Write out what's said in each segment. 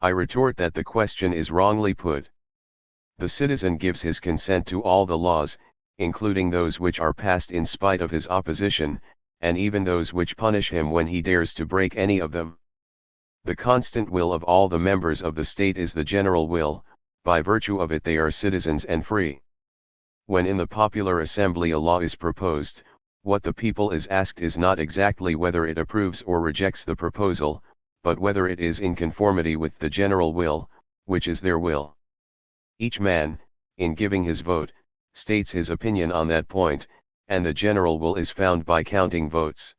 I retort that the question is wrongly put. The citizen gives his consent to all the laws, including those which are passed in spite of his opposition, and even those which punish him when he dares to break any of them. The constant will of all the members of the state is the general will, by virtue of it they are citizens and free. When in the popular assembly a law is proposed, what the people is asked is not exactly whether it approves or rejects the proposal, but whether it is in conformity with the general will, which is their will. Each man, in giving his vote, states his opinion on that point, and the general will is found by counting votes.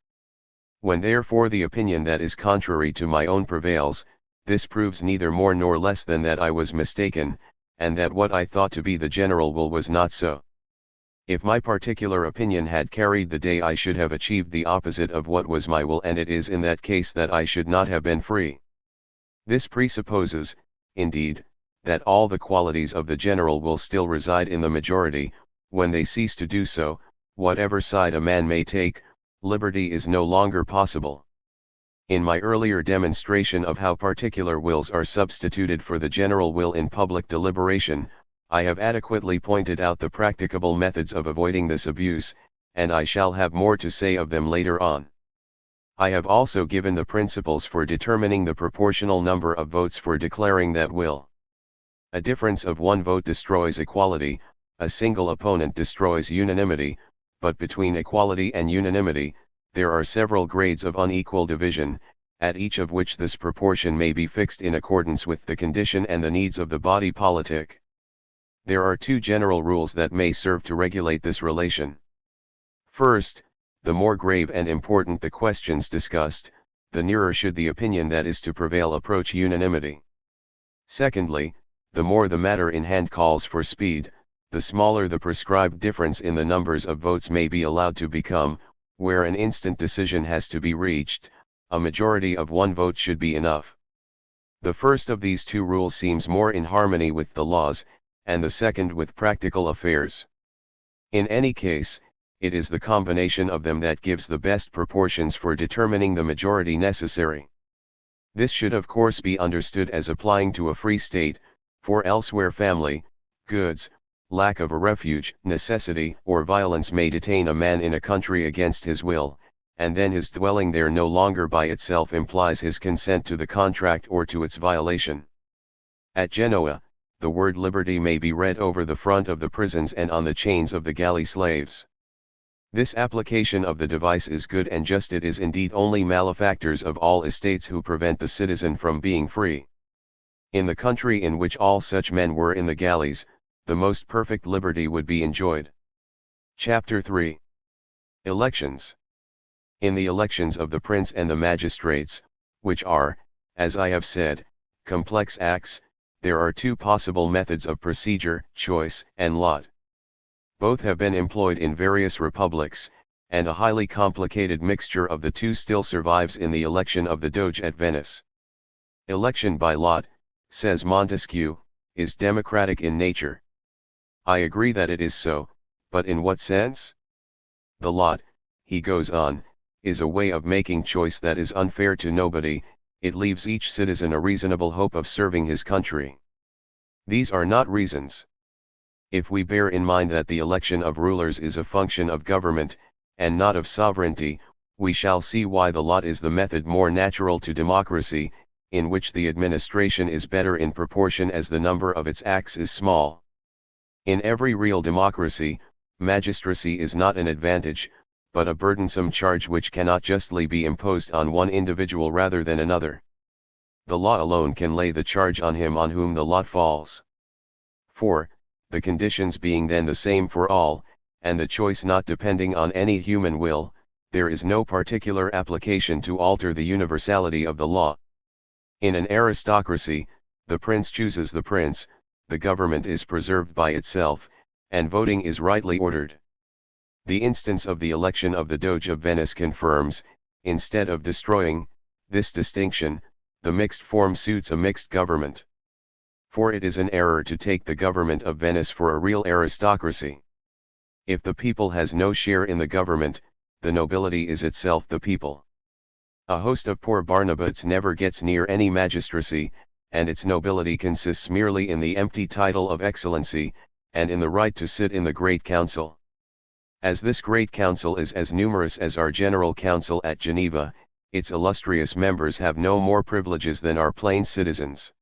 When therefore the opinion that is contrary to my own prevails, this proves neither more nor less than that I was mistaken, and that what I thought to be the general will was not so. If my particular opinion had carried the day, I should have achieved the opposite of what was my will, and it is in that case that I should not have been free. This presupposes, indeed, that all the qualities of the general will still reside in the majority. When they cease to do so, whatever side a man may take, liberty is no longer possible. In my earlier demonstration of how particular wills are substituted for the general will in public deliberation, I have adequately pointed out the practicable methods of avoiding this abuse, and I shall have more to say of them later on. I have also given the principles for determining the proportional number of votes for declaring that will. A difference of one vote destroys equality, a single opponent destroys unanimity, but between equality and unanimity, there are several grades of unequal division, at each of which this proportion may be fixed in accordance with the condition and the needs of the body politic. There are two general rules that may serve to regulate this relation. First, the more grave and important the questions discussed, the nearer should the opinion that is to prevail approach unanimity. Secondly, the more the matter in hand calls for speed, the smaller the prescribed difference in the numbers of votes may be allowed to become. Where an instant decision has to be reached, a majority of one vote should be enough. The first of these two rules seems more in harmony with the laws, and the second with practical affairs. In any case, it is the combination of them that gives the best proportions for determining the majority necessary. This should of course be understood as applying to a free state, for elsewhere family, goods, lack of a refuge, necessity, or violence may detain a man in a country against his will, and then his dwelling there no longer by itself implies his consent to the contract or to its violation. At Genoa, the word liberty may be read over the front of the prisons and on the chains of the galley slaves. This application of the device is good and just. It is indeed only malefactors of all estates who prevent the citizen from being free. In the country in which all such men were in the galleys, the most perfect liberty would be enjoyed. Chapter 3. Elections. In the elections of the prince and the magistrates, which are, as I have said, complex acts, there are two possible methods of procedure, choice and lot. Both have been employed in various republics, and a highly complicated mixture of the two still survives in the election of the Doge at Venice. Election by lot, says Montesquieu, is democratic in nature. I agree that it is so, but in what sense? The lot, he goes on, is a way of making choice that is unfair to nobody. It leaves each citizen a reasonable hope of serving his country. These are not reasons. If we bear in mind that the election of rulers is a function of government, and not of sovereignty, we shall see why the lot is the method more natural to democracy, in which the administration is better in proportion as the number of its acts is small. In every real democracy, magistracy is not an advantage, but a burdensome charge which cannot justly be imposed on one individual rather than another. The law alone can lay the charge on him on whom the lot falls. For, the conditions being then the same for all, and the choice not depending on any human will, there is no particular application to alter the universality of the law. In an aristocracy, the prince chooses the prince, the government is preserved by itself, and voting is rightly ordered. The instance of the election of the Doge of Venice confirms, instead of destroying, this distinction. The mixed form suits a mixed government. For it is an error to take the government of Venice for a real aristocracy. If the people has no share in the government, the nobility is itself the people. A host of poor Barnabots never gets near any magistracy, and its nobility consists merely in the empty title of excellency, and in the right to sit in the Great Council. As this Great Council is as numerous as our General Council at Geneva, its illustrious members have no more privileges than our plain citizens.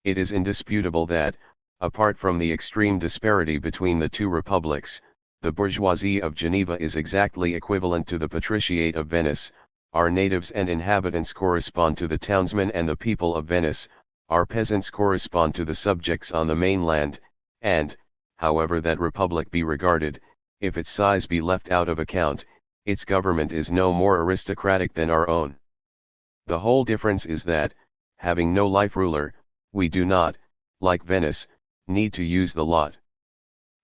It is indisputable that, apart from the extreme disparity between the two republics, the bourgeoisie of Geneva is exactly equivalent to the patriciate of Venice, our natives and inhabitants correspond to the townsmen and the people of Venice, our peasants correspond to the subjects on the mainland, and, however that republic be regarded, if its size be left out of account, its government is no more aristocratic than our own. The whole difference is that, having no life ruler, we do not, like Venice, need to use the lot.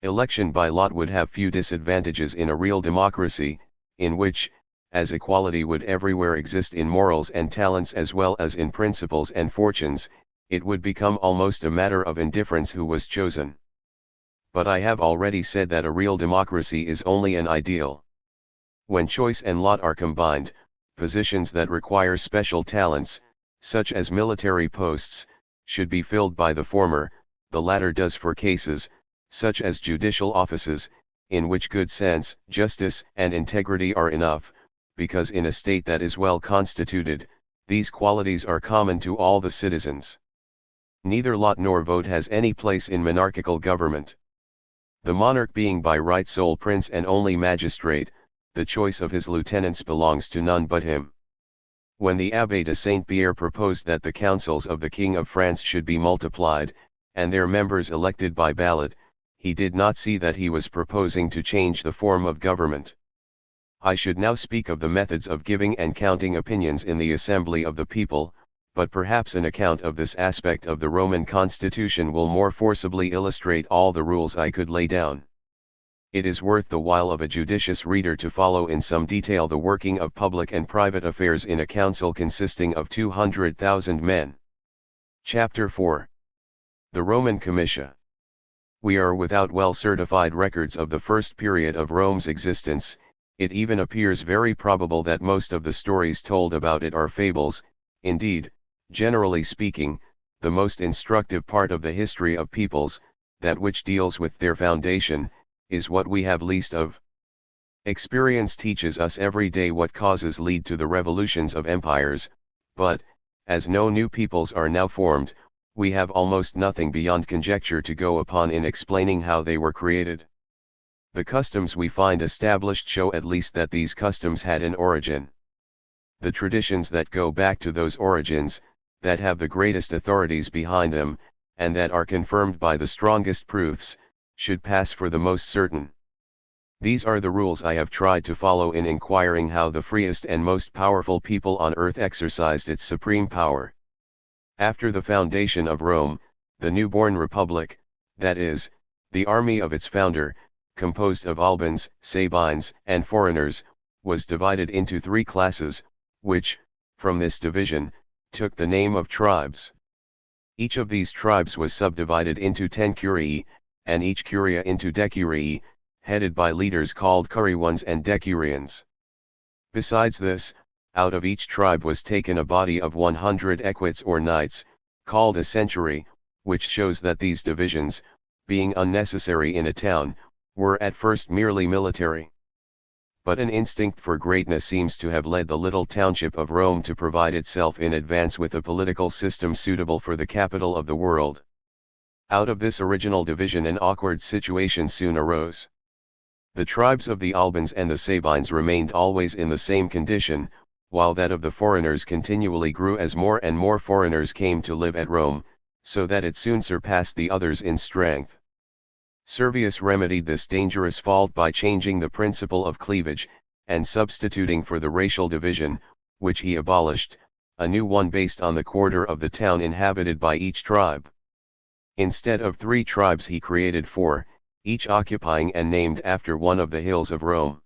Election by lot would have few disadvantages in a real democracy, in which, as equality would everywhere exist in morals and talents as well as in principles and fortunes, it would become almost a matter of indifference who was chosen. But I have already said that a real democracy is only an ideal. When choice and lot are combined, positions that require special talents, such as military posts, should be filled by the former. The latter does for cases, such as judicial offices, in which good sense, justice, and integrity are enough, because in a state that is well constituted, these qualities are common to all the citizens. Neither lot nor vote has any place in monarchical government. The monarch being by right sole prince and only magistrate, the choice of his lieutenants belongs to none but him. When the Abbé de Saint-Pierre proposed that the councils of the King of France should be multiplied, and their members elected by ballot, he did not see that he was proposing to change the form of government. I should now speak of the methods of giving and counting opinions in the assembly of the people, but perhaps an account of this aspect of the Roman constitution will more forcibly illustrate all the rules I could lay down. It is worth the while of a judicious reader to follow in some detail the working of public and private affairs in a council consisting of 200,000 men. Chapter 4. The Roman Comitia. We are without well-certified records of the first period of Rome's existence. It even appears very probable that most of the stories told about it are fables. Indeed, generally speaking, the most instructive part of the history of peoples, that which deals with their foundation, is what we have least of. Experience teaches us every day what causes lead to the revolutions of empires, but, as no new peoples are now formed, we have almost nothing beyond conjecture to go upon in explaining how they were created. The customs we find established show at least that these customs had an origin. The traditions that go back to those origins, that have the greatest authorities behind them, and that are confirmed by the strongest proofs, should pass for the most certain. These are the rules I have tried to follow in inquiring how the freest and most powerful people on earth exercised its supreme power. After the foundation of Rome, the newborn republic, that is, the army of its founder, composed of Albans, Sabines, and foreigners, was divided into three classes, which, from this division, took the name of tribes. Each of these tribes was subdivided into 10 curiae, and each curia into decuriae, headed by leaders called curians and decurions. Besides this, out of each tribe was taken a body of 100 equites or knights, called a century, which shows that these divisions, being unnecessary in a town, were at first merely military. But an instinct for greatness seems to have led the little township of Rome to provide itself in advance with a political system suitable for the capital of the world. Out of this original division an awkward situation soon arose. The tribes of the Albans and the Sabines remained always in the same condition, while that of the foreigners continually grew as more and more foreigners came to live at Rome, so that it soon surpassed the others in strength. Servius remedied this dangerous fault by changing the principle of cleavage, and substituting for the racial division, which he abolished, a new one based on the quarter of the town inhabited by each tribe. Instead of 3 tribes he created 4, each occupying and named after one of the hills of Rome.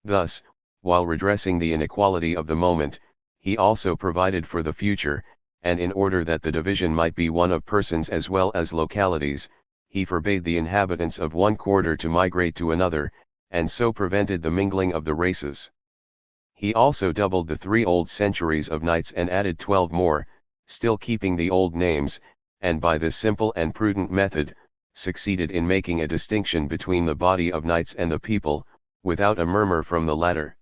Thus, while redressing the inequality of the moment, he also provided for the future, and in order that the division might be one of persons as well as localities, he forbade the inhabitants of one quarter to migrate to another, and so prevented the mingling of the races. He also doubled the 3 old centuries of knights and added 12 more, still keeping the old names, and by this simple and prudent method, succeeded in making a distinction between the body of knights and the people, without a murmur from the latter.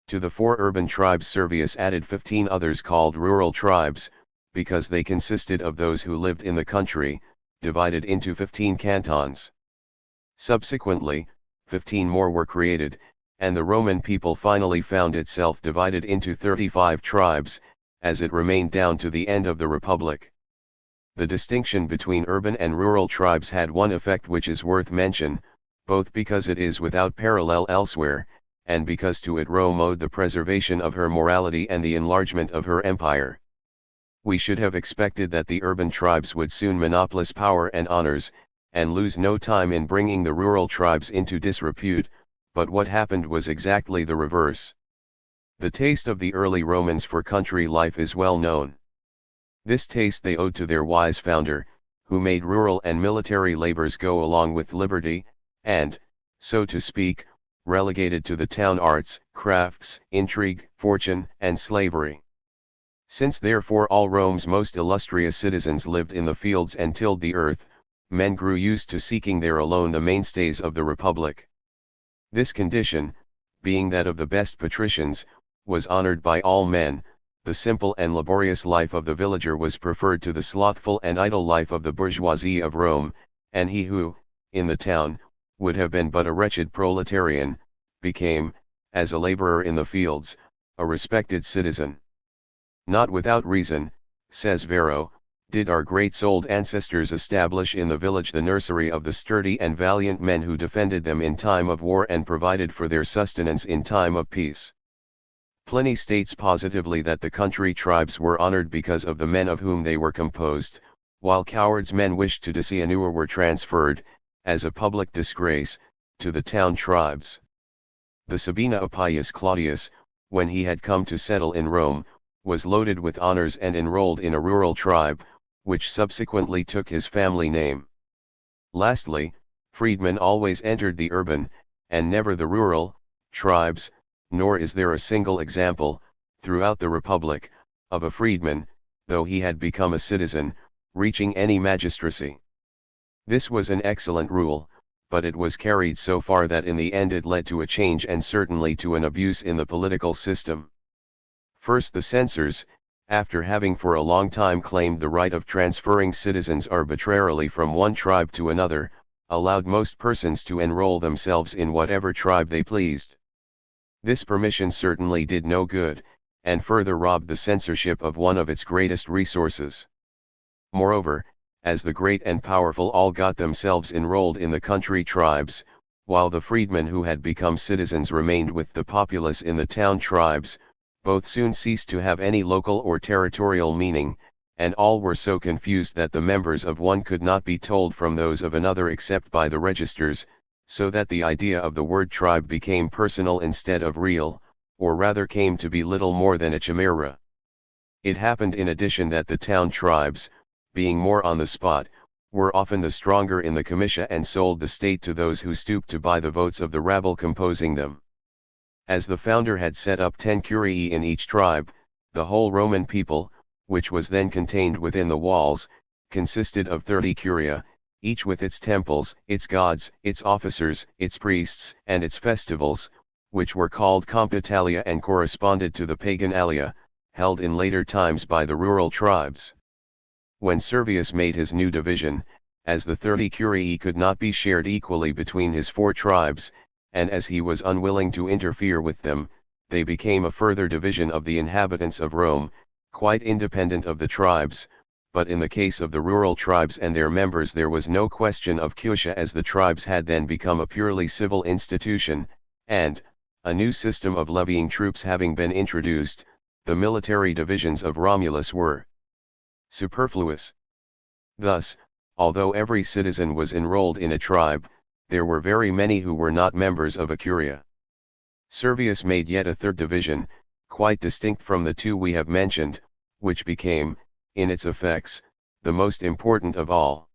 To the 4 urban tribes Servius added 15 others called rural tribes, because they consisted of those who lived in the country, divided into 15 cantons. Subsequently, 15 more were created, and the Roman people finally found itself divided into 35 tribes, as it remained down to the end of the Republic. The distinction between urban and rural tribes had one effect which is worth mention, both because it is without parallel elsewhere, and because to it Rome owed the preservation of her morality and the enlargement of her empire. We should have expected that the urban tribes would soon monopolize power and honors, and lose no time in bringing the rural tribes into disrepute, but what happened was exactly the reverse. The taste of the early Romans for country life is well known. This taste they owed to their wise founder, who made rural and military labors go along with liberty, and, so to speak, relegated to the town arts, crafts, intrigue, fortune, and slavery. Since therefore all Rome's most illustrious citizens lived in the fields and tilled the earth, men grew used to seeking there alone the mainstays of the Republic. This condition, being that of the best patricians, was honored by all men. The simple and laborious life of the villager was preferred to the slothful and idle life of the bourgeoisie of Rome, and he who, in the town, would have been but a wretched proletarian, became, as a laborer in the fields, a respected citizen. Not without reason, says Varro, did our great-souled ancestors establish in the village the nursery of the sturdy and valiant men who defended them in time of war and provided for their sustenance in time of peace. Pliny states positively that the country tribes were honored because of the men of whom they were composed, while cowards men wished to disiannure were transferred, as a public disgrace, to the town tribes. The Sabina Appius Claudius, when he had come to settle in Rome, was loaded with honors and enrolled in a rural tribe, which subsequently took his family name. Lastly, freedmen always entered the urban, and never the rural, tribes, nor is there a single example, throughout the Republic, of a freedman, though he had become a citizen, reaching any magistracy. This was an excellent rule, but it was carried so far that in the end it led to a change and certainly to an abuse in the political system. First, the censors, after having for a long time claimed the right of transferring citizens arbitrarily from one tribe to another, allowed most persons to enroll themselves in whatever tribe they pleased. This permission certainly did no good, and further robbed the censorship of one of its greatest resources. Moreover, as the great and powerful all got themselves enrolled in the country tribes, while the freedmen who had become citizens remained with the populace in the town tribes, both soon ceased to have any local or territorial meaning, and all were so confused that the members of one could not be told from those of another except by the registers, so that the idea of the word tribe became personal instead of real, or rather came to be little more than a chimera. It happened in addition that the town tribes, being more on the spot, were often the stronger in the comitia and sold the state to those who stooped to buy the votes of the rabble composing them. As the founder had set up 10 curiae in each tribe, the whole Roman people, which was then contained within the walls, consisted of 30 curia, each with its temples, its gods, its officers, its priests, and its festivals, which were called compitalia and corresponded to the pagan alia, held in later times by the rural tribes. When Servius made his new division, as the 30 curiae could not be shared equally between his 4 tribes, and as he was unwilling to interfere with them, they became a further division of the inhabitants of Rome, quite independent of the tribes, but in the case of the rural tribes and their members there was no question of cutia as the tribes had then become a purely civil institution, and, a new system of levying troops having been introduced, the military divisions of Romulus were superfluous. Thus, although every citizen was enrolled in a tribe, there were very many who were not members of a curia. Servius made yet a third division, quite distinct from the 2 we have mentioned, which became, in its effects, the most important of all.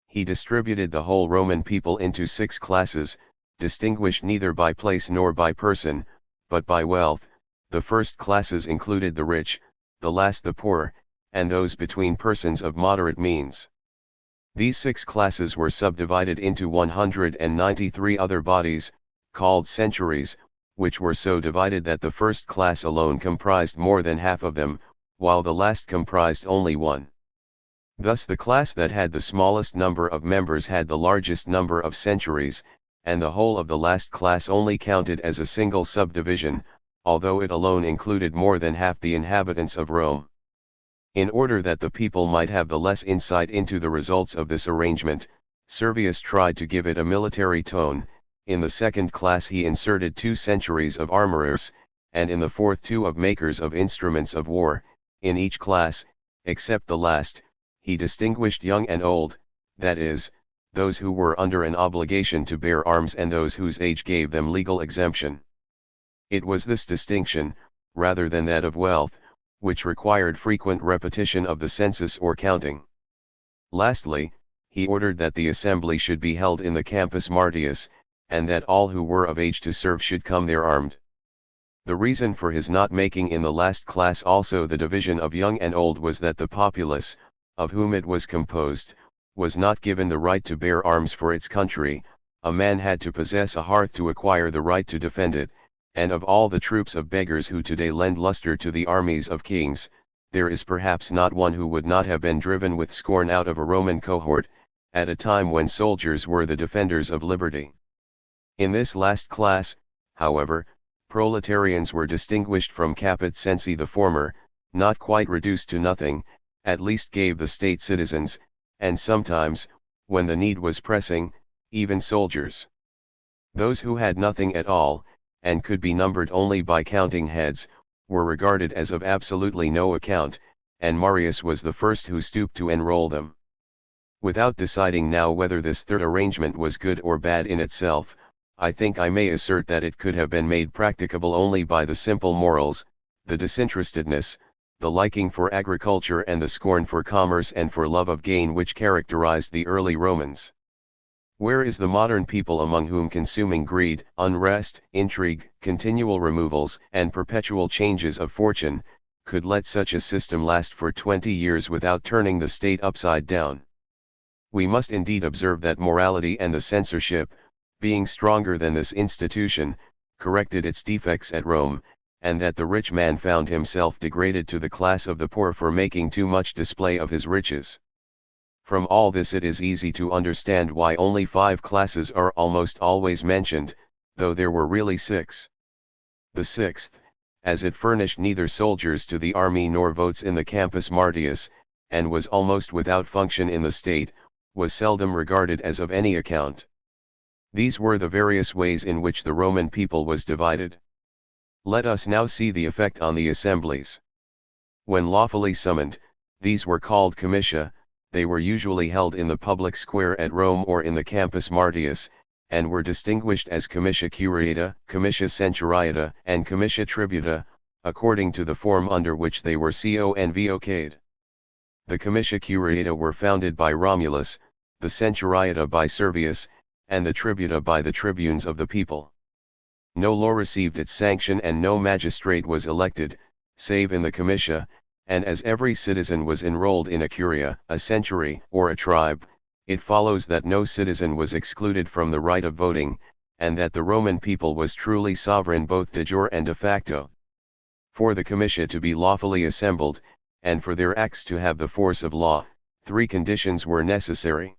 He distributed the whole Roman people into 6 classes, distinguished neither by place nor by person, but by wealth. The first classes included the rich, the last the poor, and those between persons of moderate means. These 6 classes were subdivided into 193 other bodies, called centuries, which were so divided that the first class alone comprised more than half of them, while the last comprised only one. Thus the class that had the smallest number of members had the largest number of centuries, and the whole of the last class only counted as a single subdivision, although it alone included more than half the inhabitants of Rome. In order that the people might have the less insight into the results of this arrangement, Servius tried to give it a military tone. In the second class he inserted 2 centuries of armorers, and in the fourth 2 of makers of instruments of war. In each class, except the last, he distinguished young and old, that is, those who were under an obligation to bear arms and those whose age gave them legal exemption. It was this distinction, rather than that of wealth, which required frequent repetition of the census or counting. Lastly, he ordered that the assembly should be held in the Campus Martius, and that all who were of age to serve should come there armed. The reason for his not making in the last class also the division of young and old was that the populace, of whom it was composed, was not given the right to bear arms for its country. A man had to possess a hearth to acquire the right to defend it, and of all the troops of beggars who today lend luster to the armies of kings, there is perhaps not one who would not have been driven with scorn out of a Roman cohort, at a time when soldiers were the defenders of liberty. In this last class, however, proletarians were distinguished from caput sensi. The former, not quite reduced to nothing, at least gave the state citizens, and sometimes, when the need was pressing, even soldiers. Those who had nothing at all, and could be numbered only by counting heads, were regarded as of absolutely no account, and Marius was the first who stooped to enroll them. Without deciding now whether this third arrangement was good or bad in itself, I think I may assert that it could have been made practicable only by the simple morals, the disinterestedness, the liking for agriculture and the scorn for commerce and for love of gain which characterized the early Romans. Where is the modern people among whom consuming greed, unrest, intrigue, continual removals, and perpetual changes of fortune, could let such a system last for 20 years without turning the state upside down? We must indeed observe that morality and the censorship, being stronger than this institution, corrected its defects at Rome, and that the rich man found himself degraded to the class of the poor for making too much display of his riches. From all this it is easy to understand why only 5 classes are almost always mentioned, though there were really 6. The 6th, as it furnished neither soldiers to the army nor votes in the Campus Martius, and was almost without function in the state, was seldom regarded as of any account. These were the various ways in which the Roman people was divided. Let us now see the effect on the assemblies. When lawfully summoned, these were called comitia. They were usually held in the public square at Rome or in the Campus Martius, and were distinguished as comitia curiata, comitia centuriata, and comitia tributa, according to the form under which they were convoced. The comitia curiata were founded by Romulus, the centuriata by Servius, and the tributa by the tribunes of the people. No law received its sanction and no magistrate was elected, save in the comitia, and as every citizen was enrolled in a curia, a century, or a tribe, it follows that no citizen was excluded from the right of voting, and that the Roman people was truly sovereign both de jure and de facto. For the comitia to be lawfully assembled, and for their acts to have the force of law, 3 conditions were necessary.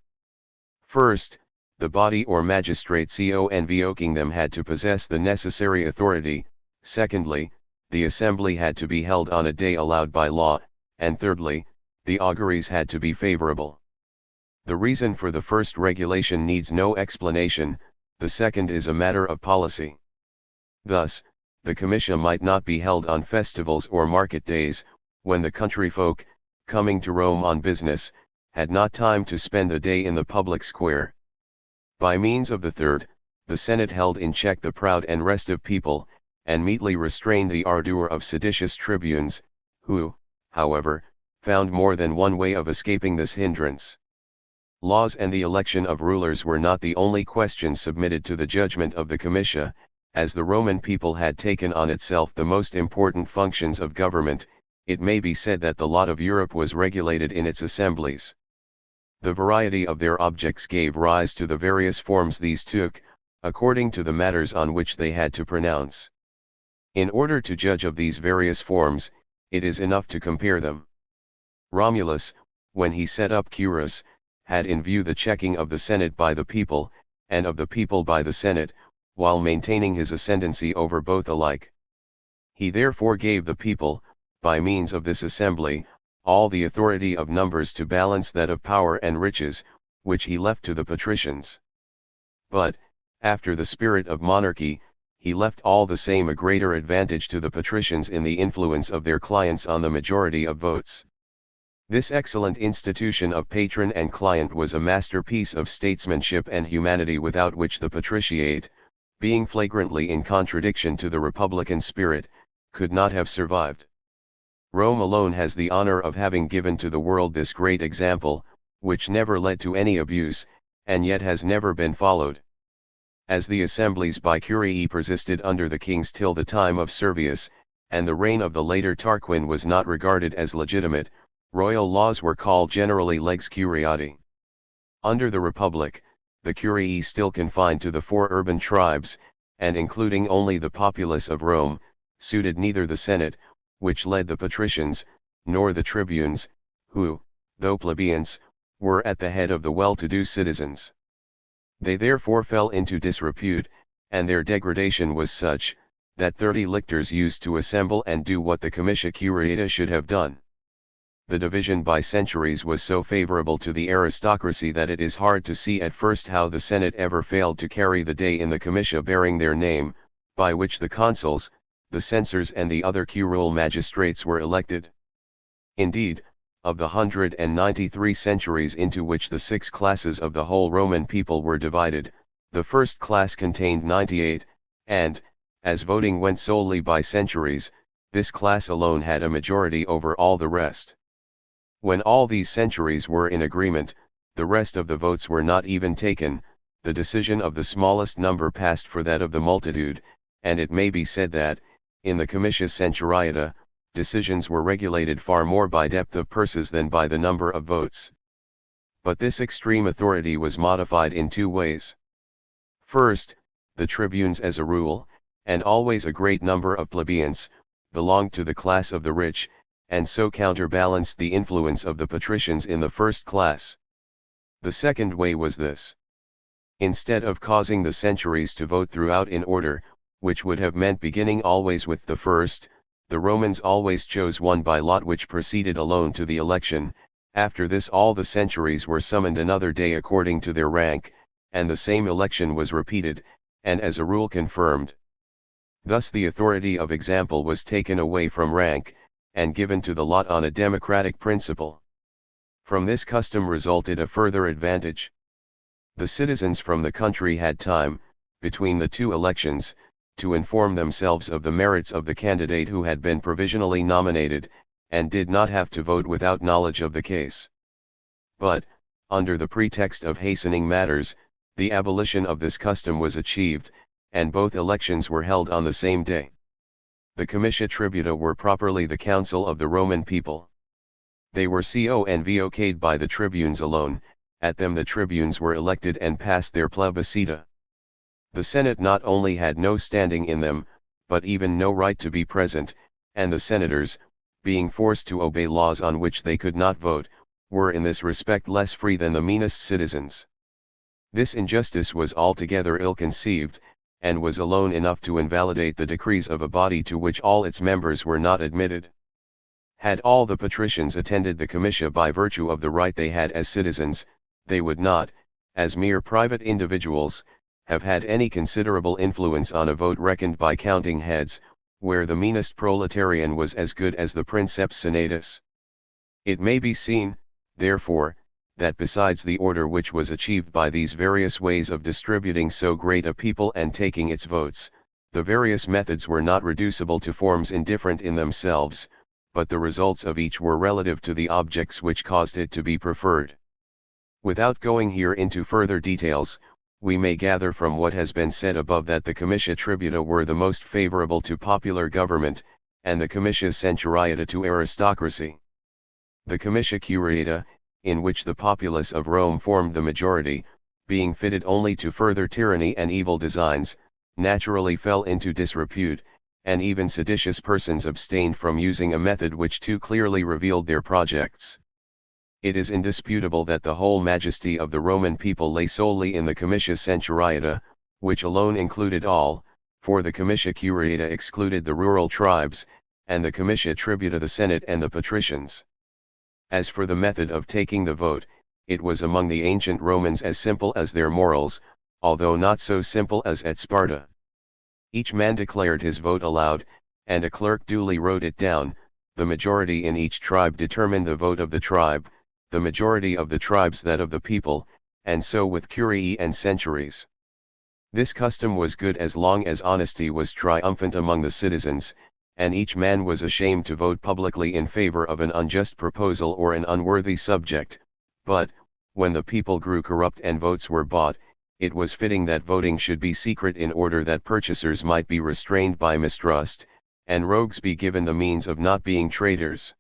First, the body or magistrate convoking them had to possess the necessary authority. Secondly, the assembly had to be held on a day allowed by law, and thirdly, the auguries had to be favorable. The reason for the first regulation needs no explanation, the second is a matter of policy. Thus, the comitia might not be held on festivals or market days, when the country folk, coming to Rome on business, had not time to spend the day in the public square. By means of the third, the Senate held in check the proud and restive people, and meetly restrained the ardor of seditious tribunes, who, however, found more than one way of escaping this hindrance. Laws and the election of rulers were not the only questions submitted to the judgment of the comitia. As the Roman people had taken on itself the most important functions of government, it may be said that the lot of Europe was regulated in its assemblies. The variety of their objects gave rise to the various forms these took, according to the matters on which they had to pronounce. In order to judge of these various forms, it is enough to compare them. Romulus, when he set up curas, had in view the checking of the Senate by the people, and of the people by the Senate, while maintaining his ascendancy over both alike. He therefore gave the people, by means of this assembly, all the authority of numbers to balance that of power and riches, which he left to the patricians. But, after the spirit of monarchy, he left all the same a greater advantage to the patricians in the influence of their clients on the majority of votes. This excellent institution of patron and client was a masterpiece of statesmanship and humanity without which the patriciate, being flagrantly in contradiction to the republican spirit, could not have survived. Rome alone has the honor of having given to the world this great example, which never led to any abuse, and yet has never been followed. As the assemblies by curiae persisted under the kings till the time of Servius, and the reign of the later Tarquin was not regarded as legitimate, royal laws were called generally lex curiati. Under the Republic, the curiae still confined to the 4 urban tribes, and including only the populace of Rome, suited neither the Senate, which led the patricians, nor the tribunes, who, though plebeians, were at the head of the well-to-do citizens. They therefore fell into disrepute, and their degradation was such, that 30 lictors used to assemble and do what the comitia curiata should have done. The division by centuries was so favorable to the aristocracy that it is hard to see at first how the Senate ever failed to carry the day in the comitia bearing their name, by which the consuls, the censors and the other curule magistrates were elected. Indeed, of the 193 centuries into which the 6 classes of the whole Roman people were divided, the first class contained 98, and, as voting went solely by centuries, this class alone had a majority over all the rest. When all these centuries were in agreement, the rest of the votes were not even taken, the decision of the smallest number passed for that of the multitude, and it may be said that, in the comitia centuriata, decisions were regulated far more by depth of purses than by the number of votes. But this extreme authority was modified in 2 ways. First, the tribunes as a rule, and always a great number of plebeians, belonged to the class of the rich, and so counterbalanced the influence of the patricians in the first class. The second way was this. Instead of causing the centuries to vote throughout in order, which would have meant beginning always with the first, the Romans always chose one by lot which proceeded alone to the election. After this all the centuries were summoned another day according to their rank, and the same election was repeated, and as a rule confirmed. Thus the authority of example was taken away from rank, and given to the lot on a democratic principle. From this custom resulted a further advantage. The citizens from the country had time, between the 2 elections, to inform themselves of the merits of the candidate who had been provisionally nominated, and did not have to vote without knowledge of the case. But, under the pretext of hastening matters, the abolition of this custom was achieved, and both elections were held on the same day. The comitia tributa were properly the council of the Roman people. They were convoced by the tribunes alone, at them the tribunes were elected and passed their plebiscita. The Senate not only had no standing in them, but even no right to be present, and the senators, being forced to obey laws on which they could not vote, were in this respect less free than the meanest citizens. This injustice was altogether ill-conceived, and was alone enough to invalidate the decrees of a body to which all its members were not admitted. Had all the patricians attended the comitia by virtue of the right they had as citizens, they would not, as mere private individuals, have had any considerable influence on a vote reckoned by counting heads, where the meanest proletarian was as good as the princeps senatus. It may be seen, therefore, that besides the order which was achieved by these various ways of distributing so great a people and taking its votes, the various methods were not reducible to forms indifferent in themselves, but the results of each were relative to the objects which caused it to be preferred. Without going here into further details, we may gather from what has been said above that the comitia tributa were the most favorable to popular government, and the comitia centuriata to aristocracy. The comitia curiata, in which the populace of Rome formed the majority, being fitted only to further tyranny and evil designs, naturally fell into disrepute, and even seditious persons abstained from using a method which too clearly revealed their projects. It is indisputable that the whole majesty of the Roman people lay solely in the comitia centuriata, which alone included all, for the comitia curiata excluded the rural tribes, and the comitia tributa the Senate and the patricians. As for the method of taking the vote, it was among the ancient Romans as simple as their morals, although not so simple as at Sparta. Each man declared his vote aloud, and a clerk duly wrote it down. The majority in each tribe determined the vote of the tribe, the majority of the tribes that of the people, and so with curiae and centuries. This custom was good as long as honesty was triumphant among the citizens, and each man was ashamed to vote publicly in favor of an unjust proposal or an unworthy subject. But, when the people grew corrupt and votes were bought, it was fitting that voting should be secret in order that purchasers might be restrained by mistrust, and rogues be given the means of not being traitors.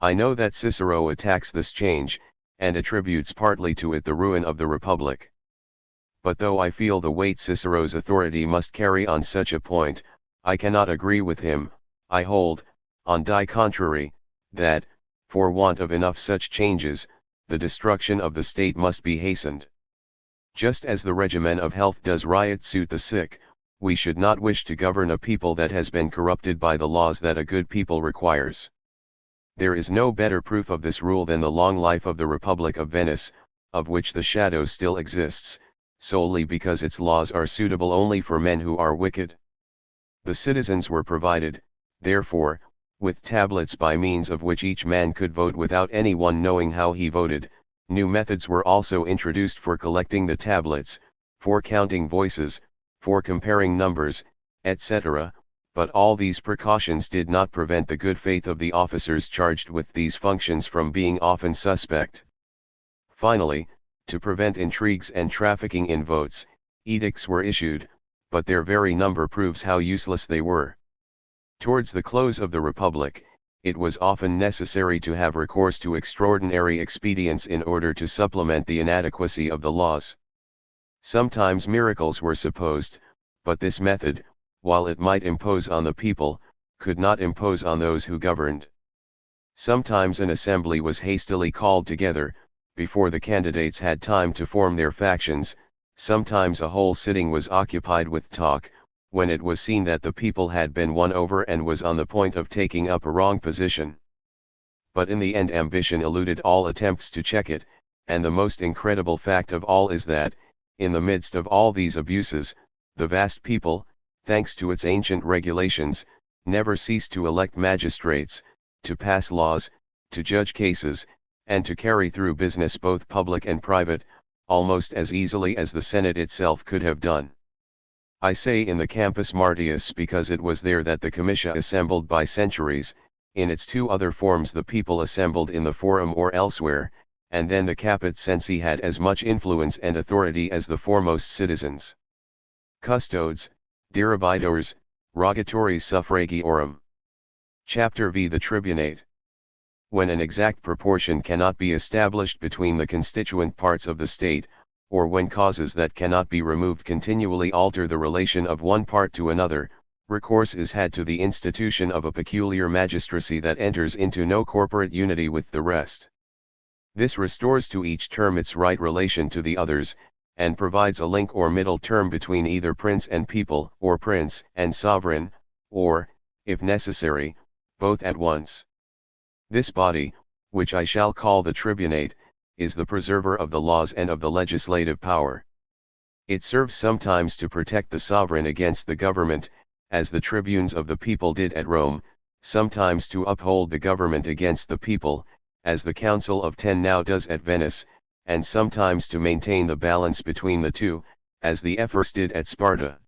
I know that Cicero attacks this change, and attributes partly to it the ruin of the Republic. But though I feel the weight Cicero's authority must carry on such a point, I cannot agree with him. I hold, on the contrary, that, for want of enough such changes, the destruction of the state must be hastened. Just as the regimen of health does riot suit the sick, we should not wish to govern a people that has been corrupted by the laws that a good people requires. There is no better proof of this rule than the long life of the Republic of Venice, of which the shadow still exists, solely because its laws are suitable only for men who are wicked. The citizens were provided, therefore, with tablets by means of which each man could vote without anyone knowing how he voted. New methods were also introduced for collecting the tablets, for counting voices, for comparing numbers, etc., but all these precautions did not prevent the good faith of the officers charged with these functions from being often suspect. Finally, to prevent intrigues and trafficking in votes, edicts were issued, but their very number proves how useless they were. Towards the close of the Republic, it was often necessary to have recourse to extraordinary expedients in order to supplement the inadequacy of the laws. Sometimes miracles were supposed, but this method, while it might impose on the people, could not impose on those who governed. Sometimes an assembly was hastily called together, before the candidates had time to form their factions. Sometimes a whole sitting was occupied with talk, when it was seen that the people had been won over and was on the point of taking up a wrong position. But in the end ambition eluded all attempts to check it, and the most incredible fact of all is that, in the midst of all these abuses, the vast people, thanks to its ancient regulations, never ceased to elect magistrates, to pass laws, to judge cases, and to carry through business both public and private, almost as easily as the Senate itself could have done. I say in the Campus Martius because it was there that the comitia assembled by centuries. In its two other forms the people assembled in the forum or elsewhere, and then the caput censi had as much influence and authority as the foremost citizens. Custodes, diribitores, rogatories suffragiorum. Chapter V. The Tribunate. When an exact proportion cannot be established between the constituent parts of the state, or when causes that cannot be removed continually alter the relation of one part to another, recourse is had to the institution of a peculiar magistracy that enters into no corporate unity with the rest. This restores to each term its right relation to the others, and provides a link or middle term between either prince and people, or prince and sovereign, or, if necessary, both at once. This body, which I shall call the tribunate, is the preserver of the laws and of the legislative power. It serves sometimes to protect the sovereign against the government, as the tribunes of the people did at Rome, sometimes to uphold the government against the people, as the Council of Ten now does at Venice, and sometimes to maintain the balance between the two, as the ephors did at Sparta.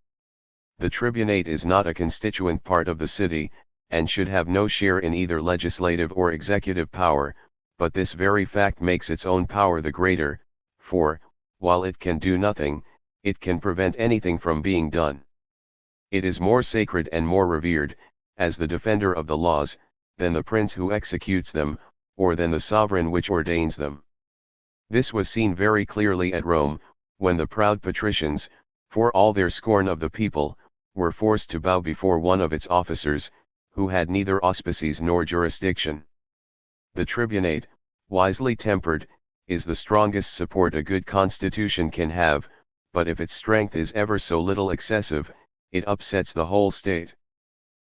The tribunate is not a constituent part of the city, and should have no share in either legislative or executive power, but this very fact makes its own power the greater, for, while it can do nothing, it can prevent anything from being done. It is more sacred and more revered, as the defender of the laws, than the prince who executes them, or than the sovereign which ordains them. This was seen very clearly at Rome, when the proud patricians, for all their scorn of the people, were forced to bow before one of its officers, who had neither auspices nor jurisdiction. The tribunate, wisely tempered, is the strongest support a good constitution can have, but if its strength is ever so little excessive, it upsets the whole state.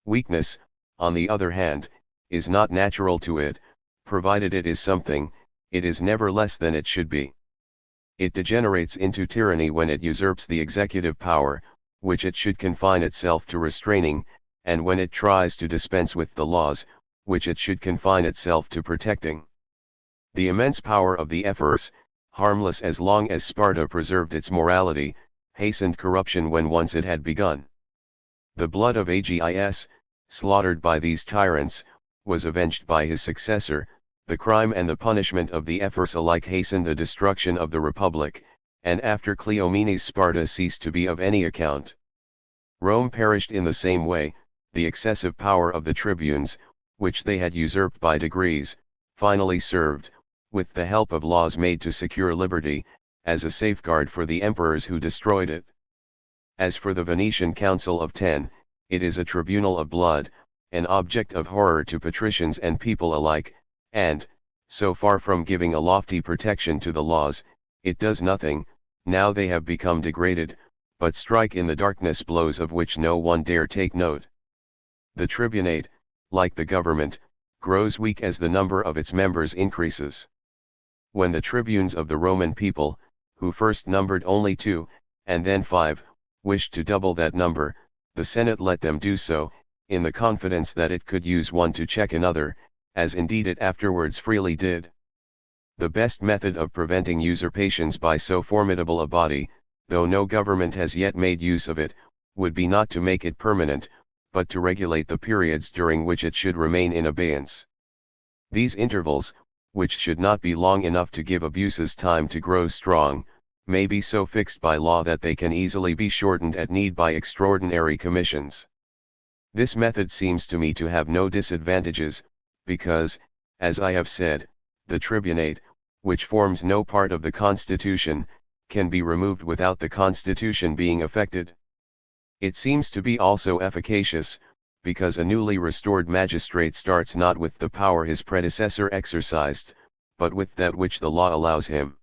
Weakness, on the other hand, is not natural to it, provided it is something, it is never less than it should be. It degenerates into tyranny when it usurps the executive power, which it should confine itself to restraining, and when it tries to dispense with the laws, which it should confine itself to protecting. The immense power of the Epirus, harmless as long as Sparta preserved its morality, hastened corruption when once it had begun. The blood of Agis, slaughtered by these tyrants, was avenged by his successor. The crime and the punishment of the Epirus alike hastened the destruction of the Republic, and after Cleomenes Sparta ceased to be of any account. Rome perished in the same way. The excessive power of the tribunes, which they had usurped by degrees, finally served, with the help of laws made to secure liberty, as a safeguard for the emperors who destroyed it. As for the Venetian Council of Ten, it is a tribunal of blood, an object of horror to patricians and people alike, and, so far from giving a lofty protection to the laws, it does nothing, now they have become degraded, but strike in the darkness blows of which no one dare take note. The tribunate, like the government, grows weak as the number of its members increases. When the tribunes of the Roman people, who first numbered only 2, and then 5, wished to double that number, the Senate let them do so, in the confidence that it could use one to check another, as indeed it afterwards freely did. The best method of preventing usurpations by so formidable a body, though no government has yet made use of it, would be not to make it permanent, but to regulate the periods during which it should remain in abeyance. These intervals, which should not be long enough to give abuses time to grow strong, may be so fixed by law that they can easily be shortened at need by extraordinary commissions. This method seems to me to have no disadvantages, because, as I have said, the tribunate, which forms no part of the constitution, can be removed without the constitution being affected. It seems to be also efficacious, because a newly restored magistrate starts not with the power his predecessor exercised, but with that which the law allows him.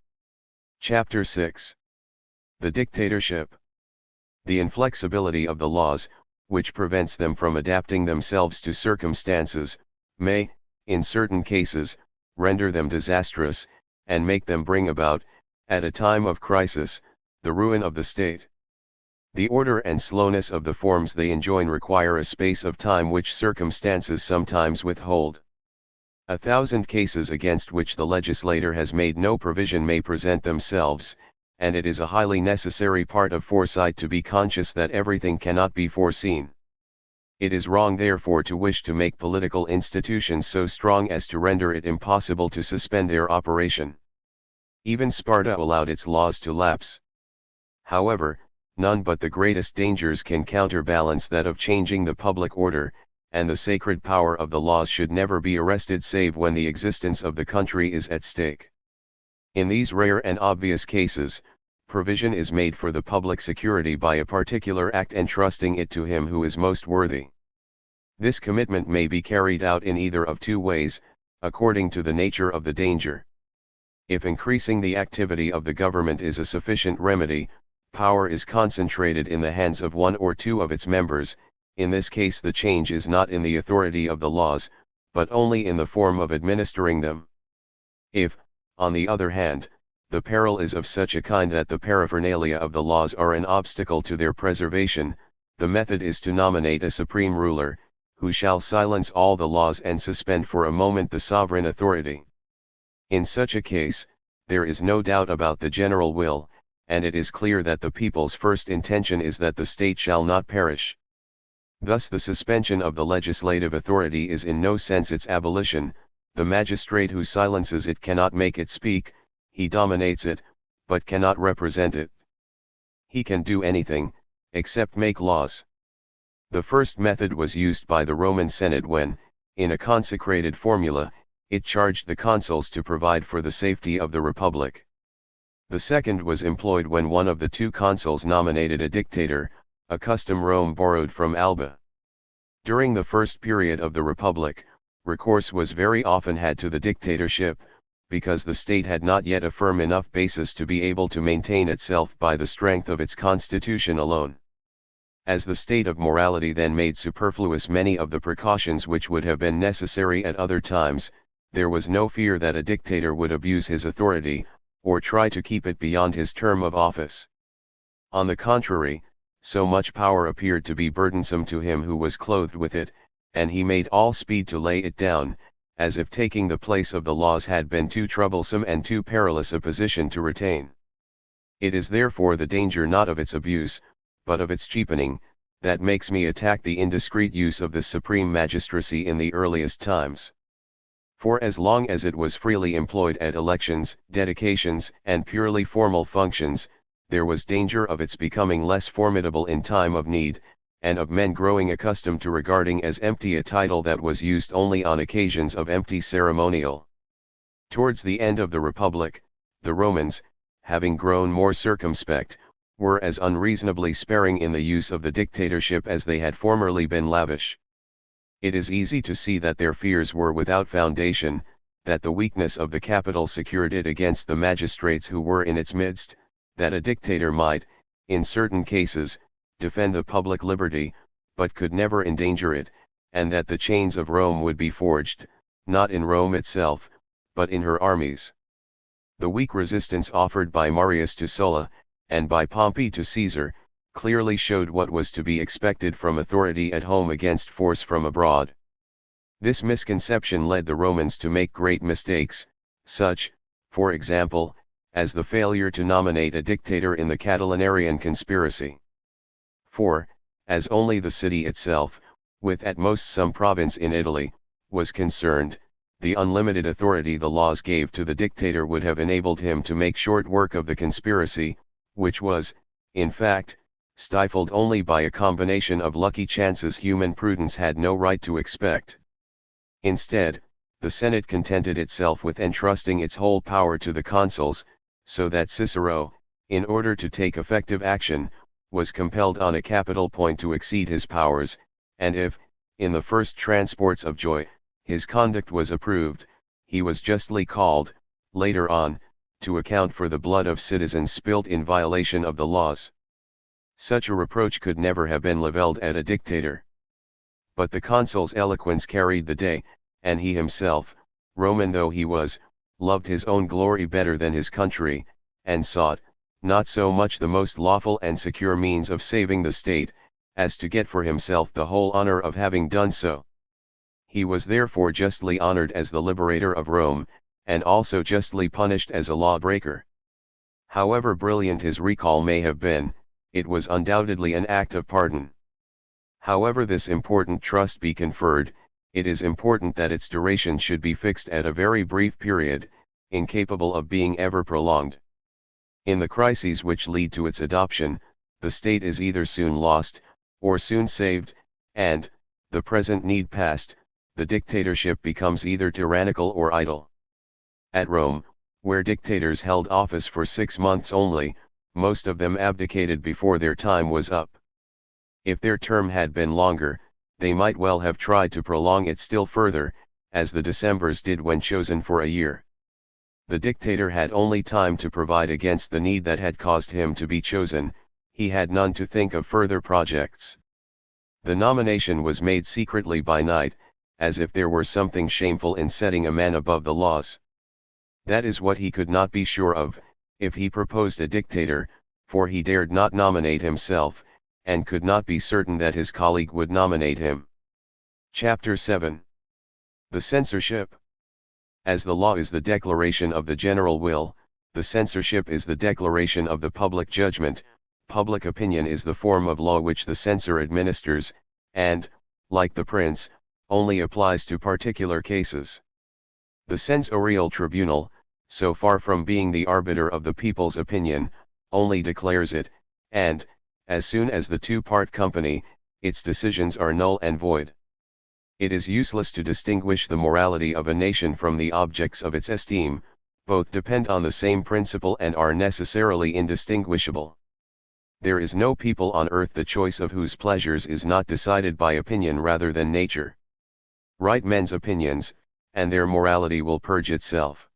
Chapter 6. The Dictatorship. The inflexibility of the laws, which prevents them from adapting themselves to circumstances, may, in certain cases, render them disastrous, and make them bring about, at a time of crisis, the ruin of the state. The order and slowness of the forms they enjoin require a space of time which circumstances sometimes withhold. 1,000 cases against which the legislator has made no provision may present themselves, and it is a highly necessary part of foresight to be conscious that everything cannot be foreseen. It is wrong therefore to wish to make political institutions so strong as to render it impossible to suspend their operation. Even Sparta allowed its laws to lapse. However, none but the greatest dangers can counterbalance that of changing the public order, and the sacred power of the laws should never be arrested save when the existence of the country is at stake. In these rare and obvious cases, provision is made for the public security by a particular act entrusting it to him who is most worthy. This commitment may be carried out in either of two ways, according to the nature of the danger. If increasing the activity of the government is a sufficient remedy, power is concentrated in the hands of one or two of its members. In this case the change is not in the authority of the laws, but only in the form of administering them. If, on the other hand, the peril is of such a kind that the paraphernalia of the laws are an obstacle to their preservation, the method is to nominate a supreme ruler, who shall silence all the laws and suspend for a moment the sovereign authority. In such a case, there is no doubt about the general will, and it is clear that the people's first intention is that the state shall not perish. Thus the suspension of the legislative authority is in no sense its abolition. The magistrate who silences it cannot make it speak, he dominates it, but cannot represent it. He can do anything, except make laws. The first method was used by the Roman Senate when, in a consecrated formula, it charged the consuls to provide for the safety of the republic. The second was employed when one of the two consuls nominated a dictator, a custom Rome borrowed from Alba. During the first period of the republic, recourse was very often had to the dictatorship, because the state had not yet a firm enough basis to be able to maintain itself by the strength of its constitution alone. As the state of morality then made superfluous many of the precautions which would have been necessary at other times, there was no fear that a dictator would abuse his authority, or try to keep it beyond his term of office. On the contrary, so much power appeared to be burdensome to him who was clothed with it, and he made all speed to lay it down, as if taking the place of the laws had been too troublesome and too perilous a position to retain. It is therefore the danger not of its abuse, but of its cheapening, that makes me attack the indiscreet use of the supreme magistracy in the earliest times. For as long as it was freely employed at elections, dedications, and purely formal functions, there was danger of its becoming less formidable in time of need, and of men growing accustomed to regarding as empty a title that was used only on occasions of empty ceremonial. Towards the end of the Republic, the Romans, having grown more circumspect, were as unreasonably sparing in the use of the dictatorship as they had formerly been lavish. It is easy to see that their fears were without foundation, that the weakness of the capital secured it against the magistrates who were in its midst, that a dictator might, in certain cases, defend the public liberty, but could never endanger it, and that the chains of Rome would be forged, not in Rome itself, but in her armies. The weak resistance offered by Marius to Sulla, and by Pompey to Caesar, clearly showed what was to be expected from authority at home against force from abroad. This misconception led the Romans to make great mistakes, such, for example, as the failure to nominate a dictator in the Catilinarian conspiracy. For, as only the city itself, with at most some province in Italy, was concerned, the unlimited authority the laws gave to the dictator would have enabled him to make short work of the conspiracy, which was, in fact, stifled only by a combination of lucky chances human prudence had no right to expect. Instead, the Senate contented itself with entrusting its whole power to the consuls, so that Cicero, in order to take effective action, was compelled on a capital point to exceed his powers, and if, in the first transports of joy, his conduct was approved, he was justly called, later on, to account for the blood of citizens spilt in violation of the laws. Such a reproach could never have been levelled at a dictator. But the consul's eloquence carried the day, and he himself, Roman though he was, loved his own glory better than his country, and sought, not so much the most lawful and secure means of saving the state, as to get for himself the whole honor of having done so. He was therefore justly honored as the liberator of Rome, and also justly punished as a lawbreaker. However brilliant his recall may have been, it was undoubtedly an act of pardon. However this important trust be conferred, it is important that its duration should be fixed at a very brief period, incapable of being ever prolonged. In the crises which lead to its adoption, the state is either soon lost, or soon saved, and, the present need past, the dictatorship becomes either tyrannical or idle. At Rome, where dictators held office for 6 months only, most of them abdicated before their time was up. If their term had been longer, they might well have tried to prolong it still further, as the Decemvirs did when chosen for a year. The dictator had only time to provide against the need that had caused him to be chosen, he had none to think of further projects. The nomination was made secretly by night, as if there were something shameful in setting a man above the laws. That is what he could not be sure of, if he proposed a dictator, for he dared not nominate himself, and could not be certain that his colleague would nominate him. Chapter 7. The Censorship. As the law is the declaration of the general will, the censorship is the declaration of the public judgment. Public opinion is the form of law which the censor administers, and, like the prince, only applies to particular cases. The censorial tribunal, so far from being the arbiter of the people's opinion, only declares it, and, as soon as the two part company, its decisions are null and void. It is useless to distinguish the morality of a nation from the objects of its esteem, both depend on the same principle and are necessarily indistinguishable. There is no people on earth the choice of whose pleasures is not decided by opinion rather than nature. Write men's opinions, and their morality will purge itself.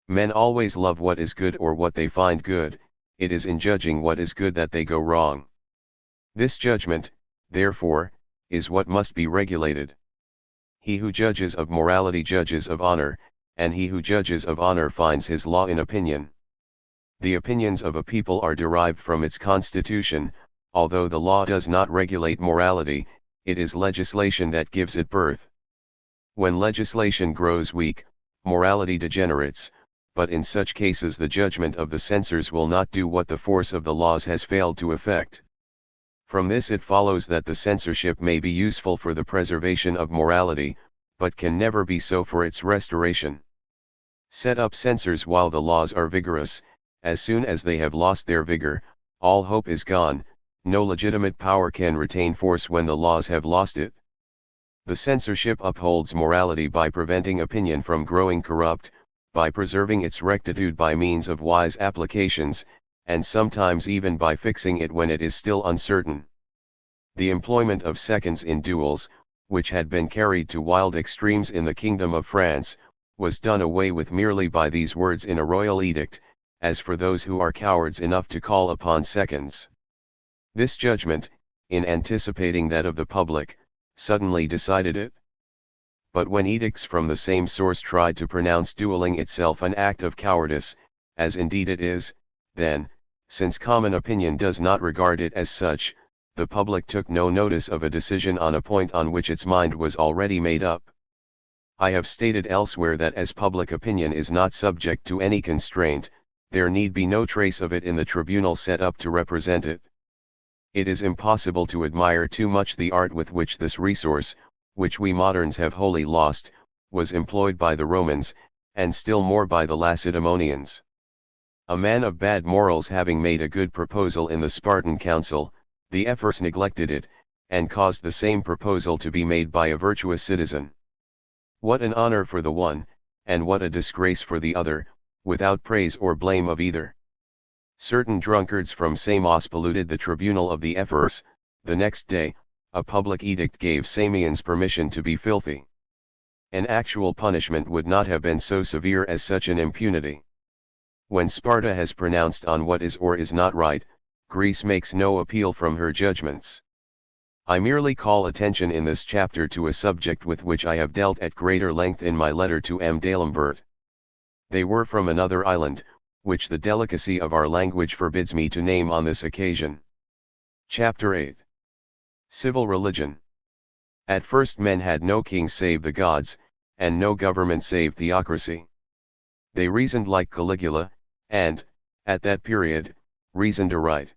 Men always love what is good or what they find good, it is in judging what is good that they go wrong. This judgment, therefore, is what must be regulated. He who judges of morality judges of honor, and he who judges of honor finds his law in opinion. The opinions of a people are derived from its constitution, although the law does not regulate morality, it is legislation that gives it birth. When legislation grows weak, morality degenerates, but in such cases the judgment of the censors will not do what the force of the laws has failed to effect. From this it follows that the censorship may be useful for the preservation of morality, but can never be so for its restoration. Set up censors while the laws are vigorous, as soon as they have lost their vigor, all hope is gone, no legitimate power can retain force when the laws have lost it. The censorship upholds morality by preventing opinion from growing corrupt, by preserving its rectitude by means of wise applications, and sometimes even by fixing it when it is still uncertain. The employment of seconds in duels, which had been carried to wild extremes in the Kingdom of France, was done away with merely by these words in a royal edict, as for those who are cowards enough to call upon seconds. This judgment, in anticipating that of the public, suddenly decided it. But when edicts from the same source tried to pronounce dueling itself an act of cowardice, as indeed it is, then, since common opinion does not regard it as such, the public took no notice of a decision on a point on which its mind was already made up. I have stated elsewhere that as public opinion is not subject to any constraint, there need be no trace of it in the tribunal set up to represent it. It is impossible to admire too much the art with which this resource, which we moderns have wholly lost, was employed by the Romans, and still more by the Lacedaemonians. A man of bad morals having made a good proposal in the Spartan council, the ephors neglected it, and caused the same proposal to be made by a virtuous citizen. What an honor for the one, and what a disgrace for the other, without praise or blame of either. Certain drunkards from Samos polluted the tribunal of the ephors. The next day, a public edict gave Samians permission to be filthy. An actual punishment would not have been so severe as such an impunity. When Sparta has pronounced on what is or is not right, Greece makes no appeal from her judgments. I merely call attention in this chapter to a subject with which I have dealt at greater length in my letter to M. d'Alembert. They were from another island, which the delicacy of our language forbids me to name on this occasion. Chapter 8. Civil Religion. At first men had no king save the gods, and no government save theocracy. They reasoned like Caligula, and, at that period, reasoned aright.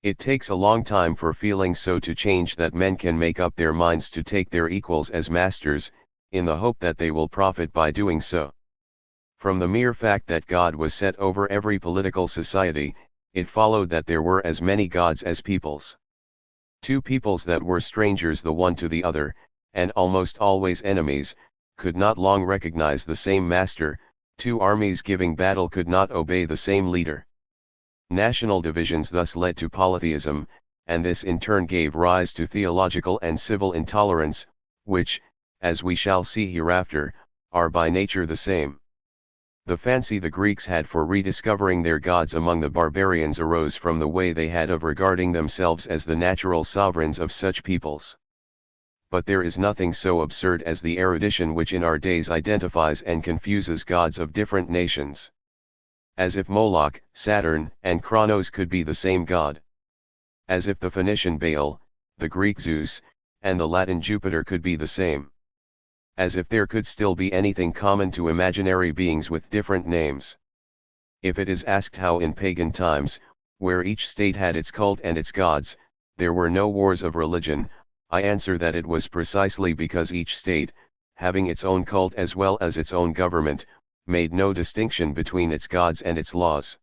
It takes a long time for feeling so to change that men can make up their minds to take their equals as masters, in the hope that they will profit by doing so. From the mere fact that God was set over every political society, it followed that there were as many gods as peoples. Two peoples that were strangers the one to the other, and almost always enemies, could not long recognize the same master. Two armies giving battle could not obey the same leader. National divisions thus led to polytheism, and this in turn gave rise to theological and civil intolerance, which, as we shall see hereafter, are by nature the same. The fancy the Greeks had for rediscovering their gods among the barbarians arose from the way they had of regarding themselves as the natural sovereigns of such peoples. But there is nothing so absurd as the erudition which in our days identifies and confuses gods of different nations. As if Moloch, Saturn, and Kronos could be the same god. As if the Phoenician Baal, the Greek Zeus, and the Latin Jupiter could be the same. As if there could still be anything common to imaginary beings with different names. If it is asked how in pagan times, where each state had its cult and its gods, there were no wars of religion, I answer that it was precisely because each state, having its own cult as well as its own government, made no distinction between its gods and its laws.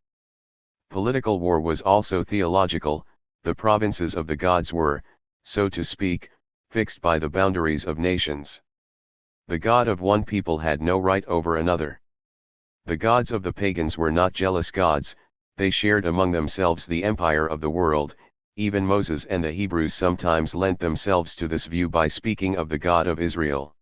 Political war was also theological. The provinces of the gods were, so to speak, fixed by the boundaries of nations. The god of one people had no right over another. The gods of the pagans were not jealous gods, they shared among themselves the empire of the world. Even Moses and the Hebrews sometimes lent themselves to this view by speaking of the God of Israel.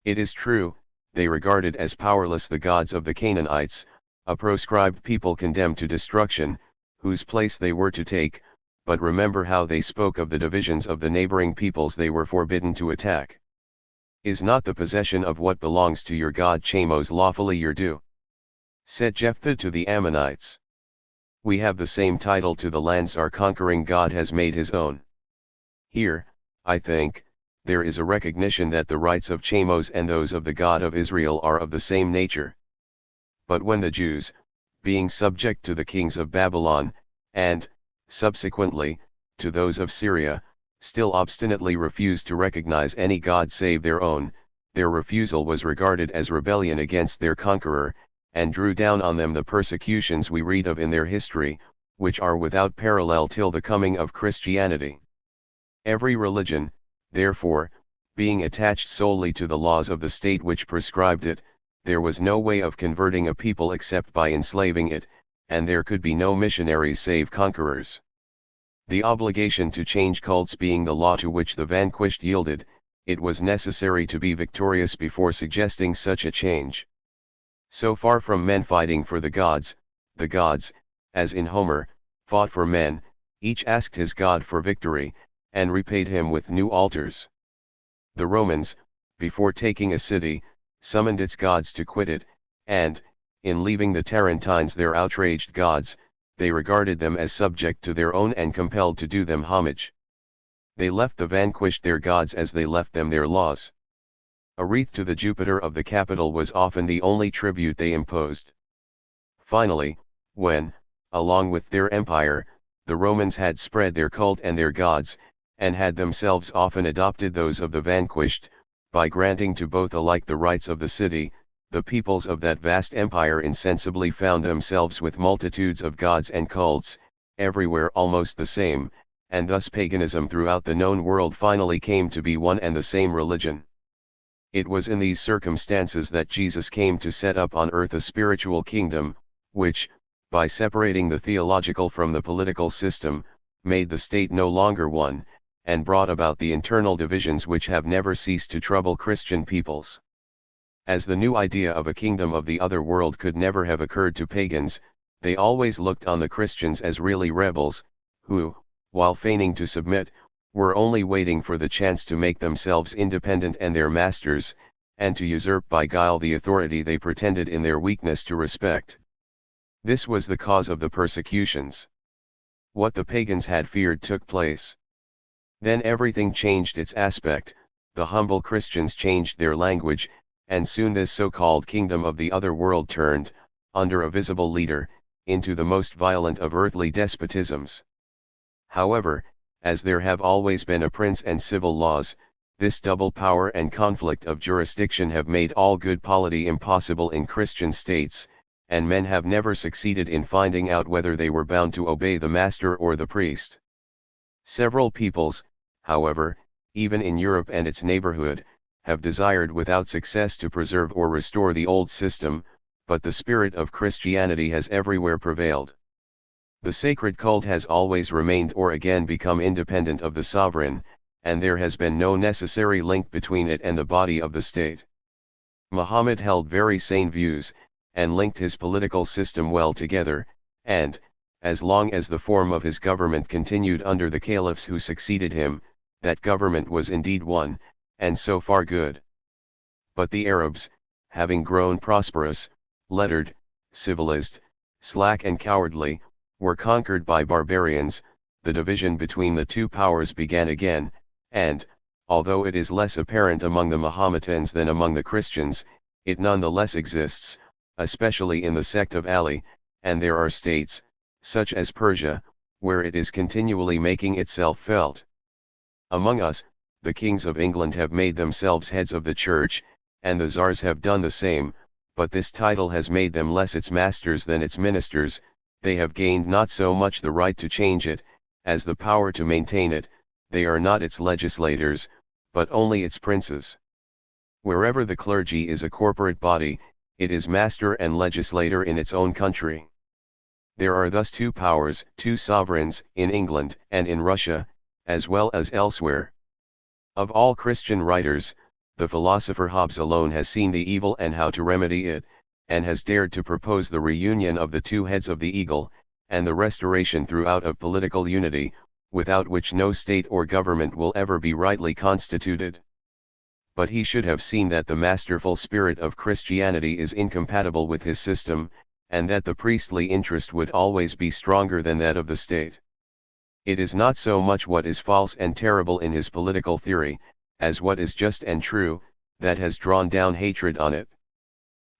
It is true, they regarded as powerless the gods of the Canaanites, a proscribed people condemned to destruction, whose place they were to take, but remember how they spoke of the divisions of the neighboring peoples they were forbidden to attack. Is not the possession of what belongs to your God Chamos lawfully your due? Said Jephthah to the Ammonites. We have the same title to the lands our conquering God has made his own. Here, I think, there is a recognition that the rights of Chamos and those of the God of Israel are of the same nature. But when the Jews, being subject to the kings of Babylon, and, subsequently, to those of Syria, still obstinately refused to recognize any God save their own, their refusal was regarded as rebellion against their conqueror, and drew down on them the persecutions we read of in their history, which are without parallel till the coming of Christianity. Every religion, therefore, being attached solely to the laws of the state which prescribed it, there was no way of converting a people except by enslaving it, and there could be no missionaries save conquerors. The obligation to change cults being the law to which the vanquished yielded, it was necessary to be victorious before suggesting such a change. So far from men fighting for the gods, as in Homer, fought for men, each asked his god for victory, and repaid him with new altars. The Romans, before taking a city, summoned its gods to quit it, and, in leaving the Tarentines their outraged gods, they regarded them as subject to their own and compelled to do them homage. They left the vanquished their gods as they left them their laws. A wreath to the Jupiter of the capital was often the only tribute they imposed. Finally, when, along with their empire, the Romans had spread their cult and their gods, and had themselves often adopted those of the vanquished, by granting to both alike the rights of the city, the peoples of that vast empire insensibly found themselves with multitudes of gods and cults, everywhere almost the same, and thus paganism throughout the known world finally came to be one and the same religion. It was in these circumstances that Jesus came to set up on earth a spiritual kingdom, which, by separating the theological from the political system, made the state no longer one, and brought about the internal divisions which have never ceased to trouble Christian peoples. As the new idea of a kingdom of the other world could never have occurred to pagans, they always looked on the Christians as really rebels, who, while feigning to submit, were only waiting for the chance to make themselves independent and their masters, and to usurp by guile the authority they pretended in their weakness to respect. This was the cause of the persecutions. What the pagans had feared took place. Then everything changed its aspect, the humble Christians changed their language, and soon this so-called kingdom of the other world turned, under a visible leader, into the most violent of earthly despotisms. However, as there have always been a prince and civil laws, this double power and conflict of jurisdiction have made all good polity impossible in Christian states, and men have never succeeded in finding out whether they were bound to obey the master or the priest. Several peoples, however, even in Europe and its neighborhood, have desired without success to preserve or restore the old system, but the spirit of Christianity has everywhere prevailed. The sacred cult has always remained or again become independent of the sovereign, and there has been no necessary link between it and the body of the state. Muhammad held very sane views, and linked his political system well together, and, as long as the form of his government continued under the caliphs who succeeded him, that government was indeed one, and so far good. But the Arabs, having grown prosperous, lettered, civilized, slack and cowardly, were conquered by barbarians, the division between the two powers began again, and, although it is less apparent among the Mahometans than among the Christians, it nonetheless exists, especially in the sect of Ali, and there are states, such as Persia, where it is continually making itself felt. Among us, the kings of England have made themselves heads of the church, and the czars have done the same, but this title has made them less its masters than its ministers. They have gained not so much the right to change it, as the power to maintain it, they are not its legislators, but only its princes. Wherever the clergy is a corporate body, it is master and legislator in its own country. There are thus two powers, two sovereigns, in England and in Russia, as well as elsewhere. Of all Christian writers, the philosopher Hobbes alone has seen the evil and how to remedy it, and has dared to propose the reunion of the two heads of the eagle, and the restoration throughout of political unity, without which no state or government will ever be rightly constituted. But he should have seen that the masterful spirit of Christianity is incompatible with his system, and that the priestly interest would always be stronger than that of the state. It is not so much what is false and terrible in his political theory, as what is just and true, that has drawn down hatred on it.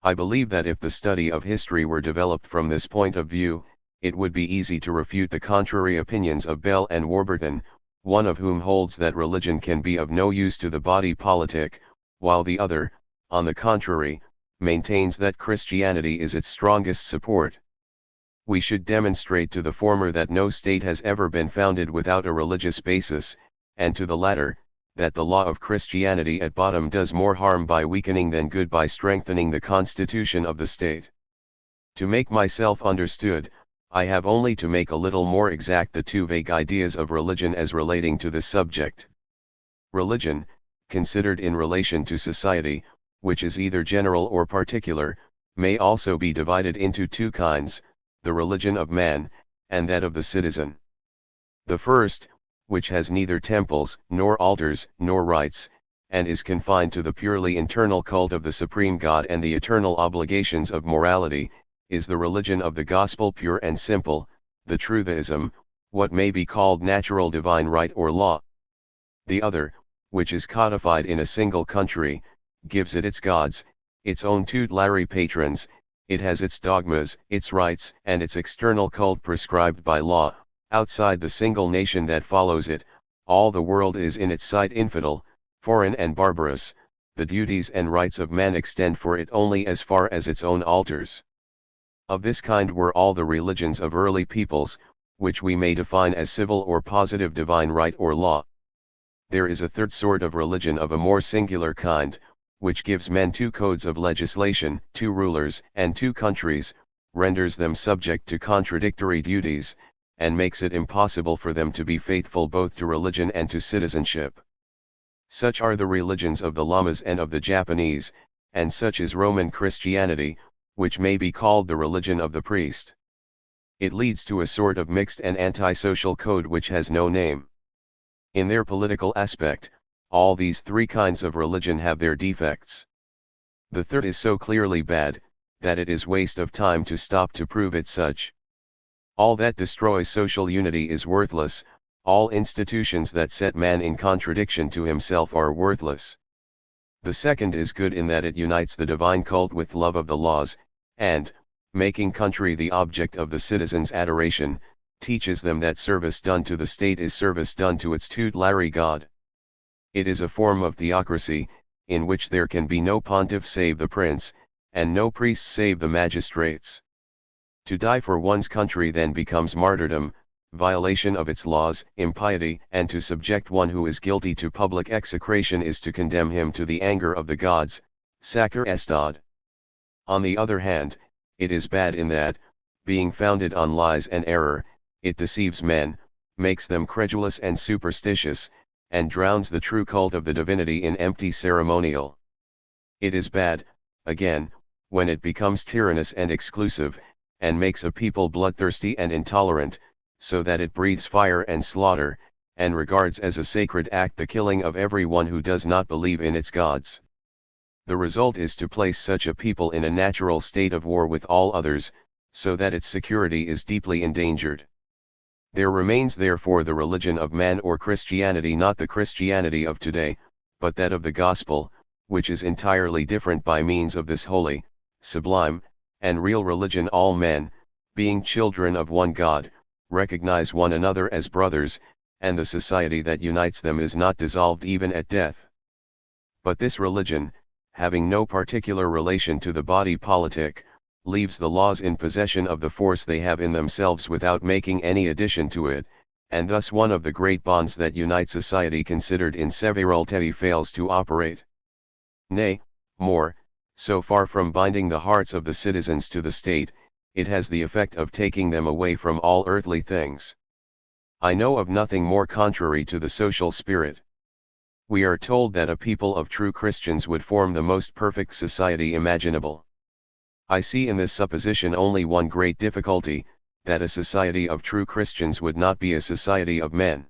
I believe that if the study of history were developed from this point of view, it would be easy to refute the contrary opinions of Bell and Warburton, one of whom holds that religion can be of no use to the body politic, while the other, on the contrary, maintains that Christianity is its strongest support. We should demonstrate to the former that no state has ever been founded without a religious basis, and to the latter, that the law of Christianity at bottom does more harm by weakening than good by strengthening the constitution of the state. To make myself understood, I have only to make a little more exact the two vague ideas of religion as relating to this subject. Religion, considered in relation to society, which is either general or particular, may also be divided into two kinds, the religion of man, and that of the citizen. The first, which has neither temples, nor altars, nor rites, and is confined to the purely internal cult of the supreme God and the eternal obligations of morality, is the religion of the gospel, pure and simple, the true theism, what may be called natural divine right or law. The other, which is codified in a single country, gives it its gods, its own tutelary patrons, it has its dogmas, its rites, and its external cult prescribed by law. Outside the single nation that follows it, all the world is in its sight infidel, foreign and barbarous. The duties and rights of man extend for it only as far as its own altars. Of this kind were all the religions of early peoples, which we may define as civil or positive divine right or law. There is a third sort of religion of a more singular kind, which gives men two codes of legislation, two rulers, and two countries, renders them subject to contradictory duties, and makes it impossible for them to be faithful both to religion and to citizenship. Such are the religions of the Lamas and of the Japanese, and such is Roman Christianity, which may be called the religion of the priest. It leads to a sort of mixed and antisocial code which has no name. In their political aspect, all these three kinds of religion have their defects. The third is so clearly bad, that it is waste of time to stop to prove it such. All that destroys social unity is worthless, all institutions that set man in contradiction to himself are worthless. The second is good in that it unites the divine cult with love of the laws, and, making country the object of the citizens' adoration, teaches them that service done to the state is service done to its tutelary God. It is a form of theocracy, in which there can be no pontiff save the prince, and no priest save the magistrates. To die for one's country then becomes martyrdom, violation of its laws, impiety, and to subject one who is guilty to public execration is to condemn him to the anger of the gods, sacer estad. On the other hand, it is bad in that, being founded on lies and error, it deceives men, makes them credulous and superstitious, and drowns the true cult of the divinity in empty ceremonial. It is bad, again, when it becomes tyrannous and exclusive, and makes a people bloodthirsty and intolerant, so that it breathes fire and slaughter, and regards as a sacred act the killing of every one who does not believe in its gods. The result is to place such a people in a natural state of war with all others, so that its security is deeply endangered. There remains therefore the religion of man or Christianity, not the Christianity of today, but that of the gospel, which is entirely different. By means of this holy, sublime, and real religion all men, being children of one God, recognize one another as brothers, and the society that unites them is not dissolved even at death. But this religion, having no particular relation to the body politic, leaves the laws in possession of the force they have in themselves without making any addition to it, and thus one of the great bonds that unite society considered in severalty fails to operate. Nay, more, so far from binding the hearts of the citizens to the state, it has the effect of taking them away from all earthly things. I know of nothing more contrary to the social spirit. We are told that a people of true Christians would form the most perfect society imaginable. I see in this supposition only one great difficulty, that a society of true Christians would not be a society of men.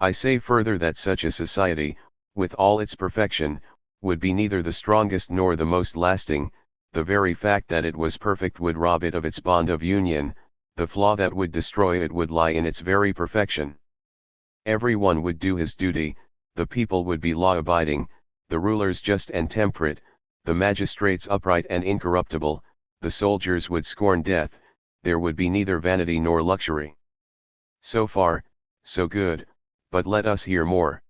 I say further that such a society, with all its perfection, would be neither the strongest nor the most lasting. The very fact that it was perfect would rob it of its bond of union, the flaw that would destroy it would lie in its very perfection. Everyone would do his duty, the people would be law-abiding, the rulers just and temperate, the magistrates upright and incorruptible, the soldiers would scorn death, there would be neither vanity nor luxury. So far, so good, but let us hear more.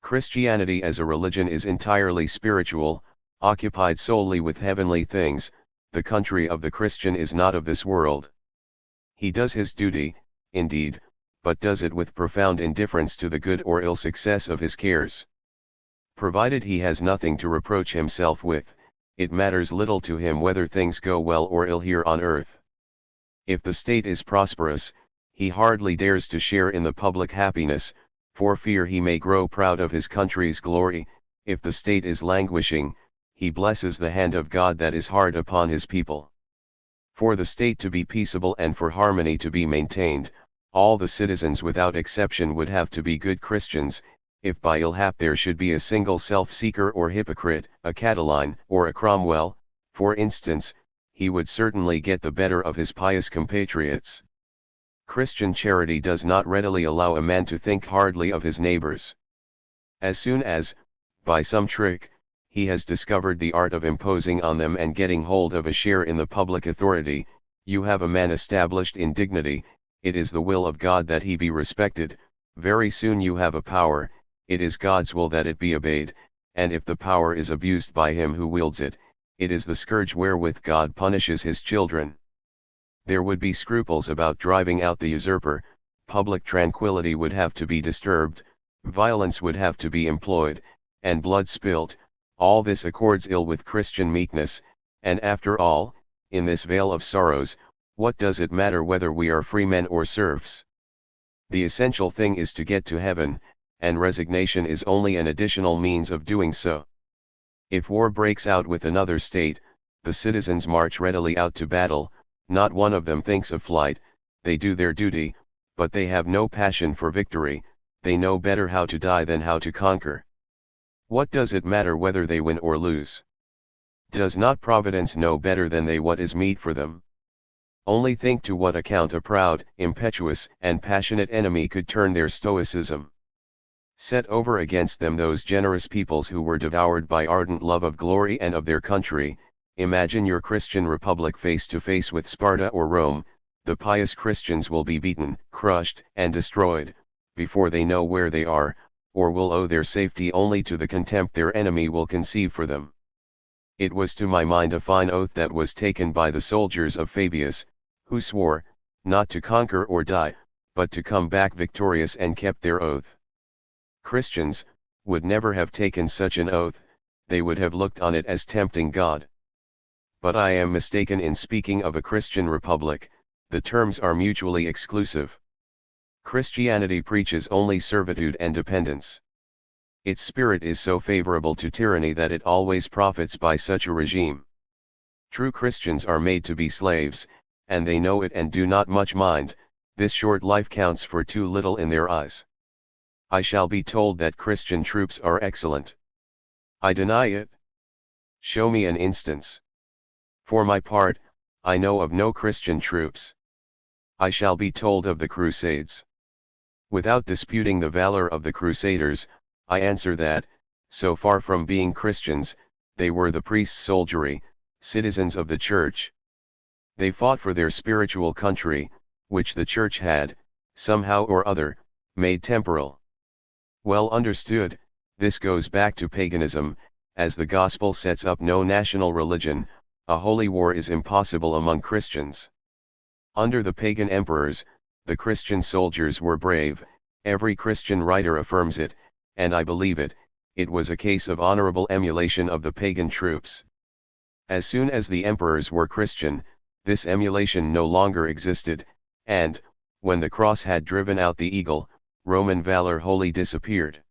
Christianity as a religion is entirely spiritual, occupied solely with heavenly things. The country of the Christian is not of this world. He does his duty, indeed, but does it with profound indifference to the good or ill success of his cares. Provided he has nothing to reproach himself with, it matters little to him whether things go well or ill here on earth. If the state is prosperous, he hardly dares to share in the public happiness, for fear he may grow proud of his country's glory. If the state is languishing, he blesses the hand of God that is hard upon his people. For the state to be peaceable and for harmony to be maintained, all the citizens without exception would have to be good Christians. If by ill hap there should be a single self-seeker or hypocrite, a Catiline or a Cromwell, for instance, he would certainly get the better of his pious compatriots. Christian charity does not readily allow a man to think hardly of his neighbors. As soon as, by some trick, he has discovered the art of imposing on them and getting hold of a share in the public authority, you have a man established in dignity. It is the will of God that he be respected. Very soon you have a power, it is God's will that it be obeyed, and if the power is abused by him who wields it, it is the scourge wherewith God punishes his children. There would be scruples about driving out the usurper, public tranquility would have to be disturbed, violence would have to be employed, and blood spilt. All this accords ill with Christian meekness, and after all, in this vale of sorrows, what does it matter whether we are free men or serfs? The essential thing is to get to heaven, and resignation is only an additional means of doing so. If war breaks out with another state, the citizens march readily out to battle, not one of them thinks of flight, they do their duty, but they have no passion for victory, they know better how to die than how to conquer. What does it matter whether they win or lose? Does not Providence know better than they what is meet for them? Only think to what account a proud, impetuous, and passionate enemy could turn their stoicism. Set over against them those generous peoples who were devoured by ardent love of glory and of their country. Imagine your Christian republic face to face with Sparta or Rome. The pious Christians will be beaten, crushed, and destroyed, before they know where they are, or will owe their safety only to the contempt their enemy will conceive for them. It was to my mind a fine oath that was taken by the soldiers of Fabius, who swore, not to conquer or die, but to come back victorious, and kept their oath. Christians would never have taken such an oath, they would have looked on it as tempting God. But I am mistaken in speaking of a Christian republic, the terms are mutually exclusive. Christianity preaches only servitude and dependence. Its spirit is so favorable to tyranny that it always profits by such a regime. True Christians are made to be slaves, and they know it and do not much mind. This short life counts for too little in their eyes. I shall be told that Christian troops are excellent. I deny it. Show me an instance. For my part, I know of no Christian troops. I shall be told of the Crusades. Without disputing the valor of the Crusaders, I answer that, so far from being Christians, they were the priest's soldiery, citizens of the Church. They fought for their spiritual country, which the Church had, somehow or other, made temporal. Well understood, this goes back to paganism. As the Gospel sets up no national religion, a holy war is impossible among Christians. Under the pagan emperors, The Christian soldiers were brave, every Christian writer affirms it, and I believe it. It was a case of honorable emulation of the pagan troops. As soon as the emperors were Christian, this emulation no longer existed, and, when the cross had driven out the eagle, Roman valor wholly disappeared.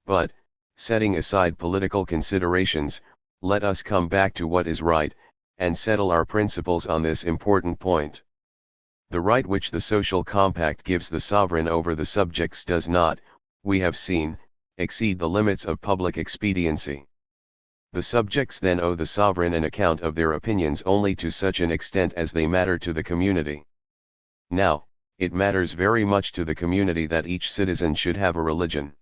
But, setting aside political considerations, let us come back to what is right, and settle our principles on this important point. The right which the social compact gives the sovereign over the subjects does not, we have seen, exceed the limits of public expediency. The subjects then owe the sovereign an account of their opinions only to such an extent as they matter to the community. Now, it matters very much to the community that each citizen should have a religion.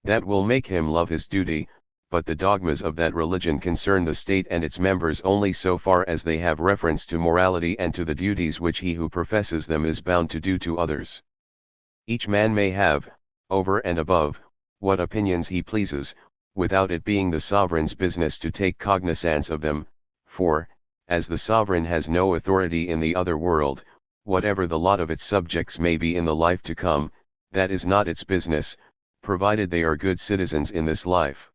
That will make him love his duty, but the dogmas of that religion concern the state and its members only so far as they have reference to morality and to the duties which he who professes them is bound to do to others. Each man may have, over and above, what opinions he pleases, without it being the sovereign's business to take cognizance of them, for, as the sovereign has no authority in the other world, whatever the lot of its subjects may be in the life to come, that is not its business, provided they are good citizens in this life.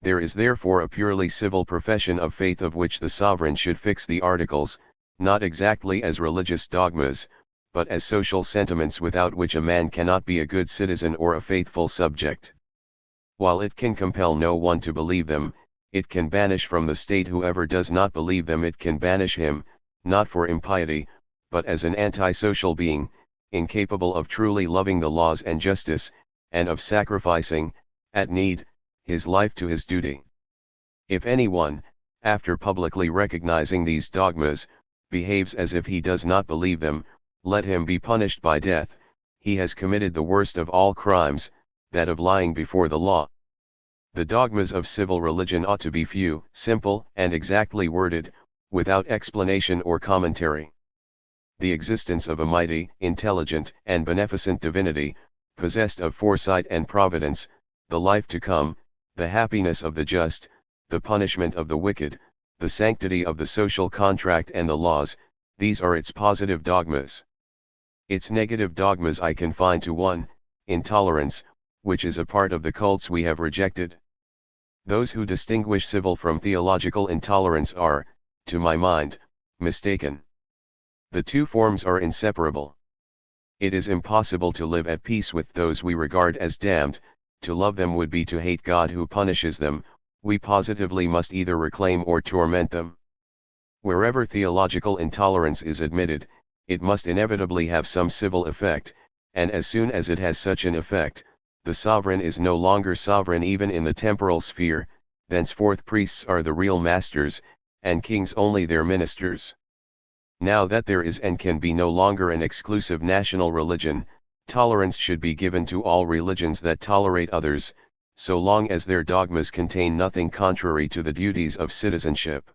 There is therefore a purely civil profession of faith of which the sovereign should fix the articles, not exactly as religious dogmas, but as social sentiments without which a man cannot be a good citizen or a faithful subject. While it can compel no one to believe them, it can banish from the state whoever does not believe them. It can banish him, not for impiety, but as an antisocial being, incapable of truly loving the laws and justice, and of sacrificing, at need, his life to his duty. If anyone, after publicly recognizing these dogmas, behaves as if he does not believe them, let him be punished by death. He has committed the worst of all crimes, that of lying before the law. The dogmas of civil religion ought to be few, simple, and exactly worded, without explanation or commentary. The existence of a mighty, intelligent, and beneficent divinity, possessed of foresight and providence, the life to come, the happiness of the just, the punishment of the wicked, the sanctity of the social contract and the laws, these are its positive dogmas. Its negative dogmas I confine to one, intolerance, which is a part of the cults we have rejected. Those who distinguish civil from theological intolerance are, to my mind, mistaken. The two forms are inseparable. It is impossible to live at peace with those we regard as damned. To love them would be to hate God who punishes them. We positively must either reclaim or torment them. Wherever theological intolerance is admitted, it must inevitably have some civil effect, and as soon as it has such an effect, the sovereign is no longer sovereign even in the temporal sphere. Thenceforth priests are the real masters, and kings only their ministers. Now that there is and can be no longer an exclusive national religion, tolerance should be given to all religions that tolerate others, so long as their dogmas contain nothing contrary to the duties of citizenship.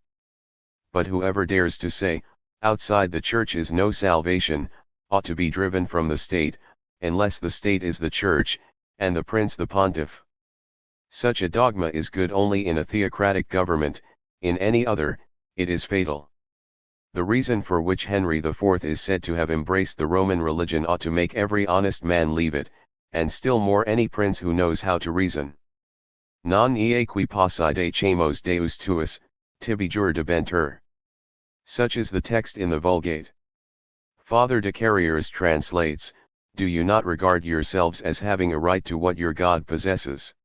But whoever dares to say, outside the Church is no salvation, ought to be driven from the state, unless the state is the Church, and the prince the pontiff. Such a dogma is good only in a theocratic government. In any other, it is fatal. The reason for which Henry IV is said to have embraced the Roman religion ought to make every honest man leave it, and still more any prince who knows how to reason. Non eaqui posside chamos deus tuus, tibi jure debentur. Such is the text in the Vulgate. Father de Carriers translates, "Do you not regard yourselves as having a right to what your God possesses?"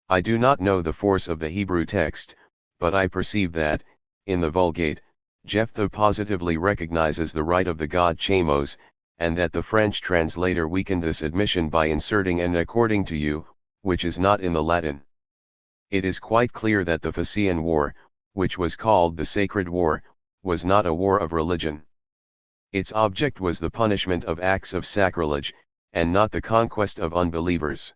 I do not know the force of the Hebrew text, but I perceive that, in the Vulgate, Jephthah positively recognizes the right of the god Chamos, and that the French translator weakened this admission by inserting "and according to you," which is not in the Latin. It is quite clear that the Phasean War, which was called the Sacred War, was not a war of religion. Its object was the punishment of acts of sacrilege, and not the conquest of unbelievers.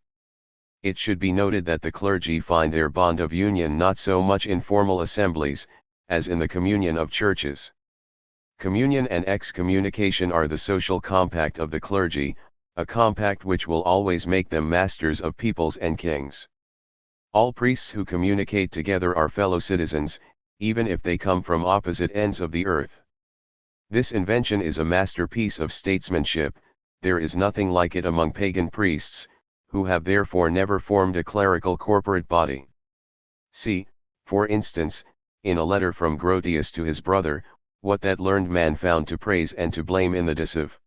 It should be noted that the clergy find their bond of union not so much in formal assemblies, as in the communion of churches. Communion and excommunication are the social compact of the clergy, a compact which will always make them masters of peoples and kings. All priests who communicate together are fellow citizens, even if they come from opposite ends of the earth. This invention is a masterpiece of statesmanship. There is nothing like it among pagan priests, who have therefore never formed a clerical corporate body. See, for instance, in a letter from Grotius to his brother, what that learned man found to praise and to blame in the deceive.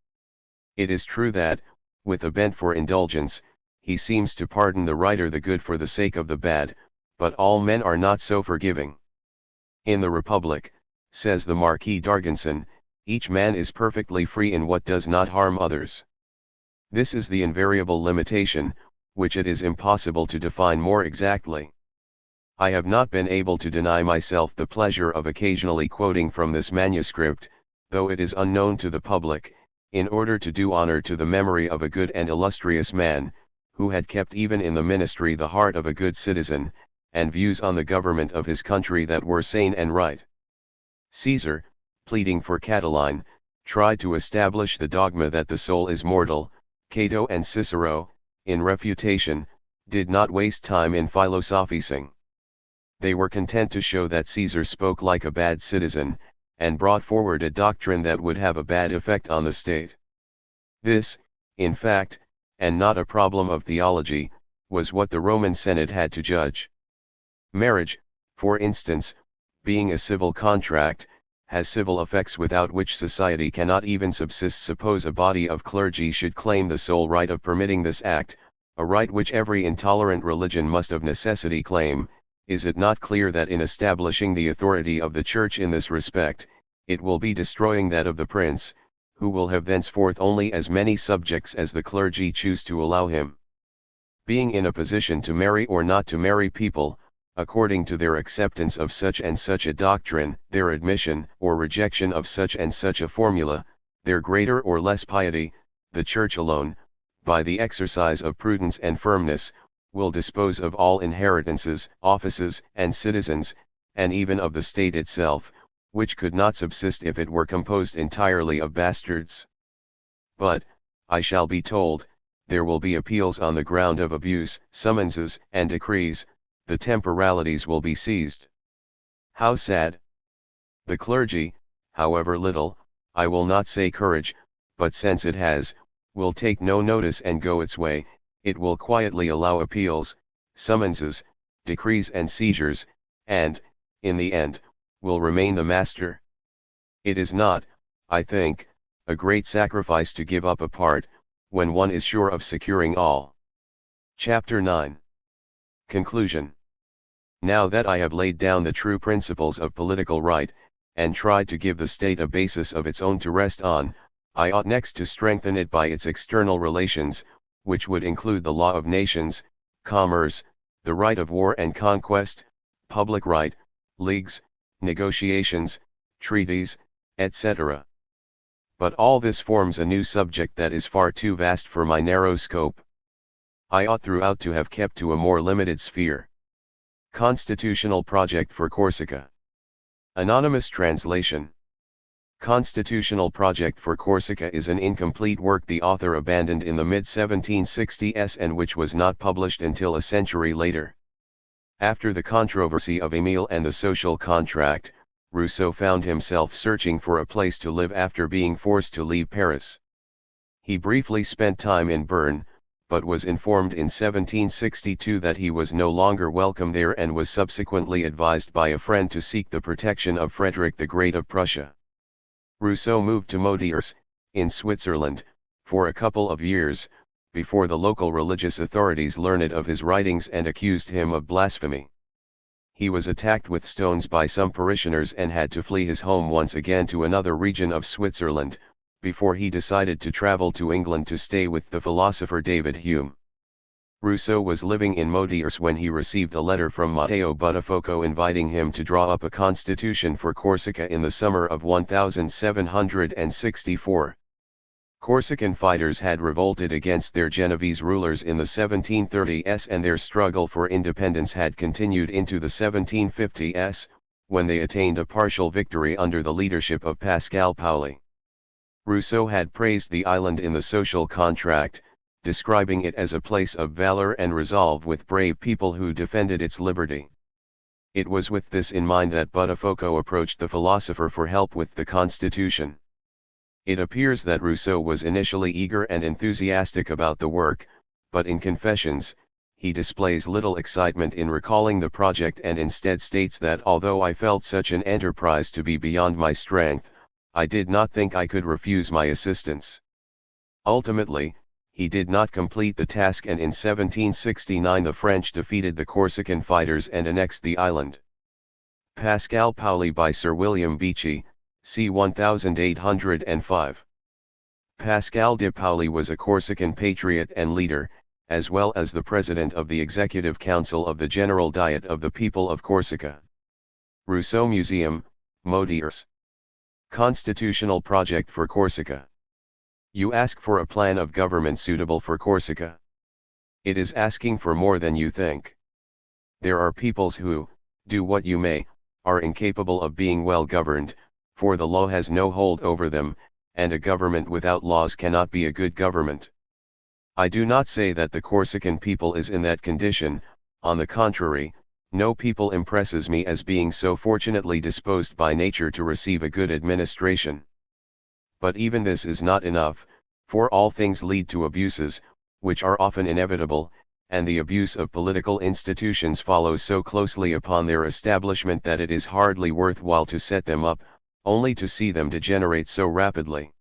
It is true that, with a bent for indulgence, he seems to pardon the writer the good for the sake of the bad, but all men are not so forgiving. In the Republic, says the Marquis d'Argenson, each man is perfectly free in what does not harm others. This is the invariable limitation, which it is impossible to define more exactly. I have not been able to deny myself the pleasure of occasionally quoting from this manuscript, though it is unknown to the public, in order to do honor to the memory of a good and illustrious man, who had kept even in the ministry the heart of a good citizen, and views on the government of his country that were sane and right. Caesar, pleading for Catiline, tried to establish the dogma that the soul is mortal. Cato and Cicero, in refutation, did not waste time in philosophizing. They were content to show that Caesar spoke like a bad citizen, and brought forward a doctrine that would have a bad effect on the state. This, in fact, and not a problem of theology, was what the Roman Senate had to judge. Marriage, for instance, being a civil contract, has civil effects without which society cannot even subsist. Suppose a body of clergy should claim the sole right of permitting this act, a right which every intolerant religion must of necessity claim. Is it not clear that in establishing the authority of the Church in this respect, it will be destroying that of the prince, who will have thenceforth only as many subjects as the clergy choose to allow him? Being in a position to marry or not to marry people, according to their acceptance of such and such a doctrine, their admission or rejection of such and such a formula, their greater or less piety, the Church alone, by the exercise of prudence and firmness, will dispose of all inheritances, offices, and citizens, and even of the state itself, which could not subsist if it were composed entirely of bastards. But, I shall be told, there will be appeals on the ground of abuse, summonses, and decrees. The temporalities will be seized. How sad! The clergy, however little, I will not say courage, but sense it has, will take no notice and go its way. It will quietly allow appeals, summonses, decrees and seizures, and, in the end, will remain the master. It is not, I think, a great sacrifice to give up a part, when one is sure of securing all. Chapter 9. Conclusion. Now that I have laid down the true principles of political right, and tried to give the state a basis of its own to rest on, I ought next to strengthen it by its external relations, which would include the law of nations, commerce, the right of war and conquest, public right, leagues, negotiations, treaties, etc. But all this forms a new subject that is far too vast for my narrow scope. I ought throughout to have kept to a more limited sphere. Constitutional Project for Corsica. Anonymous translation. Constitutional Project for Corsica is an incomplete work the author abandoned in the mid-1760s and which was not published until a century later. After the controversy of Émile and the social contract, Rousseau found himself searching for a place to live after being forced to leave Paris. He briefly spent time in Bern, but was informed in 1762 that he was no longer welcome there and was subsequently advised by a friend to seek the protection of Frederick the Great of Prussia. Rousseau moved to Moutiers, in Switzerland, for a couple of years, before the local religious authorities learned of his writings and accused him of blasphemy. He was attacked with stones by some parishioners and had to flee his home once again to another region of Switzerland, before he decided to travel to England to stay with the philosopher David Hume. Rousseau was living in Moutiers when he received a letter from Matteo Buttafuoco inviting him to draw up a constitution for Corsica in the summer of 1764. Corsican fighters had revolted against their Genoese rulers in the 1730s and their struggle for independence had continued into the 1750s, when they attained a partial victory under the leadership of Pascal Paoli. Rousseau had praised the island in the social contract, describing it as a place of valor and resolve with brave people who defended its liberty. It was with this in mind that Buttafuoco approached the philosopher for help with the constitution. It appears that Rousseau was initially eager and enthusiastic about the work, but in Confessions, he displays little excitement in recalling the project and instead states that although I felt such an enterprise to be beyond my strength, I did not think I could refuse my assistance. Ultimately, he did not complete the task, and in 1769 the French defeated the Corsican fighters and annexed the island. Pascal Paoli by Sir William Beechey, c. 1805. Pascal de Paoli was a Corsican patriot and leader, as well as the president of the Executive Council of the General Diet of the People of Corsica. Rousseau Museum, Motiers. Constitutional Project for Corsica. You ask for a plan of government suitable for Corsica. It is asking for more than you think. There are peoples who, do what you may, are incapable of being well governed, for the law has no hold over them, and a government without laws cannot be a good government. I do not say that the Corsican people is in that condition, on the contrary, no people impresses me as being so fortunately disposed by nature to receive a good administration. But even this is not enough, for all things lead to abuses, which are often inevitable, and the abuse of political institutions follows so closely upon their establishment that it is hardly worthwhile to set them up, only to see them degenerate so rapidly.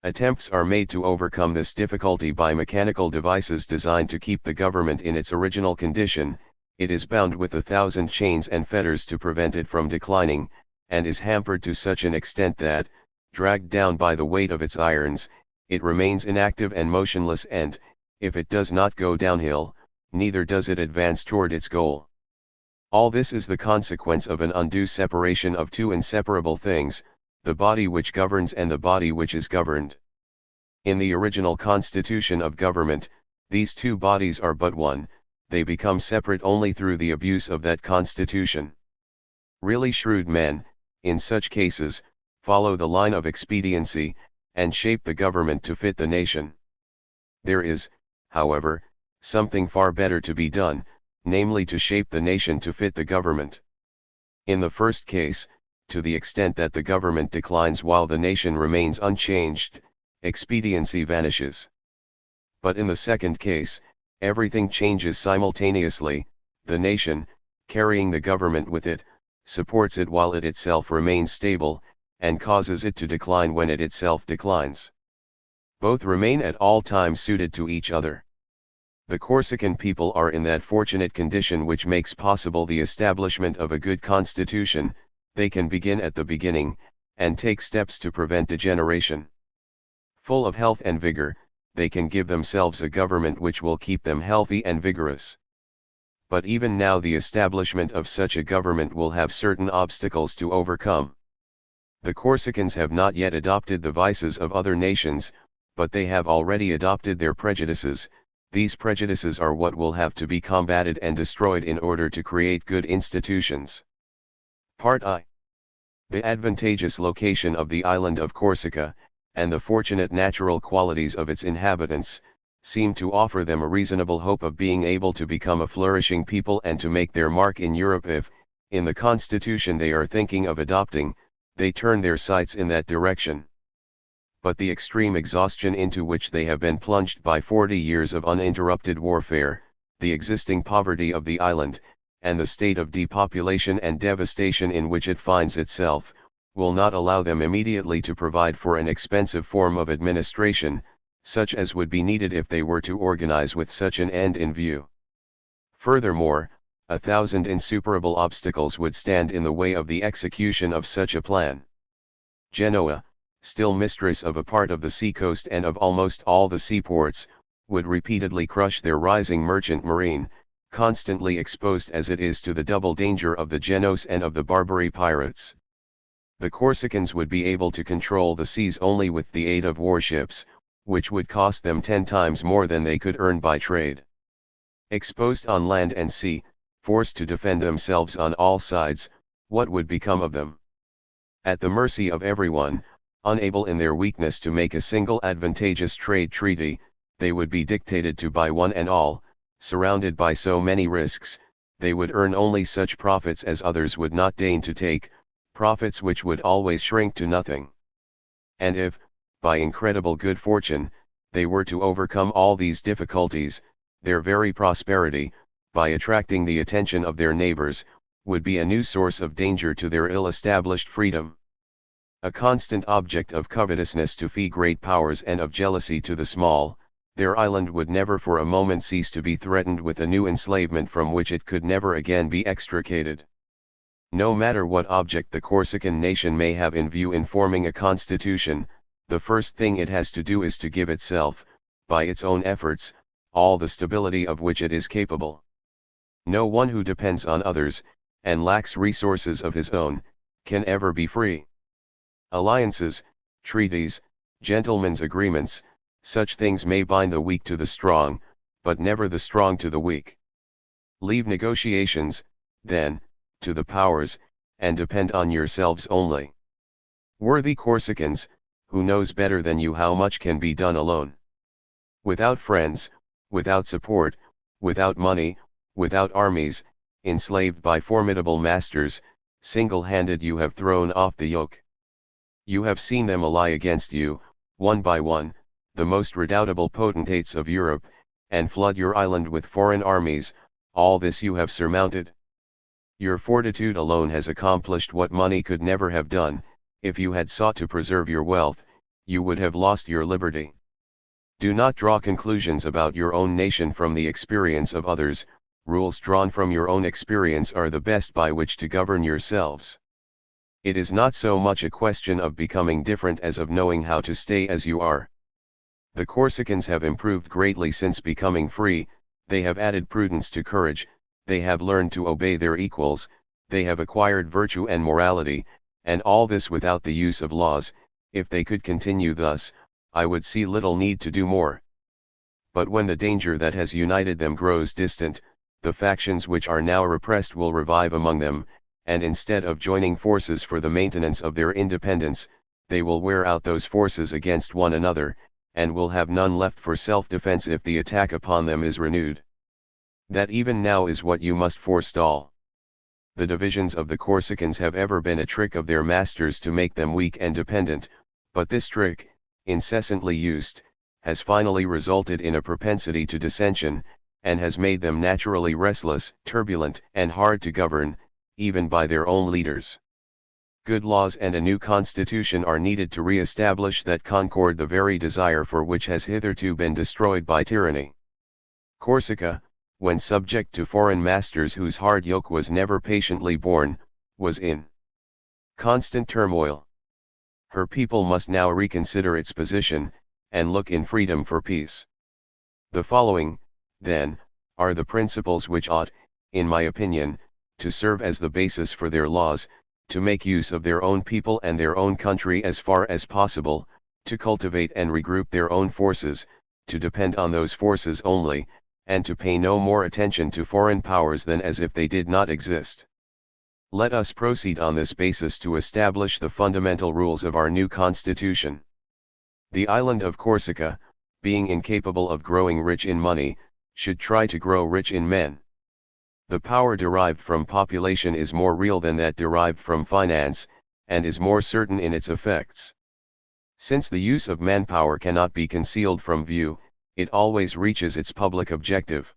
Attempts are made to overcome this difficulty by mechanical devices designed to keep the government in its original condition. It is bound with 1,000 chains and fetters to prevent it from declining, and is hampered to such an extent that, dragged down by the weight of its irons, it remains inactive and motionless, and, if it does not go downhill, neither does it advance toward its goal. All this is the consequence of an undue separation of two inseparable things, the body which governs and the body which is governed. In the original constitution of government, these two bodies are but one, they become separate only through the abuse of that constitution. Really shrewd men, in such cases, follow the line of expediency, and shape the government to fit the nation. There is, however, something far better to be done, namely to shape the nation to fit the government. In the first case, to the extent that the government declines while the nation remains unchanged, expediency vanishes. But in the second case, everything changes simultaneously, the nation, carrying the government with it, supports it while it itself remains stable, and causes it to decline when it itself declines. Both remain at all times suited to each other. The Corsican people are in that fortunate condition which makes possible the establishment of a good constitution. They can begin at the beginning, and take steps to prevent degeneration. Full of health and vigor, they can give themselves a government which will keep them healthy and vigorous. But even now the establishment of such a government will have certain obstacles to overcome. The Corsicans have not yet adopted the vices of other nations, but they have already adopted their prejudices. These prejudices are what will have to be combated and destroyed in order to create good institutions. Part I. The advantageous location of the island of Corsica, and the fortunate natural qualities of its inhabitants, seem to offer them a reasonable hope of being able to become a flourishing people and to make their mark in Europe if, in the constitution they are thinking of adopting, they turn their sights in that direction. But the extreme exhaustion into which they have been plunged by 40 years of uninterrupted warfare, the existing poverty of the island, and the state of depopulation and devastation in which it finds itself, will not allow them immediately to provide for an expensive form of administration, such as would be needed if they were to organize with such an end in view. Furthermore, 1,000 insuperable obstacles would stand in the way of the execution of such a plan. Genoa, still mistress of a part of the seacoast and of almost all the seaports, would repeatedly crush their rising merchant marine, constantly exposed as it is to the double danger of the Genoese and of the Barbary pirates. The Corsicans would be able to control the seas only with the aid of warships, which would cost them 10 times more than they could earn by trade. Exposed on land and sea, forced to defend themselves on all sides, what would become of them? At the mercy of everyone, unable in their weakness to make a single advantageous trade treaty, they would be dictated to by one and all. Surrounded by so many risks, they would earn only such profits as others would not deign to take, profits which would always shrink to nothing. And if, by incredible good fortune, they were to overcome all these difficulties. Their very prosperity, by attracting the attention of their neighbors, would be a new source of danger to their ill-established freedom. A constant object of covetousness to fee great powers and of jealousy to the small, their island would never for a moment cease to be threatened with a new enslavement from which it could never again be extricated. No matter what object the Corsican nation may have in view in forming a constitution, the first thing it has to do is to give itself, by its own efforts, all the stability of which it is capable. No one who depends on others, and lacks resources of his own, can ever be free. Alliances, treaties, gentlemen's agreements, such things may bind the weak to the strong, but never the strong to the weak. Leave negotiations, then, to the powers, and depend on yourselves only. Worthy Corsicans, who knows better than you how much can be done alone? Without friends, without support, without money, without armies, enslaved by formidable masters, single-handed you have thrown off the yoke. You have seen them ally against you, one by one, the most redoubtable potentates of Europe, and flood your island with foreign armies. All this you have surmounted. Your fortitude alone has accomplished what money could never have done. If you had sought to preserve your wealth, you would have lost your liberty. Do not draw conclusions about your own nation from the experience of others. Rules drawn from your own experience are the best by which to govern yourselves. It is not so much a question of becoming different as of knowing how to stay as you are. The Corsicans have improved greatly since becoming free. They have added prudence to courage, they have learned to obey their equals, they have acquired virtue and morality, and all this without the use of laws. If they could continue thus, I would see little need to do more. But when the danger that has united them grows distant, the factions which are now repressed will revive among them, and instead of joining forces for the maintenance of their independence, they will wear out those forces against one another, and will have none left for self-defense if the attack upon them is renewed. That even now is what you must forestall. The divisions of the Corsicans have ever been a trick of their masters to make them weak and dependent, but this trick, incessantly used, has finally resulted in a propensity to dissension, and has made them naturally restless, turbulent, and hard to govern, even by their own leaders. Good laws and a new constitution are needed to re-establish that concord, the very desire for which has hitherto been destroyed by tyranny. Corsica, when subject to foreign masters whose hard yoke was never patiently borne, was in constant turmoil. Her people must now reconsider its position, and look in freedom for peace. The following, then, are the principles which ought, in my opinion, to serve as the basis for their laws: to make use of their own people and their own country as far as possible, to cultivate and regroup their own forces, to depend on those forces only, and to pay no more attention to foreign powers than as if they did not exist. Let us proceed on this basis to establish the fundamental rules of our new constitution. The island of Corsica, being incapable of growing rich in money, should try to grow rich in men. The power derived from population is more real than that derived from finance, and is more certain in its effects. Since the use of manpower cannot be concealed from view, it always reaches its public objective.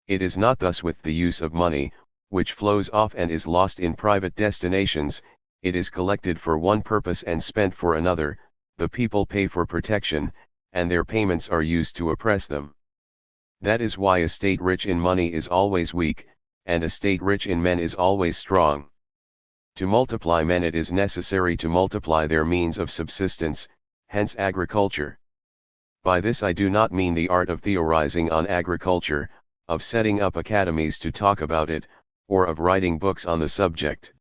It is not thus with the use of money, which flows off and is lost in private destinations. It is collected for one purpose and spent for another. The people pay for protection, and their payments are used to oppress them. That is why a state rich in money is always weak, and a state rich in men is always strong. To multiply men it is necessary to multiply their means of subsistence, hence agriculture. By this I do not mean the art of theorizing on agriculture, of setting up academies to talk about it, or of writing books on the subject.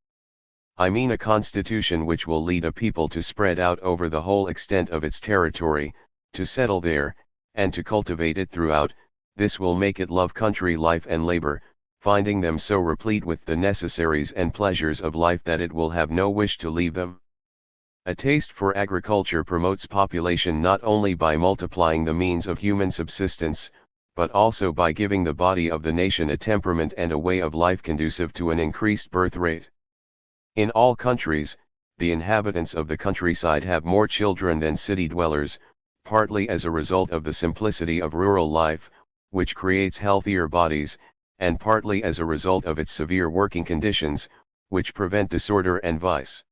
I mean a constitution which will lead a people to spread out over the whole extent of its territory, to settle there, and to cultivate it throughout. This will make it love country life and labor, finding them so replete with the necessaries and pleasures of life that it will have no wish to leave them. A taste for agriculture promotes population not only by multiplying the means of human subsistence, but also by giving the body of the nation a temperament and a way of life conducive to an increased birth rate. In all countries, the inhabitants of the countryside have more children than city dwellers, partly as a result of the simplicity of rural life, which creates healthier bodies, and partly as a result of its severe working conditions, which prevent disorder and vice.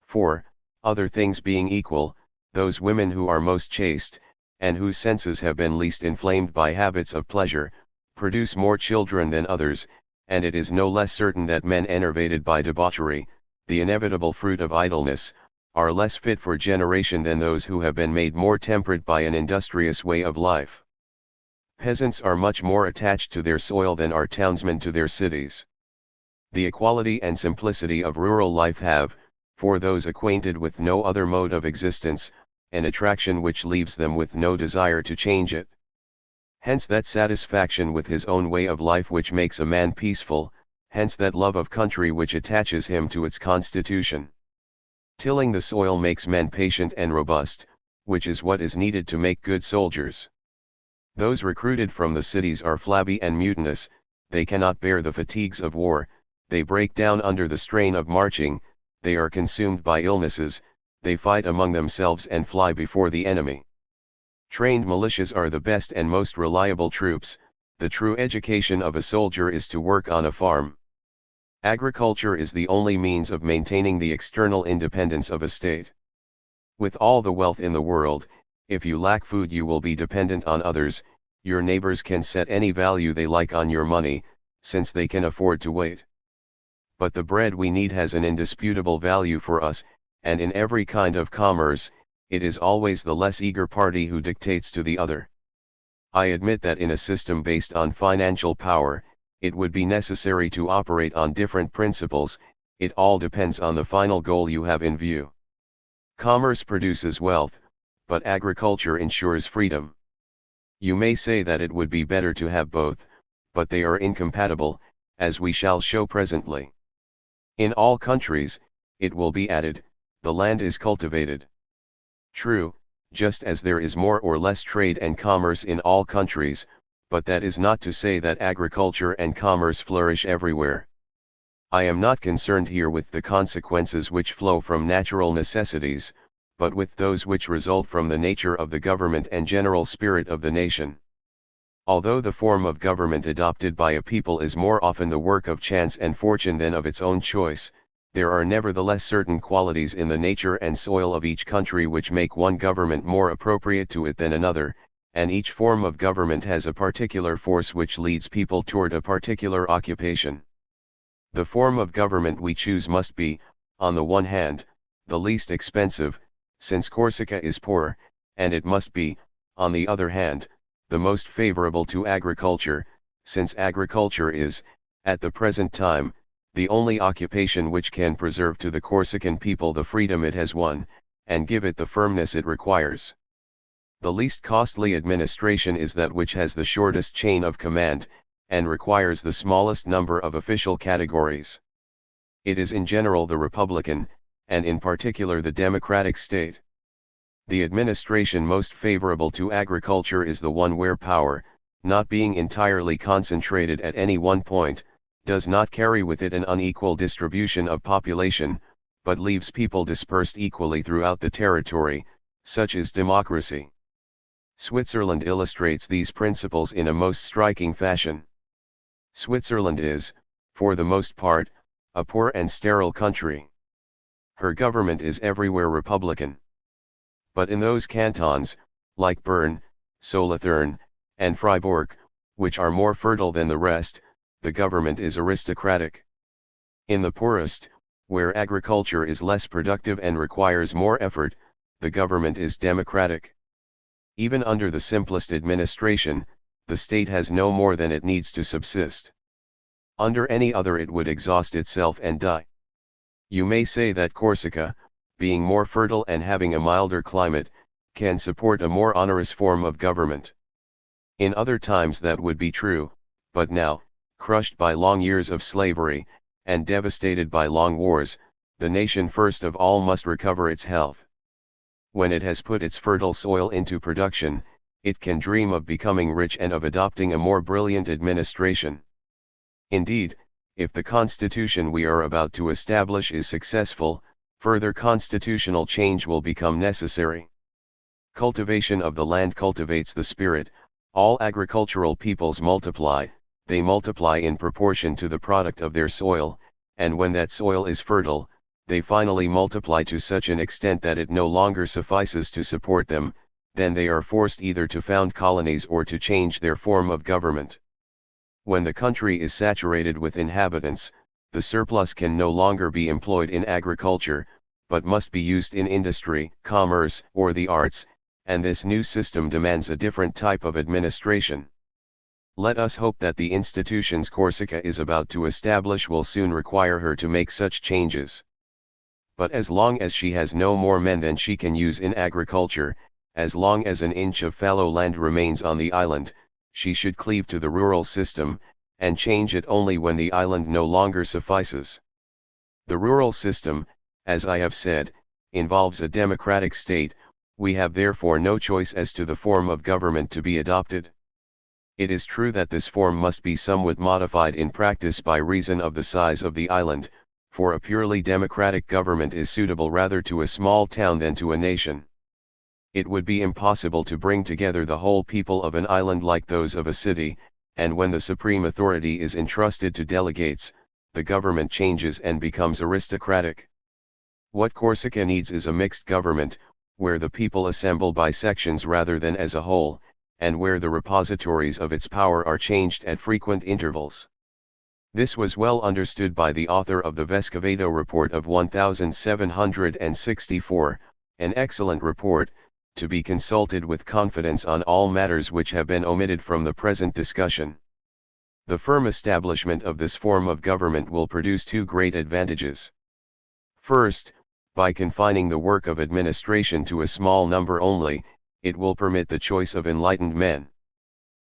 4. Other things being equal, those women who are most chaste, and whose senses have been least inflamed by habits of pleasure, produce more children than others, and it is no less certain that men enervated by debauchery, the inevitable fruit of idleness, are less fit for generation than those who have been made more temperate by an industrious way of life. Peasants are much more attached to their soil than are townsmen to their cities. The equality and simplicity of rural life have, for those acquainted with no other mode of existence, an attraction which leaves them with no desire to change it. Hence that satisfaction with his own way of life which makes a man peaceful, hence that love of country which attaches him to its constitution. Tilling the soil makes men patient and robust, which is what is needed to make good soldiers. Those recruited from the cities are flabby and mutinous, they cannot bear the fatigues of war, they break down under the strain of marching, they are consumed by illnesses, they fight among themselves and fly before the enemy. Trained militias are the best and most reliable troops. The true education of a soldier is to work on a farm. Agriculture is the only means of maintaining the external independence of a state. With all the wealth in the world, if you lack food you will be dependent on others. Your neighbors can set any value they like on your money, since they can afford to wait. But the bread we need has an indisputable value for us, and in every kind of commerce, it is always the less eager party who dictates to the other. I admit that in a system based on financial power, it would be necessary to operate on different principles. It all depends on the final goal you have in view. Commerce produces wealth, but agriculture ensures freedom. You may say that it would be better to have both, but they are incompatible, as we shall show presently. In all countries, it will be added, the land is cultivated. True, just as there is more or less trade and commerce in all countries, but that is not to say that agriculture and commerce flourish everywhere. I am not concerned here with the consequences which flow from natural necessities, but with those which result from the nature of the government and general spirit of the nation. Although the form of government adopted by a people is more often the work of chance and fortune than of its own choice, there are nevertheless certain qualities in the nature and soil of each country which make one government more appropriate to it than another, and each form of government has a particular force which leads people toward a particular occupation. The form of government we choose must be, on the one hand, the least expensive, since Corsica is poor, and it must be, on the other hand, the most favorable to agriculture, since agriculture is, at the present time, the only occupation which can preserve to the Corsican people the freedom it has won, and give it the firmness it requires. The least costly administration is that which has the shortest chain of command, and requires the smallest number of official categories. It is in general the republican, and in particular the democratic state. The administration most favorable to agriculture is the one where power, not being entirely concentrated at any one point, does not carry with it an unequal distribution of population, but leaves people dispersed equally throughout the territory. Such is democracy. Switzerland illustrates these principles in a most striking fashion. Switzerland is, for the most part, a poor and sterile country. Her government is everywhere republican. But in those cantons, like Bern, Solothurn, and Fribourg, which are more fertile than the rest, the government is aristocratic. In the poorest, where agriculture is less productive and requires more effort, the government is democratic. Even under the simplest administration, the state has no more than it needs to subsist. Under any other it would exhaust itself and die. You may say that Corsica, being more fertile and having a milder climate, can support a more onerous form of government. In other times that would be true, but now, crushed by long years of slavery, and devastated by long wars, the nation first of all must recover its health. When it has put its fertile soil into production, it can dream of becoming rich and of adopting a more brilliant administration. Indeed, if the constitution we are about to establish is successful, Further constitutional change will become necessary. Cultivation of the land cultivates the spirit. All agricultural peoples multiply, they multiply in proportion to the product of their soil, and when that soil is fertile, they finally multiply to such an extent that it no longer suffices to support them, then they are forced either to found colonies or to change their form of government. When the country is saturated with inhabitants, the surplus can no longer be employed in agriculture, but must be used in industry, commerce, or the arts, and this new system demands a different type of administration. Let us hope that the institutions Corsica is about to establish will soon require her to make such changes. But as long as she has no more men than she can use in agriculture, as long as an inch of fallow land remains on the island, she should cleave to the rural system, and change it only when the island no longer suffices. The rural system, as I have said, involves a democratic state. We have therefore no choice as to the form of government to be adopted. It is true that this form must be somewhat modified in practice by reason of the size of the island, for a purely democratic government is suitable rather to a small town than to a nation. It would be impossible to bring together the whole people of an island like those of a city, and when the supreme authority is entrusted to delegates, the government changes and becomes aristocratic. What Corsica needs is a mixed government, where the people assemble by sections rather than as a whole, and where the repositories of its power are changed at frequent intervals. This was well understood by the author of the Vescovato Report of 1764, an excellent report, to be consulted with confidence on all matters which have been omitted from the present discussion. The firm establishment of this form of government will produce two great advantages. First, by confining the work of administration to a small number only, it will permit the choice of enlightened men.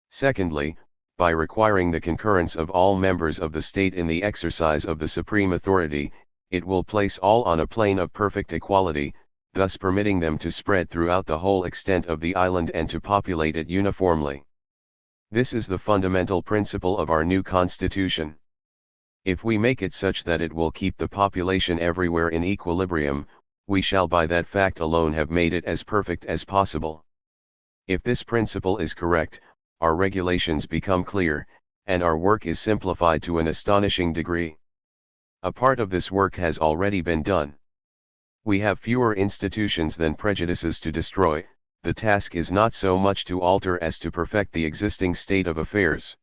Secondly, by requiring the concurrence of all members of the state in the exercise of the supreme authority, it will place all on a plane of perfect equality, thus permitting them to spread throughout the whole extent of the island and to populate it uniformly. This is the fundamental principle of our new constitution. If we make it such that it will keep the population everywhere in equilibrium, we shall by that fact alone have made it as perfect as possible. If this principle is correct, our regulations become clear, and our work is simplified to an astonishing degree. A part of this work has already been done. We have fewer institutions than prejudices to destroy. The task is not so much to alter as to perfect the existing state of affairs.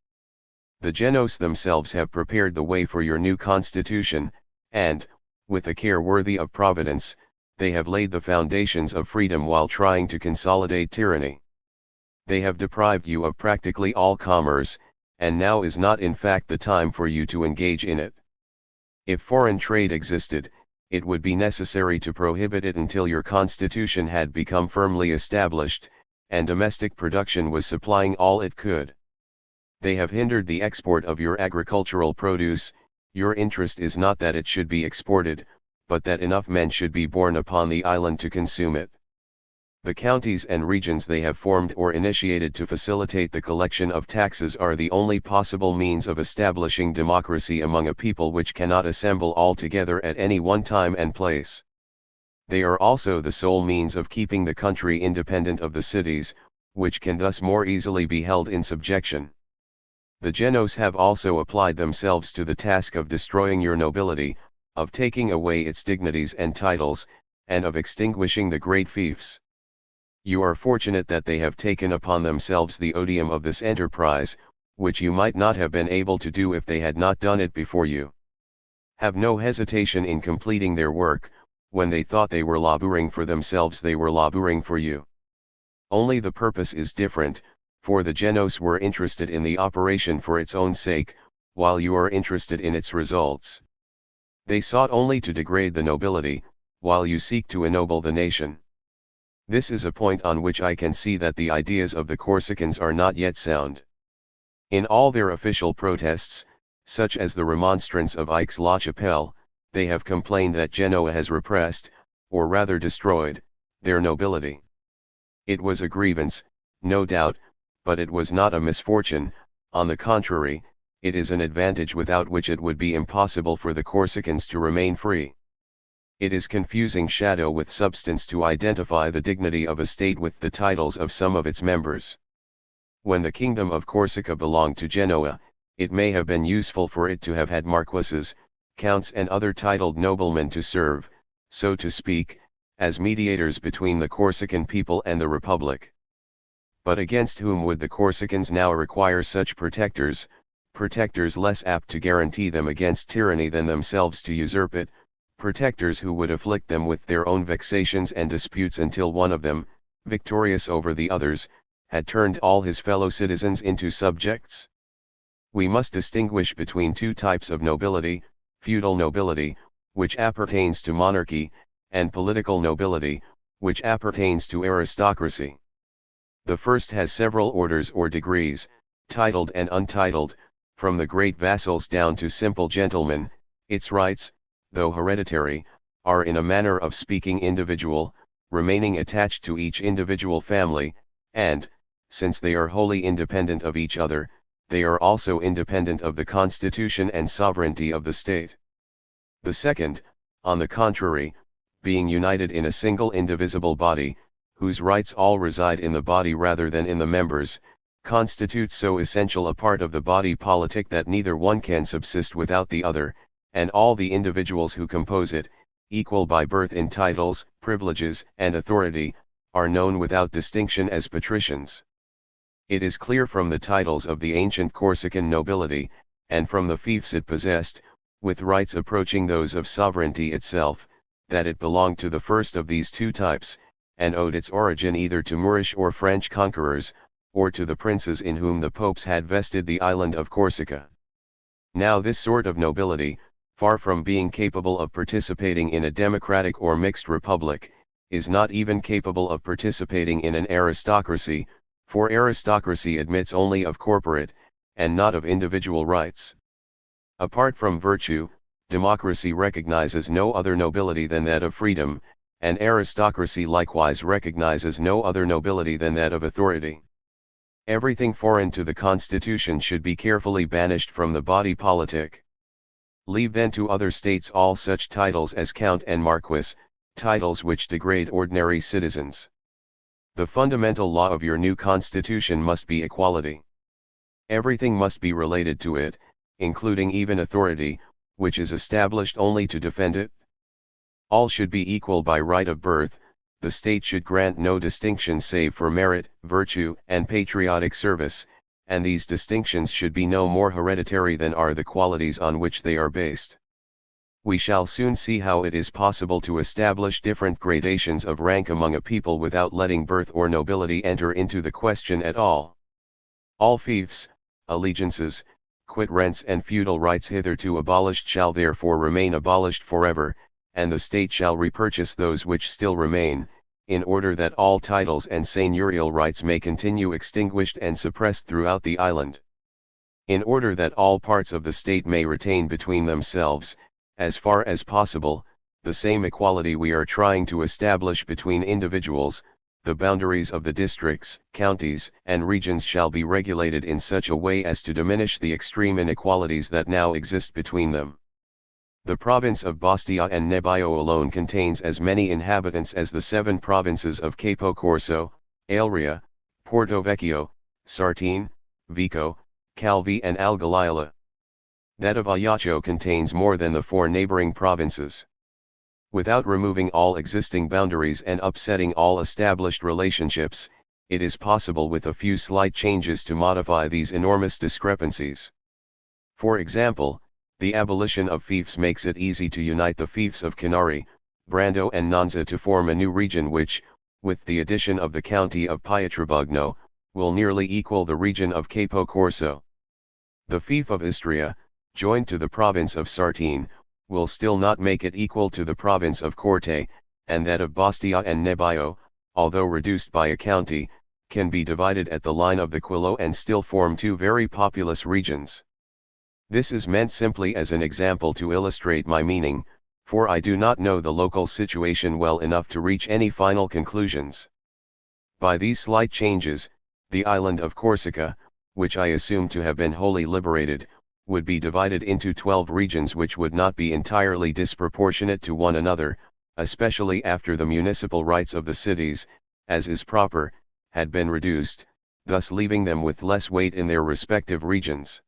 The Genoese themselves have prepared the way for your new constitution, and, with a care worthy of Providence, they have laid the foundations of freedom while trying to consolidate tyranny. They have deprived you of practically all commerce, and now is not in fact the time for you to engage in it. If foreign trade existed, it would be necessary to prohibit it until your constitution had become firmly established, and domestic production was supplying all it could. They have hindered the export of your agricultural produce. Your interest is not that it should be exported, but that enough men should be born upon the island to consume it. The counties and regions they have formed or initiated to facilitate the collection of taxes are the only possible means of establishing democracy among a people which cannot assemble all together at any one time and place. They are also the sole means of keeping the country independent of the cities, which can thus more easily be held in subjection. The Genoese have also applied themselves to the task of destroying your nobility, of taking away its dignities and titles, and of extinguishing the great fiefs. You are fortunate that they have taken upon themselves the odium of this enterprise, which you might not have been able to do if they had not done it before you. Have no hesitation in completing their work. When they thought they were laboring for themselves, they were laboring for you. Only the purpose is different, for the Genoese were interested in the operation for its own sake, while you are interested in its results. They sought only to degrade the nobility, while you seek to ennoble the nation. This is a point on which I can see that the ideas of the Corsicans are not yet sound. In all their official protests, such as the remonstrance of Aix-la-Chapelle, they have complained that Genoa has repressed, or rather destroyed, their nobility. It was a grievance, no doubt, but it was not a misfortune. On the contrary, it is an advantage without which it would be impossible for the Corsicans to remain free. It is confusing shadow with substance to identify the dignity of a state with the titles of some of its members. When the kingdom of Corsica belonged to Genoa, it may have been useful for it to have had marquesses, counts and other titled noblemen to serve, so to speak, as mediators between the Corsican people and the Republic. But against whom would the Corsicans now require such protectors, protectors less apt to guarantee them against tyranny than themselves to usurp it, protectors who would afflict them with their own vexations and disputes until one of them, victorious over the others, had turned all his fellow citizens into subjects? We must distinguish between two types of nobility: feudal nobility, which appertains to monarchy, and political nobility, which appertains to aristocracy. The first has several orders or degrees, titled and untitled, from the great vassals down to simple gentlemen. Its rights, though hereditary, are in a manner of speaking individual, remaining attached to each individual family, and, since they are wholly independent of each other, they are also independent of the constitution and sovereignty of the state. The second, on the contrary, being united in a single indivisible body, whose rights all reside in the body rather than in the members, constitutes so essential a part of the body politic that neither one can subsist without the other, and all the individuals who compose it, equal by birth in titles, privileges, and authority, are known without distinction as patricians. It is clear from the titles of the ancient Corsican nobility, and from the fiefs it possessed, with rights approaching those of sovereignty itself, that it belonged to the first of these two types, and owed its origin either to Moorish or French conquerors, or to the princes in whom the popes had vested the island of Corsica. Now this sort of nobility, far from being capable of participating in a democratic or mixed republic, is not even capable of participating in an aristocracy, for aristocracy admits only of corporate, and not of individual rights. Apart from virtue, democracy recognizes no other nobility than that of freedom, and aristocracy likewise recognizes no other nobility than that of authority. Everything foreign to the constitution should be carefully banished from the body politic. Leave then to other states all such titles as count and marquess, titles which degrade ordinary citizens. The fundamental law of your new constitution must be equality. Everything must be related to it, including even authority, which is established only to defend it. All should be equal by right of birth. The state should grant no distinctions save for merit, virtue, and patriotic service, and these distinctions should be no more hereditary than are the qualities on which they are based. We shall soon see how it is possible to establish different gradations of rank among a people without letting birth or nobility enter into the question at all. All fiefs, allegiances, quit rents and feudal rights hitherto abolished shall therefore remain abolished forever, and the state shall repurchase those which still remain, in order that all titles and seigneurial rights may continue extinguished and suppressed throughout the island. In order that all parts of the state may retain between themselves, as far as possible, the same equality we are trying to establish between individuals, the boundaries of the districts, counties, and regions shall be regulated in such a way as to diminish the extreme inequalities that now exist between them. The province of Bastia and Nebbio alone contains as many inhabitants as the 7 provinces of Capo Corso, Aelria, Porto Vecchio, Sartine, Vico, Calvi and Algalilla. That of Ajaccio contains more than the 4 neighboring provinces. Without removing all existing boundaries and upsetting all established relationships, it is possible with a few slight changes to modify these enormous discrepancies. For example, the abolition of fiefs makes it easy to unite the fiefs of Canari, Brando and Nonza to form a new region which, with the addition of the county of Pietrabugno, will nearly equal the region of Capo Corso. The fief of Istria, joined to the province of Sartine, will still not make it equal to the province of Corte, and that of Bastia and Nebbio, although reduced by a county, can be divided at the line of the Quillo and still form 2 very populous regions. This is meant simply as an example to illustrate my meaning, for I do not know the local situation well enough to reach any final conclusions. By these slight changes, the island of Corsica, which I assume to have been wholly liberated, would be divided into 12 regions which would not be entirely disproportionate to one another, especially after the municipal rights of the cities, as is proper, had been reduced, thus leaving them with less weight in their respective regions.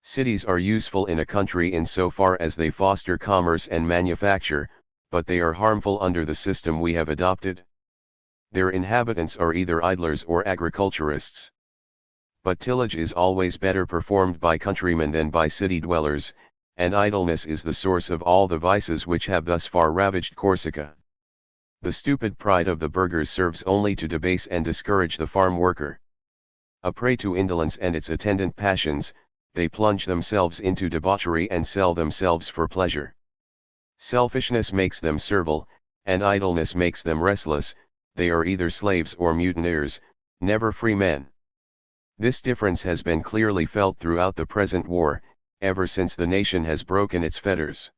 Cities are useful in a country in so far as they foster commerce and manufacture, but they are harmful under the system we have adopted. Their inhabitants are either idlers or agriculturists. But tillage is always better performed by countrymen than by city dwellers, and idleness is the source of all the vices which have thus far ravaged Corsica. The stupid pride of the burghers serves only to debase and discourage the farm worker. A prey to indolence and its attendant passions, they plunge themselves into debauchery and sell themselves for pleasure. Selfishness makes them servile, and idleness makes them restless. They are either slaves or mutineers, never free men. This difference has been clearly felt throughout the present war, ever since the nation has broken its fetters.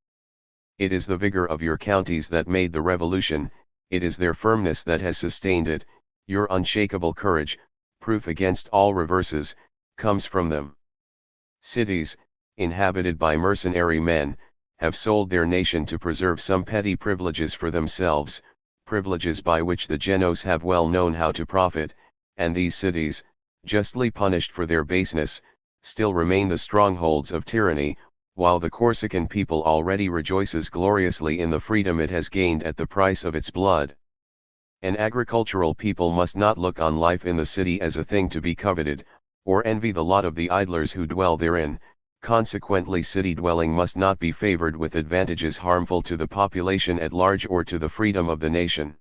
It is the vigor of your counties that made the revolution, it is their firmness that has sustained it, your unshakable courage, proof against all reverses, comes from them. Cities, inhabited by mercenary men, have sold their nation to preserve some petty privileges for themselves, privileges by which the Genoese have well known how to profit, and these cities, justly punished for their baseness, still remain the strongholds of tyranny, while the Corsican people already rejoices gloriously in the freedom it has gained at the price of its blood. An agricultural people must not look on life in the city as a thing to be coveted, or envy the lot of the idlers who dwell therein. Consequently, city dwelling must not be favored with advantages harmful to the population at large or to the freedom of the nation.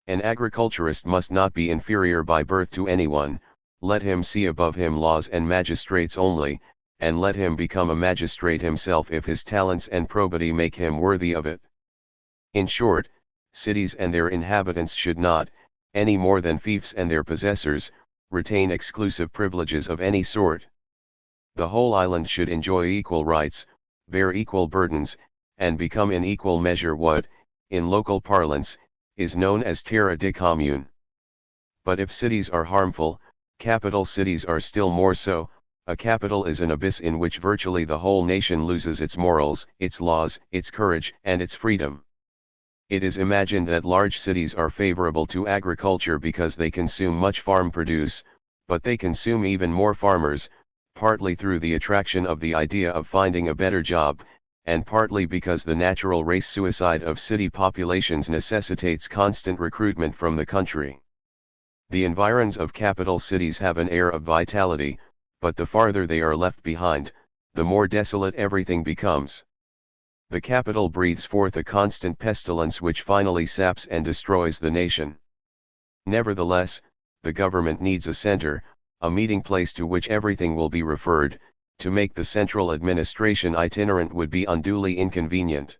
An agriculturist must not be inferior by birth to anyone, let him see above him laws and magistrates only, and let him become a magistrate himself if his talents and probity make him worthy of it. In short, cities and their inhabitants should not, any more than fiefs and their possessors, retain exclusive privileges of any sort. The whole island should enjoy equal rights, bear equal burdens, and become in equal measure what, in local parlance, is known as terra de commune. But if cities are harmful, capital cities are still more so. A capital is an abyss in which virtually the whole nation loses its morals, its laws, its courage, and its freedom. It is imagined that large cities are favorable to agriculture because they consume much farm produce, but they consume even more farmers, partly through the attraction of the idea of finding a better job, and partly because the natural race suicide of city populations necessitates constant recruitment from the country. The environs of capital cities have an air of vitality, but the farther they are left behind, the more desolate everything becomes. The capital breathes forth a constant pestilence which finally saps and destroys the nation. Nevertheless, the government needs a center, a meeting place to which everything will be referred. To make the central administration itinerant would be unduly inconvenient.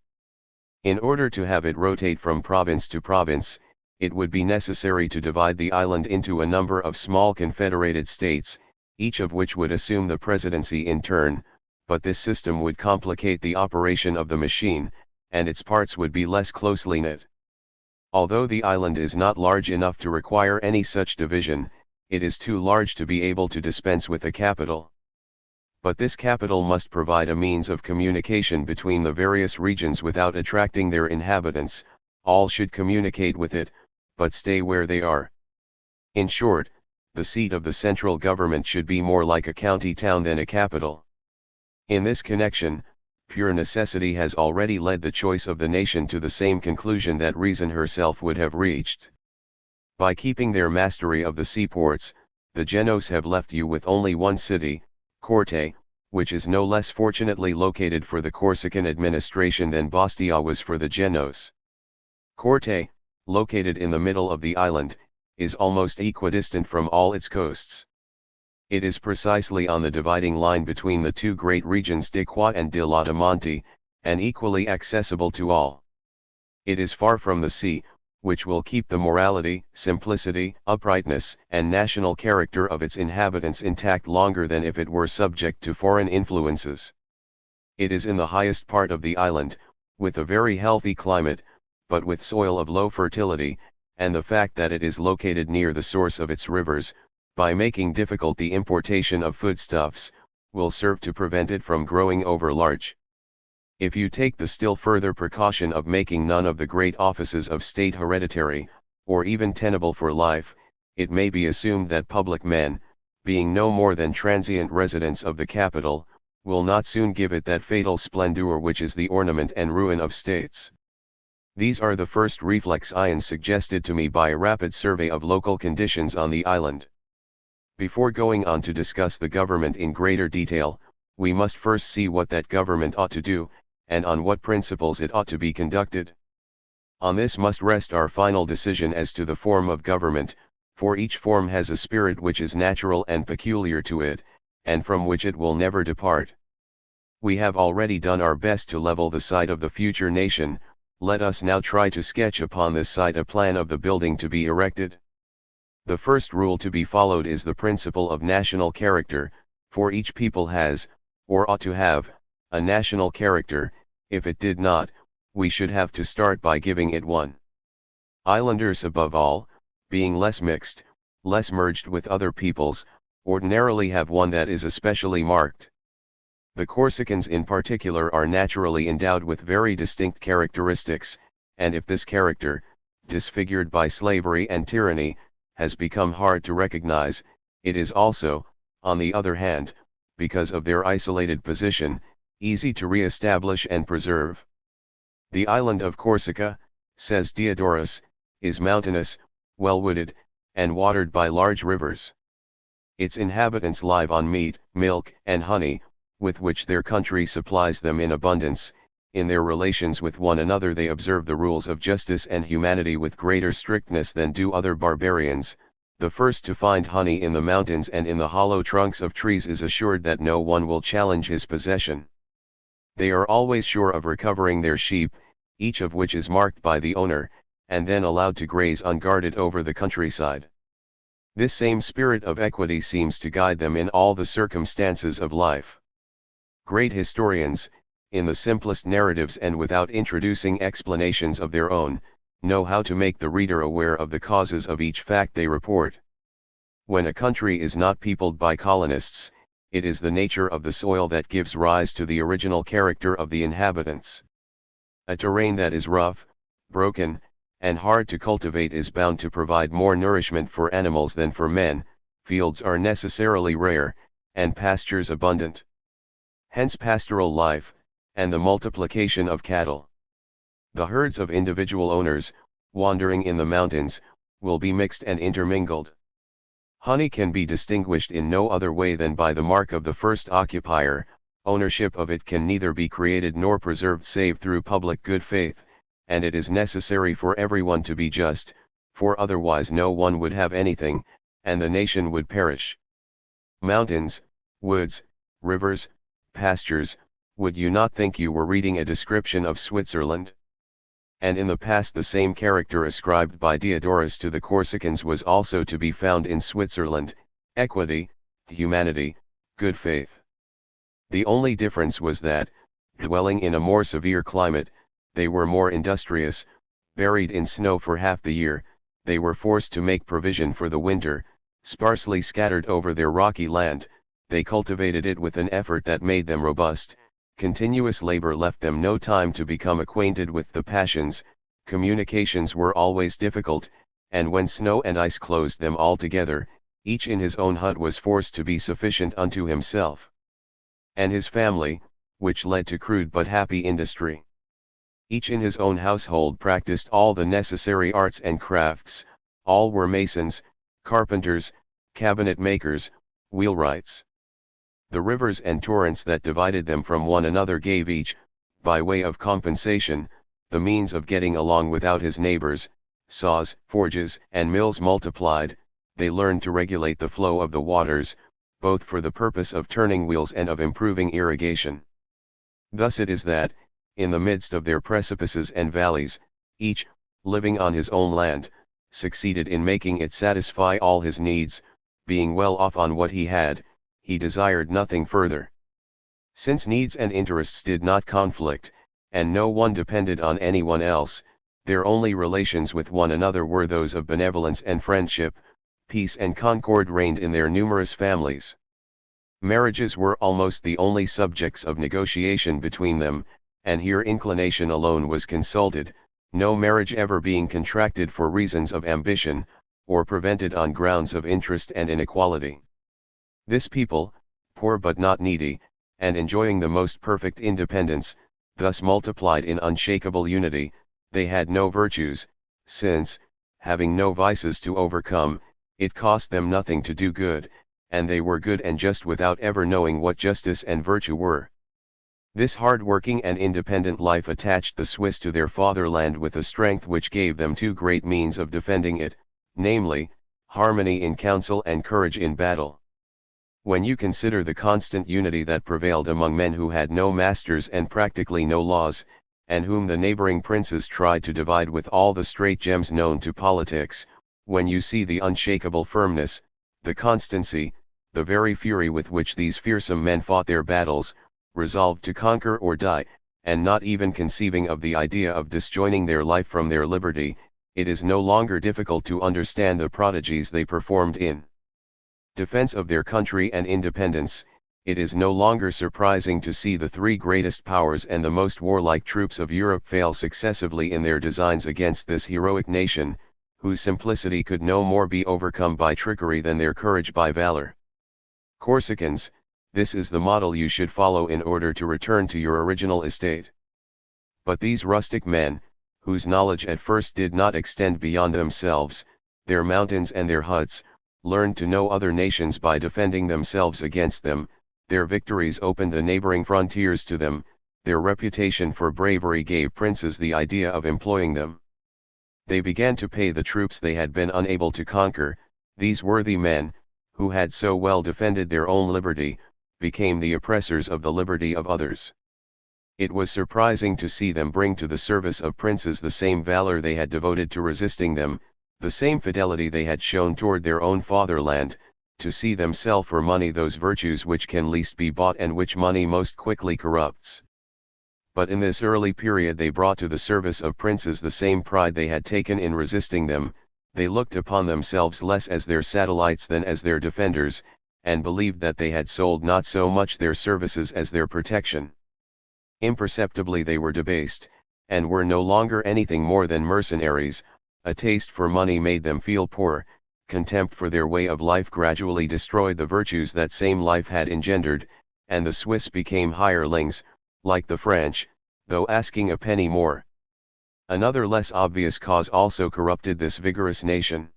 In order to have it rotate from province to province, it would be necessary to divide the island into a number of small confederated states, each of which would assume the presidency in turn, but this system would complicate the operation of the machine, and its parts would be less closely knit. Although the island is not large enough to require any such division, it is too large to be able to dispense with a capital. But this capital must provide a means of communication between the various regions without attracting their inhabitants. All should communicate with it, but stay where they are. In short, the seat of the central government should be more like a county town than a capital. In this connection, pure necessity has already led the choice of the nation to the same conclusion that reason herself would have reached. By keeping their mastery of the seaports, the Genoese have left you with only one city, Corte, which is no less fortunately located for the Corsican administration than Bastia was for the Genoese. Corte, located in the middle of the island, is almost equidistant from all its coasts. It is precisely on the dividing line between the two great regions de Qua and de Lottamonti, and equally accessible to all. It is far from the sea, which will keep the morality, simplicity, uprightness, and national character of its inhabitants intact longer than if it were subject to foreign influences. It is in the highest part of the island, with a very healthy climate, but with soil of low fertility, and the fact that it is located near the source of its rivers, by making difficult the importation of foodstuffs, will serve to prevent it from growing over large. If you take the still further precaution of making none of the great offices of state hereditary, or even tenable for life, it may be assumed that public men, being no more than transient residents of the capital, will not soon give it that fatal splendor which is the ornament and ruin of states. These are the first reflexions suggested to me by a rapid survey of local conditions on the island. Before going on to discuss the government in greater detail, we must first see what that government ought to do, and on what principles it ought to be conducted. On this must rest our final decision as to the form of government, for each form has a spirit which is natural and peculiar to it, and from which it will never depart. We have already done our best to level the site of the future nation. Let us now try to sketch upon this site a plan of the building to be erected. The first rule to be followed is the principle of national character, for each people has, or ought to have, a national character. If it did not, we should have to start by giving it one. Islanders above all, being less mixed, less merged with other peoples, ordinarily have one that is especially marked. The Corsicans in particular are naturally endowed with very distinct characteristics, and if this character, disfigured by slavery and tyranny, has become hard to recognize, it is also, on the other hand, because of their isolated position, easy to re-establish and preserve. The island of Corsica, says Diodorus, is mountainous, well-wooded, and watered by large rivers. Its inhabitants live on meat, milk, and honey, with which their country supplies them in abundance. In their relations with one another they observe the rules of justice and humanity with greater strictness than do other barbarians. The first to find honey in the mountains and in the hollow trunks of trees is assured that no one will challenge his possession. They are always sure of recovering their sheep, each of which is marked by the owner, and then allowed to graze unguarded over the countryside. This same spirit of equity seems to guide them in all the circumstances of life. Great historians, in the simplest narratives and without introducing explanations of their own, know how to make the reader aware of the causes of each fact they report. When a country is not peopled by colonists, it is the nature of the soil that gives rise to the original character of the inhabitants. A terrain that is rough, broken, and hard to cultivate is bound to provide more nourishment for animals than for men. Fields are necessarily rare, and pastures abundant. Hence pastoral life, and the multiplication of cattle. The herds of individual owners, wandering in the mountains, will be mixed and intermingled. Honey can be distinguished in no other way than by the mark of the first occupier. Ownership of it can neither be created nor preserved save through public good faith, and it is necessary for everyone to be just, for otherwise no one would have anything, and the nation would perish. Mountains, woods, rivers, pastures, would you not think you were reading a description of Switzerland? And in the past the same character ascribed by Diodorus to the Corsicans was also to be found in Switzerland: equity, humanity, good faith. The only difference was that, dwelling in a more severe climate, they were more industrious. Buried in snow for half the year, they were forced to make provision for the winter. Sparsely scattered over their rocky land, they cultivated it with an effort that made them robust. Continuous labor left them no time to become acquainted with the passions. Communications were always difficult, and when snow and ice closed them all together, each in his own hut was forced to be sufficient unto himself and his family, which led to crude but happy industry. Each in his own household practiced all the necessary arts and crafts. All were masons, carpenters, cabinet makers, wheelwrights. The rivers and torrents that divided them from one another gave each, by way of compensation, the means of getting along without his neighbors. Saws, forges, and mills multiplied. They learned to regulate the flow of the waters, both for the purpose of turning wheels and of improving irrigation. Thus it is that, in the midst of their precipices and valleys, each, living on his own land, succeeded in making it satisfy all his needs. Being well off on what he had, he desired nothing further. Since needs and interests did not conflict, and no one depended on anyone else, their only relations with one another were those of benevolence and friendship. Peace and concord reigned in their numerous families. Marriages were almost the only subjects of negotiation between them, and here inclination alone was consulted, no marriage ever being contracted for reasons of ambition, or prevented on grounds of interest and inequality. This people, poor but not needy, and enjoying the most perfect independence, thus multiplied in unshakable unity, they had no virtues, since, having no vices to overcome, it cost them nothing to do good, and they were good and just without ever knowing what justice and virtue were. This hard-working and independent life attached the Swiss to their fatherland with a strength which gave them two great means of defending it, namely, harmony in council and courage in battle. When you consider the constant unity that prevailed among men who had no masters and practically no laws, and whom the neighboring princes tried to divide with all the stratagems known to politics, when you see the unshakable firmness, the constancy, the very fury with which these fearsome men fought their battles, resolved to conquer or die, and not even conceiving of the idea of disjoining their life from their liberty, it is no longer difficult to understand the prodigies they performed in defense of their country and independence. It is no longer surprising to see the three greatest powers and the most warlike troops of Europe fail successively in their designs against this heroic nation, whose simplicity could no more be overcome by trickery than their courage by valor. Corsicans, this is the model you should follow in order to return to your original estate. But these rustic men, whose knowledge at first did not extend beyond themselves, their mountains and their huts, learned to know other nations by defending themselves against them, their victories opened the neighboring frontiers to them, their reputation for bravery gave princes the idea of employing them. They began to pay the troops they had been unable to conquer. These worthy men, who had so well defended their own liberty, became the oppressors of the liberty of others. It was surprising to see them bring to the service of princes the same valor they had devoted to resisting them, the same fidelity they had shown toward their own fatherland, to see them sell for money those virtues which can least be bought and which money most quickly corrupts. But in this early period they brought to the service of princes the same pride they had taken in resisting them. They looked upon themselves less as their satellites than as their defenders, and believed that they had sold not so much their services as their protection. Imperceptibly they were debased, and were no longer anything more than mercenaries. A taste for money made them feel poor, contempt for their way of life gradually destroyed the virtues that same life had engendered, and the Swiss became hirelings, like the French, though asking a penny more. Another less obvious cause also corrupted this vigorous nation.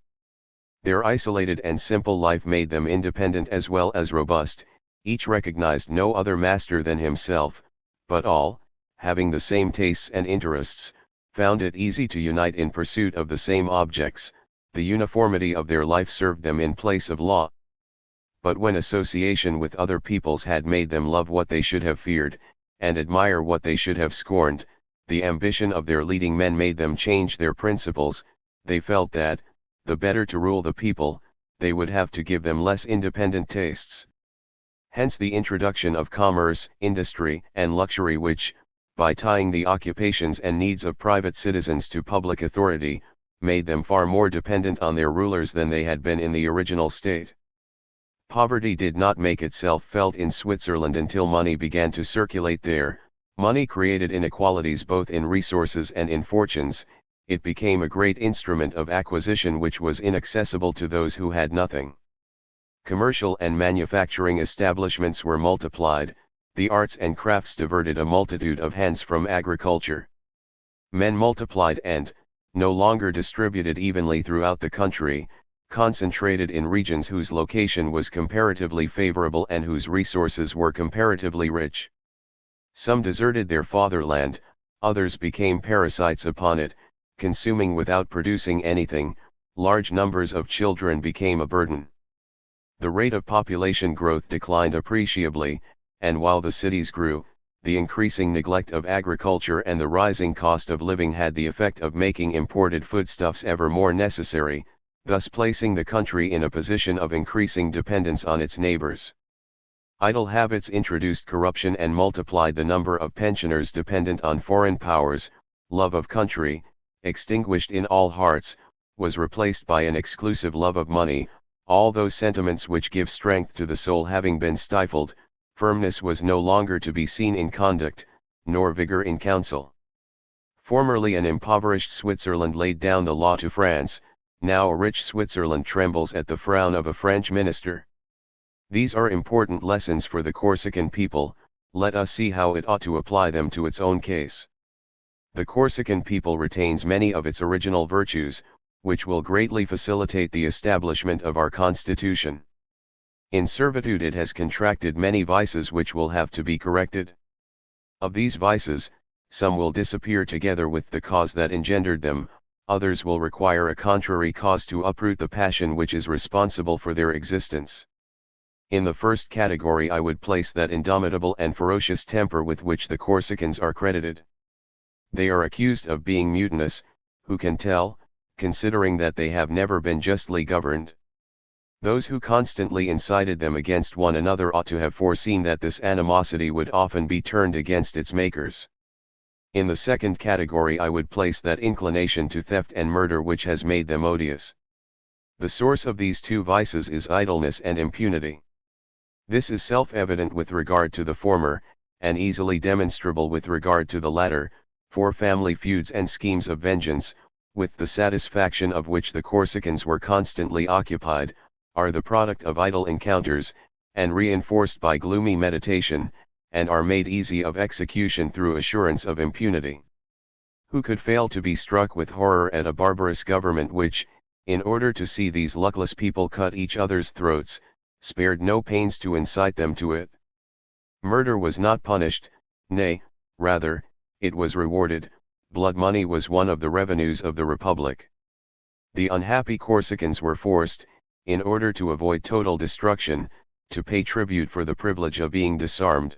Their isolated and simple life made them independent as well as robust. Each recognized no other master than himself, but all, having the same tastes and interests, found it easy to unite in pursuit of the same objects. The uniformity of their life served them in place of law. But when association with other peoples had made them love what they should have feared, and admire what they should have scorned, the ambition of their leading men made them change their principles. They felt that, the better to rule the people, they would have to give them less independent tastes. Hence the introduction of commerce, industry, and luxury which, by tying the occupations and needs of private citizens to public authority, made them far more dependent on their rulers than they had been in the original state. Poverty did not make itself felt in Switzerland until money began to circulate there. Money created inequalities both in resources and in fortunes. It became a great instrument of acquisition which was inaccessible to those who had nothing. Commercial and manufacturing establishments were multiplied. The arts and crafts diverted a multitude of hands from agriculture. Men multiplied and, no longer distributed evenly throughout the country, concentrated in regions whose location was comparatively favorable and whose resources were comparatively rich. Some deserted their fatherland, others became parasites upon it, consuming without producing anything. Large numbers of children became a burden. The rate of population growth declined appreciably, and while the cities grew, the increasing neglect of agriculture and the rising cost of living had the effect of making imported foodstuffs ever more necessary, thus placing the country in a position of increasing dependence on its neighbors. Idle habits introduced corruption and multiplied the number of pensioners dependent on foreign powers. Love of country, extinguished in all hearts, was replaced by an exclusive love of money. All those sentiments which give strength to the soul having been stifled, firmness was no longer to be seen in conduct. nor vigor in council. Formerly an impoverished Switzerland laid down the law to France, now a rich Switzerland trembles at the frown of a French minister. These are important lessons for the Corsican people. Let us see how it ought to apply them to its own case. The Corsican people retains many of its original virtues, which will greatly facilitate the establishment of our constitution. In servitude it has contracted many vices which will have to be corrected. Of these vices, some will disappear together with the cause that engendered them, others will require a contrary cause to uproot the passion which is responsible for their existence. In the first category I would place that indomitable and ferocious temper with which the Corsicans are credited. They are accused of being mutinous. Who can tell, considering that they have never been justly governed? Those who constantly incited them against one another ought to have foreseen that this animosity would often be turned against its makers. In the second category I would place that inclination to theft and murder which has made them odious. The source of these two vices is idleness and impunity. This is self-evident with regard to the former, and easily demonstrable with regard to the latter, for family feuds and schemes of vengeance, with the satisfaction of which the Corsicans were constantly occupied, are the product of idle encounters, and reinforced by gloomy meditation, and are made easy of execution through assurance of impunity. Who could fail to be struck with horror at a barbarous government which, in order to see these luckless people cut each other's throats, spared no pains to incite them to it? Murder was not punished, nay, rather, it was rewarded. Blood money was one of the revenues of the Republic. The unhappy Corsicans were forced, in order to avoid total destruction, to pay tribute for the privilege of being disarmed.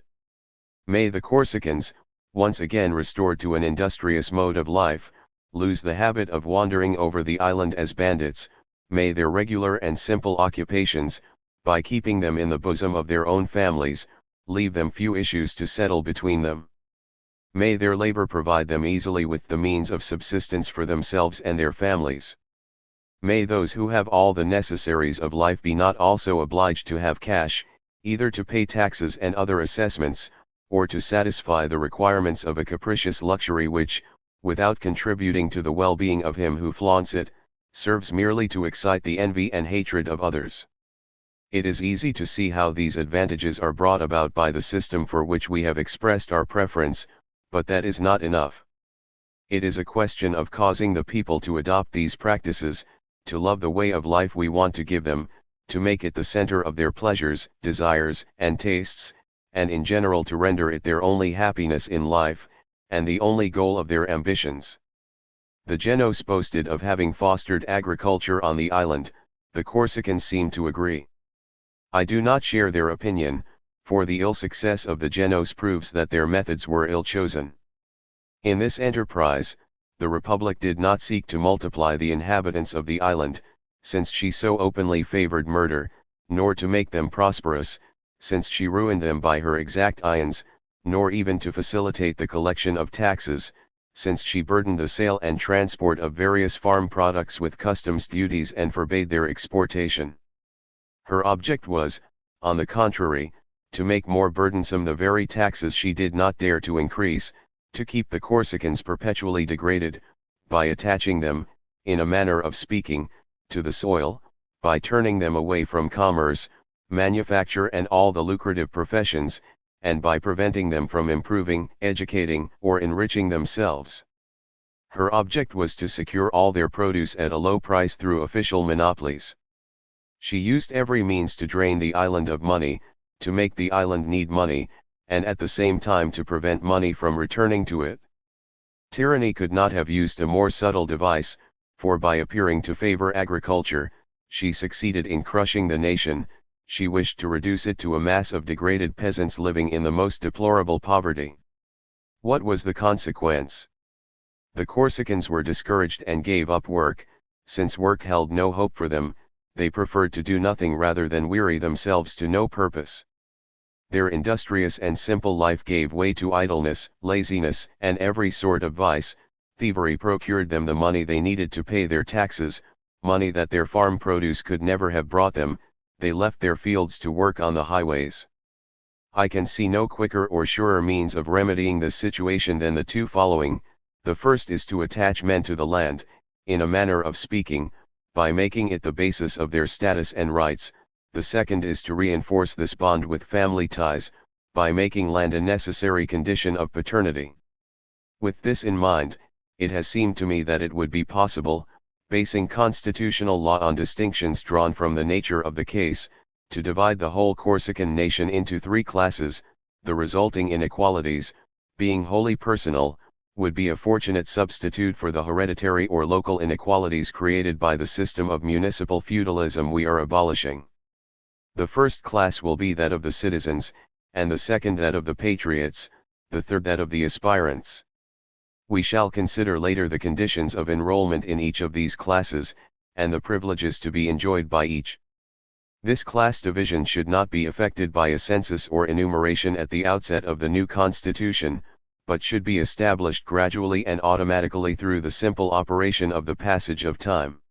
May the Corsicans, once again restored to an industrious mode of life, lose the habit of wandering over the island as bandits. May their regular and simple occupations, by keeping them in the bosom of their own families, leave them few issues to settle between them. May their labor provide them easily with the means of subsistence for themselves and their families. May those who have all the necessaries of life be not also obliged to have cash, either to pay taxes and other assessments, or to satisfy the requirements of a capricious luxury which, without contributing to the well-being of him who flaunts it, serves merely to excite the envy and hatred of others. It is easy to see how these advantages are brought about by the system for which we have expressed our preference, but that is not enough. It is a question of causing the people to adopt these practices, to love the way of life we want to give them, to make it the center of their pleasures, desires, and tastes, and in general to render it their only happiness in life, and the only goal of their ambitions. The Genoese boasted of having fostered agriculture on the island. The Corsicans seem to agree. I do not share their opinion, for the ill success of the Genoese proves that their methods were ill chosen. In this enterprise, the Republic did not seek to multiply the inhabitants of the island, since she so openly favored murder, nor to make them prosperous, since she ruined them by her exactions, nor even to facilitate the collection of taxes, since she burdened the sale and transport of various farm products with customs duties and forbade their exportation. Her object was, on the contrary, to make more burdensome the very taxes she did not dare to increase, to keep the Corsicans perpetually degraded, by attaching them, in a manner of speaking, to the soil, by turning them away from commerce, manufacture and all the lucrative professions, and by preventing them from improving, educating, or enriching themselves. Her object was to secure all their produce at a low price through official monopolies. She used every means to drain the island of money, to make the island need money, and at the same time to prevent money from returning to it. Tyranny could not have used a more subtle device, for by appearing to favor agriculture, she succeeded in crushing the nation. She wished to reduce it to a mass of degraded peasants living in the most deplorable poverty. What was the consequence? The Corsicans were discouraged and gave up work. Since work held no hope for them, they preferred to do nothing rather than weary themselves to no purpose. Their industrious and simple life gave way to idleness, laziness, and every sort of vice. Thievery procured them the money they needed to pay their taxes, money that their farm produce could never have brought them. They left their fields to work on the highways. I can see no quicker or surer means of remedying this situation than the two following. The first is to attach men to the land, in a manner of speaking, by making it the basis of their status and rights. The second is to reinforce this bond with family ties, by making land a necessary condition of paternity. With this in mind, it has seemed to me that it would be possible, basing constitutional law on distinctions drawn from the nature of the case, to divide the whole Corsican nation into three classes. The resulting inequalities, being wholly personal, would be a fortunate substitute for the hereditary or local inequalities created by the system of municipal feudalism we are abolishing. The first class will be that of the citizens, and the second that of the patriots, the third that of the aspirants. We shall consider later the conditions of enrollment in each of these classes, and the privileges to be enjoyed by each. This class division should not be effected by a census or enumeration at the outset of the new constitution, but should be established gradually and automatically through the simple operation of the passage of time.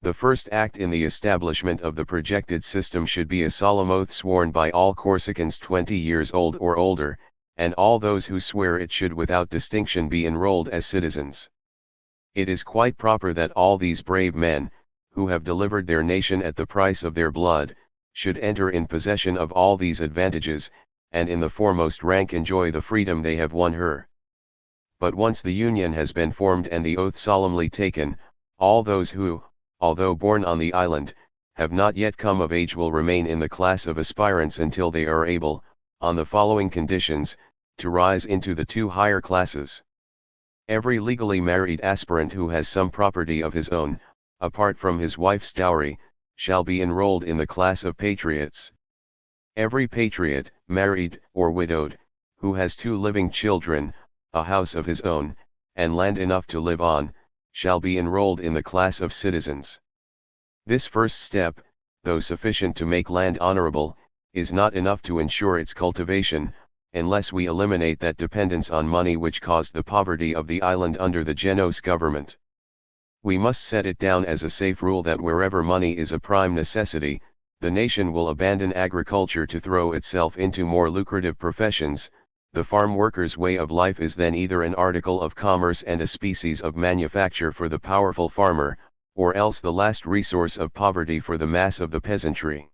The first act in the establishment of the projected system should be a solemn oath sworn by all Corsicans 20 years old or older, and all those who swear it should without distinction be enrolled as citizens. It is quite proper that all these brave men, who have delivered their nation at the price of their blood, should enter in possession of all these advantages, and in the foremost rank enjoy the freedom they have won her. But once the union has been formed and the oath solemnly taken, all those who, although born on the island, have not yet come of age will remain in the class of aspirants until they are able, on the following conditions, to rise into the two higher classes. Every legally married aspirant who has some property of his own, apart from his wife's dowry, shall be enrolled in the class of patriots. Every patriot, married or widowed, who has 2 living children, a house of his own, and land enough to live on, shall be enrolled in the class of citizens. This first step, though sufficient to make land honorable, is not enough to ensure its cultivation, unless we eliminate that dependence on money which caused the poverty of the island under the Genoese government. We must set it down as a safe rule that wherever money is a prime necessity, the nation will abandon agriculture to throw itself into more lucrative professions. The farm worker's way of life is then either an article of commerce and a species of manufacture for the powerful farmer, or else the last resource of poverty for the mass of the peasantry.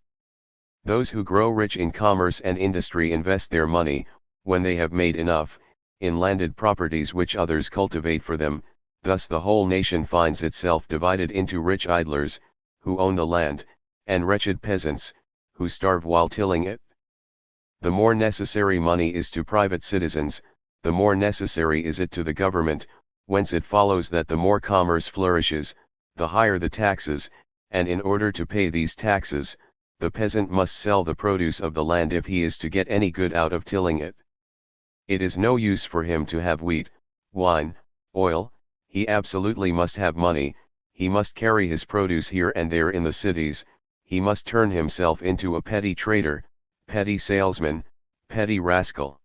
Those who grow rich in commerce and industry invest their money, when they have made enough, in landed properties which others cultivate for them. Thus the whole nation finds itself divided into rich idlers, who own the land, and wretched peasants, who starve while tilling it. The more necessary money is to private citizens, the more necessary is it to the government, whence it follows that the more commerce flourishes, the higher the taxes, and in order to pay these taxes, the peasant must sell the produce of the land if he is to get any good out of tilling it. It is no use for him to have wheat, wine, oil. He absolutely must have money, he must carry his produce here and there in the cities, he must turn himself into a petty trader, petty salesman, petty rascal.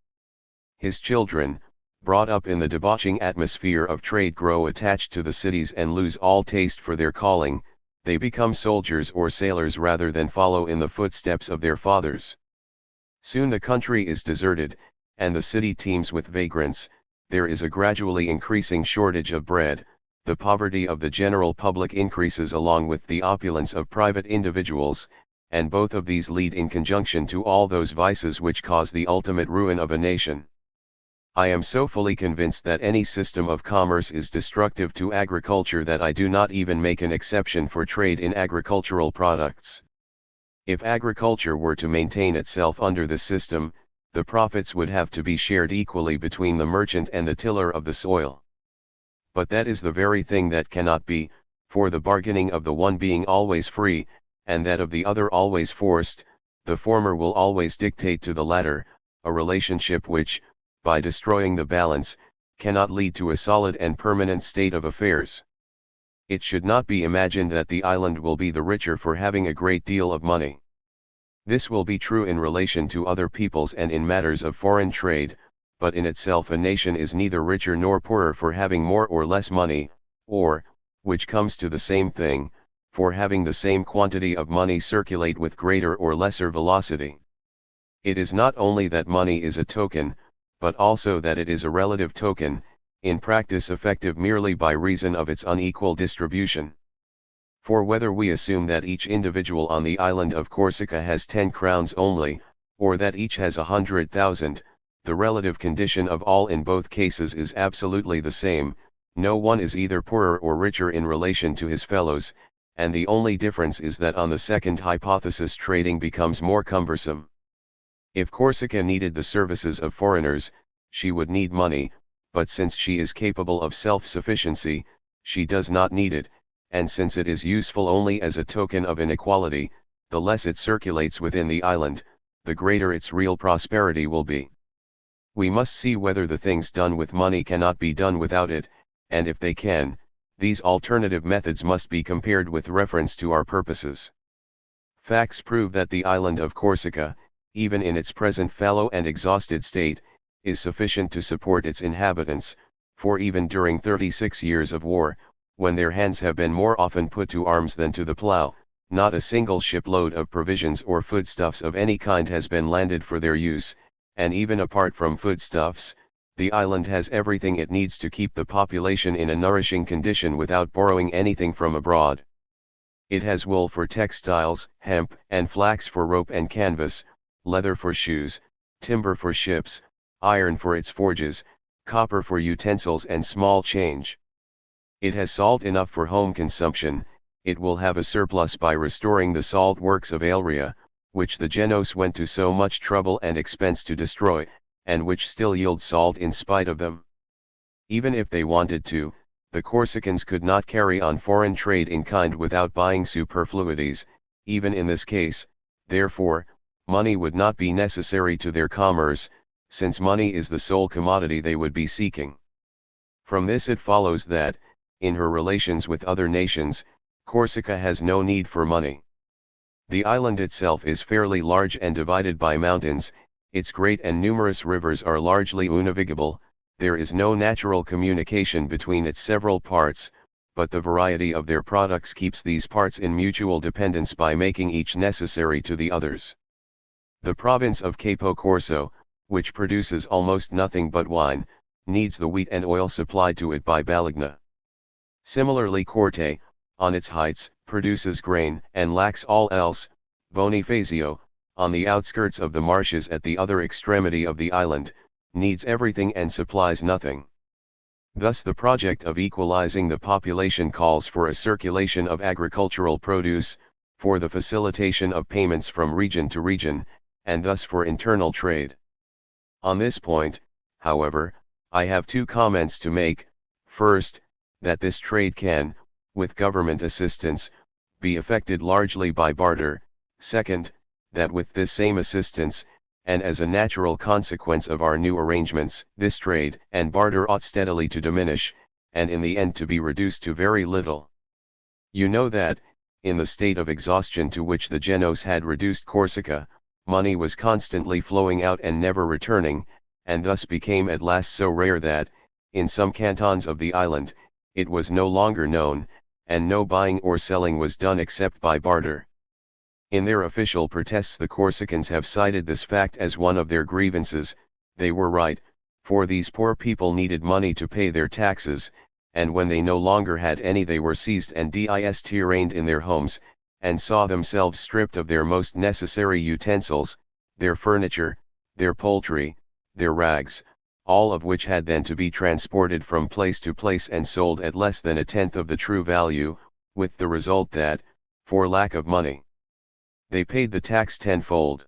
His children, brought up in the debauching atmosphere of trade, grow attached to the cities and lose all taste for their calling. They become soldiers or sailors rather than follow in the footsteps of their fathers. Soon the country is deserted, and the city teems with vagrants. There is a gradually increasing shortage of bread, the poverty of the general public increases along with the opulence of private individuals, and both of these lead in conjunction to all those vices which cause the ultimate ruin of a nation. I am so fully convinced that any system of commerce is destructive to agriculture that I do not even make an exception for trade in agricultural products. If agriculture were to maintain itself under this system, the profits would have to be shared equally between the merchant and the tiller of the soil. But that is the very thing that cannot be, for the bargaining of the one being always free, and that of the other always forced, the former will always dictate to the latter, a relationship which, by destroying the balance, cannot lead to a solid and permanent state of affairs. It should not be imagined that the island will be the richer for having a great deal of money. This will be true in relation to other peoples and in matters of foreign trade, but in itself a nation is neither richer nor poorer for having more or less money, or, which comes to the same thing, for having the same quantity of money circulate with greater or lesser velocity. It is not only that money is a token, but also that it is a relative token, in practice effective merely by reason of its unequal distribution. For whether we assume that each individual on the island of Corsica has 10 crowns only, or that each has 100,000, the relative condition of all in both cases is absolutely the same. No one is either poorer or richer in relation to his fellows, and the only difference is that on the second hypothesis trading becomes more cumbersome. If Corsica needed the services of foreigners, she would need money, but since she is capable of self-sufficiency, she does not need it, and since it is useful only as a token of inequality, the less it circulates within the island, the greater its real prosperity will be. We must see whether the things done with money cannot be done without it, and if they can, these alternative methods must be compared with reference to our purposes. Facts prove that the island of Corsica, even in its present fallow and exhausted state, is sufficient to support its inhabitants, for even during 36 years of war, when their hands have been more often put to arms than to the plough, not a single shipload of provisions or foodstuffs of any kind has been landed for their use, and even apart from foodstuffs, the island has everything it needs to keep the population in a nourishing condition without borrowing anything from abroad. It has wool for textiles, hemp and flax for rope and canvas, leather for shoes, timber for ships, iron for its forges, copper for utensils and small change. It has salt enough for home consumption. It will have a surplus by restoring the salt works of Aelria, which the Genoese went to so much trouble and expense to destroy, and which still yield salt in spite of them. Even if they wanted to, the Corsicans could not carry on foreign trade in kind without buying superfluities. Even in this case, therefore, money would not be necessary to their commerce, since money is the sole commodity they would be seeking. From this it follows that, in her relations with other nations, Corsica has no need for money. The island itself is fairly large and divided by mountains. Its great and numerous rivers are largely unnavigable. There is no natural communication between its several parts, but the variety of their products keeps these parts in mutual dependence by making each necessary to the others. The province of Capo Corso, which produces almost nothing but wine, needs the wheat and oil supplied to it by Balagna. Similarly Corte, on its heights, produces grain and lacks all else. Bonifacio, on the outskirts of the marshes at the other extremity of the island, needs everything and supplies nothing. Thus the project of equalizing the population calls for a circulation of agricultural produce, for the facilitation of payments from region to region, and thus for internal trade. On this point, however, I have two comments to make. First, that this trade can, with government assistance, be effected largely by barter. Second, that with this same assistance, and as a natural consequence of our new arrangements, this trade and barter ought steadily to diminish, and in the end to be reduced to very little. You know that, in the state of exhaustion to which the Genoese had reduced Corsica, money was constantly flowing out and never returning, and thus became at last so rare that, in some cantons of the island, it was no longer known, and no buying or selling was done except by barter. In their official protests the Corsicans have cited this fact as one of their grievances. They were right, for these poor people needed money to pay their taxes, and when they no longer had any they were seized and distirained in their homes, and saw themselves stripped of their most necessary utensils, their furniture, their poultry, their rags, all of which had then to be transported from place to place and sold at less than a tenth of the true value, with the result that, for lack of money, they paid the tax tenfold.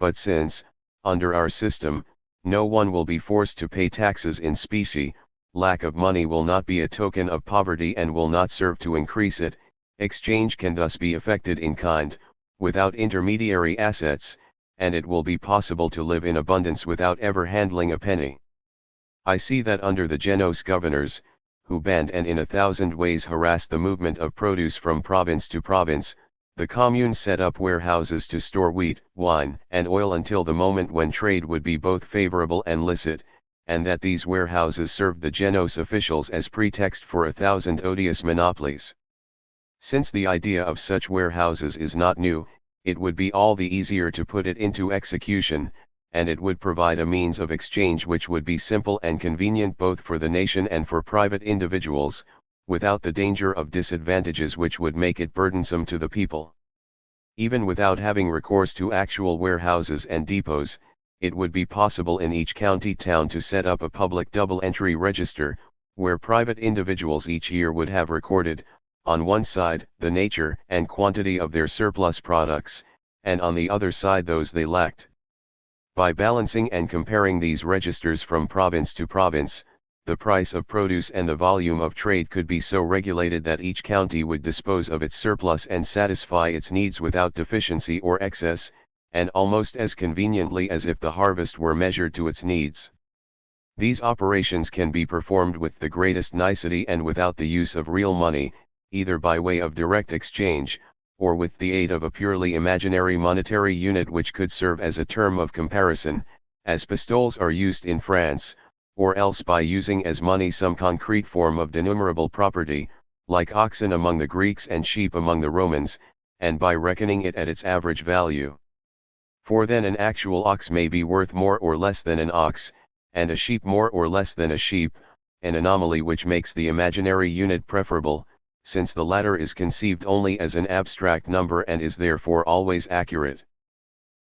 But since, under our system, no one will be forced to pay taxes in specie, lack of money will not be a token of poverty and will not serve to increase it. Exchange can thus be effected in kind, without intermediary assets, and it will be possible to live in abundance without ever handling a penny. I see that under the Genoese governors, who banned and in 1,000 ways harassed the movement of produce from province to province, the communes set up warehouses to store wheat, wine, and oil until the moment when trade would be both favorable and licit, and that these warehouses served the Genoese officials as pretext for 1,000 odious monopolies. Since the idea of such warehouses is not new, it would be all the easier to put it into execution, and it would provide a means of exchange which would be simple and convenient both for the nation and for private individuals, without the danger of disadvantages which would make it burdensome to the people. Even without having recourse to actual warehouses and depots, it would be possible in each county town to set up a public double-entry register, where private individuals each year would have recorded, on one side, the nature and quantity of their surplus products, and on the other side those they lacked. By balancing and comparing these registers from province to province, the price of produce and the volume of trade could be so regulated that each county would dispose of its surplus and satisfy its needs without deficiency or excess, and almost as conveniently as if the harvest were measured to its needs. These operations can be performed with the greatest nicety and without the use of real money, either by way of direct exchange, or with the aid of a purely imaginary monetary unit which could serve as a term of comparison, as pistoles are used in France, or else by using as money some concrete form of denumerable property, like oxen among the Greeks and sheep among the Romans, and by reckoning it at its average value. For then an actual ox may be worth more or less than an ox, and a sheep more or less than a sheep, an anomaly which makes the imaginary unit preferable, since the latter is conceived only as an abstract number and is therefore always accurate.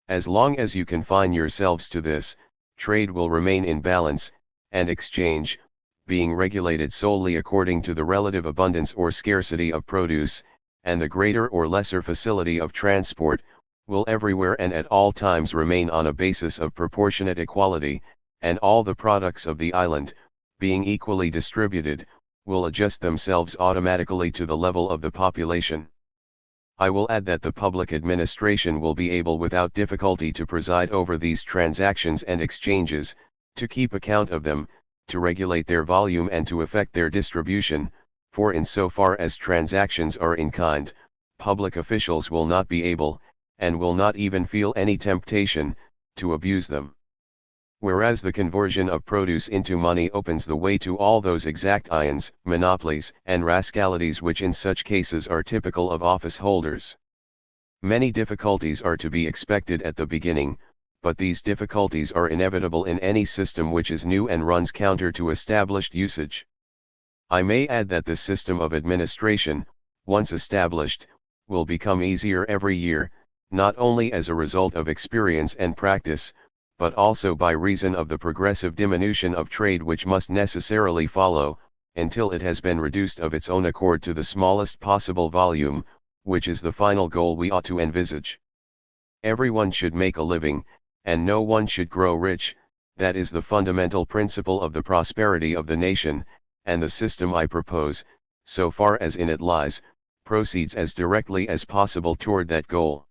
As long as you confine yourselves to this, trade will remain in balance, and exchange, being regulated solely according to the relative abundance or scarcity of produce, and the greater or lesser facility of transport, will everywhere and at all times remain on a basis of proportionate equality, and all the products of the island, being equally distributed, will adjust themselves automatically to the level of the population. I will add that the public administration will be able without difficulty to preside over these transactions and exchanges, to keep account of them, to regulate their volume and to effect their distribution, for in so far as transactions are in kind, public officials will not be able, and will not even feel any temptation, to abuse them. Whereas the conversion of produce into money opens the way to all those exactions, monopolies, and rascalities which in such cases are typical of office holders. Many difficulties are to be expected at the beginning, but these difficulties are inevitable in any system which is new and runs counter to established usage. I may add that the system of administration, once established, will become easier every year, not only as a result of experience and practice, but also by reason of the progressive diminution of trade which must necessarily follow, until it has been reduced of its own accord to the smallest possible volume, which is the final goal we ought to envisage. Everyone should make a living, and no one should grow rich. That is the fundamental principle of the prosperity of the nation, and the system I propose, so far as in it lies, proceeds as directly as possible toward that goal.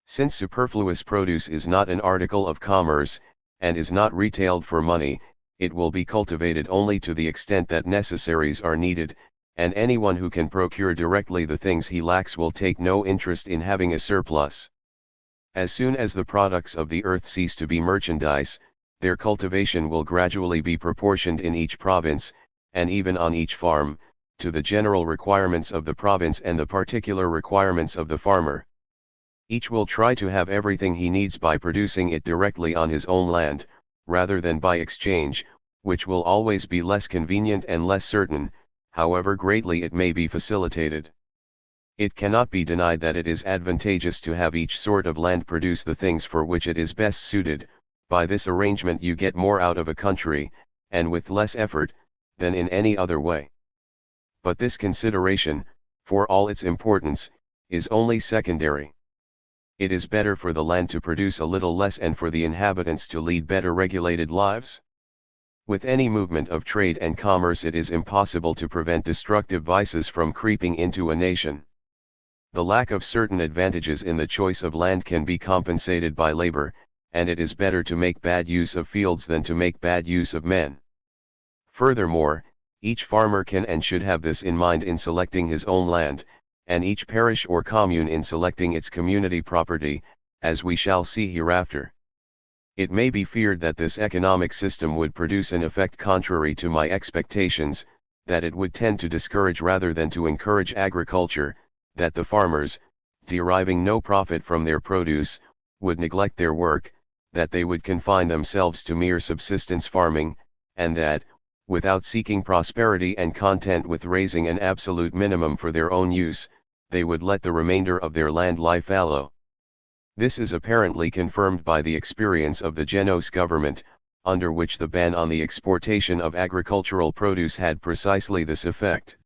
Since superfluous produce is not an article of commerce, and is not retailed for money, it will be cultivated only to the extent that necessaries are needed, and anyone who can procure directly the things he lacks will take no interest in having a surplus. As soon as the products of the earth cease to be merchandise, their cultivation will gradually be proportioned in each province, and even on each farm, to the general requirements of the province and the particular requirements of the farmer. Each will try to have everything he needs by producing it directly on his own land, rather than by exchange, which will always be less convenient and less certain, however greatly it may be facilitated. It cannot be denied that it is advantageous to have each sort of land produce the things for which it is best suited. By this arrangement you get more out of a country, and with less effort, than in any other way. But this consideration, for all its importance, is only secondary. It is better for the land to produce a little less and for the inhabitants to lead better regulated lives. With any movement of trade and commerce it is impossible to prevent destructive vices from creeping into a nation. The lack of certain advantages in the choice of land can be compensated by labor, and it is better to make bad use of fields than to make bad use of men. Furthermore, each farmer can and should have this in mind in selecting his own land, and each parish or commune in selecting its community property, as we shall see hereafter. It may be feared that this economic system would produce an effect contrary to my expectations, that it would tend to discourage rather than to encourage agriculture, that the farmers, deriving no profit from their produce, would neglect their work, that they would confine themselves to mere subsistence farming, and that, without seeking prosperity and content with raising an absolute minimum for their own use, they would let the remainder of their land lie fallow. This is apparently confirmed by the experience of the Genos government, under which the ban on the exportation of agricultural produce had precisely this effect.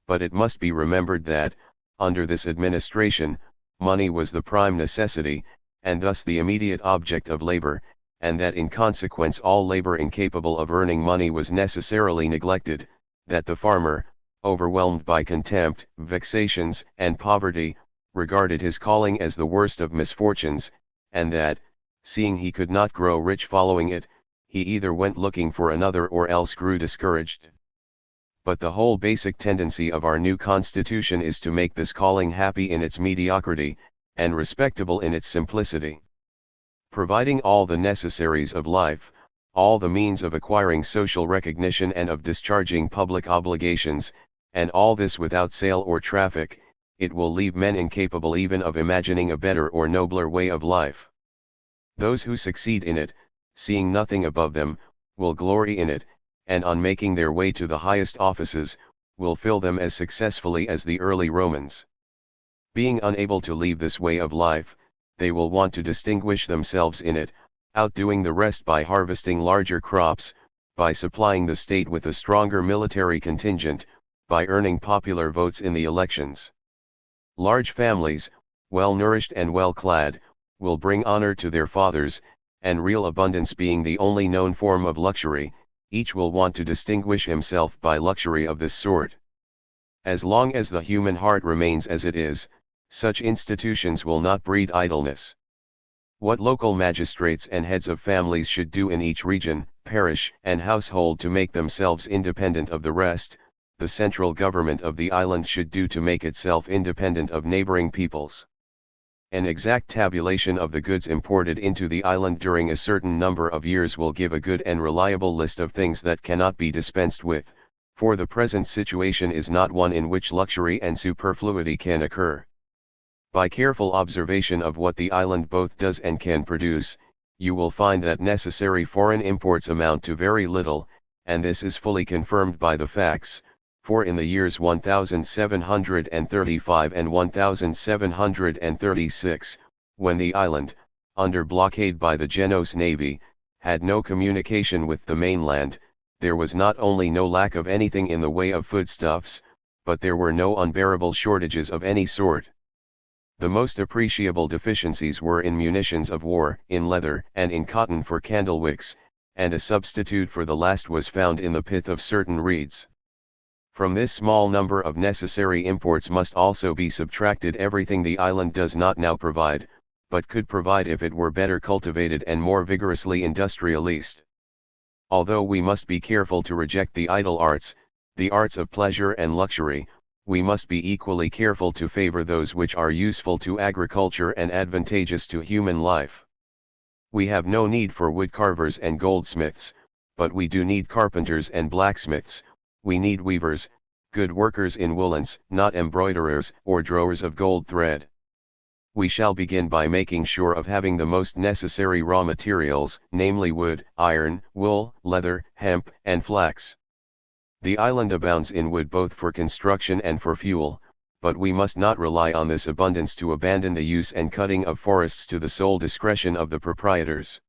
But it must be remembered that, under this administration, money was the prime necessity, and thus the immediate object of labor, and that in consequence all labor incapable of earning money was necessarily neglected, that the farmer, overwhelmed by contempt, vexations, and poverty, regarded his calling as the worst of misfortunes, and that, seeing he could not grow rich following it, he either went looking for another or else grew discouraged. But the whole basic tendency of our new constitution is to make this calling happy in its mediocrity, and respectable in its simplicity. Providing all the necessaries of life, all the means of acquiring social recognition and of discharging public obligations, and all this without sale or traffic, it will leave men incapable even of imagining a better or nobler way of life. Those who succeed in it, seeing nothing above them, will glory in it, and on making their way to the highest offices, will fill them as successfully as the early Romans. Being unable to leave this way of life, they will want to distinguish themselves in it, outdoing the rest by harvesting larger crops, by supplying the state with a stronger military contingent, by earning popular votes in the elections. Large families, well nourished and well clad, will bring honor to their fathers, and real abundance being the only known form of luxury, each will want to distinguish himself by luxury of this sort. As long as the human heart remains as it is, such institutions will not breed idleness. What local magistrates and heads of families should do in each region, parish, and household to make themselves independent of the rest, the central government of the island should do to make itself independent of neighboring peoples. An exact tabulation of the goods imported into the island during a certain number of years will give a good and reliable list of things that cannot be dispensed with, for the present situation is not one in which luxury and superfluity can occur. By careful observation of what the island both does and can produce, you will find that necessary foreign imports amount to very little, and this is fully confirmed by the facts, for in the years 1735 and 1736, when the island, under blockade by the Genos navy, had no communication with the mainland, there was not only no lack of anything in the way of foodstuffs, but there were no unbearable shortages of any sort. The most appreciable deficiencies were in munitions of war, in leather, and in cotton for candle wicks, and a substitute for the last was found in the pith of certain reeds. From this small number of necessary imports must also be subtracted everything the island does not now provide, but could provide if it were better cultivated and more vigorously industrialized. Although we must be careful to reject the idle arts, the arts of pleasure and luxury, we must be equally careful to favor those which are useful to agriculture and advantageous to human life. We have no need for woodcarvers and goldsmiths, but we do need carpenters and blacksmiths. We need weavers, good workers in woolens, not embroiderers or drawers of gold thread. We shall begin by making sure of having the most necessary raw materials, namely wood, iron, wool, leather, hemp, and flax. The island abounds in wood both for construction and for fuel, but we must not rely on this abundance to abandon the use and cutting of forests to the sole discretion of the proprietors.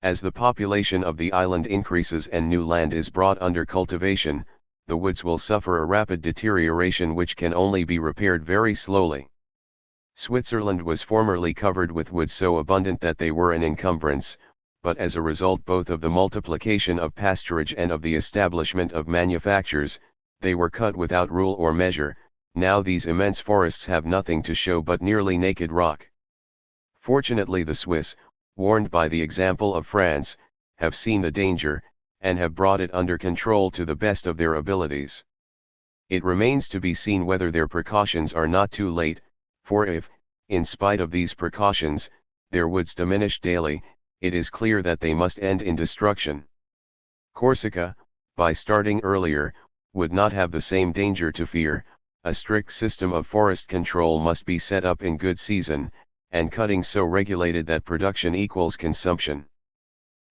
As the population of the island increases and new land is brought under cultivation, the woods will suffer a rapid deterioration which can only be repaired very slowly. Switzerland was formerly covered with woods so abundant that they were an encumbrance, but as a result both of the multiplication of pasturage and of the establishment of manufactures, they were cut without rule or measure. Now these immense forests have nothing to show but nearly naked rock. Fortunately the Swiss, warned by the example of France, have seen the danger, and have brought it under control to the best of their abilities. It remains to be seen whether their precautions are not too late, for if, in spite of these precautions, their woods diminish daily, it is clear that they must end in destruction. Corsica, by starting earlier, would not have the same danger to fear, a strict system of forest control must be set up in good season, and cutting so regulated that production equals consumption.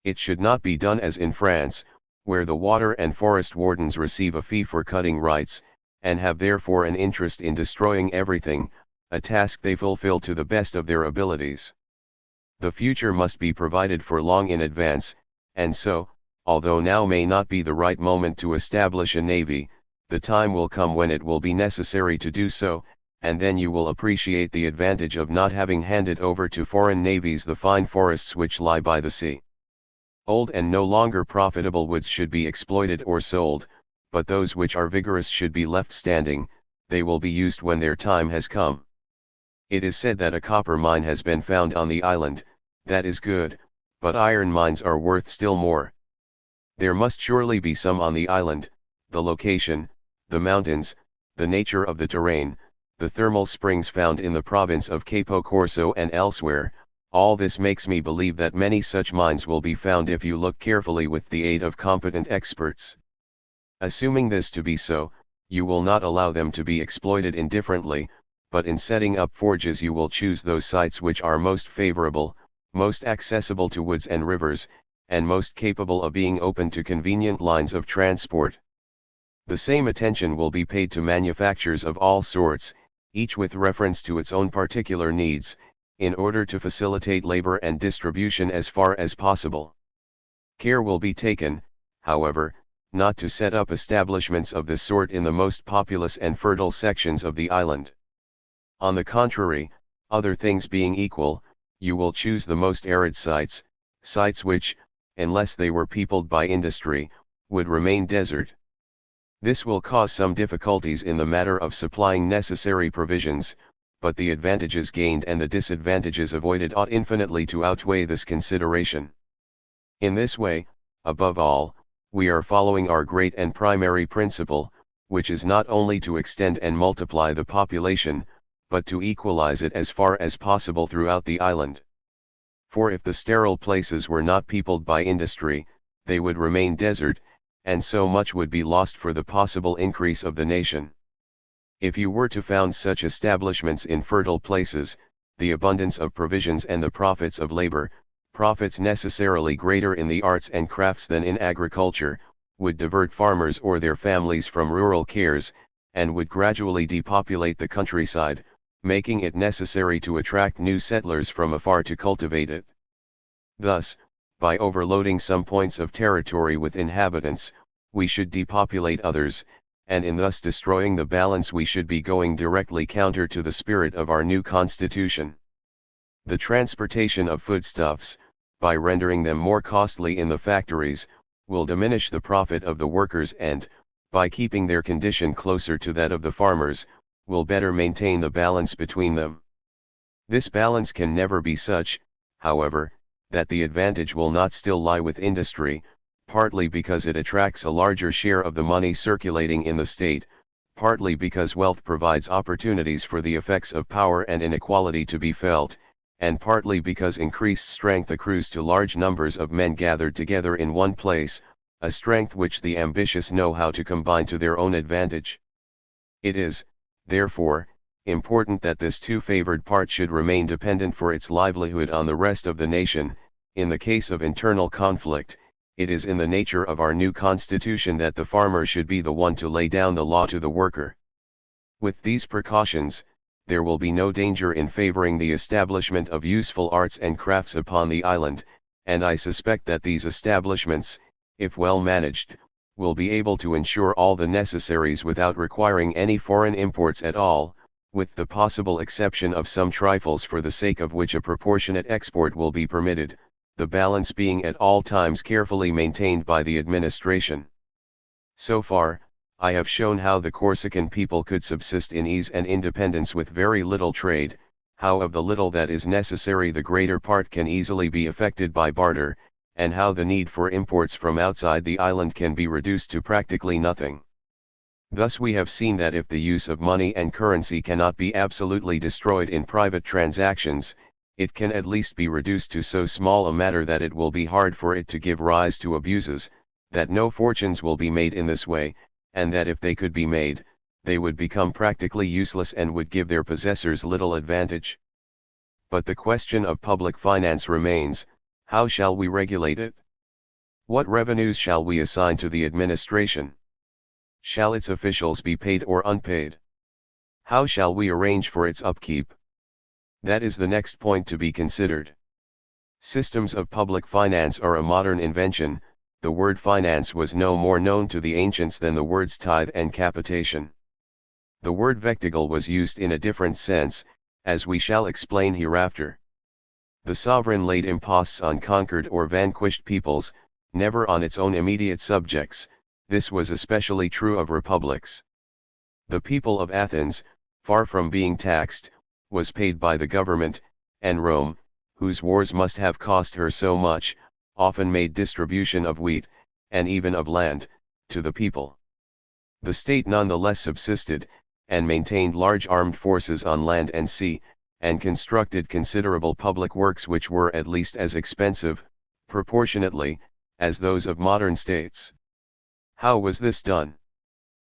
It should not be done as in France, where the water and forest wardens receive a fee for cutting rights, and have therefore an interest in destroying everything, a task they fulfill to the best of their abilities. The future must be provided for long in advance, and so, although now may not be the right moment to establish a navy, the time will come when it will be necessary to do so, and then you will appreciate the advantage of not having handed over to foreign navies the fine forests which lie by the sea. Old and no longer profitable woods should be exploited or sold, but those which are vigorous should be left standing. They will be used when their time has come. It is said that a copper mine has been found on the island. That is good, but iron mines are worth still more. There must surely be some on the island. The location, the mountains, the nature of the terrain, the thermal springs found in the province of Capo Corso and elsewhere, all this makes me believe that many such mines will be found if you look carefully with the aid of competent experts. Assuming this to be so, you will not allow them to be exploited indifferently, but in setting up forges you will choose those sites which are most favorable, most accessible to woods and rivers, and most capable of being open to convenient lines of transport. The same attention will be paid to manufactures of all sorts, each with reference to its own particular needs, in order to facilitate labor and distribution as far as possible. Care will be taken, however, not to set up establishments of this sort in the most populous and fertile sections of the island. On the contrary, other things being equal, you will choose the most arid sites, sites which, unless they were peopled by industry, would remain desert. This will cause some difficulties in the matter of supplying necessary provisions, but the advantages gained and the disadvantages avoided ought infinitely to outweigh this consideration. In this way, above all, we are following our great and primary principle, which is not only to extend and multiply the population, but to equalize it as far as possible throughout the island. For if the sterile places were not peopled by industry, they would remain desert, and so much would be lost for the possible increase of the nation. If you were to found such establishments in fertile places, the abundance of provisions and the profits of labor, profits necessarily greater in the arts and crafts than in agriculture, would divert farmers or their families from rural cares, and would gradually depopulate the countryside, making it necessary to attract new settlers from afar to cultivate it. Thus, by overloading some points of territory with inhabitants, we should depopulate others, and in thus destroying the balance we should be going directly counter to the spirit of our new constitution. The transportation of foodstuffs, by rendering them more costly in the factories, will diminish the profit of the workers and, by keeping their condition closer to that of the farmers, will better maintain the balance between them. This balance can never be such, however, that the advantage will not still lie with industry, partly because it attracts a larger share of the money circulating in the state, partly because wealth provides opportunities for the effects of power and inequality to be felt, and partly because increased strength accrues to large numbers of men gathered together in one place, a strength which the ambitious know how to combine to their own advantage. It is, therefore, important that this too-favored part should remain dependent for its livelihood on the rest of the nation. In the case of internal conflict, it is in the nature of our new constitution that the farmer should be the one to lay down the law to the worker. With these precautions, there will be no danger in favoring the establishment of useful arts and crafts upon the island, and I suspect that these establishments, if well managed, will be able to ensure all the necessaries without requiring any foreign imports at all, with the possible exception of some trifles for the sake of which a proportionate export will be permitted, the balance being at all times carefully maintained by the administration. So far, I have shown how the Corsican people could subsist in ease and independence with very little trade, how of the little that is necessary the greater part can easily be effected by barter, and how the need for imports from outside the island can be reduced to practically nothing. Thus we have seen that if the use of money and currency cannot be absolutely destroyed in private transactions, it can at least be reduced to so small a matter that it will be hard for it to give rise to abuses, that no fortunes will be made in this way, and that if they could be made, they would become practically useless and would give their possessors little advantage. But the question of public finance remains: how shall we regulate it? What revenues shall we assign to the administration? Shall its officials be paid or unpaid? How shall we arrange for its upkeep? That is the next point to be considered. Systems of public finance are a modern invention. The word finance was no more known to the ancients than the words tithe and capitation. The word vectigal was used in a different sense, as we shall explain hereafter. The sovereign laid imposts on conquered or vanquished peoples, never on its own immediate subjects. This was especially true of republics. The people of Athens, far from being taxed, was paid by the government, and Rome, whose wars must have cost her so much, often made distribution of wheat, and even of land, to the people. The state nonetheless subsisted, and maintained large armed forces on land and sea, and constructed considerable public works which were at least as expensive, proportionately, as those of modern states. How was this done?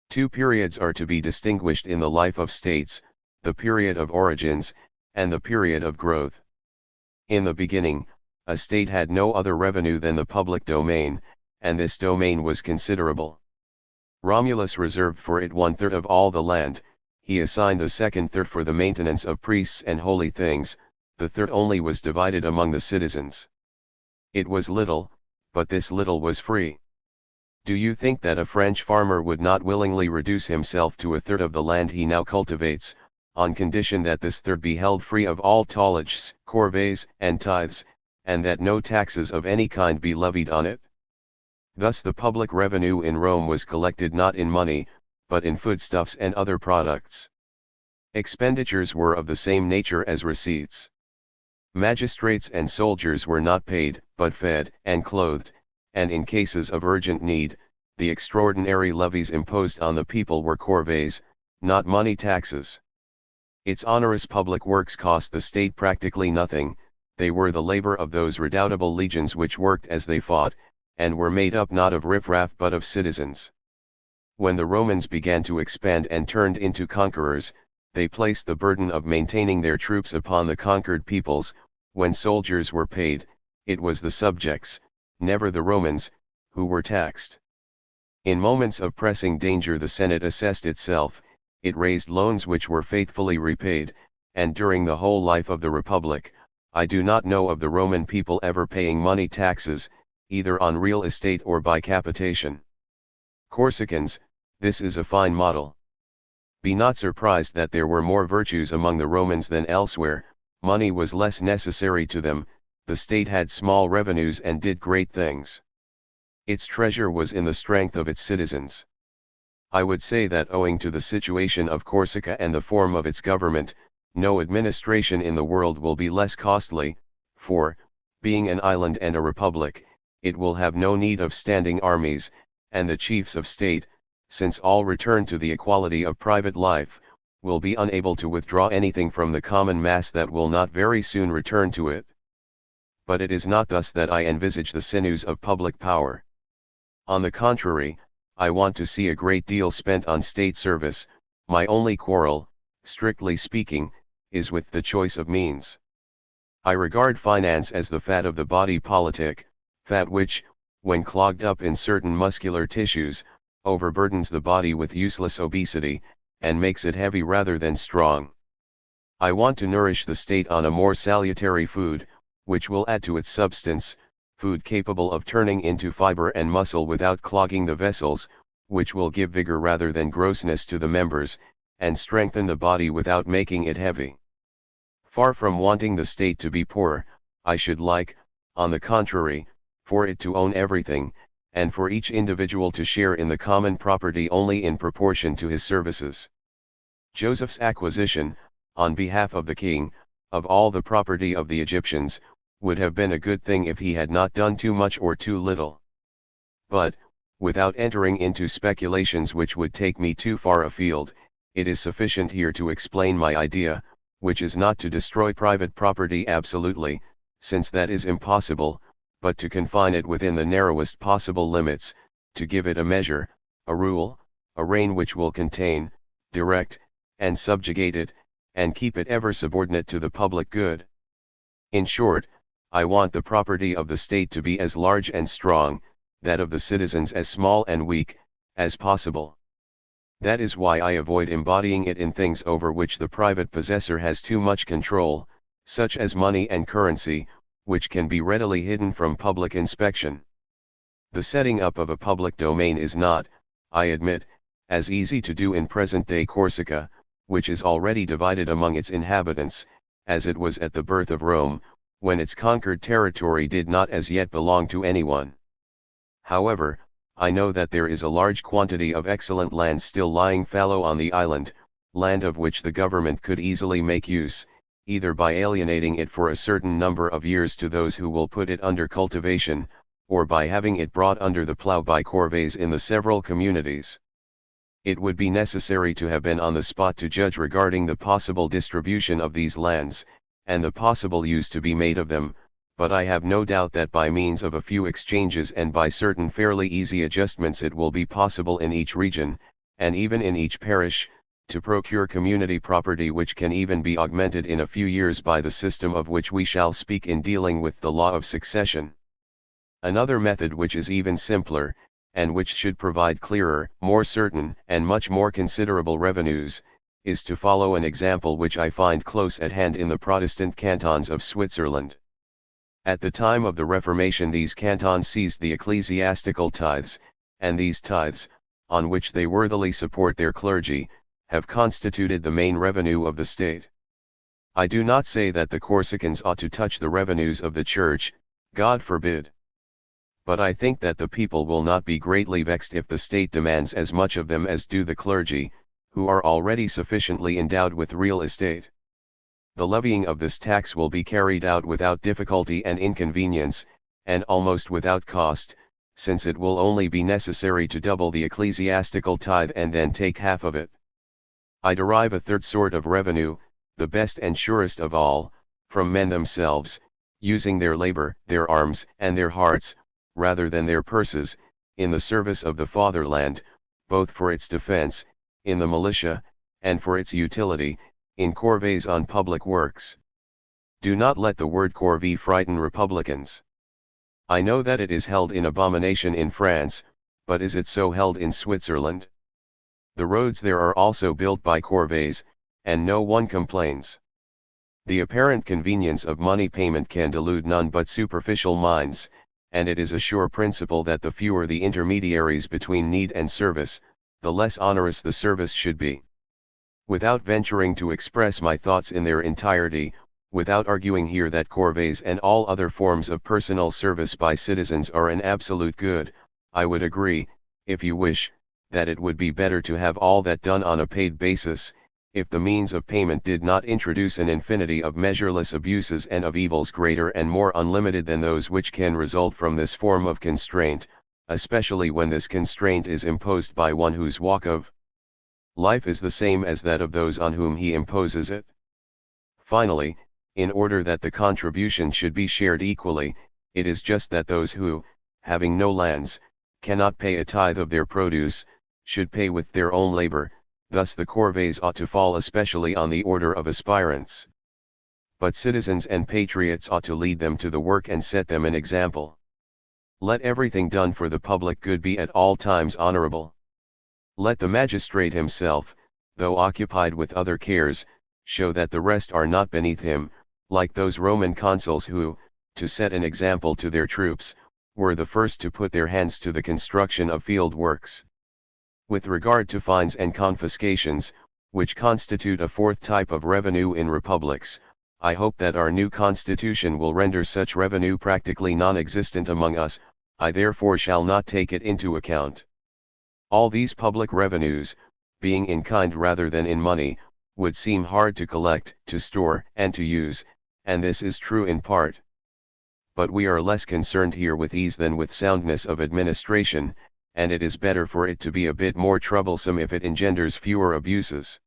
Two periods are to be distinguished in the life of states: the period of origins, and the period of growth. In the beginning, a state had no other revenue than the public domain, and this domain was considerable. Romulus reserved for it 1/3 of all the land, he assigned the second third for the maintenance of priests and holy things, the third only was divided among the citizens. It was little, but this little was free. Do you think that a French farmer would not willingly reduce himself to 1/3 of the land he now cultivates, on condition that this third be held free of all tolleges, corvées, and tithes, and that no taxes of any kind be levied on it? Thus the public revenue in Rome was collected not in money, but in foodstuffs and other products. Expenditures were of the same nature as receipts. Magistrates and soldiers were not paid, but fed and clothed, and in cases of urgent need, the extraordinary levies imposed on the people were corvées, not money taxes. Its onerous public works cost the state practically nothing; they were the labor of those redoubtable legions which worked as they fought, and were made up not of riffraff but of citizens. When the Romans began to expand and turned into conquerors, they placed the burden of maintaining their troops upon the conquered peoples. When soldiers were paid, it was the subjects, never the Romans, who were taxed. In moments of pressing danger the Senate assessed itself, it raised loans which were faithfully repaid, and during the whole life of the Republic, I do not know of the Roman people ever paying money taxes, either on real estate or by capitation. Corsicans, this is a fine model. Be not surprised that there were more virtues among the Romans than elsewhere. Money was less necessary to them, the state had small revenues and did great things. Its treasure was in the strength of its citizens. I would say that owing to the situation of Corsica and the form of its government, no administration in the world will be less costly, for, being an island and a republic, it will have no need of standing armies, and the chiefs of state, since all return to the equality of private life, will be unable to withdraw anything from the common mass that will not very soon return to it. But it is not thus that I envisage the sinews of public power. On the contrary, I want to see a great deal spent on state service. My only quarrel, strictly speaking, is with the choice of means. I regard finance as the fat of the body politic, fat which, when clogged up in certain muscular tissues, overburdens the body with useless obesity, and makes it heavy rather than strong. I want to nourish the state on a more salutary food, which will add to its substance, food capable of turning into fiber and muscle without clogging the vessels, which will give vigor rather than grossness to the members, and strengthen the body without making it heavy. Far from wanting the state to be poor, I should like, on the contrary, for it to own everything, and for each individual to share in the common property only in proportion to his services. Joseph's acquisition, on behalf of the king, of all the property of the Egyptians, would have been a good thing if he had not done too much or too little. But, without entering into speculations which would take me too far afield, it is sufficient here to explain my idea, which is not to destroy private property absolutely, since that is impossible, but to confine it within the narrowest possible limits, to give it a measure, a rule, a rein which will contain, direct, and subjugate it, and keep it ever subordinate to the public good. In short, I want the property of the state to be as large and strong, that of the citizens as small and weak, as possible. That is why I avoid embodying it in things over which the private possessor has too much control, such as money and currency, which can be readily hidden from public inspection. The setting up of a public domain is not, I admit, as easy to do in present-day Corsica, which is already divided among its inhabitants, as it was at the birth of Rome, when its conquered territory did not as yet belong to anyone. However, I know that there is a large quantity of excellent land still lying fallow on the island, land of which the government could easily make use, either by alienating it for a certain number of years to those who will put it under cultivation, or by having it brought under the plough by corvées in the several communities. It would be necessary to have been on the spot to judge regarding the possible distribution of these lands, and the possible use to be made of them, but I have no doubt that by means of a few exchanges and by certain fairly easy adjustments it will be possible in each region, and even in each parish, to procure community property which can even be augmented in a few years by the system of which we shall speak in dealing with the law of succession. Another method which is even simpler, and which should provide clearer, more certain, and much more considerable revenues, is to follow an example which I find close at hand in the Protestant cantons of Switzerland. At the time of the Reformation these cantons seized the ecclesiastical tithes, and these tithes, on which they worthily support their clergy, have constituted the main revenue of the state. I do not say that the Corsicans ought to touch the revenues of the Church, God forbid. But I think that the people will not be greatly vexed if the state demands as much of them as do the clergy, who are already sufficiently endowed with real estate. The levying of this tax will be carried out without difficulty and inconvenience, and almost without cost, since it will only be necessary to double the ecclesiastical tithe and then take half of it. I derive a third sort of revenue, the best and surest of all, from men themselves, using their labor, their arms, and their hearts, rather than their purses, in the service of the fatherland, both for its defense, in the militia, and for its utility, in corvées on public works. Do not let the word corvée frighten Republicans. I know that it is held in abomination in France, but is it so held in Switzerland? The roads there are also built by corvées, and no one complains. The apparent convenience of money payment can delude none but superficial minds, and it is a sure principle that the fewer the intermediaries between need and service, the less onerous the service should be. Without venturing to express my thoughts in their entirety, without arguing here that corvées and all other forms of personal service by citizens are an absolute good, I would agree, if you wish, that it would be better to have all that done on a paid basis, if the means of payment did not introduce an infinity of measureless abuses and of evils greater and more unlimited than those which can result from this form of constraint, especially when this constraint is imposed by one whose walk of life is the same as that of those on whom he imposes it. Finally, in order that the contribution should be shared equally, it is just that those who, having no lands, cannot pay a tithe of their produce, should pay with their own labor. Thus the corvées ought to fall especially on the order of aspirants. But citizens and patriots ought to lead them to the work and set them an example. Let everything done for the public good be at all times honorable. Let the magistrate himself, though occupied with other cares, show that the rest are not beneath him, like those Roman consuls who, to set an example to their troops, were the first to put their hands to the construction of field works. With regard to fines and confiscations, which constitute a fourth type of revenue in republics, I hope that our new constitution will render such revenue practically non-existent among us. I therefore shall not take it into account. All these public revenues, being in kind rather than in money, would seem hard to collect, to store, and to use, and this is true in part. But we are less concerned here with ease than with soundness of administration, and it is better for it to be a bit more troublesome if it engenders fewer abuses.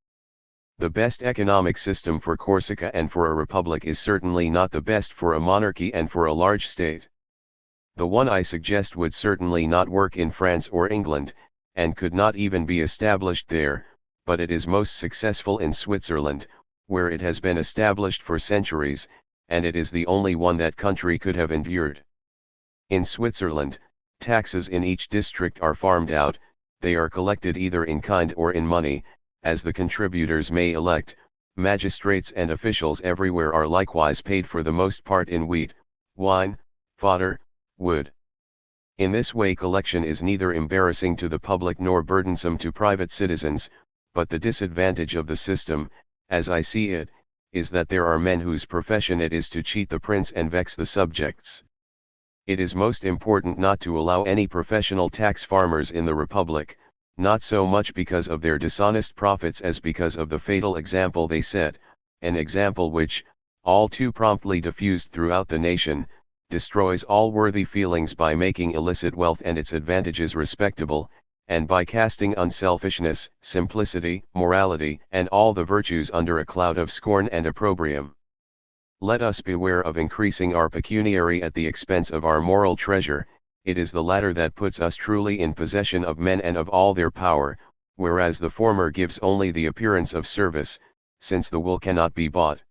The best economic system for Corsica and for a republic is certainly not the best for a monarchy and for a large state. The one I suggest would certainly not work in France or England, and could not even be established there, but it is most successful in Switzerland, where it has been established for centuries, and it is the only one that country could have endured. In Switzerland, taxes in each district are farmed out, they are collected either in kind or in money, as the contributors may elect. Magistrates and officials everywhere are likewise paid for the most part in wheat, wine, fodder, wood. In this way collection is neither embarrassing to the public nor burdensome to private citizens, but the disadvantage of the system, as I see it, is that there are men whose profession it is to cheat the prince and vex the subjects. It is most important not to allow any professional tax farmers in the Republic, not so much because of their dishonest profits as because of the fatal example they set, an example which, all too promptly diffused throughout the nation, destroys all worthy feelings by making illicit wealth and its advantages respectable, and by casting unselfishness, simplicity, morality, and all the virtues under a cloud of scorn and opprobrium. Let us beware of increasing our pecuniary at the expense of our moral treasure. It is the latter that puts us truly in possession of men and of all their power, whereas the former gives only the appearance of service, since the will cannot be bought.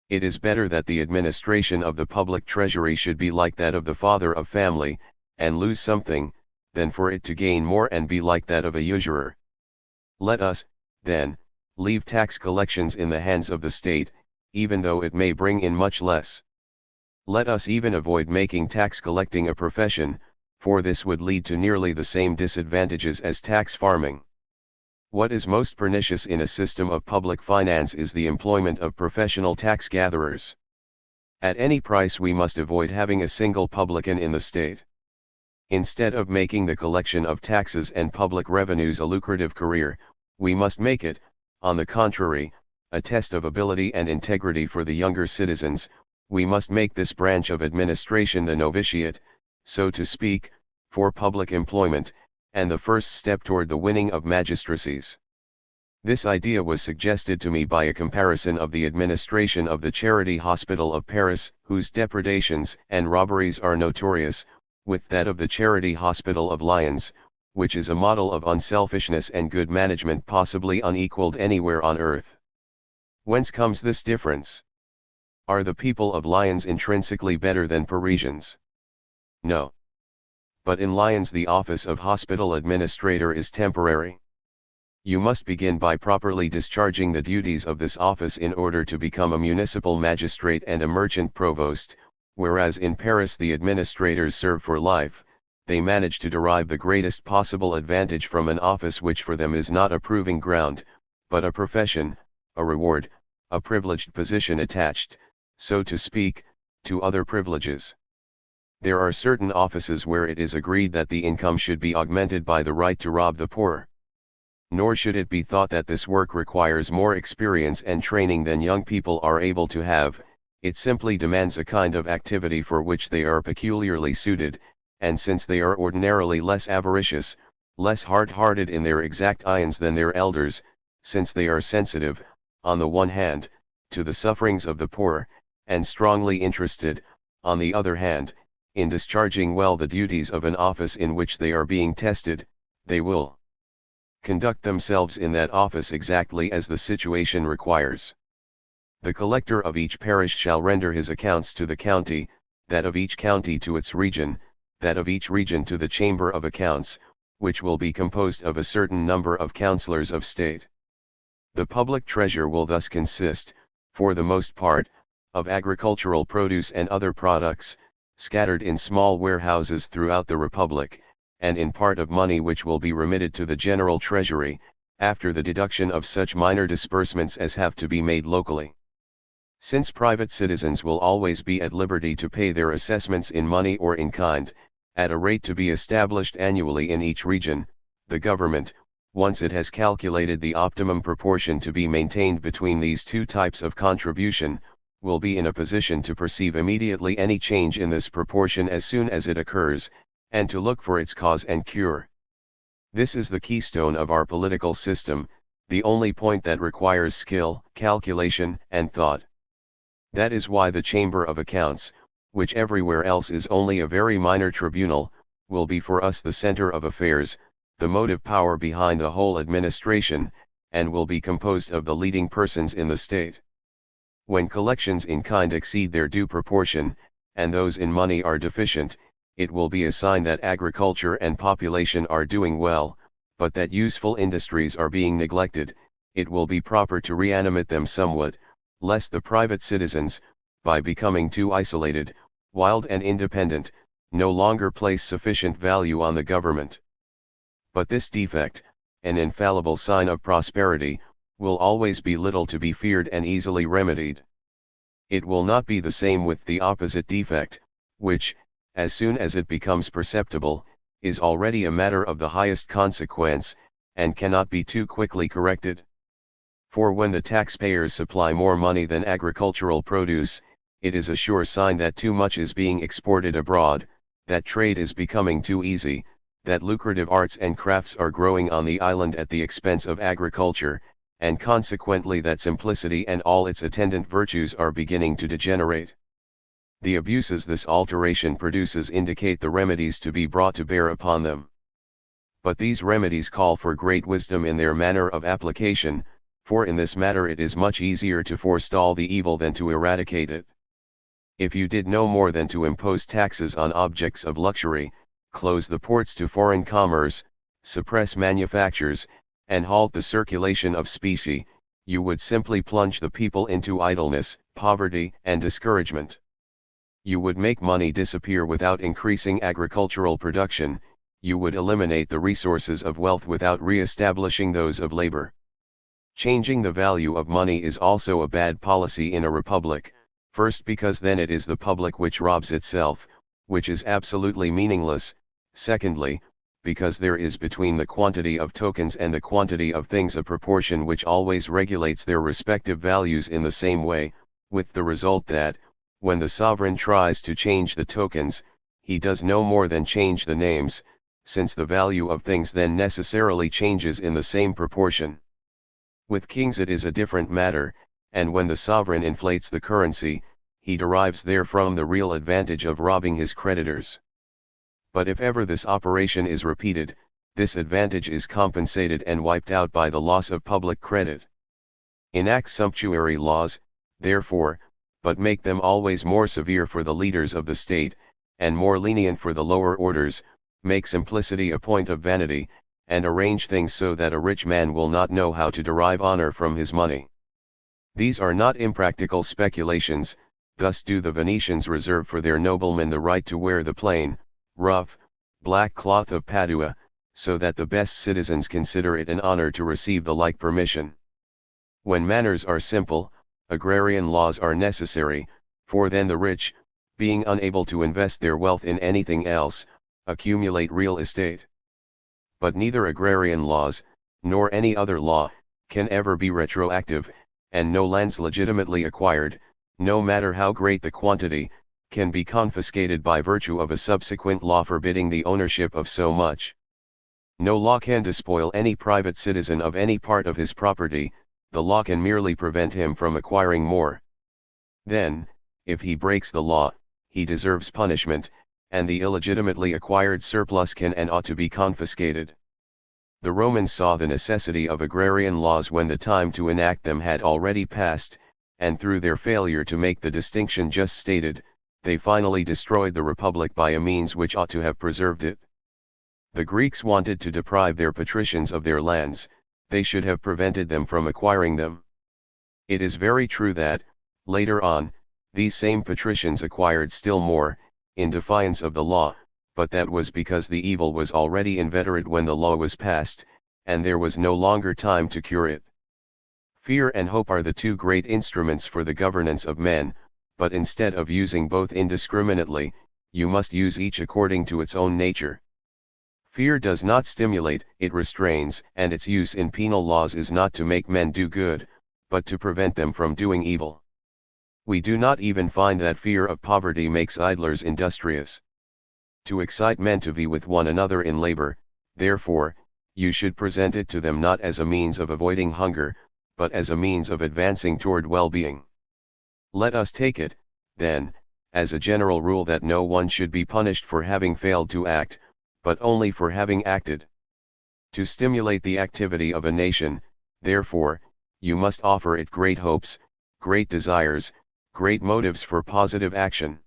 It is better that the administration of the public treasury should be like that of the father of family, and lose something, than for it to gain more and be like that of a usurer. Let us, then, leave tax collections in the hands of the state, even though it may bring in much less. Let us even avoid making tax collecting a profession, for this would lead to nearly the same disadvantages as tax farming. What is most pernicious in a system of public finance is the employment of professional tax gatherers. At any price we must avoid having a single publican in the state. Instead of making the collection of taxes and public revenues a lucrative career, we must make it, on the contrary, a test of ability and integrity for the younger citizens. We must make this branch of administration the novitiate, so to speak, for public employment, and the first step toward the winning of magistracies. This idea was suggested to me by a comparison of the administration of the Charity Hospital of Paris, whose depredations and robberies are notorious, with that of the Charity Hospital of Lyons, which is a model of unselfishness and good management possibly unequaled anywhere on earth. Whence comes this difference? Are the people of Lyons intrinsically better than Parisians? No. But in Lyons the office of hospital administrator is temporary. You must begin by properly discharging the duties of this office in order to become a municipal magistrate and a merchant provost, whereas in Paris the administrators serve for life. They manage to derive the greatest possible advantage from an office which for them is not a proving ground, but a profession, a reward, a privileged position attached, so to speak, to other privileges. There are certain offices where it is agreed that the income should be augmented by the right to rob the poor. Nor should it be thought that this work requires more experience and training than young people are able to have. It simply demands a kind of activity for which they are peculiarly suited, and since they are ordinarily less avaricious, less hard-hearted in their exact ions than their elders, since they are sensitive, on the one hand, to the sufferings of the poor, and strongly interested, on the other hand, in discharging well the duties of an office in which they are being tested, they will conduct themselves in that office exactly as the situation requires. The collector of each parish shall render his accounts to the county, that of each county to its region, that of each region to the Chamber of Accounts, which will be composed of a certain number of councillors of state. The public treasure will thus consist, for the most part, of agricultural produce and other products, scattered in small warehouses throughout the Republic, and in part of money which will be remitted to the general treasury, after the deduction of such minor disbursements as have to be made locally. Since private citizens will always be at liberty to pay their assessments in money or in kind, at a rate to be established annually in each region, the government, once it has calculated the optimum proportion to be maintained between these two types of contribution, will be in a position to perceive immediately any change in this proportion as soon as it occurs, and to look for its cause and cure. This is the keystone of our political system, the only point that requires skill, calculation, and thought. That is why the Chamber of Accounts, which everywhere else is only a very minor tribunal, will be for us the center of affairs, the motive power behind the whole administration, and will be composed of the leading persons in the state. When collections in kind exceed their due proportion, and those in money are deficient, it will be a sign that agriculture and population are doing well, but that useful industries are being neglected. It will be proper to reanimate them somewhat, lest the private citizens, by becoming too isolated, wild and independent, no longer place sufficient value on the government. But this defect, an infallible sign of prosperity, will always be little to be feared and easily remedied. It will not be the same with the opposite defect, which, as soon as it becomes perceptible, is already a matter of the highest consequence, and cannot be too quickly corrected. For when the taxpayers supply more money than agricultural produce, it is a sure sign that too much is being exported abroad, that trade is becoming too easy, that lucrative arts and crafts are growing on the island at the expense of agriculture, and consequently that simplicity and all its attendant virtues are beginning to degenerate. The abuses this alteration produces indicate the remedies to be brought to bear upon them. But these remedies call for great wisdom in their manner of application, for in this matter it is much easier to forestall the evil than to eradicate it. If you did no more than to impose taxes on objects of luxury, close the ports to foreign commerce, suppress manufactures, and halt the circulation of specie, you would simply plunge the people into idleness, poverty, and discouragement. You would make money disappear without increasing agricultural production, you would eliminate the resources of wealth without re-establishing those of labor. Changing the value of money is also a bad policy in a republic, first because then it is the public which robs itself, which is absolutely meaningless, secondly, because there is between the quantity of tokens and the quantity of things a proportion which always regulates their respective values in the same way, with the result that, when the sovereign tries to change the tokens, he does no more than change the names, since the value of things then necessarily changes in the same proportion. With kings it is a different matter, and when the sovereign inflates the currency, he derives therefrom the real advantage of robbing his creditors. But if ever this operation is repeated, this advantage is compensated and wiped out by the loss of public credit. Enact sumptuary laws, therefore, but make them always more severe for the leaders of the state, and more lenient for the lower orders, make simplicity a point of vanity, and arrange things so that a rich man will not know how to derive honor from his money. These are not impractical speculations. Thus do the Venetians reserve for their noblemen the right to wear the plain, rough, black cloth of Padua, so that the best citizens consider it an honor to receive the like permission. When manners are simple, agrarian laws are necessary, for then the rich, being unable to invest their wealth in anything else, accumulate real estate. But neither agrarian laws, nor any other law, can ever be retroactive, and no lands legitimately acquired, no matter how great the quantity, can be confiscated by virtue of a subsequent law forbidding the ownership of so much. No law can despoil any private citizen of any part of his property, the law can merely prevent him from acquiring more. Then, if he breaks the law, he deserves punishment, and the illegitimately acquired surplus can and ought to be confiscated. The Romans saw the necessity of agrarian laws when the time to enact them had already passed, and through their failure to make the distinction just stated, they finally destroyed the republic by a means which ought to have preserved it. The Greeks wanted to deprive their patricians of their lands, they should have prevented them from acquiring them. It is very true that, later on, these same patricians acquired still more, in defiance of the law, but that was because the evil was already inveterate when the law was passed, and there was no longer time to cure it. Fear and hope are the two great instruments for the governance of men, but instead of using both indiscriminately, you must use each according to its own nature. Fear does not stimulate, it restrains, and its use in penal laws is not to make men do good, but to prevent them from doing evil. We do not even find that fear of poverty makes idlers industrious. To excite men to vie with one another in labor, therefore, you should present it to them not as a means of avoiding hunger, but as a means of advancing toward well-being. Let us take it, then, as a general rule that no one should be punished for having failed to act, but only for having acted. To stimulate the activity of a nation, Therefore, you must offer it great hopes, great desires, great motives for positive action.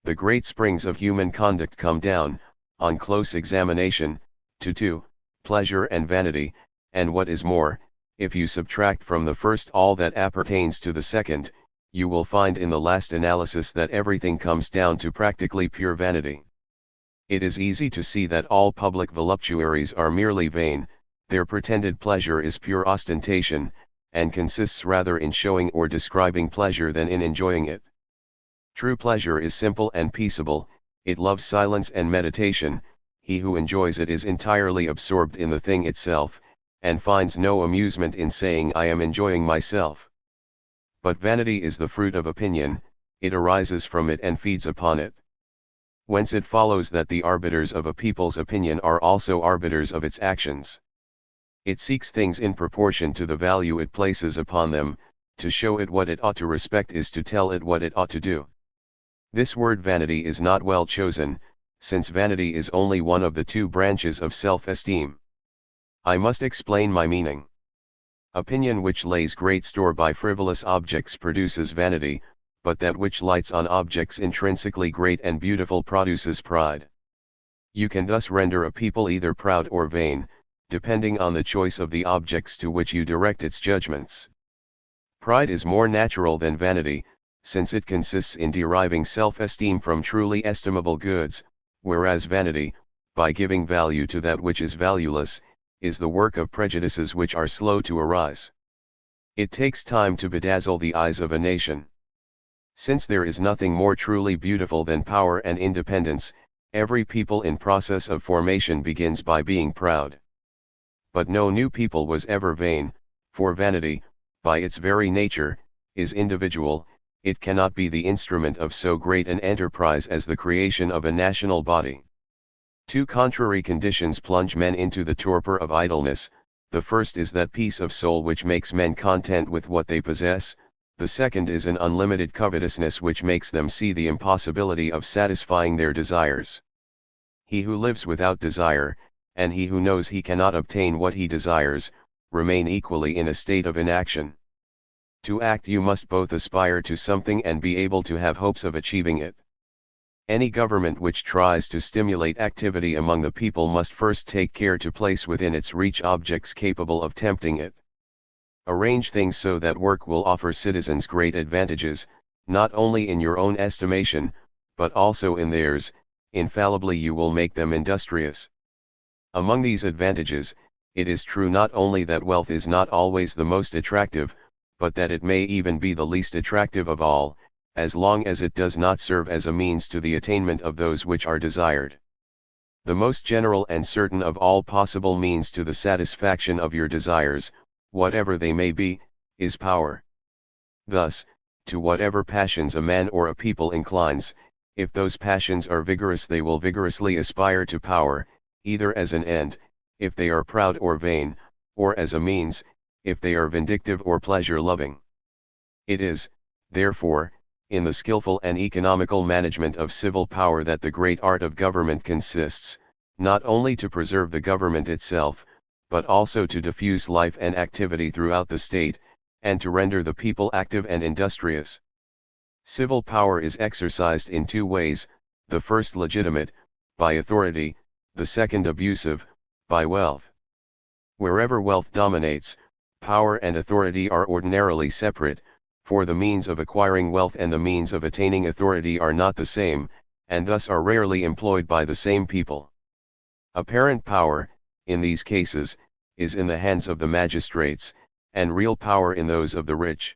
The great springs of human conduct come down, on close examination, to two, pleasure and vanity, and what is more, if you subtract from the first all that appertains to the second, you will find in the last analysis that everything comes down to practically pure vanity. It is easy to see that all public voluptuaries are merely vain, their pretended pleasure is pure ostentation, and consists rather in showing or describing pleasure than in enjoying it. True pleasure is simple and peaceable, it loves silence and meditation, he who enjoys it is entirely absorbed in the thing itself, and finds no amusement in saying I am enjoying myself. But vanity is the fruit of opinion, it arises from it and feeds upon it. Whence it follows that the arbiters of a people's opinion are also arbiters of its actions. It seeks things in proportion to the value it places upon them, to show it what it ought to respect is to tell it what it ought to do. This word vanity is not well chosen, since vanity is only one of the two branches of self-esteem. I must explain my meaning. Opinion which lays great store by frivolous objects produces vanity, but that which lights on objects intrinsically great and beautiful produces pride. You can thus render a people either proud or vain, depending on the choice of the objects to which you direct its judgments. Pride is more natural than vanity, since it consists in deriving self-esteem from truly estimable goods, whereas vanity, by giving value to that which is valueless, is the work of prejudices which are slow to arise. It takes time to bedazzle the eyes of a nation. Since there is nothing more truly beautiful than power and independence, every people in process of formation begins by being proud. But no new people was ever vain, for vanity, by its very nature, is individual, it cannot be the instrument of so great an enterprise as the creation of a national body. Two contrary conditions plunge men into the torpor of idleness, the first is that peace of soul which makes men content with what they possess, the second is an unlimited covetousness which makes them see the impossibility of satisfying their desires. He who lives without desire, and he who knows he cannot obtain what he desires, remain equally in a state of inaction. To act you must both aspire to something and be able to have hopes of achieving it. Any government which tries to stimulate activity among the people must first take care to place within its reach objects capable of tempting it. Arrange things so that work will offer citizens great advantages, not only in your own estimation, but also in theirs, infallibly you will make them industrious. Among these advantages, it is true not only that wealth is not always the most attractive, but that it may even be the least attractive of all, as long as it does not serve as a means to the attainment of those which are desired. The most general and certain of all possible means to the satisfaction of your desires, whatever they may be, is power. Thus, to whatever passions a man or a people inclines, if those passions are vigorous they will vigorously aspire to power, either as an end, if they are proud or vain, or as a means, if they are vindictive or pleasure-loving. It is, therefore, in the skillful and economical management of civil power that the great art of government consists, not only to preserve the government itself, but also to diffuse life and activity throughout the state, and to render the people active and industrious. Civil power is exercised in two ways, the first legitimate, by authority, the second abusive, by wealth. Wherever wealth dominates, power and authority are ordinarily separate, for the means of acquiring wealth and the means of attaining authority are not the same, and thus are rarely employed by the same people. Apparent power, in these cases, is in the hands of the magistrates, and real power in those of the rich.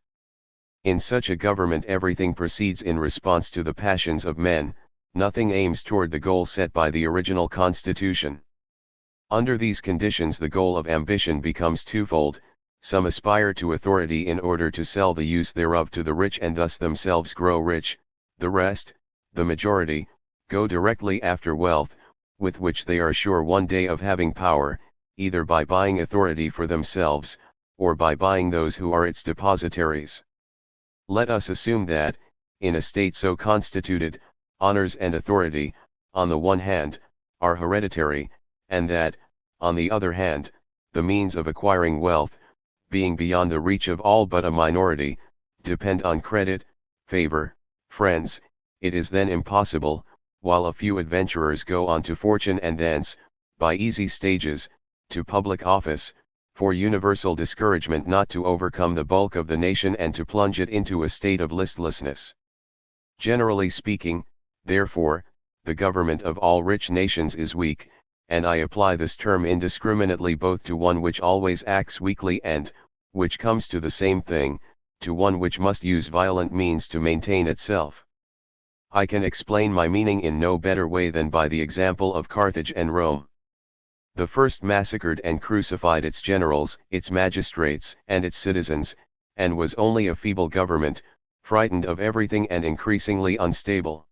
In such a government everything proceeds in response to the passions of men, nothing aims toward the goal set by the original constitution. Under these conditions the goal of ambition becomes twofold, some aspire to authority in order to sell the use thereof to the rich and thus themselves grow rich, the rest, the majority, go directly after wealth, with which they are sure one day of having power, either by buying authority for themselves, or by buying those who are its depositaries. Let us assume that, in a state so constituted, honors and authority, on the one hand, are hereditary, and that, on the other hand, the means of acquiring wealth, being beyond the reach of all but a minority, depend on credit, favor, friends, it is then impossible, while a few adventurers go on to fortune and thence, by easy stages, to public office, for universal discouragement not to overcome the bulk of the nation and to plunge it into a state of listlessness. Generally speaking, therefore, the government of all rich nations is weak, and I apply this term indiscriminately both to one which always acts weakly and, which comes to the same thing, to one which must use violent means to maintain itself. I can explain my meaning in no better way than by the example of Carthage and Rome. The first massacred and crucified its generals, its magistrates, and its citizens, and was only a feeble government, frightened of everything and increasingly unstable.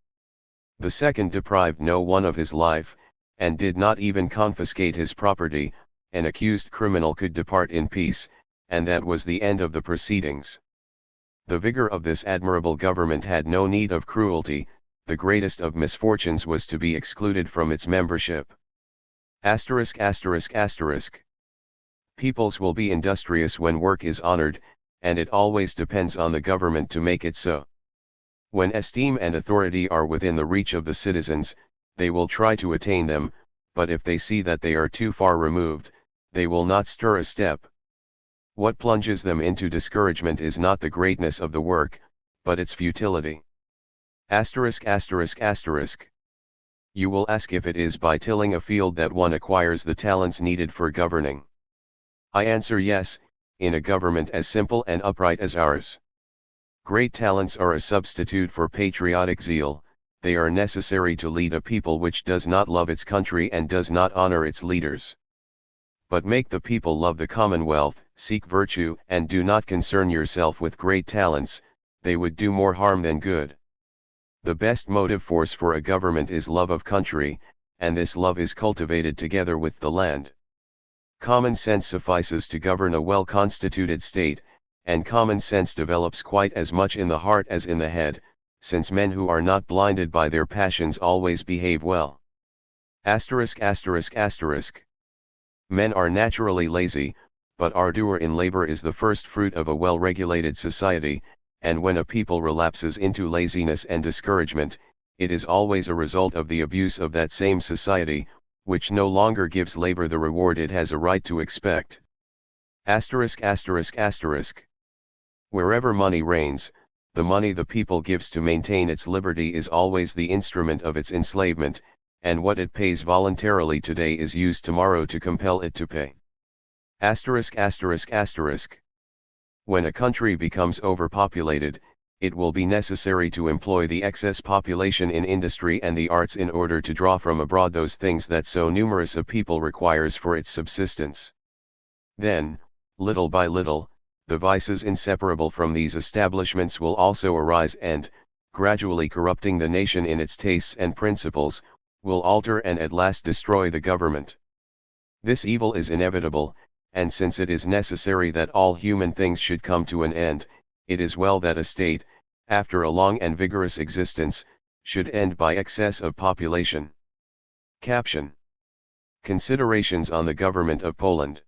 The second deprived no one of his life, and did not even confiscate his property. An accused criminal could depart in peace, and that was the end of the proceedings. The vigor of this admirable government had no need of cruelty. The greatest of misfortunes was to be excluded from its membership. Peoples will be industrious when work is honored, and it always depends on the government to make it so. When esteem and authority are within the reach of the citizens, they will try to attain them, but if they see that they are too far removed, they will not stir a step. What plunges them into discouragement is not the greatness of the work, but its futility. You will ask if it is by tilling a field that one acquires the talents needed for governing. I answer yes, in a government as simple and upright as ours. Great talents are a substitute for patriotic zeal. They are necessary to lead a people which does not love its country and does not honor its leaders. But make the people love the commonwealth, seek virtue, and do not concern yourself with great talents, they would do more harm than good. The best motive force for a government is love of country, and this love is cultivated together with the land. Common sense suffices to govern a well-constituted state, and common sense develops quite as much in the heart as in the head, since men who are not blinded by their passions always behave well. Men are naturally lazy, but ardor in labor is the first fruit of a well-regulated society, and when a people relapses into laziness and discouragement, it is always a result of the abuse of that same society, which no longer gives labor the reward it has a right to expect. Wherever money reigns, the money the people gives to maintain its liberty is always the instrument of its enslavement, and what it pays voluntarily today is used tomorrow to compel it to pay. When a country becomes overpopulated, it will be necessary to employ the excess population in industry and the arts in order to draw from abroad those things that so numerous a people requires for its subsistence. Then, little by little, the vices inseparable from these establishments will also arise and, gradually corrupting the nation in its tastes and principles, will alter and at last destroy the government. This evil is inevitable, and since it is necessary that all human things should come to an end, it is well that a state, after a long and vigorous existence, should end by excess of population. Caption. Considerations on the Government of Poland.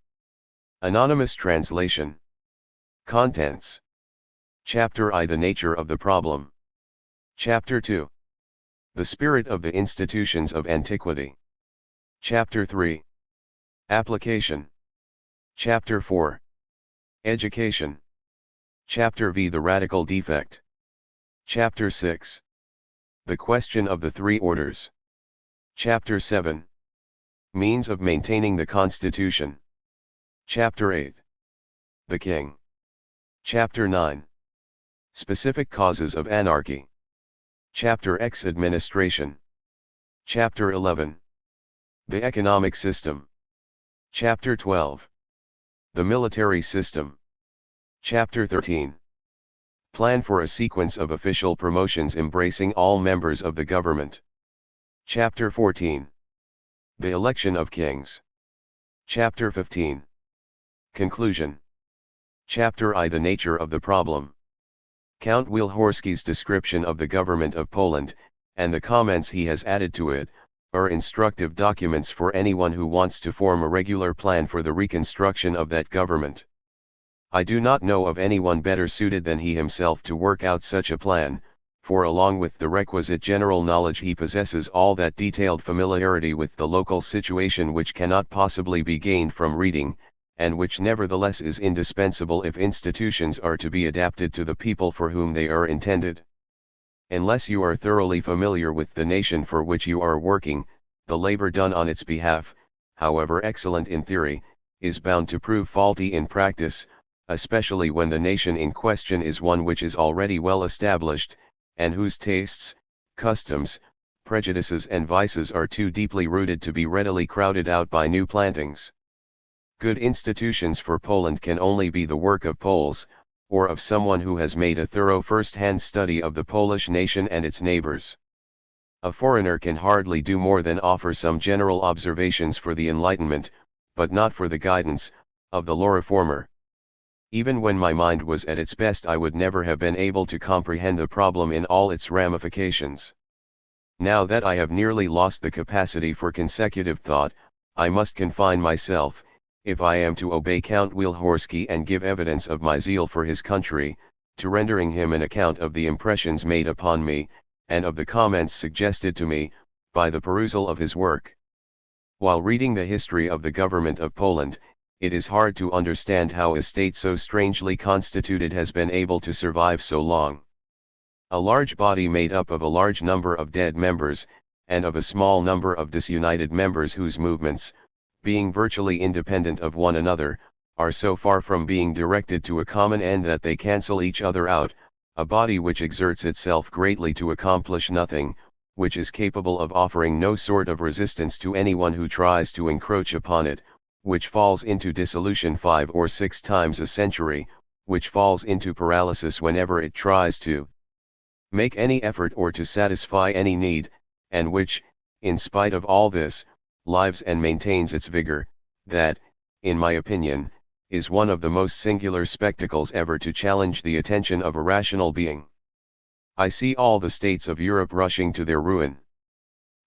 Anonymous translation. Contents. Chapter I. The nature of the problem. Chapter 2. The spirit of the institutions of antiquity. Chapter 3. Application. Chapter 4. Education. Chapter V. The radical defect. Chapter 6. The question of the three orders. Chapter 7. Means of maintaining the Constitution. Chapter 8. The King. Chapter 9. Specific causes of anarchy. Chapter X. Administration. Chapter 11. The economic system. Chapter 12. The military system. Chapter 13. Plan for a sequence of official promotions embracing all members of the government. Chapter 14. The election of kings. Chapter 15. Conclusion. Chapter I. The nature of the problem. Count Wielhorski's description of the government of Poland, and the comments he has added to it, are instructive documents for anyone who wants to form a regular plan for the reconstruction of that government. I do not know of anyone better suited than he himself to work out such a plan, for along with the requisite general knowledge he possesses all that detailed familiarity with the local situation which cannot possibly be gained from reading, and which nevertheless is indispensable if institutions are to be adapted to the people for whom they are intended. Unless you are thoroughly familiar with the nation for which you are working, the labor done on its behalf, however excellent in theory, is bound to prove faulty in practice, especially when the nation in question is one which is already well established, and whose tastes, customs, prejudices and vices are too deeply rooted to be readily crowded out by new plantings. Good institutions for Poland can only be the work of Poles, or of someone who has made a thorough first-hand study of the Polish nation and its neighbors. A foreigner can hardly do more than offer some general observations for the enlightenment, but not for the guidance, of the law reformer. Even when my mind was at its best I would never have been able to comprehend the problem in all its ramifications. Now that I have nearly lost the capacity for consecutive thought, I must confine myself, if I am to obey Count Wielhorski and give evidence of my zeal for his country, to rendering him an account of the impressions made upon me, and of the comments suggested to me, by the perusal of his work. While reading the history of the government of Poland, it is hard to understand how a state so strangely constituted has been able to survive so long. A large body made up of a large number of dead members, and of a small number of disunited members whose movements, being virtually independent of one another, are so far from being directed to a common end that they cancel each other out, a body which exerts itself greatly to accomplish nothing, which is capable of offering no sort of resistance to anyone who tries to encroach upon it, which falls into dissolution 5 or 6 times a century, which falls into paralysis whenever it tries to make any effort or to satisfy any need, and which, in spite of all this, lives and maintains its vigor, that, in my opinion, is one of the most singular spectacles ever to challenge the attention of a rational being. I see all the states of Europe rushing to their ruin.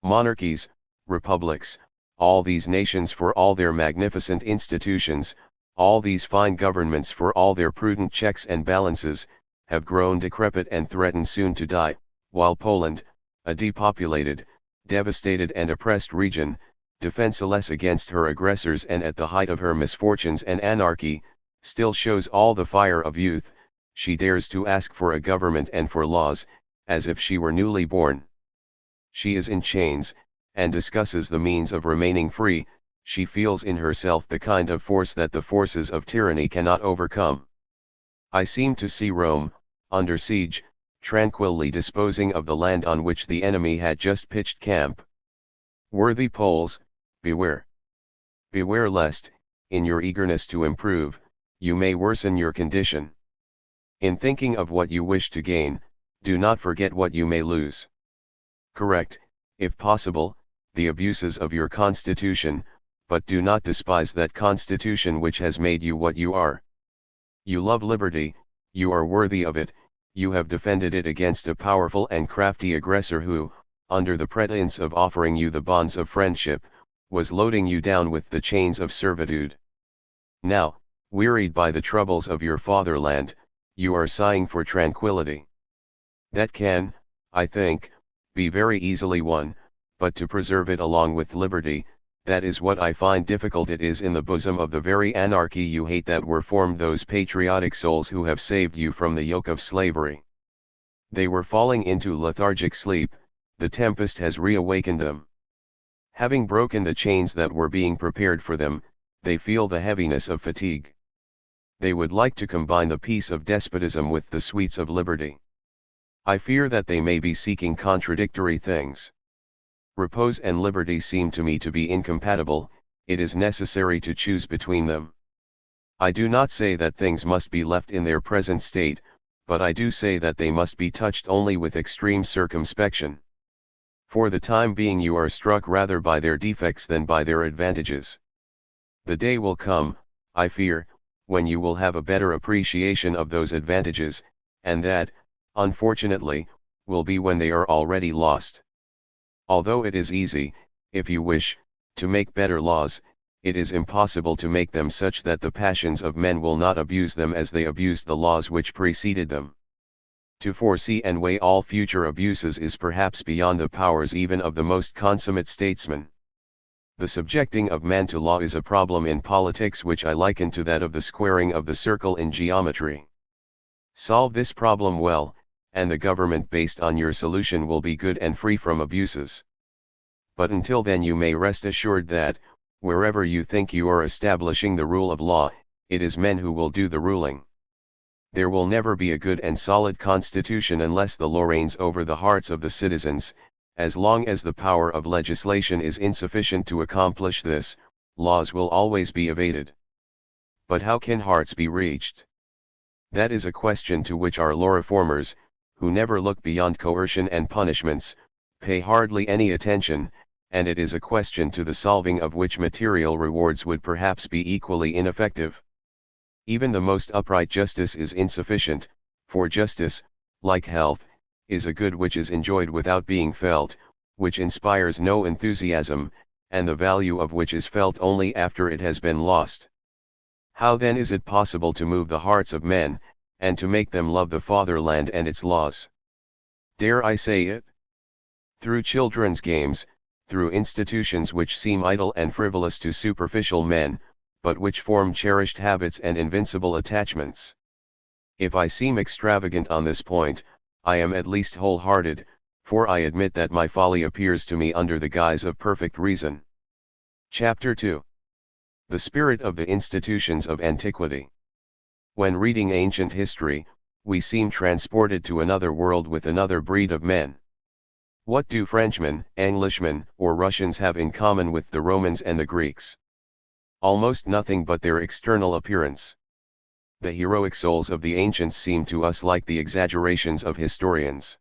Monarchies, republics, all these nations for all their magnificent institutions, all these fine governments for all their prudent checks and balances, have grown decrepit and threaten soon to die, while Poland, a depopulated, devastated and oppressed region, defenseless against her aggressors and at the height of her misfortunes and anarchy, still shows all the fire of youth. She dares to ask for a government and for laws, as if she were newly born. She is in chains, and discusses the means of remaining free. She feels in herself the kind of force that the forces of tyranny cannot overcome. I seem to see Rome, under siege, tranquilly disposing of the land on which the enemy had just pitched camp. Worthy Poles, beware. Beware lest, in your eagerness to improve, you may worsen your condition. In thinking of what you wish to gain, do not forget what you may lose. Correct, if possible, the abuses of your constitution, but do not despise that constitution which has made you what you are. You love liberty, you are worthy of it, you have defended it against a powerful and crafty aggressor who, under the pretense of offering you the bonds of friendship, was loading you down with the chains of servitude. Now, wearied by the troubles of your fatherland, you are sighing for tranquility. That can, I think, be very easily won, but to preserve it along with liberty, that is what I find difficult. It is in the bosom of the very anarchy you hate that were formed those patriotic souls who have saved you from the yoke of slavery. They were falling into lethargic sleep, the tempest has reawakened them. Having broken the chains that were being prepared for them, they feel the heaviness of fatigue. They would like to combine the peace of despotism with the sweets of liberty. I fear that they may be seeking contradictory things. Repose and liberty seem to me to be incompatible. It is necessary to choose between them. I do not say that things must be left in their present state, but I do say that they must be touched only with extreme circumspection. For the time being you are struck rather by their defects than by their advantages. The day will come, I fear, when you will have a better appreciation of those advantages, and that, unfortunately, will be when they are already lost. Although it is easy, if you wish, to make better laws, it is impossible to make them such that the passions of men will not abuse them as they abused the laws which preceded them. To foresee and weigh all future abuses is perhaps beyond the powers even of the most consummate statesman. The subjecting of man to law is a problem in politics which I liken to that of the squaring of the circle in geometry. Solve this problem well, and the government based on your solution will be good and free from abuses. But until then you may rest assured that, wherever you think you are establishing the rule of law, it is men who will do the ruling. There will never be a good and solid constitution unless the law reigns over the hearts of the citizens. As long as the power of legislation is insufficient to accomplish this, laws will always be evaded. But how can hearts be reached? That is a question to which our law reformers, who never look beyond coercion and punishments, pay hardly any attention, and it is a question to the solving of which material rewards would perhaps be equally ineffective. Even the most upright justice is insufficient, for justice, like health, is a good which is enjoyed without being felt, which inspires no enthusiasm, and the value of which is felt only after it has been lost. How then is it possible to move the hearts of men, and to make them love the fatherland and its laws? Dare I say it? Through children's games, through institutions which seem idle and frivolous to superficial men, but which form cherished habits and invincible attachments. If I seem extravagant on this point, I am at least wholehearted, for I admit that my folly appears to me under the guise of perfect reason. Chapter 2. The Spirit of the Institutions of Antiquity. When reading ancient history, we seem transported to another world with another breed of men. What do Frenchmen, Englishmen, or Russians have in common with the Romans and the Greeks? Almost nothing but their external appearance. The heroic souls of the ancients seem to us like the exaggerations of historians.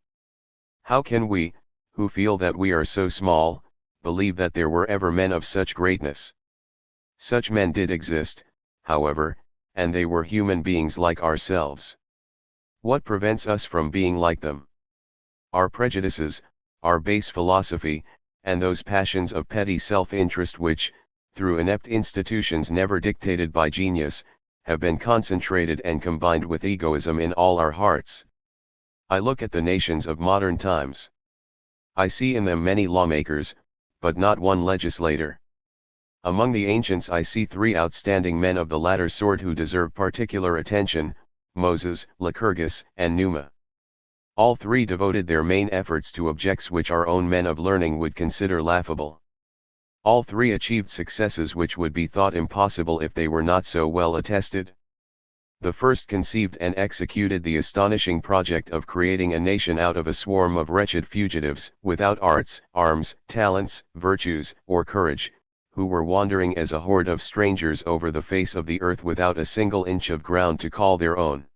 How can we, who feel that we are so small, believe that there were ever men of such greatness? Such men did exist, however, and they were human beings like ourselves. What prevents us from being like them? Our prejudices, our base philosophy, and those passions of petty self-interest which, through inept institutions never dictated by genius, have been concentrated and combined with egoism in all our hearts. I look at the nations of modern times. I see in them many lawmakers, but not one legislator. Among the ancients I see three outstanding men of the latter sort who deserve particular attention: Moses, Lycurgus, and Numa. All three devoted their main efforts to objects which our own men of learning would consider laughable. All three achieved successes which would be thought impossible if they were not so well attested. The first conceived and executed the astonishing project of creating a nation out of a swarm of wretched fugitives, without arts, arms, talents, virtues, or courage, who were wandering as a horde of strangers over the face of the earth without a single inch of ground to call their own.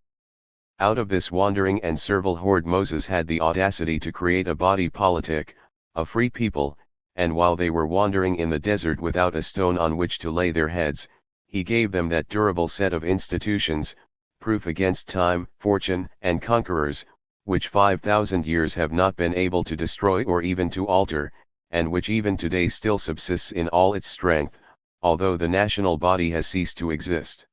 Out of this wandering and servile horde Moses had the audacity to create a body politic, a free people, and while they were wandering in the desert without a stone on which to lay their heads, he gave them that durable set of institutions, proof against time, fortune, and conquerors, which 5,000 years have not been able to destroy or even to alter, and which even today still subsists in all its strength, although the national body has ceased to exist.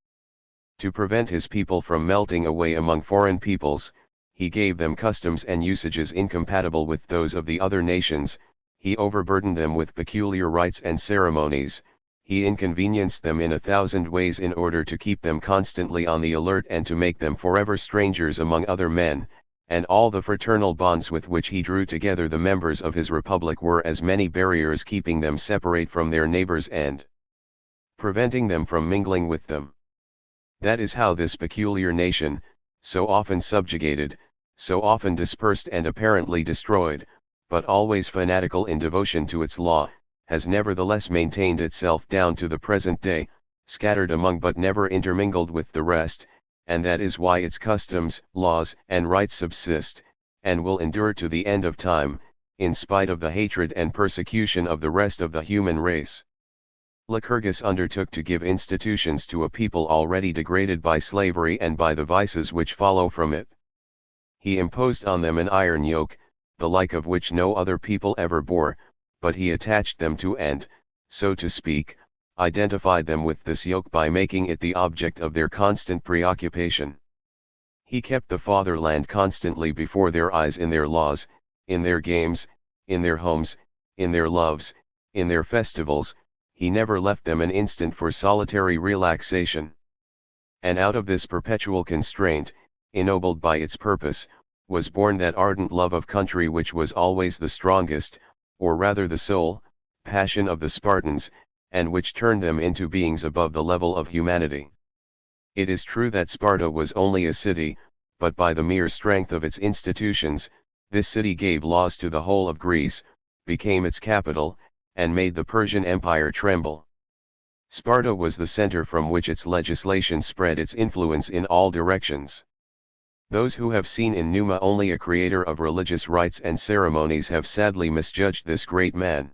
To prevent his people from melting away among foreign peoples, he gave them customs and usages incompatible with those of the other nations. He overburdened them with peculiar rites and ceremonies, he inconvenienced them in 1,000 ways in order to keep them constantly on the alert and to make them forever strangers among other men, and all the fraternal bonds with which he drew together the members of his republic were as many barriers keeping them separate from their neighbors and preventing them from mingling with them. That is how this peculiar nation, so often subjugated, so often dispersed and apparently destroyed, but always fanatical in devotion to its law, has nevertheless maintained itself down to the present day, scattered among but never intermingled with the rest, and that is why its customs, laws, and rites subsist, and will endure to the end of time, in spite of the hatred and persecution of the rest of the human race. Lycurgus undertook to give institutions to a people already degraded by slavery and by the vices which follow from it. He imposed on them an iron yoke, the like of which no other people ever bore, but he attached them to and, so to speak, identified them with this yoke by making it the object of their constant preoccupation. He kept the fatherland constantly before their eyes in their laws, in their games, in their homes, in their loves, in their festivals. He never left them an instant for solitary relaxation. And out of this perpetual constraint, ennobled by its purpose, was born that ardent love of country which was always the strongest, or rather the sole, passion of the Spartans, and which turned them into beings above the level of humanity. It is true that Sparta was only a city, but by the mere strength of its institutions, this city gave laws to the whole of Greece, became its capital, and made the Persian Empire tremble. Sparta was the center from which its legislation spread its influence in all directions. Those who have seen in Numa only a creator of religious rites and ceremonies have sadly misjudged this great man.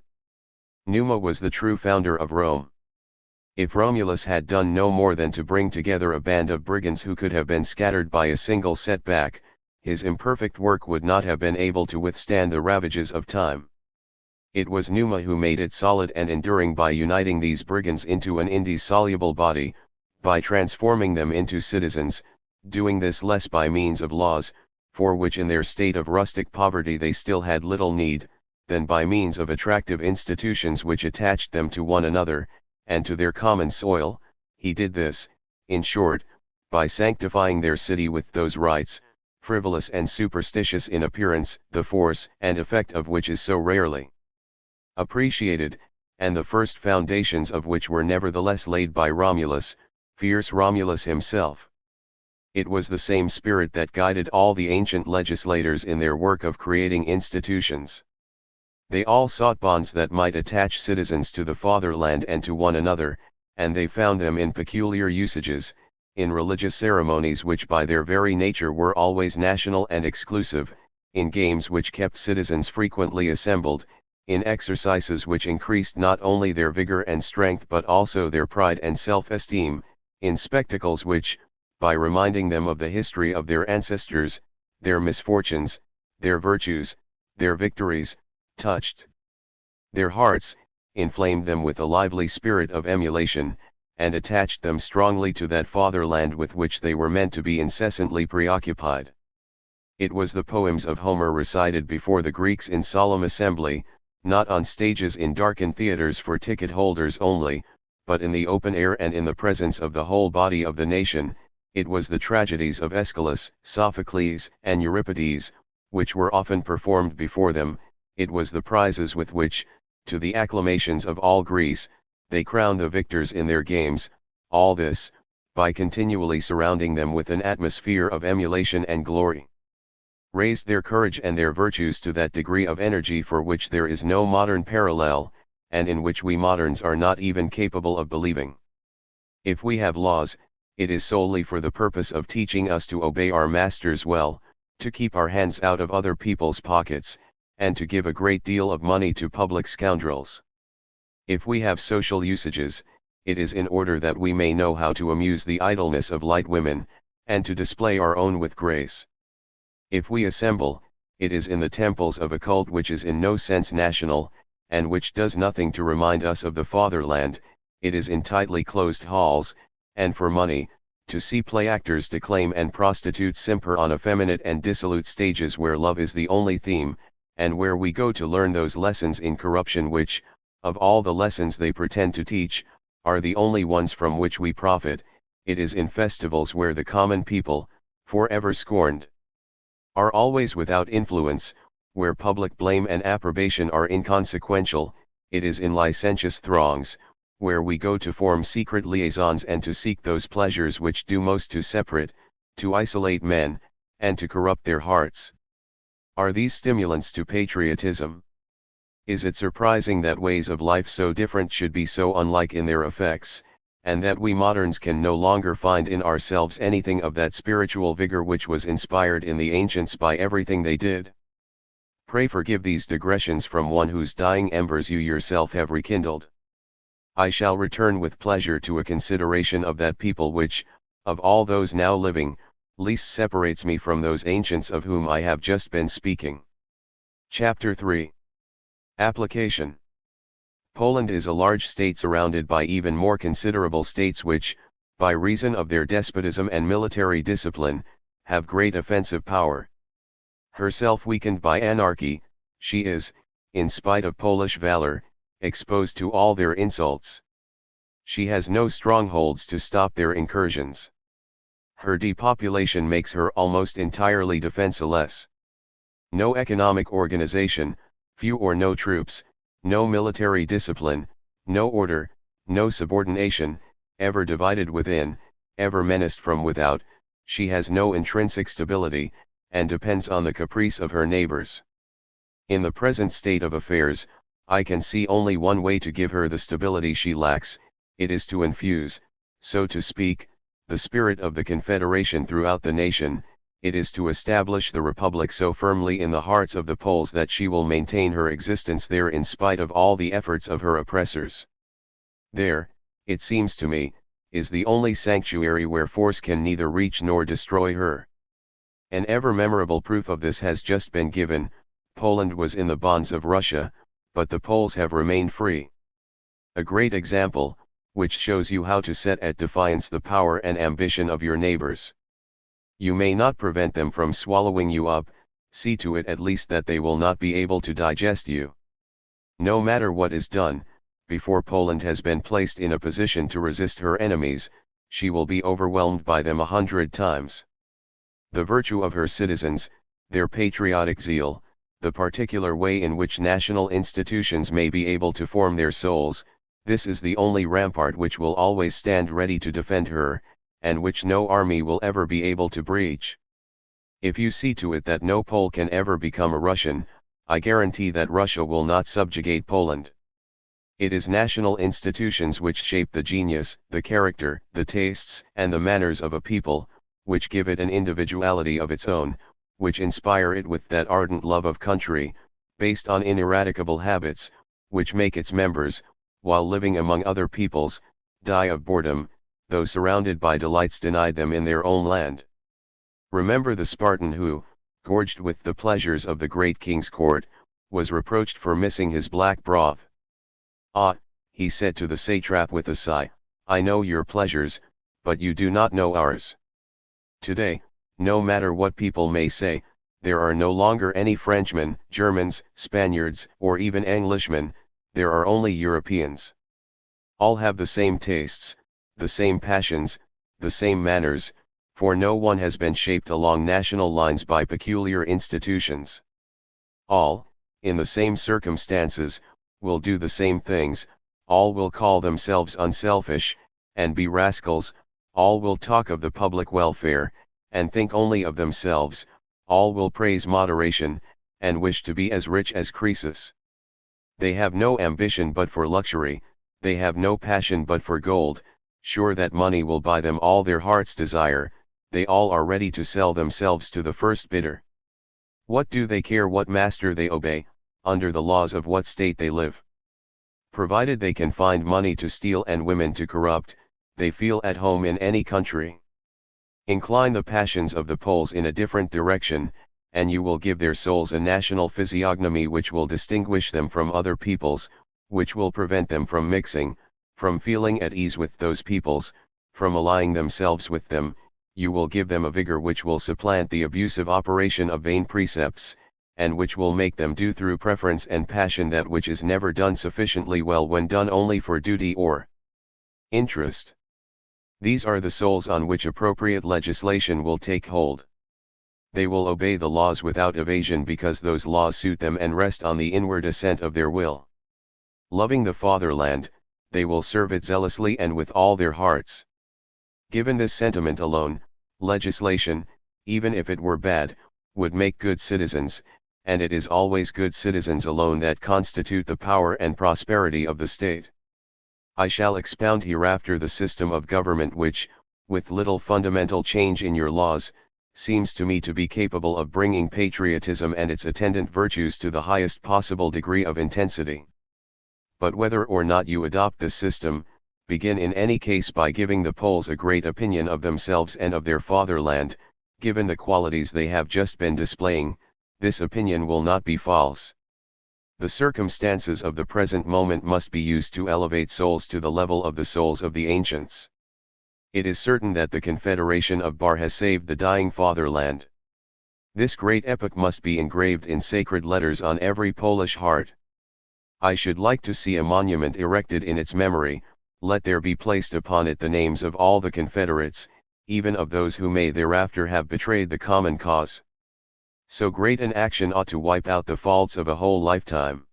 Numa was the true founder of Rome. If Romulus had done no more than to bring together a band of brigands who could have been scattered by a single setback, his imperfect work would not have been able to withstand the ravages of time. It was Numa who made it solid and enduring by uniting these brigands into an indissoluble body, by transforming them into citizens, doing this less by means of laws, for which in their state of rustic poverty they still had little need, than by means of attractive institutions which attached them to one another, and to their common soil. He did this, in short, by sanctifying their city with those rites, frivolous and superstitious in appearance, the force and effect of which is so rarely appreciated, and the first foundations of which were nevertheless laid by Romulus, fierce Romulus himself. It was the same spirit that guided all the ancient legislators in their work of creating institutions. They all sought bonds that might attach citizens to the fatherland and to one another, and they found them in peculiar usages, in religious ceremonies which by their very nature were always national and exclusive, in games which kept citizens frequently assembled, in exercises which increased not only their vigor and strength but also their pride and self-esteem, in spectacles which, by reminding them of the history of their ancestors, their misfortunes, their virtues, their victories, touched their hearts, inflamed them with a lively spirit of emulation, and attached them strongly to that fatherland with which they were meant to be incessantly preoccupied. It was the poems of Homer recited before the Greeks in solemn assembly, not on stages in darkened theaters for ticket holders only, but in the open air and in the presence of the whole body of the nation. It was the tragedies of Aeschylus, Sophocles, and Euripides, which were often performed before them. It was the prizes with which, to the acclamations of all Greece, they crowned the victors in their games. All this, by continually surrounding them with an atmosphere of emulation and glory, raised their courage and their virtues to that degree of energy for which there is no modern parallel, and in which we moderns are not even capable of believing. If we have laws, it is solely for the purpose of teaching us to obey our masters well, to keep our hands out of other people's pockets, and to give a great deal of money to public scoundrels. If we have social usages, it is in order that we may know how to amuse the idleness of light women, and to display our own with grace. If we assemble, it is in the temples of a cult which is in no sense national, and which does nothing to remind us of the fatherland. It is in tightly closed halls, and for money, to see play actors declaim and prostitutes simper on effeminate and dissolute stages where love is the only theme, and where we go to learn those lessons in corruption which, of all the lessons they pretend to teach, are the only ones from which we profit. It is in festivals where the common people, forever scorned, are always without influence, where public blame and approbation are inconsequential. It is in licentious throngs, where we go to form secret liaisons and to seek those pleasures which do most to separate, to isolate men, and to corrupt their hearts. Are these stimulants to patriotism? Is it surprising that ways of life so different should be so unlike in their effects, and that we moderns can no longer find in ourselves anything of that spiritual vigor which was inspired in the ancients by everything they did? Pray forgive these digressions from one whose dying embers you yourself have rekindled. I shall return with pleasure to a consideration of that people which, of all those now living, least separates me from those ancients of whom I have just been speaking. Chapter 3. Application. Poland is a large state surrounded by even more considerable states which, by reason of their despotism and military discipline, have great offensive power. Herself weakened by anarchy, she is, in spite of Polish valor, exposed to all their insults. She has no strongholds to stop their incursions. Her depopulation makes her almost entirely defenseless. No economic organization, few or no troops, no military discipline, no order, no subordination, ever divided within, ever menaced from without, she has no intrinsic stability, and depends on the caprice of her neighbors. In the present state of affairs, I can see only one way to give her the stability she lacks, it is to infuse, so to speak, the spirit of the Confederation throughout the nation, it is to establish the Republic so firmly in the hearts of the Poles that she will maintain her existence there in spite of all the efforts of her oppressors. There, it seems to me, is the only sanctuary where force can neither reach nor destroy her. An ever-memorable proof of this has just been given. Poland was in the bonds of Russia, but the Poles have remained free. A great example, which shows you how to set at defiance the power and ambition of your neighbors. You may not prevent them from swallowing you up, see to it at least that they will not be able to digest you. No matter what is done, before Poland has been placed in a position to resist her enemies, she will be overwhelmed by them 100 times. The virtue of her citizens, their patriotic zeal, the particular way in which national institutions may be able to form their souls, this is the only rampart which will always stand ready to defend her, and which no army will ever be able to breach. If you see to it that no Pole can ever become a Russian, I guarantee that Russia will not subjugate Poland. It is national institutions which shape the genius, the character, the tastes, and the manners of a people, which give it an individuality of its own, which inspire it with that ardent love of country, based on ineradicable habits, which make its members, while living among other peoples, die of boredom, though surrounded by delights denied them in their own land. Remember the Spartan who, gorged with the pleasures of the great king's court, was reproached for missing his black broth. "Ah," he said to the satrap with a sigh, "I know your pleasures, but you do not know ours." Today, no matter what people may say, there are no longer any Frenchmen, Germans, Spaniards, or even Englishmen, there are only Europeans. All have the same tastes, the same passions, the same manners, for no one has been shaped along national lines by peculiar institutions. All, in the same circumstances, will do the same things, all will call themselves unselfish, and be rascals, all will talk of the public welfare, and think only of themselves, all will praise moderation, and wish to be as rich as Croesus. They have no ambition but for luxury, they have no passion but for gold, sure that money will buy them all their heart's desire, they all are ready to sell themselves to the first bidder. What do they care what master they obey, under the laws of what state they live? Provided they can find money to steal and women to corrupt, they feel at home in any country. Incline the passions of the Poles in a different direction, and you will give their souls a national physiognomy which will distinguish them from other peoples, which will prevent them from mixing, from feeling at ease with those peoples, from allying themselves with them. You will give them a vigor which will supplant the abusive operation of vain precepts, and which will make them do through preference and passion that which is never done sufficiently well when done only for duty or interest. These are the souls on which appropriate legislation will take hold. They will obey the laws without evasion because those laws suit them and rest on the inward assent of their will. Loving the fatherland, they will serve it zealously and with all their hearts. Given this sentiment alone, legislation, even if it were bad, would make good citizens, and it is always good citizens alone that constitute the power and prosperity of the state. I shall expound hereafter the system of government which, with little fundamental change in your laws, seems to me to be capable of bringing patriotism and its attendant virtues to the highest possible degree of intensity. But whether or not you adopt this system, begin in any case by giving the Poles a great opinion of themselves and of their fatherland. Given the qualities they have just been displaying, this opinion will not be false. The circumstances of the present moment must be used to elevate souls to the level of the souls of the ancients. It is certain that the Confederation of Bar has saved the dying fatherland. This great epoch must be engraved in sacred letters on every Polish heart. I should like to see a monument erected in its memory. Let there be placed upon it the names of all the Confederates, even of those who may thereafter have betrayed the common cause. So great an action ought to wipe out the faults of a whole lifetime.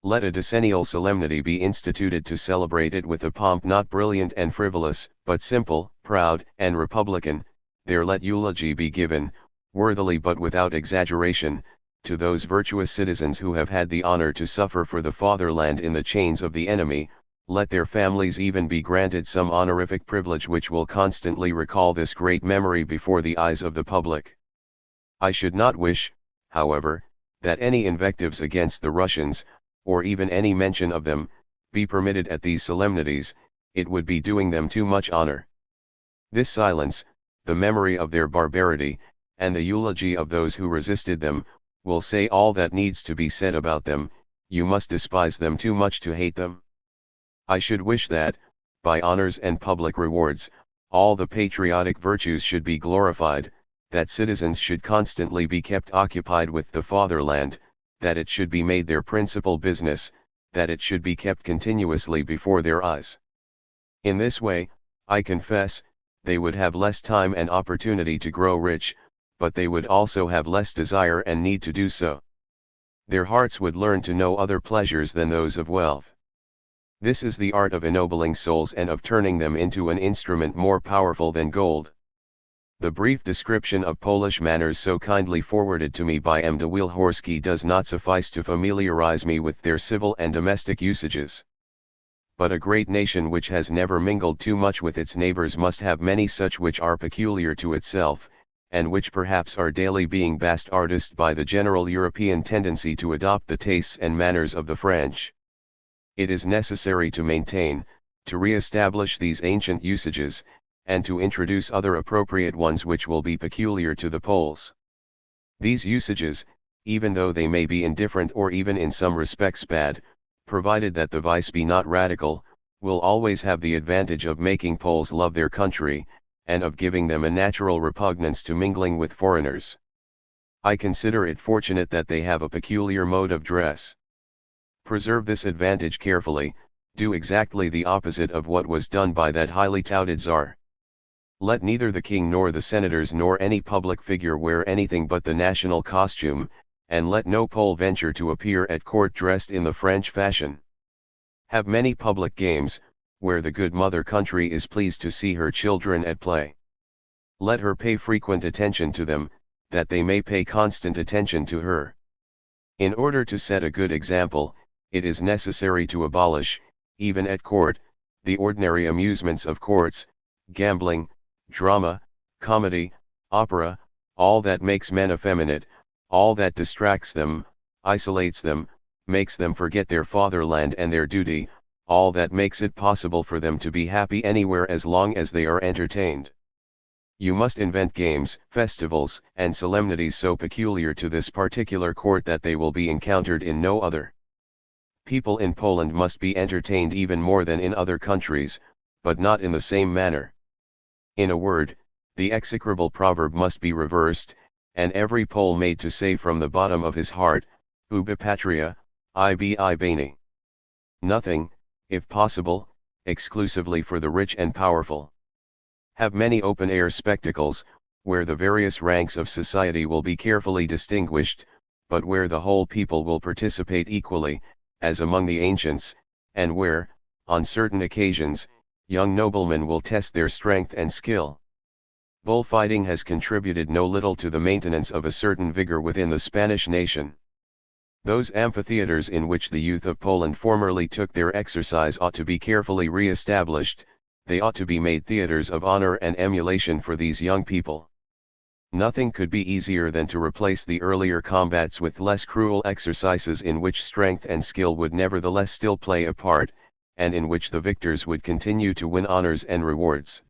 Let a decennial solemnity be instituted to celebrate it with a pomp not brilliant and frivolous, but simple, proud, and republican. There let eulogy be given, worthily but without exaggeration, to those virtuous citizens who have had the honor to suffer for the fatherland in the chains of the enemy. Let their families even be granted some honorific privilege which will constantly recall this great memory before the eyes of the public. I should not wish, however, that any invectives against the Russians, or even any mention of them, be permitted at these solemnities. It would be doing them too much honor. This silence, the memory of their barbarity, and the eulogy of those who resisted them, will say all that needs to be said about them. You must despise them too much to hate them. I should wish that, by honors and public rewards, all the patriotic virtues should be glorified, that citizens should constantly be kept occupied with the fatherland, that it should be made their principal business, that it should be kept continuously before their eyes. In this way, I confess, they would have less time and opportunity to grow rich, but they would also have less desire and need to do so. Their hearts would learn to know other pleasures than those of wealth. This is the art of ennobling souls and of turning them into an instrument more powerful than gold. The brief description of Polish manners so kindly forwarded to me by M. de Wielhorski does not suffice to familiarize me with their civil and domestic usages. But a great nation which has never mingled too much with its neighbors must have many such which are peculiar to itself, and which perhaps are daily being bastardized by the general European tendency to adopt the tastes and manners of the French. It is necessary to maintain, to re-establish these ancient usages, and to introduce other appropriate ones which will be peculiar to the Poles. These usages, even though they may be indifferent or even in some respects bad, provided that the vice be not radical, will always have the advantage of making Poles love their country, and of giving them a natural repugnance to mingling with foreigners. I consider it fortunate that they have a peculiar mode of dress. Preserve this advantage carefully, do exactly the opposite of what was done by that highly touted Tsar. Let neither the king nor the senators nor any public figure wear anything but the national costume, and let no Pole venture to appear at court dressed in the French fashion. Have many public games, where the good mother country is pleased to see her children at play. Let her pay frequent attention to them, that they may pay constant attention to her. In order to set a good example, it is necessary to abolish, even at court, the ordinary amusements of courts, gambling, drama, comedy, opera, all that makes men effeminate, all that distracts them, isolates them, makes them forget their fatherland and their duty, all that makes it possible for them to be happy anywhere as long as they are entertained. You must invent games, festivals, and solemnities so peculiar to this particular court that they will be encountered in no other. People in Poland must be entertained even more than in other countries, but not in the same manner. In a word, the execrable proverb must be reversed, and every Pole made to say from the bottom of his heart, Ubi patria, ibi bene. Nothing, if possible, exclusively for the rich and powerful. Have many open-air spectacles, where the various ranks of society will be carefully distinguished, but where the whole people will participate equally, as among the ancients, and where, on certain occasions, young noblemen will test their strength and skill. Bullfighting has contributed no little to the maintenance of a certain vigor within the Spanish nation. Those amphitheaters in which the youth of Poland formerly took their exercise ought to be carefully re-established. They ought to be made theaters of honor and emulation for these young people. Nothing could be easier than to replace the earlier combats with less cruel exercises in which strength and skill would nevertheless still play a part, and in which the victors would continue to win honors and rewards.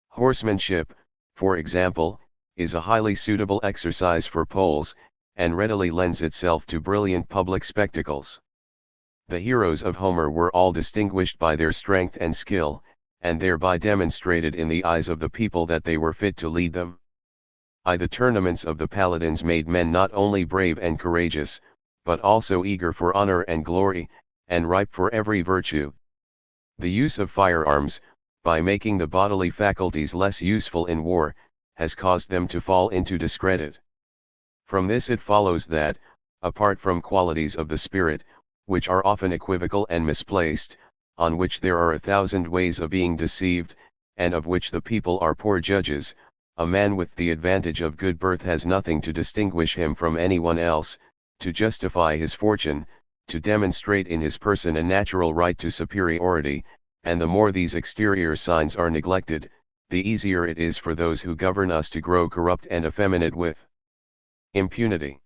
Horsemanship, for example, is a highly suitable exercise for Poles, and readily lends itself to brilliant public spectacles. The heroes of Homer were all distinguished by their strength and skill, and thereby demonstrated in the eyes of the people that they were fit to lead them. The tournaments of the paladins made men not only brave and courageous, but also eager for honor and glory, and ripe for every virtue. The use of firearms, by making the bodily faculties less useful in war, has caused them to fall into discredit. From this it follows that, apart from qualities of the spirit, which are often equivocal and misplaced, on which there are 1,000 ways of being deceived, and of which the people are poor judges, a man with the advantage of good birth has nothing to distinguish him from anyone else, to justify his fortune, to demonstrate in his person a natural right to superiority, and the more these exterior signs are neglected, the easier it is for those who govern us to grow corrupt and effeminate with impunity.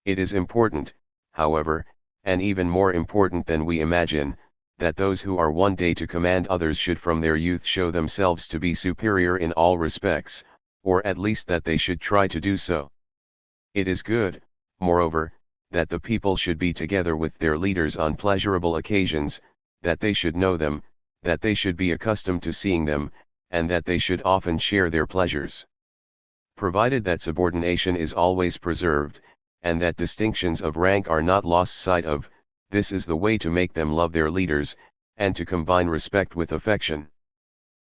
It is important, however, and even more important than we imagine, that those who are one day to command others should from their youth show themselves to be superior in all respects, or at least that they should try to do so. It is good, moreover, that the people should be together with their leaders on pleasurable occasions, that they should know them, that they should be accustomed to seeing them, and that they should often share their pleasures. Provided that subordination is always preserved, and that distinctions of rank are not lost sight of, this is the way to make them love their leaders, and to combine respect with affection.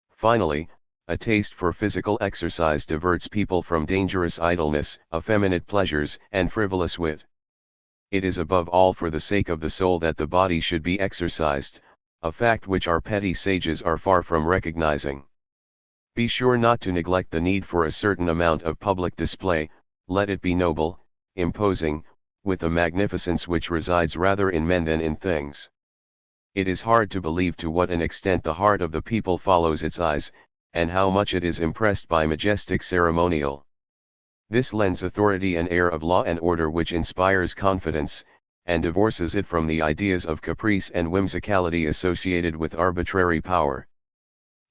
Finally, a taste for physical exercise diverts people from dangerous idleness, effeminate pleasures, and frivolous wit. It is above all for the sake of the soul that the body should be exercised, a fact which our petty sages are far from recognizing. Be sure not to neglect the need for a certain amount of public display, let it be noble, imposing, with a magnificence which resides rather in men than in things. It is hard to believe to what an extent the heart of the people follows its eyes, and how much it is impressed by majestic ceremonial. This lends authority an air of law and order which inspires confidence, and divorces it from the ideas of caprice and whimsicality associated with arbitrary power.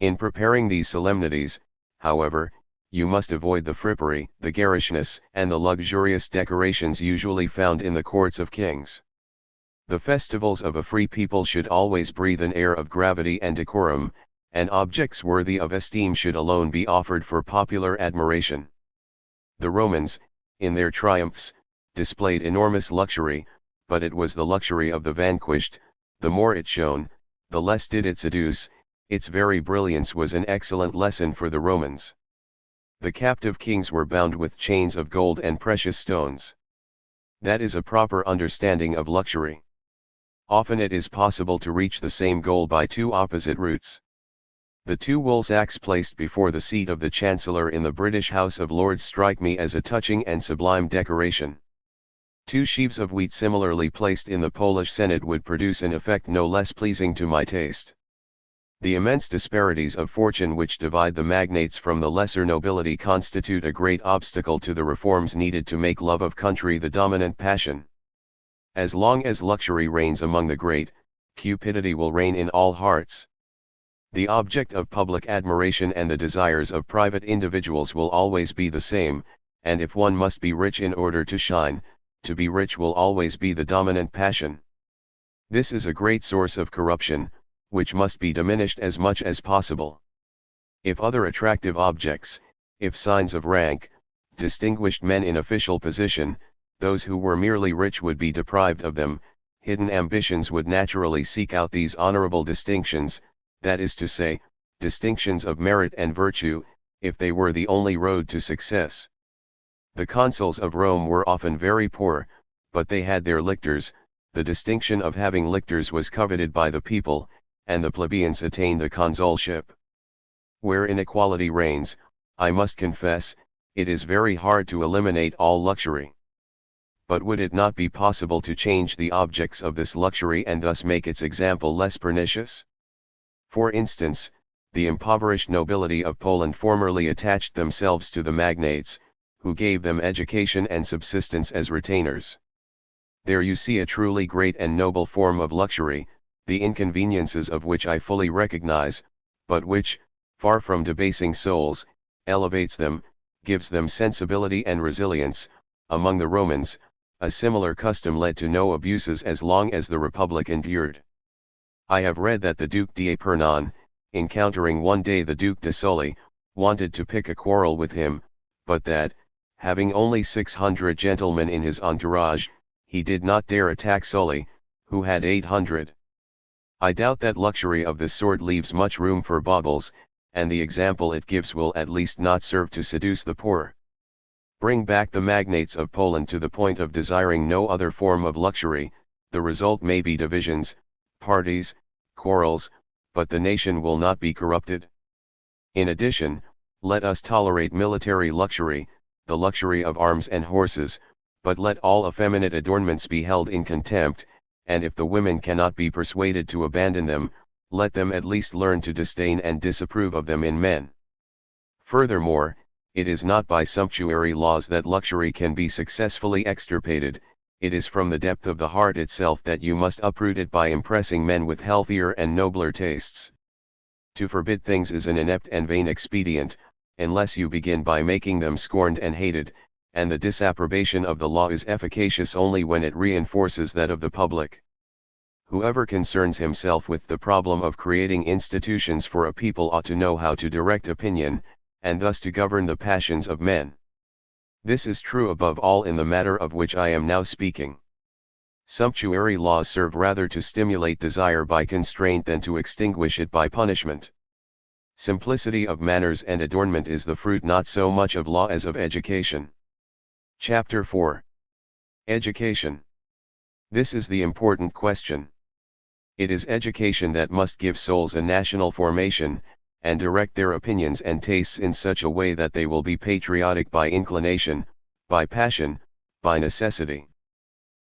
In preparing these solemnities, however, you must avoid the frippery, the garishness, and the luxurious decorations usually found in the courts of kings. The festivals of a free people should always breathe an air of gravity and decorum, and objects worthy of esteem should alone be offered for popular admiration. The Romans, in their triumphs, displayed enormous luxury, but it was the luxury of the vanquished. The more it shone, the less did it seduce. Its very brilliance was an excellent lesson for the Romans. The captive kings were bound with chains of gold and precious stones. That is a proper understanding of luxury. Often it is possible to reach the same goal by two opposite routes. The two woolsacks placed before the seat of the Chancellor in the British House of Lords strike me as a touching and sublime decoration. Two sheaves of wheat similarly placed in the Polish Senate would produce an effect no less pleasing to my taste. The immense disparities of fortune which divide the magnates from the lesser nobility constitute a great obstacle to the reforms needed to make love of country the dominant passion. As long as luxury reigns among the great, cupidity will reign in all hearts. The object of public admiration and the desires of private individuals will always be the same, and if one must be rich in order to shine, to be rich will always be the dominant passion. This is a great source of corruption, which must be diminished as much as possible. If other attractive objects, if signs of rank, distinguished men in official position, those who were merely rich would be deprived of them, hidden ambitions would naturally seek out these honorable distinctions, that is to say, distinctions of merit and virtue, if they were the only road to success. The consuls of Rome were often very poor, but they had their lictors. The distinction of having lictors was coveted by the people, and the plebeians attained the consulship. Where inequality reigns, I must confess, it is very hard to eliminate all luxury. But would it not be possible to change the objects of this luxury and thus make its example less pernicious? For instance, the impoverished nobility of Poland formerly attached themselves to the magnates, who gave them education and subsistence as retainers. There you see a truly great and noble form of luxury, the inconveniences of which I fully recognize, but which, far from debasing souls, elevates them, gives them sensibility and resilience, among the Romans, a similar custom led to no abuses as long as the Republic endured. I have read that the Duc d'Epernon, encountering one day the Duc de Sully, wanted to pick a quarrel with him, but that, having only 600 gentlemen in his entourage, he did not dare attack Sully, who had 800. I doubt that luxury of this sort leaves much room for baubles, and the example it gives will at least not serve to seduce the poor. Bring back the magnates of Poland to the point of desiring no other form of luxury, the result may be divisions, parties, quarrels, but the nation will not be corrupted. In addition, let us tolerate military luxury, the luxury of arms and horses, but let all effeminate adornments be held in contempt, and if the women cannot be persuaded to abandon them, let them at least learn to disdain and disapprove of them in men. Furthermore, it is not by sumptuary laws that luxury can be successfully extirpated, it is from the depth of the heart itself that you must uproot it by impressing men with healthier and nobler tastes. To forbid things is an inept and vain expedient, unless you begin by making them scorned and hated, and the disapprobation of the law is efficacious only when it reinforces that of the public. Whoever concerns himself with the problem of creating institutions for a people ought to know how to direct opinion, and thus to govern the passions of men. This is true above all in the matter of which I am now speaking. Sumptuary laws serve rather to stimulate desire by constraint than to extinguish it by punishment. Simplicity of manners and adornment is the fruit not so much of law as of education. Chapter 4. Education. This is the important question. It is education that must give souls a national formation, and direct their opinions and tastes in such a way that they will be patriotic by inclination, by passion, by necessity.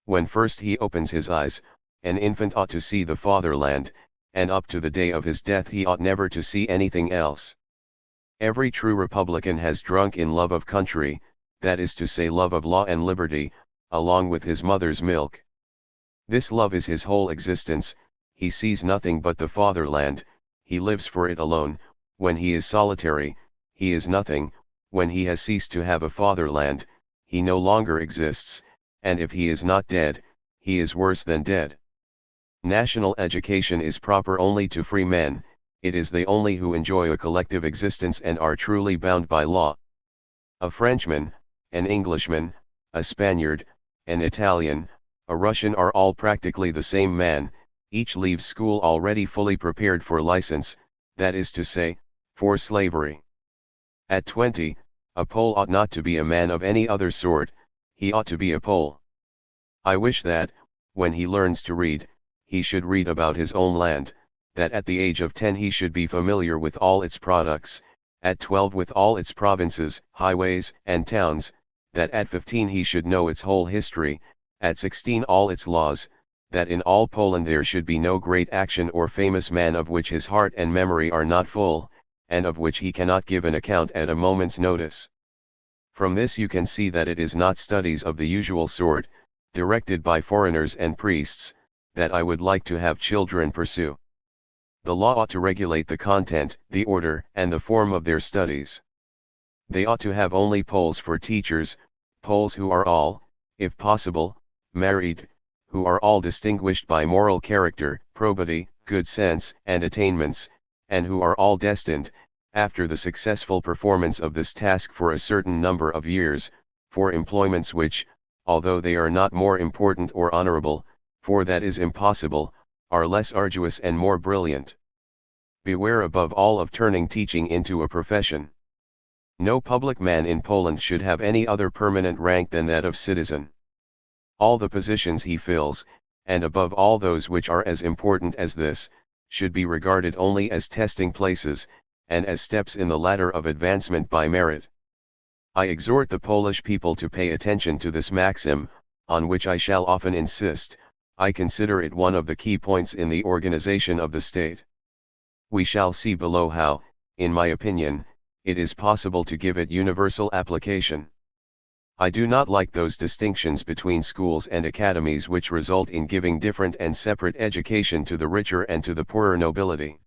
When first he opens his eyes, an infant ought to see the fatherland, and up to the day of his death he ought never to see anything else. Every true republican has drunk in love of country, that is to say love of law and liberty, along with his mother's milk. This love is his whole existence, he sees nothing but the fatherland, he lives for it alone. When he is solitary, he is nothing, when he has ceased to have a fatherland, he no longer exists, and if he is not dead, he is worse than dead. National education is proper only to free men, it is they only who enjoy a collective existence and are truly bound by law. A Frenchman, an Englishman, a Spaniard, an Italian, a Russian are all practically the same man, each leaves school already fully prepared for license, that is to say, for slavery. At 20, a Pole ought not to be a man of any other sort, he ought to be a Pole. I wish that, when he learns to read, he should read about his own land, that at the age of 10 he should be familiar with all its products, at 12 with all its provinces, highways, and towns, that at 15 he should know its whole history, at 16 all its laws, that in all Poland there should be no great action or famous man of which his heart and memory are not full, and of which he cannot give an account at a moment's notice. From this you can see that it is not studies of the usual sort, directed by foreigners and priests, that I would like to have children pursue. The law ought to regulate the content, the order, and the form of their studies. They ought to have only Poles for teachers, Poles who are all, if possible, married, who are all distinguished by moral character, probity, good sense, and attainments, and who are all destined, after the successful performance of this task for a certain number of years, for employments which, although they are not more important or honorable, for that is impossible, are less arduous and more brilliant. Beware above all of turning teaching into a profession. No public man in Poland should have any other permanent rank than that of citizen. All the positions he fills, and above all those which are as important as this, should be regarded only as testing places, and as steps in the ladder of advancement by merit. I exhort the Polish people to pay attention to this maxim, on which I shall often insist. I consider it one of the key points in the organization of the state. We shall see below how, in my opinion, it is possible to give it universal application. I do not like those distinctions between schools and academies which result in giving different and separate education to the richer and to the poorer nobility.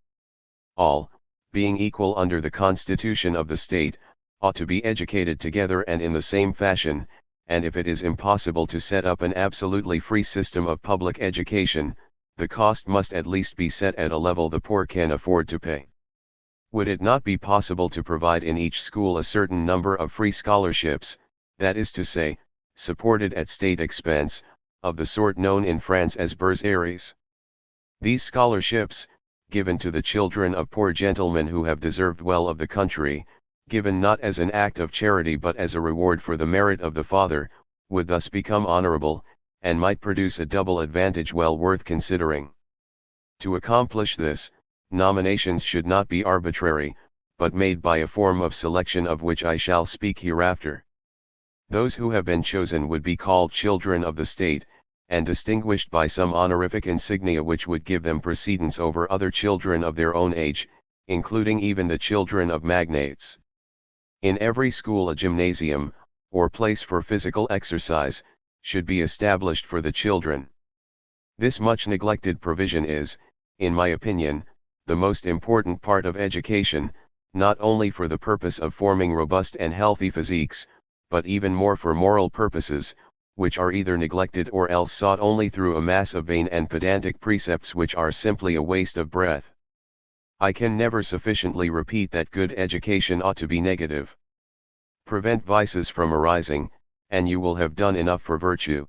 All, being equal under the constitution of the state, ought to be educated together and in the same fashion, and if it is impossible to set up an absolutely free system of public education, the cost must at least be set at a level the poor can afford to pay. Would it not be possible to provide in each school a certain number of free scholarships, that is to say, supported at state expense, of the sort known in France as boursiers? These scholarships, given to the children of poor gentlemen who have deserved well of the country, given not as an act of charity but as a reward for the merit of the father, would thus become honorable, and might produce a double advantage well worth considering. To accomplish this, nominations should not be arbitrary, but made by a form of selection of which I shall speak hereafter. Those who have been chosen would be called children of the state, and distinguished by some honorific insignia which would give them precedence over other children of their own age, including even the children of magnates. In every school a gymnasium, or place for physical exercise, should be established for the children. This much neglected provision is, in my opinion, the most important part of education, not only for the purpose of forming robust and healthy physiques, but even more for moral purposes, which are either neglected or else sought only through a mass of vain and pedantic precepts which are simply a waste of breath. I can never sufficiently repeat that good education ought to be negative. Prevent vices from arising, and you will have done enough for virtue.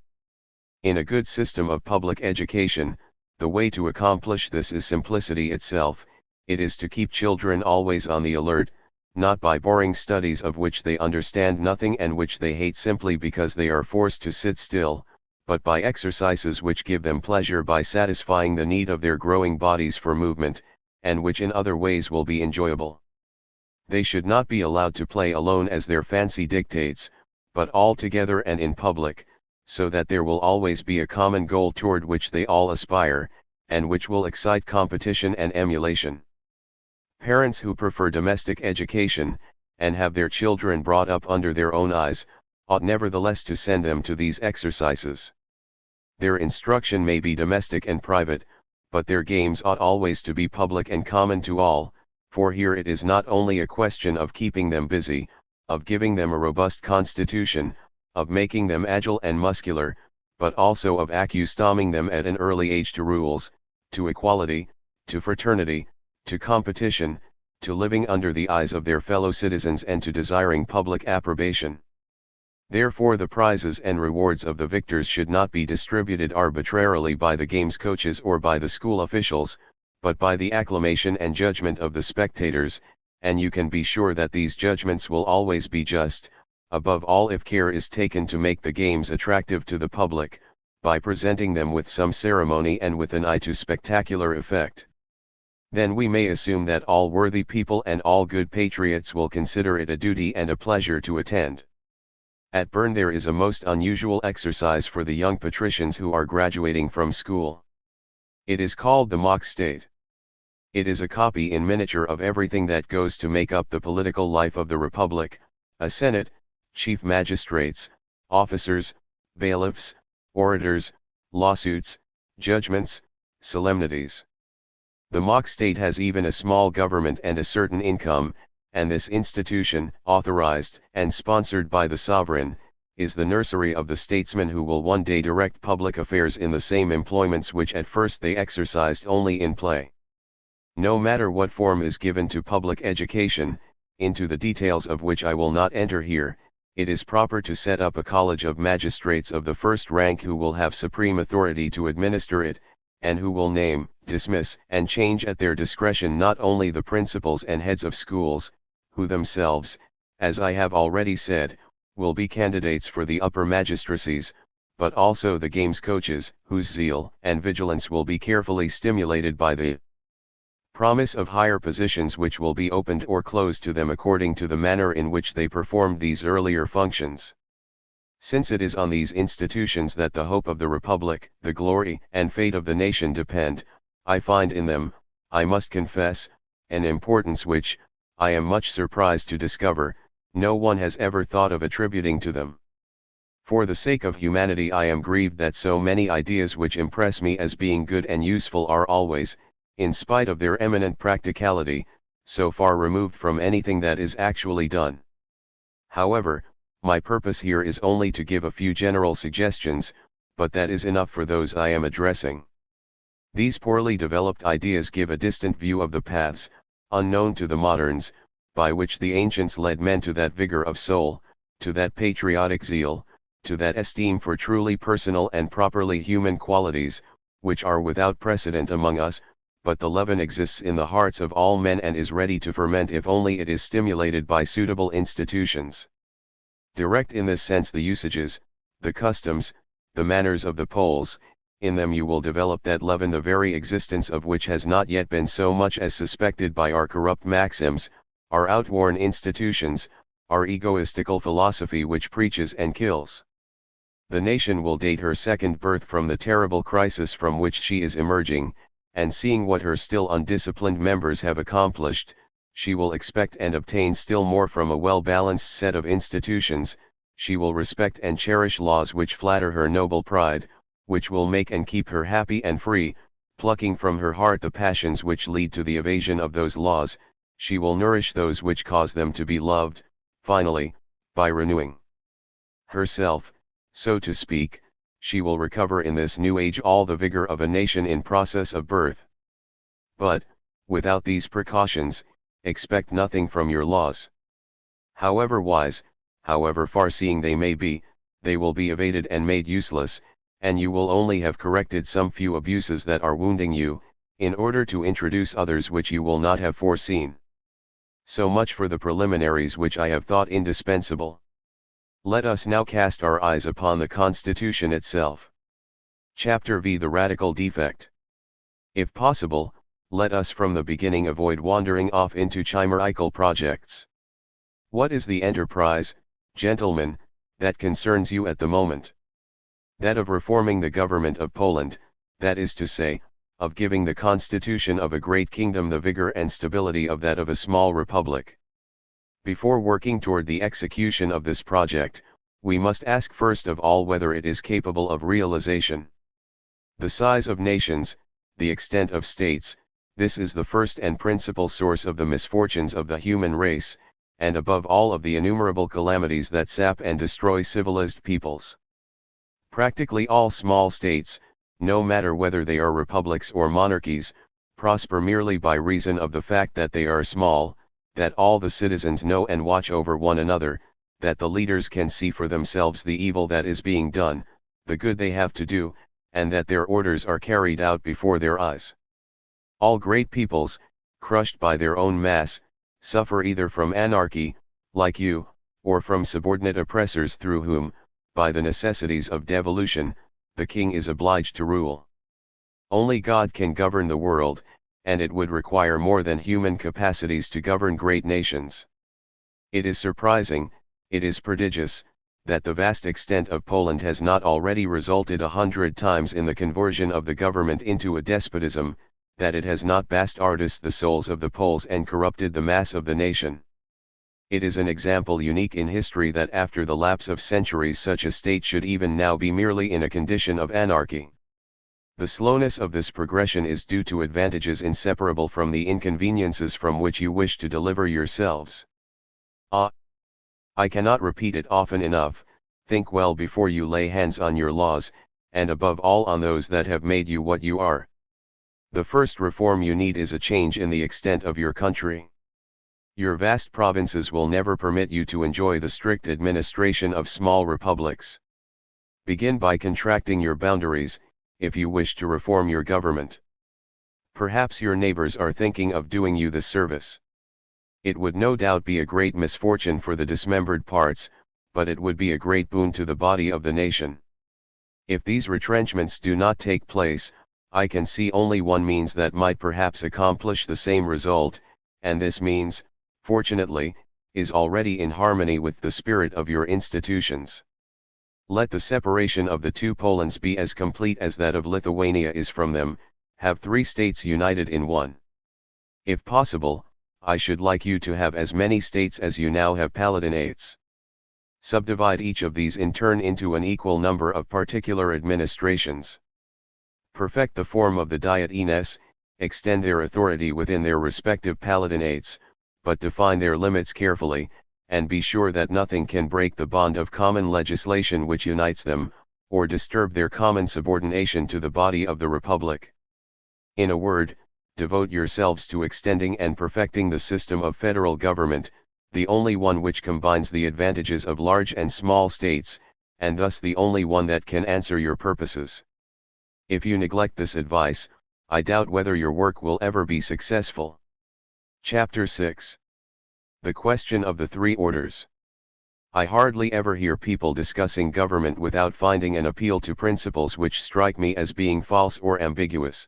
In a good system of public education, the way to accomplish this is simplicity itself. It is to keep children always on the alert, not by boring studies of which they understand nothing and which they hate simply because they are forced to sit still, but by exercises which give them pleasure by satisfying the need of their growing bodies for movement, and which in other ways will be enjoyable. They should not be allowed to play alone as their fancy dictates, but all together and in public, so that there will always be a common goal toward which they all aspire, and which will excite competition and emulation. Parents who prefer domestic education, and have their children brought up under their own eyes, ought nevertheless to send them to these exercises. Their instruction may be domestic and private, but their games ought always to be public and common to all, for here it is not only a question of keeping them busy, of giving them a robust constitution, of making them agile and muscular, but also of accustoming them at an early age to rules, to equality, to fraternity, to competition, to living under the eyes of their fellow citizens and to desiring public approbation. Therefore the prizes and rewards of the victors should not be distributed arbitrarily by the games coaches or by the school officials, but by the acclamation and judgment of the spectators, and you can be sure that these judgments will always be just, above all if care is taken to make the games attractive to the public, by presenting them with some ceremony and with an eye to spectacular effect. Then we may assume that all worthy people and all good patriots will consider it a duty and a pleasure to attend. At Bern there is a most unusual exercise for the young patricians who are graduating from school. It is called the mock state. It is a copy in miniature of everything that goes to make up the political life of the Republic: a senate, chief magistrates, officers, bailiffs, orators, lawsuits, judgments, solemnities. The mock state has even a small government and a certain income, and this institution, authorized and sponsored by the sovereign, is the nursery of the statesmen who will one day direct public affairs in the same employments which at first they exercised only in play. No matter what form is given to public education, into the details of which I will not enter here, it is proper to set up a college of magistrates of the first rank who will have supreme authority to administer it, and who will name, dismiss, and change at their discretion not only the principals and heads of schools, who themselves, as I have already said, will be candidates for the upper magistracies, but also the games coaches, whose zeal and vigilance will be carefully stimulated by the promise of higher positions which will be opened or closed to them according to the manner in which they performed these earlier functions. Since it is on these institutions that the hope of the Republic, the glory and fate of the nation depend, I find in them, I must confess, an importance which, I am much surprised to discover, no one has ever thought of attributing to them. For the sake of humanity I am grieved that so many ideas which impress me as being good and useful are always, in spite of their eminent practicality, so far removed from anything that is actually done. However, my purpose here is only to give a few general suggestions, but that is enough for those I am addressing. These poorly developed ideas give a distant view of the paths, unknown to the moderns, by which the ancients led men to that vigor of soul, to that patriotic zeal, to that esteem for truly personal and properly human qualities, which are without precedent among us, but the leaven exists in the hearts of all men and is ready to ferment if only it is stimulated by suitable institutions. Direct in this sense the usages, the customs, the manners of the Poles, in them you will develop that leaven the very existence of which has not yet been so much as suspected by our corrupt maxims, our outworn institutions, our egoistical philosophy which preaches and kills. The nation will date her second birth from the terrible crisis from which she is emerging, and seeing what her still undisciplined members have accomplished, she will expect and obtain still more from a well-balanced set of institutions. She will respect and cherish laws which flatter her noble pride, which will make and keep her happy and free, plucking from her heart the passions which lead to the evasion of those laws. She will nourish those which cause them to be loved. Finally, by renewing herself, so to speak, she will recover in this new age all the vigor of a nation in process of birth. But, without these precautions, expect nothing from your laws. However wise, however far-seeing they may be, they will be evaded and made useless, and you will only have corrected some few abuses that are wounding you, in order to introduce others which you will not have foreseen. So much for the preliminaries which I have thought indispensable. Let us now cast our eyes upon the Constitution itself. Chapter V. The Radical Defect. If possible, let us from the beginning avoid wandering off into chimerical projects. What is the enterprise, gentlemen, that concerns you at the moment? That of reforming the government of Poland, that is to say, of giving the constitution of a great kingdom the vigor and stability of that of a small republic. Before working toward the execution of this project, we must ask first of all whether it is capable of realization. The size of nations, the extent of states, this is the first and principal source of the misfortunes of the human race, and above all of the innumerable calamities that sap and destroy civilized peoples. Practically all small states, no matter whether they are republics or monarchies, prosper merely by reason of the fact that they are small, that all the citizens know and watch over one another, that the leaders can see for themselves the evil that is being done, the good they have to do, and that their orders are carried out before their eyes. All great peoples, crushed by their own mass, suffer either from anarchy, like you, or from subordinate oppressors through whom, by the necessities of devolution, the king is obliged to rule. Only God can govern the world, and it would require more than human capacities to govern great nations. It is surprising, it is prodigious, that the vast extent of Poland has not already resulted 100 times in the conversion of the government into a despotism, that it has not bastardized the souls of the Poles and corrupted the mass of the nation. It is an example unique in history that after the lapse of centuries such a state should even now be merely in a condition of anarchy. The slowness of this progression is due to advantages inseparable from the inconveniences from which you wish to deliver yourselves. I cannot repeat it often enough, think well before you lay hands on your laws, and above all on those that have made you what you are. The first reform you need is a change in the extent of your country. Your vast provinces will never permit you to enjoy the strict administration of small republics. Begin by contracting your boundaries, if you wish to reform your government. Perhaps your neighbors are thinking of doing you this service. It would no doubt be a great misfortune for the dismembered parts, but it would be a great boon to the body of the nation. If these retrenchments do not take place, I can see only one means that might perhaps accomplish the same result, and this means, fortunately, is already in harmony with the spirit of your institutions. Let the separation of the two Polands be as complete as that of Lithuania is from them, have 3 states united in one. If possible, I should like you to have as many states as you now have palatinates. Subdivide each of these in turn into an equal number of particular administrations. Perfect the form of the Diet-ines, extend their authority within their respective palatinates, but define their limits carefully, and be sure that nothing can break the bond of common legislation which unites them, or disturb their common subordination to the body of the Republic. In a word, devote yourselves to extending and perfecting the system of federal government, the only one which combines the advantages of large and small states, and thus the only one that can answer your purposes. If you neglect this advice, I doubt whether your work will ever be successful. Chapter 6. The question of the three orders. I hardly ever hear people discussing government without finding an appeal to principles which strike me as being false or ambiguous.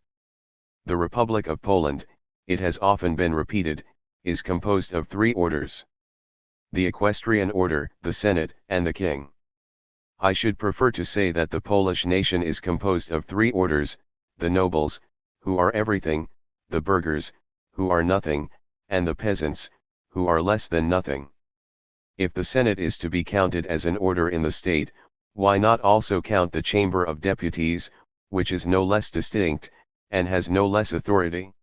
The Republic of Poland, it has often been repeated, is composed of three orders: the equestrian order, the Senate, and the King. I should prefer to say that the Polish nation is composed of three orders: the nobles, who are everything, the burghers, who are nothing, and the peasants, who are less than nothing. If the Senate is to be counted as an order in the state, why not also count the Chamber of Deputies, which is no less distinct, and has no less authority?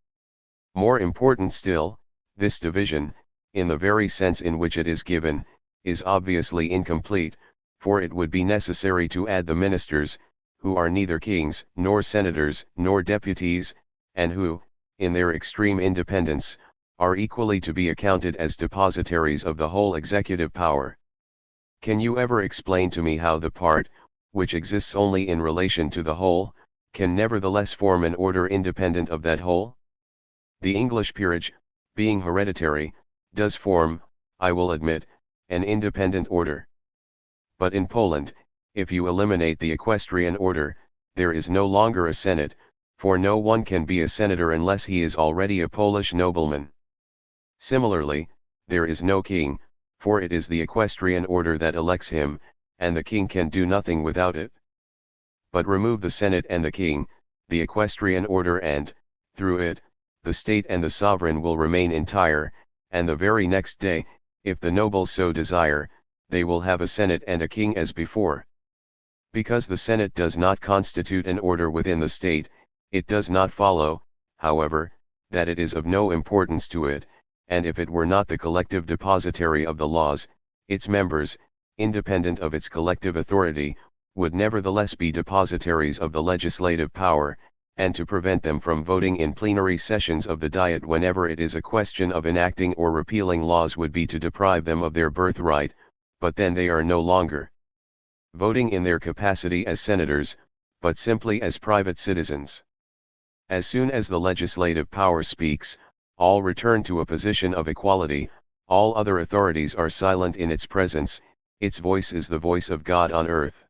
More important still, this division, in the very sense in which it is given, is obviously incomplete, for it would be necessary to add the ministers, who are neither kings, nor senators, nor deputies, and who, in their extreme independence, are equally to be accounted as depositaries of the whole executive power. Can you ever explain to me how the part, which exists only in relation to the whole, can nevertheless form an order independent of that whole? The English peerage, being hereditary, does form, I will admit, an independent order. But in Poland, if you eliminate the equestrian order, there is no longer a Senate, for no one can be a senator unless he is already a Polish nobleman. Similarly, there is no king, for it is the equestrian order that elects him, and the king can do nothing without it. But remove the Senate and the king, the equestrian order, and, through it, the state and the sovereign will remain entire, and the very next day, if the nobles so desire, they will have a Senate and a king as before. Because the Senate does not constitute an order within the state, it does not follow, however, that it is of no importance to it, and if it were not the collective depositary of the laws, its members, independent of its collective authority, would nevertheless be depositaries of the legislative power, and to prevent them from voting in plenary sessions of the Diet whenever it is a question of enacting or repealing laws would be to deprive them of their birthright, but then they are no longer voting in their capacity as senators, but simply as private citizens. As soon as the legislative power speaks, all return to a position of equality, all other authorities are silent in its presence, its voice is the voice of God on earth.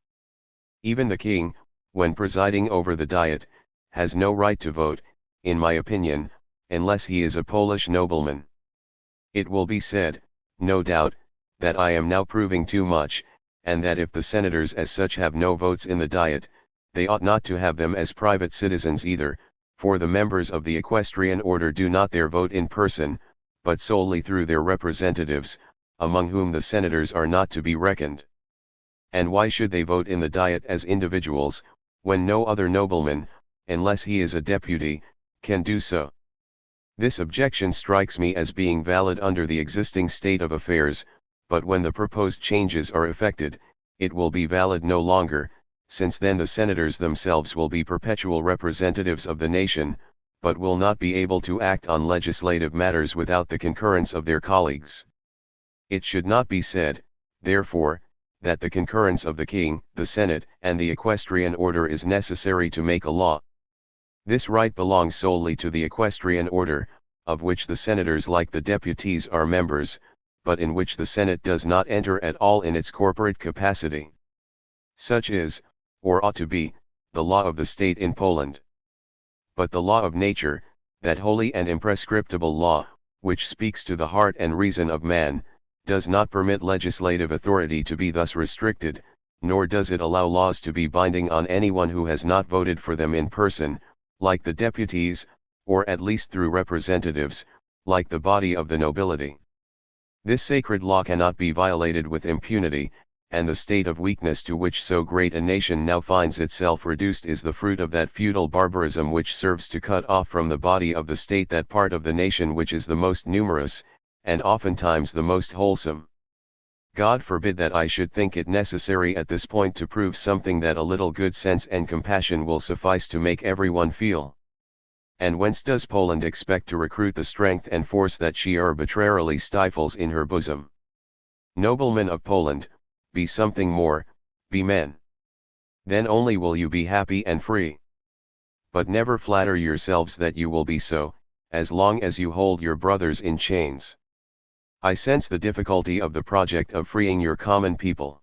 Even the king, when presiding over the Diet, has no right to vote, in my opinion, unless he is a Polish nobleman. It will be said, no doubt, that I am now proving too much, and that if the senators as such have no votes in the Diet, they ought not to have them as private citizens either, for the members of the equestrian order do not their vote in person, but solely through their representatives, among whom the senators are not to be reckoned. And why should they vote in the Diet as individuals, when no other nobleman, unless he is a deputy, can do so? This objection strikes me as being valid under the existing state of affairs, but when the proposed changes are effected, it will be valid no longer, since then the senators themselves will be perpetual representatives of the nation, but will not be able to act on legislative matters without the concurrence of their colleagues. It should not be said, therefore, that the concurrence of the king, the Senate, and the equestrian order is necessary to make a law. This right belongs solely to the equestrian order, of which the senators like the deputies are members, but in which the Senate does not enter at all in its corporate capacity. Such is, or ought to be, the law of the state in Poland. But the law of nature, that holy and imprescriptible law, which speaks to the heart and reason of man, does not permit legislative authority to be thus restricted, nor does it allow laws to be binding on anyone who has not voted for them in person, like the deputies, or at least through representatives, like the body of the nobility. This sacred law cannot be violated with impunity, and the state of weakness to which so great a nation now finds itself reduced is the fruit of that feudal barbarism which serves to cut off from the body of the state that part of the nation which is the most numerous, and oftentimes the most wholesome. God forbid that I should think it necessary at this point to prove something that a little good sense and compassion will suffice to make everyone feel. And whence does Poland expect to recruit the strength and force that she arbitrarily stifles in her bosom? Noblemen of Poland, be something more, be men. Then only will you be happy and free. But never flatter yourselves that you will be so, as long as you hold your brothers in chains. I sense the difficulty of the project of freeing your common people.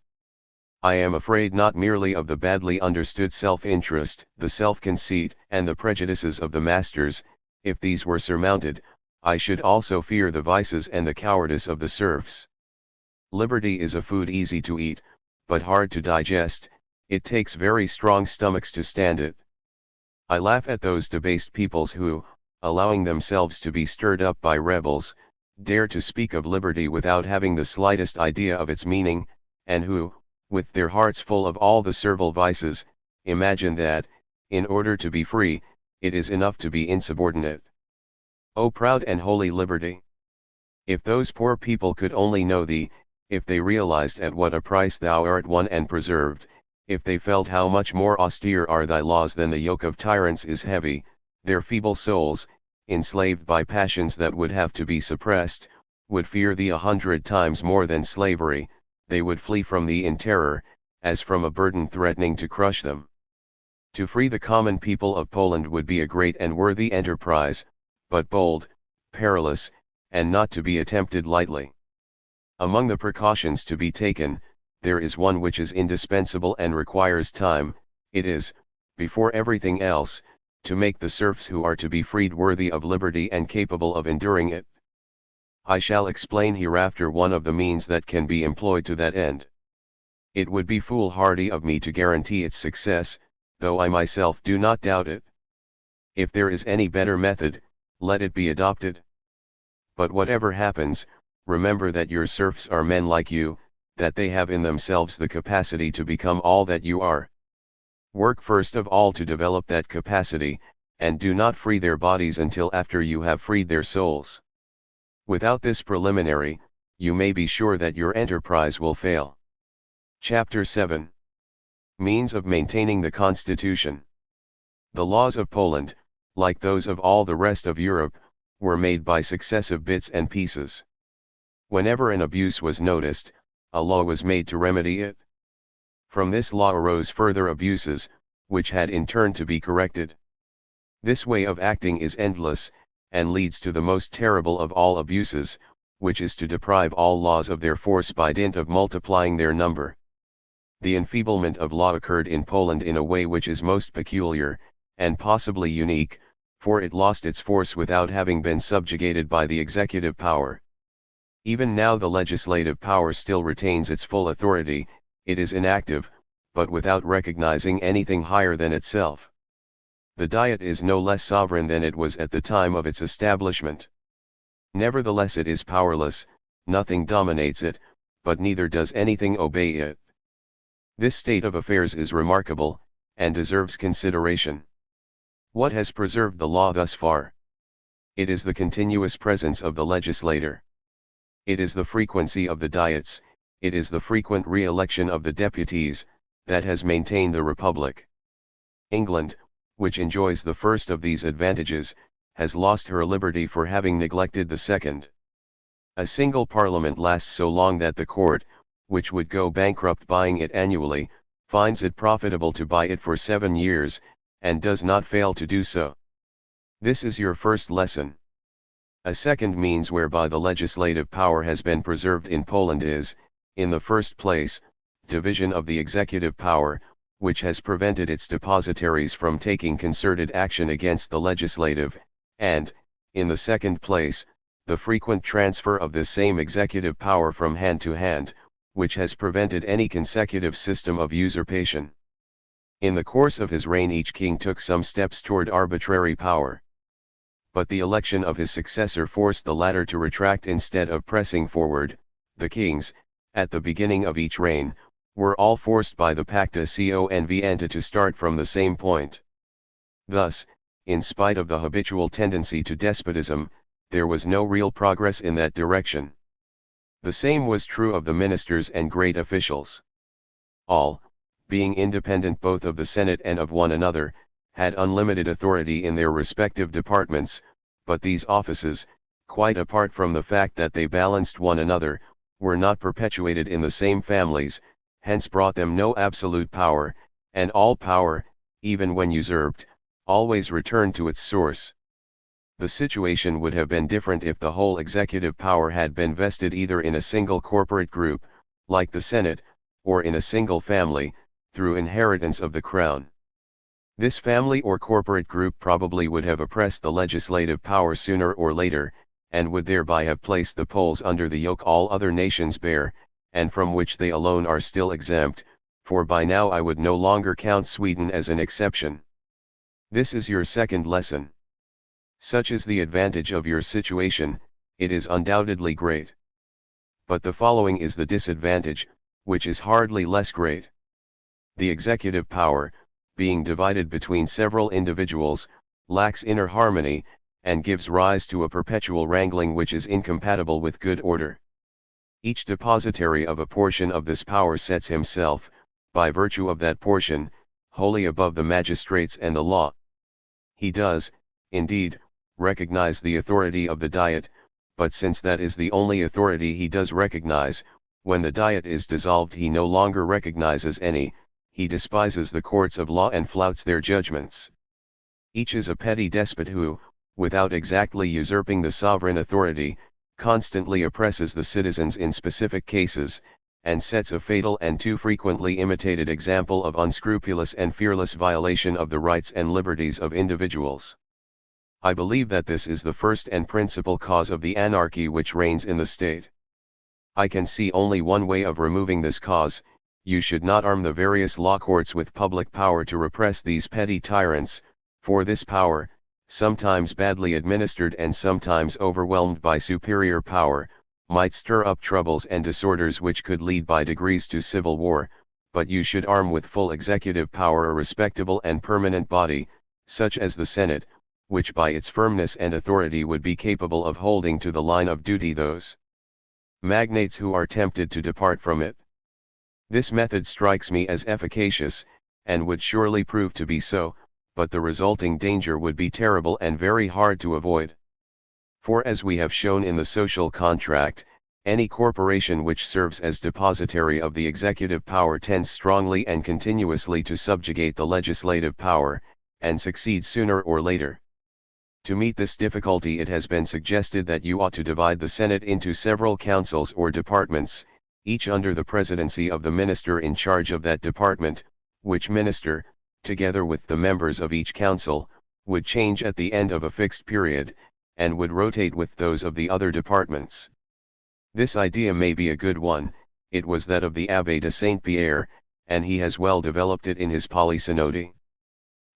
I am afraid not merely of the badly understood self-interest, the self-conceit, and the prejudices of the masters. If these were surmounted, I should also fear the vices and the cowardice of the serfs. Liberty is a food easy to eat, but hard to digest. It takes very strong stomachs to stand it. I laugh at those debased peoples who, allowing themselves to be stirred up by rebels, dare to speak of liberty without having the slightest idea of its meaning, and who, with their hearts full of all the servile vices, imagine that, in order to be free, it is enough to be insubordinate. O proud and holy liberty! If those poor people could only know thee, if they realized at what a price thou art won and preserved, if they felt how much more austere are thy laws than the yoke of tyrants is heavy, their feeble souls, enslaved by passions that would have to be suppressed, would fear thee 100 times more than slavery. They would flee from thee in terror, as from a burden threatening to crush them. To free the common people of Poland would be a great and worthy enterprise, but bold, perilous, and not to be attempted lightly. Among the precautions to be taken, there is one which is indispensable and requires time. It is, before everything else, to make the serfs who are to be freed worthy of liberty and capable of enduring it. I shall explain hereafter one of the means that can be employed to that end. It would be foolhardy of me to guarantee its success, though I myself do not doubt it. If there is any better method, let it be adopted. But whatever happens, remember that your serfs are men like you, that they have in themselves the capacity to become all that you are. Work first of all to develop that capacity, and do not free their bodies until after you have freed their souls. Without this preliminary, you may be sure that your enterprise will fail. Chapter 7. Means of maintaining the Constitution. The laws of Poland, like those of all the rest of Europe, were made by successive bits and pieces. Whenever an abuse was noticed, a law was made to remedy it. From this law arose further abuses, which had in turn to be corrected. This way of acting is endless, and leads to the most terrible of all abuses, which is to deprive all laws of their force by dint of multiplying their number. The enfeeblement of law occurred in Poland in a way which is most peculiar, and possibly unique, for it lost its force without having been subjugated by the executive power. Even now the legislative power still retains its full authority. It is inactive, but without recognizing anything higher than itself. The Diet is no less sovereign than it was at the time of its establishment. Nevertheless it is powerless, nothing dominates it, but neither does anything obey it. This state of affairs is remarkable, and deserves consideration. What has preserved the law thus far? It is the continuous presence of the legislator. It is the frequency of the diets, it is the frequent re-election of the deputies, that has maintained the Republic. England, which enjoys the first of these advantages, has lost her liberty for having neglected the second. A single parliament lasts so long that the court, which would go bankrupt buying it annually, finds it profitable to buy it for 7 years, and does not fail to do so. This is your first lesson. A second means whereby the legislative power has been preserved in Poland is, in the first place, division of the executive power, which has prevented its depositaries from taking concerted action against the legislative, and, in the second place, the frequent transfer of this same executive power from hand to hand, which has prevented any consecutive system of usurpation. In the course of his reign each king took some steps toward arbitrary power. But the election of his successor forced the latter to retract instead of pressing forward. The kings, at the beginning of each reign, were all forced by the Pacta Convenienta to start from the same point. Thus, in spite of the habitual tendency to despotism, there was no real progress in that direction. The same was true of the ministers and great officials. All, being independent both of the Senate and of one another, had unlimited authority in their respective departments, but these offices, quite apart from the fact that they balanced one another, were not perpetuated in the same families, hence brought them no absolute power, and all power, even when usurped, always returned to its source. The situation would have been different if the whole executive power had been vested either in a single corporate group, like the Senate, or in a single family, through inheritance of the crown. This family or corporate group probably would have oppressed the legislative power sooner or later, and would thereby have placed the Poles under the yoke all other nations bear, and from which they alone are still exempt, for by now I would no longer count Sweden as an exception. This is your second lesson. Such is the advantage of your situation, it is undoubtedly great. But the following is the disadvantage, which is hardly less great. The executive power, being divided between several individuals, lacks inner harmony, and gives rise to a perpetual wrangling which is incompatible with good order. Each depositary of a portion of this power sets himself, by virtue of that portion, wholly above the magistrates and the law. He does, indeed, recognize the authority of the Diet, but since that is the only authority he does recognize, when the Diet is dissolved he no longer recognizes any, he despises the courts of law and flouts their judgments. Each is a petty despot who, without exactly usurping the sovereign authority, constantly oppresses the citizens in specific cases, and sets a fatal and too frequently imitated example of unscrupulous and fearless violation of the rights and liberties of individuals. I believe that this is the first and principal cause of the anarchy which reigns in the state. I can see only one way of removing this cause: you should not arm the various law courts with public power to repress these petty tyrants, for this power, sometimes badly administered and sometimes overwhelmed by superior power, might stir up troubles and disorders which could lead by degrees to civil war, but you should arm with full executive power a respectable and permanent body, such as the Senate, which by its firmness and authority would be capable of holding to the line of duty those magnates who are tempted to depart from it. This method strikes me as efficacious, and would surely prove to be so, but the resulting danger would be terrible and very hard to avoid. For as we have shown in the social contract, any corporation which serves as depositary of the executive power tends strongly and continuously to subjugate the legislative power, and succeeds sooner or later. To meet this difficulty it has been suggested that you ought to divide the Senate into several councils or departments, each under the presidency of the minister in charge of that department, which minister, together with the members of each council, would change at the end of a fixed period, and would rotate with those of the other departments. This idea may be a good one, it was that of the Abbé de Saint-Pierre, and he has well developed it in his Polysynody.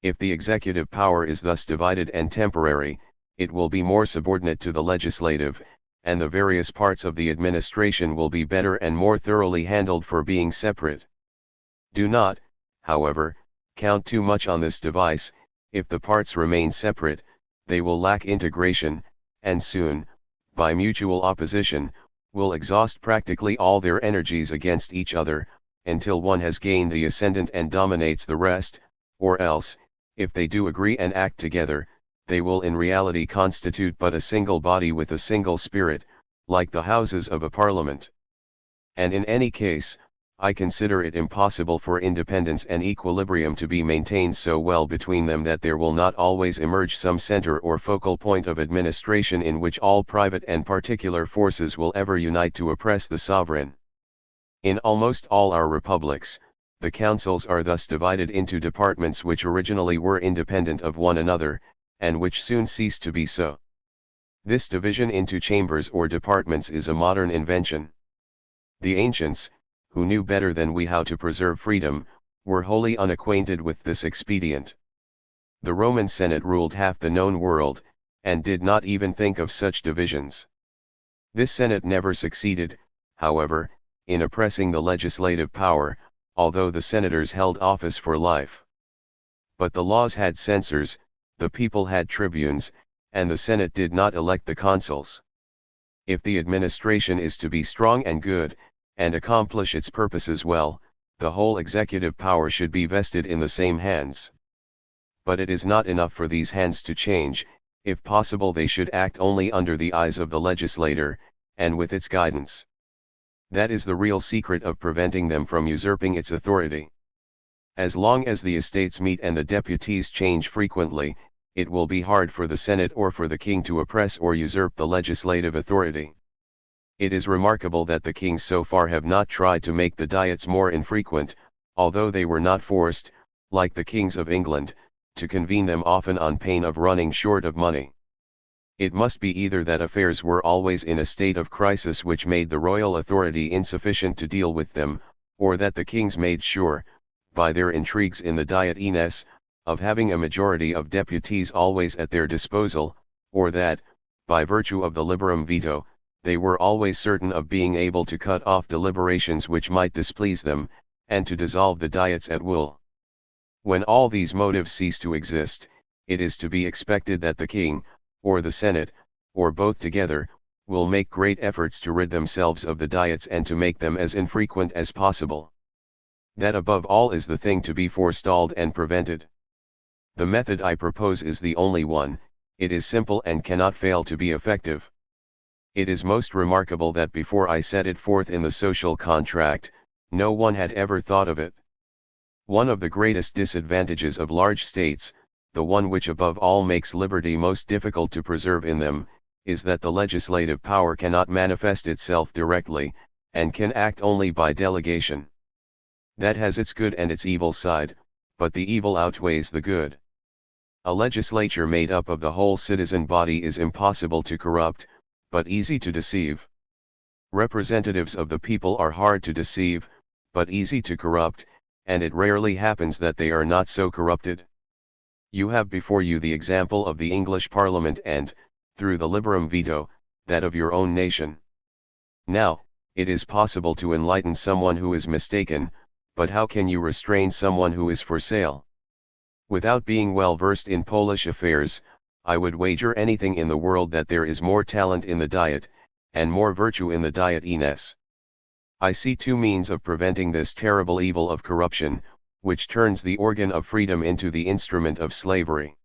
If the executive power is thus divided and temporary, it will be more subordinate to the legislative, and the various parts of the administration will be better and more thoroughly handled for being separate. Do not, however, count too much on this device. If the parts remain separate, they will lack integration, and soon, by mutual opposition, will exhaust practically all their energies against each other, until one has gained the ascendant and dominates the rest, or else, if they do agree and act together, they will in reality constitute but a single body with a single spirit, like the houses of a parliament. And in any case, I consider it impossible for independence and equilibrium to be maintained so well between them that there will not always emerge some center or focal point of administration in which all private and particular forces will ever unite to oppress the sovereign. In almost all our republics, the councils are thus divided into departments which originally were independent of one another, and which soon ceased to be so. This division into chambers or departments is a modern invention. The ancients, who knew better than we how to preserve freedom, were wholly unacquainted with this expedient. The Roman Senate ruled half the known world, and did not even think of such divisions. This Senate never succeeded, however, in oppressing the legislative power, although the senators held office for life. But the laws had censors, the people had tribunes, and the Senate did not elect the consuls. If the administration is to be strong and good, and accomplish its purposes well, the whole executive power should be vested in the same hands. But it is not enough for these hands to change; if possible they should act only under the eyes of the legislator, and with its guidance. That is the real secret of preventing them from usurping its authority. As long as the estates meet and the deputies change frequently, it will be hard for the Senate or for the king to oppress or usurp the legislative authority. It is remarkable that the kings so far have not tried to make the diets more infrequent, although they were not forced, like the kings of England, to convene them often on pain of running short of money. It must be either that affairs were always in a state of crisis which made the royal authority insufficient to deal with them, or that the kings made sure, by their intrigues in the Diet-ines, of having a majority of deputies always at their disposal, or that, by virtue of the liberum veto, they were always certain of being able to cut off deliberations which might displease them, and to dissolve the diets at will. When all these motives cease to exist, it is to be expected that the king, or the Senate, or both together, will make great efforts to rid themselves of the diets and to make them as infrequent as possible. That above all is the thing to be forestalled and prevented. The method I propose is the only one; it is simple and cannot fail to be effective. It is most remarkable that before I set it forth in the social contract, no one had ever thought of it. One of the greatest disadvantages of large states, the one which above all makes liberty most difficult to preserve in them, is that the legislative power cannot manifest itself directly, and can act only by delegation. That has its good and its evil side, but the evil outweighs the good. A legislature made up of the whole citizen body is impossible to corrupt, but easy to deceive. Representatives of the people are hard to deceive, but easy to corrupt, and it rarely happens that they are not so corrupted. You have before you the example of the English Parliament and, through the liberum veto, that of your own nation. Now, it is possible to enlighten someone who is mistaken, but how can you restrain someone who is for sale? Without being well versed in Polish affairs, I would wager anything in the world that there is more talent in the Diet, and more virtue in the Diet-ines. I see two means of preventing this terrible evil of corruption, which turns the organ of freedom into the instrument of slavery.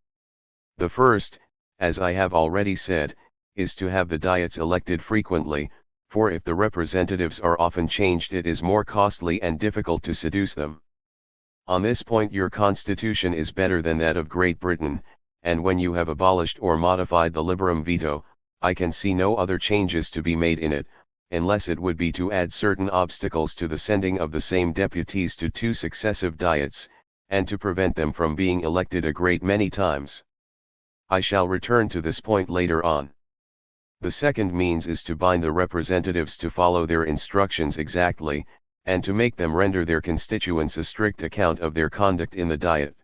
The first, as I have already said, is to have the diets elected frequently, for if the representatives are often changed it is more costly and difficult to seduce them. On this point your constitution is better than that of Great Britain, and when you have abolished or modified the liberum veto, I can see no other changes to be made in it, unless it would be to add certain obstacles to the sending of the same deputies to two successive diets, and to prevent them from being elected a great many times. I shall return to this point later on. The second means is to bind the representatives to follow their instructions exactly, and to make them render their constituents a strict account of their conduct in the Diet.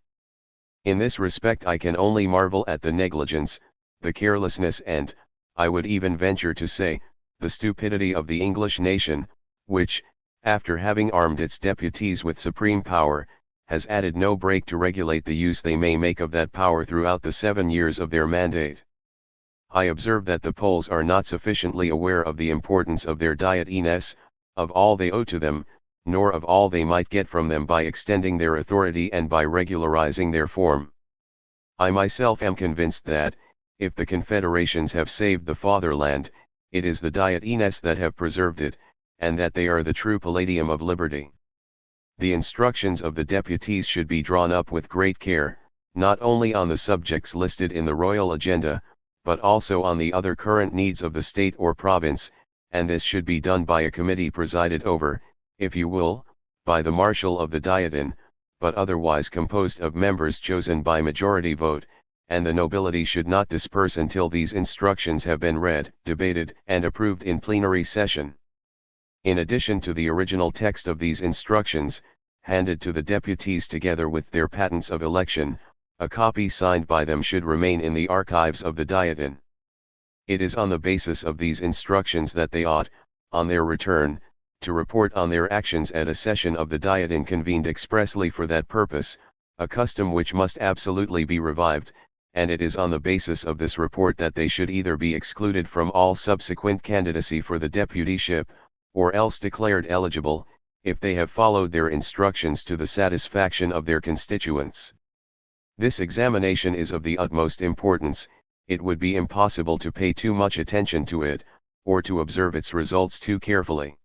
In this respect I can only marvel at the negligence, the carelessness and, I would even venture to say, the stupidity of the English nation, which, after having armed its deputies with supreme power, has added no brake to regulate the use they may make of that power throughout the 7 years of their mandate. I observe that the Poles are not sufficiently aware of the importance of their Diet-ines, of all they owe to them, nor of all they might get from them by extending their authority and by regularizing their form. I myself am convinced that, if the confederations have saved the fatherland, it is the Diet-ines that have preserved it, and that they are the true palladium of liberty. The instructions of the deputies should be drawn up with great care, not only on the subjects listed in the royal agenda, but also on the other current needs of the state or province, and this should be done by a committee presided over, if you will, by the marshal of the Dieten, but otherwise composed of members chosen by majority vote, and the nobility should not disperse until these instructions have been read, debated, and approved in plenary session. In addition to the original text of these instructions, handed to the deputies together with their patents of election, a copy signed by them should remain in the archives of the Dieten. It is on the basis of these instructions that they ought, on their return, to report on their actions at a session of the Dieten convened expressly for that purpose, a custom which must absolutely be revived, and it is on the basis of this report that they should either be excluded from all subsequent candidacy for the deputyship, or else declared eligible, if they have followed their instructions to the satisfaction of their constituents. This examination is of the utmost importance. It would be impossible to pay too much attention to it, or to observe its results too carefully.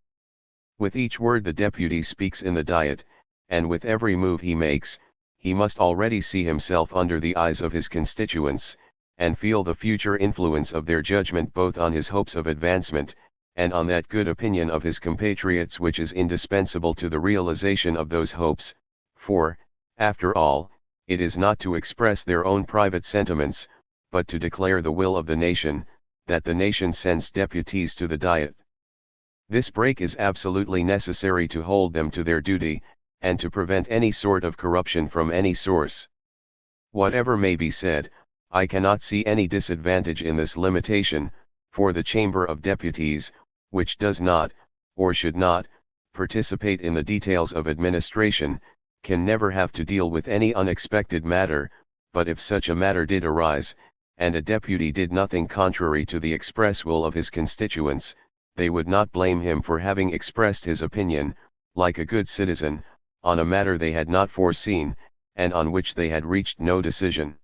With each word the deputy speaks in the Diet, and with every move he makes, he must already see himself under the eyes of his constituents, and feel the future influence of their judgment both on his hopes of advancement, and on that good opinion of his compatriots which is indispensable to the realization of those hopes, for, after all, it is not to express their own private sentiments, but to declare the will of the nation, that the nation sends deputies to the Diet. This break is absolutely necessary to hold them to their duty, and to prevent any sort of corruption from any source. Whatever may be said, I cannot see any disadvantage in this limitation, for the Chamber of Deputies, which does not, or should not, participate in the details of administration, can never have to deal with any unexpected matter, but if such a matter did arise, and a deputy did nothing contrary to the express will of his constituents, they would not blame him for having expressed his opinion, like a good citizen, on a matter they had not foreseen, and on which they had reached no decision.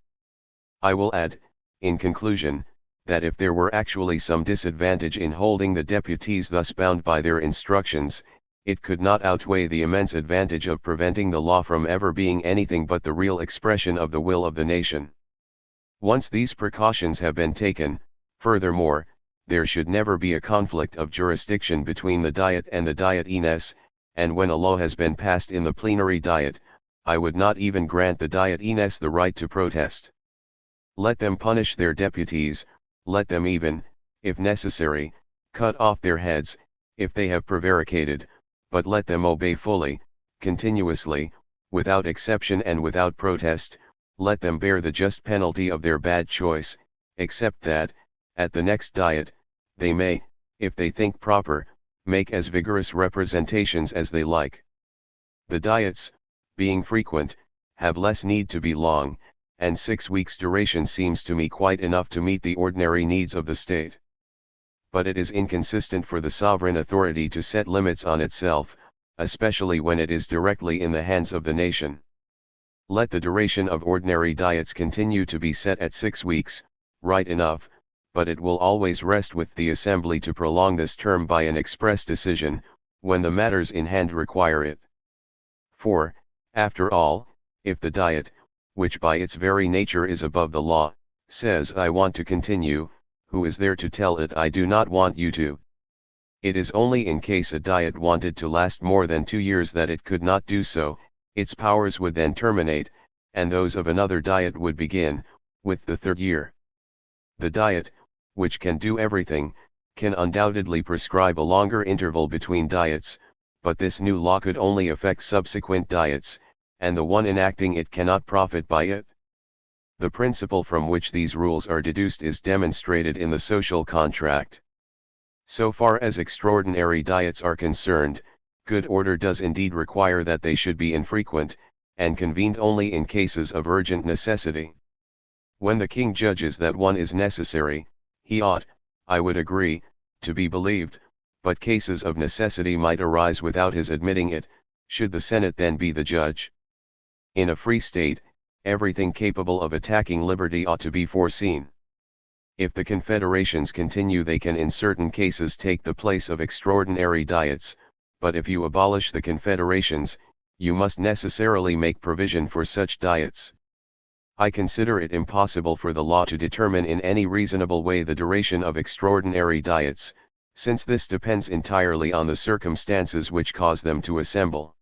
I will add, in conclusion, that if there were actually some disadvantage in holding the deputies thus bound by their instructions, it could not outweigh the immense advantage of preventing the law from ever being anything but the real expression of the will of the nation. Once these precautions have been taken, furthermore, there should never be a conflict of jurisdiction between the Diet and the Diet-ines, and when a law has been passed in the plenary Diet, I would not even grant the Diet-ines the right to protest. Let them punish their deputies, let them even, if necessary, cut off their heads, if they have prevaricated, but let them obey fully, continuously, without exception and without protest. Let them bear the just penalty of their bad choice, except that, at the next Diet, they may, if they think proper, make as vigorous representations as they like. The Diets, being frequent, have less need to be long, and 6 weeks' duration seems to me quite enough to meet the ordinary needs of the state. But it is inconsistent for the sovereign authority to set limits on itself, especially when it is directly in the hands of the nation. Let the duration of ordinary Diets continue to be set at 6 weeks, right enough, but it will always rest with the Assembly to prolong this term by an express decision, when the matters in hand require it. For, after all, if the Diet, which by its very nature is above the law, says I want to continue, who is there to tell it I do not want you to? It is only in case a Diet wanted to last more than 2 years that it could not do so. Its powers would then terminate, and those of another Diet would begin, with the 3rd year. The Diet, which can do everything, can undoubtedly prescribe a longer interval between Diets, but this new law could only affect subsequent Diets, and the one enacting it cannot profit by it. The principle from which these rules are deduced is demonstrated in the social contract. So far as extraordinary Diets are concerned, good order does indeed require that they should be infrequent, and convened only in cases of urgent necessity. When the king judges that one is necessary, he ought, I would agree, to be believed, but cases of necessity might arise without his admitting it, should the Senate then be the judge. In a free state, everything capable of attacking liberty ought to be foreseen. If the confederations continue, they can in certain cases take the place of extraordinary Diets, but if you abolish the confederations, you must necessarily make provision for such Diets. I consider it impossible for the law to determine in any reasonable way the duration of extraordinary Diets, since this depends entirely on the circumstances which cause them to assemble.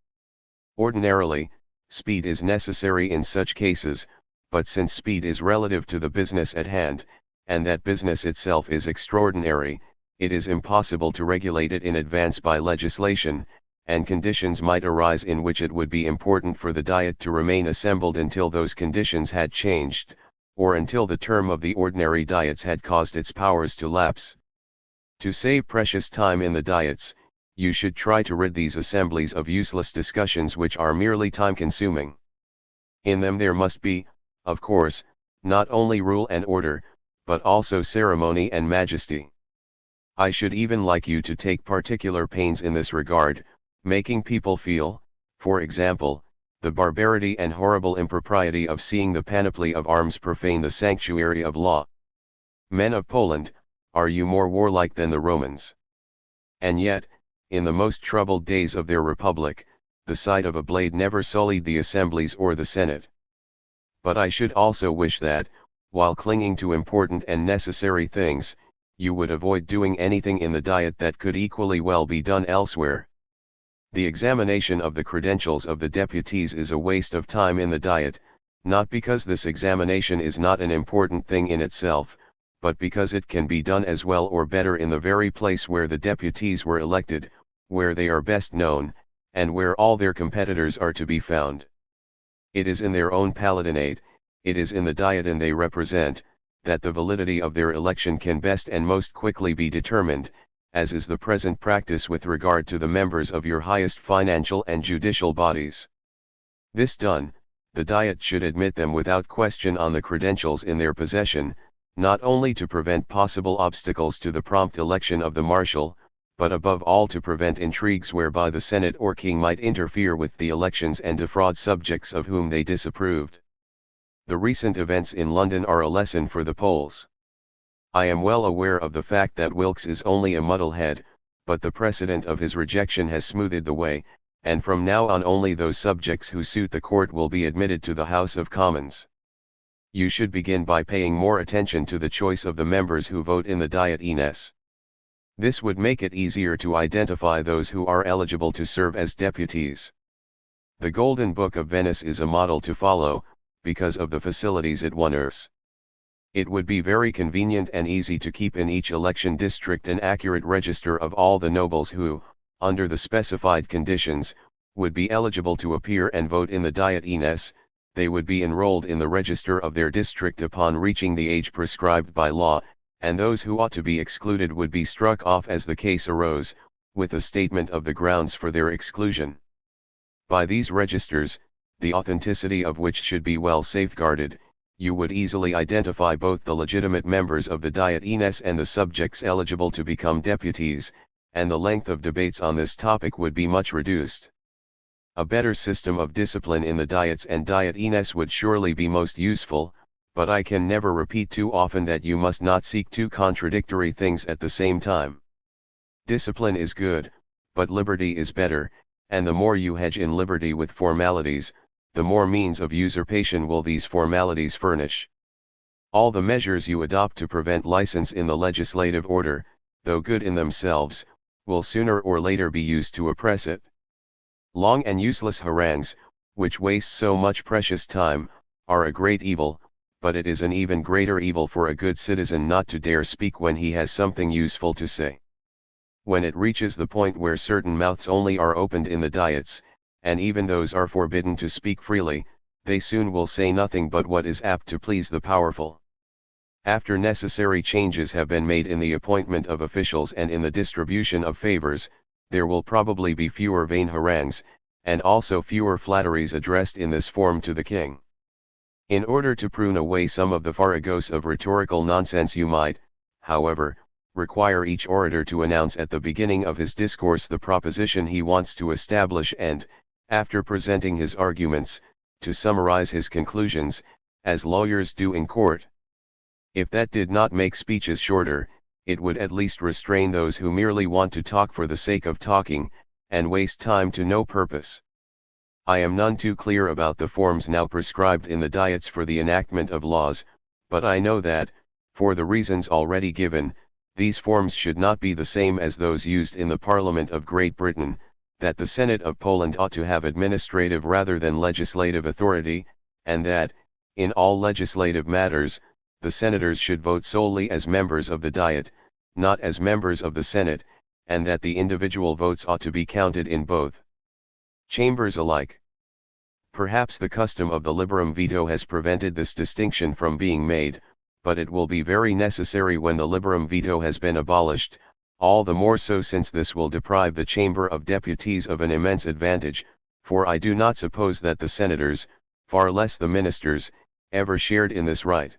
Ordinarily, speed is necessary in such cases, but since speed is relative to the business at hand, and that business itself is extraordinary, it is impossible to regulate it in advance by legislation, and conditions might arise in which it would be important for the Diet to remain assembled until those conditions had changed, or until the term of the ordinary Diets had caused its powers to lapse. To save precious time in the Diets, you should try to rid these assemblies of useless discussions which are merely time-consuming. In them there must be, of course, not only rule and order, but also ceremony and majesty. I should even like you to take particular pains in this regard, making people feel, for example, the barbarity and horrible impropriety of seeing the panoply of arms profane the sanctuary of law. Men of Poland, are you more warlike than the Romans? And yet, in the most troubled days of their republic, the sight of a blade never sullied the assemblies or the Senate. But I should also wish that, while clinging to important and necessary things, you would avoid doing anything in the Diet that could equally well be done elsewhere. The examination of the credentials of the deputies is a waste of time in the Diet, not because this examination is not an important thing in itself, but because it can be done as well or better in the very place where the deputies were elected, where they are best known, and where all their competitors are to be found. It is in their own palatinate, it is in the Diet and they represent, that the validity of their election can best and most quickly be determined, as is the present practice with regard to the members of your highest financial and judicial bodies. This done, the Diet should admit them without question on the credentials in their possession, not only to prevent possible obstacles to the prompt election of the Marshal, but above all to prevent intrigues whereby the Senate or King might interfere with the elections and defraud subjects of whom they disapproved. The recent events in London are a lesson for the Poles. I am well aware of the fact that Wilkes is only a muddlehead, but the precedent of his rejection has smoothed the way, and from now on only those subjects who suit the court will be admitted to the House of Commons. You should begin by paying more attention to the choice of the members who vote in the Diet Ines. This would make it easier to identify those who are eligible to serve as deputies. The Golden Book of Venice is a model to follow, because of the facilities it wonders. It would be very convenient and easy to keep in each election district an accurate register of all the nobles who, under the specified conditions, would be eligible to appear and vote in the Diet Ines. They would be enrolled in the register of their district upon reaching the age prescribed by law, and those who ought to be excluded would be struck off as the case arose, with a statement of the grounds for their exclusion. By these registers, the authenticity of which should be well safeguarded, you would easily identify both the legitimate members of the Diet Ines and the subjects eligible to become deputies, and the length of debates on this topic would be much reduced. A better system of discipline in the Diets and Diet Ines would surely be most useful, but I can never repeat too often that you must not seek two contradictory things at the same time. Discipline is good, but liberty is better, and the more you hedge in liberty with formalities, the more means of usurpation will these formalities furnish. All the measures you adopt to prevent license in the legislative order, though good in themselves, will sooner or later be used to oppress it. Long and useless harangues, which waste so much precious time, are a great evil, but it is an even greater evil for a good citizen not to dare speak when he has something useful to say. When it reaches the point where certain mouths only are opened in the Diets, and even those are forbidden to speak freely, they soon will say nothing but what is apt to please the powerful. After necessary changes have been made in the appointment of officials and in the distribution of favors, there will probably be fewer vain harangues, and also fewer flatteries addressed in this form to the king. In order to prune away some of the farragos of rhetorical nonsense you might, however, require each orator to announce at the beginning of his discourse the proposition he wants to establish and, after presenting his arguments, to summarize his conclusions, as lawyers do in court. If that did not make speeches shorter, it would at least restrain those who merely want to talk for the sake of talking, and waste time to no purpose. I am none too clear about the forms now prescribed in the Diets for the enactment of laws, but I know that, for the reasons already given, these forms should not be the same as those used in the Parliament of Great Britain, that the Senate of Poland ought to have administrative rather than legislative authority, and that, in all legislative matters, the senators should vote solely as members of the Diet, not as members of the Senate, and that the individual votes ought to be counted in both chambers alike. Perhaps the custom of the liberum veto has prevented this distinction from being made, but it will be very necessary when the liberum veto has been abolished, all the more so since this will deprive the Chamber of Deputies of an immense advantage, for I do not suppose that the senators, far less the ministers, ever shared in this right.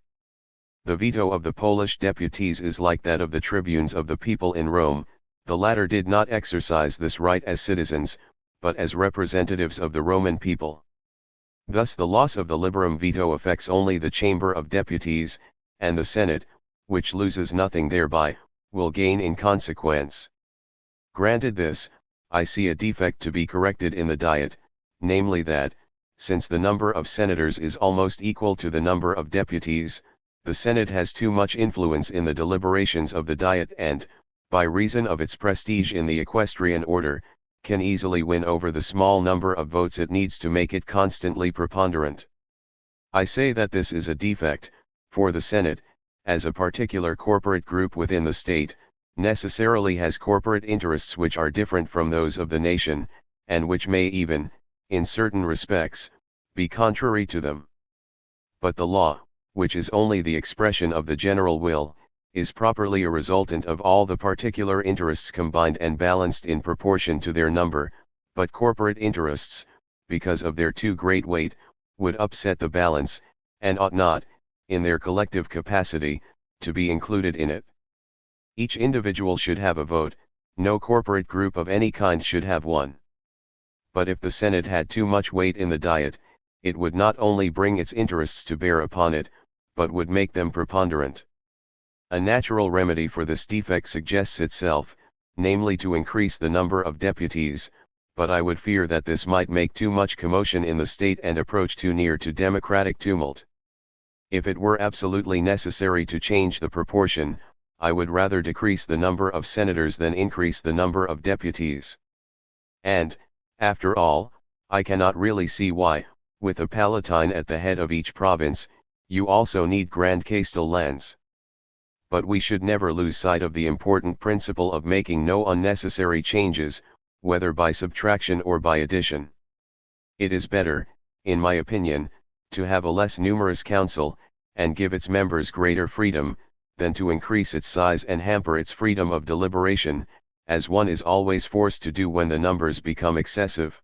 The veto of the Polish deputies is like that of the tribunes of the people in Rome. The latter did not exercise this right as citizens, but as representatives of the Roman people. Thus the loss of the liberum veto affects only the Chamber of Deputies, and the Senate, which loses nothing thereby, will gain in consequence. Granted this, I see a defect to be corrected in the Diet, namely that, since the number of senators is almost equal to the number of deputies, the Senate has too much influence in the deliberations of the Diet and, by reason of its prestige in the equestrian order, can easily win over the small number of votes it needs to make it constantly preponderant. I say that this is a defect, for the Senate, as a particular corporate group within the state, necessarily has corporate interests which are different from those of the nation, and which may even, in certain respects, be contrary to them. But the law, which is only the expression of the general will, is properly a resultant of all the particular interests combined and balanced in proportion to their number, but corporate interests, because of their too great weight, would upset the balance, and ought not, in their collective capacity, to be included in it. Each individual should have a vote, no corporate group of any kind should have one. But if the Senate had too much weight in the Diet, it would not only bring its interests to bear upon it, but would make them preponderant. A natural remedy for this defect suggests itself, namely to increase the number of deputies, but I would fear that this might make too much commotion in the state and approach too near to democratic tumult. If it were absolutely necessary to change the proportion, I would rather decrease the number of senators than increase the number of deputies. And, after all, I cannot really see why, with a Palatine at the head of each province, you also need grand castetal lands. But we should never lose sight of the important principle of making no unnecessary changes, whether by subtraction or by addition. It is better, in my opinion, to have a less numerous council, and give its members greater freedom, than to increase its size and hamper its freedom of deliberation, as one is always forced to do when the numbers become excessive.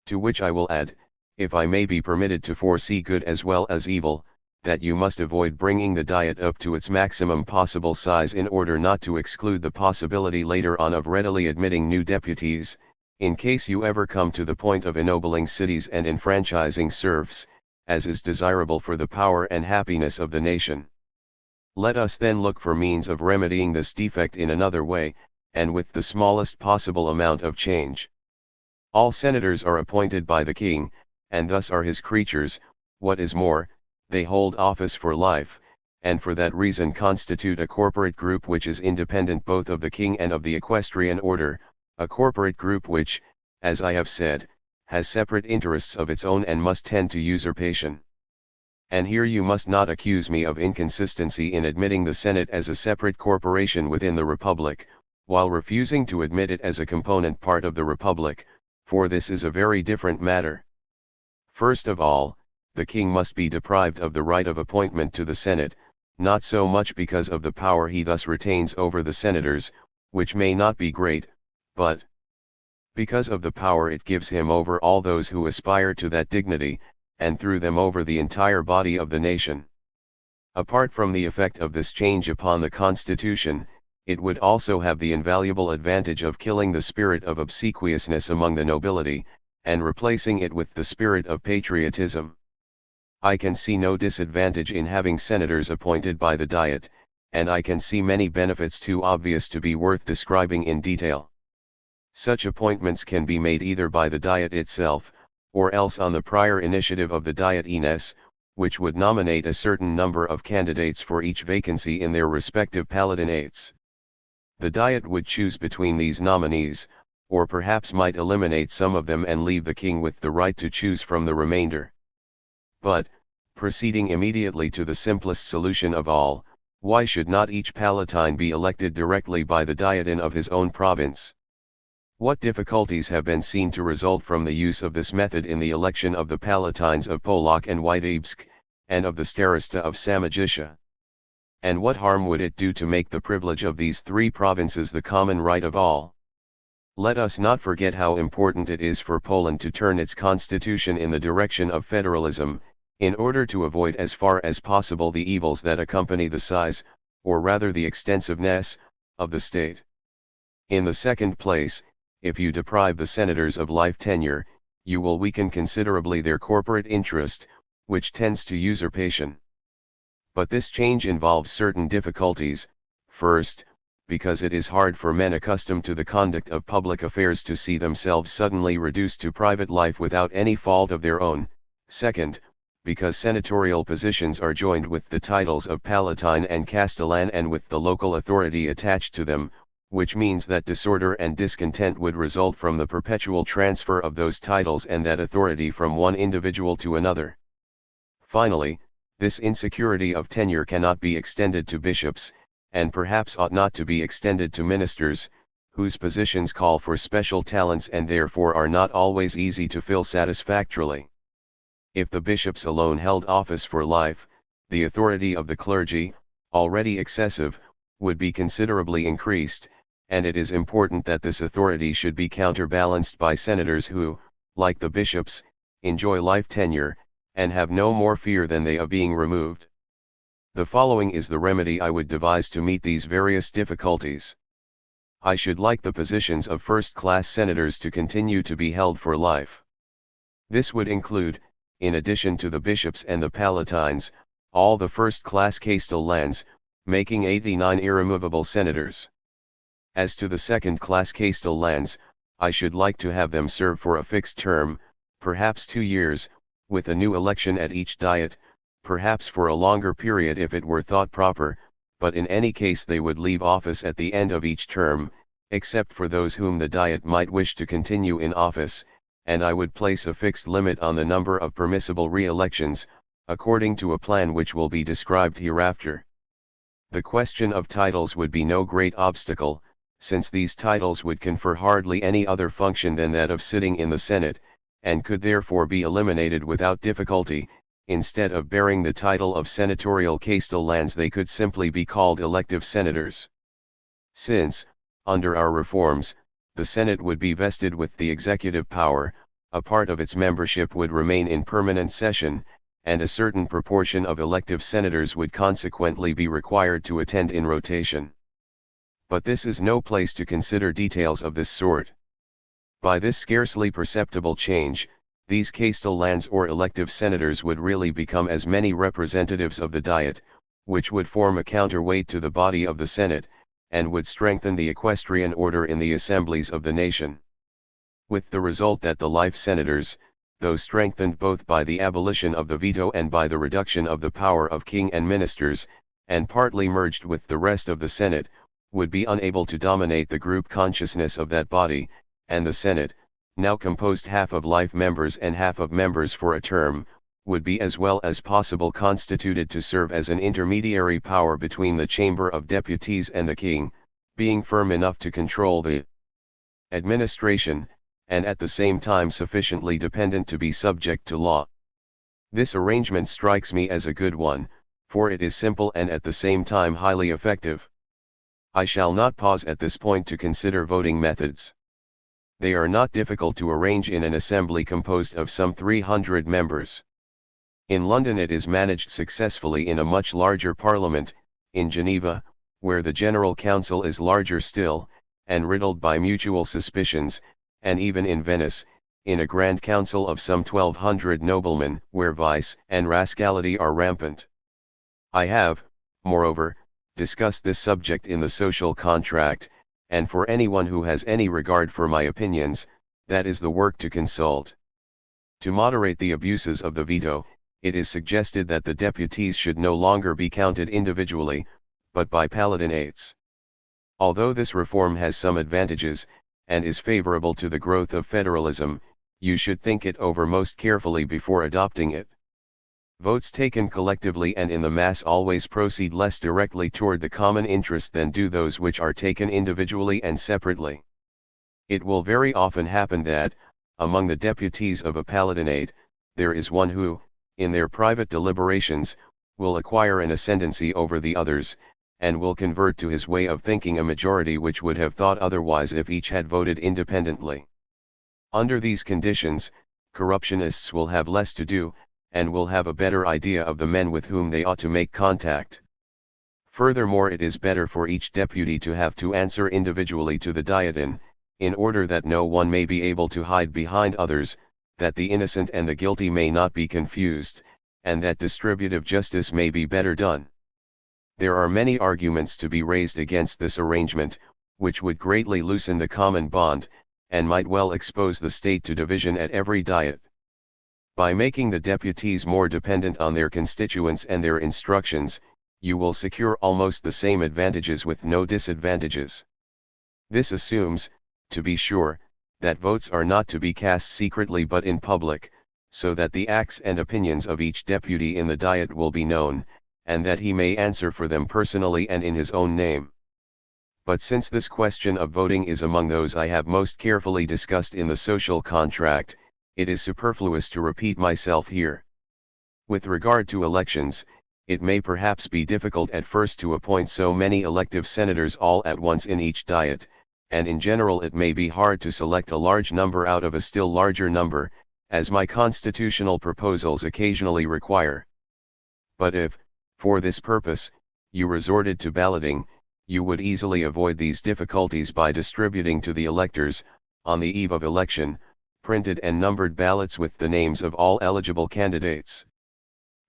To which I will add, if I may be permitted to foresee good as well as evil, that you must avoid bringing the Diet up to its maximum possible size in order not to exclude the possibility later on of readily admitting new deputies, in case you ever come to the point of ennobling cities and enfranchising serfs, as is desirable for the power and happiness of the nation. Let us then look for means of remedying this defect in another way, and with the smallest possible amount of change. All senators are appointed by the king, and thus are his creatures. What is more, they hold office for life, and for that reason constitute a corporate group which is independent both of the king and of the equestrian order, a corporate group which, as I have said, has separate interests of its own and must tend to usurpation. And here you must not accuse me of inconsistency in admitting the Senate as a separate corporation within the Republic, while refusing to admit it as a component part of the Republic, for this is a very different matter. First of all, the king must be deprived of the right of appointment to the Senate, not so much because of the power he thus retains over the senators, which may not be great, but because of the power it gives him over all those who aspire to that dignity, and through them over the entire body of the nation. Apart from the effect of this change upon the Constitution, it would also have the invaluable advantage of killing the spirit of obsequiousness among the nobility, and replacing it with the spirit of patriotism. I can see no disadvantage in having senators appointed by the Diet, and I can see many benefits too obvious to be worth describing in detail. Such appointments can be made either by the Diet itself, or else on the prior initiative of the Diet Ines, which would nominate a certain number of candidates for each vacancy in their respective palatinates. The Diet would choose between these nominees, or perhaps might eliminate some of them and leave the king with the right to choose from the remainder. But, proceeding immediately to the simplest solution of all, why should not each Palatine be elected directly by the Diet of his own province? What difficulties have been seen to result from the use of this method in the election of the Palatines of Polok and Witebsk, and of the Starosta of Samogitian? And what harm would it do to make the privilege of these three provinces the common right of all? Let us not forget how important it is for Poland to turn its constitution in the direction of federalism, in order to avoid as far as possible the evils that accompany the size, or rather the extensiveness, of the state. In the second place, if you deprive the senators of life tenure, you will weaken considerably their corporate interest, which tends to usurpation. But this change involves certain difficulties. First, because it is hard for men accustomed to the conduct of public affairs to see themselves suddenly reduced to private life without any fault of their own. Second, because senatorial positions are joined with the titles of Palatine and Castellan and with the local authority attached to them, which means that disorder and discontent would result from the perpetual transfer of those titles and that authority from one individual to another. Finally, this insecurity of tenure cannot be extended to bishops, and perhaps ought not to be extended to ministers, whose positions call for special talents and therefore are not always easy to fill satisfactorily. If the bishops alone held office for life, the authority of the clergy, already excessive, would be considerably increased, and it is important that this authority should be counterbalanced by senators who, like the bishops, enjoy life tenure, and have no more fear than they of being removed. The following is the remedy I would devise to meet these various difficulties. I should like the positions of first-class senators to continue to be held for life. This would include, in addition to the bishops and the palatines, all the first-class castellans, making 89 irremovable senators. As to the second-class castellans, I should like to have them serve for a fixed term, perhaps 2 years, with a new election at each diet, perhaps for a longer period if it were thought proper, but in any case they would leave office at the end of each term, except for those whom the diet might wish to continue in office, and I would place a fixed limit on the number of permissible re-elections, according to a plan which will be described hereafter. The question of titles would be no great obstacle, since these titles would confer hardly any other function than that of sitting in the Senate, and could therefore be eliminated without difficulty. Instead of bearing the title of senatorial castellans, they could simply be called elective senators. Since, under our reforms, the Senate would be vested with the executive power, a part of its membership would remain in permanent session, and a certain proportion of elective senators would consequently be required to attend in rotation. But this is no place to consider details of this sort. By this scarcely perceptible change, these castellans or elective senators would really become as many representatives of the Diet, which would form a counterweight to the body of the Senate, and would strengthen the equestrian order in the assemblies of the nation. With the result that the life senators, though strengthened both by the abolition of the veto and by the reduction of the power of king and ministers, and partly merged with the rest of the Senate, would be unable to dominate the group consciousness of that body, and the Senate, now composed half of life members and half of members for a term, would be as well as possible constituted to serve as an intermediary power between the Chamber of Deputies and the King, being firm enough to control the administration, and at the same time sufficiently dependent to be subject to law. This arrangement strikes me as a good one, for it is simple and at the same time highly effective. I shall not pause at this point to consider voting methods. They are not difficult to arrange in an assembly composed of some 300 members. In London it is managed successfully in a much larger parliament, in Geneva, where the General Council is larger still, and riddled by mutual suspicions, and even in Venice, in a Grand Council of some 1200 noblemen, where vice and rascality are rampant. I have, moreover, discussed this subject in the Social Contract, and for anyone who has any regard for my opinions, that is the work to consult. To moderate the abuses of the veto, it is suggested that the deputies should no longer be counted individually, but by palatinates. Although this reform has some advantages, and is favorable to the growth of federalism, you should think it over most carefully before adopting it. Votes taken collectively and in the mass always proceed less directly toward the common interest than do those which are taken individually and separately. It will very often happen that, among the deputies of a palatinate, there is one who, in their private deliberations, will acquire an ascendancy over the others, and will convert to his way of thinking a majority which would have thought otherwise if each had voted independently. Under these conditions, corruptionists will have less to do, and will have a better idea of the men with whom they ought to make contact. Furthermore, it is better for each deputy to have to answer individually to the Diet in order that no one may be able to hide behind others, that the innocent and the guilty may not be confused, and that distributive justice may be better done. There are many arguments to be raised against this arrangement, which would greatly loosen the common bond, and might well expose the state to division at every Diet. By making the deputies more dependent on their constituents and their instructions, you will secure almost the same advantages with no disadvantages. This assumes, to be sure, that votes are not to be cast secretly but in public, so that the acts and opinions of each deputy in the Diet will be known, and that he may answer for them personally and in his own name. But since this question of voting is among those I have most carefully discussed in the social contract, it is superfluous to repeat myself here. With regard to elections, it may perhaps be difficult at first to appoint so many elective senators all at once in each Diet, and in general it may be hard to select a large number out of a still larger number, as my constitutional proposals occasionally require. But if, for this purpose, you resorted to balloting, you would easily avoid these difficulties by distributing to the electors, on the eve of election, printed and numbered ballots with the names of all eligible candidates.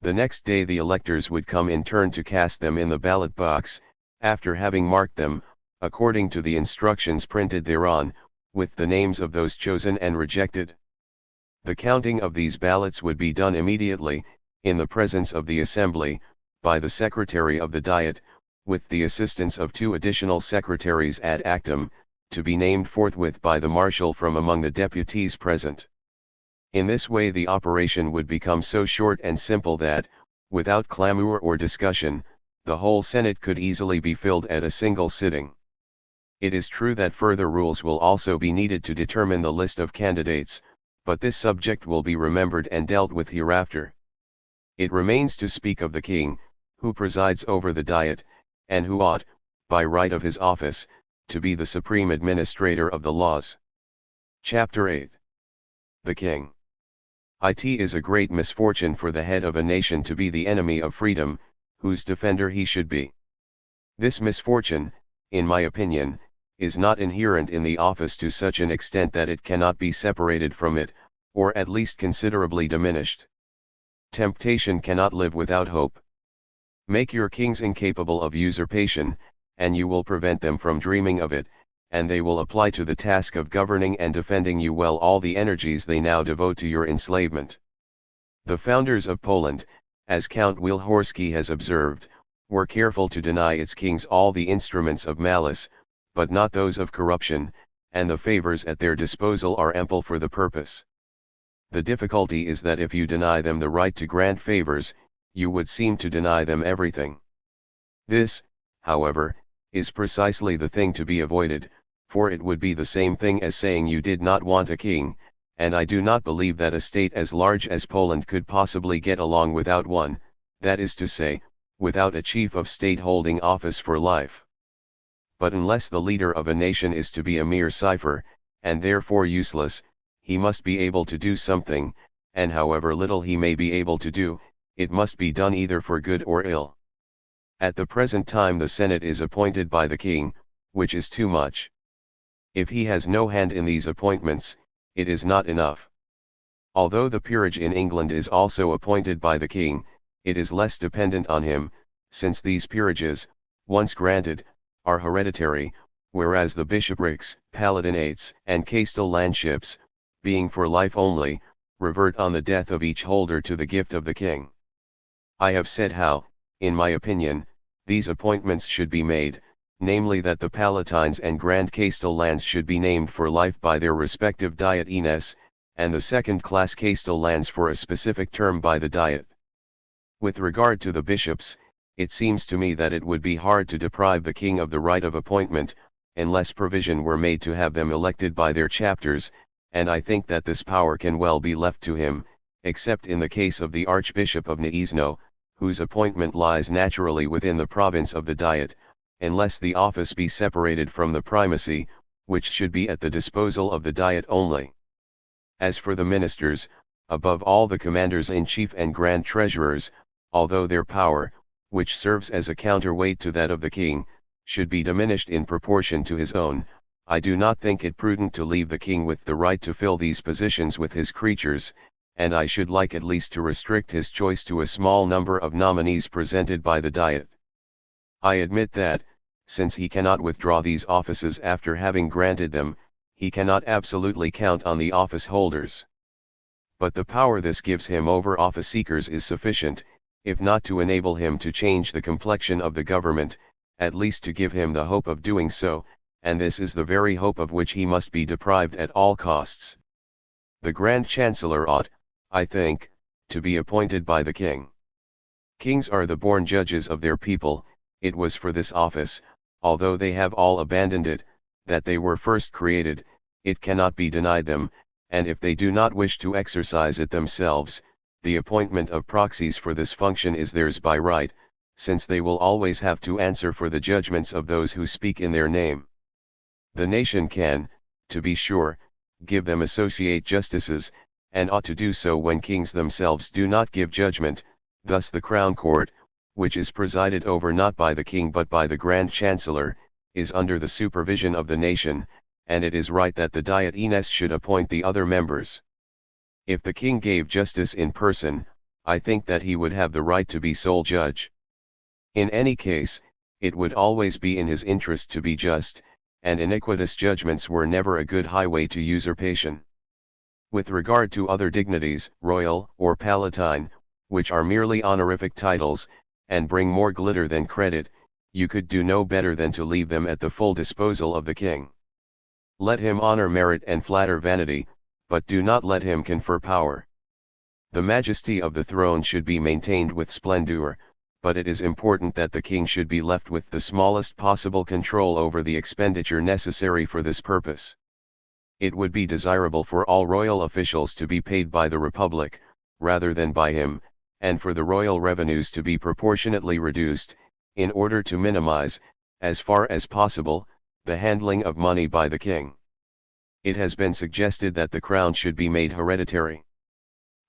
The next day the electors would come in turn to cast them in the ballot box, after having marked them, according to the instructions printed thereon, with the names of those chosen and rejected. The counting of these ballots would be done immediately, in the presence of the assembly, by the secretary of the Diet, with the assistance of 2 additional secretaries ad actum, to be named forthwith by the marshal from among the deputies present. In this way the operation would become so short and simple that, without clamour or discussion, the whole Senate could easily be filled at a single sitting. It is true that further rules will also be needed to determine the list of candidates, but this subject will be remembered and dealt with hereafter. It remains to speak of the king, who presides over the Diet, and who ought, by right of his office, to be the supreme administrator of the laws. Chapter 8. The King. It is a great misfortune for the head of a nation to be the enemy of freedom, whose defender he should be. This misfortune, in my opinion, is not inherent in the office to such an extent that it cannot be separated from it, or at least considerably diminished. Temptation cannot live without hope. Make your kings incapable of usurpation, and you will prevent them from dreaming of it, and they will apply to the task of governing and defending you well all the energies they now devote to your enslavement. The founders of Poland, as Count Wielhorski has observed, were careful to deny its kings all the instruments of malice, but not those of corruption, and the favors at their disposal are ample for the purpose. The difficulty is that if you deny them the right to grant favors, you would seem to deny them everything. This, however, is precisely the thing to be avoided, for it would be the same thing as saying you did not want a king, and I do not believe that a state as large as Poland could possibly get along without one, that is to say, without a chief of state holding office for life. But unless the leader of a nation is to be a mere cipher, and therefore useless, he must be able to do something, and however little he may be able to do, it must be done either for good or ill. At the present time the Senate is appointed by the king, which is too much. If he has no hand in these appointments, it is not enough. Although the peerage in England is also appointed by the king, it is less dependent on him, since these peerages, once granted, are hereditary, whereas the bishoprics, palatinates, and castellanships, being for life only, revert on the death of each holder to the gift of the king. I have said how, in my opinion, these appointments should be made, namely that the palatines and grand castellans should be named for life by their respective dietines, and the second-class castellans for a specific term by the Diet. With regard to the bishops, it seems to me that it would be hard to deprive the king of the right of appointment, unless provision were made to have them elected by their chapters, and I think that this power can well be left to him, except in the case of the Archbishop of Gniezno, whose appointment lies naturally within the province of the Diet, unless the office be separated from the primacy, which should be at the disposal of the Diet only. As for the ministers, above all the commanders-in-chief and grand treasurers, although their power, which serves as a counterweight to that of the king, should be diminished in proportion to his own, I do not think it prudent to leave the king with the right to fill these positions with his creatures, and I should like at least to restrict his choice to a small number of nominees presented by the Diet. I admit that, since he cannot withdraw these offices after having granted them, he cannot absolutely count on the office holders. But the power this gives him over office seekers is sufficient, if not to enable him to change the complexion of the government, at least to give him the hope of doing so, and this is the very hope of which he must be deprived at all costs. The Grand Chancellor ought, I think, to be appointed by the king. Kings are the born judges of their people. It was for this office, although they have all abandoned it, that they were first created. It cannot be denied them, and if they do not wish to exercise it themselves, the appointment of proxies for this function is theirs by right, since they will always have to answer for the judgments of those who speak in their name. The nation can, to be sure, give them associate justices, and ought to do so when kings themselves do not give judgment. Thus the Crown Court, which is presided over not by the king but by the Grand Chancellor, is under the supervision of the nation, and it is right that the Diet Ines should appoint the other members. If the king gave justice in person, I think that he would have the right to be sole judge. In any case, it would always be in his interest to be just, and iniquitous judgments were never a good highway to usurpation. With regard to other dignities, royal or palatine, which are merely honorific titles, and bring more glitter than credit, you could do no better than to leave them at the full disposal of the king. Let him honor merit and flatter vanity, but do not let him confer power. The majesty of the throne should be maintained with splendor, but it is important that the king should be left with the smallest possible control over the expenditure necessary for this purpose. It would be desirable for all royal officials to be paid by the Republic, rather than by him, and for the royal revenues to be proportionately reduced, in order to minimize, as far as possible, the handling of money by the king. It has been suggested that the crown should be made hereditary.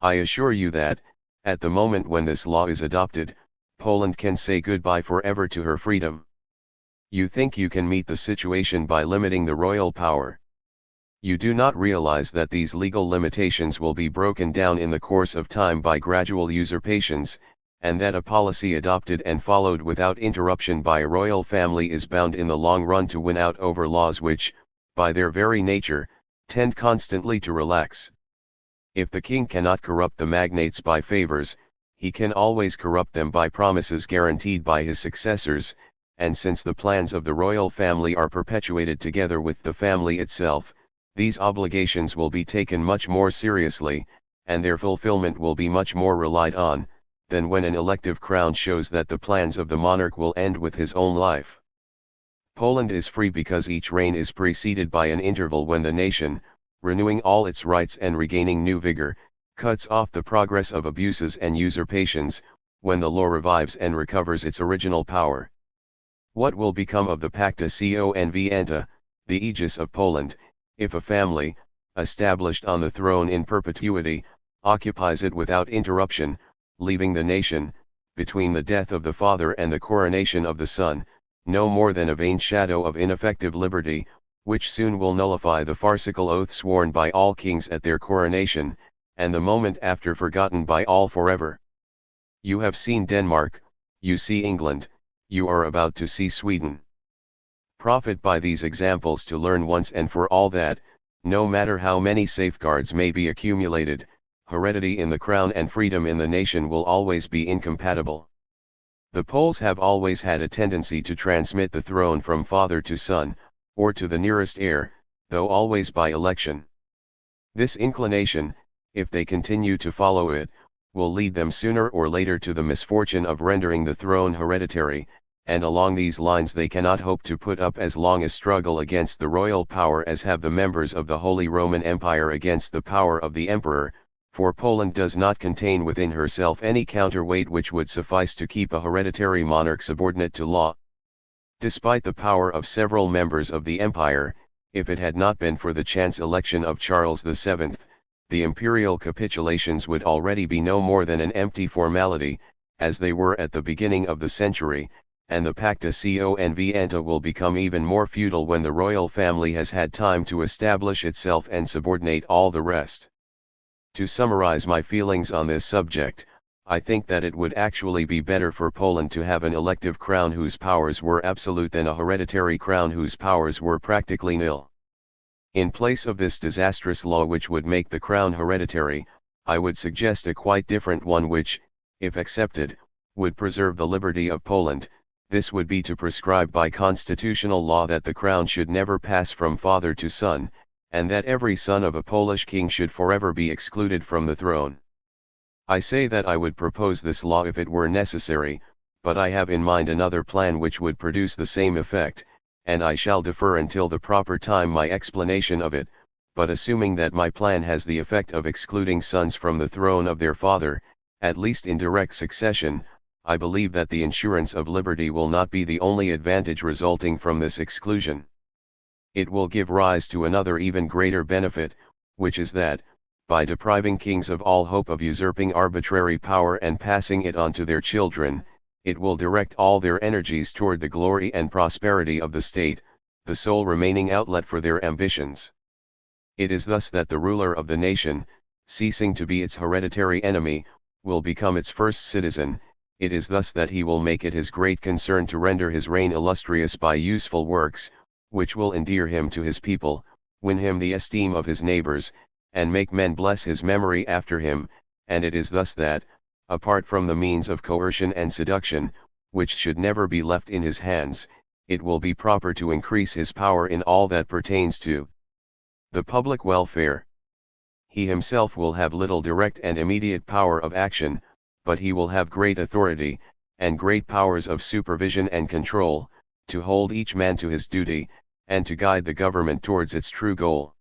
I assure you that, at the moment when this law is adopted, Poland can say goodbye forever to her freedom. You think you can meet the situation by limiting the royal power. You do not realize that these legal limitations will be broken down in the course of time by gradual usurpations, and that a policy adopted and followed without interruption by a royal family is bound in the long run to win out over laws which, by their very nature, tend constantly to relax. If the king cannot corrupt the magnates by favors, he can always corrupt them by promises guaranteed by his successors, and since the plans of the royal family are perpetuated together with the family itself, these obligations will be taken much more seriously, and their fulfillment will be much more relied on, than when an elective crown shows that the plans of the monarch will end with his own life. Poland is free because each reign is preceded by an interval when the nation, renewing all its rights and regaining new vigor, cuts off the progress of abuses and usurpations, when the law revives and recovers its original power. What will become of the Pacta Conventa, the aegis of Poland, if a family, established on the throne in perpetuity, occupies it without interruption, leaving the nation, between the death of the father and the coronation of the son, no more than a vain shadow of ineffective liberty, which soon will nullify the farcical oath sworn by all kings at their coronation, and the moment after forgotten by all forever? You have seen Denmark, you see England, you are about to see Sweden. Profit by these examples to learn once and for all that, no matter how many safeguards may be accumulated, heredity in the crown and freedom in the nation will always be incompatible. The Poles have always had a tendency to transmit the throne from father to son, or to the nearest heir, though always by election. This inclination, if they continue to follow it, will lead them sooner or later to the misfortune of rendering the throne hereditary, and along these lines they cannot hope to put up as long a struggle against the royal power as have the members of the Holy Roman Empire against the power of the emperor, for Poland does not contain within herself any counterweight which would suffice to keep a hereditary monarch subordinate to law. Despite the power of several members of the empire, if it had not been for the chance election of Charles VII, the imperial capitulations would already be no more than an empty formality, as they were at the beginning of the century, and the pacta convenienta will become even more futile when the royal family has had time to establish itself and subordinate all the rest. To summarize my feelings on this subject, I think that it would actually be better for Poland to have an elective crown whose powers were absolute than a hereditary crown whose powers were practically nil. In place of this disastrous law which would make the crown hereditary, I would suggest a quite different one which, if accepted, would preserve the liberty of Poland. This would be to prescribe by constitutional law that the crown should never pass from father to son, and that every son of a Polish king should forever be excluded from the throne. I say that I would propose this law if it were necessary, but I have in mind another plan which would produce the same effect, and I shall defer until the proper time my explanation of it, but assuming that my plan has the effect of excluding sons from the throne of their father, at least in direct succession, I believe that the insurance of liberty will not be the only advantage resulting from this exclusion. It will give rise to another even greater benefit, which is that, by depriving kings of all hope of usurping arbitrary power and passing it on to their children, it will direct all their energies toward the glory and prosperity of the state, the sole remaining outlet for their ambitions. It is thus that the ruler of the nation, ceasing to be its hereditary enemy, will become its first citizen. It is thus that he will make it his great concern to render his reign illustrious by useful works, which will endear him to his people, win him the esteem of his neighbors, and make men bless his memory after him, and it is thus that, apart from the means of coercion and seduction, which should never be left in his hands, it will be proper to increase his power in all that pertains to the public welfare. He himself will have little direct and immediate power of action, but he will have great authority, and great powers of supervision and control, to hold each man to his duty, and to guide the government towards its true goal.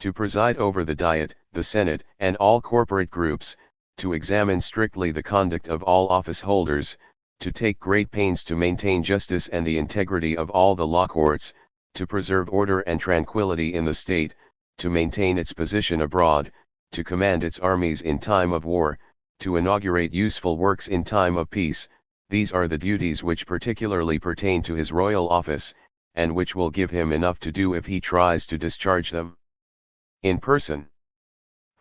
To preside over the Diet, the Senate, and all corporate groups, to examine strictly the conduct of all office holders, to take great pains to maintain justice and the integrity of all the law courts, to preserve order and tranquility in the state, to maintain its position abroad, to command its armies in time of war, to inaugurate useful works in time of peace. These are the duties which particularly pertain to his royal office, and which will give him enough to do if he tries to discharge them in person.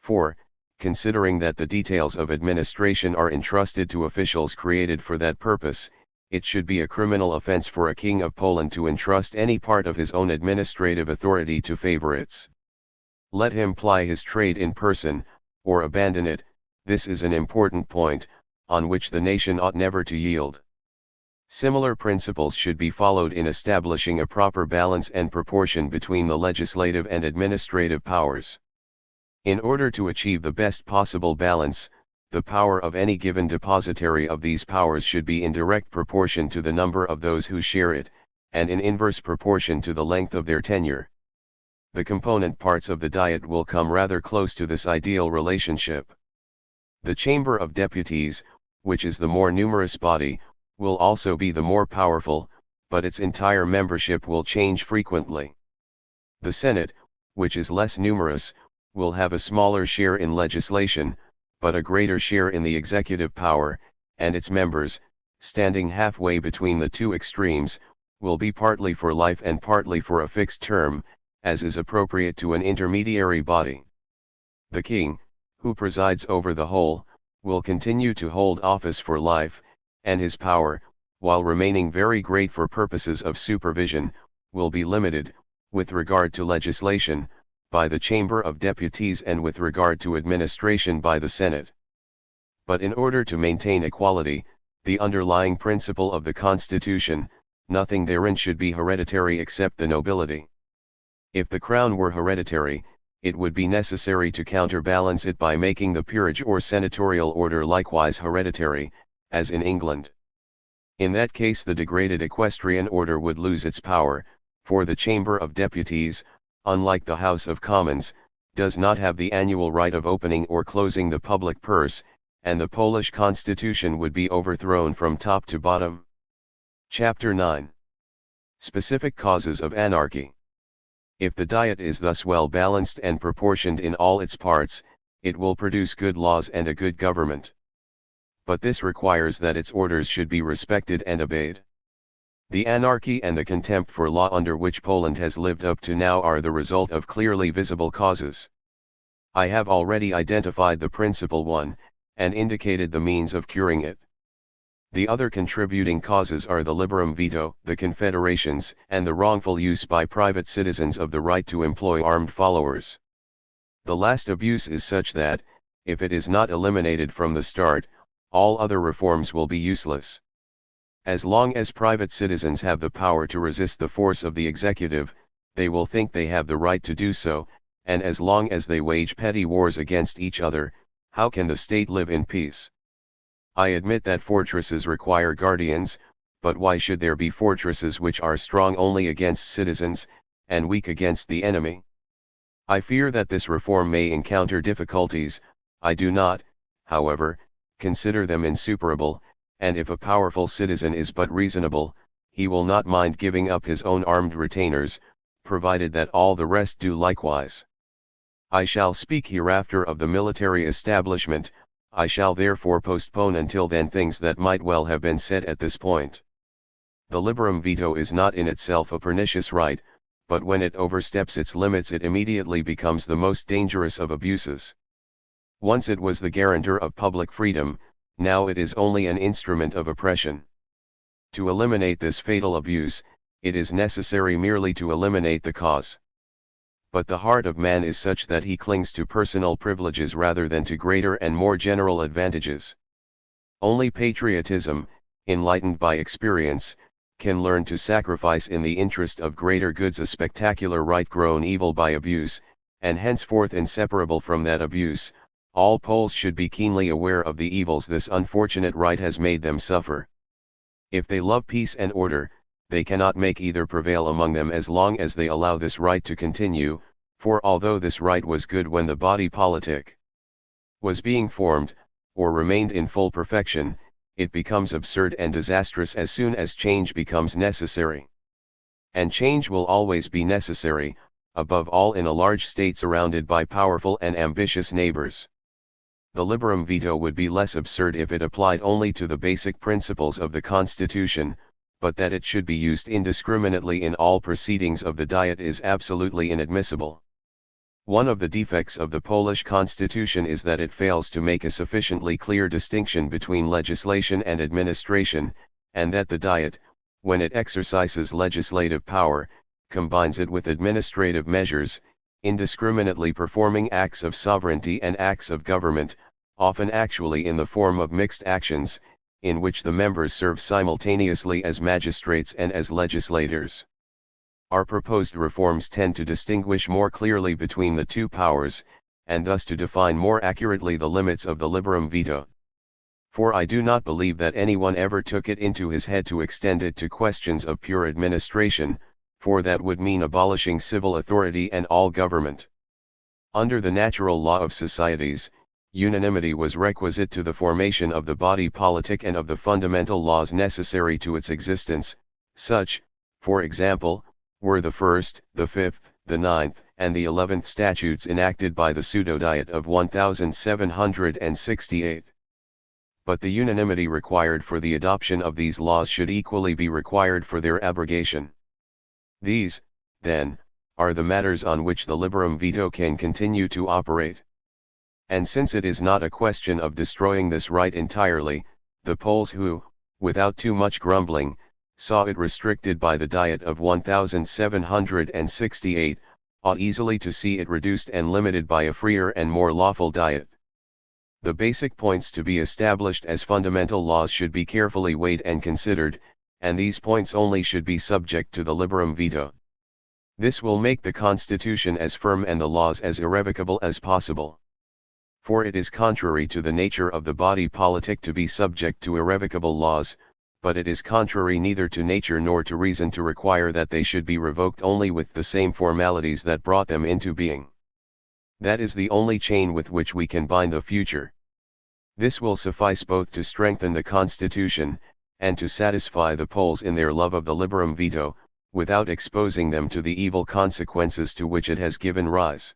4. Considering that the details of administration are entrusted to officials created for that purpose, it should be a criminal offense for a king of Poland to entrust any part of his own administrative authority to favorites. Let him ply his trade in person, or abandon it. This is an important point, on which the nation ought never to yield. Similar principles should be followed in establishing a proper balance and proportion between the legislative and administrative powers. In order to achieve the best possible balance, the power of any given depositary of these powers should be in direct proportion to the number of those who share it, and in inverse proportion to the length of their tenure. The component parts of the Diet will come rather close to this ideal relationship. The Chamber of Deputies, which is the more numerous body, will also be the more powerful, but its entire membership will change frequently. The Senate, which is less numerous, will have a smaller share in legislation, but a greater share in the executive power, and its members, standing halfway between the two extremes, will be partly for life and partly for a fixed term, as is appropriate to an intermediary body. The king, who presides over the whole, will continue to hold office for life, and his power, while remaining very great for purposes of supervision, will be limited, with regard to legislation, by the Chamber of Deputies and with regard to administration by the Senate. But in order to maintain equality, the underlying principle of the Constitution, nothing therein should be hereditary except the nobility. If the crown were hereditary, it would be necessary to counterbalance it by making the peerage or senatorial order likewise hereditary, as in England. In that case the degraded equestrian order would lose its power, for the Chamber of Deputies, unlike the House of Commons, does not have the annual right of opening or closing the public purse, and the Polish constitution would be overthrown from top to bottom. Chapter 9. Specific causes of anarchy. If the Diet is thus well balanced and proportioned in all its parts, it will produce good laws and a good government. But this requires that its orders should be respected and obeyed. The anarchy and the contempt for law under which Poland has lived up to now are the result of clearly visible causes. I have already identified the principal one, and indicated the means of curing it. The other contributing causes are the liberum veto, the confederations, and the wrongful use by private citizens of the right to employ armed followers. The last abuse is such that, if it is not eliminated from the start, all other reforms will be useless. As long as private citizens have the power to resist the force of the executive, they will think they have the right to do so, and as long as they wage petty wars against each other, how can the state live in peace? I admit that fortresses require guardians, but why should there be fortresses which are strong only against citizens, and weak against the enemy? I fear that this reform may encounter difficulties. I do not, however, consider them insuperable, and if a powerful citizen is but reasonable, he will not mind giving up his own armed retainers, provided that all the rest do likewise. I shall speak hereafter of the military establishment. I shall therefore postpone until then things that might well have been said at this point. The liberum veto is not in itself a pernicious right, but when it oversteps its limits it immediately becomes the most dangerous of abuses. Once it was the guarantor of public freedom, now it is only an instrument of oppression. To eliminate this fatal abuse, it is necessary merely to eliminate the cause. But the heart of man is such that he clings to personal privileges rather than to greater and more general advantages. Only patriotism, enlightened by experience, can learn to sacrifice in the interest of greater goods a spectacular right grown evil by abuse, and henceforth inseparable from that abuse. All Poles should be keenly aware of the evils this unfortunate right has made them suffer. If they love peace and order, they cannot make either prevail among them as long as they allow this right to continue, for although this right was good when the body politic was being formed, or remained in full perfection, it becomes absurd and disastrous as soon as change becomes necessary. And change will always be necessary, above all in a large state surrounded by powerful and ambitious neighbors. The liberum veto would be less absurd if it applied only to the basic principles of the Constitution, but that it should be used indiscriminately in all proceedings of the Diet is absolutely inadmissible. One of the defects of the Polish Constitution is that it fails to make a sufficiently clear distinction between legislation and administration, and that the Diet, when it exercises legislative power, combines it with administrative measures, indiscriminately performing acts of sovereignty and acts of government, often actually in the form of mixed actions, in which the members serve simultaneously as magistrates and as legislators. Our proposed reforms tend to distinguish more clearly between the two powers, and thus to define more accurately the limits of the liberum veto. For I do not believe that anyone ever took it into his head to extend it to questions of pure administration, for that would mean abolishing civil authority and all government. Under the natural law of societies, unanimity was requisite to the formation of the body politic and of the fundamental laws necessary to its existence. Such, for example, were the 1st, the 5th, the 9th, and the 11th statutes enacted by the pseudo-Diet of 1768. But the unanimity required for the adoption of these laws should equally be required for their abrogation. These, then, are the matters on which the liberum veto can continue to operate. And since it is not a question of destroying this right entirely, the Poles who, without too much grumbling, saw it restricted by the Diet of 1768, ought easily to see it reduced and limited by a freer and more lawful Diet. The basic points to be established as fundamental laws should be carefully weighed and considered, and these points only should be subject to the liberum veto. This will make the Constitution as firm and the laws as irrevocable as possible. For it is contrary to the nature of the body politic to be subject to irrevocable laws, but it is contrary neither to nature nor to reason to require that they should be revoked only with the same formalities that brought them into being. That is the only chain with which we can bind the future. This will suffice both to strengthen the Constitution, and to satisfy the Poles in their love of the liberum veto, without exposing them to the evil consequences to which it has given rise.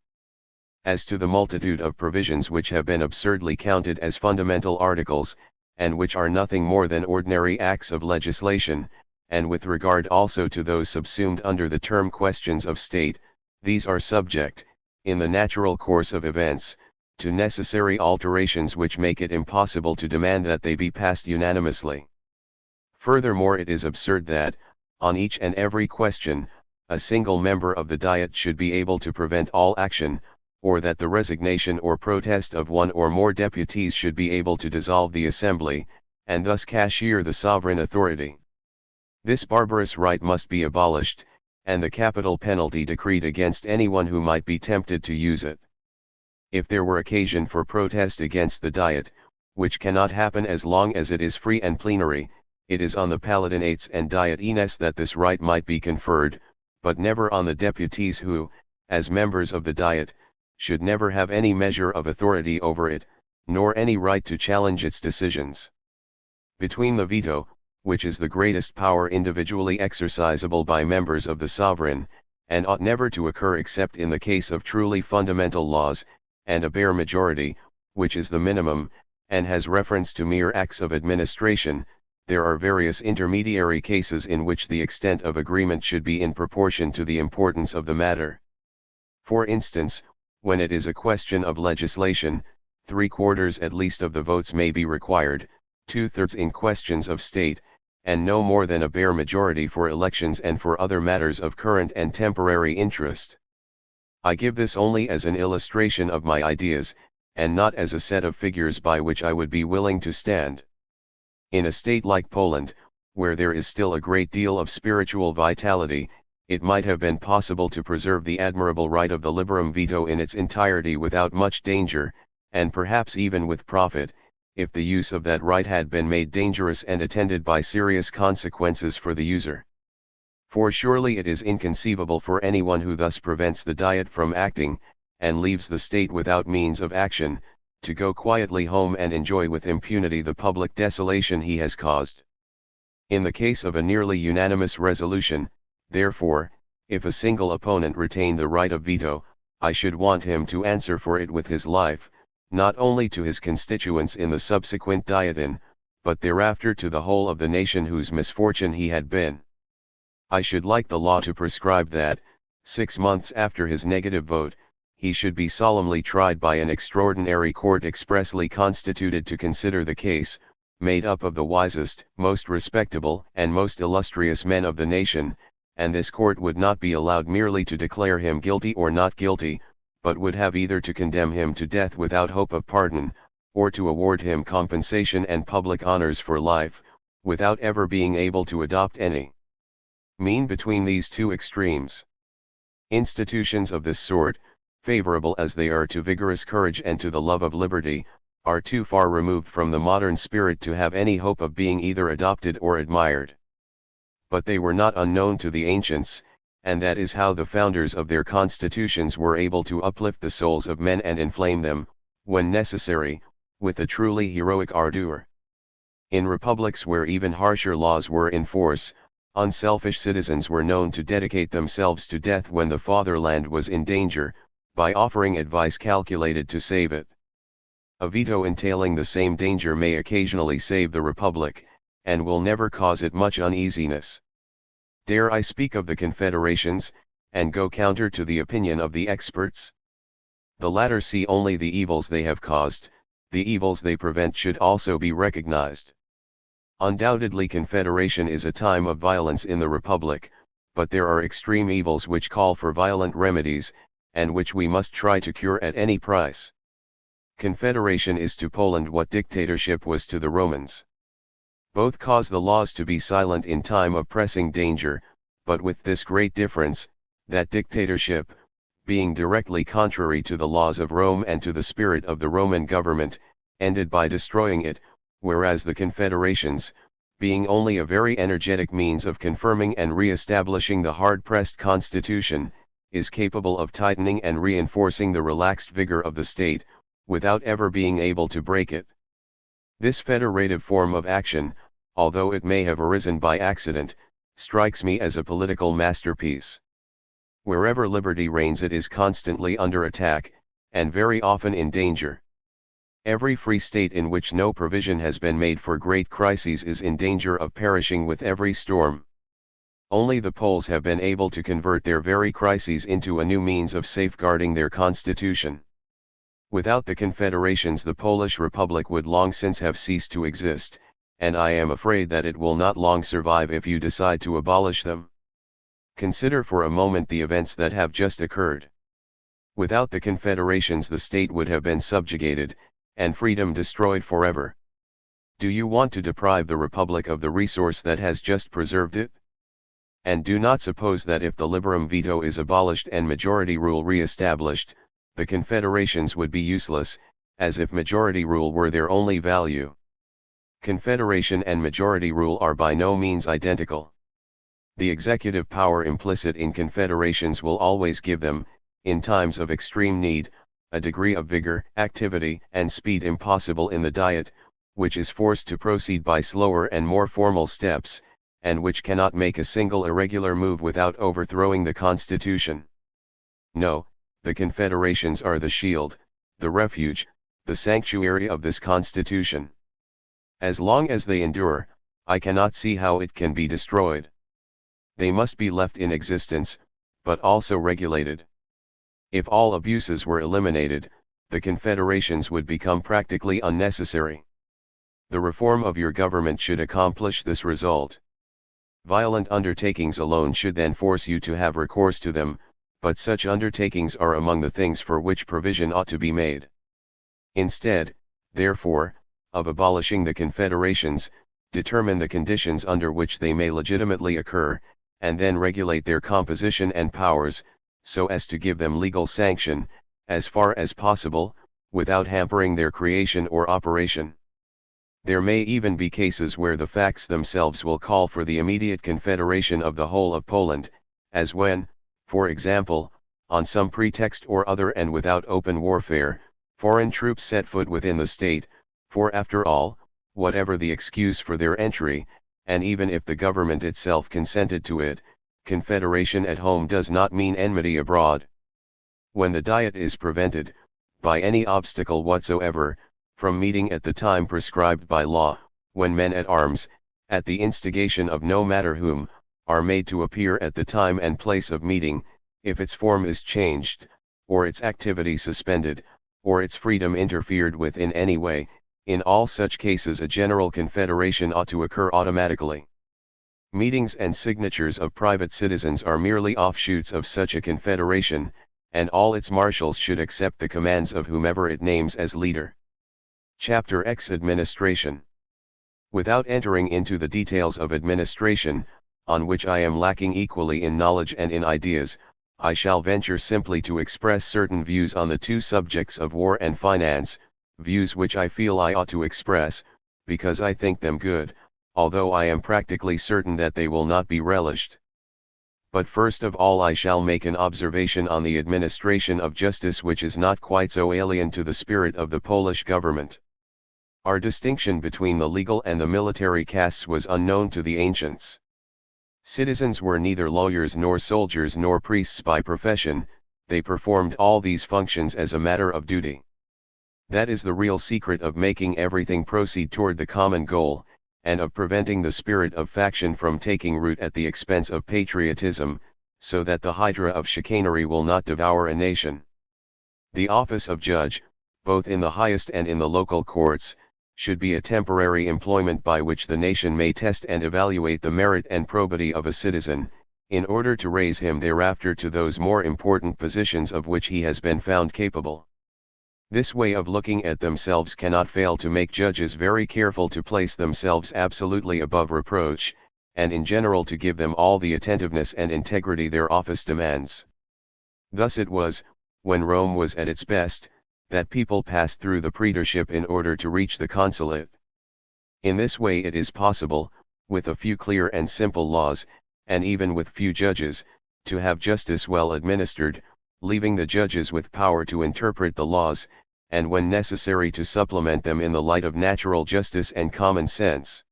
As to the multitude of provisions which have been absurdly counted as fundamental articles, and which are nothing more than ordinary acts of legislation, and with regard also to those subsumed under the term questions of state, these are subject, in the natural course of events, to necessary alterations which make it impossible to demand that they be passed unanimously. Furthermore, it is absurd that, on each and every question, a single member of the Diet should be able to prevent all action, or that the resignation or protest of one or more deputies should be able to dissolve the assembly, and thus cashier the sovereign authority. This barbarous right must be abolished, and the capital penalty decreed against anyone who might be tempted to use it. If there were occasion for protest against the Diet, which cannot happen as long as it is free and plenary, it is on the palatinates and dietines that this right might be conferred, but never on the deputies who, as members of the Diet, should never have any measure of authority over it, nor any right to challenge its decisions. Between the veto, which is the greatest power individually exercisable by members of the sovereign, and ought never to occur except in the case of truly fundamental laws, and a bare majority, which is the minimum, and has reference to mere acts of administration, there are various intermediary cases in which the extent of agreement should be in proportion to the importance of the matter. For instance, when it is a question of legislation, 3/4 at least of the votes may be required, 2/3 in questions of state, and no more than a bare majority for elections and for other matters of current and temporary interest. I give this only as an illustration of my ideas, and not as a set of figures by which I would be willing to stand. In a state like Poland, where there is still a great deal of spiritual vitality, it might have been possible to preserve the admirable right of the liberum veto in its entirety without much danger, and perhaps even with profit, if the use of that right had been made dangerous and attended by serious consequences for the user. For surely it is inconceivable for anyone who thus prevents the Diet from acting, and leaves the state without means of action, to go quietly home and enjoy with impunity the public desolation he has caused. In the case of a nearly unanimous resolution, therefore, if a single opponent retained the right of veto, I should want him to answer for it with his life, not only to his constituents in the subsequent Dieten, but thereafter to the whole of the nation whose misfortune he had been. I should like the law to prescribe that, 6 months after his negative vote, he should be solemnly tried by an extraordinary court expressly constituted to consider the case, made up of the wisest, most respectable, and most illustrious men of the nation, and this court would not be allowed merely to declare him guilty or not guilty, but would have either to condemn him to death without hope of pardon, or to award him compensation and public honors for life, without ever being able to adopt any mean between these two extremes. Institutions of this sort, favorable as they are to vigorous courage and to the love of liberty, are too far removed from the modern spirit to have any hope of being either adopted or admired. But they were not unknown to the ancients, and that is how the founders of their constitutions were able to uplift the souls of men and inflame them, when necessary, with a truly heroic ardor. In republics where even harsher laws were in force, unselfish citizens were known to dedicate themselves to death when the fatherland was in danger, by offering advice calculated to save it. A veto entailing the same danger may occasionally save the republic, and will never cause it much uneasiness. Dare I speak of the confederations, and go counter to the opinion of the experts? The latter see only the evils they have caused, the evils they prevent should also be recognized. Undoubtedly confederation is a time of violence in the republic, but there are extreme evils which call for violent remedies, and which we must try to cure at any price. Confederation is to Poland what dictatorship was to the Romans. Both cause the laws to be silent in time of pressing danger, but with this great difference, that dictatorship, being directly contrary to the laws of Rome and to the spirit of the Roman government, ended by destroying it, whereas the confederations, being only a very energetic means of confirming and re-establishing the hard-pressed constitution, is capable of tightening and reinforcing the relaxed vigor of the state, without ever being able to break it. This federative form of action, although it may have arisen by accident, strikes me as a political masterpiece. Wherever liberty reigns, it is constantly under attack, and very often in danger. Every free state in which no provision has been made for great crises is in danger of perishing with every storm. Only the Poles have been able to convert their very crises into a new means of safeguarding their constitution. Without the confederations, the Polish Republic would long since have ceased to exist, and I am afraid that it will not long survive if you decide to abolish them. Consider for a moment the events that have just occurred. Without the confederations, the state would have been subjugated, and freedom destroyed forever. Do you want to deprive the Republic of the resource that has just preserved it? And do not suppose that if the liberum veto is abolished and majority rule re-established, the confederations would be useless, as if majority rule were their only value. Confederation and majority rule are by no means identical. The executive power implicit in confederations will always give them, in times of extreme need, a degree of vigor, activity, and speed impossible in the Diet, which is forced to proceed by slower and more formal steps, and which cannot make a single irregular move without overthrowing the Constitution. No, the confederations are the shield, the refuge, the sanctuary of this Constitution. As long as they endure, I cannot see how it can be destroyed. They must be left in existence, but also regulated. If all abuses were eliminated, the confederations would become practically unnecessary. The reform of your government should accomplish this result. Violent undertakings alone should then force you to have recourse to them, but such undertakings are among the things for which provision ought to be made. Instead, therefore, of abolishing the confederations, determine the conditions under which they may legitimately occur, and then regulate their composition and powers, so as to give them legal sanction, as far as possible, without hampering their creation or operation. There may even be cases where the facts themselves will call for the immediate confederation of the whole of Poland, as when, for example, on some pretext or other and without open warfare, foreign troops set foot within the state, for after all, whatever the excuse for their entry, and even if the government itself consented to it, confederation at home does not mean enmity abroad. When the Diet is prevented, by any obstacle whatsoever, from meeting at the time prescribed by law, when men at arms, at the instigation of no matter whom, are made to appear at the time and place of meeting, if its form is changed, or its activity suspended, or its freedom interfered with in any way, in all such cases a general confederation ought to occur automatically. Meetings and signatures of private citizens are merely offshoots of such a confederation, and all its marshals should accept the commands of whomever it names as leader. Chapter X Administration. Without entering into the details of administration, on which I am lacking equally in knowledge and in ideas, I shall venture simply to express certain views on the two subjects of war and finance, views which I feel I ought to express, because I think them good, although I am practically certain that they will not be relished. But first of all I shall make an observation on the administration of justice, which is not quite so alien to the spirit of the Polish government. Our distinction between the legal and the military castes was unknown to the ancients. Citizens were neither lawyers nor soldiers nor priests by profession, they performed all these functions as a matter of duty. That is the real secret of making everything proceed toward the common goal, and of preventing the spirit of faction from taking root at the expense of patriotism, so that the hydra of chicanery will not devour a nation. The office of judge, both in the highest and in the local courts, should be a temporary employment by which the nation may test and evaluate the merit and probity of a citizen, in order to raise him thereafter to those more important positions of which he has been found capable. This way of looking at themselves cannot fail to make judges very careful to place themselves absolutely above reproach, and in general to give them all the attentiveness and integrity their office demands. Thus it was, when Rome was at its best, that people passed through the praetorship in order to reach the consulate. In this way it is possible, with a few clear and simple laws, and even with few judges, to have justice well administered, leaving the judges with power to interpret the laws, and when necessary to supplement them in the light of natural justice and common sense.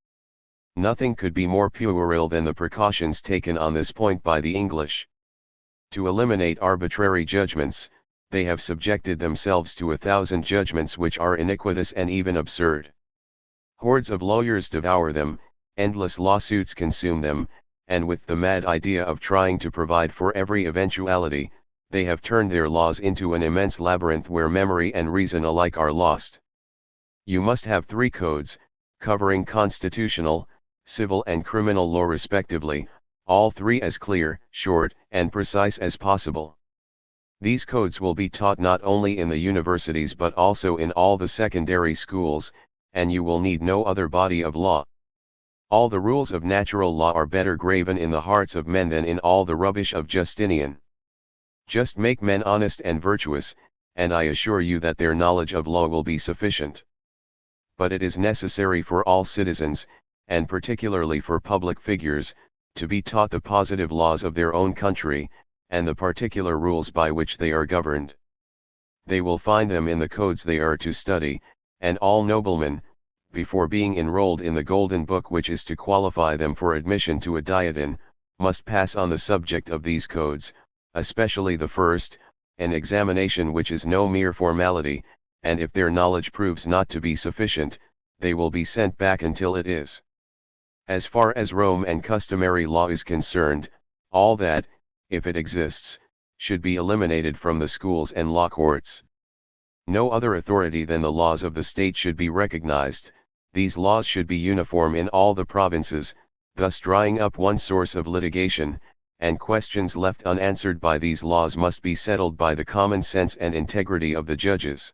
Nothing could be more puerile than the precautions taken on this point by the English. To eliminate arbitrary judgments, they have subjected themselves to 1,000 judgments which are iniquitous and even absurd. Hordes of lawyers devour them, endless lawsuits consume them, and with the mad idea of trying to provide for every eventuality, they have turned their laws into an immense labyrinth where memory and reason alike are lost. You must have 3 codes, covering constitutional, civil and criminal law respectively, all 3 as clear, short, and precise as possible. These codes will be taught not only in the universities but also in all the secondary schools, and you will need no other body of law. All the rules of natural law are better graven in the hearts of men than in all the rubbish of Justinian. Just make men honest and virtuous, and I assure you that their knowledge of law will be sufficient. But it is necessary for all citizens, and particularly for public figures, to be taught the positive laws of their own country, and the particular rules by which they are governed. They will find them in the codes they are to study, and all noblemen, before being enrolled in the Golden Book which is to qualify them for admission to a diadem, must pass on the subject of these codes, especially the first, an examination which is no mere formality, and if their knowledge proves not to be sufficient, they will be sent back until it is. As far as Rome and customary law is concerned, all that, if it exists, should be eliminated from the schools and law courts. No other authority than the laws of the state should be recognized. These laws should be uniform in all the provinces, thus drying up one source of litigation, and questions left unanswered by these laws must be settled by the common sense and integrity of the judges.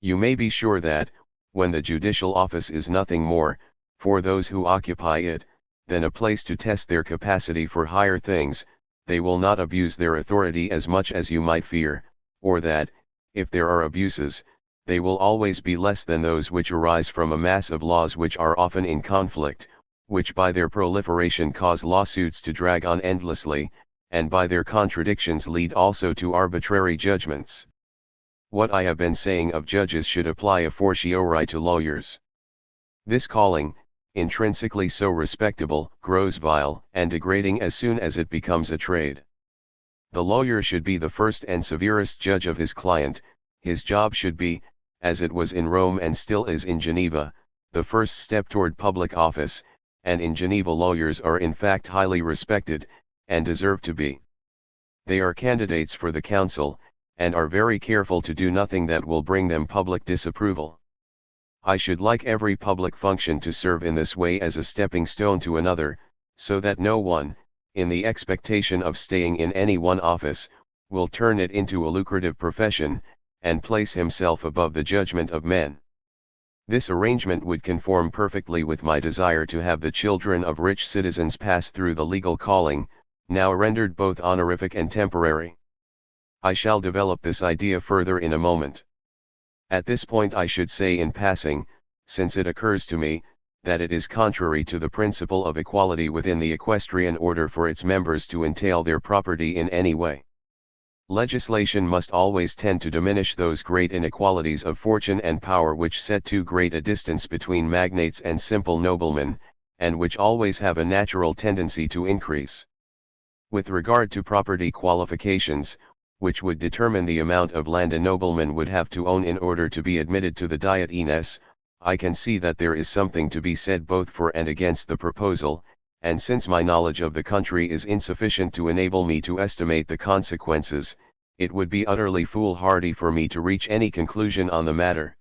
You may be sure that, when the judicial office is nothing more, for those who occupy it, than a place to test their capacity for higher things, they will not abuse their authority as much as you might fear, or that, if there are abuses, they will always be less than those which arise from a mass of laws which are often in conflict, which by their proliferation cause lawsuits to drag on endlessly, and by their contradictions lead also to arbitrary judgments. What I have been saying of judges should apply a fortiori to lawyers. This calling, intrinsically so respectable, grows vile and degrading as soon as it becomes a trade. The lawyer should be the first and severest judge of his client. His job should be, as it was in Rome and still is in Geneva, the first step toward public office, and in Geneva lawyers are in fact highly respected, and deserve to be. They are candidates for the council, and are very careful to do nothing that will bring them public disapproval. I should like every public function to serve in this way as a stepping stone to another, so that no one, in the expectation of staying in any one office, will turn it into a lucrative profession, and place himself above the judgment of men. This arrangement would conform perfectly with my desire to have the children of rich citizens pass through the legal calling, now rendered both honorific and temporary. I shall develop this idea further in a moment. At this point I should say in passing, since it occurs to me, that it is contrary to the principle of equality within the equestrian order for its members to entail their property in any way. Legislation must always tend to diminish those great inequalities of fortune and power which set too great a distance between magnates and simple noblemen, and which always have a natural tendency to increase. With regard to property qualifications, which would determine the amount of land a nobleman would have to own in order to be admitted to the diadem, I can see that there is something to be said both for and against the proposal, and since my knowledge of the country is insufficient to enable me to estimate the consequences, it would be utterly foolhardy for me to reach any conclusion on the matter.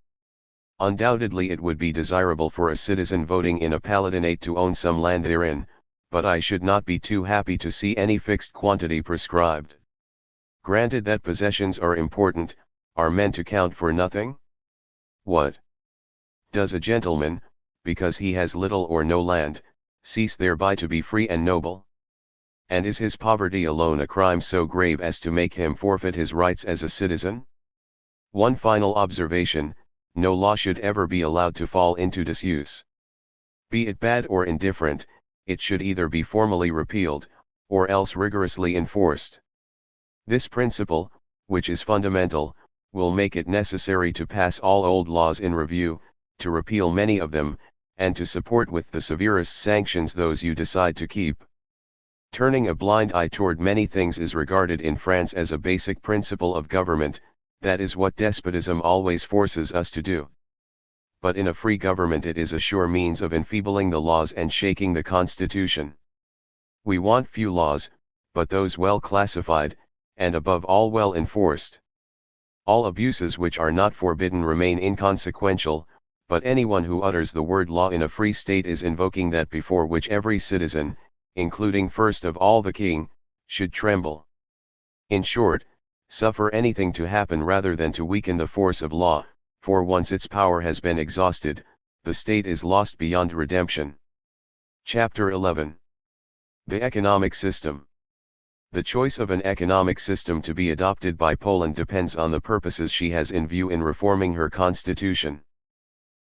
Undoubtedly it would be desirable for a citizen voting in a palatinate to own some land therein, but I should not be too happy to see any fixed quantity prescribed. Granted that possessions are important, are men to count for nothing? What? Does a gentleman, because he has little or no land, cease thereby to be free and noble? And is his poverty alone a crime so grave as to make him forfeit his rights as a citizen? One final observation: no law should ever be allowed to fall into disuse. Be it bad or indifferent, it should either be formally repealed, or else rigorously enforced. This principle, which is fundamental, will make it necessary to pass all old laws in review, to repeal many of them, and to support with the severest sanctions those you decide to keep. Turning a blind eye toward many things is regarded in France as a basic principle of government. That is what despotism always forces us to do. But in a free government it is a sure means of enfeebling the laws and shaking the constitution. We want few laws, but those well classified, and above all well enforced. All abuses which are not forbidden remain inconsequential, but anyone who utters the word law in a free state is invoking that before which every citizen, including first of all the king, should tremble. In short, suffer anything to happen rather than to weaken the force of law, for once its power has been exhausted, the state is lost beyond redemption. Chapter 11. The Economic System. The choice of an economic system to be adopted by Poland depends on the purposes she has in view in reforming her constitution.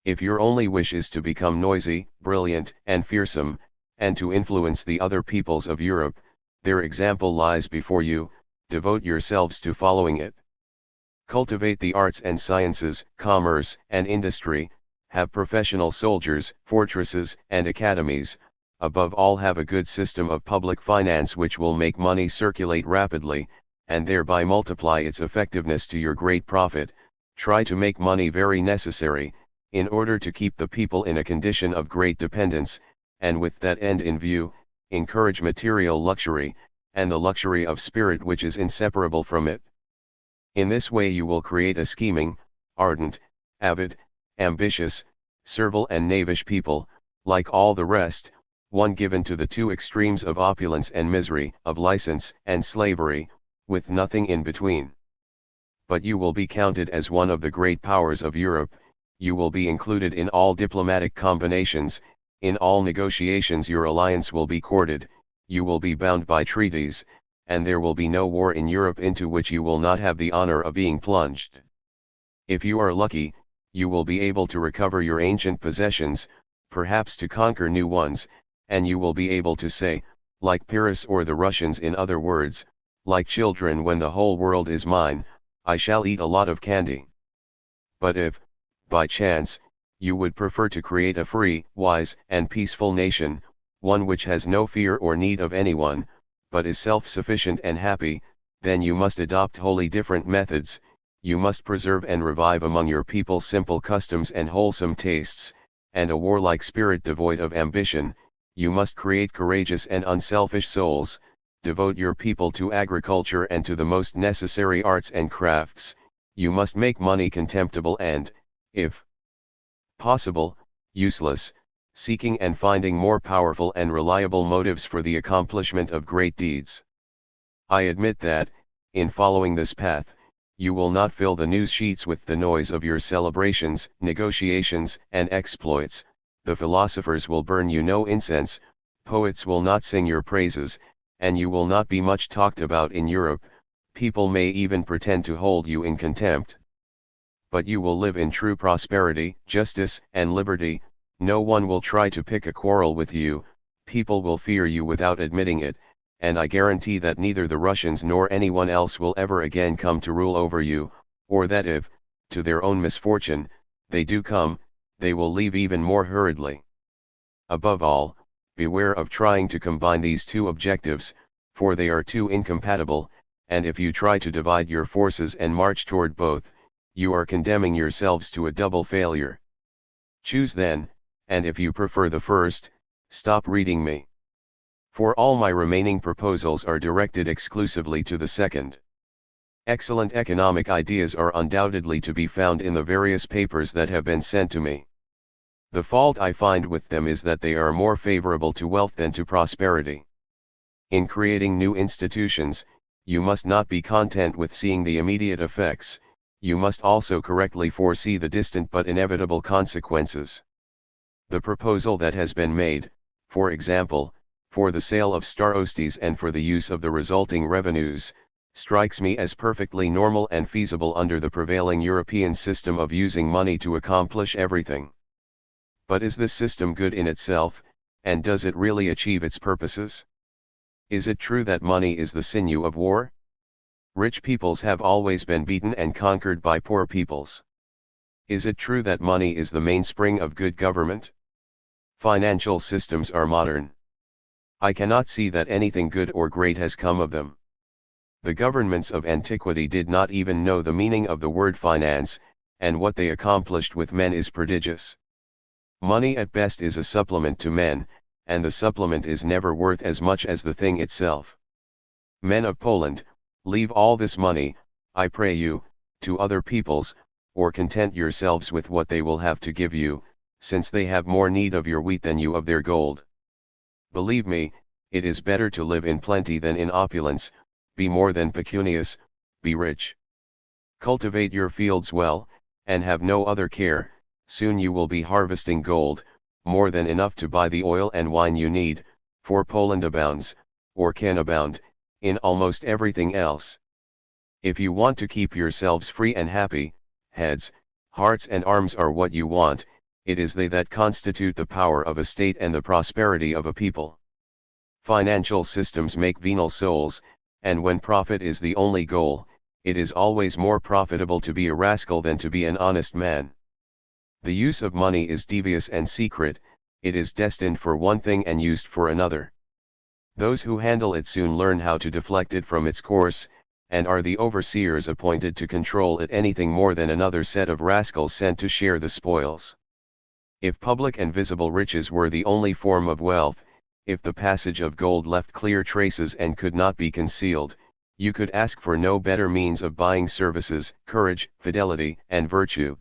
If your only wish is to become noisy, brilliant, and fearsome, and to influence the other peoples of Europe, their example lies before you, devote yourselves to following it. Cultivate the arts and sciences, commerce and industry, have professional soldiers, fortresses and academies, above all have a good system of public finance which will make money circulate rapidly, and thereby multiply its effectiveness to your great profit. Try to make money very necessary, in order to keep the people in a condition of great dependence, and with that end in view, encourage material luxury, and the luxury of spirit which is inseparable from it. In this way you will create a scheming, ardent, avid, ambitious, servile and knavish people, like all the rest, one given to the two extremes of opulence and misery, of license and slavery, with nothing in between. But you will be counted as one of the great powers of Europe, you will be included in all diplomatic combinations, in all negotiations your alliance will be courted, you will be bound by treaties, and there will be no war in Europe into which you will not have the honor of being plunged. If you are lucky, you will be able to recover your ancient possessions, perhaps to conquer new ones, and you will be able to say, like Pyrrhus or the Russians, in other words, like children, when the whole world is mine, I shall eat a lot of candy. But if, by chance, you would prefer to create a free, wise, and peaceful nation, one which has no fear or need of anyone, but is self-sufficient and happy, then you must adopt wholly different methods. You must preserve and revive among your people simple customs and wholesome tastes, and a warlike spirit devoid of ambition. You must create courageous and unselfish souls, devote your people to agriculture and to the most necessary arts and crafts. You must make money contemptible and, if possible, useless, seeking and finding more powerful and reliable motives for the accomplishment of great deeds. I admit that, in following this path, you will not fill the news sheets with the noise of your celebrations, negotiations, and exploits. The philosophers will burn you no incense, poets will not sing your praises, and you will not be much talked about in Europe. People may even pretend to hold you in contempt. But you will live in true prosperity, justice, and liberty. No one will try to pick a quarrel with you, people will fear you without admitting it, and I guarantee that neither the Russians nor anyone else will ever again come to rule over you, or that if, to their own misfortune, they do come, they will leave even more hurriedly. Above all, beware of trying to combine these two objectives, for they are too incompatible, and if you try to divide your forces and march toward both, you are condemning yourselves to a double failure. Choose then, and if you prefer the first, stop reading me. For all my remaining proposals are directed exclusively to the second. Excellent economic ideas are undoubtedly to be found in the various papers that have been sent to me. The fault I find with them is that they are more favorable to wealth than to prosperity. In creating new institutions, you must not be content with seeing the immediate effects, you must also correctly foresee the distant but inevitable consequences. The proposal that has been made, for example, for the sale of starosties and for the use of the resulting revenues, strikes me as perfectly normal and feasible under the prevailing European system of using money to accomplish everything. But is this system good in itself, and does it really achieve its purposes? Is it true that money is the sinew of war? Rich peoples have always been beaten and conquered by poor peoples. Is it true that money is the mainspring of good government? Financial systems are modern. I cannot see that anything good or great has come of them. The governments of antiquity did not even know the meaning of the word finance, and what they accomplished with men is prodigious. Money at best is a supplement to men, and the supplement is never worth as much as the thing itself. Men of Poland, leave all this money, I pray you, to other peoples, or content yourselves with what they will have to give you, since they have more need of your wheat than you of their gold. Believe me, it is better to live in plenty than in opulence. Be more than pecunious, be rich. Cultivate your fields well, and have no other care. Soon you will be harvesting gold, more than enough to buy the oil and wine you need, for Poland abounds, or can abound, in almost everything else. If you want to keep yourselves free and happy, heads, hearts and arms are what you want. It is they that constitute the power of a state and the prosperity of a people. Financial systems make venal souls, and when profit is the only goal, it is always more profitable to be a rascal than to be an honest man. The use of money is devious and secret, it is destined for one thing and used for another. Those who handle it soon learn how to deflect it from its course, and are the overseers appointed to control it anything more than another set of rascals sent to share the spoils. If public and visible riches were the only form of wealth, if the passage of gold left clear traces and could not be concealed, you could ask for no better means of buying services, courage, fidelity, and virtue.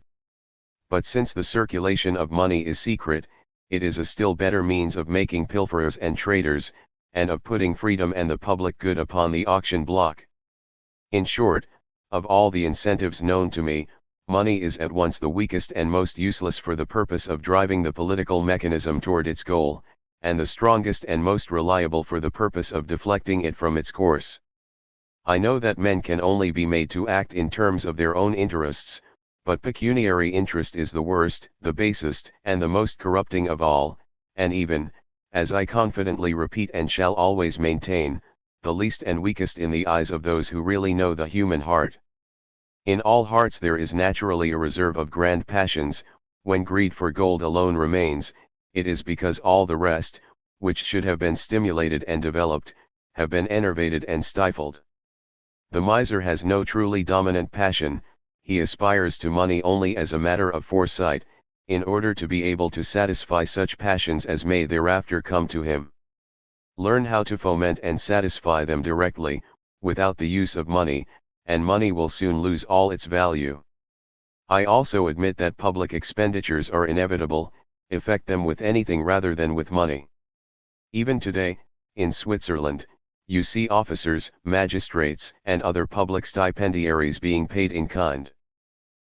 But since the circulation of money is secret, it is a still better means of making pilferers and traders, and of putting freedom and the public good upon the auction block. In short, of all the incentives known to me, money is at once the weakest and most useless for the purpose of driving the political mechanism toward its goal, and the strongest and most reliable for the purpose of deflecting it from its course. I know that men can only be made to act in terms of their own interests, but pecuniary interest is the worst, the basest, and the most corrupting of all, and even, as I confidently repeat and shall always maintain, the least and weakest in the eyes of those who really know the human heart. In all hearts there is naturally a reserve of grand passions. When greed for gold alone remains, it is because all the rest, which should have been stimulated and developed, have been enervated and stifled. The miser has no truly dominant passion, he aspires to money only as a matter of foresight, in order to be able to satisfy such passions as may thereafter come to him. Learn how to foment and satisfy them directly, without the use of money, and money will soon lose all its value. I also admit that public expenditures are inevitable. Effect them with anything rather than with money. Even today, in Switzerland, you see officers, magistrates, and other public stipendiaries being paid in kind.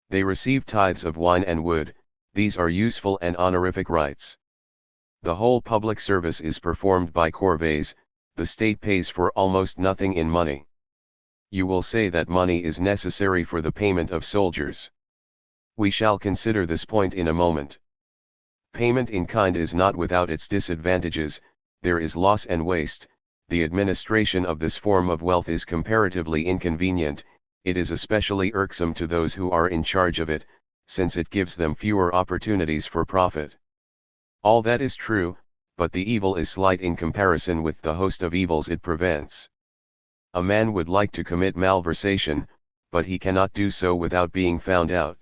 They receive tithes of wine and wood. These are useful and honorific rights. The whole public service is performed by corvées. The state pays for almost nothing in money. You will say that money is necessary for the payment of soldiers. We shall consider this point in a moment. Payment in kind is not without its disadvantages. There is loss and waste. The administration of this form of wealth is comparatively inconvenient. It is especially irksome to those who are in charge of it, since it gives them fewer opportunities for profit. All that is true, but the evil is slight in comparison with the host of evils it prevents. A man would like to commit malversation, but he cannot do so without being found out.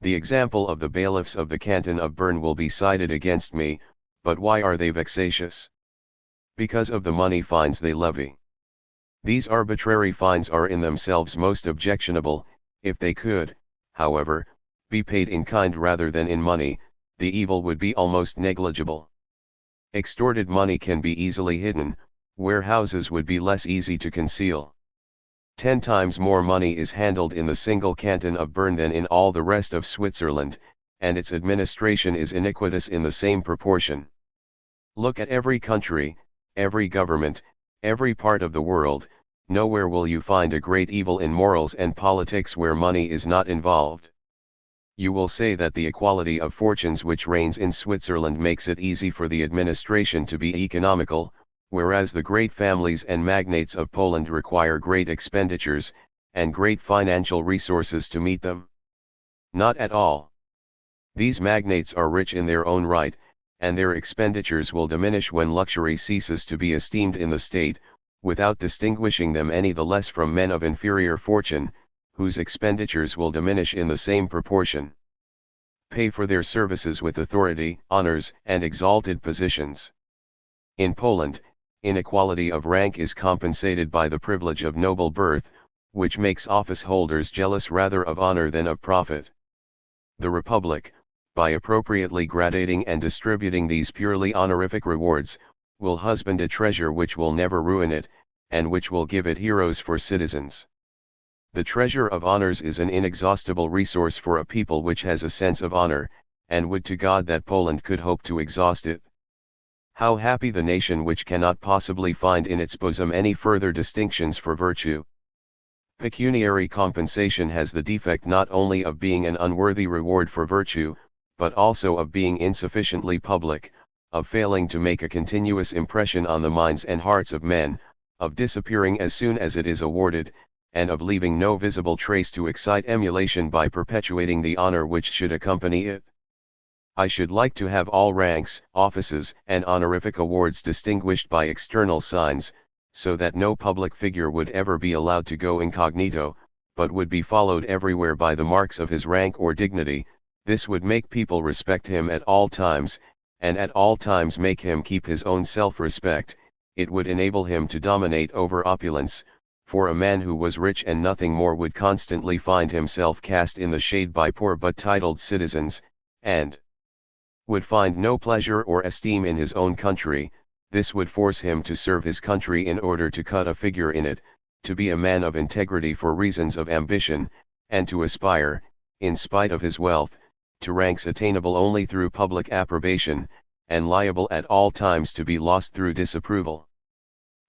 The example of the bailiffs of the canton of Bern will be cited against me, but why are they vexatious? Because of the money fines they levy. These arbitrary fines are in themselves most objectionable. If they could, however, be paid in kind rather than in money, the evil would be almost negligible. Extorted money can be easily hidden, warehouses would be less easy to conceal. 10 times more money is handled in the single canton of Bern than in all the rest of Switzerland, and its administration is iniquitous in the same proportion. Look at every country, every government, every part of the world. Nowhere will you find a great evil in morals and politics where money is not involved. You will say that the equality of fortunes which reigns in Switzerland makes it easy for the administration to be economical, whereas the great families and magnates of Poland require great expenditures, and great financial resources to meet them. Not at all. These magnates are rich in their own right, and their expenditures will diminish when luxury ceases to be esteemed in the state, without distinguishing them any the less from men of inferior fortune, whose expenditures will diminish in the same proportion. Pay for their services with authority, honors, and exalted positions. In Poland, inequality of rank is compensated by the privilege of noble birth, which makes office holders jealous rather of honor than of profit. The Republic, by appropriately gradating and distributing these purely honorific rewards, will husband a treasure which will never ruin it, and which will give it heroes for citizens. The treasure of honors is an inexhaustible resource for a people which has a sense of honor, and would to God that Poland could hope to exhaust it. How happy the nation which cannot possibly find in its bosom any further distinctions for virtue. Pecuniary compensation has the defect not only of being an unworthy reward for virtue, but also of being insufficiently public, of failing to make a continuous impression on the minds and hearts of men, of disappearing as soon as it is awarded, and of leaving no visible trace to excite emulation by perpetuating the honor which should accompany it. I should like to have all ranks, offices, and honorific awards distinguished by external signs, so that no public figure would ever be allowed to go incognito, but would be followed everywhere by the marks of his rank or dignity. This would make people respect him at all times, and at all times make him keep his own self-respect. It would enable him to dominate over opulence, for a man who was rich and nothing more would constantly find himself cast in the shade by poor but titled citizens, and would find no pleasure or esteem in his own country. This would force him to serve his country in order to cut a figure in it, to be a man of integrity for reasons of ambition, and to aspire, in spite of his wealth, to ranks attainable only through public approbation, and liable at all times to be lost through disapproval.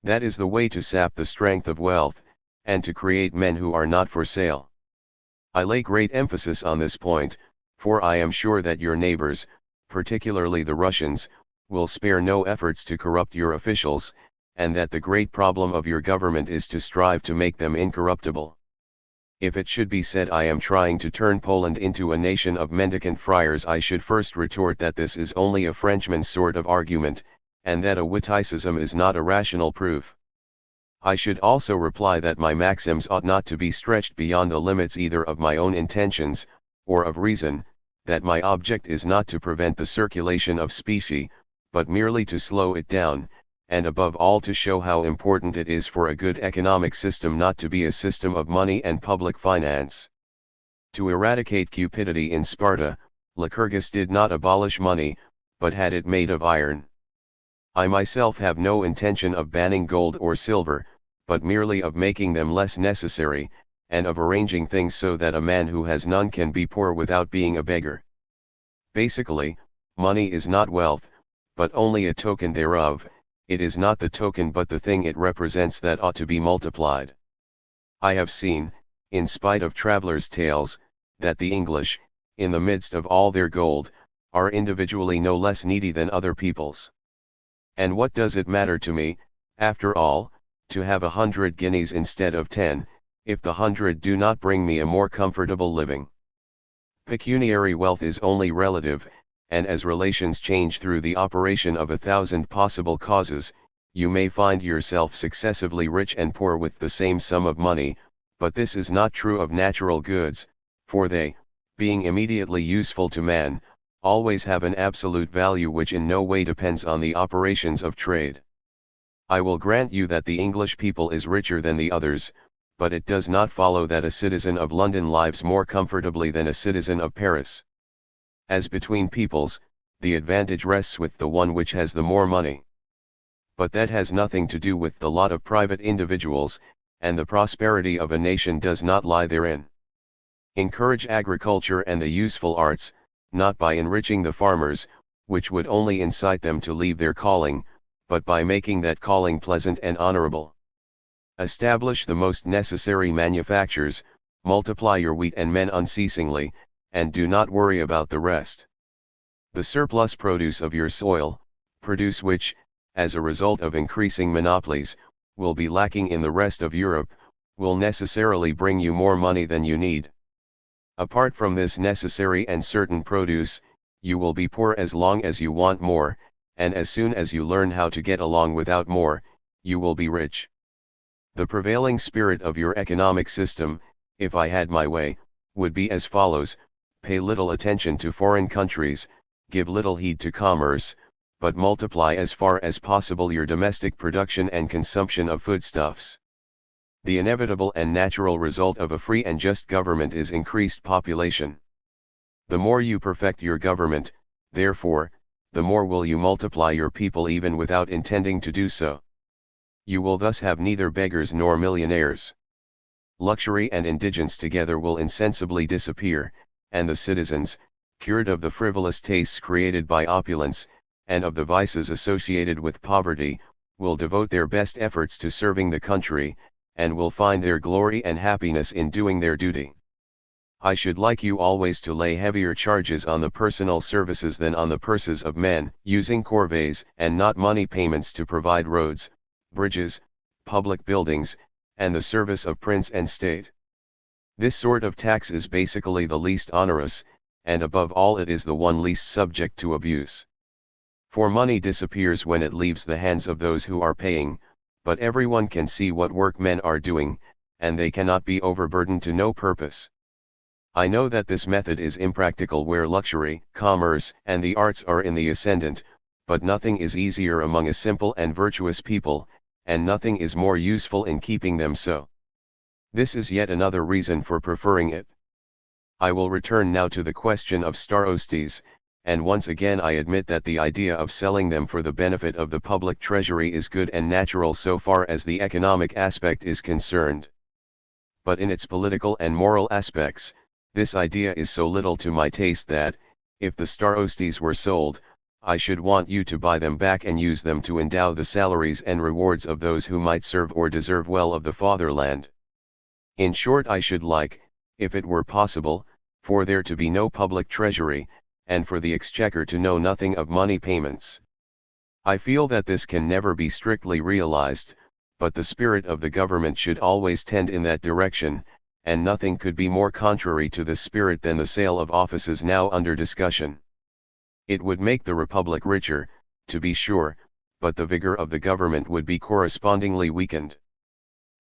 That is the way to sap the strength of wealth, and to create men who are not for sale. I lay great emphasis on this point, for I am sure that your neighbors, particularly the Russians, will spare no efforts to corrupt your officials, and that the great problem of your government is to strive to make them incorruptible. If it should be said I am trying to turn Poland into a nation of mendicant friars, I should first retort that this is only a Frenchman's sort of argument, and that a witticism is not a rational proof. I should also reply that my maxims ought not to be stretched beyond the limits either of my own intentions, or of reason, that my object is not to prevent the circulation of specie, but merely to slow it down, and above all to show how important it is for a good economic system not to be a system of money and public finance. To eradicate cupidity in Sparta, Lycurgus did not abolish money, but had it made of iron. I myself have no intention of banning gold or silver, but merely of making them less necessary, and of arranging things so that a man who has none can be poor without being a beggar. Basically, money is not wealth, but only a token thereof. It is not the token but the thing it represents that ought to be multiplied. I have seen, in spite of travelers' tales, that the English, in the midst of all their gold, are individually no less needy than other peoples. And what does it matter to me, after all, to have 100 guineas instead of 10, if the 100 do not bring me a more comfortable living? Pecuniary wealth is only relative, and as relations change through the operation of 1,000 possible causes, you may find yourself successively rich and poor with the same sum of money, but this is not true of natural goods, for they, being immediately useful to man, always have an absolute value which in no way depends on the operations of trade. I will grant you that the English people is richer than the others, but it does not follow that a citizen of London lives more comfortably than a citizen of Paris. As between peoples, the advantage rests with the one which has the more money. But that has nothing to do with the lot of private individuals, and the prosperity of a nation does not lie therein. Encourage agriculture and the useful arts, not by enriching the farmers, which would only incite them to leave their calling, but by making that calling pleasant and honorable. Establish the most necessary manufactures, multiply your wheat and men unceasingly, and do not worry about the rest. The surplus produce of your soil, produce which, as a result of increasing monopolies, will be lacking in the rest of Europe, will necessarily bring you more money than you need. Apart from this necessary and certain produce, you will be poor as long as you want more, and as soon as you learn how to get along without more, you will be rich. The prevailing spirit of your economic system, if I had my way, would be as follows: pay little attention to foreign countries, give little heed to commerce, but multiply as far as possible your domestic production and consumption of foodstuffs. The inevitable and natural result of a free and just government is increased population. The more you perfect your government, therefore, the more will you multiply your people even without intending to do so. You will thus have neither beggars nor millionaires. Luxury and indigence together will insensibly disappear, and the citizens, cured of the frivolous tastes created by opulence, and of the vices associated with poverty, will devote their best efforts to serving the country, and will find their glory and happiness in doing their duty. I should like you always to lay heavier charges on the personal services than on the purses of men, using corvées and not money payments to provide roads, bridges, public buildings, and the service of prince and state. This sort of tax is basically the least onerous, and above all it is the one least subject to abuse. For money disappears when it leaves the hands of those who are paying, but everyone can see what work men are doing, and they cannot be overburdened to no purpose. I know that this method is impractical where luxury, commerce, and the arts are in the ascendant, but nothing is easier among a simple and virtuous people, and nothing is more useful in keeping them so. This is yet another reason for preferring it. I will return now to the question of starostes, and once again I admit that the idea of selling them for the benefit of the public treasury is good and natural so far as the economic aspect is concerned. But in its political and moral aspects, this idea is so little to my taste that, if the starostes were sold, I should want you to buy them back and use them to endow the salaries and rewards of those who might serve or deserve well of the fatherland. In short, I should like, if it were possible, for there to be no public treasury, and for the exchequer to know nothing of money payments. I feel that this can never be strictly realized, but the spirit of the government should always tend in that direction, and nothing could be more contrary to this spirit than the sale of offices now under discussion. It would make the republic richer, to be sure, but the vigor of the government would be correspondingly weakened.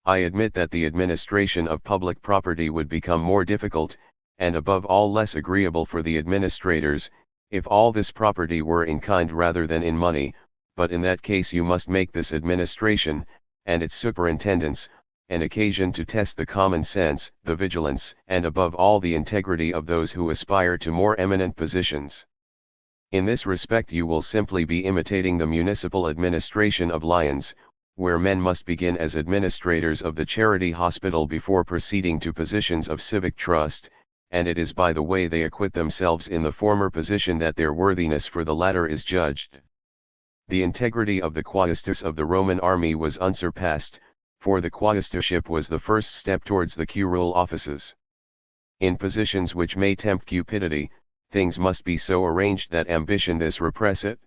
I admit that the administration of public property would become more difficult, and above all less agreeable for the administrators, if all this property were in kind rather than in money, but in that case you must make this administration, and its superintendence, an occasion to test the common sense, the vigilance, and above all the integrity of those who aspire to more eminent positions. In this respect you will simply be imitating the municipal administration of Lyons, where men must begin as administrators of the charity hospital before proceeding to positions of civic trust, and it is by the way they acquit themselves in the former position that their worthiness for the latter is judged. The integrity of the quaestus of the Roman army was unsurpassed, for the quaestorship was the first step towards the curule offices. In positions which may tempt cupidity, things must be so arranged that ambition this repress it.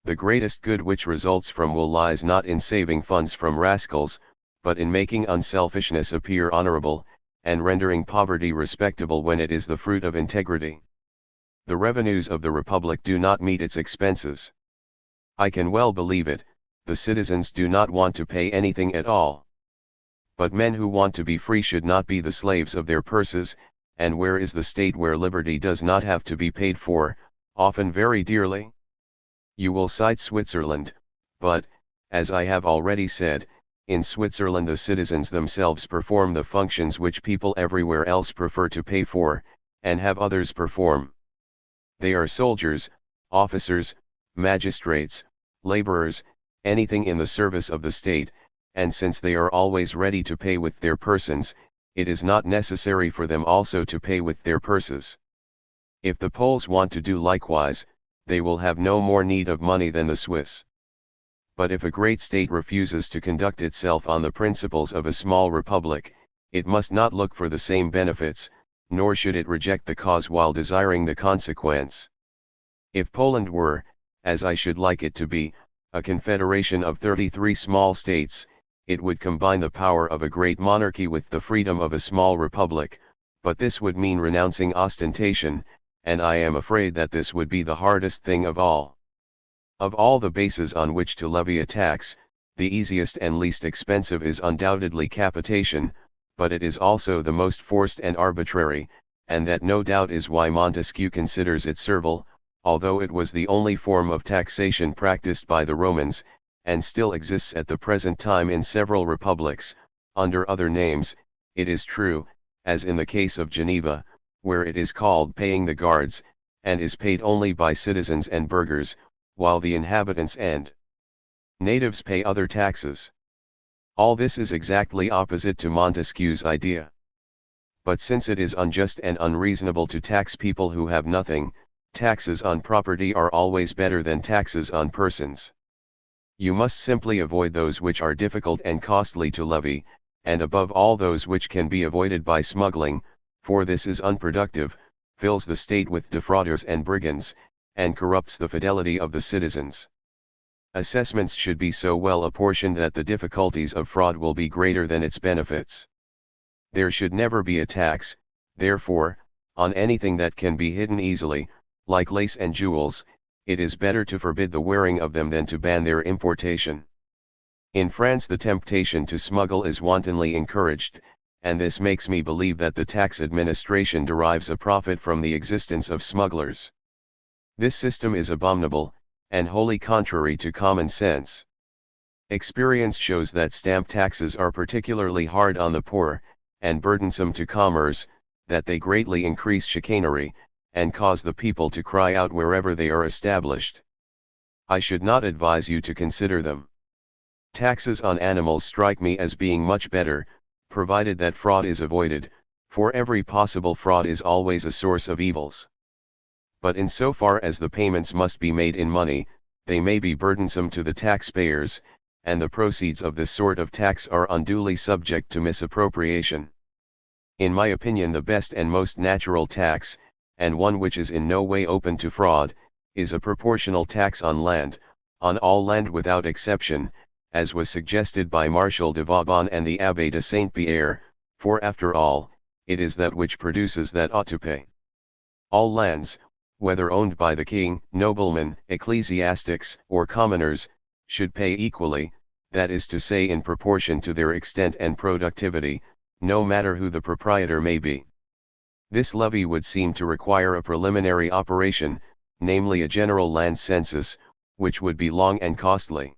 The greatest good which results from will lies not in saving funds from rascals, but in making unselfishness appear honorable, and rendering poverty respectable when it is the fruit of integrity. The revenues of the Republic do not meet its expenses. I can well believe it, the citizens do not want to pay anything at all. But men who want to be free should not be the slaves of their purses, and where is the state where liberty does not have to be paid for, often very dearly? You will cite Switzerland, but, as I have already said, in Switzerland the citizens themselves perform the functions which people everywhere else prefer to pay for, and have others perform. They are soldiers, officers, magistrates, laborers, anything in the service of the state, and since they are always ready to pay with their persons, it is not necessary for them also to pay with their purses. If the Poles want to do likewise, they will have no more need of money than the Swiss. But if a great state refuses to conduct itself on the principles of a small republic, it must not look for the same benefits, nor should it reject the cause while desiring the consequence. If Poland were, as I should like it to be, a confederation of 33 small states, it would combine the power of a great monarchy with the freedom of a small republic, but this would mean renouncing ostentation, and I am afraid that this would be the hardest thing of all. Of all the bases on which to levy a tax, the easiest and least expensive is undoubtedly capitation, but it is also the most forced and arbitrary, and that no doubt is why Montesquieu considers it servile, although it was the only form of taxation practiced by the Romans, and still exists at the present time in several republics, under other names, it is true, as in the case of Geneva, where it is called paying the guards, and is paid only by citizens and burghers, while the inhabitants and natives pay other taxes. All this is exactly opposite to Montesquieu's idea. But since it is unjust and unreasonable to tax people who have nothing, taxes on property are always better than taxes on persons. You must simply avoid those which are difficult and costly to levy, and above all those which can be avoided by smuggling, for this is unproductive, fills the state with defrauders and brigands, and corrupts the fidelity of the citizens. Assessments should be so well apportioned that the difficulties of fraud will be greater than its benefits. There should never be a tax, therefore, on anything that can be hidden easily, like lace and jewels. It is better to forbid the wearing of them than to ban their importation. In France the temptation to smuggle is wantonly encouraged, and this makes me believe that the tax administration derives a profit from the existence of smugglers. This system is abominable, and wholly contrary to common sense. Experience shows that stamp taxes are particularly hard on the poor, and burdensome to commerce, that they greatly increase chicanery, and cause the people to cry out wherever they are established. I should not advise you to consider them. Taxes on animals strike me as being much better, provided that fraud is avoided, for every possible fraud is always a source of evils. But in so far as the payments must be made in money, they may be burdensome to the taxpayers, and the proceeds of this sort of tax are unduly subject to misappropriation. In my opinion the best and most natural tax, and one which is in no way open to fraud, is a proportional tax on land, on all land without exception, as was suggested by Marshal de Vauban and the Abbé de Saint-Pierre, for after all, it is that which produces that ought to pay. All lands, whether owned by the king, noblemen, ecclesiastics, or commoners, should pay equally, that is to say in proportion to their extent and productivity, no matter who the proprietor may be. This levy would seem to require a preliminary operation, namely a general land census, which would be long and costly.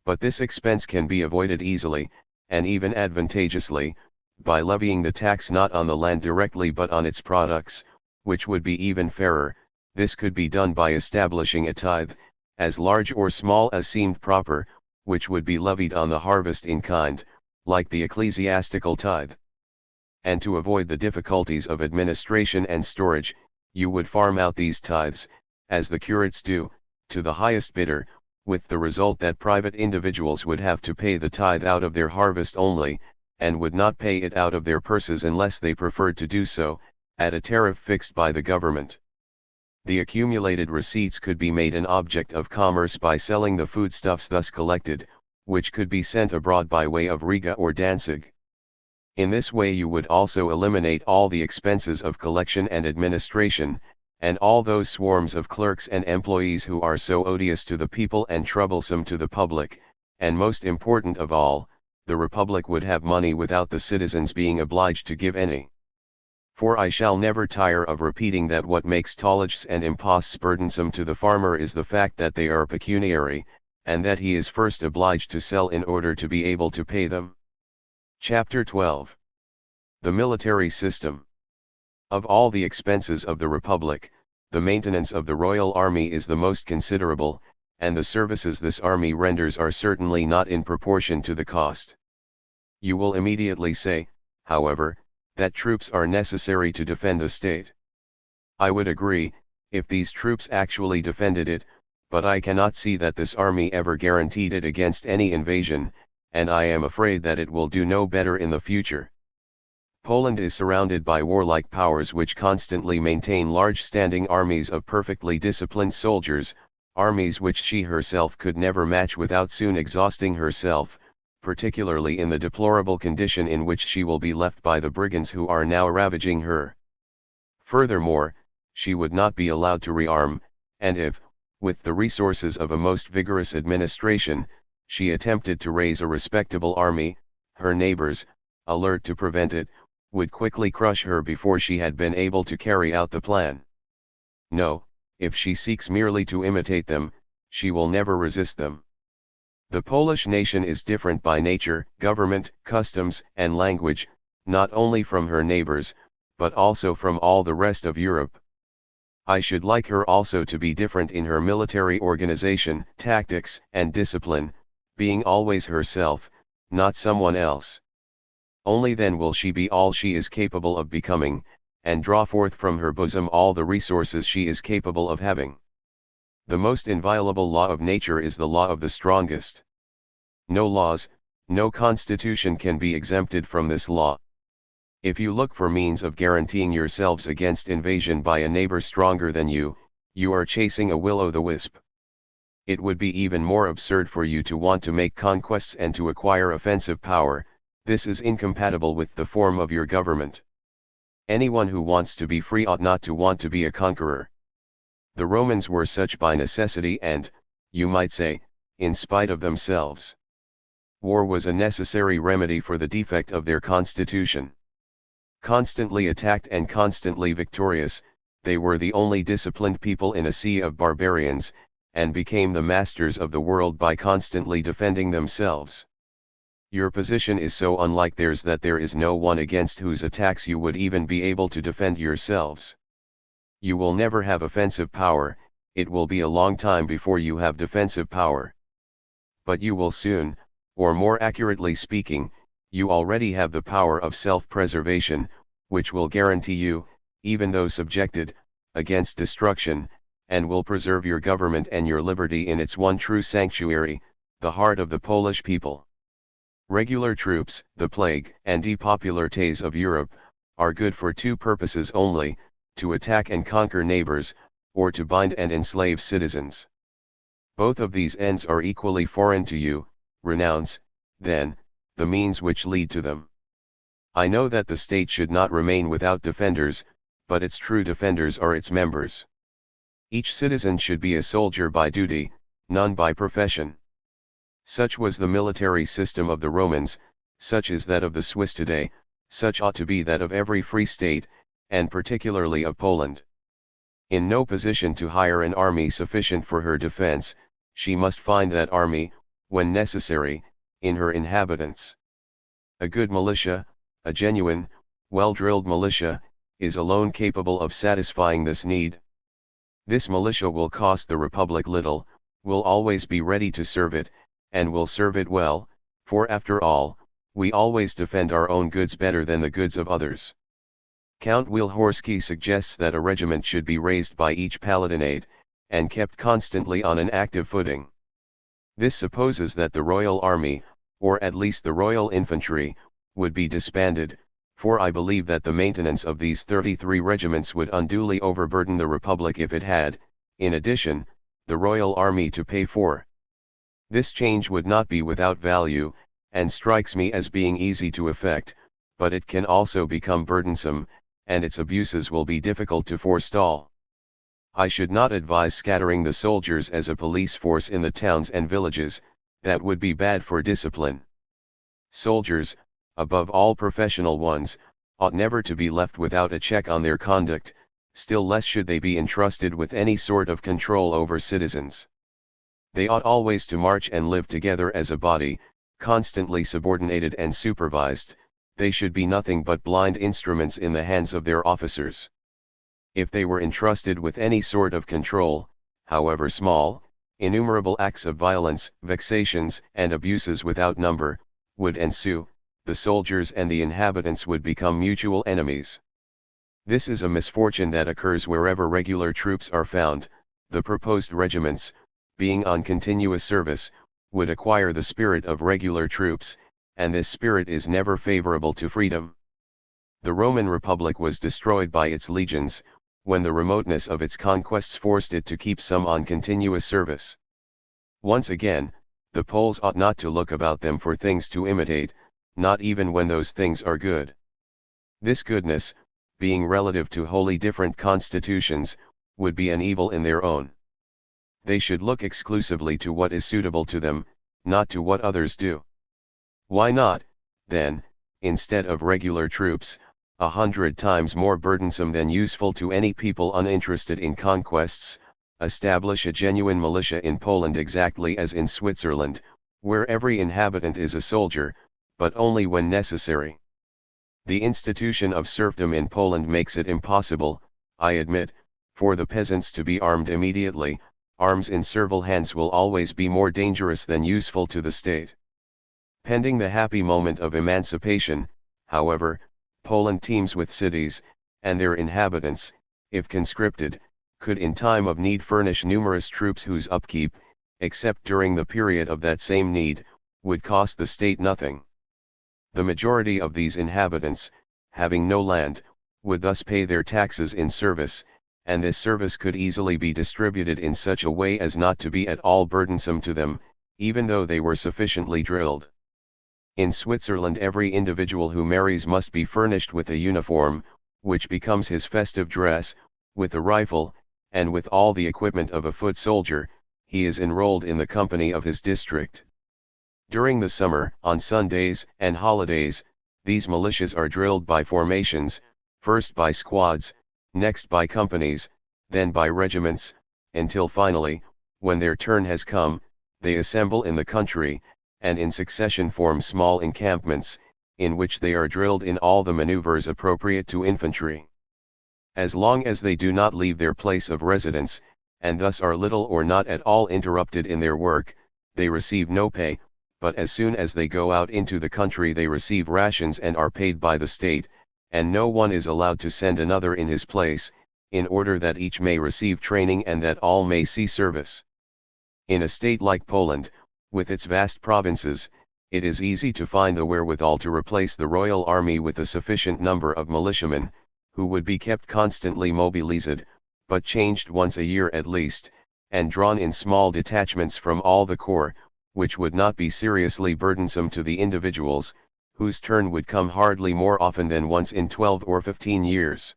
But this expense can be avoided easily, and even advantageously, by levying the tax not on the land directly but on its products, which would be even fairer. This could be done by establishing a tithe, as large or small as seemed proper, which would be levied on the harvest in kind, like the ecclesiastical tithe. And to avoid the difficulties of administration and storage, you would farm out these tithes, as the curates do, to the highest bidder, with the result that private individuals would have to pay the tithe out of their harvest only, and would not pay it out of their purses unless they preferred to do so, at a tariff fixed by the government. The accumulated receipts could be made an object of commerce by selling the foodstuffs thus collected, which could be sent abroad by way of Riga or Danzig. In this way you would also eliminate all the expenses of collection and administration, and all those swarms of clerks and employees who are so odious to the people and troublesome to the public, and most important of all, the Republic would have money without the citizens being obliged to give any. For I shall never tire of repeating that what makes tolliges and imposts burdensome to the farmer is the fact that they are pecuniary, and that he is first obliged to sell in order to be able to pay them. Chapter 12. The military system. Of all the expenses of the Republic, the maintenance of the royal army is the most considerable, and the services this army renders are certainly not in proportion to the cost. You will immediately say, however, that troops are necessary to defend the state. I would agree, if these troops actually defended it, but I cannot see that this army ever guaranteed it against any invasion, and I am afraid that it will do no better in the future. Poland is surrounded by warlike powers which constantly maintain large standing armies of perfectly disciplined soldiers, armies which she herself could never match without soon exhausting herself, particularly in the deplorable condition in which she will be left by the brigands who are now ravaging her. Furthermore, she would not be allowed to rearm, and if, with the resources of a most vigorous administration, she attempted to raise a respectable army, her neighbors, alert to prevent it, would quickly crush her before she had been able to carry out the plan. No, if she seeks merely to imitate them, she will never resist them. The Polish nation is different by nature, government, customs, and language, not only from her neighbors, but also from all the rest of Europe. I should like her also to be different in her military organization, tactics, and discipline, being always herself, not someone else. Only then will she be all she is capable of becoming, and draw forth from her bosom all the resources she is capable of having. The most inviolable law of nature is the law of the strongest. No laws, no constitution can be exempted from this law. If you look for means of guaranteeing yourselves against invasion by a neighbor stronger than you, you are chasing a will-o'-the-wisp. It would be even more absurd for you to want to make conquests and to acquire offensive power. This is incompatible with the form of your government. Anyone who wants to be free ought not to want to be a conqueror. The Romans were such by necessity and, you might say, in spite of themselves. War was a necessary remedy for the defect of their constitution. Constantly attacked and constantly victorious, they were the only disciplined people in a sea of barbarians, and became the masters of the world by constantly defending themselves. Your position is so unlike theirs that there is no one against whose attacks you would even be able to defend yourselves. You will never have offensive power, it will be a long time before you have defensive power. But you will soon, or more accurately speaking, you already have the power of self-preservation, which will guarantee you, even though subjected, against destruction, and will preserve your government and your liberty in its one true sanctuary, the heart of the Polish people. Regular troops, the plague and depopulates of Europe, are good for two purposes only, to attack and conquer neighbors, or to bind and enslave citizens. Both of these ends are equally foreign to you. Renounce, then, the means which lead to them. I know that the state should not remain without defenders, but its true defenders are its members. Each citizen should be a soldier by duty, none by profession. Such was the military system of the Romans, such is that of the Swiss today, such ought to be that of every free state, and particularly of Poland. In no position to hire an army sufficient for her defense, she must find that army, when necessary, in her inhabitants. A good militia, a genuine, well-drilled militia, is alone capable of satisfying this need. This militia will cost the Republic little, will always be ready to serve it, and will serve it well, for after all, we always defend our own goods better than the goods of others. Count Wielhorski suggests that a regiment should be raised by each palatinate, and kept constantly on an active footing. This supposes that the royal army, or at least the royal infantry, would be disbanded, for I believe that the maintenance of these 33 regiments would unduly overburden the Republic if it had, in addition, the royal army to pay for. This change would not be without value, and strikes me as being easy to effect, but it can also become burdensome, and its abuses will be difficult to forestall. I should not advise scattering the soldiers as a police force in the towns and villages, that would be bad for discipline. Soldiers, above all professional ones, ought never to be left without a check on their conduct, still less should they be entrusted with any sort of control over citizens. They ought always to march and live together as a body, constantly subordinated and supervised. They should be nothing but blind instruments in the hands of their officers. If they were entrusted with any sort of control, however small, innumerable acts of violence, vexations, and abuses without number, would ensue, the soldiers and the inhabitants would become mutual enemies. This is a misfortune that occurs wherever regular troops are found. The proposed regiments, being on continuous service, would acquire the spirit of regular troops, and this spirit is never favorable to freedom. The Roman Republic was destroyed by its legions, when the remoteness of its conquests forced it to keep some on continuous service. Once again, the Poles ought not to look about them for things to imitate, not even when those things are good. This goodness, being relative to wholly different constitutions, would be an evil in their own. They should look exclusively to what is suitable to them, not to what others do. Why not, then, instead of regular troops, 100 times more burdensome than useful to any people uninterested in conquests, establish a genuine militia in Poland exactly as in Switzerland, where every inhabitant is a soldier, but only when necessary. The institution of serfdom in Poland makes it impossible, I admit, for the peasants to be armed immediately. Arms in servile hands will always be more dangerous than useful to the state. Pending the happy moment of emancipation, however, Poland teems with cities, and their inhabitants, if conscripted, could in time of need furnish numerous troops whose upkeep, except during the period of that same need, would cost the state nothing. The majority of these inhabitants, having no land, would thus pay their taxes in service, and this service could easily be distributed in such a way as not to be at all burdensome to them, even though they were sufficiently drilled. In Switzerland every individual who marries must be furnished with a uniform, which becomes his festive dress, with a rifle, and with all the equipment of a foot soldier. He is enrolled in the company of his district. During the summer, on Sundays and holidays, these militias are drilled by formations, first by squads, next by companies, then by regiments, until finally, when their turn has come, they assemble in the country, and in succession form small encampments, in which they are drilled in all the maneuvers appropriate to infantry. As long as they do not leave their place of residence, and thus are little or not at all interrupted in their work, they receive no pay, but as soon as they go out into the country they receive rations and are paid by the state, and no one is allowed to send another in his place, in order that each may receive training and that all may see service. In a state like Poland, with its vast provinces, it is easy to find the wherewithal to replace the royal army with a sufficient number of militiamen, who would be kept constantly mobilized, but changed once a year at least, and drawn in small detachments from all the corps, which would not be seriously burdensome to the individuals, whose turn would come hardly more often than once in 12 or 15 years.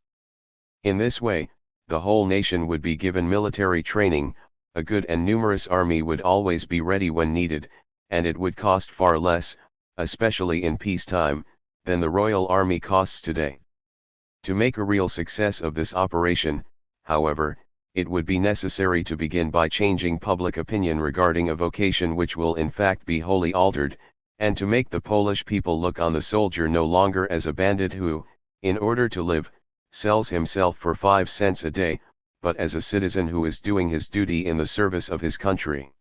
In this way, the whole nation would be given military training, a good and numerous army would always be ready when needed, and it would cost far less, especially in peacetime, than the royal army costs today. To make a real success of this operation, however, it would be necessary to begin by changing public opinion regarding a vocation which will in fact be wholly altered, and to make the Polish people look on the soldier no longer as a bandit who, in order to live, sells himself for 5 cents a day, but as a citizen who is doing his duty in the service of his country.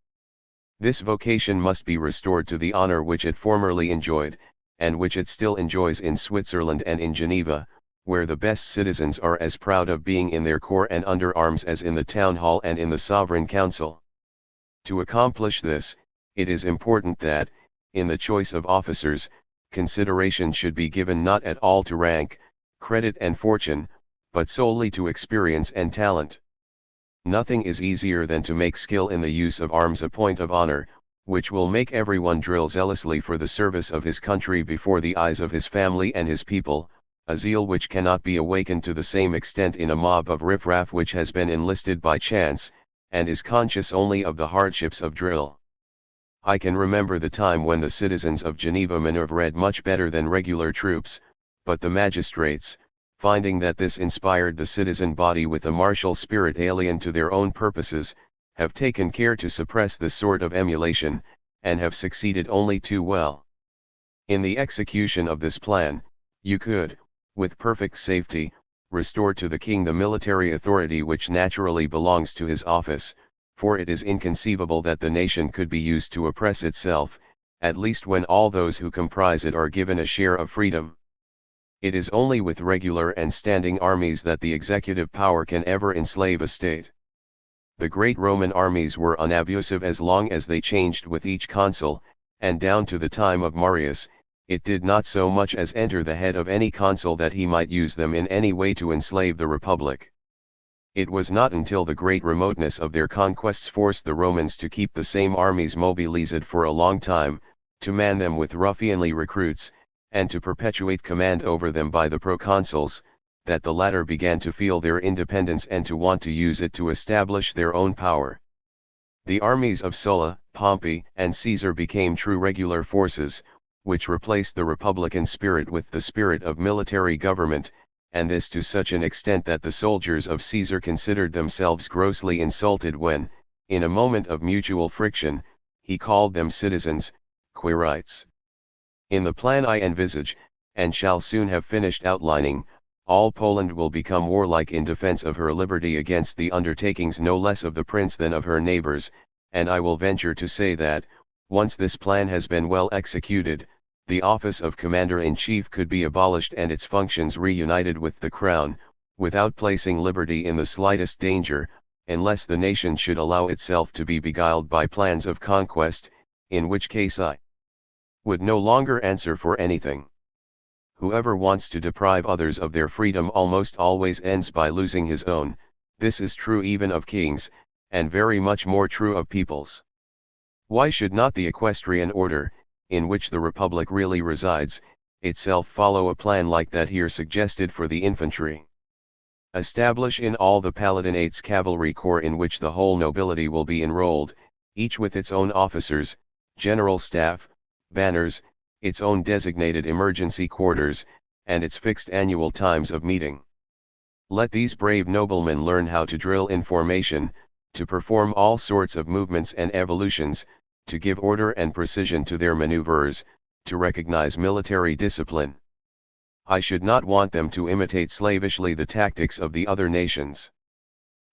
This vocation must be restored to the honor which it formerly enjoyed, and which it still enjoys in Switzerland and in Geneva, where the best citizens are as proud of being in their corps and under arms as in the town hall and in the sovereign council. To accomplish this, it is important that, in the choice of officers, consideration should be given not at all to rank, credit and fortune, but solely to experience and talent. Nothing is easier than to make skill in the use of arms a point of honor, which will make everyone drill zealously for the service of his country before the eyes of his family and his people, a zeal which cannot be awakened to the same extent in a mob of riffraff which has been enlisted by chance, and is conscious only of the hardships of drill. I can remember the time when the citizens of Geneva maneuvered much better than regular troops, but the magistrates, finding that this inspired the citizen body with a martial spirit alien to their own purposes, have taken care to suppress this sort of emulation, and have succeeded only too well. In the execution of this plan, you could, with perfect safety, restore to the king the military authority which naturally belongs to his office, for it is inconceivable that the nation could be used to oppress itself, at least when all those who comprise it are given a share of freedom. It is only with regular and standing armies that the executive power can ever enslave a state. The great Roman armies were unabusive as long as they changed with each consul, and down to the time of Marius, it did not so much as enter the head of any consul that he might use them in any way to enslave the republic. It was not until the great remoteness of their conquests forced the Romans to keep the same armies mobilized for a long time, to man them with ruffianly recruits, and to perpetuate command over them by the proconsuls, that the latter began to feel their independence and to want to use it to establish their own power. The armies of Sulla, Pompey, and Caesar became true regular forces, which replaced the republican spirit with the spirit of military government, and this to such an extent that the soldiers of Caesar considered themselves grossly insulted when, in a moment of mutual friction, he called them citizens, quirites. In the plan I envisage, and shall soon have finished outlining, all Poland will become warlike in defense of her liberty against the undertakings no less of the prince than of her neighbors, and I will venture to say that, once this plan has been well executed, the office of commander-in-chief could be abolished and its functions reunited with the crown, without placing liberty in the slightest danger, unless the nation should allow itself to be beguiled by plans of conquest, in which case I would no longer answer for anything. Whoever wants to deprive others of their freedom almost always ends by losing his own. This is true even of kings, and very much more true of peoples. Why should not the equestrian order, in which the republic really resides, itself follow a plan like that here suggested for the infantry? Establish in all the Palatinates cavalry corps in which the whole nobility will be enrolled, each with its own officers, general staff, banners, its own designated emergency quarters, and its fixed annual times of meeting. Let these brave noblemen learn how to drill in formation, to perform all sorts of movements and evolutions, to give order and precision to their maneuvers, to recognize military discipline. I should not want them to imitate slavishly the tactics of the other nations.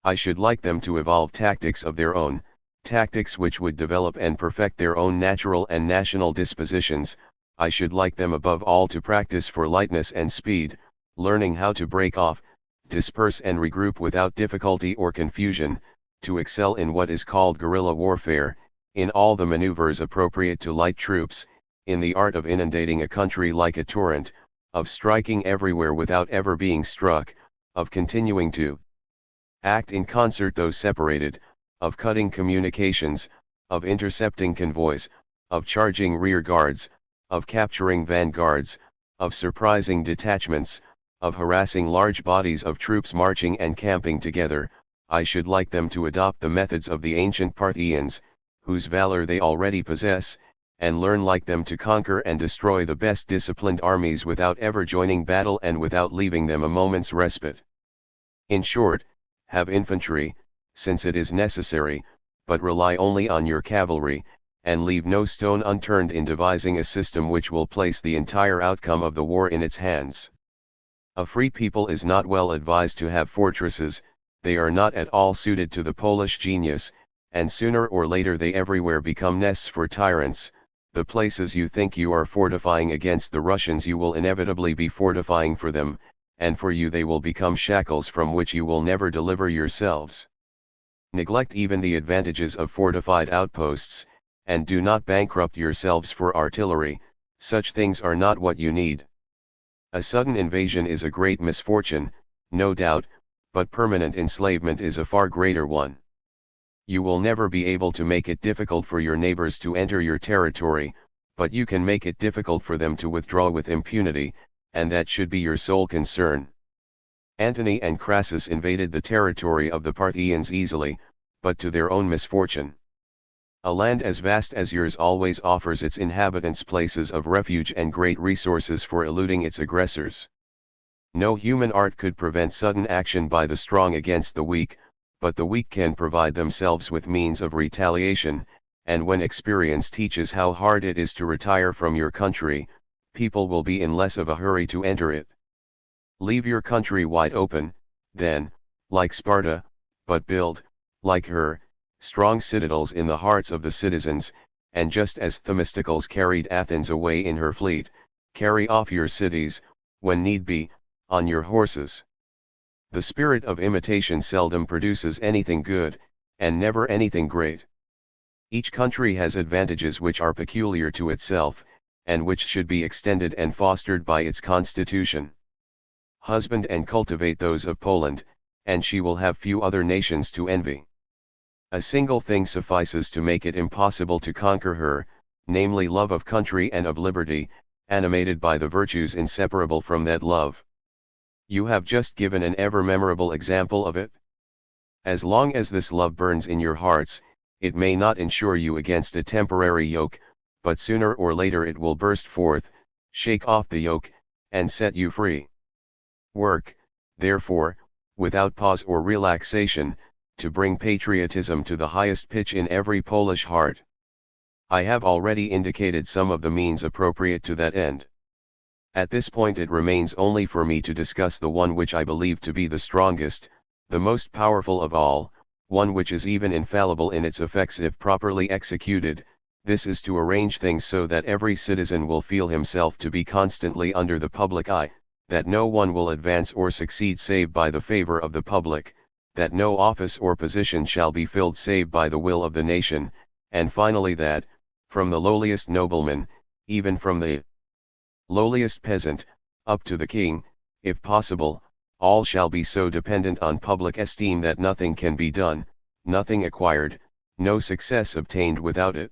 I should like them to evolve tactics of their own, tactics which would develop and perfect their own natural and national dispositions. I should like them above all to practice for lightness and speed, learning how to break off, disperse and regroup without difficulty or confusion, to excel in what is called guerrilla warfare, in all the maneuvers appropriate to light troops, in the art of inundating a country like a torrent, of striking everywhere without ever being struck, of continuing to act in concert though separated, of cutting communications, of intercepting convoys, of charging rear guards, of capturing vanguards, of surprising detachments, of harassing large bodies of troops marching and camping together. I should like them to adopt the methods of the ancient Parthians, whose valor they already possess, and learn like them to conquer and destroy the best disciplined armies without ever joining battle and without leaving them a moment's respite. In short, have infantry, since it is necessary, but rely only on your cavalry, and leave no stone unturned in devising a system which will place the entire outcome of the war in its hands. A free people is not well advised to have fortresses, they are not at all suited to the Polish genius, and sooner or later they everywhere become nests for tyrants. The places you think you are fortifying against the Russians you will inevitably be fortifying for them, and for you they will become shackles from which you will never deliver yourselves. Neglect even the advantages of fortified outposts, and do not bankrupt yourselves for artillery. Such things are not what you need. A sudden invasion is a great misfortune, no doubt, but permanent enslavement is a far greater one. You will never be able to make it difficult for your neighbors to enter your territory, but you can make it difficult for them to withdraw with impunity, and that should be your sole concern. Antony and Crassus invaded the territory of the Parthians easily, but to their own misfortune. A land as vast as yours always offers its inhabitants places of refuge and great resources for eluding its aggressors. No human art could prevent sudden action by the strong against the weak, but the weak can provide themselves with means of retaliation, and when experience teaches how hard it is to retire from your country, people will be in less of a hurry to enter it. Leave your country wide open, then, like Sparta, but build, like her, strong citadels in the hearts of the citizens, and just as Themistocles carried Athens away in her fleet, carry off your cities, when need be, on your horses. The spirit of imitation seldom produces anything good, and never anything great. Each country has advantages which are peculiar to itself, and which should be extended and fostered by its constitution. Husband and cultivate those of Poland, and she will have few other nations to envy. A single thing suffices to make it impossible to conquer her, namely love of country and of liberty, animated by the virtues inseparable from that love. You have just given an ever memorable example of it. As long as this love burns in your hearts, it may not insure you against a temporary yoke, but sooner or later it will burst forth, shake off the yoke, and set you free. Work, therefore, without pause or relaxation, to bring patriotism to the highest pitch in every Polish heart. I have already indicated some of the means appropriate to that end. At this point it remains only for me to discuss the one which I believe to be the strongest, the most powerful of all, one which is even infallible in its effects if properly executed. This is to arrange things so that every citizen will feel himself to be constantly under the public eye, that no one will advance or succeed save by the favor of the public, that no office or position shall be filled save by the will of the nation, and finally that, from the lowliest nobleman, even from the lowliest peasant, up to the king, if possible, all shall be so dependent on public esteem that nothing can be done, nothing acquired, no success obtained without it.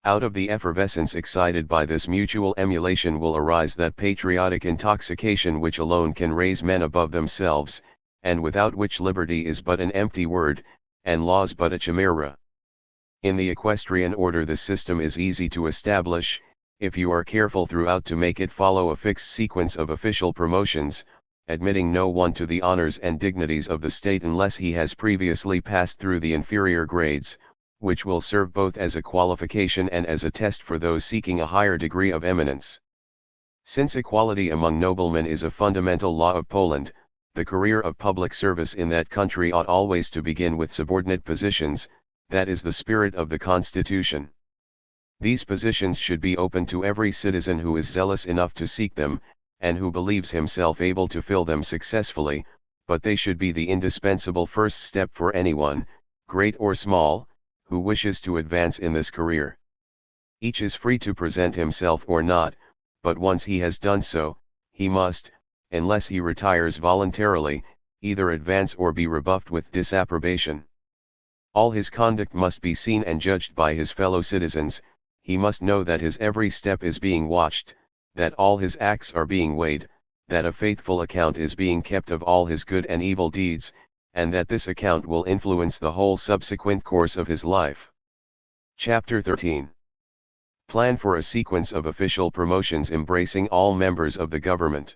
Out of the effervescence excited by this mutual emulation will arise that patriotic intoxication which alone can raise men above themselves, and without which liberty is but an empty word, and laws but a chimera. In the equestrian order this system is easy to establish, if you are careful throughout to make it follow a fixed sequence of official promotions, admitting no one to the honors and dignities of the state unless he has previously passed through the inferior grades, which will serve both as a qualification and as a test for those seeking a higher degree of eminence. Since equality among noblemen is a fundamental law of Poland, the career of public service in that country ought always to begin with subordinate positions, that is the spirit of the Constitution. These positions should be open to every citizen who is zealous enough to seek them, and who believes himself able to fill them successfully, but they should be the indispensable first step for anyone, great or small, who wishes to advance in this career. Each is free to present himself or not, but once he has done so, he must, unless he retires voluntarily, either advance or be rebuffed with disapprobation. All his conduct must be seen and judged by his fellow citizens, he must know that his every step is being watched, that all his acts are being weighed, that a faithful account is being kept of all his good and evil deeds, and that this account will influence the whole subsequent course of his life. Chapter 13. Plan for a sequence of official promotions embracing all members of the government.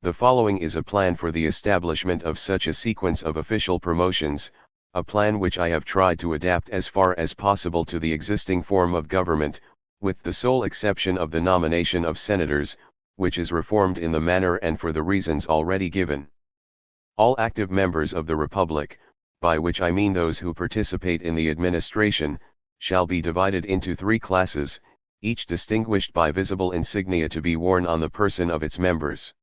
The following is a plan for the establishment of such a sequence of official promotions, a plan which I have tried to adapt as far as possible to the existing form of government, with the sole exception of the nomination of senators, which is reformed in the manner and for the reasons already given. All active members of the Republic, by which I mean those who participate in the administration, shall be divided into 3 classes, each distinguished by visible insignia to be worn on the person of its members.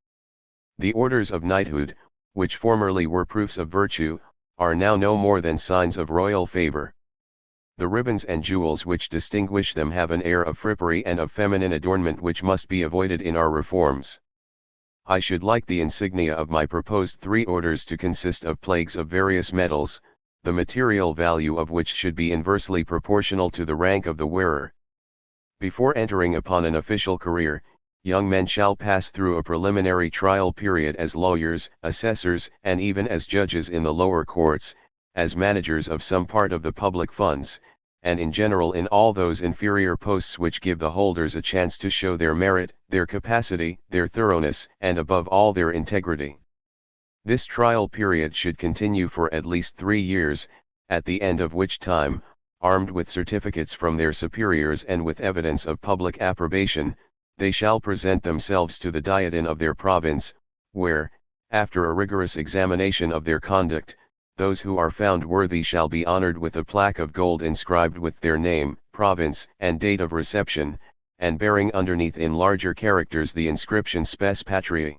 The orders of knighthood, which formerly were proofs of virtue, are now no more than signs of royal favor. The ribbons and jewels which distinguish them have an air of frippery and of feminine adornment which must be avoided in our reforms. I should like the insignia of my proposed 3 orders to consist of plagues of various metals, the material value of which should be inversely proportional to the rank of the wearer. Before entering upon an official career, young men shall pass through a preliminary trial period as lawyers, assessors, and even as judges in the lower courts, as managers of some part of the public funds, and in general in all those inferior posts which give the holders a chance to show their merit, their capacity, their thoroughness, and above all their integrity. This trial period should continue for at least 3 years, at the end of which time, armed with certificates from their superiors and with evidence of public approbation, they shall present themselves to the Diet of their province, where, after a rigorous examination of their conduct, those who are found worthy shall be honored with a plaque of gold inscribed with their name, province, and date of reception, and bearing underneath in larger characters the inscription Spes Patriae.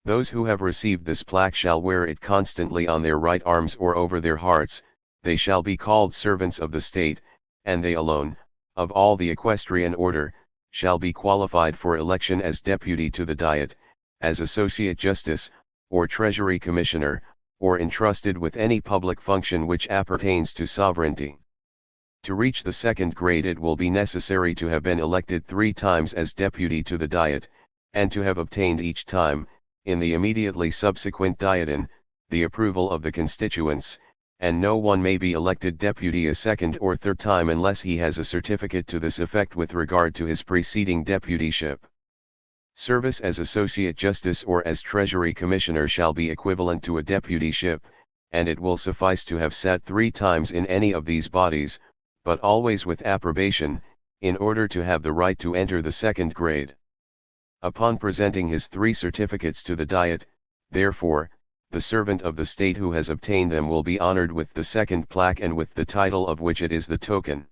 Those who have received this plaque shall wear it constantly on their right arms or over their hearts, they shall be called servants of the state, and they alone, of all the equestrian order, shall be qualified for election as deputy to the Diet, as associate justice, or treasury commissioner, or entrusted with any public function which appertains to sovereignty. To reach the 2nd grade it will be necessary to have been elected 3 times as deputy to the Diet, and to have obtained each time, in the immediately subsequent Diet, the approval of the constituents, and no one may be elected deputy a second or third time unless he has a certificate to this effect with regard to his preceding deputyship. Service as Associate Justice or as Treasury Commissioner shall be equivalent to a deputyship, and it will suffice to have sat 3 times in any of these bodies, but always with approbation, in order to have the right to enter the second grade. Upon presenting his 3 certificates to the Diet, therefore, the servant of the state who has obtained them will be honored with the second plaque and with the title of which it is the token.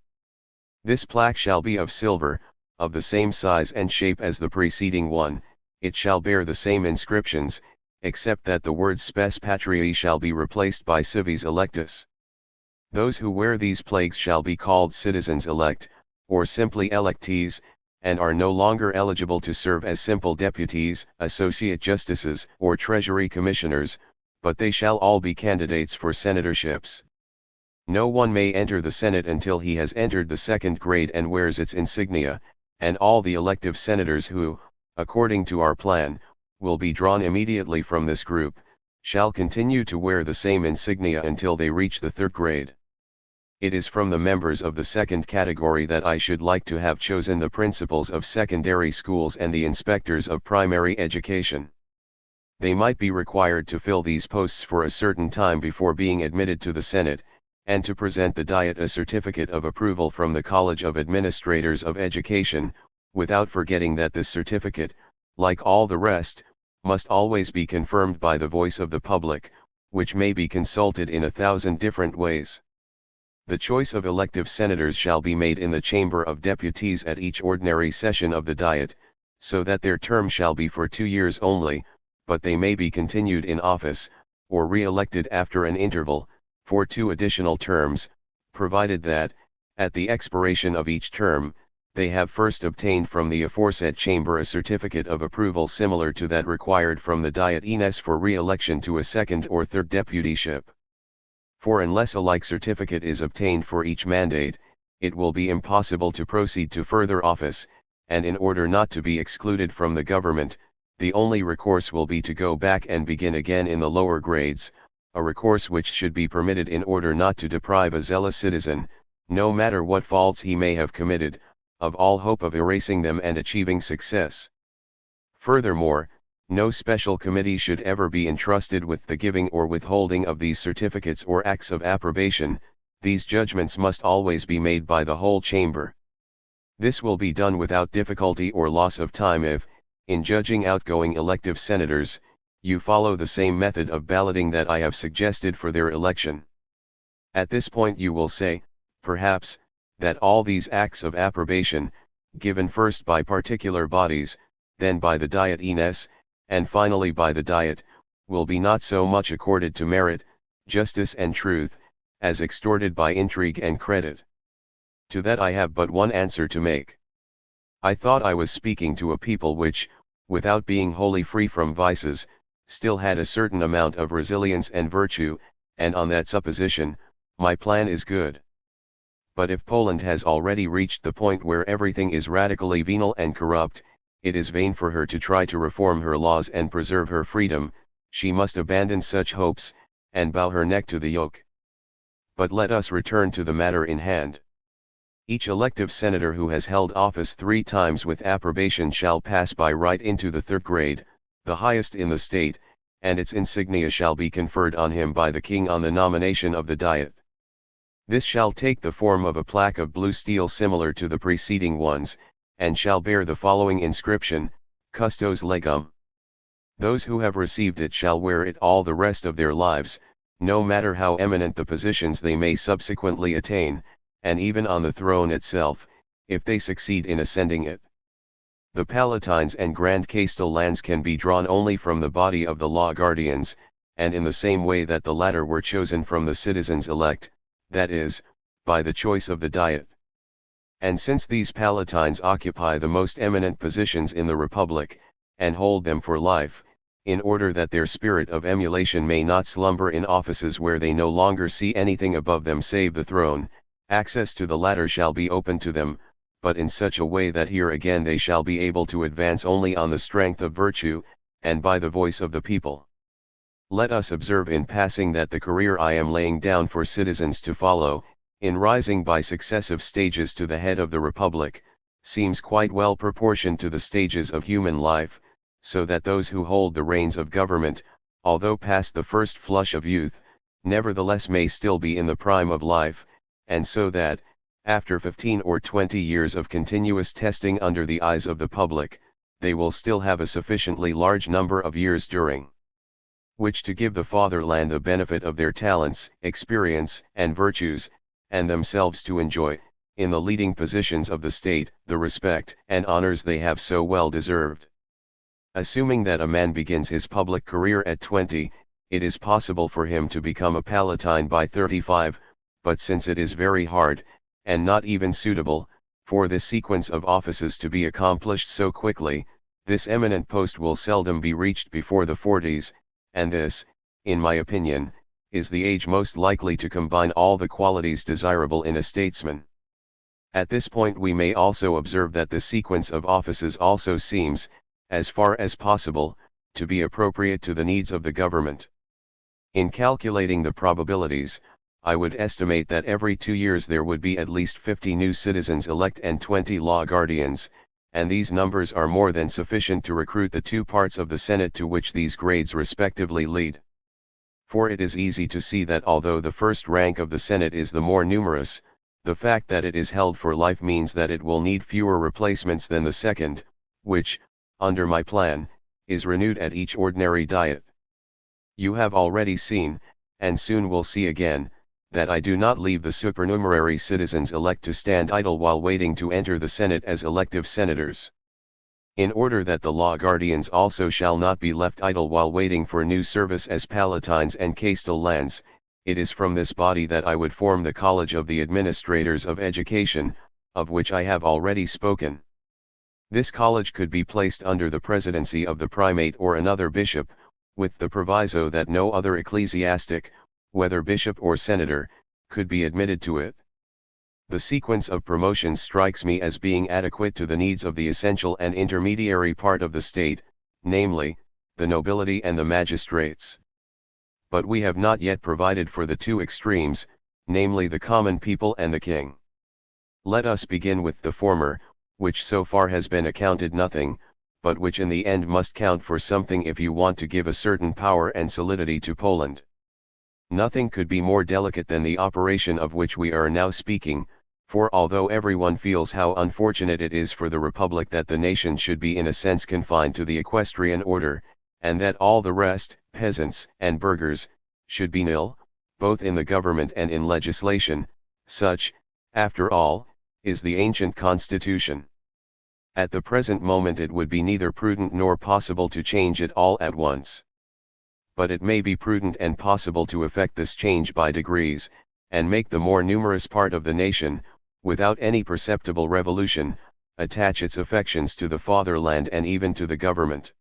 This plaque shall be of silver, of the same size and shape as the preceding one, it shall bear the same inscriptions, except that the word spes patriae shall be replaced by cives electus. Those who wear these plaques shall be called citizens elect, or simply electees, and are no longer eligible to serve as simple deputies, associate justices, or treasury commissioners, but they shall all be candidates for senatorships. No one may enter the Senate until he has entered the second grade and wears its insignia, and all the elective senators who, according to our plan, will be drawn immediately from this group, shall continue to wear the same insignia until they reach the third grade. It is from the members of the second category that I should like to have chosen the principals of secondary schools and the inspectors of primary education. They might be required to fill these posts for a certain time before being admitted to the Senate, and to present the Diet a certificate of approval from the College of Administrators of Education, without forgetting that this certificate, like all the rest, must always be confirmed by the voice of the public, which may be consulted in 1,000 different ways. The choice of elective senators shall be made in the Chamber of Deputies at each ordinary session of the Diet, so that their term shall be for 2 years only, but they may be continued in office, or re-elected after an interval, for 2 additional terms, provided that, at the expiration of each term, they have first obtained from the aforesaid chamber a certificate of approval similar to that required from the Diet Ines for re-election to a second or third deputyship. For unless a like certificate is obtained for each mandate, it will be impossible to proceed to further office, and in order not to be excluded from the government, the only recourse will be to go back and begin again in the lower grades, a recourse which should be permitted in order not to deprive a zealous citizen, no matter what faults he may have committed, of all hope of erasing them and achieving success. Furthermore, no special committee should ever be entrusted with the giving or withholding of these certificates or acts of approbation, these judgments must always be made by the whole chamber. This will be done without difficulty or loss of time if, in judging outgoing elective senators, you follow the same method of balloting that I have suggested for their election. At this point you will say, perhaps, that all these acts of approbation, given first by particular bodies, then by the Diet Ines, and finally by the Diet, will be not so much accorded to merit, justice and truth, as extorted by intrigue and credit. To that I have but one answer to make. I thought I was speaking to a people which, without being wholly free from vices, still had a certain amount of resilience and virtue, and on that supposition, my plan is good. But if Poland has already reached the point where everything is radically venal and corrupt, it is vain for her to try to reform her laws and preserve her freedom, she must abandon such hopes, and bow her neck to the yoke. But let us return to the matter in hand. Each elective senator who has held office 3 times with approbation shall pass by right into the third grade, the highest in the state, and its insignia shall be conferred on him by the king on the nomination of the Diet. This shall take the form of a plaque of blue steel similar to the preceding ones, and shall bear the following inscription, Custos Legum. Those who have received it shall wear it all the rest of their lives, no matter how eminent the positions they may subsequently attain, and even on the throne itself, if they succeed in ascending it. The palatines and grand castellans can be drawn only from the body of the law guardians, and in the same way that the latter were chosen from the citizens elect, that is, by the choice of the Diet. And since these palatines occupy the most eminent positions in the Republic, and hold them for life, in order that their spirit of emulation may not slumber in offices where they no longer see anything above them save the throne, access to the latter shall be open to them, but in such a way that here again they shall be able to advance only on the strength of virtue, and by the voice of the people. Let us observe in passing that the career I am laying down for citizens to follow, in rising by successive stages to the head of the Republic, seems quite well proportioned to the stages of human life, so that those who hold the reins of government, although past the first flush of youth, nevertheless may still be in the prime of life, and so that, after 15 or 20 years of continuous testing under the eyes of the public, they will still have a sufficiently large number of years during which to give the fatherland the benefit of their talents, experience, and virtues, and themselves to enjoy, in the leading positions of the state, the respect and honors they have so well deserved. Assuming that a man begins his public career at 20, it is possible for him to become a Palatine by 35, but since it is very hard, and not even suitable, for this sequence of offices to be accomplished so quickly, this eminent post will seldom be reached before the 40s, and this, in my opinion, is the age most likely to combine all the qualities desirable in a statesman. At this point we may also observe that the sequence of offices also seems, as far as possible, to be appropriate to the needs of the government. In calculating the probabilities, I would estimate that every 2 years there would be at least 50 new citizens elect and 20 law guardians, and these numbers are more than sufficient to recruit the 2 parts of the Senate to which these grades respectively lead. For it is easy to see that although the first rank of the Senate is the more numerous, the fact that it is held for life means that it will need fewer replacements than the second, which, under my plan, is renewed at each ordinary diet. You have already seen, and soon will see again, that I do not leave the supernumerary citizens elect to stand idle while waiting to enter the Senate as elective senators. In order that the law guardians also shall not be left idle while waiting for new service as palatines and castellans, it is from this body that I would form the College of the Administrators of Education, of which I have already spoken. This college could be placed under the presidency of the primate or another bishop, with the proviso that no other ecclesiastic, whether bishop or senator, could be admitted to it. The sequence of promotions strikes me as being adequate to the needs of the essential and intermediary part of the state, namely, the nobility and the magistrates. But we have not yet provided for the 2 extremes, namely the common people and the king. Let us begin with the former, which so far has been accounted nothing, but which in the end must count for something if you want to give a certain power and solidity to Poland. Nothing could be more delicate than the operation of which we are now speaking, for although everyone feels how unfortunate it is for the Republic that the nation should be in a sense confined to the equestrian order, and that all the rest, peasants and burghers, should be nil, both in the government and in legislation, such, after all, is the ancient constitution. At the present moment it would be neither prudent nor possible to change it all at once. But it may be prudent and possible to effect this change by degrees, and make the more numerous part of the nation, without any perceptible revolution, attach its affections to the fatherland and even to the government.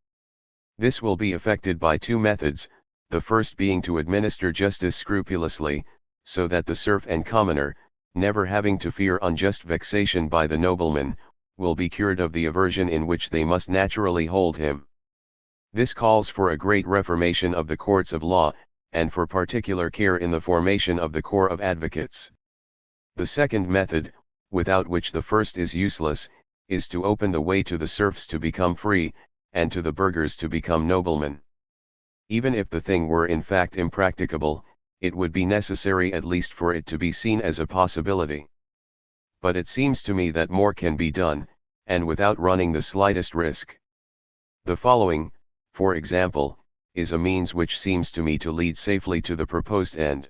This will be effected by 2 methods, the first being to administer justice scrupulously, so that the serf and commoner, never having to fear unjust vexation by the nobleman, will be cured of the aversion in which they must naturally hold him. This calls for a great reformation of the courts of law, and for particular care in the formation of the corps of advocates. The second method, without which the first is useless, is to open the way to the serfs to become free, and to the burghers to become noblemen. Even if the thing were in fact impracticable, it would be necessary at least for it to be seen as a possibility. But it seems to me that more can be done, and without running the slightest risk. The following, for example, is a means which seems to me to lead safely to the proposed end.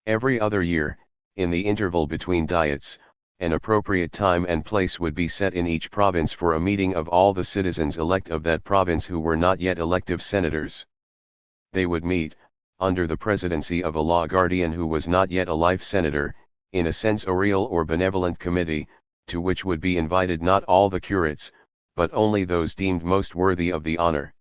Every other year, in the interval between diets, an appropriate time and place would be set in each province for a meeting of all the citizens elect of that province who were not yet elective senators. They would meet, under the presidency of a law guardian who was not yet a life senator, in a censorial or benevolent committee, to which would be invited not all the curates, but only those deemed most worthy of the honor.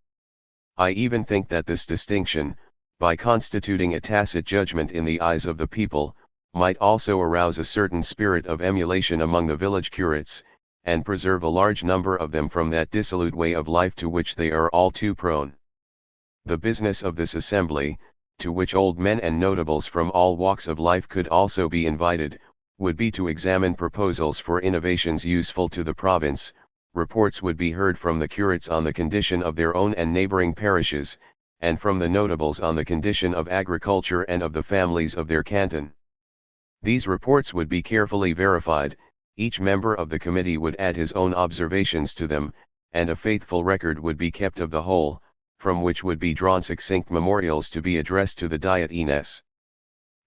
I even think that this distinction, by constituting a tacit judgment in the eyes of the people, might also arouse a certain spirit of emulation among the village curates, and preserve a large number of them from that dissolute way of life to which they are all too prone. The business of this assembly, to which old men and notables from all walks of life could also be invited, would be to examine proposals for innovations useful to the province. Reports would be heard from the curates on the condition of their own and neighboring parishes, and from the notables on the condition of agriculture and of the families of their canton. These reports would be carefully verified, each member of the committee would add his own observations to them, and a faithful record would be kept of the whole, from which would be drawn succinct memorials to be addressed to the Diet Ines.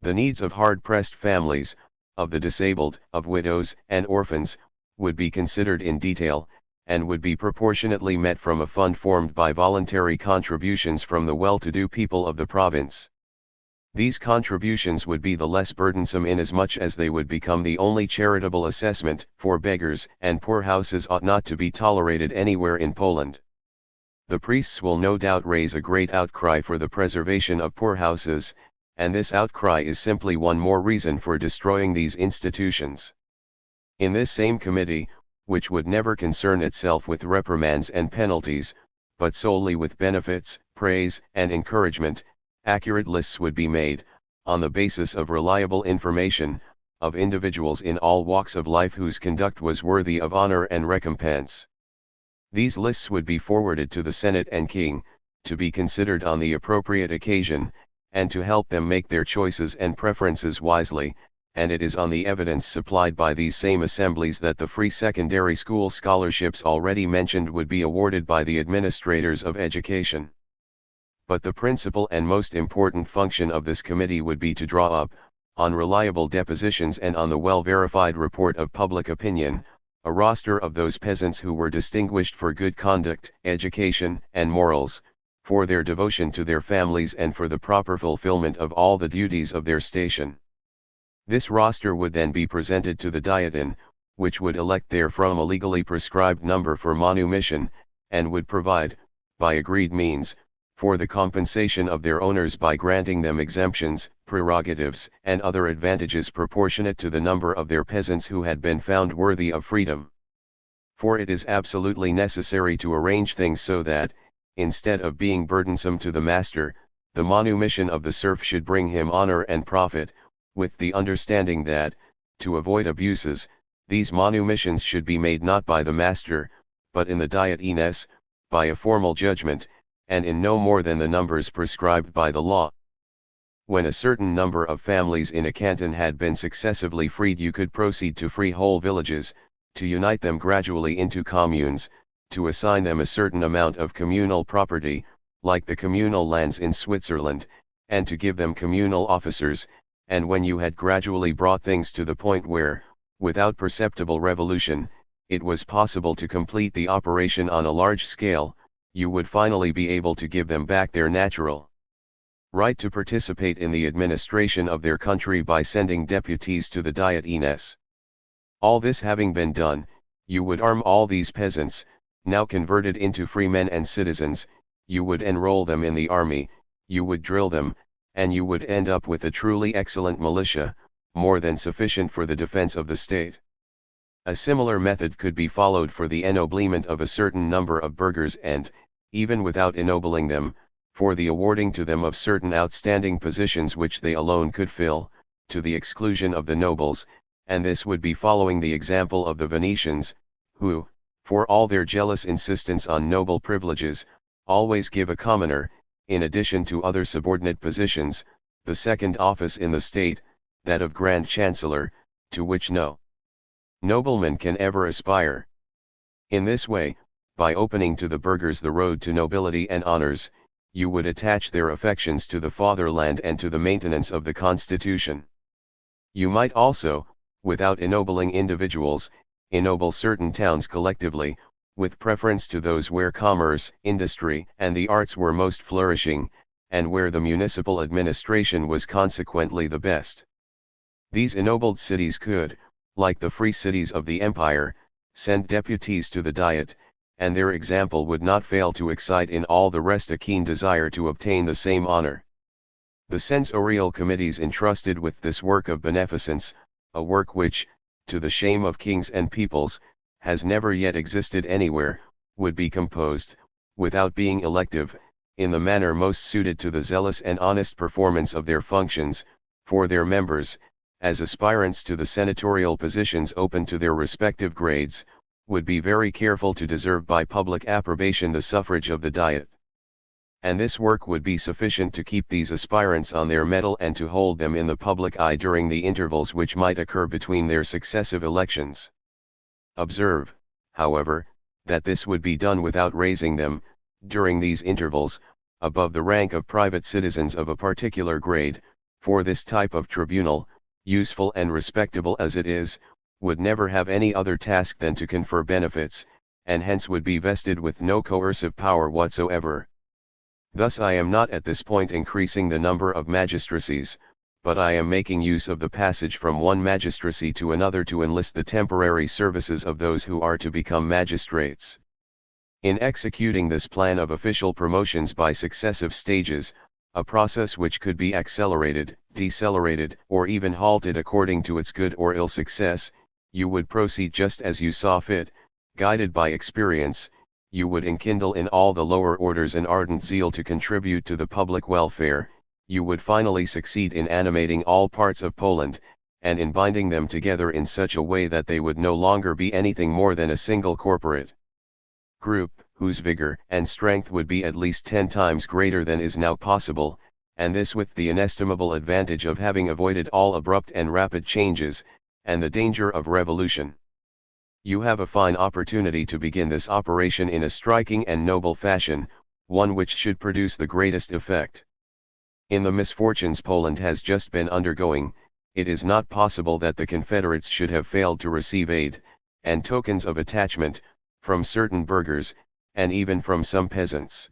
The needs of hard-pressed families, of the disabled, of widows and orphans, would be considered in detail, and would be proportionately met from a fund formed by voluntary contributions from the well-to-do people of the province. These contributions would be the less burdensome inasmuch as they would become the only charitable assessment, for beggars and poorhouses ought not to be tolerated anywhere in Poland. The priests will no doubt raise a great outcry for the preservation of poorhouses, and this outcry is simply one more reason for destroying these institutions. In this same committee, which would never concern itself with reprimands and penalties, but solely with benefits, praise, and encouragement, accurate lists would be made, on the basis of reliable information, of individuals in all walks of life whose conduct was worthy of honor and recompense. These lists would be forwarded to the Senate and King, to be considered on the appropriate occasion, and to help them make their choices and preferences wisely, and it is on the evidence supplied by these same assemblies that the free secondary school scholarships already mentioned would be awarded by the administrators of education. But the principal and most important function of this committee would be to draw up, on reliable depositions and on the well-verified report of public opinion, a roster of those peasants who were distinguished for good conduct, education, and morals, for their devotion to their families and for the proper fulfillment of all the duties of their station. This roster would then be presented to the Diet, which would elect therefrom a legally prescribed number for manumission, and would provide, by agreed means, for the compensation of their owners by granting them exemptions, prerogatives, and other advantages proportionate to the number of their peasants who had been found worthy of freedom. For it is absolutely necessary to arrange things so that, instead of being burdensome to the master, the manumission of the serf should bring him honor and profit, with the understanding that, to avoid abuses, these manumissions should be made not by the master, but in the Diet Ines, by a formal judgment, and in no more than the numbers prescribed by the law. When a certain number of families in a canton had been successively freed, you could proceed to free whole villages, to unite them gradually into communes, to assign them a certain amount of communal property, like the communal lands in Switzerland, and to give them communal officers, and when you had gradually brought things to the point where, without perceptible revolution, it was possible to complete the operation on a large scale, you would finally be able to give them back their natural right to participate in the administration of their country by sending deputies to the Diet Ines. All this having been done, you would arm all these peasants, now converted into free men and citizens, you would enroll them in the army, you would drill them, and you would end up with a truly excellent militia, more than sufficient for the defense of the state. A similar method could be followed for the ennoblement of a certain number of burghers and, even without ennobling them, for the awarding to them of certain outstanding positions which they alone could fill, to the exclusion of the nobles, and this would be following the example of the Venetians, who, for all their jealous insistence on noble privileges, always give a commoner, in addition to other subordinate positions, the second office in the state, that of Grand Chancellor, to which no nobleman can ever aspire. In this way, by opening to the burghers the road to nobility and honors, you would attach their affections to the fatherland and to the maintenance of the constitution. You might also, without ennobling individuals, ennoble certain towns collectively, with preference to those where commerce, industry, and the arts were most flourishing, and where the municipal administration was consequently the best. These ennobled cities could, like the free cities of the empire, send deputies to the Diet, and their example would not fail to excite in all the rest a keen desire to obtain the same honor. The censorial committees entrusted with this work of beneficence, a work which, to the shame of kings and peoples, has never yet existed anywhere, would be composed, without being elective, in the manner most suited to the zealous and honest performance of their functions, for their members, as aspirants to the senatorial positions open to their respective grades, would be very careful to deserve by public approbation the suffrage of the Diet. And this work would be sufficient to keep these aspirants on their mettle and to hold them in the public eye during the intervals which might occur between their successive elections. Observe, however, that this would be done without raising them, during these intervals, above the rank of private citizens of a particular grade, for this type of tribunal, useful and respectable as it is, would never have any other task than to confer benefits, and hence would be vested with no coercive power whatsoever. Thus I am not at this point increasing the number of magistracies, but I am making use of the passage from one magistracy to another to enlist the temporary services of those who are to become magistrates. In executing this plan of official promotions by successive stages, a process which could be accelerated, decelerated, or even halted according to its good or ill success, you would proceed just as you saw fit, guided by experience. You would enkindle in all the lower orders an ardent zeal to contribute to the public welfare, you would finally succeed in animating all parts of Poland, and in binding them together in such a way that they would no longer be anything more than a single corporate group, whose vigor and strength would be at least 10 times greater than is now possible, and this with the inestimable advantage of having avoided all abrupt and rapid changes, and the danger of revolution. You have a fine opportunity to begin this operation in a striking and noble fashion, one which should produce the greatest effect. In the misfortunes Poland has just been undergoing, it is not possible that the Confederates should have failed to receive aid, and tokens of attachment, from certain burghers, and even from some peasants.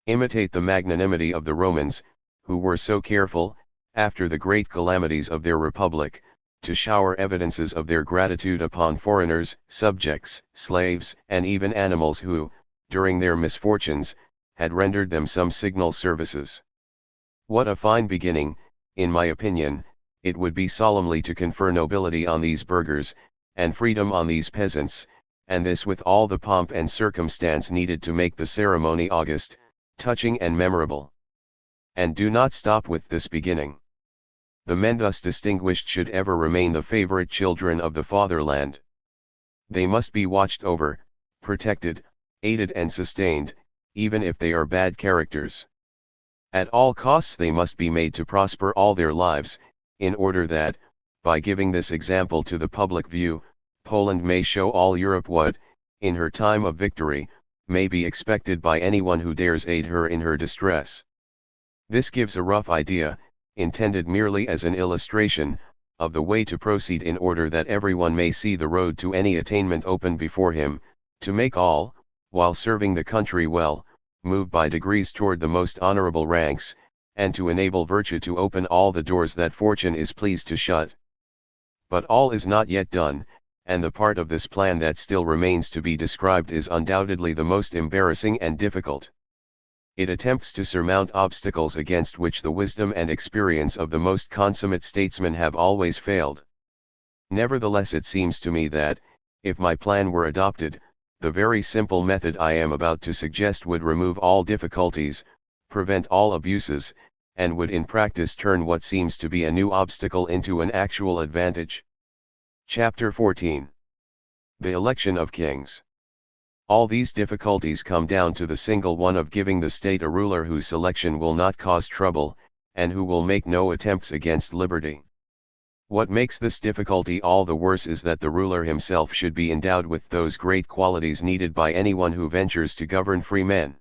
Imitate the magnanimity of the Romans, who were so careful, after the great calamities of their republic, to shower evidences of their gratitude upon foreigners, subjects, slaves, and even animals who, during their misfortunes, had rendered them some signal services. What a fine beginning, in my opinion, it would be solemnly to confer nobility on these burghers, and freedom on these peasants, and this with all the pomp and circumstance needed to make the ceremony august, touching and memorable. And do not stop with this beginning. The men thus distinguished should ever remain the favorite children of the fatherland. They must be watched over, protected, aided and sustained, even if they are bad characters. At all costs they must be made to prosper all their lives, in order that, by giving this example to the public view, Poland may show all Europe what, in her time of victory, may be expected by anyone who dares aid her in her distress. This gives a rough idea, intended merely as an illustration, of the way to proceed in order that everyone may see the road to any attainment open before him, to make all, while serving the country well, move by degrees toward the most honorable ranks, and to enable virtue to open all the doors that fortune is pleased to shut. But all is not yet done, and the part of this plan that still remains to be described is undoubtedly the most embarrassing and difficult. It attempts to surmount obstacles against which the wisdom and experience of the most consummate statesmen have always failed. Nevertheless, it seems to me that, if my plan were adopted, the very simple method I am about to suggest would remove all difficulties, prevent all abuses, and would in practice turn what seems to be a new obstacle into an actual advantage. Chapter 14. The Election of Kings. All these difficulties come down to the single one of giving the state a ruler whose selection will not cause trouble, and who will make no attempts against liberty. What makes this difficulty all the worse is that the ruler himself should be endowed with those great qualities needed by anyone who ventures to govern free men.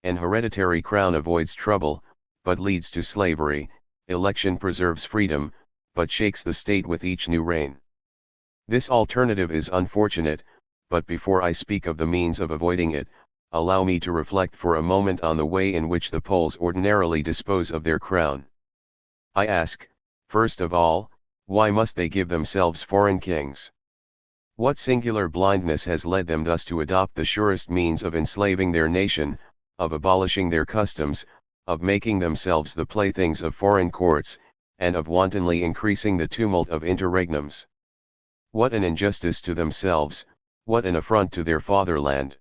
An hereditary crown avoids trouble, but leads to slavery. Election preserves freedom, but shakes the state with each new reign. This alternative is unfortunate, but before I speak of the means of avoiding it, allow me to reflect for a moment on the way in which the Poles ordinarily dispose of their crown. I ask, first of all, why must they give themselves foreign kings? What singular blindness has led them thus to adopt the surest means of enslaving their nation, of abolishing their customs, of making themselves the playthings of foreign courts, and of wantonly increasing the tumult of interregnums? What an injustice to themselves, What an affront to their fatherland!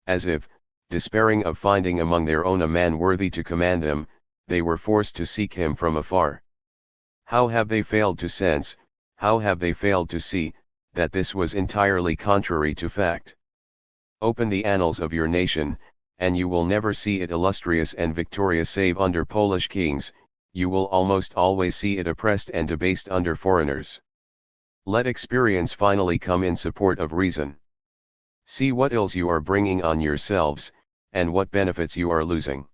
As if, despairing of finding among their own a man worthy to command them, they were forced to seek him from afar. How have they failed to sense, how have they failed to see, that this was entirely contrary to fact? Open the annals of your nation, and you will never see it illustrious and victorious save under Polish kings, you will almost always see it oppressed and debased under foreigners. Let experience finally come in support of reason. See what ills you are bringing on yourselves, and what benefits you are losing.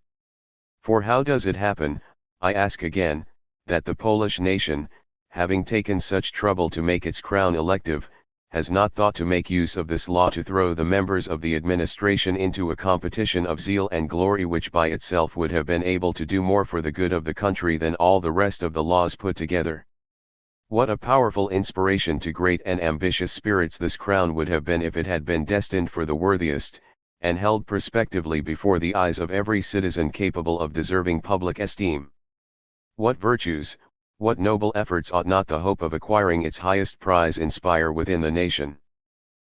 For how does it happen, I ask again, that the Polish nation, having taken such trouble to make its crown elective, has not thought to make use of this law to throw the members of the administration into a competition of zeal and glory which by itself would have been able to do more for the good of the country than all the rest of the laws put together? What a powerful inspiration to great and ambitious spirits this crown would have been if it had been destined for the worthiest, and held prospectively before the eyes of every citizen capable of deserving public esteem. What virtues, what noble efforts ought not the hope of acquiring its highest prize inspire within the nation?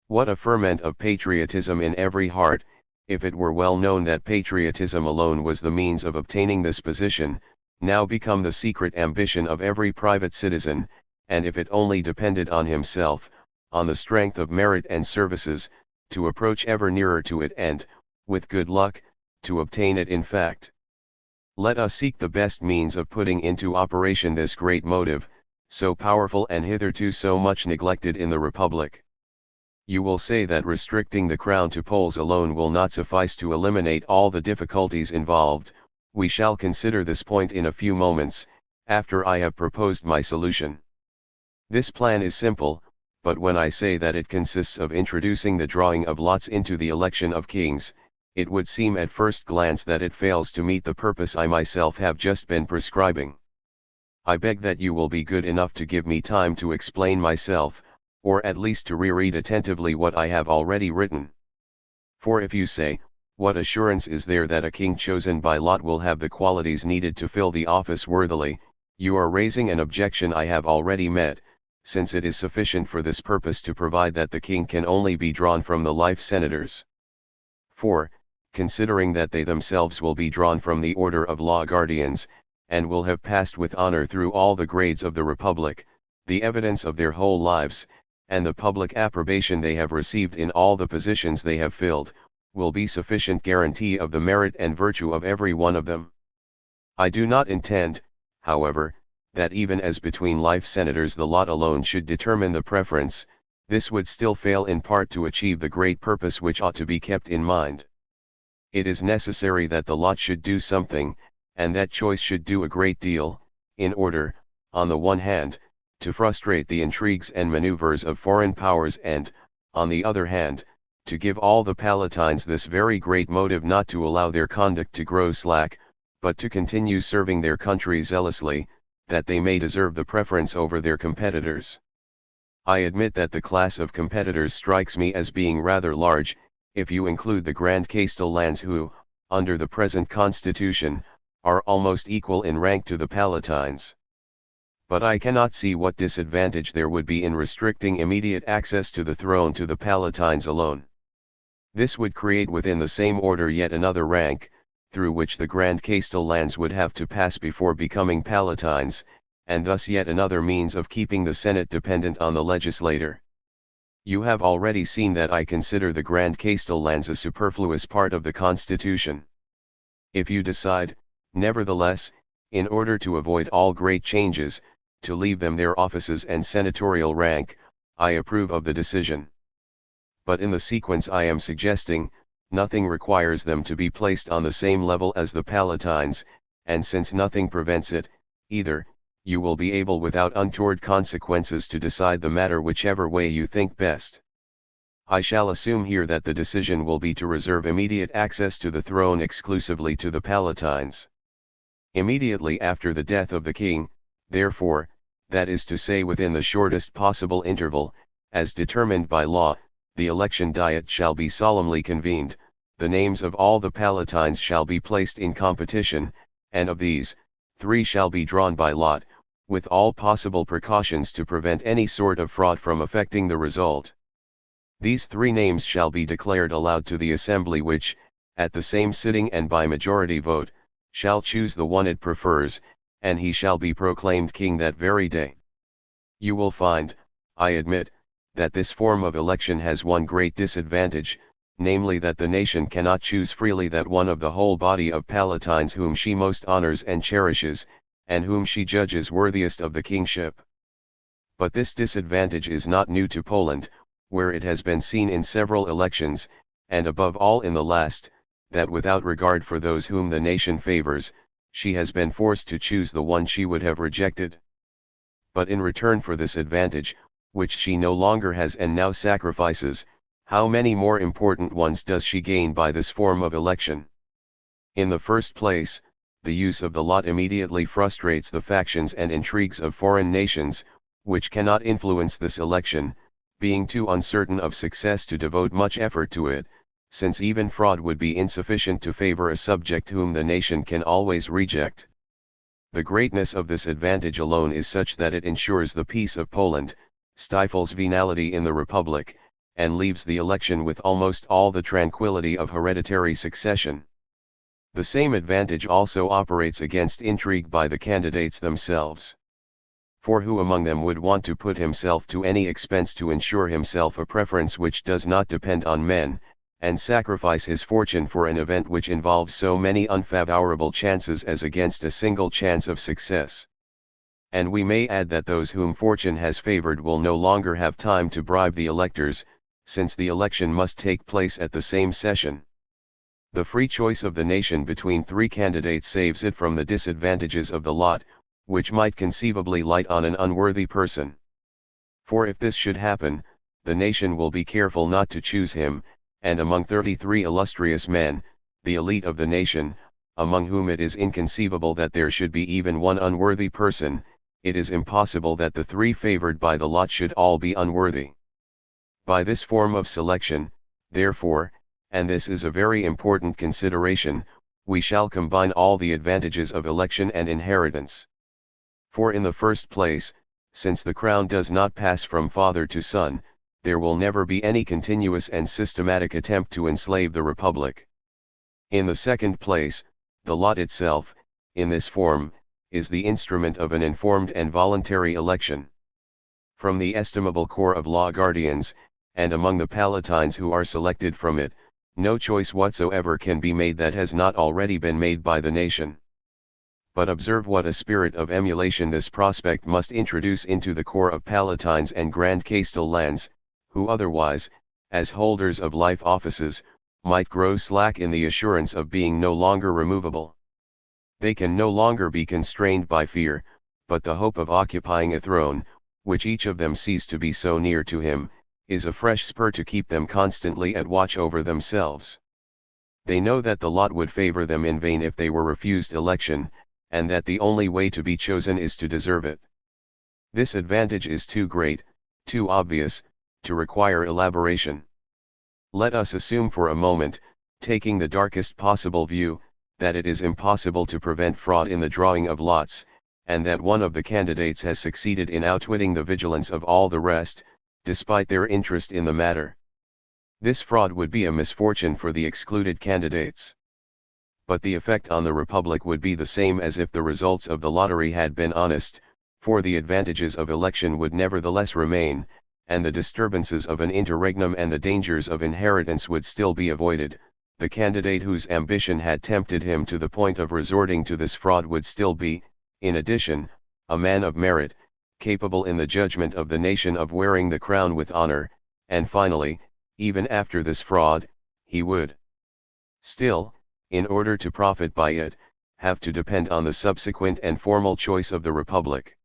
What a ferment of patriotism in every heart, if it were well known that patriotism alone was the means of obtaining this position, now become the secret ambition of every private citizen, and if it only depended on himself, on the strength of merit and services, to approach ever nearer to it and, with good luck, to obtain it in fact. Let us seek the best means of putting into operation this great motive, so powerful and hitherto so much neglected in the Republic. You will say that restricting the crown to Poles alone will not suffice to eliminate all the difficulties involved. We shall consider this point in a few moments, after I have proposed my solution. This plan is simple, but when I say that it consists of introducing the drawing of lots into the election of kings, it would seem at first glance that it fails to meet the purpose I myself have just been prescribing. I beg that you will be good enough to give me time to explain myself, or at least to reread attentively what I have already written. For if you say, what assurance is there that a king chosen by lot will have the qualities needed to fill the office worthily, you are raising an objection I have already met, since it is sufficient for this purpose to provide that the king can only be drawn from the life senators. For, considering that they themselves will be drawn from the order of law guardians, and will have passed with honor through all the grades of the Republic, the evidence of their whole lives, and the public approbation they have received in all the positions they have filled, will be sufficient guarantee of the merit and virtue of every one of them. I do not intend, however, that even as between life senators the lot alone should determine the preference, this would still fail in part to achieve the great purpose which ought to be kept in mind. It is necessary that the lot should do something, and that choice should do a great deal, in order, on the one hand, to frustrate the intrigues and maneuvers of foreign powers and, on the other hand, to give all the Palatines this very great motive not to allow their conduct to grow slack, but to continue serving their country zealously, that they may deserve the preference over their competitors. I admit that the class of competitors strikes me as being rather large, if you include the Grand Castellans who, under the present constitution, are almost equal in rank to the Palatines. But I cannot see what disadvantage there would be in restricting immediate access to the throne to the Palatines alone. This would create within the same order yet another rank, through which the Grand Castellans would have to pass before becoming Palatines, and thus yet another means of keeping the Senate dependent on the legislator. You have already seen that I consider the Grand Castellans a superfluous part of the Constitution. If you decide, nevertheless, in order to avoid all great changes, to leave them their offices and senatorial rank, I approve of the decision. But in the sequence I am suggesting, nothing requires them to be placed on the same level as the Palatines, and since nothing prevents it, either, you will be able without untoward consequences to decide the matter whichever way you think best. I shall assume here that the decision will be to reserve immediate access to the throne exclusively to the Palatines. Immediately after the death of the king, therefore, that is to say within the shortest possible interval, as determined by law, the election diet shall be solemnly convened, the names of all the Palatines shall be placed in competition, and of these, 3 shall be drawn by lot, with all possible precautions to prevent any sort of fraud from affecting the result. These 3 names shall be declared aloud to the assembly which, at the same sitting and by majority vote, shall choose the one it prefers, and he shall be proclaimed king that very day. You will find, I admit, that this form of election has one great disadvantage, namely that the nation cannot choose freely that one of the whole body of palatines whom she most honors and cherishes, and whom she judges worthiest of the kingship. But this disadvantage is not new to Poland, where it has been seen in several elections, and above all in the last, that without regard for those whom the nation favors, she has been forced to choose the one she would have rejected. But in return for this advantage, which she no longer has and now sacrifices, how many more important ones does she gain by this form of election? In the first place, the use of the lot immediately frustrates the factions and intrigues of foreign nations, which cannot influence this election, being too uncertain of success to devote much effort to it, since even fraud would be insufficient to favor a subject whom the nation can always reject. The greatness of this advantage alone is such that it ensures the peace of Poland, stifles venality in the Republic, and leaves the election with almost all the tranquility of hereditary succession. The same advantage also operates against intrigue by the candidates themselves. For who among them would want to put himself to any expense to ensure himself a preference which does not depend on men, and sacrifice his fortune for an event which involves so many unfavorable chances as against a single chance of success? And we may add that those whom fortune has favored will no longer have time to bribe the electors, since the election must take place at the same session. The free choice of the nation between 3 candidates saves it from the disadvantages of the lot, which might conceivably light on an unworthy person. For if this should happen, the nation will be careful not to choose him, and among 33 illustrious men, the elite of the nation, among whom it is inconceivable that there should be even one unworthy person, it is impossible that the 3 favored by the lot should all be unworthy. By this form of selection, therefore, and this is a very important consideration, we shall combine all the advantages of election and inheritance. For in the first place, since the crown does not pass from father to son, there will never be any continuous and systematic attempt to enslave the Republic. In the second place, the lot itself, in this form, is the instrument of an informed and voluntary election. From the estimable corps of law guardians, and among the palatines who are selected from it, no choice whatsoever can be made that has not already been made by the nation. But observe what a spirit of emulation this prospect must introduce into the corps of palatines and grand castellans, who otherwise, as holders of life offices, might grow slack in the assurance of being no longer removable. They can no longer be constrained by fear, but the hope of occupying a throne, which each of them sees to be so near to him, is a fresh spur to keep them constantly at watch over themselves. They know that the lot would favor them in vain if they were refused election, and that the only way to be chosen is to deserve it. This advantage is too great, too obvious, to require elaboration. Let us assume for a moment, taking the darkest possible view, that it is impossible to prevent fraud in the drawing of lots, and that one of the candidates has succeeded in outwitting the vigilance of all the rest, despite their interest in the matter. This fraud would be a misfortune for the excluded candidates. But the effect on the Republic would be the same as if the results of the lottery had been honest, for the advantages of election would nevertheless remain, and the disturbances of an interregnum and the dangers of inheritance would still be avoided. The candidate whose ambition had tempted him to the point of resorting to this fraud would still be, in addition, a man of merit, capable in the judgment of the nation of wearing the crown with honor, and finally, even after this fraud, he would still, in order to profit by it, have to depend on the subsequent and formal choice of the Republic.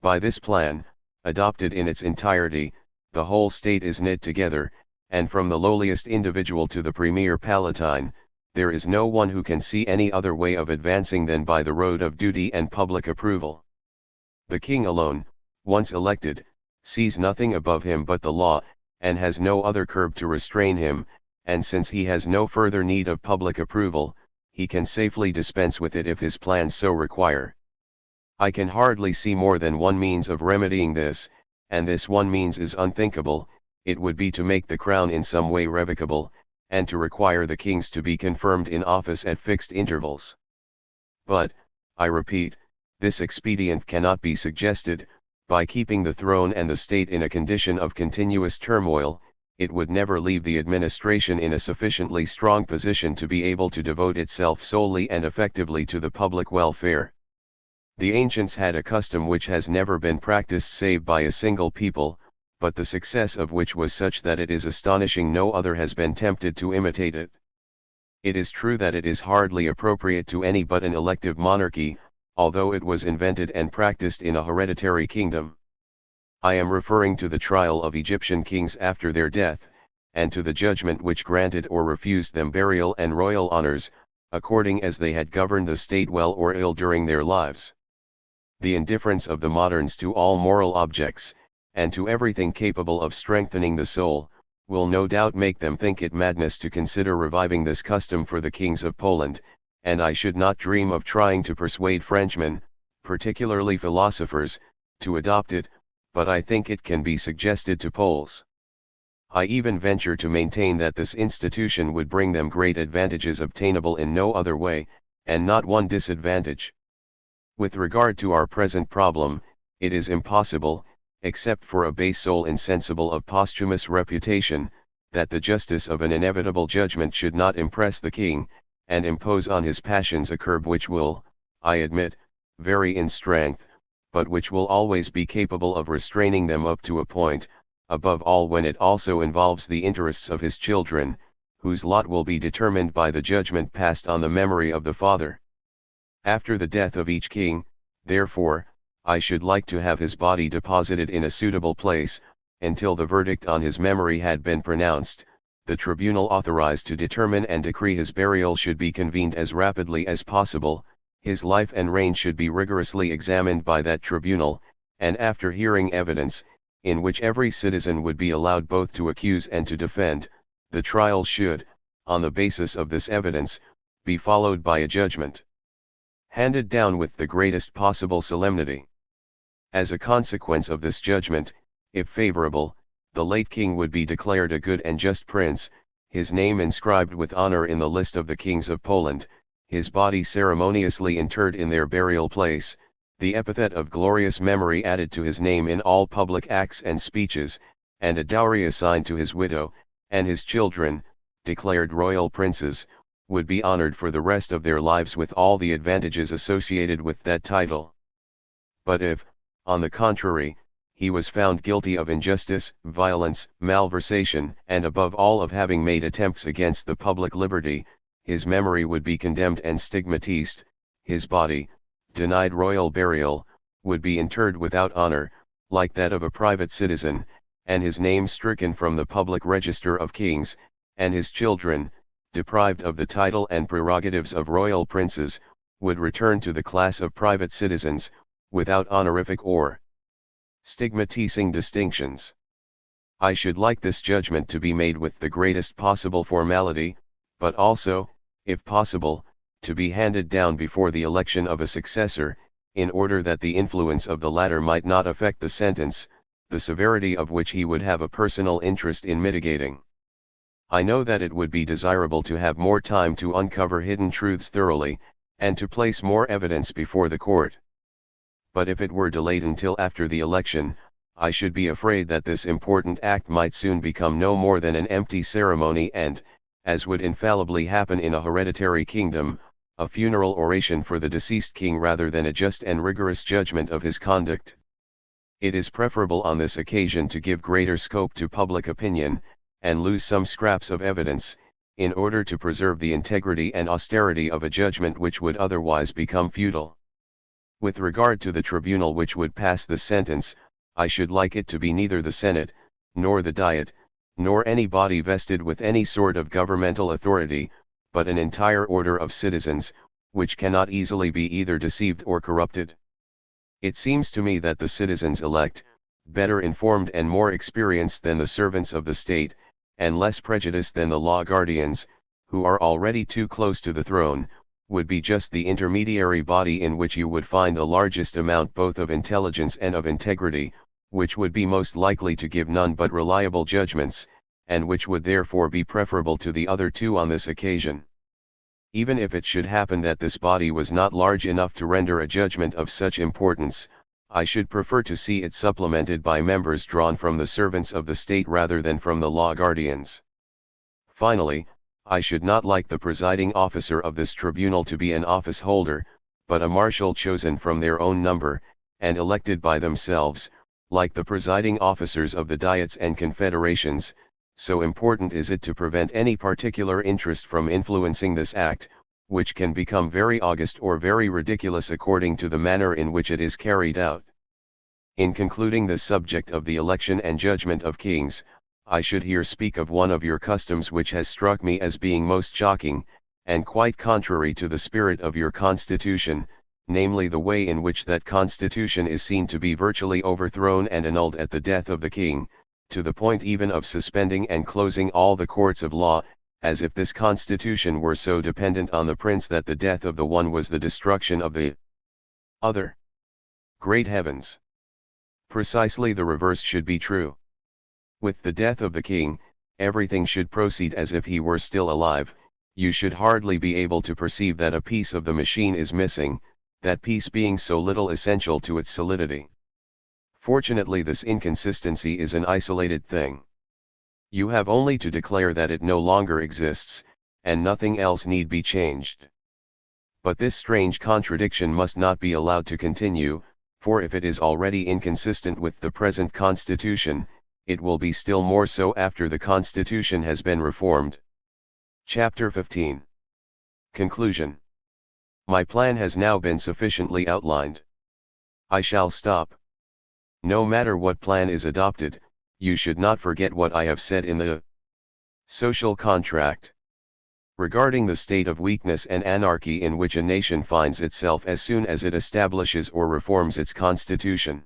By this plan, adopted in its entirety, the whole state is knit together, and from the lowliest individual to the premier palatine, there is no one who can see any other way of advancing than by the road of duty and public approval. The king alone, once elected, sees nothing above him but the law, and has no other curb to restrain him, and since he has no further need of public approval, he can safely dispense with it if his plans so require. I can hardly see more than one means of remedying this, and this one means is unthinkable, it would be to make the crown in some way revocable, and to require the kings to be confirmed in office at fixed intervals. But, I repeat, this expedient cannot be suggested. By keeping the throne and the state in a condition of continuous turmoil, it would never leave the administration in a sufficiently strong position to be able to devote itself solely and effectively to the public welfare. The ancients had a custom which has never been practiced save by a single people, but the success of which was such that it is astonishing no other has been tempted to imitate it. It is true that it is hardly appropriate to any but an elective monarchy, although it was invented and practiced in a hereditary kingdom. I am referring to the trial of Egyptian kings after their death, and to the judgment which granted or refused them burial and royal honors, according as they had governed the state well or ill during their lives. The indifference of the moderns to all moral objects, and to everything capable of strengthening the soul, will no doubt make them think it madness to consider reviving this custom for the kings of Poland, and I should not dream of trying to persuade Frenchmen, particularly philosophers, to adopt it, but I think it can be suggested to Poles. I even venture to maintain that this institution would bring them great advantages obtainable in no other way, and not one disadvantage. With regard to our present problem, it is impossible, except for a base soul insensible of posthumous reputation, that the justice of an inevitable judgment should not impress the king, and impose on his passions a curb which will, I admit, vary in strength, but which will always be capable of restraining them up to a point, above all when it also involves the interests of his children, whose lot will be determined by the judgment passed on the memory of the father. After the death of each king, therefore, I should like to have his body deposited in a suitable place, until the verdict on his memory had been pronounced. The tribunal authorized to determine and decree his burial should be convened as rapidly as possible, his life and reign should be rigorously examined by that tribunal, and after hearing evidence, in which every citizen would be allowed both to accuse and to defend, the trial should, on the basis of this evidence, be followed by a judgment, handed down with the greatest possible solemnity. As a consequence of this judgment, if favorable, the late king would be declared a good and just prince, his name inscribed with honor in the list of the kings of Poland, his body ceremoniously interred in their burial place, the epithet of glorious memory added to his name in all public acts and speeches, and a dowry assigned to his widow, and his children, declared royal princes, would be honored for the rest of their lives with all the advantages associated with that title. But if, on the contrary, he was found guilty of injustice, violence, malversation, and above all of having made attempts against the public liberty, his memory would be condemned and stigmatized, his body, denied royal burial, would be interred without honor, like that of a private citizen, and his name stricken from the public register of kings, and his children, deprived of the title and prerogatives of royal princes, would return to the class of private citizens, without honorific or stigmatizing distinctions. I should like this judgment to be made with the greatest possible formality, but also, if possible, to be handed down before the election of a successor, in order that the influence of the latter might not affect the sentence, the severity of which he would have a personal interest in mitigating. I know that it would be desirable to have more time to uncover hidden truths thoroughly, and to place more evidence before the court. But if it were delayed until after the election, I should be afraid that this important act might soon become no more than an empty ceremony and, as would infallibly happen in a hereditary kingdom, a funeral oration for the deceased king rather than a just and rigorous judgment of his conduct. It is preferable on this occasion to give greater scope to public opinion, and lose some scraps of evidence, in order to preserve the integrity and austerity of a judgment which would otherwise become futile. With regard to the tribunal which would pass the sentence, I should like it to be neither the Senate, nor the Diet, nor any body vested with any sort of governmental authority, but an entire order of citizens, which cannot easily be either deceived or corrupted. It seems to me that the citizens elect, better informed and more experienced than the servants of the state, and less prejudiced than the law guardians, who are already too close to the throne, would be just the intermediary body in which you would find the largest amount both of intelligence and of integrity, which would be most likely to give none but reliable judgments, and which would therefore be preferable to the other two on this occasion. Even if it should happen that this body was not large enough to render a judgment of such importance, I should prefer to see it supplemented by members drawn from the servants of the state rather than from the law guardians. Finally, I should not like the presiding officer of this tribunal to be an office holder, but a marshal chosen from their own number, and elected by themselves, like the presiding officers of the diets and confederations. So important is it to prevent any particular interest from influencing this act, which can become very august or very ridiculous according to the manner in which it is carried out. In concluding the subject of the election and judgment of kings, I should here speak of one of your customs which has struck me as being most shocking, and quite contrary to the spirit of your constitution, namely the way in which that constitution is seen to be virtually overthrown and annulled at the death of the king, to the point even of suspending and closing all the courts of law, as if this constitution were so dependent on the prince that the death of the one was the destruction of the other. Great heavens! Precisely the reverse should be true. With the death of the king, everything should proceed as if he were still alive. You should hardly be able to perceive that a piece of the machine is missing, that piece being so little essential to its solidity. Fortunately, this inconsistency is an isolated thing. You have only to declare that it no longer exists, and nothing else need be changed. But this strange contradiction must not be allowed to continue, for if it is already inconsistent with the present constitution, it will be still more so after the constitution has been reformed. Chapter 15. Conclusion. My plan has now been sufficiently outlined. I shall stop. No matter what plan is adopted, you should not forget what I have said in the social contract. Regarding the state of weakness and anarchy in which a nation finds itself as soon as it establishes or reforms its constitution.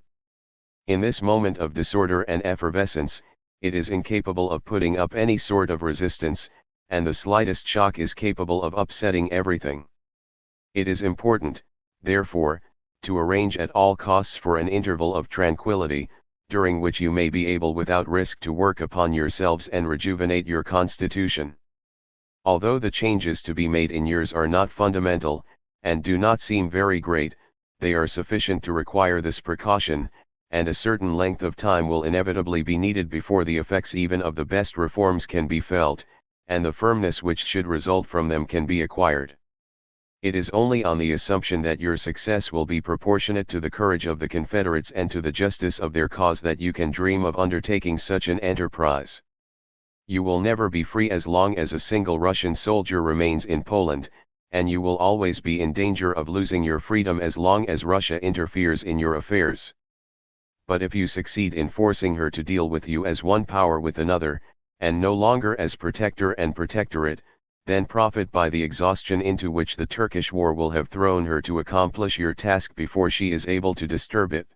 In this moment of disorder and effervescence, it is incapable of putting up any sort of resistance, and the slightest shock is capable of upsetting everything. It is important, therefore, to arrange at all costs for an interval of tranquility, during which you may be able without risk to work upon yourselves and rejuvenate your constitution. Although the changes to be made in yours are not fundamental, and do not seem very great, they are sufficient to require this precaution, and a certain length of time will inevitably be needed before the effects even of the best reforms can be felt, and the firmness which should result from them can be acquired. It is only on the assumption that your success will be proportionate to the courage of the Confederates and to the justice of their cause that you can dream of undertaking such an enterprise. You will never be free as long as a single Russian soldier remains in Poland, and you will always be in danger of losing your freedom as long as Russia interferes in your affairs. But if you succeed in forcing her to deal with you as one power with another, and no longer as protector and protectorate, then profit by the exhaustion into which the Turkish war will have thrown her to accomplish your task before she is able to disturb it.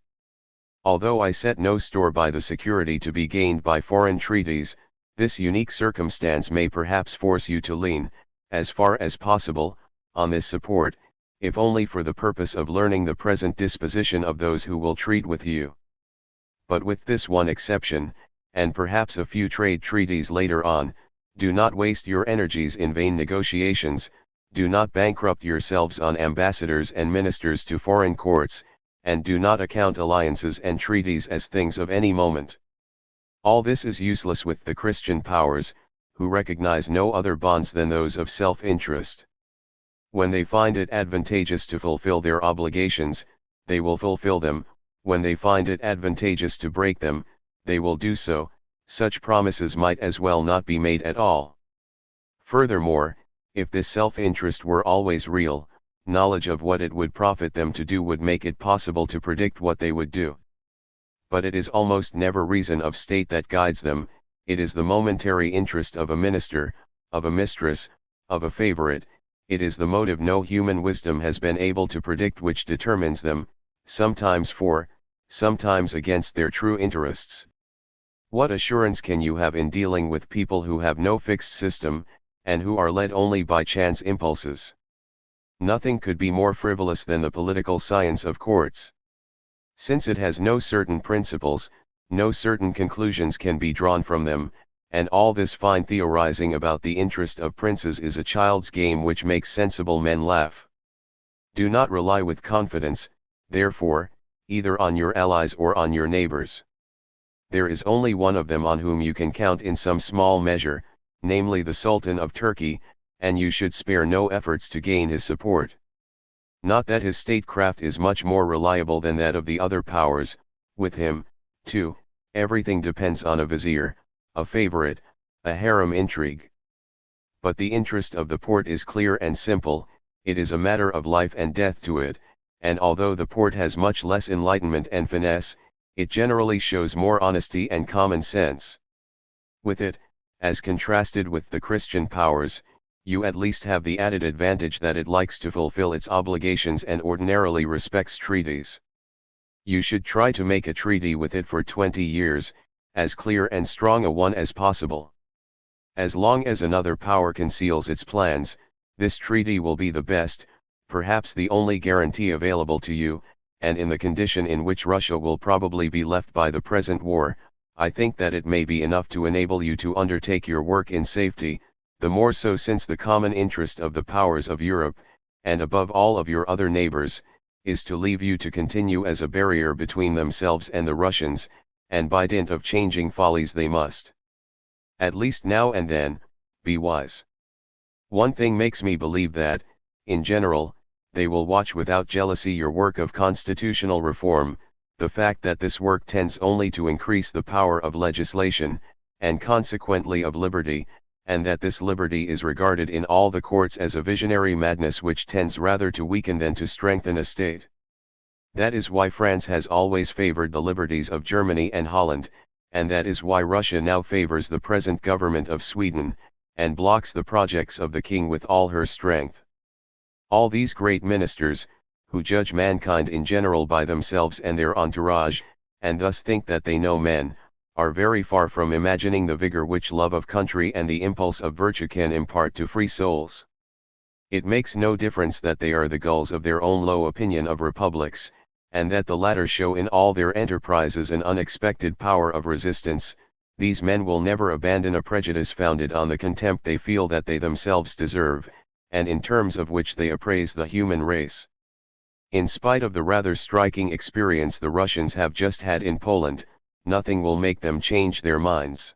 Although I set no store by the security to be gained by foreign treaties, this unique circumstance may perhaps force you to lean, as far as possible, on this support, if only for the purpose of learning the present disposition of those who will treat with you. But with this one exception, and perhaps a few trade treaties later on, do not waste your energies in vain negotiations, do not bankrupt yourselves on ambassadors and ministers to foreign courts, and do not account alliances and treaties as things of any moment. All this is useless with the Christian powers, who recognize no other bonds than those of self-interest. When they find it advantageous to fulfill their obligations, they will fulfill them. When they find it advantageous to break them, they will do so. Such promises might as well not be made at all. Furthermore, if this self-interest were always real, knowledge of what it would profit them to do would make it possible to predict what they would do. But it is almost never reason of state that guides them, it is the momentary interest of a minister, of a mistress, of a favorite, it is the motive no human wisdom has been able to predict which determines them, sometimes for, sometimes against their true interests. What assurance can you have in dealing with people who have no fixed system, and who are led only by chance impulses? Nothing could be more frivolous than the political science of courts. Since it has no certain principles, no certain conclusions can be drawn from them, and all this fine theorizing about the interest of princes is a child's game which makes sensible men laugh. Do not rely with confidence, therefore, either on your allies or on your neighbors. There is only one of them on whom you can count in some small measure, namely the Sultan of Turkey, and you should spare no efforts to gain his support. Not that his statecraft is much more reliable than that of the other powers; with him, too, everything depends on a vizier, a favorite, a harem intrigue. But the interest of the Porte is clear and simple, it is a matter of life and death to it, and although the Porte has much less enlightenment and finesse, it generally shows more honesty and common sense. With it, as contrasted with the Christian powers, you at least have the added advantage that it likes to fulfill its obligations and ordinarily respects treaties. You should try to make a treaty with it for 20 years, as clear and strong a one as possible. As long as another power conceals its plans, this treaty will be the best, perhaps the only guarantee available to you, and in the condition in which Russia will probably be left by the present war, I think that it may be enough to enable you to undertake your work in safety, the more so since the common interest of the powers of Europe, and above all of your other neighbors, is to leave you to continue as a barrier between themselves and the Russians, and by dint of changing follies they must, at least now and then, be wise. One thing makes me believe that, in general, they will watch without jealousy your work of constitutional reform, the fact that this work tends only to increase the power of legislation, and consequently of liberty, and that this liberty is regarded in all the courts as a visionary madness which tends rather to weaken than to strengthen a state. That is why France has always favored the liberties of Germany and Holland, and that is why Russia now favors the present government of Sweden, and blocks the projects of the king with all her strength. All these great ministers, who judge mankind in general by themselves and their entourage, and thus think that they know men, are very far from imagining the vigor which love of country and the impulse of virtue can impart to free souls. It makes no difference that they are the gulls of their own low opinion of republics, and that the latter show in all their enterprises an unexpected power of resistance. These men will never abandon a prejudice founded on the contempt they feel that they themselves deserve, and in terms of which they appraise the human race. In spite of the rather striking experience the Russians have just had in Poland, nothing will make them change their minds.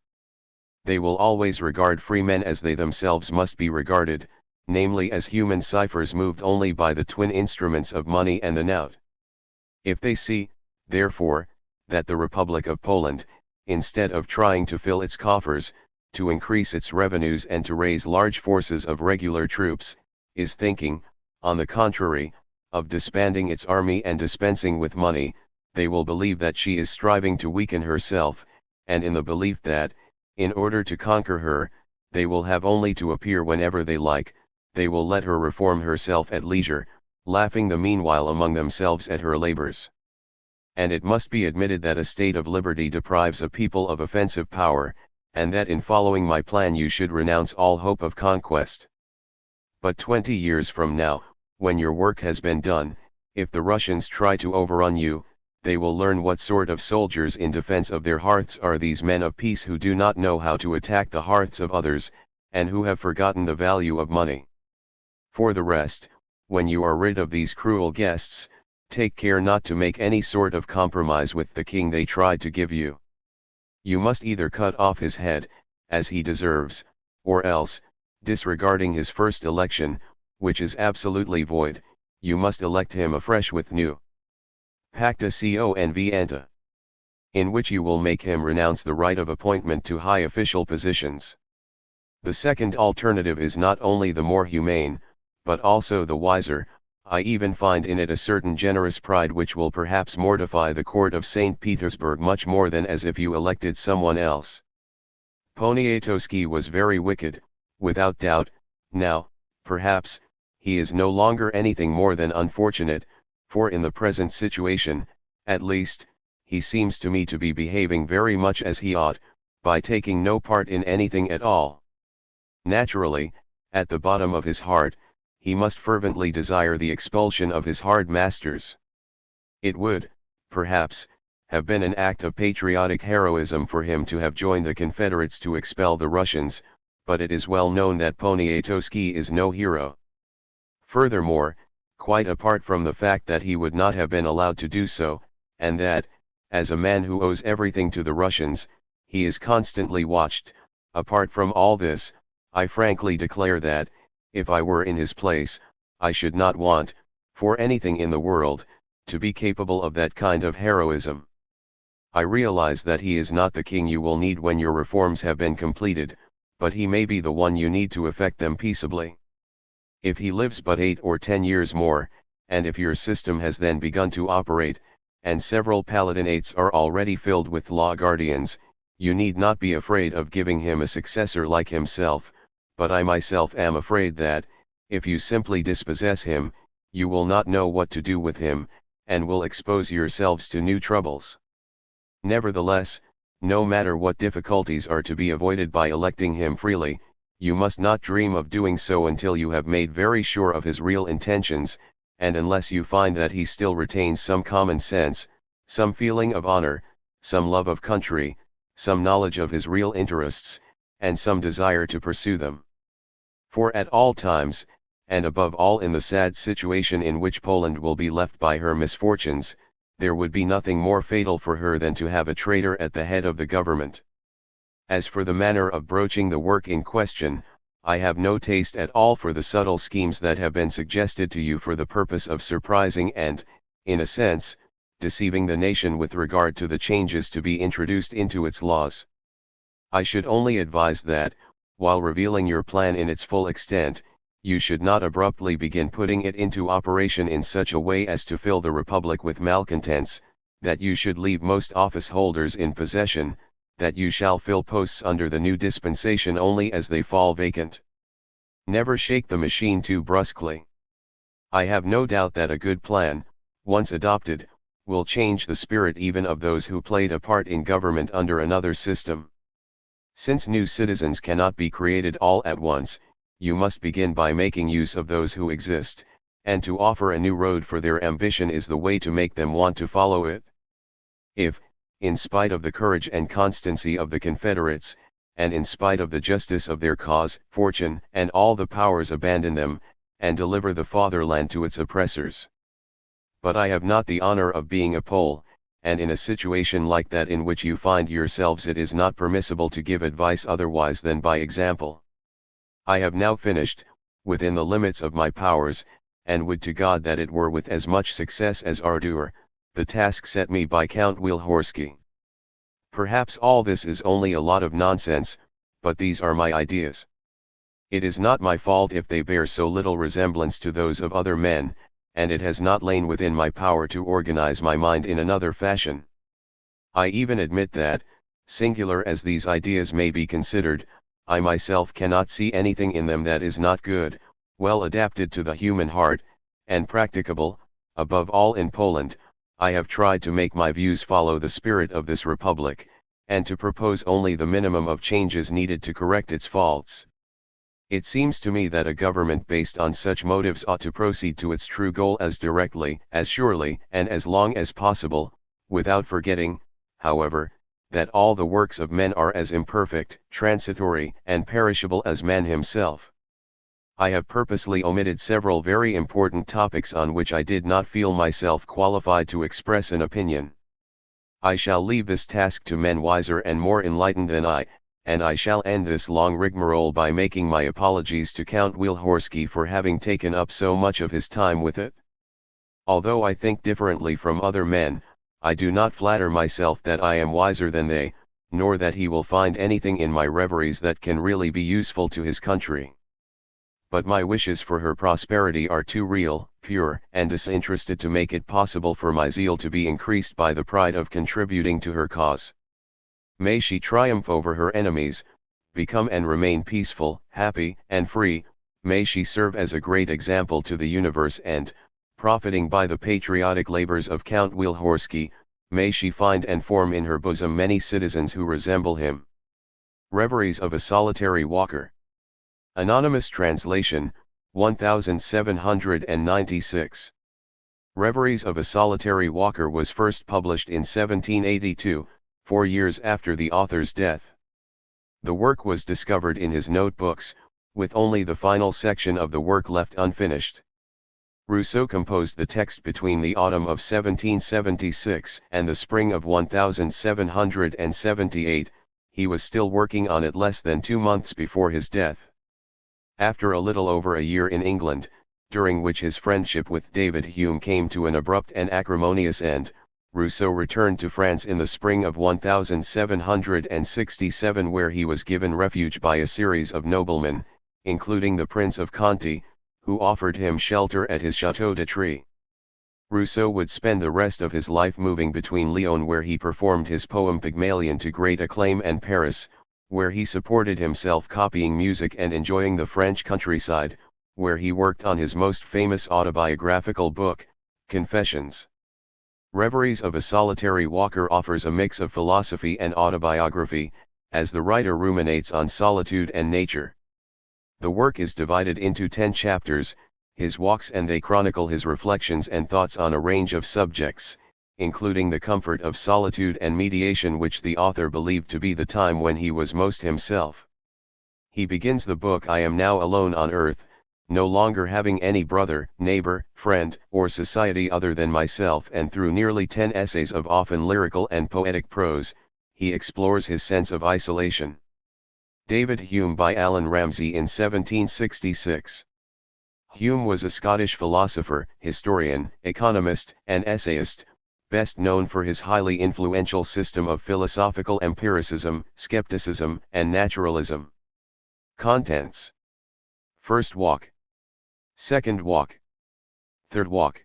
They will always regard free men as they themselves must be regarded, namely as human ciphers moved only by the twin instruments of money and the knout. If they see, therefore, that the Republic of Poland, instead of trying to fill its coffers, to increase its revenues and to raise large forces of regular troops, is thinking, on the contrary, of disbanding its army and dispensing with money, they will believe that she is striving to weaken herself, and in the belief that, in order to conquer her, they will have only to appear whenever they like, they will let her reform herself at leisure, laughing the meanwhile among themselves at her labors. And it must be admitted that a state of liberty deprives a people of offensive power, and that in following my plan you should renounce all hope of conquest. But 20 years from now, when your work has been done, if the Russians try to overrun you, they will learn what sort of soldiers in defense of their hearths are these men of peace who do not know how to attack the hearths of others, and who have forgotten the value of money. For the rest, when you are rid of these cruel guests, take care not to make any sort of compromise with the king they tried to give you. You must either cut off his head, as he deserves, or else, disregarding his first election, which is absolutely void, you must elect him afresh with new Pacta Convenienta, in which you will make him renounce the right of appointment to high official positions. The second alternative is not only the more humane, but also the wiser. I even find in it a certain generous pride which will perhaps mortify the court of St. Petersburg much more than as if you elected someone else. Poniatowski was very wicked, without doubt. Now, perhaps, he is no longer anything more than unfortunate, for in the present situation, at least, he seems to me to be behaving very much as he ought, by taking no part in anything at all. Naturally, at the bottom of his heart, he must fervently desire the expulsion of his hard masters. It would, perhaps, have been an act of patriotic heroism for him to have joined the Confederates to expel the Russians, but it is well known that Poniatowski is no hero. Furthermore, quite apart from the fact that he would not have been allowed to do so, and that, as a man who owes everything to the Russians, he is constantly watched, apart from all this, I frankly declare that, if I were in his place, I should not want, for anything in the world, to be capable of that kind of heroism. I realize that he is not the king you will need when your reforms have been completed, but he may be the one you need to effect them peaceably. If he lives but 8 or 10 years more, and if your system has then begun to operate, and several palatinates are already filled with law guardians, you need not be afraid of giving him a successor like himself, but I myself am afraid that, if you simply dispossess him, you will not know what to do with him, and will expose yourselves to new troubles. Nevertheless, no matter what difficulties are to be avoided by electing him freely, you must not dream of doing so until you have made very sure of his real intentions, and unless you find that he still retains some common sense, some feeling of honor, some love of country, some knowledge of his real interests, and some desire to pursue them. For at all times, and above all in the sad situation in which Poland will be left by her misfortunes, there would be nothing more fatal for her than to have a traitor at the head of the government. As for the manner of broaching the work in question, I have no taste at all for the subtle schemes that have been suggested to you for the purpose of surprising and, in a sense, deceiving the nation with regard to the changes to be introduced into its laws. I should only advise that, while revealing your plan in its full extent, you should not abruptly begin putting it into operation in such a way as to fill the Republic with malcontents, that you should leave most office holders in possession, that you shall fill posts under the new dispensation only as they fall vacant. Never shake the machine too brusquely. I have no doubt that a good plan, once adopted, will change the spirit even of those who played a part in government under another system. Since new citizens cannot be created all at once, you must begin by making use of those who exist, and to offer a new road for their ambition is the way to make them want to follow it. If, in spite of the courage and constancy of the Confederates, and in spite of the justice of their cause, fortune and all the powers abandon them, and deliver the fatherland to its oppressors. But I have not the honor of being a Pole, and in a situation like that in which you find yourselves it is not permissible to give advice otherwise than by example. I have now finished, within the limits of my powers, and would to God that it were with as much success as ardor, the task set me by Count Wielhorski. Perhaps all this is only a lot of nonsense, but these are my ideas. It is not my fault if they bear so little resemblance to those of other men, and it has not lain within my power to organize my mind in another fashion. I even admit that, singular as these ideas may be considered, I myself cannot see anything in them that is not good, well adapted to the human heart, and practicable. Above all in Poland, I have tried to make my views follow the spirit of this republic, and to propose only the minimum of changes needed to correct its faults. It seems to me that a government based on such motives ought to proceed to its true goal as directly, as surely, and as long as possible, without forgetting, however, that all the works of men are as imperfect, transitory, and perishable as man himself. I have purposely omitted several very important topics on which I did not feel myself qualified to express an opinion. I shall leave this task to men wiser and more enlightened than I, and I shall end this long rigmarole by making my apologies to Count Wielhorski for having taken up so much of his time with it. Although I think differently from other men, I do not flatter myself that I am wiser than they, nor that he will find anything in my reveries that can really be useful to his country. But my wishes for her prosperity are too real, pure, and disinterested to make it possible for my zeal to be increased by the pride of contributing to her cause. May she triumph over her enemies, become and remain peaceful, happy, and free. May she serve as a great example to the universe and, profiting by the patriotic labors of Count Wielhorski, may she find and form in her bosom many citizens who resemble him. Reveries of a Solitary Walker. Anonymous translation, 1796. Reveries of a Solitary Walker was first published in 1782, 4 years after the author's death. The work was discovered in his notebooks, with only the final section of the work left unfinished. Rousseau composed the text between the autumn of 1776 and the spring of 1778, he was still working on it less than 2 months before his death. After a little over a year in England, during which his friendship with David Hume came to an abrupt and acrimonious end, Rousseau returned to France in the spring of 1767, where he was given refuge by a series of noblemen, including the Prince of Conti, who offered him shelter at his Château d'Étrees. Rousseau would spend the rest of his life moving between Lyon, where he performed his poem Pygmalion to great acclaim, and Paris, where he supported himself copying music and enjoying the French countryside, where he worked on his most famous autobiographical book, Confessions. Reveries of a Solitary Walker offers a mix of philosophy and autobiography, as the writer ruminates on solitude and nature. The work is divided into 10 chapters, his walks, and they chronicle his reflections and thoughts on a range of subjects, including the comfort of solitude and mediation, which the author believed to be the time when he was most himself. He begins the book, "I am now alone on earth, no longer having any brother, neighbor, friend, or society other than myself," and through nearly 10 essays of often lyrical and poetic prose, he explores his sense of isolation. David Hume by Allan Ramsay in 1766. Hume was a Scottish philosopher, historian, economist, and essayist, best known for his highly influential system of philosophical empiricism, skepticism, and naturalism. Contents: First Walk, Second Walk, Third Walk,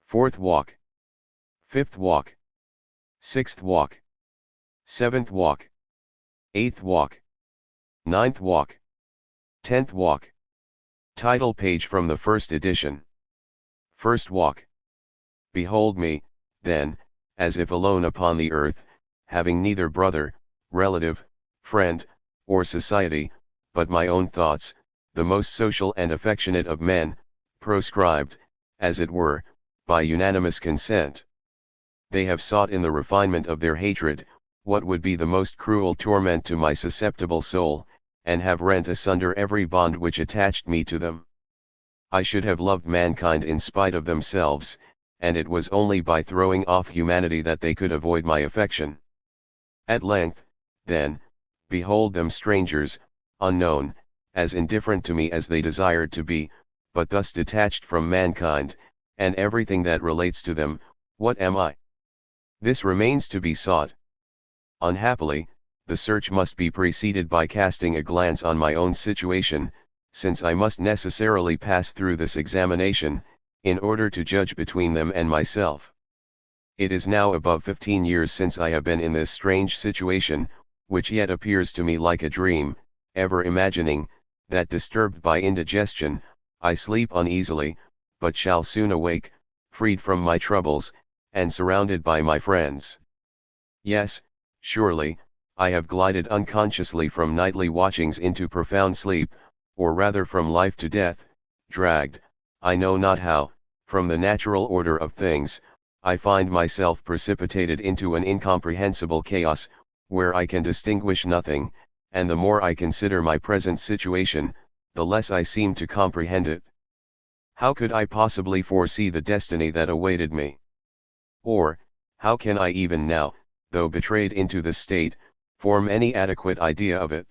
Fourth Walk, Fifth Walk, Sixth Walk, Seventh Walk, Eighth Walk, Ninth Walk, 10th Walk. Title page from the first edition. First Walk. Behold me, then, as if alone upon the earth, having neither brother, relative, friend, or society, but my own thoughts, the most social and affectionate of men, proscribed, as it were, by unanimous consent. They have sought in the refinement of their hatred, what would be the most cruel torment to my susceptible soul, and have rent asunder every bond which attached me to them. I should have loved mankind in spite of themselves, and it was only by throwing off humanity that they could avoid my affection. At length, then, behold them strangers, unknown, as indifferent to me as they desired to be, but thus detached from mankind, and everything that relates to them. What am I? This remains to be sought. Unhappily, the search must be preceded by casting a glance on my own situation, since I must necessarily pass through this examination, in order to judge between them and myself. It is now above 15 years since I have been in this strange situation, which yet appears to me like a dream, ever imagining, that disturbed by indigestion, I sleep uneasily, but shall soon awake, freed from my troubles, and surrounded by my friends. Yes, surely, I have glided unconsciously from nightly watchings into profound sleep, or rather from life to death, dragged, I know not how, from the natural order of things. I find myself precipitated into an incomprehensible chaos, where I can distinguish nothing, and the more I consider my present situation, the less I seem to comprehend it. How could I possibly foresee the destiny that awaited me? Or, how can I even now, though betrayed into this state, form any adequate idea of it?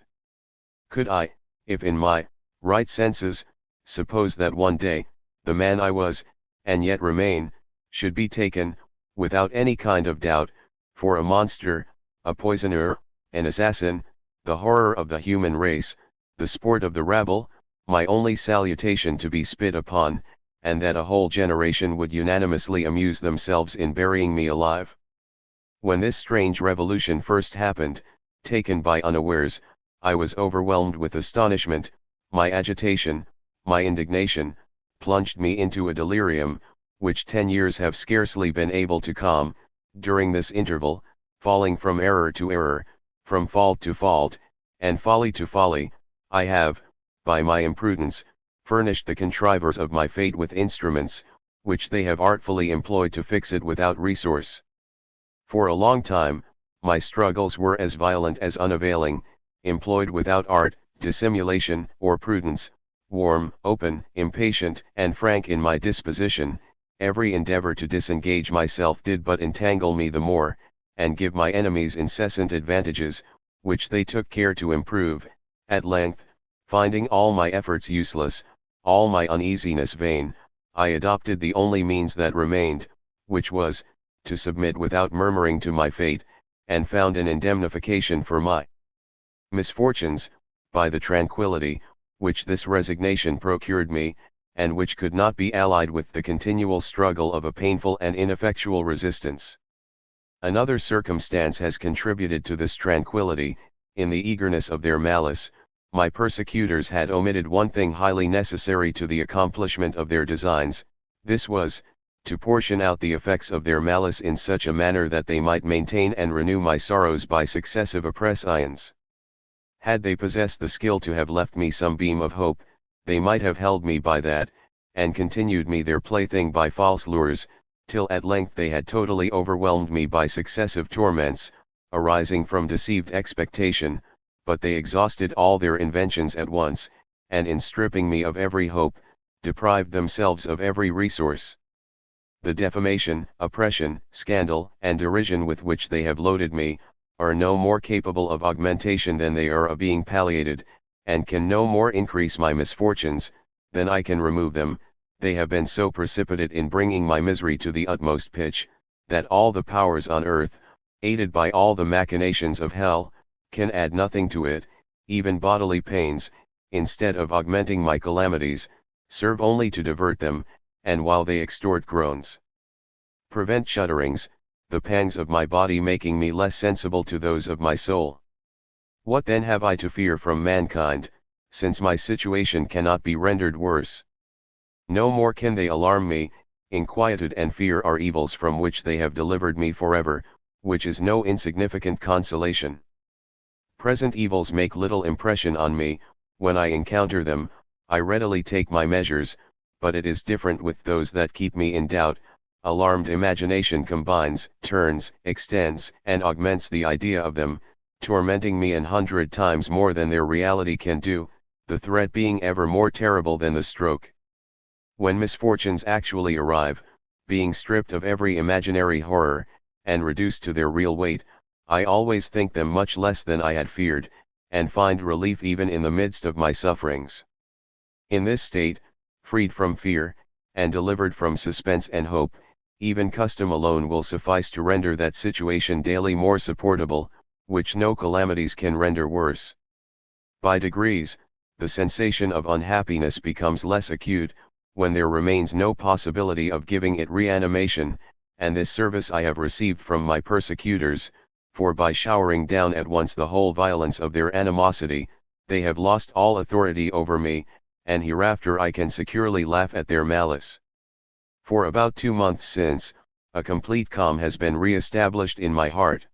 Could I, if in my right senses, suppose that one day, the man I was, and yet remain, should be taken, without any kind of doubt, for a monster, a poisoner, an assassin, the horror of the human race, the sport of the rabble, my only salutation to be spit upon, and that a whole generation would unanimously amuse themselves in burying me alive? When this strange revolution first happened, taken by unawares, I was overwhelmed with astonishment. My agitation, my indignation, plunged me into a delirium, which 10 years have scarcely been able to calm. During this interval, falling from error to error, from fault to fault, and folly to folly, I have, by my imprudence, furnished the contrivers of my fate with instruments, which they have artfully employed to fix it without resource. For a long time, my struggles were as violent as unavailing, employed without art, dissimulation, or prudence, warm, open, impatient, and frank in my disposition. Every endeavor to disengage myself did but entangle me the more, and give my enemies incessant advantages, which they took care to improve. At length, finding all my efforts useless, all my uneasiness vain, I adopted the only means that remained, which was, to submit without murmuring to my fate, and found an indemnification for my misfortunes, by the tranquillity, which this resignation procured me, and which could not be allied with the continual struggle of a painful and ineffectual resistance. Another circumstance has contributed to this tranquillity. In the eagerness of their malice, my persecutors had omitted one thing highly necessary to the accomplishment of their designs. This was, to portion out the effects of their malice in such a manner that they might maintain and renew my sorrows by successive oppressions. Had they possessed the skill to have left me some beam of hope, they might have held me by that, and continued me their plaything by false lures, till at length they had totally overwhelmed me by successive torments, arising from deceived expectation. But they exhausted all their inventions at once, and in stripping me of every hope, deprived themselves of every resource. The defamation, oppression, scandal, and derision with which they have loaded me, are no more capable of augmentation than they are of being palliated, and can no more increase my misfortunes, than I can remove them. They have been so precipitate in bringing my misery to the utmost pitch, that all the powers on earth, aided by all the machinations of hell, can add nothing to it. Even bodily pains, instead of augmenting my calamities, serve only to divert them, and while they extort groans, prevent shudderings, the pangs of my body making me less sensible to those of my soul. What then have I to fear from mankind, since my situation cannot be rendered worse? No more can they alarm me. Inquietude and fear are evils from which they have delivered me forever, which is no insignificant consolation. Present evils make little impression on me. When I encounter them, I readily take my measures, but it is different with those that keep me in doubt. Alarmed imagination combines, turns, extends, and augments the idea of them, tormenting me 100 times more than their reality can do, the threat being ever more terrible than the stroke. When misfortunes actually arrive, being stripped of every imaginary horror, and reduced to their real weight, I always think them much less than I had feared, and find relief even in the midst of my sufferings. In this state, freed from fear, and delivered from suspense and hope, even custom alone will suffice to render that situation daily more supportable, which no calamities can render worse. By degrees, the sensation of unhappiness becomes less acute, when there remains no possibility of giving it reanimation, and this service I have received from my persecutors, for by showering down at once the whole violence of their animosity, they have lost all authority over me, and hereafter I can securely laugh at their malice. For about 2 months since, a complete calm has been re-established in my heart.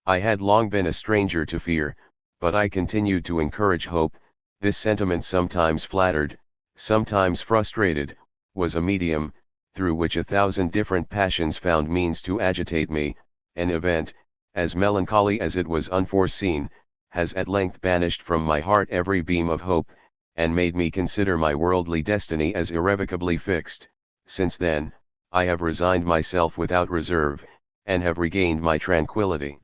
I had long been a stranger to fear, but I continued to encourage hope. This sentiment, sometimes flattered, sometimes frustrated, was a medium, through which 1,000 different passions found means to agitate me. An event, as melancholy as it was unforeseen, has at length banished from my heart every beam of hope, and made me consider my worldly destiny as irrevocably fixed. Since then, I have resigned myself without reserve, and have regained my tranquillity.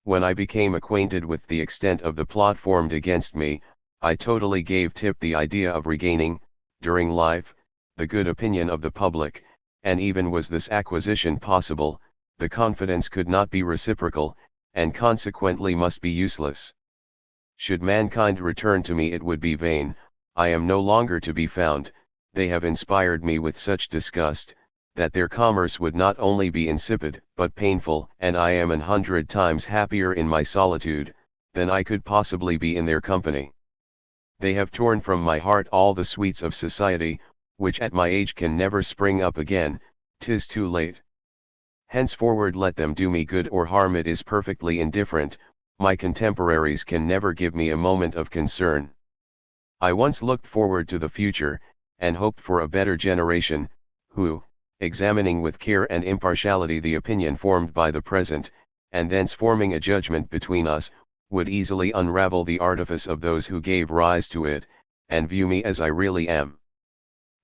When I became acquainted with the extent of the plot formed against me, I totally gave tip the idea of regaining, during life, the good opinion of the public, and even was this acquisition possible, the confidence could not be reciprocal, and consequently must be useless. Should mankind return to me, it would be vain. I am no longer to be found. They have inspired me with such disgust, that their commerce would not only be insipid but painful, and I am 100 times happier in my solitude, than I could possibly be in their company. They have torn from my heart all the sweets of society, which at my age can never spring up again. 'Tis too late. Henceforward let them do me good or harm, it is perfectly indifferent. My contemporaries can never give me a moment of concern. I once looked forward to the future, and hoped for a better generation, who, examining with care and impartiality the opinion formed by the present, and thence forming a judgment between us, would easily unravel the artifice of those who gave rise to it, and view me as I really am.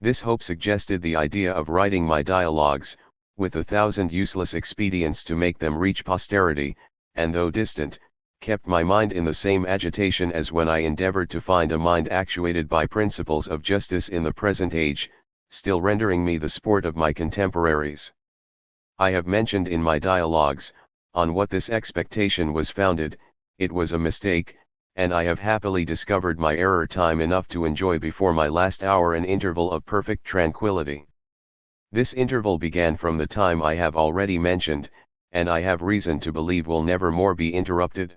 This hope suggested the idea of writing my dialogues, with 1,000 useless expedients to make them reach posterity, and though distant, kept my mind in the same agitation as when I endeavored to find a mind actuated by principles of justice in the present age, still rendering me the sport of my contemporaries. I have mentioned in my dialogues, on what this expectation was founded. It was a mistake, and I have happily discovered my error time enough to enjoy before my last hour an interval of perfect tranquility. This interval began from the time I have already mentioned, and I have reason to believe will never more be interrupted.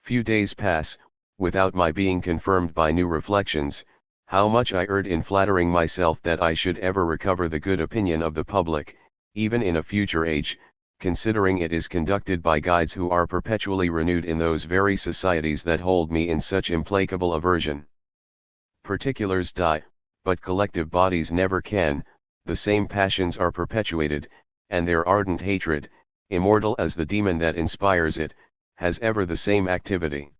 Few days pass, without my being confirmed by new reflections, how much I erred in flattering myself that I should ever recover the good opinion of the public, even in a future age, considering it is conducted by guides who are perpetually renewed in those very societies that hold me in such implacable aversion. Particulars die, but collective bodies never can. The same passions are perpetuated, and their ardent hatred, immortal as the demon that inspires it, has ever the same activity.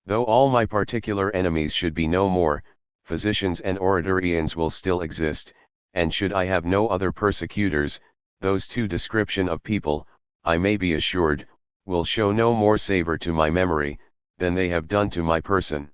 Though all my particular enemies should be no more, physicians and oratorians will still exist, and should I have no other persecutors, those two description of people, I may be assured, will show no more savor to my memory, than they have done to my person.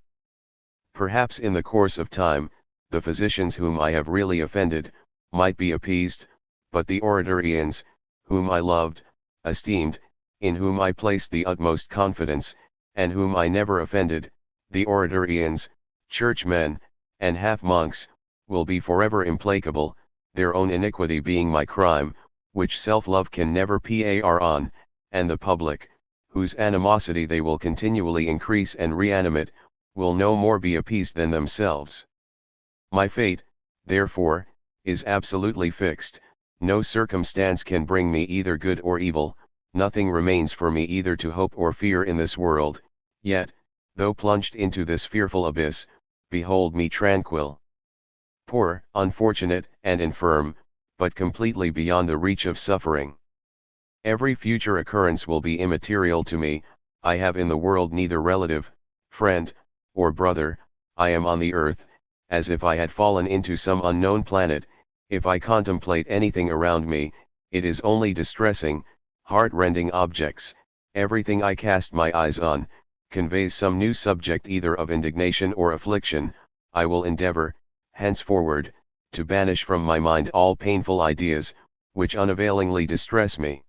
Perhaps in the course of time, the physicians whom I have really offended, might be appeased, but the oratorians, whom I loved, esteemed, in whom I placed the utmost confidence, and whom I never offended, the oratorians, churchmen, and half-monks, will be forever implacable, their own iniquity being my crime, which self-love can never par on, and the public, whose animosity they will continually increase and reanimate, will no more be appeased than themselves. My fate, therefore, is absolutely fixed. No circumstance can bring me either good or evil, nothing remains for me either to hope or fear in this world, yet, though plunged into this fearful abyss, behold me tranquil. Poor, unfortunate, and infirm, but completely beyond the reach of suffering. Every future occurrence will be immaterial to me. I have in the world neither relative, friend, or brother. I am on the earth, as if I had fallen into some unknown planet. If I contemplate anything around me, it is only distressing, heart-rending objects. Everything I cast my eyes on, conveys some new subject either of indignation or affliction. I will endeavor, henceforward, to banish from my mind all painful ideas, which unavailingly distress me.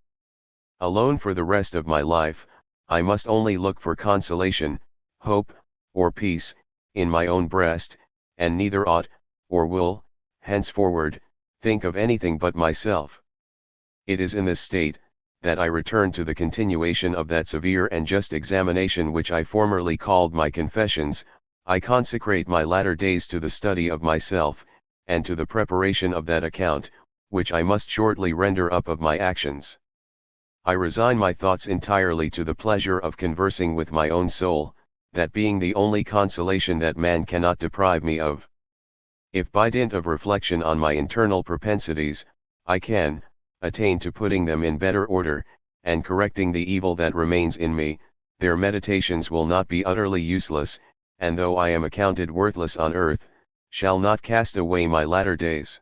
Alone for the rest of my life, I must only look for consolation, hope, or peace, in my own breast, and neither ought, or will, henceforward, think of anything but myself. It is in this state, that I return to the continuation of that severe and just examination which I formerly called my confessions. I consecrate my latter days to the study of myself, and to the preparation of that account, which I must shortly render up of my actions. I resign my thoughts entirely to the pleasure of conversing with my own soul, that being the only consolation that man cannot deprive me of. If by dint of reflection on my internal propensities, I can attain to putting them in better order, and correcting the evil that remains in me, their meditations will not be utterly useless, and though I am accounted worthless on earth, shall not cast away my latter days.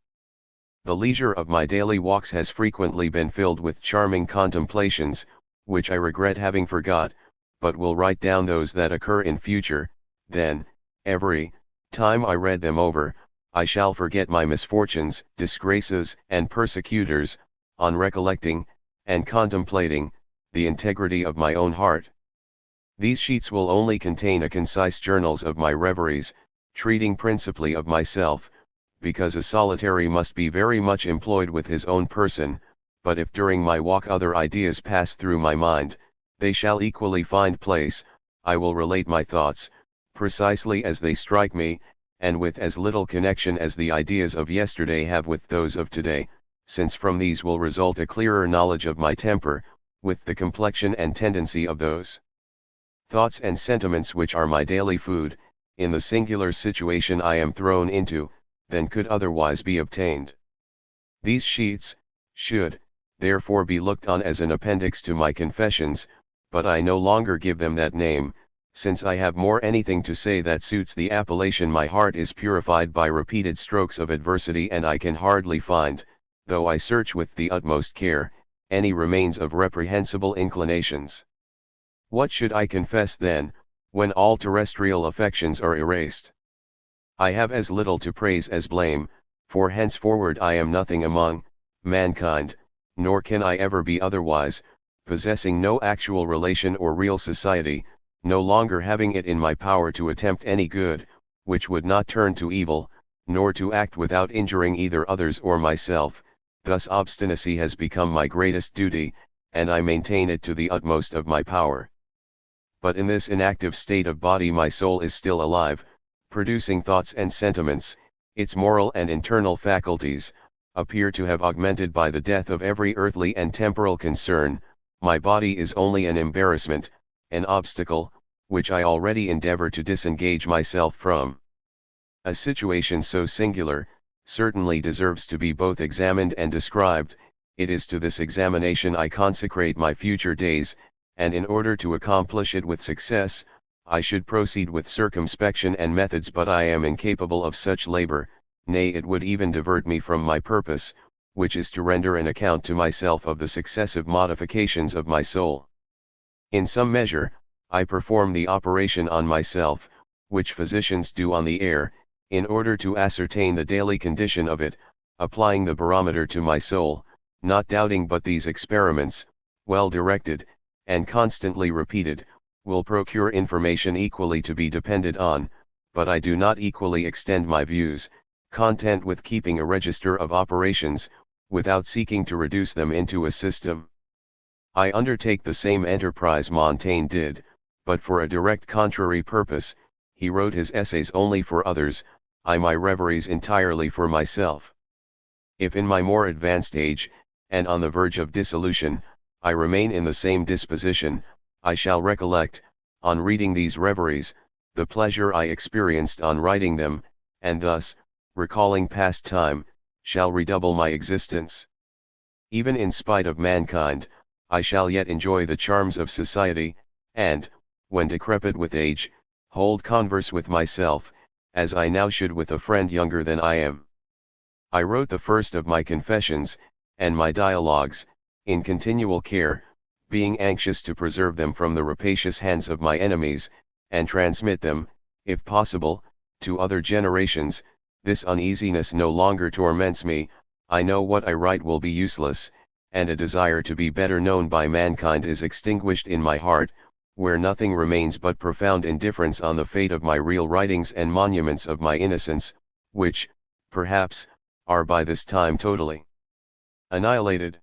The leisure of my daily walks has frequently been filled with charming contemplations, which I regret having forgot, but will write down those that occur in future. Then, every time I read them over, I shall forget my misfortunes, disgraces, and persecutors, on recollecting, and contemplating, the integrity of my own heart. These sheets will only contain a concise journals of my reveries, treating principally of myself, because a solitary must be very much employed with his own person, but if during my walk other ideas pass through my mind, they shall equally find place. I will relate my thoughts, precisely as they strike me, and with as little connection as the ideas of yesterday have with those of today, since from these will result a clearer knowledge of my temper, with the complexion and tendency of those thoughts and sentiments which are my daily food, in the singular situation I am thrown into, than could otherwise be obtained. These sheets should, therefore, be looked on as an appendix to my confessions, but I no longer give them that name, since I have more anything to say that suits the appellation. My heart is purified by repeated strokes of adversity, and I can hardly find, though I search with the utmost care, any remains of reprehensible inclinations. What should I confess then, when all terrestrial affections are erased? I have as little to praise as blame, for henceforward I am nothing among mankind, nor can I ever be otherwise, possessing no actual relation or real society, no longer having it in my power to attempt any good, which would not turn to evil, nor to act without injuring either others or myself. Thus obstinacy has become my greatest duty, and I maintain it to the utmost of my power. But in this inactive state of body my soul is still alive, producing thoughts and sentiments. Its moral and internal faculties appear to have augmented by the death of every earthly and temporal concern. My body is only an embarrassment, an obstacle, which I already endeavor to disengage myself from. A situation so singular certainly deserves to be both examined and described. It is to this examination I consecrate my future days, and in order to accomplish it with success, I should proceed with circumspection and methods, but I am incapable of such labor, nay, it would even divert me from my purpose, which is to render an account to myself of the successive modifications of my soul. In some measure, I perform the operation on myself, which physicians do on the air, in order to ascertain the daily condition of it, applying the barometer to my soul, not doubting but these experiments, well directed, and constantly repeated, will procure information equally to be depended on, but I do not equally extend my views, content with keeping a register of operations, without seeking to reduce them into a system. I undertake the same enterprise Montaigne did, but for a direct contrary purpose. He wrote his essays only for others, I my reveries entirely for myself. If in my more advanced age, and on the verge of dissolution, I remain in the same disposition, I shall recollect, on reading these reveries, the pleasure I experienced on writing them, and thus, recalling past time, shall redouble my existence. Even in spite of mankind, I shall yet enjoy the charms of society, and, when decrepit with age, hold converse with myself, as I now should with a friend younger than I am. I wrote the first of my confessions, and my dialogues, in continual care, being anxious to preserve them from the rapacious hands of my enemies, and transmit them, if possible, to other generations. This uneasiness no longer torments me. I know what I write will be useless, and a desire to be better known by mankind is extinguished in my heart, where nothing remains but profound indifference on the fate of my real writings and monuments of my innocence, which, perhaps, are by this time totally annihilated.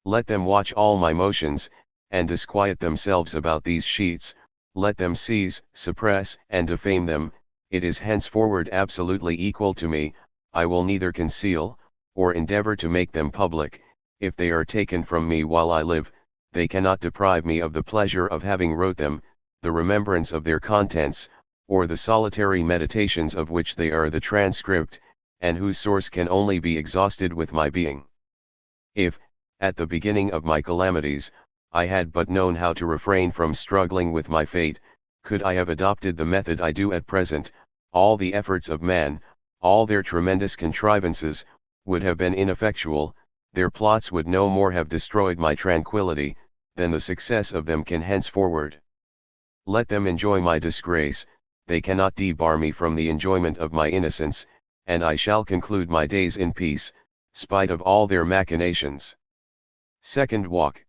Let them watch all my motions, and disquiet themselves about these sheets. Let them seize, suppress, and defame them. It is henceforward absolutely equal to me. I will neither conceal, or endeavor to make them public. If they are taken from me while I live, they cannot deprive me of the pleasure of having wrote them, the remembrance of their contents, or the solitary meditations of which they are the transcript, and whose source can only be exhausted with my being. If, at the beginning of my calamities, I had but known how to refrain from struggling with my fate, could I have adopted the method I do at present, all the efforts of man, all their tremendous contrivances, would have been ineffectual. Their plots would no more have destroyed my tranquillity, than the success of them can henceforward. Let them enjoy my disgrace, they cannot debar me from the enjoyment of my innocence, and I shall conclude my days in peace, spite of all their machinations. Second walk.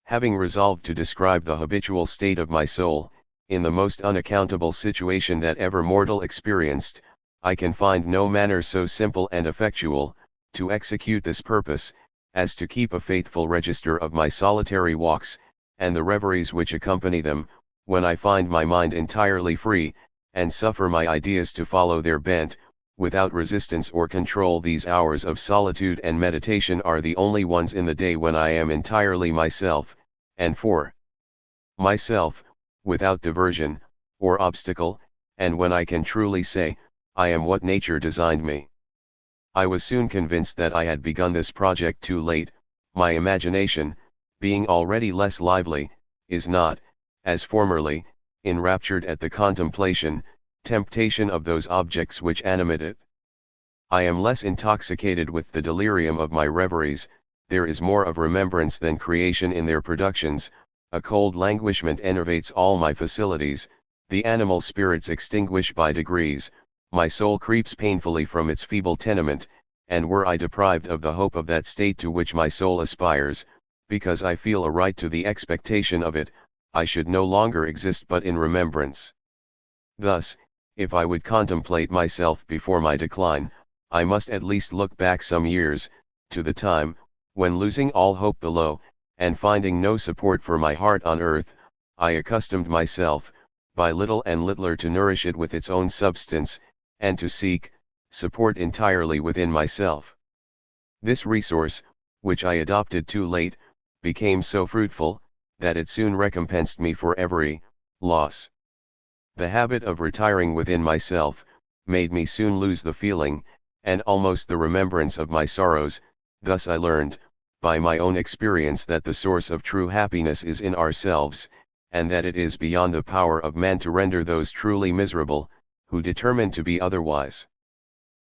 Having resolved to describe the habitual state of my soul, in the most unaccountable situation that ever mortal experienced, I can find no manner so simple and effectual, to execute this purpose, as to keep a faithful register of my solitary walks, and the reveries which accompany them, when I find my mind entirely free, and suffer my ideas to follow their bent, without resistance or control. These hours of solitude and meditation are the only ones in the day when I am entirely myself, and for myself, without diversion, or obstacle, and when I can truly say, I am what nature designed me. I was soon convinced that I had begun this project too late. My imagination, being already less lively, is not, as formerly, enraptured at the contemplation, temptation of those objects which animate it. I am less intoxicated with the delirium of my reveries, there is more of remembrance than creation in their productions, a cold languishment enervates all my facilities, the animal spirits extinguish by degrees, my soul creeps painfully from its feeble tenement, and were I deprived of the hope of that state to which my soul aspires, because I feel a right to the expectation of it, I should no longer exist but in remembrance. Thus, if I would contemplate myself before my decline, I must at least look back some years, to the time, when losing all hope below, and finding no support for my heart on earth, I accustomed myself, by little and littler to nourish it with its own substance, and to seek support entirely within myself. This resource, which I adopted too late, became so fruitful, that it soon recompensed me for every loss. The habit of retiring within myself, made me soon lose the feeling, and almost the remembrance of my sorrows. Thus I learned, by my own experience, that the source of true happiness is in ourselves, and that it is beyond the power of man to render those truly miserable, who determine to be otherwise.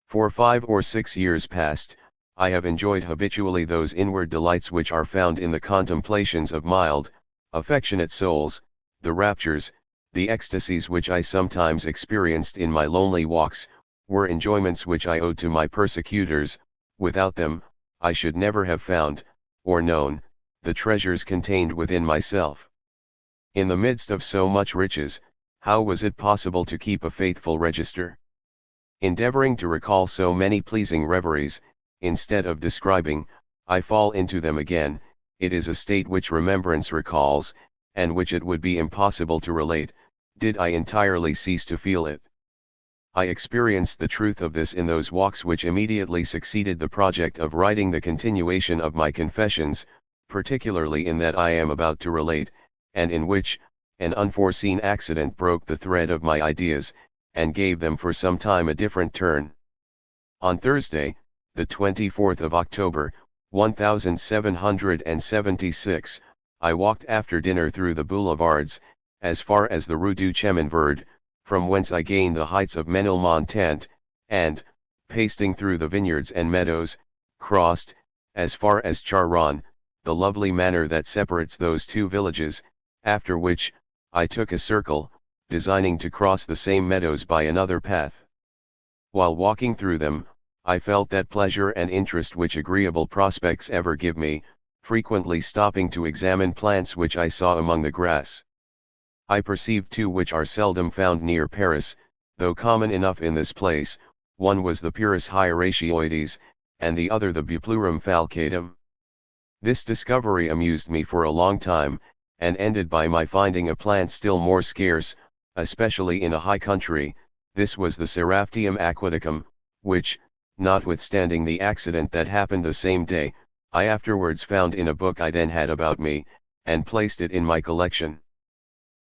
For 5 or 6 years past, I have enjoyed habitually those inward delights which are found in the contemplations of mild, affectionate souls, the raptures, the ecstasies which I sometimes experienced in my lonely walks, were enjoyments which I owed to my persecutors. Without them, I should never have found, or known, the treasures contained within myself. In the midst of so much riches, how was it possible to keep a faithful register? Endeavoring to recall so many pleasing reveries, instead of describing, I fall into them again. It is a state which remembrance recalls, and which it would be impossible to relate, did I entirely cease to feel it. I experienced the truth of this in those walks which immediately succeeded the project of writing the continuation of my confessions, particularly in that I am about to relate, and in which, an unforeseen accident broke the thread of my ideas, and gave them for some time a different turn. On Thursday, the 24th of October, 1776, I walked after dinner through the boulevards, as far as the Rue du Chemin Vert, from whence I gained the heights of Menilmontant, and, pasting through the vineyards and meadows, crossed, as far as Charon, the lovely manor that separates those two villages, after which, I took a circle, designing to cross the same meadows by another path. While walking through them, I felt that pleasure and interest which agreeable prospects ever give me, frequently stopping to examine plants which I saw among the grass. I perceived two which are seldom found near Paris, though common enough in this place. One was the Pyrus hieracioides, and the other the Buplurum falcatum. This discovery amused me for a long time, and ended by my finding a plant still more scarce, especially in a high country. This was the Seraptium aquaticum, which, notwithstanding the accident that happened the same day, I afterwards found in a book I then had about me, and placed it in my collection.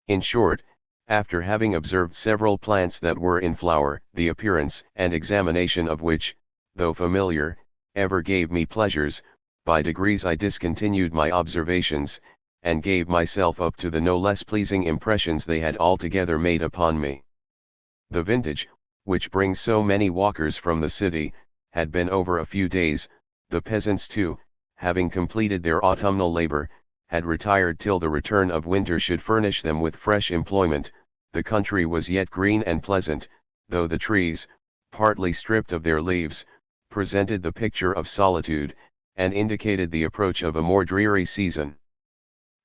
In short, after having observed several plants that were in flower, the appearance and examination of which, though familiar, ever gave me pleasures, by degrees I discontinued my observations, and gave myself up to the no less pleasing impressions they had altogether made upon me. The vintage, which brings so many walkers from the city, had been over a few days. The peasants too, having completed their autumnal labor, had retired till the return of winter should furnish them with fresh employment. The country was yet green and pleasant, though the trees, partly stripped of their leaves, presented the picture of solitude, and indicated the approach of a more dreary season.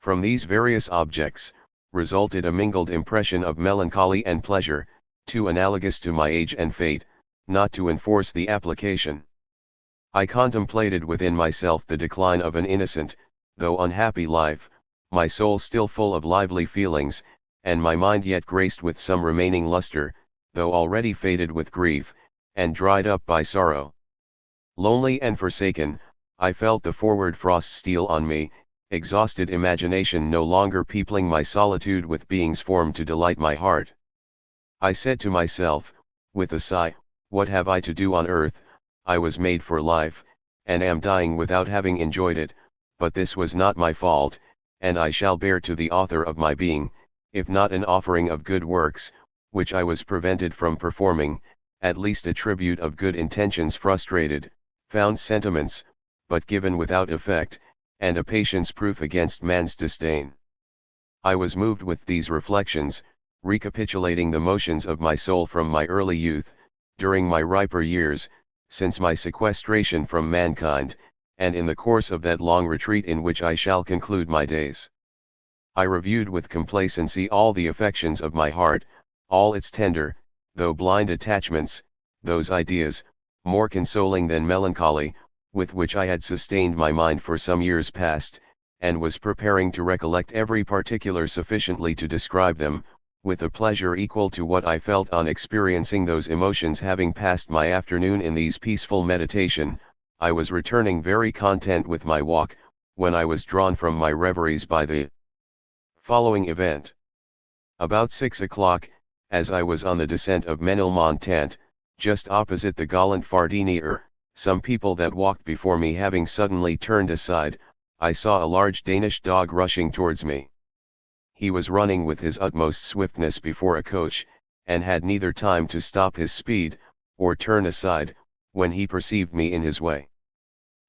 From these various objects, resulted a mingled impression of melancholy and pleasure, too analogous to my age and fate, not to enforce the application. I contemplated within myself the decline of an innocent, though unhappy life, my soul still full of lively feelings, and my mind yet graced with some remaining luster, though already faded with grief, and dried up by sorrow. Lonely and forsaken, I felt the forward frost steal on me, exhausted imagination no longer peopling my solitude with beings formed to delight my heart. I said to myself, with a sigh, what have I to do on earth? I was made for life, and am dying without having enjoyed it, but this was not my fault, and I shall bear to the author of my being, if not an offering of good works, which I was prevented from performing, at least a tribute of good intentions frustrated, found sentiments, but given without effect, and a patience proof against man's disdain. I was moved with these reflections, recapitulating the motions of my soul from my early youth, during my riper years, since my sequestration from mankind, and in the course of that long retreat in which I shall conclude my days. I reviewed with complacency all the affections of my heart, all its tender, though blind attachments, those ideas, more consoling than melancholy, with which I had sustained my mind for some years past, and was preparing to recollect every particular sufficiently to describe them, with a pleasure equal to what I felt on experiencing those emotions. Having passed my afternoon in these peaceful meditation, I was returning very content with my walk, when I was drawn from my reveries by the following event. About 6 o'clock, as I was on the descent of Menilmontant, just opposite the Gallant Fardinier, some people that walked before me having suddenly turned aside, I saw a large Danish dog rushing towards me. He was running with his utmost swiftness before a coach, and had neither time to stop his speed, or turn aside, when he perceived me in his way.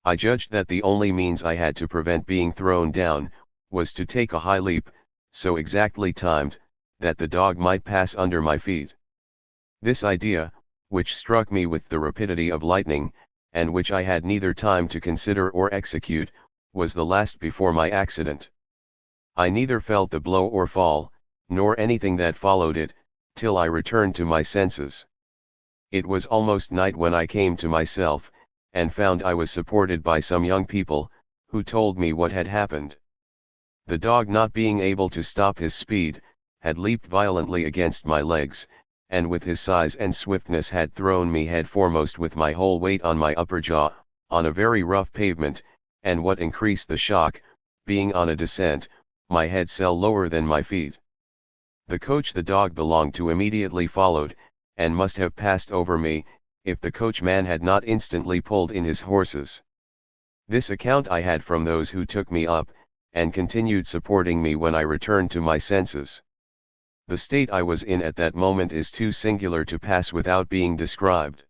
I judged that the only means I had to prevent being thrown down, was to take a high leap, so exactly timed, that the dog might pass under my feet. This idea, which struck me with the rapidity of lightning, and which I had neither time to consider or execute, was the last before my accident. I neither felt the blow or fall, nor anything that followed it, till I returned to my senses. It was almost night when I came to myself, and found I was supported by some young people, who told me what had happened. The dog, not being able to stop his speed, had leaped violently against my legs, and with his size and swiftness had thrown me head foremost with my whole weight on my upper jaw, on a very rough pavement, and what increased the shock, being on a descent, my head fell lower than my feet. The coach the dog belonged to immediately followed, and must have passed over me, if the coachman had not instantly pulled in his horses. This account I had from those who took me up, and continued supporting me when I returned to my senses. The state I was in at that moment is too singular to pass without being described.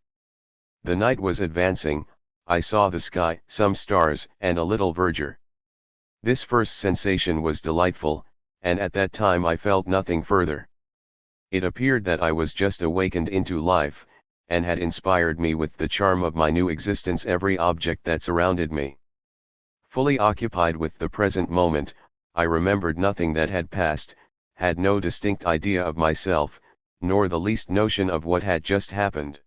The night was advancing, I saw the sky, some stars, and a little verdure. This first sensation was delightful, and at that time I felt nothing further. It appeared that I was just awakened into life, and had inspired me with the charm of my new existence every object that surrounded me. Fully occupied with the present moment, I remembered nothing that had passed, had no distinct idea of myself, nor the least notion of what had just happened.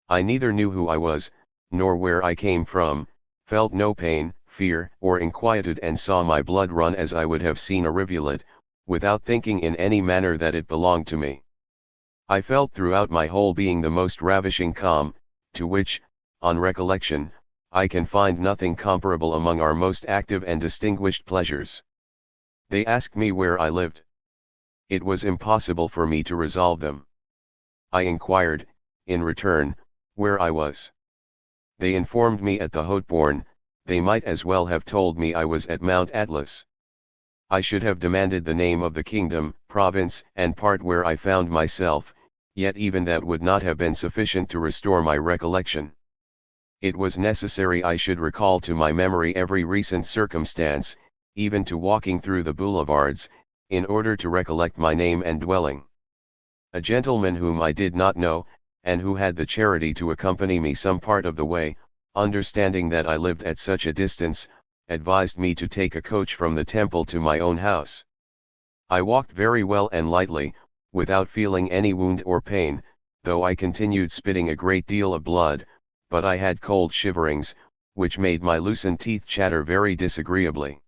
I neither knew who I was, nor where I came from, felt no pain, fear, or inquietude, and saw my blood run as I would have seen a rivulet, without thinking in any manner that it belonged to me. I felt throughout my whole being the most ravishing calm, to which, on recollection, I can find nothing comparable among our most active and distinguished pleasures. They asked me where I lived. It was impossible for me to resolve them. I inquired, in return, where I was. They informed me at the Haute-Born. They might as well have told me I was at Mount Atlas. I should have demanded the name of the kingdom, province, and part where I found myself, yet even that would not have been sufficient to restore my recollection. It was necessary I should recall to my memory every recent circumstance, even to walking through the boulevards, in order to recollect my name and dwelling. A gentleman whom I did not know, and who had the charity to accompany me some part of the way, understanding that I lived at such a distance, advised me to take a coach from the temple to my own house. I walked very well and lightly, without feeling any wound or pain, though I continued spitting a great deal of blood, but I had cold shiverings, which made my loosened teeth chatter very disagreeably.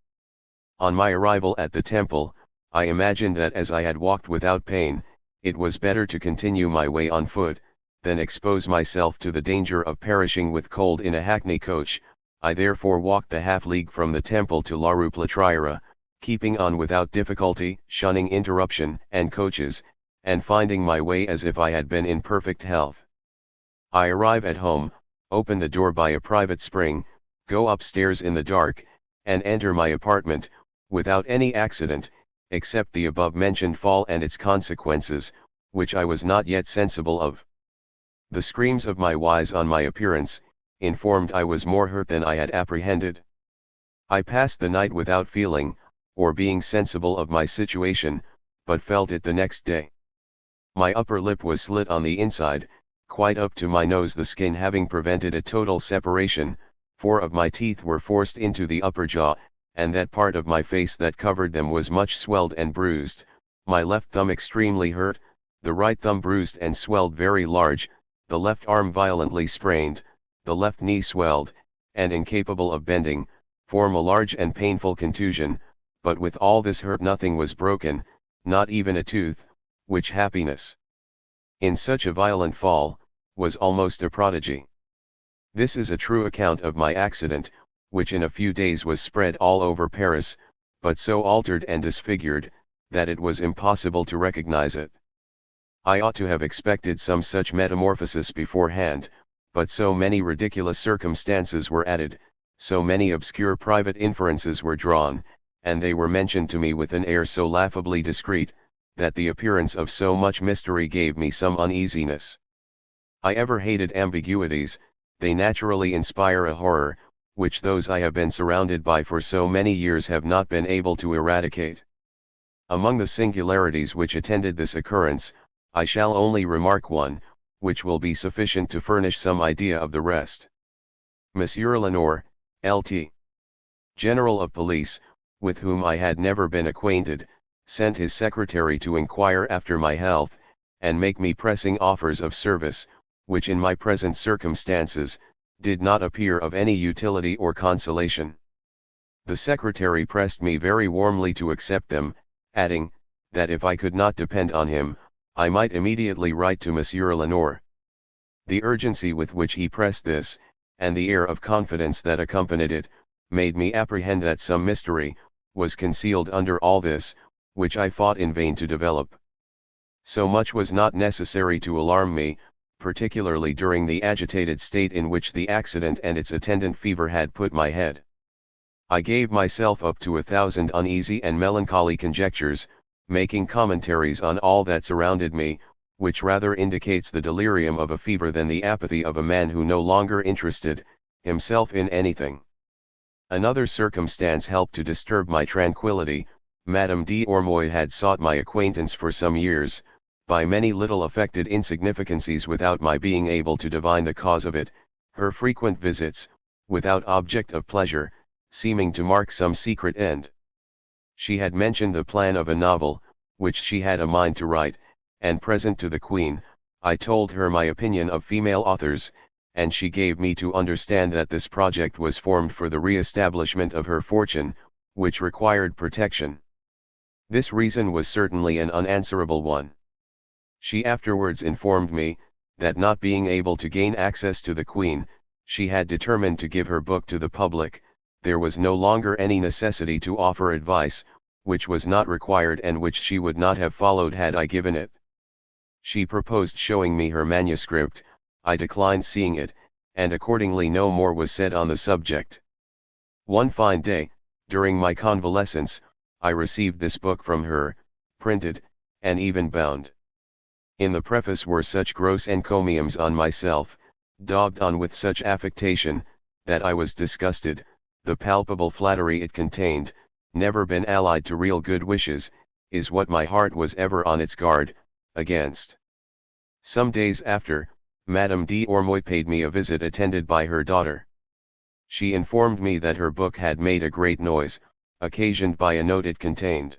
On my arrival at the temple, I imagined that as I had walked without pain, it was better to continue my way on foot, than expose myself to the danger of perishing with cold in a hackney coach. I therefore walked the half-league from the temple to La Rue Platriera, keeping on without difficulty, shunning interruption and coaches, and finding my way as if I had been in perfect health. I arrive at home, open the door by a private spring, go upstairs in the dark, and enter my apartment, without any accident, except the above-mentioned fall and its consequences, which I was not yet sensible of. The screams of my wives on my appearance, informed I was more hurt than I had apprehended. I passed the night without feeling, or being sensible of my situation, but felt it the next day. My upper lip was slit on the inside, quite up to my nose, the skin having prevented a total separation. 4 of my teeth were forced into the upper jaw, and that part of my face that covered them was much swelled and bruised, my left thumb extremely hurt, the right thumb bruised and swelled very large, the left arm violently sprained, the left knee swelled, and incapable of bending, form a large and painful contusion, but with all this hurt nothing was broken, not even a tooth, which happiness, in such a violent fall, was almost a prodigy. This is a true account of my accident, which in a few days was spread all over Paris, but so altered and disfigured, that it was impossible to recognize it. I ought to have expected some such metamorphosis beforehand, but so many ridiculous circumstances were added, so many obscure private inferences were drawn, and they were mentioned to me with an air so laughably discreet, that the appearance of so much mystery gave me some uneasiness. I ever hated ambiguities, they naturally inspire a horror, which those I have been surrounded by for so many years have not been able to eradicate. Among the singularities which attended this occurrence, I shall only remark one, which will be sufficient to furnish some idea of the rest. Monsieur Lenoir, Lt. General of Police, with whom I had never been acquainted, sent his secretary to inquire after my health, and make me pressing offers of service, which in my present circumstances, did not appear of any utility or consolation. The secretary pressed me very warmly to accept them, adding, that if I could not depend on him, I might immediately write to Monsieur Lenoir. The urgency with which he pressed this, and the air of confidence that accompanied it, made me apprehend that some mystery was concealed under all this, which I fought in vain to develop. So much was not necessary to alarm me, particularly during the agitated state in which the accident and its attendant fever had put my head. I gave myself up to 1,000 uneasy and melancholy conjectures, making commentaries on all that surrounded me, which rather indicates the delirium of a fever than the apathy of a man who no longer interested himself in anything. Another circumstance helped to disturb my tranquillity. Madame d'Ormoy had sought my acquaintance for some years, by many little affected insignificancies without my being able to divine the cause of it, her frequent visits, without object of pleasure, seeming to mark some secret end. She had mentioned the plan of a novel, which she had a mind to write, and present to the Queen, I told her my opinion of female authors, and she gave me to understand that this project was formed for the re-establishment of her fortune, which required protection. This reason was certainly an unanswerable one. She afterwards informed me, that not being able to gain access to the Queen, she had determined to give her book to the public. There was no longer any necessity to offer advice, which was not required and which she would not have followed had I given it. She proposed showing me her manuscript, I declined seeing it, and accordingly no more was said on the subject. One fine day, during my convalescence, I received this book from her, printed, and even bound. In the preface were such gross encomiums on myself, daubed on with such affectation, that I was disgusted. The palpable flattery it contained, never been allied to real good wishes, is what my heart was ever on its guard against. Some days after, Madame d'Ormoy paid me a visit attended by her daughter. She informed me that her book had made a great noise, occasioned by a note it contained.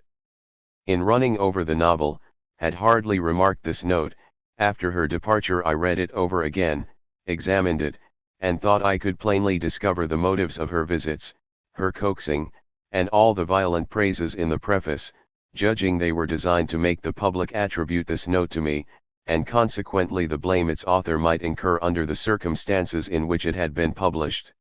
In running over the novel, had hardly remarked this note. After her departure I read it over again, examined it, and thought I could plainly discover the motives of her visits, her coaxing, and all the violent praises in the preface, judging they were designed to make the public attribute this note to me, and consequently the blame its author might incur under the circumstances in which it had been published.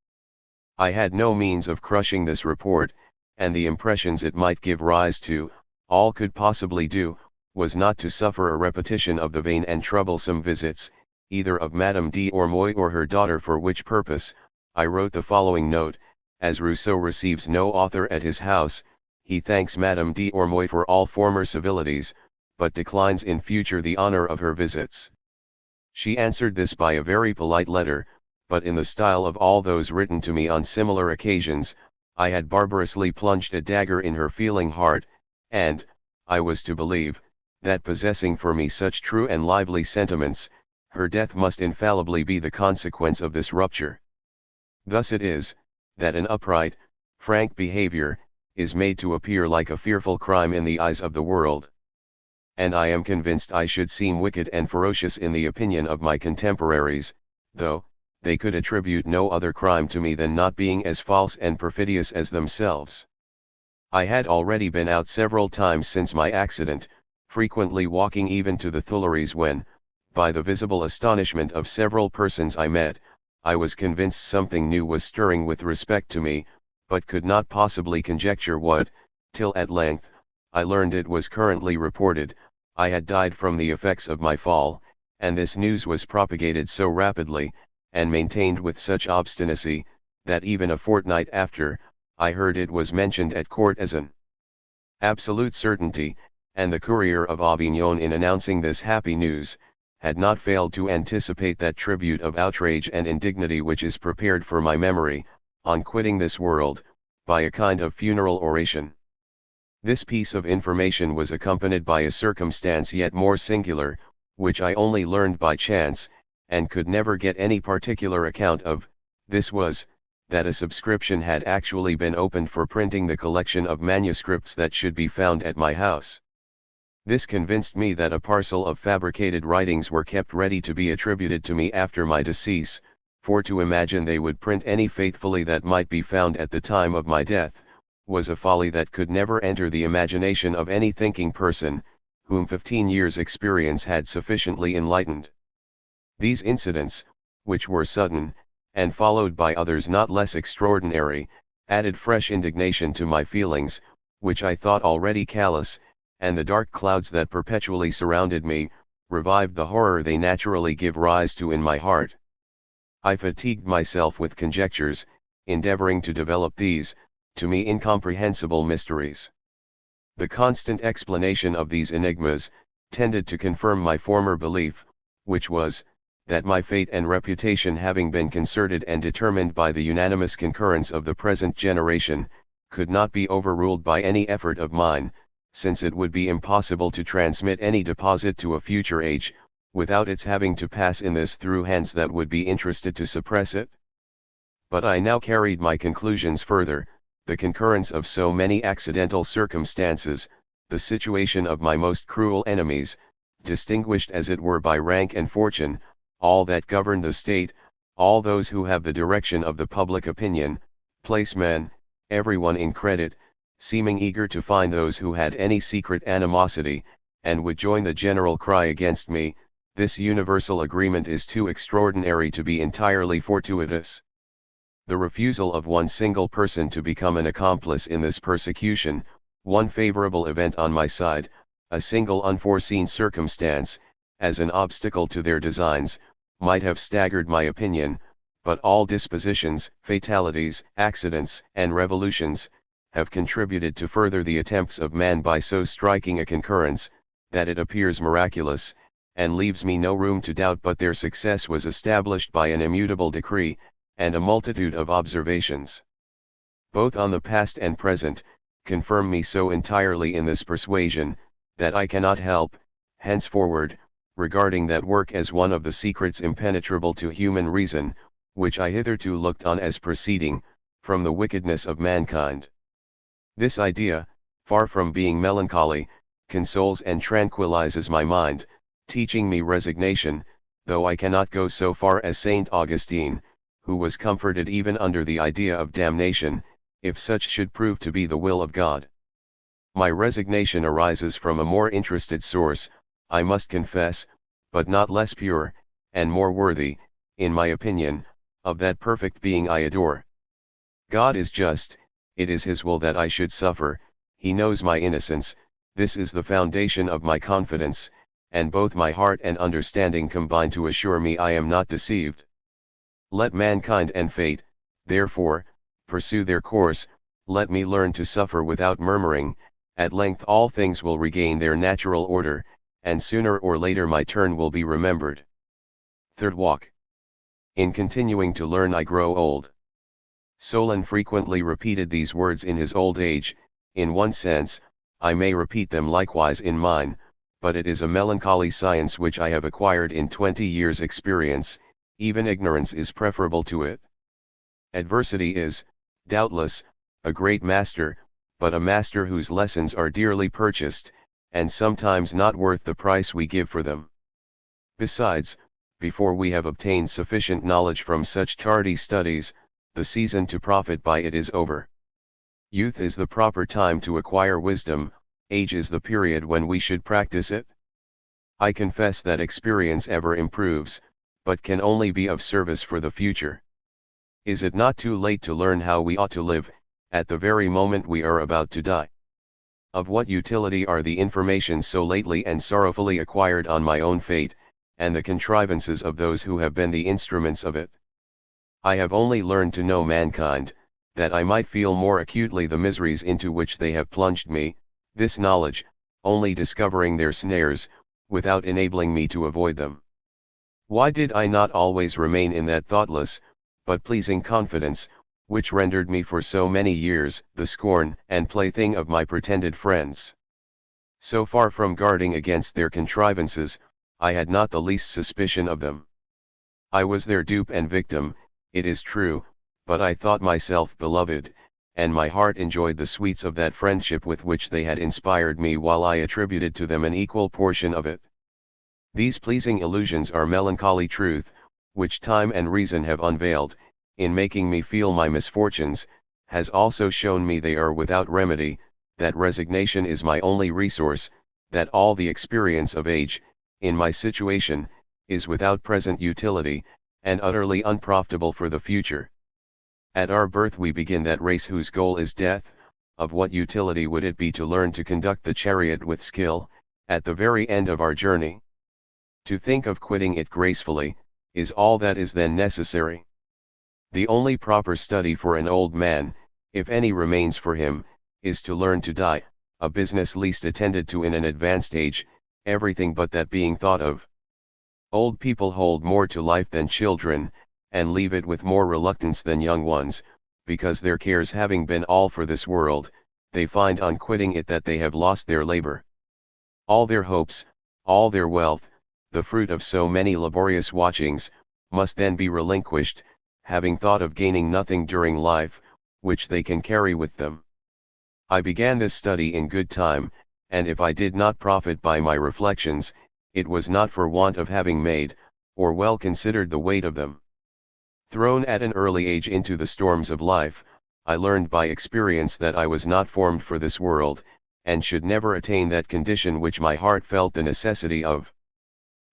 I had no means of crushing this report, and the impressions it might give rise to, all could possibly do, was not to suffer a repetition of the vain and troublesome visits, either of Madame d'Ormoy or her daughter, for which purpose, I wrote the following note: as Rousseau receives no author at his house, he thanks Madame d'Ormoy for all former civilities, but declines in future the honor of her visits. She answered this by a very polite letter, but in the style of all those written to me on similar occasions. I had barbarously plunged a dagger in her feeling heart, and, I was to believe, that possessing for me such true and lively sentiments, her death must infallibly be the consequence of this rupture. Thus it is, that an upright, frank behavior, is made to appear like a fearful crime in the eyes of the world. And I am convinced I should seem wicked and ferocious in the opinion of my contemporaries, though they could attribute no other crime to me than not being as false and perfidious as themselves. I had already been out several times since my accident, frequently walking even to the Tuileries, when, by the visible astonishment of several persons I met, I was convinced something new was stirring with respect to me, but could not possibly conjecture what, till at length, I learned it was currently reported, I had died from the effects of my fall, and this news was propagated so rapidly, and maintained with such obstinacy, that even a fortnight after, I heard it was mentioned at court as an absolute certainty, and the courier of Avignon, in announcing this happy news, had not failed to anticipate that tribute of outrage and indignity which is prepared for my memory, on quitting this world, by a kind of funeral oration. This piece of information was accompanied by a circumstance yet more singular, which I only learned by chance, and could never get any particular account of. This was, that a subscription had actually been opened for printing the collection of manuscripts that should be found at my house. This convinced me that a parcel of fabricated writings were kept ready to be attributed to me after my decease, for to imagine they would print any faithfully that might be found at the time of my death, was a folly that could never enter the imagination of any thinking person, whom 15 years' experience had sufficiently enlightened. These incidents, which were sudden, and followed by others not less extraordinary, added fresh indignation to my feelings, which I thought already callous, and the dark clouds that perpetually surrounded me, revived the horror they naturally give rise to in my heart. I fatigued myself with conjectures, endeavoring to develop these, to me incomprehensible mysteries. The constant explanation of these enigmas, tended to confirm my former belief, which was, that my fate and reputation, having been concerted and determined by the unanimous concurrence of the present generation, could not be overruled by any effort of mine, since it would be impossible to transmit any deposit to a future age, without its having to pass in this through hands that would be interested to suppress it. But I now carried my conclusions further. The concurrence of so many accidental circumstances, the situation of my most cruel enemies, distinguished as it were by rank and fortune, all that govern the state, all those who have the direction of the public opinion, place men, everyone in credit, seeming eager to find those who had any secret animosity, and would join the general cry against me, this universal agreement is too extraordinary to be entirely fortuitous. The refusal of one single person to become an accomplice in this persecution, one favorable event on my side, a single unforeseen circumstance, as an obstacle to their designs, might have staggered my opinion, but all dispositions, fatalities, accidents, and revolutions, have contributed to further the attempts of man by so striking a concurrence, that it appears miraculous, and leaves me no room to doubt but their success was established by an immutable decree, and a multitude of observations, both on the past and present, confirm me so entirely in this persuasion, that I cannot help, henceforward, regarding that work as one of the secrets impenetrable to human reason, which I hitherto looked on as proceeding from the wickedness of mankind. This idea, far from being melancholy, consoles and tranquilizes my mind, teaching me resignation, though I cannot go so far as Saint Augustine, who was comforted even under the idea of damnation, if such should prove to be the will of God. My resignation arises from a more interested source, I must confess, but not less pure, and more worthy, in my opinion, of that perfect being I adore. God is just, it is His will that I should suffer, He knows my innocence, this is the foundation of my confidence, and both my heart and understanding combine to assure me I am not deceived. Let mankind and fate, therefore, pursue their course, let me learn to suffer without murmuring, at length all things will regain their natural order, and sooner or later my turn will be remembered. Third walk. In continuing to learn I grow old. Solon frequently repeated these words in his old age. In one sense, I may repeat them likewise in mine, but it is a melancholy science which I have acquired in 20 years' experience. Even ignorance is preferable to it. Adversity is, doubtless, a great master, but a master whose lessons are dearly purchased, and sometimes not worth the price we give for them. Besides, before we have obtained sufficient knowledge from such tardy studies, the season to profit by it is over. Youth is the proper time to acquire wisdom, age is the period when we should practice it. I confess that experience ever improves, but can only be of service for the future. Is it not too late to learn how we ought to live, at the very moment we are about to die? Of what utility are the informations so lately and sorrowfully acquired on my own fate, and the contrivances of those who have been the instruments of it? I have only learned to know mankind, that I might feel more acutely the miseries into which they have plunged me, this knowledge, only discovering their snares, without enabling me to avoid them. Why did I not always remain in that thoughtless, but pleasing confidence, which rendered me for so many years the scorn and plaything of my pretended friends? So far from guarding against their contrivances, I had not the least suspicion of them. I was their dupe and victim, it is true, but I thought myself beloved, and my heart enjoyed the sweets of that friendship with which they had inspired me, while I attributed to them an equal portion of it. These pleasing illusions are melancholy truth, which time and reason have unveiled, in making me feel my misfortunes, has also shown me they are without remedy, that resignation is my only resource, that all the experience of age, in my situation, is without present utility, and utterly unprofitable for the future. At our birth we begin that race whose goal is death. Of what utility would it be to learn to conduct the chariot with skill, at the very end of our journey? To think of quitting it gracefully, is all that is then necessary. The only proper study for an old man, if any remains for him, is to learn to die, a business least attended to in an advanced age, everything but that being thought of. Old people hold more to life than children, and leave it with more reluctance than young ones, because their cares having been all for this world, they find on quitting it that they have lost their labor. All their hopes, all their wealth, the fruit of so many laborious watchings, must then be relinquished, having thought of gaining nothing during life, which they can carry with them. I began this study in good time, and if I did not profit by my reflections, it was not for want of having made, or well considered the weight of them. Thrown at an early age into the storms of life, I learned by experience that I was not formed for this world, and should never attain that condition which my heart felt the necessity of.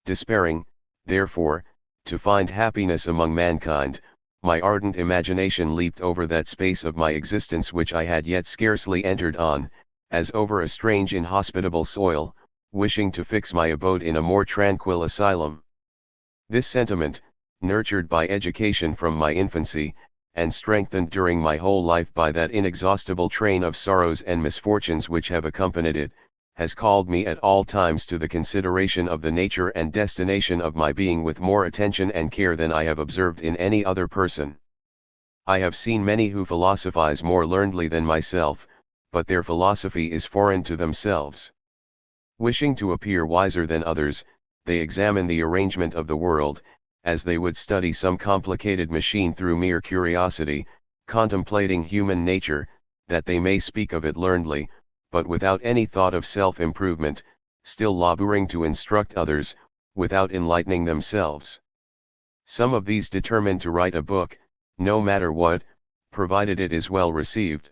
Despairing, therefore, to find happiness among mankind, my ardent imagination leaped over that space of my existence which I had yet scarcely entered on, as over a strange inhospitable soil, wishing to fix my abode in a more tranquil asylum. This sentiment, nurtured by education from my infancy, and strengthened during my whole life by that inexhaustible train of sorrows and misfortunes which have accompanied it, has called me at all times to the consideration of the nature and destination of my being with more attention and care than I have observed in any other person. I have seen many who philosophize more learnedly than myself, but their philosophy is foreign to themselves. Wishing to appear wiser than others, they examine the arrangement of the world, as they would study some complicated machine through mere curiosity, contemplating human nature, that they may speak of it learnedly, but without any thought of self-improvement, still laboring to instruct others, without enlightening themselves. Some of these determine to write a book, no matter what, provided it is well received.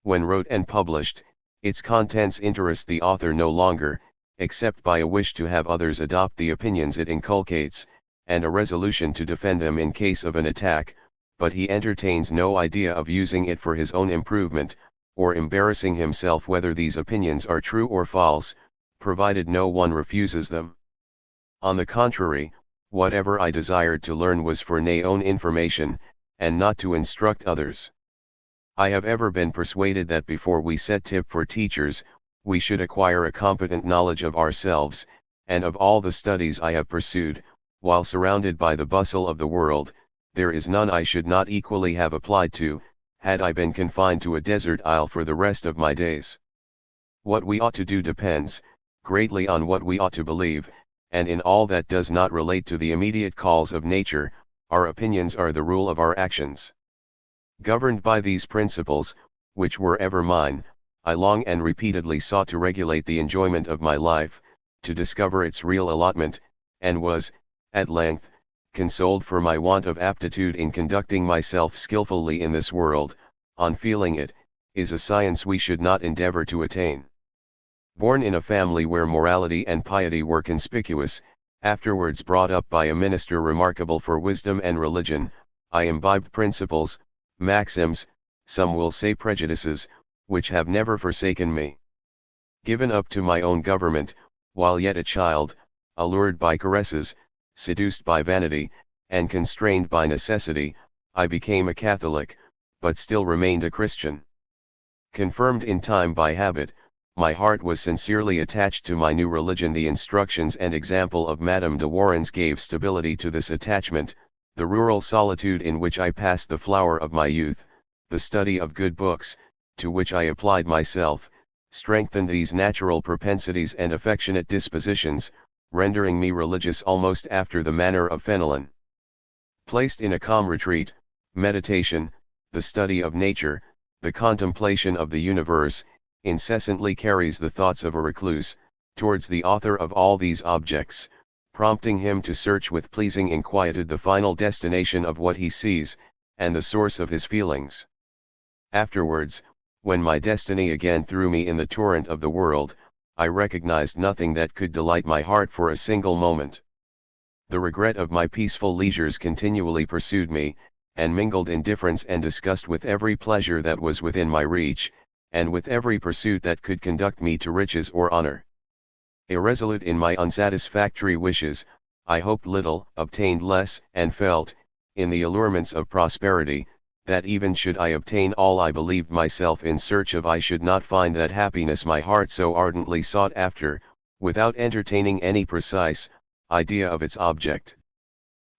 When wrote and published, its contents interest the author no longer, except by a wish to have others adopt the opinions it inculcates, and a resolution to defend them in case of an attack, but he entertains no idea of using it for his own improvement, or embarrassing himself whether these opinions are true or false, provided no one refuses them. On the contrary, whatever I desired to learn was for my own information, and not to instruct others. I have ever been persuaded that before we set tip for teachers, we should acquire a competent knowledge of ourselves, and of all the studies I have pursued, while surrounded by the bustle of the world, there is none I should not equally have applied to, had I been confined to a desert isle for the rest of my days. What we ought to do depends, greatly on what we ought to believe, and in all that does not relate to the immediate calls of nature, our opinions are the rule of our actions. Governed by these principles, which were ever mine, I long and repeatedly sought to regulate the enjoyment of my life, to discover its real allotment, and was, at length, consoled for my want of aptitude in conducting myself skilfully in this world, on feeling it, is a science we should not endeavor to attain. Born in a family where morality and piety were conspicuous, afterwards brought up by a minister remarkable for wisdom and religion, I imbibed principles, maxims, some will say prejudices, which have never forsaken me. Given up to my own government, while yet a child, allured by caresses, seduced by vanity, and constrained by necessity, I became a Catholic, but still remained a Christian. Confirmed in time by habit, my heart was sincerely attached to my new religion. The instructions and example of Madame de Warens gave stability to this attachment. The rural solitude in which I passed the flower of my youth, the study of good books, to which I applied myself, strengthened these natural propensities and affectionate dispositions, rendering me religious almost after the manner of Fenelon. Placed in a calm retreat, meditation, the study of nature, the contemplation of the universe, incessantly carries the thoughts of a recluse, towards the author of all these objects, prompting him to search with pleasing inquietude the final destination of what he sees, and the source of his feelings. Afterwards, when my destiny again threw me in the torrent of the world, I recognized nothing that could delight my heart for a single moment. The regret of my peaceful leisures continually pursued me, and mingled indifference and disgust with every pleasure that was within my reach, and with every pursuit that could conduct me to riches or honor. Irresolute in my unsatisfactory wishes, I hoped little, obtained less, and felt, in the allurements of prosperity, that even should I obtain all I believed myself in search of, I should not find that happiness my heart so ardently sought after, without entertaining any precise idea of its object.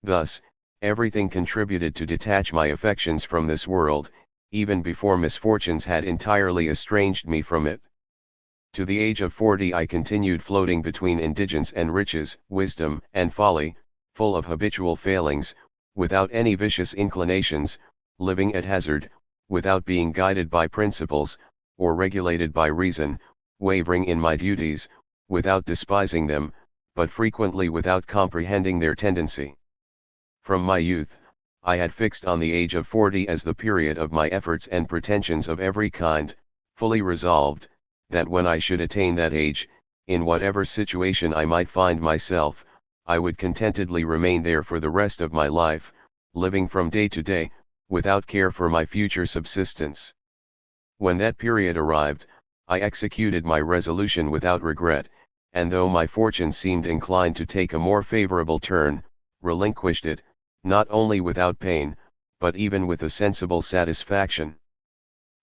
Thus, everything contributed to detach my affections from this world, even before misfortunes had entirely estranged me from it. To the age of 40 I continued floating between indigence and riches, wisdom and folly, full of habitual failings, without any vicious inclinations, living at hazard, without being guided by principles, or regulated by reason, wavering in my duties, without despising them, but frequently without comprehending their tendency. From my youth, I had fixed on the age of 40 as the period of my efforts and pretensions of every kind, fully resolved, that when I should attain that age, in whatever situation I might find myself, I would contentedly remain there for the rest of my life, living from day to day, without care for my future subsistence. When that period arrived, I executed my resolution without regret, and though my fortune seemed inclined to take a more favorable turn, relinquished it, not only without pain, but even with a sensible satisfaction.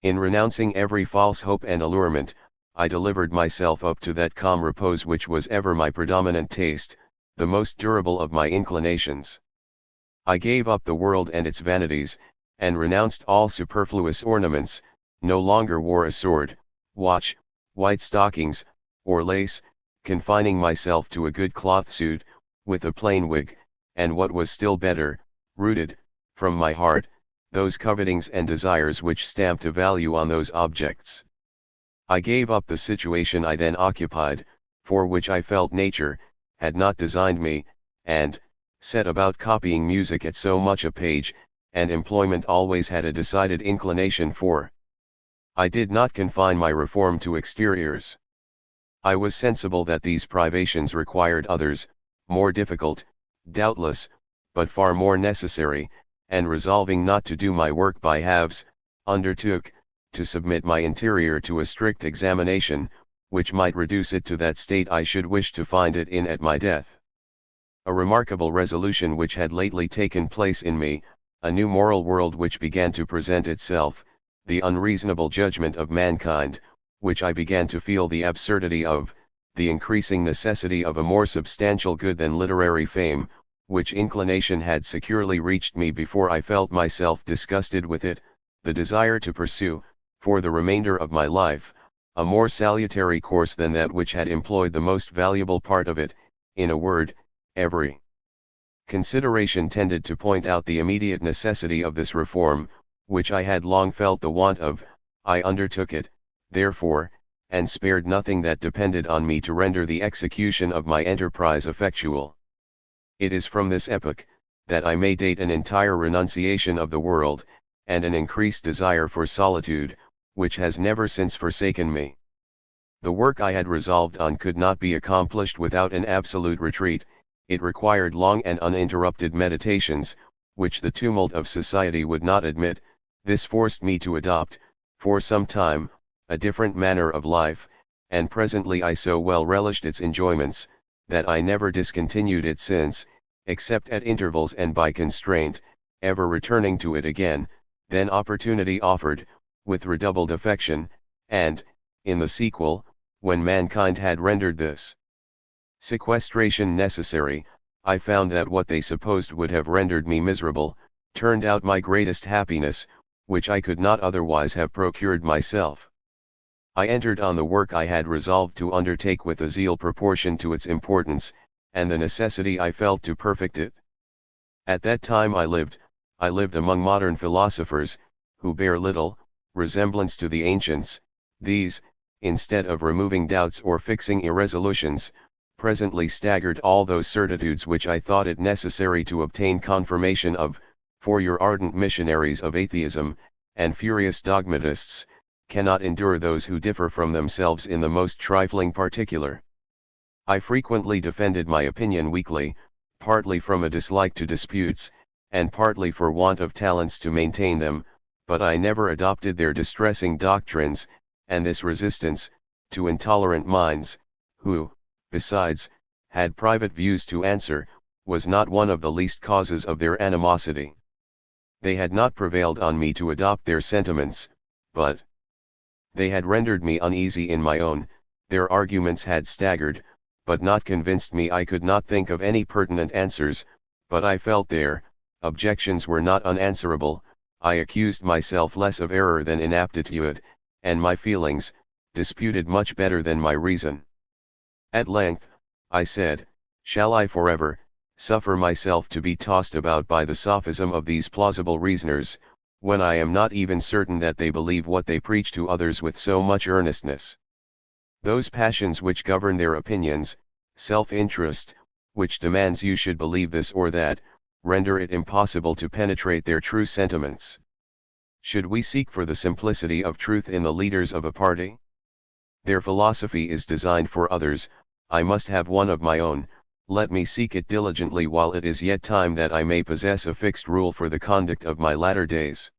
In renouncing every false hope and allurement, I delivered myself up to that calm repose which was ever my predominant taste, the most durable of my inclinations. I gave up the world and its vanities, and renounced all superfluous ornaments, no longer wore a sword, watch, white stockings, or lace, confining myself to a good cloth suit, with a plain wig, and what was still better, rooted, from my heart, those covetings and desires which stamped a value on those objects. I gave up the situation I then occupied, for which I felt nature had not designed me, and set about copying music at so much a page, and employment always had a decided inclination for. I did not confine my reform to exteriors. I was sensible that these privations required others, more difficult, doubtless, but far more necessary, and resolving not to do my work by halves, undertook, to submit my interior to a strict examination, which might reduce it to that state I should wish to find it in at my death. A remarkable resolution which had lately taken place in me, a new moral world which began to present itself, the unreasonable judgment of mankind, which I began to feel the absurdity of, the increasing necessity of a more substantial good than literary fame, which inclination had securely reached me before I felt myself disgusted with it, the desire to pursue, for the remainder of my life, a more salutary course than that which had employed the most valuable part of it, in a word, every consideration tended to point out the immediate necessity of this reform, which I had long felt the want of. I undertook it, therefore, and spared nothing that depended on me to render the execution of my enterprise effectual. It is from this epoch, that I may date an entire renunciation of the world, and an increased desire for solitude, which has never since forsaken me. The work I had resolved on could not be accomplished without an absolute retreat. It required long and uninterrupted meditations, which the tumult of society would not admit. This forced me to adopt, for some time, a different manner of life, and presently I so well relished its enjoyments, that I never discontinued it since, except at intervals and by constraint, ever returning to it again, then opportunity offered, with redoubled affection, and, in the sequel, when mankind had rendered this sequestration necessary, I found that what they supposed would have rendered me miserable, turned out my greatest happiness, which I could not otherwise have procured myself. I entered on the work I had resolved to undertake with a zeal proportioned to its importance, and the necessity I felt to perfect it. At that time I lived among modern philosophers, who bear little resemblance to the ancients. These, instead of removing doubts or fixing irresolutions, presently staggered all those certitudes which I thought it necessary to obtain confirmation of. For your ardent missionaries of atheism, and furious dogmatists, cannot endure those who differ from themselves in the most trifling particular. I frequently defended my opinion weakly, partly from a dislike to disputes, and partly for want of talents to maintain them, but I never adopted their distressing doctrines, and this resistance, to intolerant minds, who, besides, had private views to answer, was not one of the least causes of their animosity. They had not prevailed on me to adopt their sentiments, but they had rendered me uneasy in my own. Their arguments had staggered, but not convinced me. I could not think of any pertinent answers, but I felt their objections were not unanswerable. I accused myself less of error than inaptitude, and my feelings disputed much better than my reason. At length, I said, shall I forever suffer myself to be tossed about by the sophism of these plausible reasoners, when I am not even certain that they believe what they preach to others with so much earnestness? Those passions which govern their opinions, self-interest, which demands you should believe this or that, render it impossible to penetrate their true sentiments. Should we seek for the simplicity of truth in the leaders of a party? Their philosophy is designed for others. I must have one of my own. Let me seek it diligently while it is yet time, that I may possess a fixed rule for the conduct of my latter days.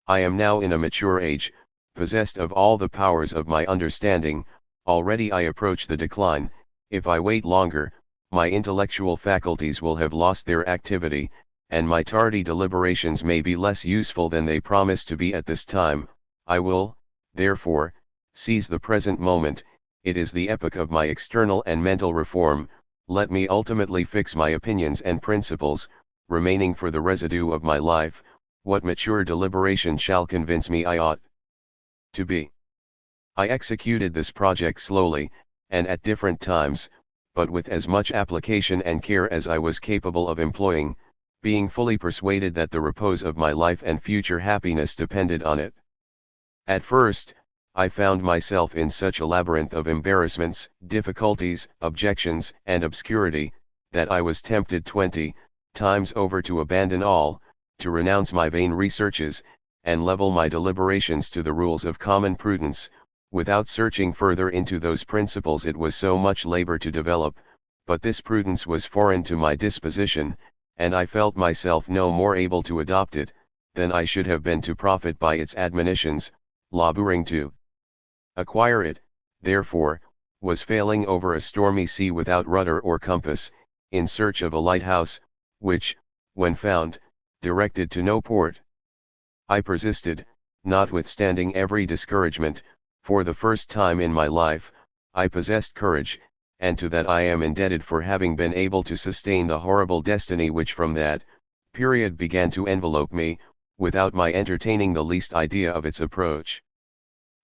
I am now in a mature age, possessed of all the powers of my understanding. Already I approach the decline. If I wait longer, my intellectual faculties will have lost their activity, and my tardy deliberations may be less useful than they promise to be at this time. I will, therefore, seize the present moment. It is the epoch of my external and mental reform. Let me ultimately fix my opinions and principles, remaining for the residue of my life, what mature deliberation shall convince me I ought to be. I executed this project slowly, and at different times, but with as much application and care as I was capable of employing, being fully persuaded that the repose of my life and future happiness depended on it. At first, I found myself in such a labyrinth of embarrassments, difficulties, objections, and obscurity, that I was tempted 20 times over to abandon all, to renounce my vain researches, and level my deliberations to the rules of common prudence, without searching further into those principles it was so much labor to develop. But this prudence was foreign to my disposition, and I felt myself no more able to adopt it, than I should have been to profit by its admonitions, laboring to acquire it, therefore, was sailing over a stormy sea without rudder or compass, in search of a lighthouse, which, when found, directed to no port. I persisted, notwithstanding every discouragement. For the first time in my life, I possessed courage, and to that I am indebted for having been able to sustain the horrible destiny which from that period began to envelope me, without my entertaining the least idea of its approach.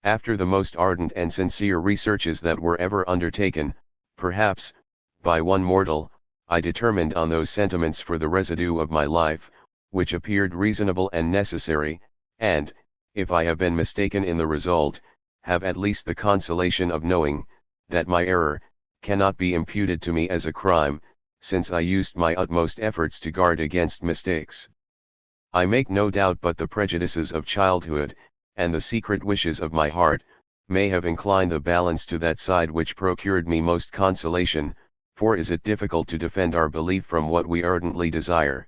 After the most ardent and sincere researches that were ever undertaken, perhaps, by one mortal, I determined on those sentiments for the residue of my life, which appeared reasonable and necessary, and, if I have been mistaken in the result, have at least the consolation of knowing, that my error cannot be imputed to me as a crime, since I used my utmost efforts to guard against mistakes. I make no doubt but the prejudices of childhood, and the secret wishes of my heart, may have inclined the balance to that side which procured me most consolation, for is it difficult to defend our belief from what we ardently desire?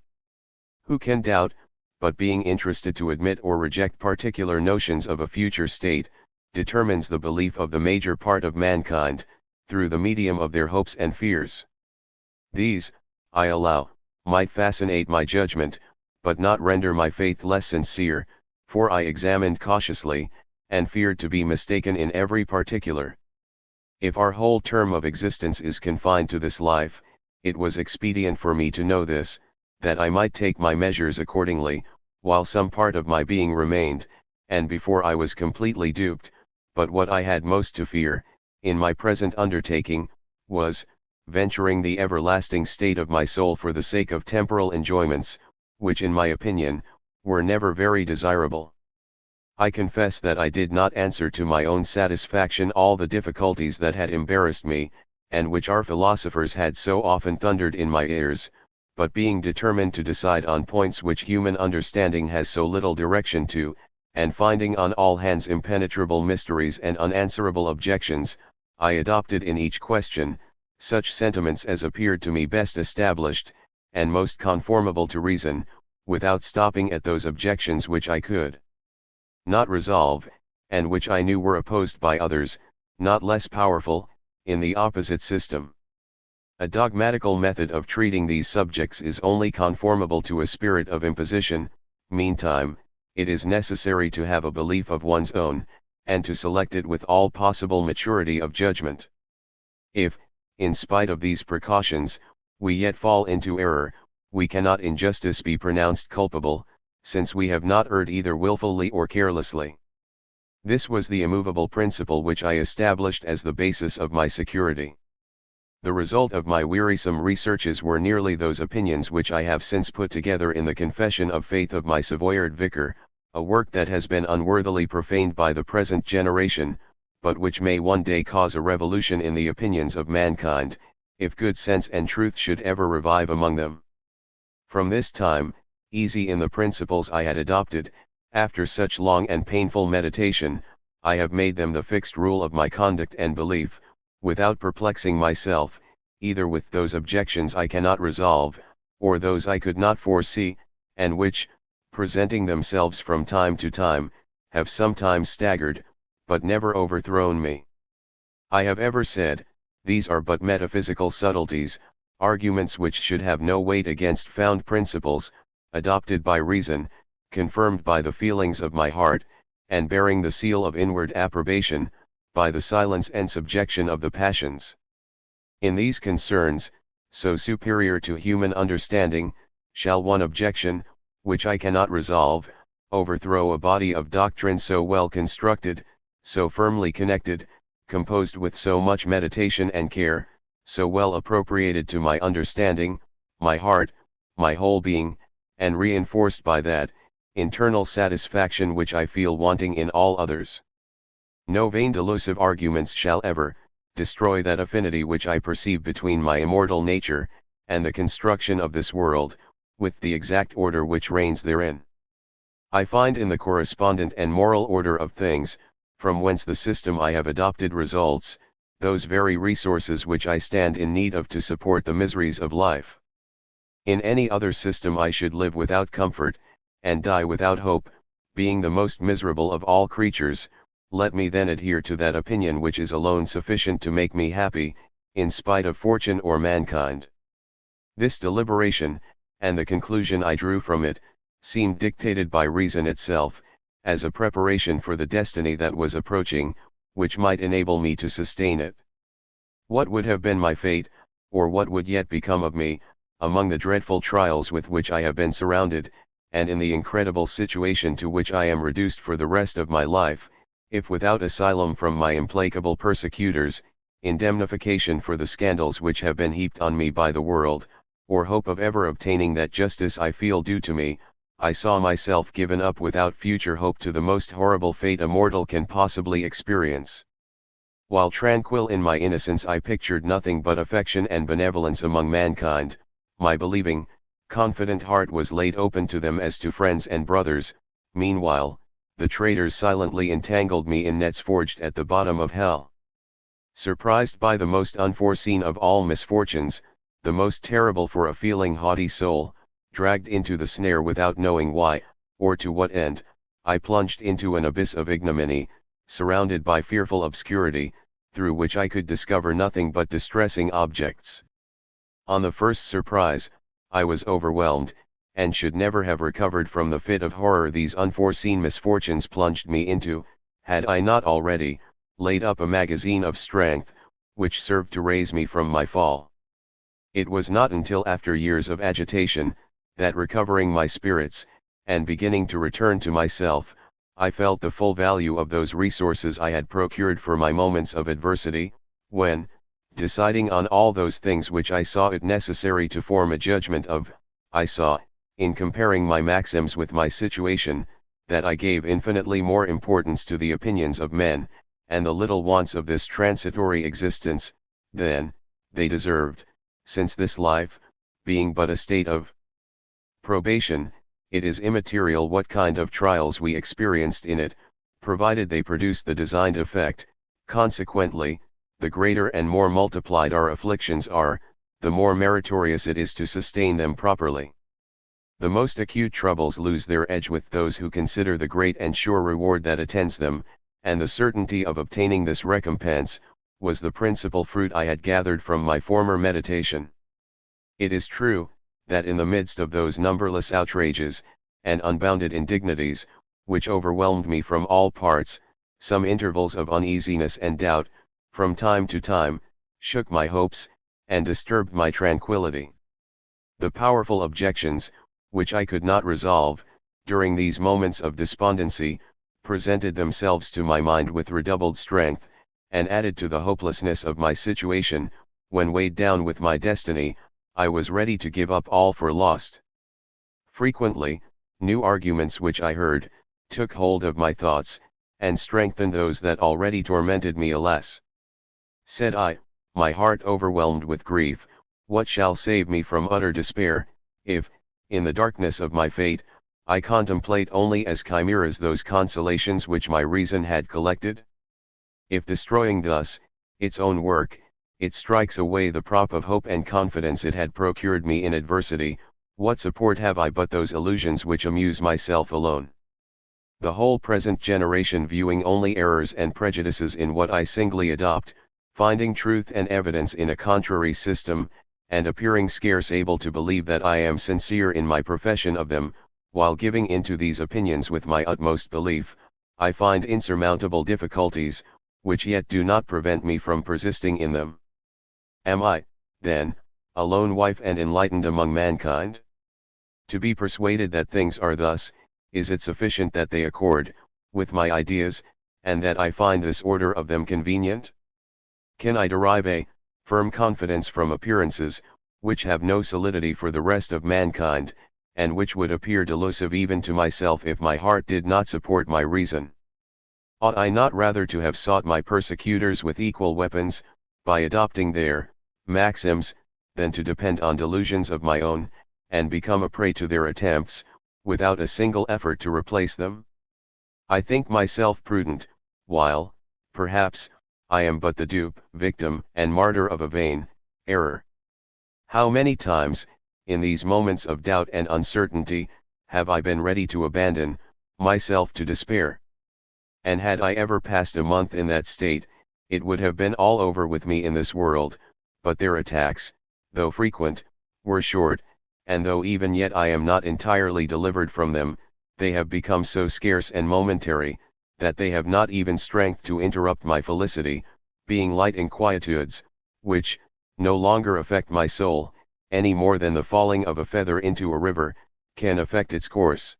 Who can doubt, but being interested to admit or reject particular notions of a future state, determines the belief of the major part of mankind, through the medium of their hopes and fears? These, I allow, might fascinate my judgment, but not render my faith less sincere, for I examined cautiously, and feared to be mistaken in every particular. If our whole term of existence is confined to this life, it was expedient for me to know this, that I might take my measures accordingly, while some part of my being remained, and before I was completely duped. But what I had most to fear, in my present undertaking, was, venturing the everlasting state of my soul for the sake of temporal enjoyments, which in my opinion, were never very desirable. I confess that I did not answer to my own satisfaction all the difficulties that had embarrassed me, and which our philosophers had so often thundered in my ears, but being determined to decide on points which human understanding has so little direction to, and finding on all hands impenetrable mysteries and unanswerable objections, I adopted in each question, such sentiments as appeared to me best established, and most conformable to reason, without stopping at those objections which I could not resolve, and which I knew were opposed by others, not less powerful, in the opposite system. A dogmatical method of treating these subjects is only conformable to a spirit of imposition. Meantime, it is necessary to have a belief of one's own, and to select it with all possible maturity of judgment. If, in spite of these precautions, we yet fall into error, we cannot in justice be pronounced culpable, since we have not erred either wilfully or carelessly. This was the immovable principle which I established as the basis of my security. The result of my wearisome researches were nearly those opinions which I have since put together in the Confession of Faith of my Savoyard vicar, a work that has been unworthily profaned by the present generation, but which may one day cause a revolution in the opinions of mankind, if good sense and truth should ever revive among them. From this time, easy in the principles I had adopted, after such long and painful meditation, I have made them the fixed rule of my conduct and belief, without perplexing myself, either with those objections I cannot resolve, or those I could not foresee, and which, presenting themselves from time to time, have sometimes staggered, but never overthrown me. I have ever said, these are but metaphysical subtleties, arguments which should have no weight against found principles, adopted by reason, confirmed by the feelings of my heart, and bearing the seal of inward approbation, by the silence and subjection of the passions. In these concerns, so superior to human understanding, shall one objection, which I cannot resolve, overthrow a body of doctrine so well constructed, so firmly connected, composed with so much meditation and care, so well appropriated to my understanding, my heart, my whole being, and reinforced by that internal satisfaction which I feel wanting in all others. No vain delusive arguments shall ever destroy that affinity which I perceive between my immortal nature, and the construction of this world, with the exact order which reigns therein. I find in the correspondent and moral order of things, from whence the system I have adopted results, those very resources which I stand in need of to support the miseries of life. In any other system I should live without comfort, and die without hope, being the most miserable of all creatures, let me then adhere to that opinion which is alone sufficient to make me happy, in spite of fortune or mankind. This deliberation, and the conclusion I drew from it, seemed dictated by reason itself, as a preparation for the destiny that was approaching, which might enable me to sustain it. What would have been my fate, or what would yet become of me, among the dreadful trials with which I have been surrounded, and in the incredible situation to which I am reduced for the rest of my life, if without asylum from my implacable persecutors, indemnification for the scandals which have been heaped on me by the world, or hope of ever obtaining that justice I feel due to me, I saw myself given up without future hope to the most horrible fate a mortal can possibly experience. While tranquil in my innocence, I pictured nothing but affection and benevolence among mankind. My believing, confident heart was laid open to them as to friends and brothers. Meanwhile, the traitors silently entangled me in nets forged at the bottom of hell. Surprised by the most unforeseen of all misfortunes, the most terrible for a feeling haughty soul, dragged into the snare without knowing why, or to what end, I plunged into an abyss of ignominy, surrounded by fearful obscurity, through which I could discover nothing but distressing objects. On the first surprise, I was overwhelmed, and should never have recovered from the fit of horror these unforeseen misfortunes plunged me into, had I not already laid up a magazine of strength, which served to raise me from my fall. It was not until after years of agitation, that recovering my spirits, and beginning to return to myself, I felt the full value of those resources I had procured for my moments of adversity, when, deciding on all those things which I saw it necessary to form a judgment of, I saw, in comparing my maxims with my situation, that I gave infinitely more importance to the opinions of men, and the little wants of this transitory existence, than they deserved, since this life, being but a state of probation, it is immaterial what kind of trials we experienced in it, provided they produce the designed effect. Consequently, the greater and more multiplied our afflictions are, the more meritorious it is to sustain them properly. The most acute troubles lose their edge with those who consider the great and sure reward that attends them, and the certainty of obtaining this recompense, was the principal fruit I had gathered from my former meditation. It is true, that in the midst of those numberless outrages, and unbounded indignities, which overwhelmed me from all parts, some intervals of uneasiness and doubt, from time to time, shook my hopes, and disturbed my tranquillity. The powerful objections, which I could not resolve, during these moments of despondency, presented themselves to my mind with redoubled strength, and added to the hopelessness of my situation. When weighed down with my destiny, I was ready to give up all for lost. Frequently, new arguments which I heard, took hold of my thoughts, and strengthened those that already tormented me. Alas! Said I, my heart overwhelmed with grief, what shall save me from utter despair, if, in the darkness of my fate, I contemplate only as chimeras those consolations which my reason had collected? If destroying thus, its own work, it strikes away the prop of hope and confidence it had procured me in adversity, what support have I but those illusions which amuse myself alone? The whole present generation, viewing only errors and prejudices in what I singly adopt, finding truth and evidence in a contrary system, and appearing scarce able to believe that I am sincere in my profession of them, while giving into these opinions with my utmost belief, I find insurmountable difficulties, which yet do not prevent me from persisting in them. Am I, then, a lone wife and enlightened among mankind? To be persuaded that things are thus, is it sufficient that they accord with my ideas, and that I find this order of them convenient? Can I derive a firm confidence from appearances, which have no solidity for the rest of mankind, and which would appear delusive even to myself if my heart did not support my reason? Ought I not rather to have sought my persecutors with equal weapons, by adopting their maxims, than to depend on delusions of my own, and become a prey to their attempts, without a single effort to replace them? I think myself prudent, while, perhaps, I am but the dupe, victim, and martyr of a vain error. How many times, in these moments of doubt and uncertainty, have I been ready to abandon myself to despair? and had I ever passed a month in that state, it would have been all over with me in this world, but their attacks, though frequent, were short, and though even yet I am not entirely delivered from them, they have become so scarce and momentary, that they have not even strength to interrupt my felicity, being light inquietudes, which, no longer affect my soul, any more than the falling of a feather into a river, can affect its course.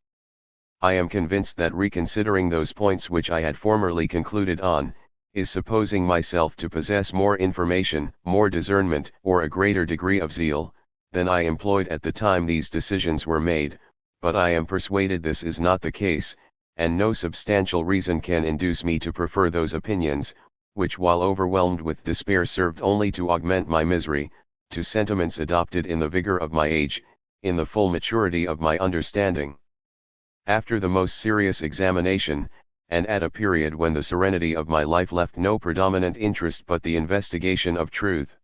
I am convinced that reconsidering those points which I had formerly concluded on, is supposing myself to possess more information, more discernment, or a greater degree of zeal, than I employed at the time these decisions were made, but I am persuaded this is not the case, and no substantial reason can induce me to prefer those opinions, which while overwhelmed with despair served only to augment my misery, to sentiments adopted in the vigor of my age, in the full maturity of my understanding. After the most serious examination, and at a period when the serenity of my life left no predominant interest but the investigation of truth.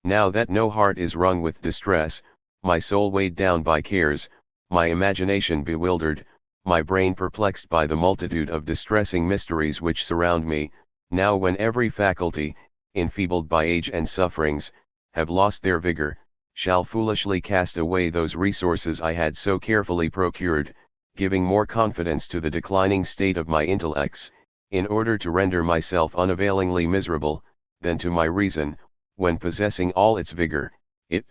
Now that no heart is wrung with distress, my soul weighed down by cares, my imagination bewildered, my brain perplexed by the multitude of distressing mysteries which surround me, now when every faculty, enfeebled by age and sufferings, have lost their vigor, shall foolishly cast away those resources I had so carefully procured, giving more confidence to the declining state of my intellects, in order to render myself unavailingly miserable, than to my reason, when possessing all its vigor, it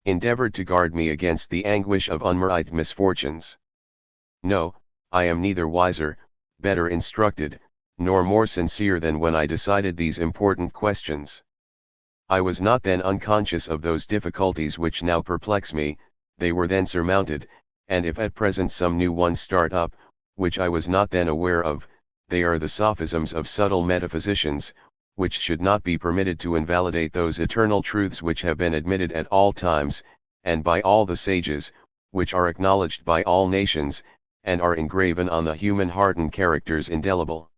endeavored to guard me against the anguish of unmerited misfortunes. No, I am neither wiser, better instructed, nor more sincere than when I decided these important questions. I was not then unconscious of those difficulties which now perplex me, they were then surmounted, and if at present some new ones start up, which I was not then aware of, they are the sophisms of subtle metaphysicians, which should not be permitted to invalidate those eternal truths which have been admitted at all times, and by all the sages, which are acknowledged by all nations, and are engraven on the human heart in characters indelible.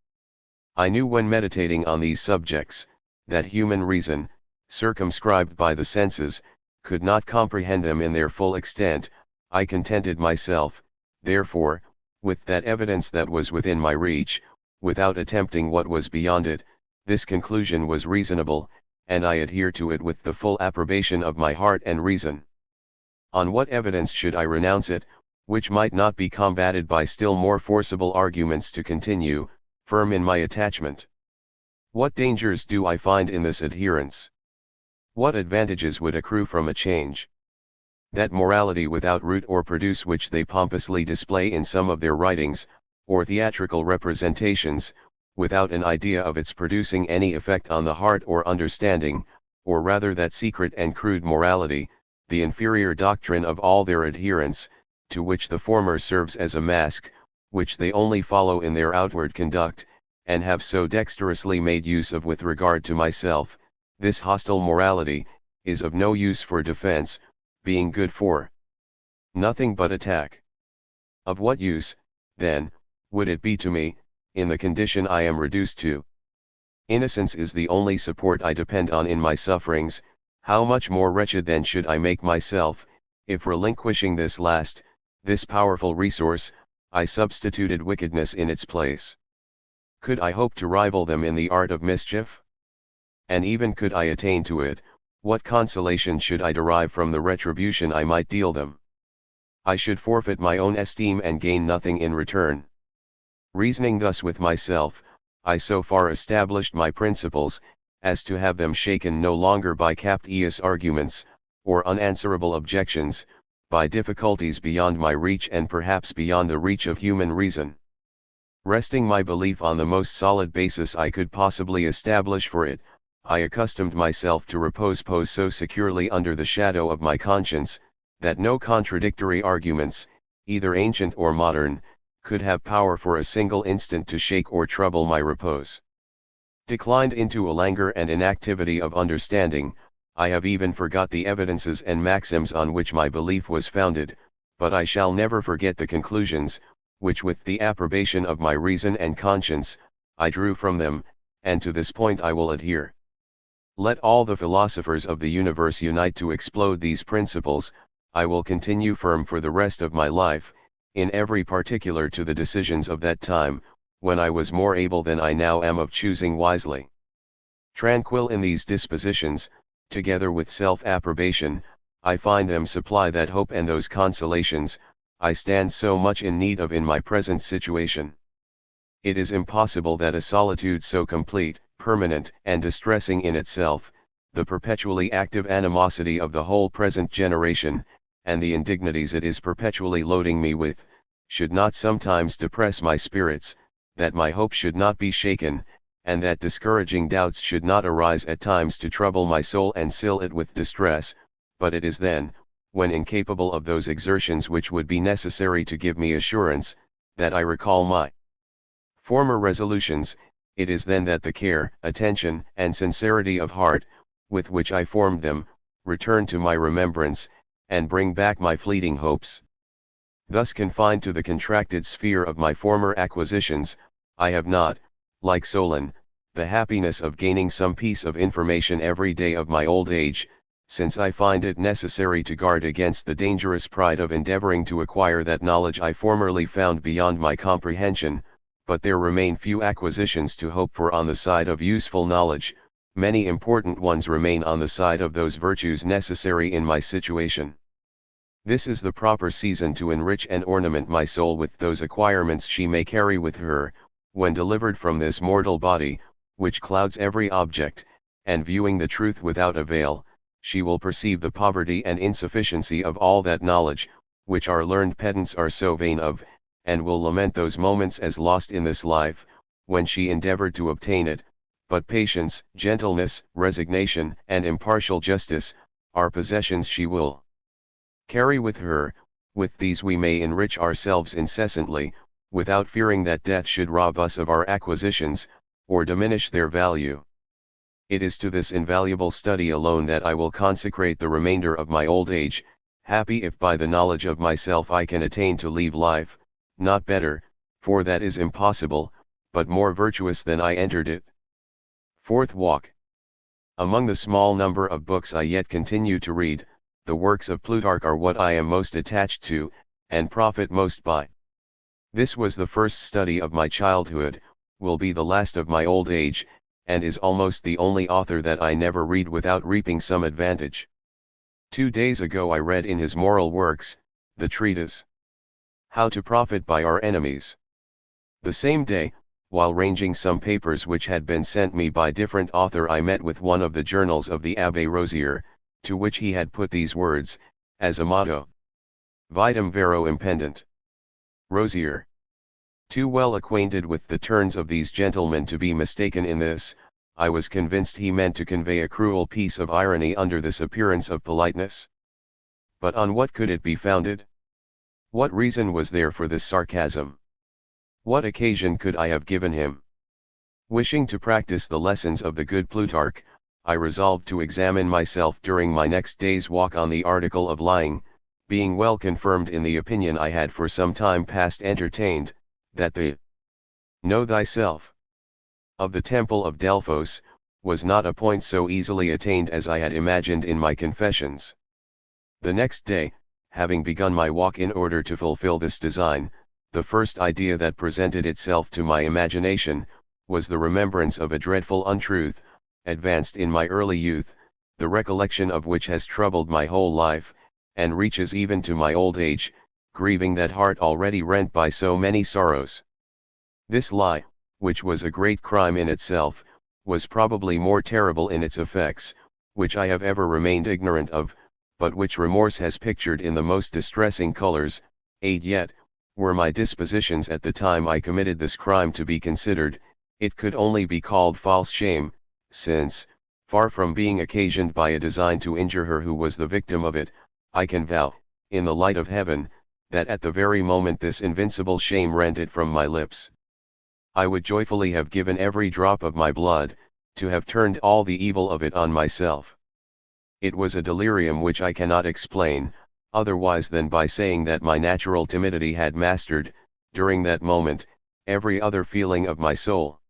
I knew when meditating on these subjects, that human reason, circumscribed by the senses, could not comprehend them in their full extent. I contented myself, therefore, with that evidence that was within my reach, without attempting what was beyond it. This conclusion was reasonable, and I adhere to it with the full approbation of my heart and reason. On what evidence should I renounce it, which might not be combated by still more forcible arguments to continue firm in my attachment? What dangers do I find in this adherence? What advantages would accrue from a change? That morality without root or produce which they pompously display in some of their writings, or theatrical representations, without an idea of its producing any effect on the heart or understanding, or rather that secret and crude morality, the inferior doctrine of all their adherents, to which the former serves as a mask, which they only follow in their outward conduct, and have so dexterously made use of with regard to myself, this hostile morality, is of no use for defense, being good for nothing but attack. Of what use, then, would it be to me, in the condition I am reduced to? Innocence is the only support I depend on in my sufferings. How much more wretched then should I make myself, if relinquishing this last, this powerful resource, I substituted wickedness in its place? Could I hope to rival them in the art of mischief? And even could I attain to it, what consolation should I derive from the retribution I might deal them? I should forfeit my own esteem and gain nothing in return. Reasoning thus with myself, I so far established my principles, as to have them shaken no longer by captious arguments, or unanswerable objections, by difficulties beyond my reach and perhaps beyond the reach of human reason. Resting my belief on the most solid basis I could possibly establish for it, I accustomed myself to repose so securely under the shadow of my conscience, that no contradictory arguments, either ancient or modern, could have power for a single instant to shake or trouble my repose. Declined into a languor and inactivity of understanding, I have even forgot the evidences and maxims on which my belief was founded, but I shall never forget the conclusions, which with the approbation of my reason and conscience, I drew from them, and to this point I will adhere. Let all the philosophers of the universe unite to explode these principles, I will continue firm for the rest of my life, in every particular to the decisions of that time, when I was more able than I now am of choosing wisely. Tranquil in these dispositions, together with self-approbation, I find them supply that hope and those consolations, I stand so much in need of in my present situation. It is impossible that a solitude so complete, permanent, and distressing in itself, the perpetually active animosity of the whole present generation, and the indignities it is perpetually loading me with, should not sometimes depress my spirits, that my hope should not be shaken, and that discouraging doubts should not arise at times to trouble my soul and fill it with distress, but it is then, when incapable of those exertions which would be necessary to give me assurance, that I recall my former resolutions. It is then that the care, attention, and sincerity of heart, with which I formed them, return to my remembrance, and bring back my fleeting hopes. Thus confined to the contracted sphere of my former acquisitions, I have not, like Solon, the happiness of gaining some piece of information every day of my old age, since I find it necessary to guard against the dangerous pride of endeavoring to acquire that knowledge I formerly found beyond my comprehension. But there remain few acquisitions to hope for on the side of useful knowledge, many important ones remain on the side of those virtues necessary in my situation. This is the proper season to enrich and ornament my soul with those acquirements she may carry with her, when delivered from this mortal body, which clouds every object, and viewing the truth without a veil, she will perceive the poverty and insufficiency of all that knowledge, which our learned pedants are so vain of, and will lament those moments as lost in this life, when she endeavored to obtain it. But patience, gentleness, resignation, and impartial justice, are possessions she will carry with her. With these we may enrich ourselves incessantly, without fearing that death should rob us of our acquisitions, or diminish their value. It is to this invaluable study alone that I will consecrate the remainder of my old age, happy if by the knowledge of myself I can attain to leave life, not better, for that is impossible, but more virtuous than I entered it. Fourth Walk. Among the small number of books I yet continue to read, the works of Plutarch are what I am most attached to, and profit most by. This was the first study of my childhood, will be the last of my old age, and is almost the only author that I never read without reaping some advantage. 2 days ago I read in his moral works, the treatise, How to Profit by Our Enemies. The same day, while ranging some papers which had been sent me by different author, I met with one of the journals of the Abbé Rosier, to which he had put these words, as a motto: Vitam vero impendent. Rosier. Too well acquainted with the turns of these gentlemen to be mistaken in this, I was convinced he meant to convey a cruel piece of irony under this appearance of politeness. But on what could it be founded? What reason was there for this sarcasm? What occasion could I have given him? Wishing to practice the lessons of the good Plutarch, I resolved to examine myself during my next day's walk on the article of lying, being well confirmed in the opinion I had for some time past entertained, that the know thyself of the temple of Delphos was not a point so easily attained as I had imagined in my confessions. The next day, having begun my walk in order to fulfill this design, the first idea that presented itself to my imagination, was the remembrance of a dreadful untruth, advanced in my early youth, the recollection of which has troubled my whole life, and reaches even to my old age, grieving that heart already rent by so many sorrows. This lie, which was a great crime in itself, was probably more terrible in its effects, which I have ever remained ignorant of, but which remorse has pictured in the most distressing colors. Yet, were my dispositions at the time I committed this crime to be considered, it could only be called false shame, since, far from being occasioned by a design to injure her who was the victim of it, I can vow, in the light of heaven, that at the very moment this invincible shame rent it from my lips, I would joyfully have given every drop of my blood, to have turned all the evil of it on myself. It was a delirium which I cannot explain, otherwise than by saying that my natural timidity had mastered, during that moment, every other feeling of my soul.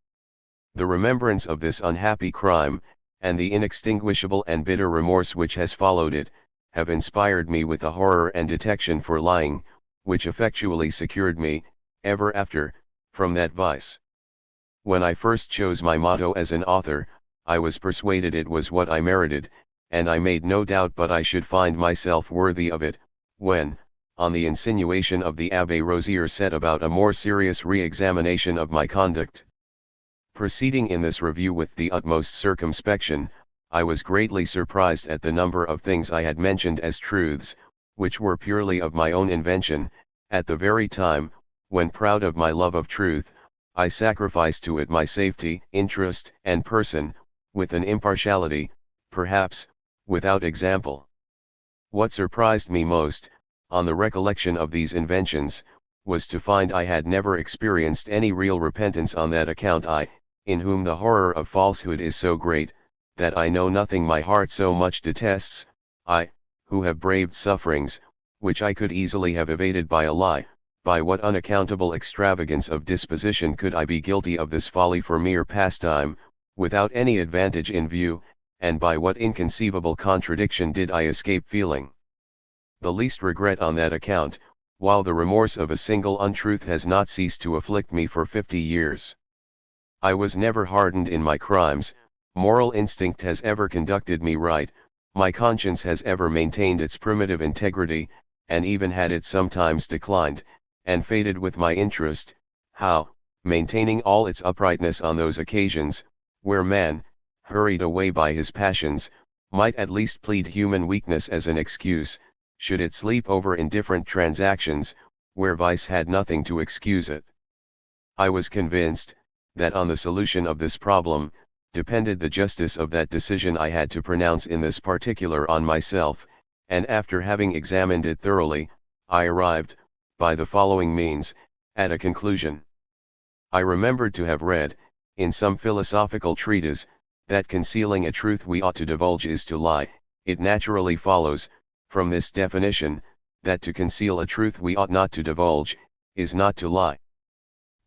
The remembrance of this unhappy crime, and the inextinguishable and bitter remorse which has followed it, have inspired me with a horror and detection for lying, which effectually secured me, ever after, from that vice. When I first chose my motto as an author, I was persuaded it was what I merited, and I made no doubt but I should find myself worthy of it, when, on the insinuation of the Abbé Rosier, set about a more serious re-examination of my conduct. Proceeding in this review with the utmost circumspection, I was greatly surprised at the number of things I had mentioned as truths, which were purely of my own invention, at the very time, when proud of my love of truth, I sacrificed to it my safety, interest, and person, with an impartiality, perhaps, without example. What surprised me most, on the recollection of these inventions, was to find I had never experienced any real repentance on that account. I, in whom the horror of falsehood is so great, that I know nothing my heart so much detests, I, who have braved sufferings, which I could easily have evaded by a lie, by what unaccountable extravagance of disposition could I be guilty of this folly for mere pastime, without any advantage in view, and by what inconceivable contradiction did I escape feeling the least regret on that account, while the remorse of a single untruth has not ceased to afflict me for 50 years. I was never hardened in my crimes, moral instinct has ever conducted me right, my conscience has ever maintained its primitive integrity, and even had it sometimes declined, and faded with my interest, how, maintaining all its uprightness on those occasions, where man, hurried away by his passions, might at least plead human weakness as an excuse, should it sleep over indifferent transactions, where vice had nothing to excuse it. I was convinced, that on the solution of this problem, depended the justice of that decision I had to pronounce in this particular on myself, and after having examined it thoroughly, I arrived, by the following means, at a conclusion. I remembered to have read, in some philosophical treatise, that concealing a truth we ought to divulge is to lie. It naturally follows, from this definition, that to conceal a truth we ought not to divulge, is not to lie.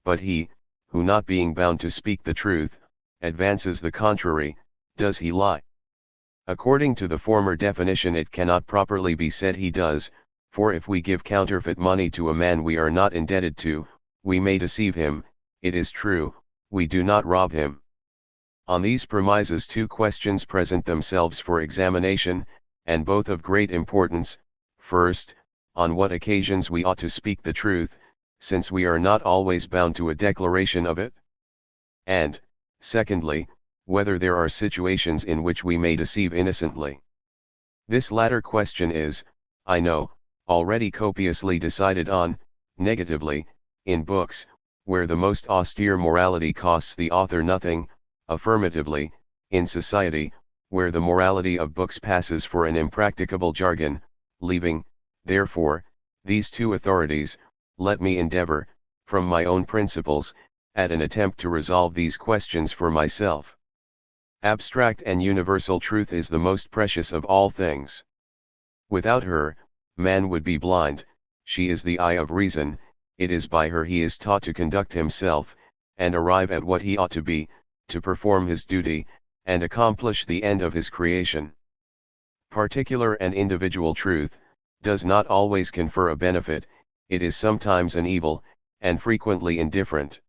But he, who not being bound to speak the truth, advances the contrary, does he lie? According to the former definition it cannot properly be said he does, for if we give counterfeit money to a man we are not indebted to, we may deceive him, it is true, we do not rob him. On these premises two questions present themselves for examination, and both of great importance. First, on what occasions we ought to speak the truth, since we are not always bound to a declaration of it? And, secondly, whether there are situations in which we may deceive innocently. This latter question is, I know, already copiously decided on, negatively, in books, where the most austere morality costs the author nothing, affirmatively, in society, where the morality of books passes for an impracticable jargon, leaving, therefore, these two authorities, let me endeavor, from my own principles, at an attempt to resolve these questions for myself. Abstract and universal truth is the most precious of all things. Without her, man would be blind. She is the eye of reason, it is by her he is taught to conduct himself, and arrive at what he ought to be, to perform his duty, and accomplish the end of his creation. Particular and individual truth does not always confer a benefit, it is sometimes an evil, and frequently indifferent.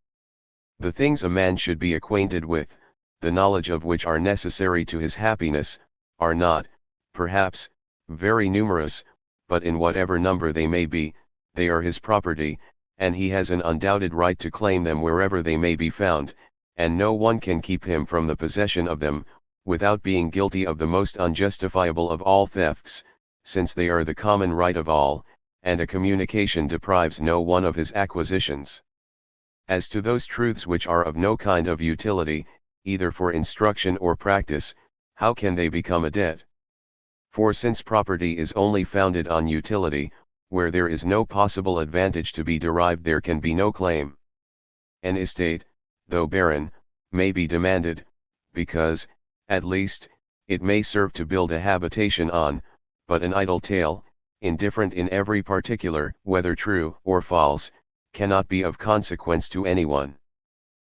The things a man should be acquainted with, the knowledge of which are necessary to his happiness, are not, perhaps, very numerous, but in whatever number they may be, they are his property, and he has an undoubted right to claim them wherever they may be found, and no one can keep him from the possession of them, without being guilty of the most unjustifiable of all thefts, since they are the common right of all, and a communication deprives no one of his acquisitions. As to those truths which are of no kind of utility, either for instruction or practice, how can they become a debt? For since property is only founded on utility, where there is no possible advantage to be derived there can be no claim. An estate, though barren, may be demanded, because, at least, it may serve to build a habitation on, but an idle tale, indifferent in every particular, whether true or false, cannot be of consequence to anyone.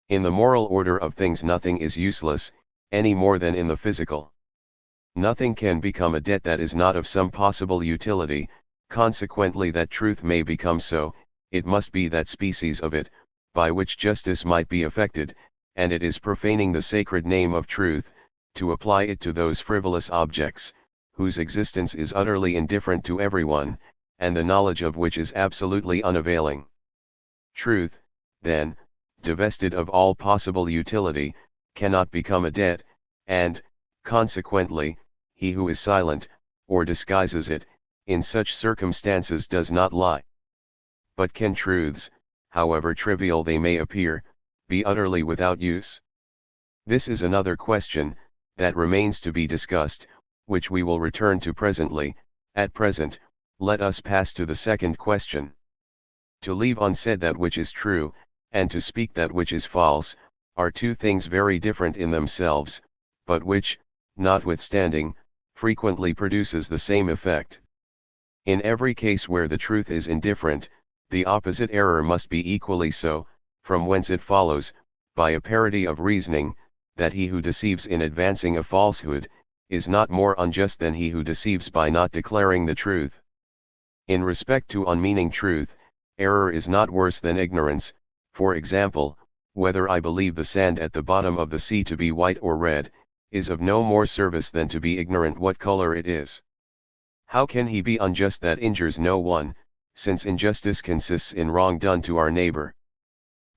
In the moral order of things nothing is useless, any more than in the physical. Nothing can become a debt that is not of some possible utility, consequently that truth may become so, it must be that species of it, by which justice might be effected, and it is profaning the sacred name of truth, to apply it to those frivolous objects, whose existence is utterly indifferent to everyone, and the knowledge of which is absolutely unavailing. Truth, then, divested of all possible utility, cannot become a debt, and, consequently, he who is silent, or disguises it, in such circumstances does not lie. But can truths, however trivial they may appear, be utterly without use? This is another question, that remains to be discussed, which we will return to presently. At present, let us pass to the second question. To leave unsaid that which is true, and to speak that which is false, are two things very different in themselves, but which, notwithstanding, frequently produces the same effect. In every case where the truth is indifferent, the opposite error must be equally so, from whence it follows, by a parity of reasoning, that he who deceives in advancing a falsehood, is not more unjust than he who deceives by not declaring the truth. In respect to unmeaning truth, error is not worse than ignorance. For example, whether I believe the sand at the bottom of the sea to be white or red, is of no more service than to be ignorant what color it is. How can he be unjust that injures no one, since injustice consists in wrong done to our neighbor?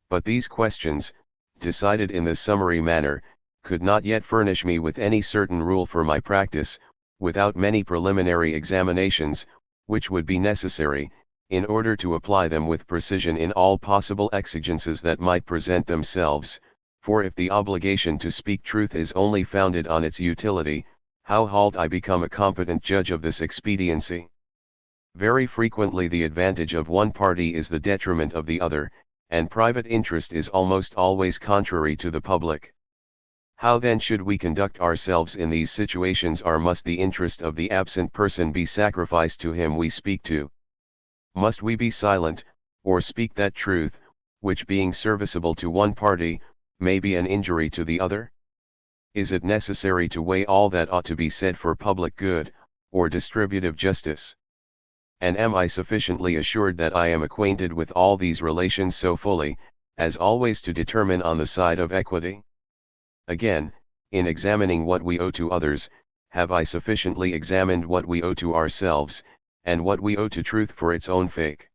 But these questions, decided in this summary manner, could not yet furnish me with any certain rule for my practice, without many preliminary examinations, which would be necessary, in order to apply them with precision in all possible exigences that might present themselves. For if the obligation to speak truth is only founded on its utility, how halt I become a competent judge of this expediency? Very frequently the advantage of one party is the detriment of the other, and private interest is almost always contrary to the public. How then should we conduct ourselves in these situations, or must the interest of the absent person be sacrificed to him we speak to? Must we be silent, or speak that truth, which being serviceable to one party, may be an injury to the other? Is it necessary to weigh all that ought to be said for public good, or distributive justice? And am I sufficiently assured that I am acquainted with all these relations so fully, as always to determine on the side of equity? Again, in examining what we owe to others, have I sufficiently examined what we owe to ourselves, and what we owe to truth for its own sake?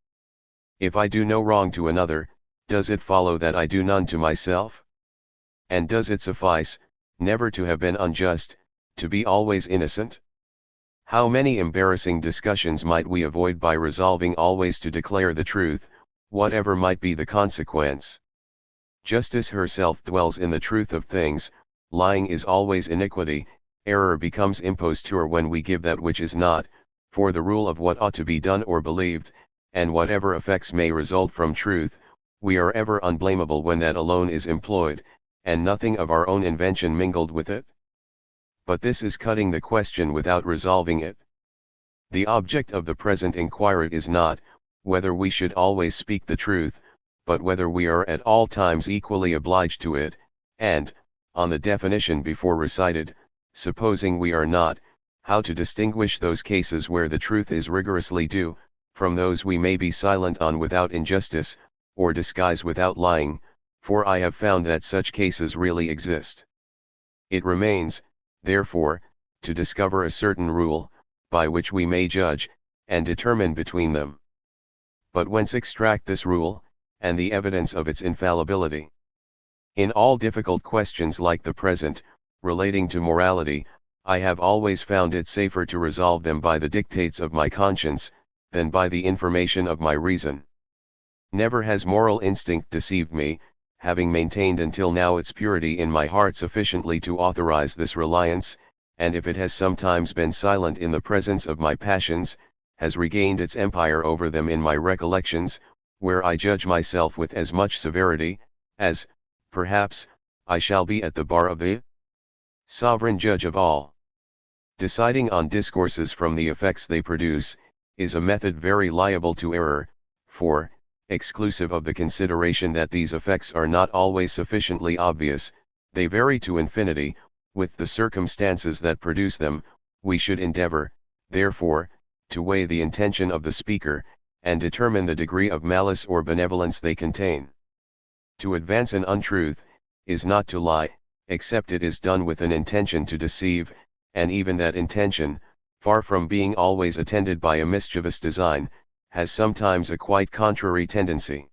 If I do no wrong to another, does it follow that I do none to myself? And does it suffice, never to have been unjust, to be always innocent? How many embarrassing discussions might we avoid by resolving always to declare the truth, whatever might be the consequence? Justice herself dwells in the truth of things. Lying is always iniquity. Error becomes imposture when we give that which is not, for the rule of what ought to be done or believed, and whatever effects may result from truth, we are ever unblameable when that alone is employed, and nothing of our own invention mingled with it. But this is cutting the question without resolving it. The object of the present inquiry is not, whether we should always speak the truth, but whether we are at all times equally obliged to it, and, on the definition before recited, supposing we are not, how to distinguish those cases where the truth is rigorously due, from those we may be silent on without injustice, or disguise without lying, for I have found that such cases really exist. It remains, therefore, to discover a certain rule, by which we may judge, and determine between them. But whence extract this rule, and the evidence of its infallibility? In all difficult questions like the present, relating to morality, I have always found it safer to resolve them by the dictates of my conscience, than by the information of my reason. Never has moral instinct deceived me, having maintained until now its purity in my heart sufficiently to authorize this reliance, and if it has sometimes been silent in the presence of my passions, has regained its empire over them in my recollections, where I judge myself with as much severity, as, perhaps, I shall be at the bar of the sovereign judge of all. Deciding on discourses from the effects they produce, is a method very liable to error, for, exclusive of the consideration that these effects are not always sufficiently obvious, they vary to infinity, with the circumstances that produce them. We should endeavor, therefore, to weigh the intention of the speaker, and determine the degree of malice or benevolence they contain. To advance an untruth, is not to lie, except it is done with an intention to deceive, and even that intention, far from being always attended by a mischievous design, has sometimes a quite contrary tendency.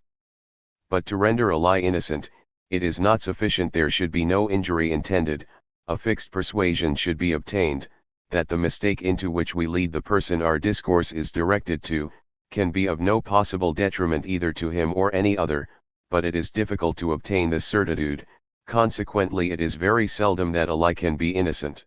But to render a lie innocent, it is not sufficient there should be no injury intended, a fixed persuasion should be obtained, that the mistake into which we lead the person our discourse is directed to, can be of no possible detriment either to him or any other, but it is difficult to obtain this certitude, consequently it is very seldom that a lie can be innocent.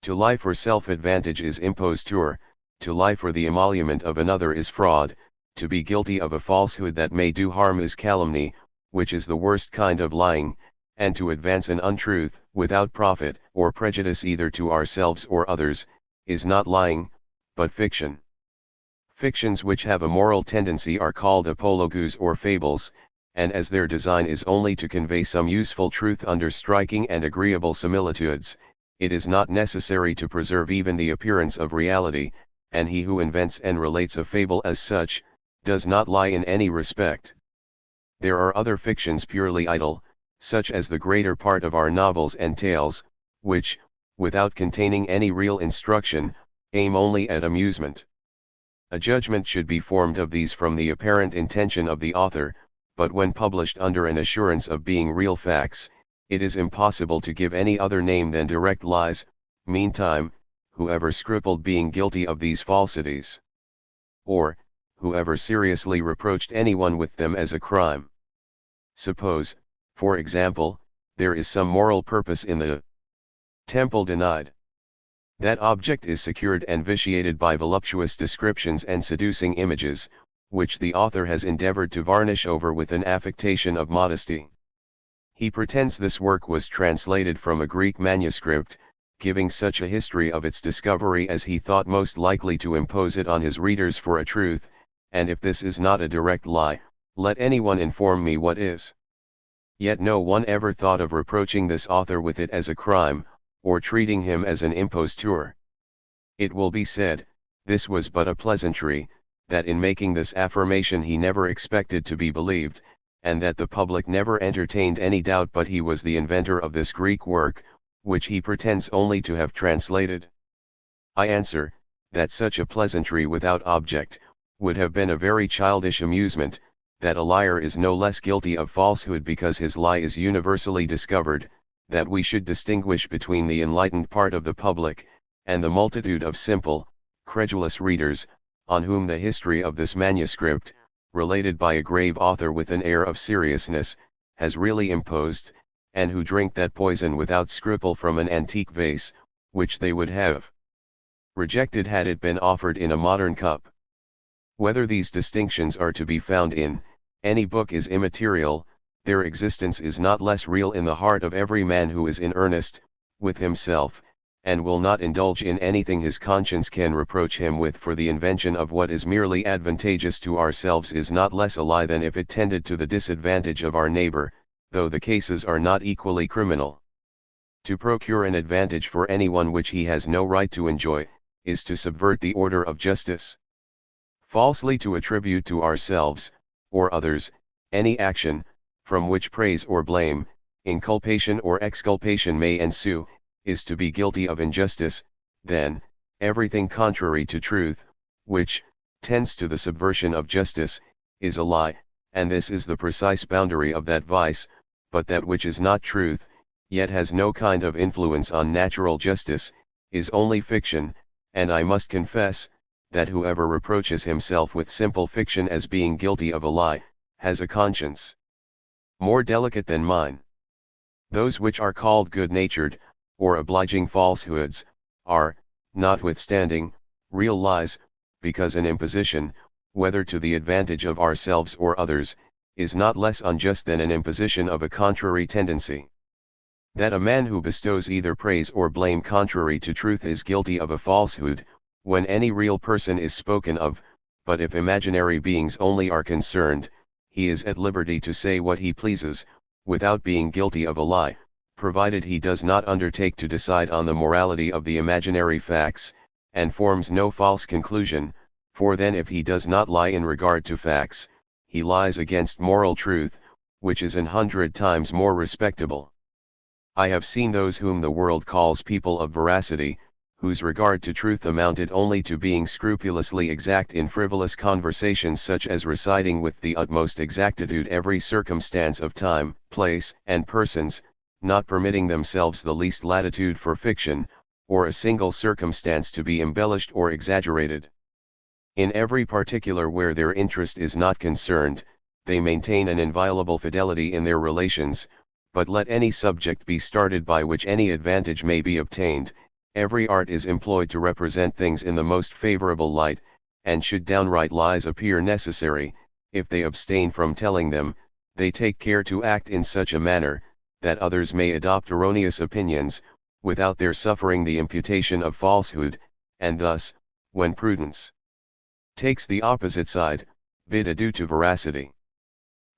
To lie for self-advantage is imposture, to lie for the emolument of another is fraud, to be guilty of a falsehood that may do harm is calumny, which is the worst kind of lying, and to advance an untruth, without profit or prejudice either to ourselves or others, is not lying, but fiction. Fictions which have a moral tendency are called apologues or fables, and as their design is only to convey some useful truth under striking and agreeable similitudes, it is not necessary to preserve even the appearance of reality, and he who invents and relates a fable as such, does not lie in any respect. There are other fictions purely idle, such as the greater part of our novels and tales, which, without containing any real instruction, aim only at amusement. A judgment should be formed of these from the apparent intention of the author, but when published under an assurance of being real facts, it is impossible to give any other name than direct lies. Meantime, whoever scrupled being guilty of these falsities, or, whoever seriously reproached anyone with them as a crime. Suppose, for example, there is some moral purpose in the temple denied. That object is secured and vitiated by voluptuous descriptions and seducing images, which the author has endeavored to varnish over with an affectation of modesty. He pretends this work was translated from a Greek manuscript, giving such a history of its discovery as he thought most likely to impose it on his readers for a truth, and if this is not a direct lie, let anyone inform me what is. Yet no one ever thought of reproaching this author with it as a crime, or treating him as an impostor. It will be said, this was but a pleasantry, that in making this affirmation he never expected to be believed, and that the public never entertained any doubt but he was the inventor of this Greek work, which he pretends only to have translated. I answer, that such a pleasantry without object, would have been a very childish amusement, that a liar is no less guilty of falsehood because his lie is universally discovered, that we should distinguish between the enlightened part of the public, and the multitude of simple, credulous readers, on whom the history of this manuscript, related by a grave author with an air of seriousness, has really imposed, and who drink that poison without scruple from an antique vase, which they would have rejected had it been offered in a modern cup. Whether these distinctions are to be found in any book is immaterial, their existence is not less real in the heart of every man who is in earnest with himself, and will not indulge in anything his conscience can reproach him with, for the invention of what is merely advantageous to ourselves is not less a lie than if it tended to the disadvantage of our neighbor, though the cases are not equally criminal. To procure an advantage for anyone which he has no right to enjoy, is to subvert the order of justice. Falsely to attribute to ourselves, or others, any action, from which praise or blame, inculpation or exculpation may ensue, is to be guilty of injustice. Then, everything contrary to truth, which tends to the subversion of justice, is a lie, and this is the precise boundary of that vice, but that which is not truth, yet has no kind of influence on natural justice, is only fiction, and I must confess, that whoever reproaches himself with simple fiction as being guilty of a lie, has a conscience more delicate than mine. Those which are called good-natured, or obliging falsehoods, are, notwithstanding, real lies, because an imposition, whether to the advantage of ourselves or others, is not less unjust than an imposition of a contrary tendency. That a man who bestows either praise or blame contrary to truth is guilty of a falsehood, when any real person is spoken of, but if imaginary beings only are concerned, he is at liberty to say what he pleases, without being guilty of a lie, provided he does not undertake to decide on the morality of the imaginary facts, and forms no false conclusion, for then if he does not lie in regard to facts, he lies against moral truth, which is 100 times more respectable. I have seen those whom the world calls people of veracity, whose regard to truth amounted only to being scrupulously exact in frivolous conversations, such as reciting with the utmost exactitude every circumstance of time, place, and persons, not permitting themselves the least latitude for fiction, or a single circumstance to be embellished or exaggerated. In every particular where their interest is not concerned, they maintain an inviolable fidelity in their relations, but let any subject be started by which any advantage may be obtained, every art is employed to represent things in the most favorable light, and should downright lies appear necessary, if they abstain from telling them, they take care to act in such a manner, that others may adopt erroneous opinions, without their suffering the imputation of falsehood, and thus, when prudence takes the opposite side, bid adieu to veracity.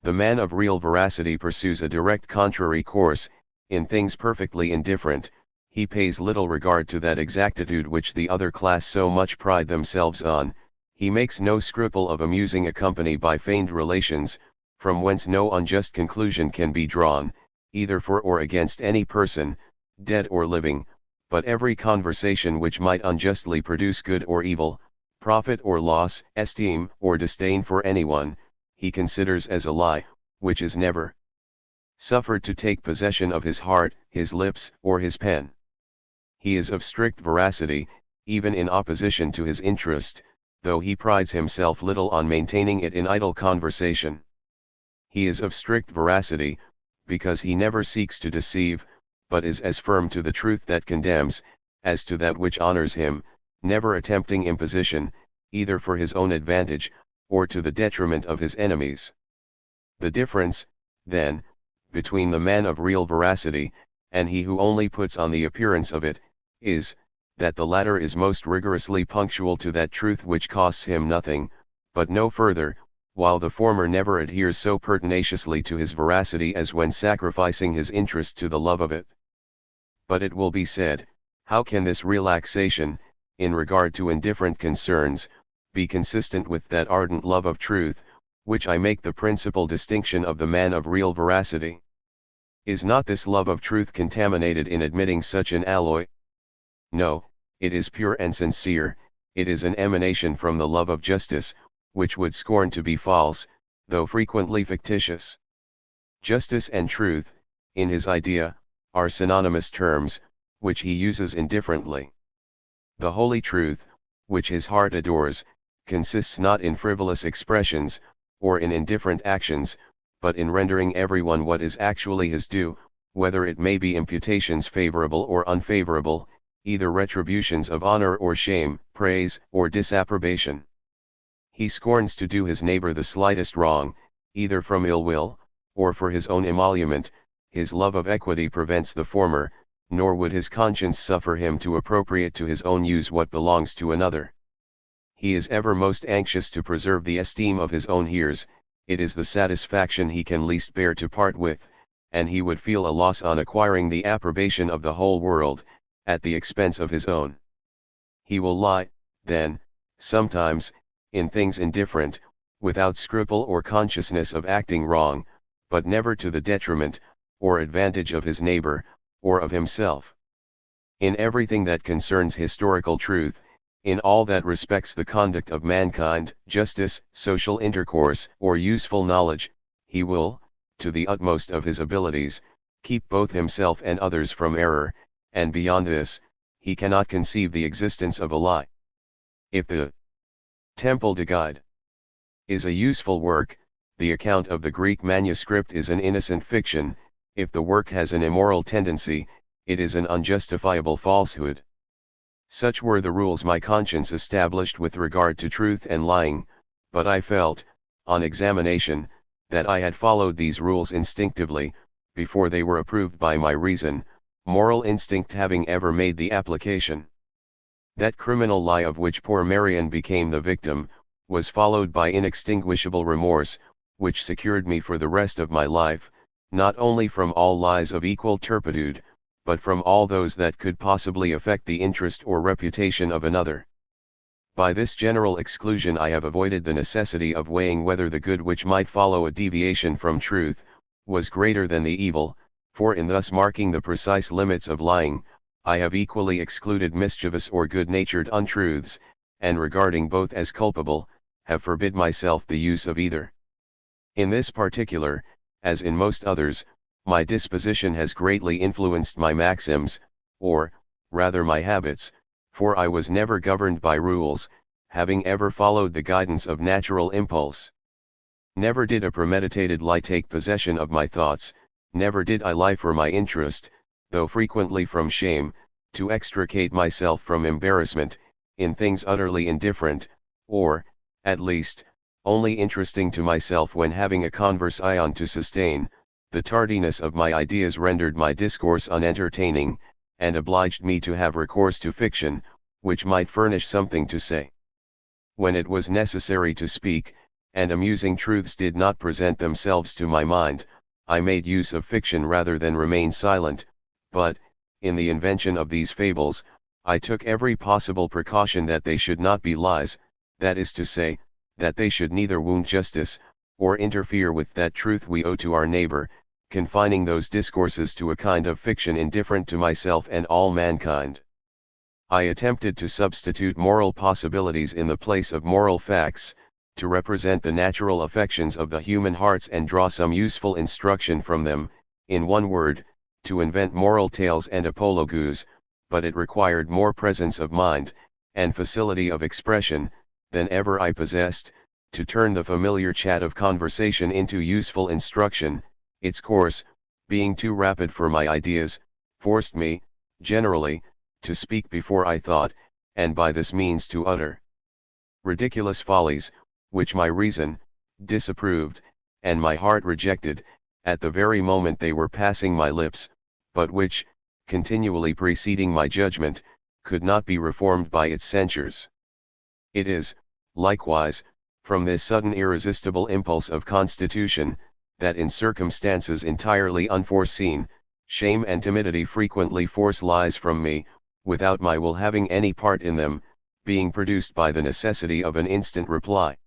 The man of real veracity pursues a direct contrary course. In things perfectly indifferent, he pays little regard to that exactitude which the other class so much pride themselves on. He makes no scruple of amusing a company by feigned relations, from whence no unjust conclusion can be drawn, either for or against any person, dead or living, but every conversation which might unjustly produce good or evil, profit or loss, esteem or disdain for anyone, he considers as a lie, which is never suffered to take possession of his heart, his lips, or his pen. He is of strict veracity, even in opposition to his interest, though he prides himself little on maintaining it in idle conversation. He is of strict veracity, because he never seeks to deceive, but is as firm to the truth that condemns, as to that which honors him, never attempting imposition, either for his own advantage, or to the detriment of his enemies. The difference, then, between the man of real veracity, and he who only puts on the appearance of it, is, that the latter is most rigorously punctual to that truth which costs him nothing, but no further, while the former never adheres so pertinaciously to his veracity as when sacrificing his interest to the love of it. But it will be said, how can this relaxation, in regard to indifferent concerns, be consistent with that ardent love of truth, which I make the principal distinction of the man of real veracity? Is not this love of truth contaminated in admitting such an alloy? No, it is pure and sincere. It is an emanation from the love of justice, which would scorn to be false, though frequently fictitious. Justice and truth, in his idea, are synonymous terms, which he uses indifferently. The holy truth, which his heart adores, consists not in frivolous expressions, or in indifferent actions, but in rendering everyone what is actually his due, whether it may be imputations favorable or unfavorable, either retributions of honor or shame, praise or disapprobation. He scorns to do his neighbor the slightest wrong, either from ill will, or for his own emolument. His love of equity prevents the former, nor would his conscience suffer him to appropriate to his own use what belongs to another. He is ever most anxious to preserve the esteem of his own hearers. It is the satisfaction he can least bear to part with, and he would feel a loss on acquiring the approbation of the whole world, at the expense of his own. He will lie, then, sometimes, in things indifferent, without scruple or consciousness of acting wrong, but never to the detriment, or advantage of his neighbor, or of himself. In everything that concerns historical truth, in all that respects the conduct of mankind, justice, social intercourse, or useful knowledge, he will, to the utmost of his abilities, keep both himself and others from error, and beyond this, he cannot conceive the existence of a lie. If the Temple de Guide is a useful work, the account of the Greek manuscript is an innocent fiction. If the work has an immoral tendency, it is an unjustifiable falsehood. Such were the rules my conscience established with regard to truth and lying, but I felt, on examination, that I had followed these rules instinctively, before they were approved by my reason, moral instinct having ever made the application. That criminal lie of which poor Marian became the victim, was followed by inextinguishable remorse, which secured me for the rest of my life, not only from all lies of equal turpitude, but from all those that could possibly affect the interest or reputation of another. By this general exclusion I have avoided the necessity of weighing whether the good which might follow a deviation from truth, was greater than the evil, for in thus marking the precise limits of lying, I have equally excluded mischievous or good-natured untruths, and regarding both as culpable, have forbid myself the use of either. In this particular, as in most others, my disposition has greatly influenced my maxims, or, rather my habits, for I was never governed by rules, having ever followed the guidance of natural impulse. Never did a premeditated lie take possession of my thoughts, never did I lie for my interest, though frequently from shame, to extricate myself from embarrassment, in things utterly indifferent, or, at least, only interesting to myself when having a conversation to sustain. The tardiness of my ideas rendered my discourse unentertaining, and obliged me to have recourse to fiction, which might furnish something to say. When it was necessary to speak, and amusing truths did not present themselves to my mind, I made use of fiction rather than remain silent, but, in the invention of these fables, I took every possible precaution that they should not be lies, that is to say, that they should neither wound justice, or interfere with that truth we owe to our neighbor, confining those discourses to a kind of fiction indifferent to myself and all mankind. I attempted to substitute moral possibilities in the place of moral facts, to represent the natural affections of the human hearts and draw some useful instruction from them, in one word, to invent moral tales and apologues, but it required more presence of mind, and facility of expression, than ever I possessed, to turn the familiar chat of conversation into useful instruction. Its course, being too rapid for my ideas, forced me, generally, to speak before I thought, and by this means to utter ridiculous follies, which my reason disapproved, and my heart rejected, at the very moment they were passing my lips, but which, continually preceding my judgment, could not be reformed by its censures. It is, likewise, from this sudden irresistible impulse of constitution, that in circumstances entirely unforeseen, shame and timidity frequently force lies from me, without my will having any part in them, being produced by the necessity of an instant reply.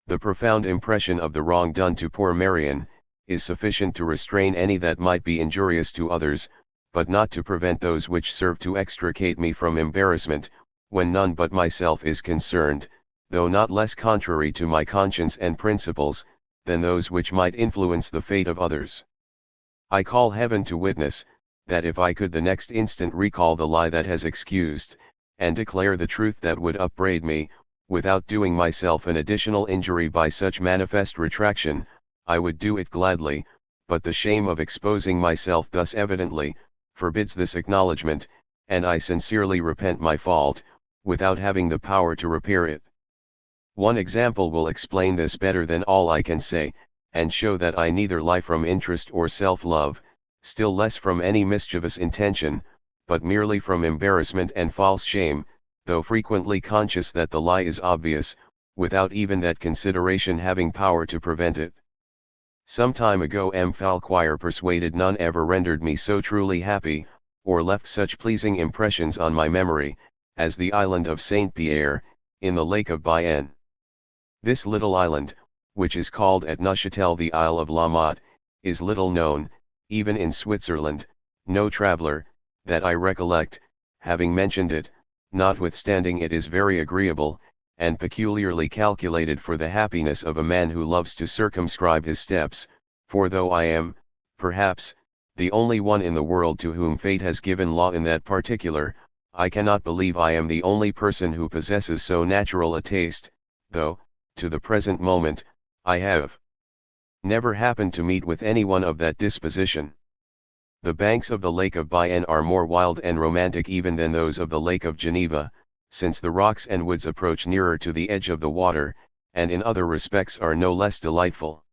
The profound impression of the wrong done to poor Marian, is sufficient to restrain any that might be injurious to others, but not to prevent those which serve to extricate me from embarrassment, when none but myself is concerned, though not less contrary to my conscience and principles, than those which might influence the fate of others. I call heaven to witness, that if I could the next instant recall the lie that has excused, and declare the truth that would upbraid me, without doing myself an additional injury by such manifest retraction, I would do it gladly, but the shame of exposing myself thus evidently, forbids this acknowledgment, and I sincerely repent my fault, without having the power to repair it. One example will explain this better than all I can say, and show that I neither lie from interest or self-love, still less from any mischievous intention, but merely from embarrassment and false shame, though frequently conscious that the lie is obvious, without even that consideration having power to prevent it. Some time ago M. Falquire persuaded none ever rendered me so truly happy, or left such pleasing impressions on my memory, as the island of Saint Pierre, in the lake of Bienne. This little island, which is called at Neuchâtel the Isle of La Motte, is little known, even in Switzerland, no traveller, that I recollect, having mentioned it, notwithstanding it is very agreeable, and peculiarly calculated for the happiness of a man who loves to circumscribe his steps, for though I am, perhaps, the only one in the world to whom fate has given law in that particular, I cannot believe I am the only person who possesses so natural a taste, though, to the present moment, I have never happened to meet with anyone of that disposition. The banks of the Lake of Bienne are more wild and romantic even than those of the Lake of Geneva, since the rocks and woods approach nearer to the edge of the water, and in other respects are no less delightful.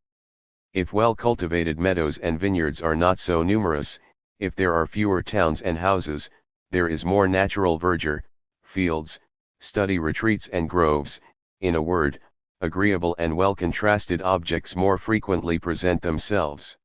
If well-cultivated meadows and vineyards are not so numerous, if there are fewer towns and houses, there is more natural verdure, fields, study retreats and groves, in a word, agreeable and well-contrasted objects more frequently present themselves.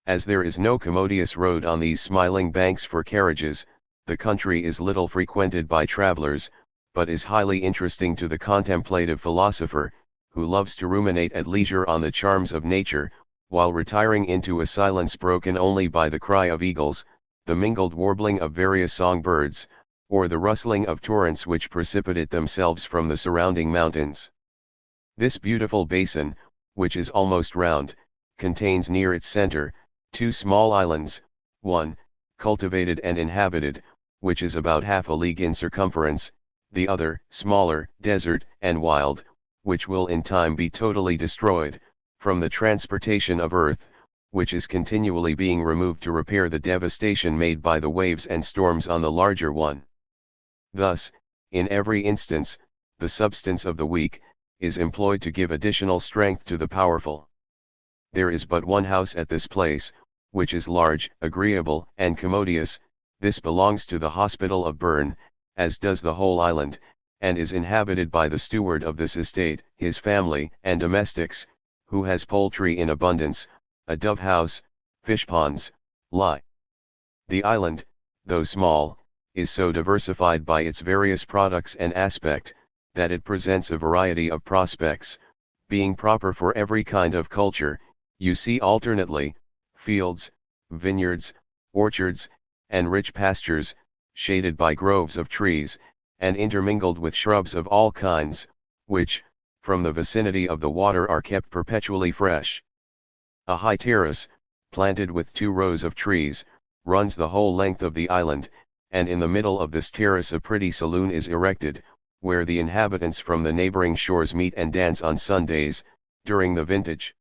As there is no commodious road on these smiling banks for carriages, the country is little frequented by travelers, but is highly interesting to the contemplative philosopher, who loves to ruminate at leisure on the charms of nature, while retiring into a silence broken only by the cry of eagles, the mingled warbling of various songbirds, or the rustling of torrents which precipitate themselves from the surrounding mountains. This beautiful basin, which is almost round, contains near its center, two small islands, one, cultivated and inhabited, which is about half a league in circumference, the other, smaller, desert, and wild, which will in time be totally destroyed, from the transportation of earth, which is continually being removed to repair the devastation made by the waves and storms on the larger one. Thus, in every instance, the substance of the weak is employed to give additional strength to the powerful. There is but one house at this place, which is large, agreeable, and commodious. This belongs to the hospital of Bern, as does the whole island, and is inhabited by the steward of this estate, his family and domestics, who has poultry in abundance, a dove house, fish ponds, lie. The island, though small, is so diversified by its various products and aspect, that it presents a variety of prospects, being proper for every kind of culture. You see alternately, fields, vineyards, orchards, and rich pastures, shaded by groves of trees, and intermingled with shrubs of all kinds, which, from the vicinity of the water are kept perpetually fresh. A high terrace, planted with 2 rows of trees, runs the whole length of the island, and in the middle of this terrace a pretty saloon is erected, where the inhabitants from the neighboring shores meet and dance on Sundays, during the vintage.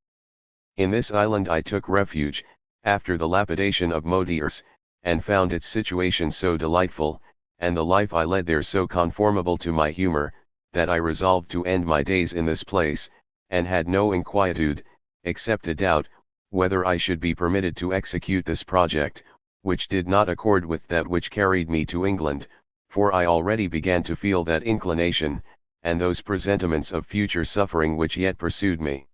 In this island I took refuge, after the lapidation of Motiers, and found its situation so delightful, and the life I led there so conformable to my humor, that I resolved to end my days in this place, and had no inquietude, except a doubt, whether I should be permitted to execute this project, which did not accord with that which carried me to England, for I already began to feel that inclination, and those presentiments of future suffering which yet pursued me.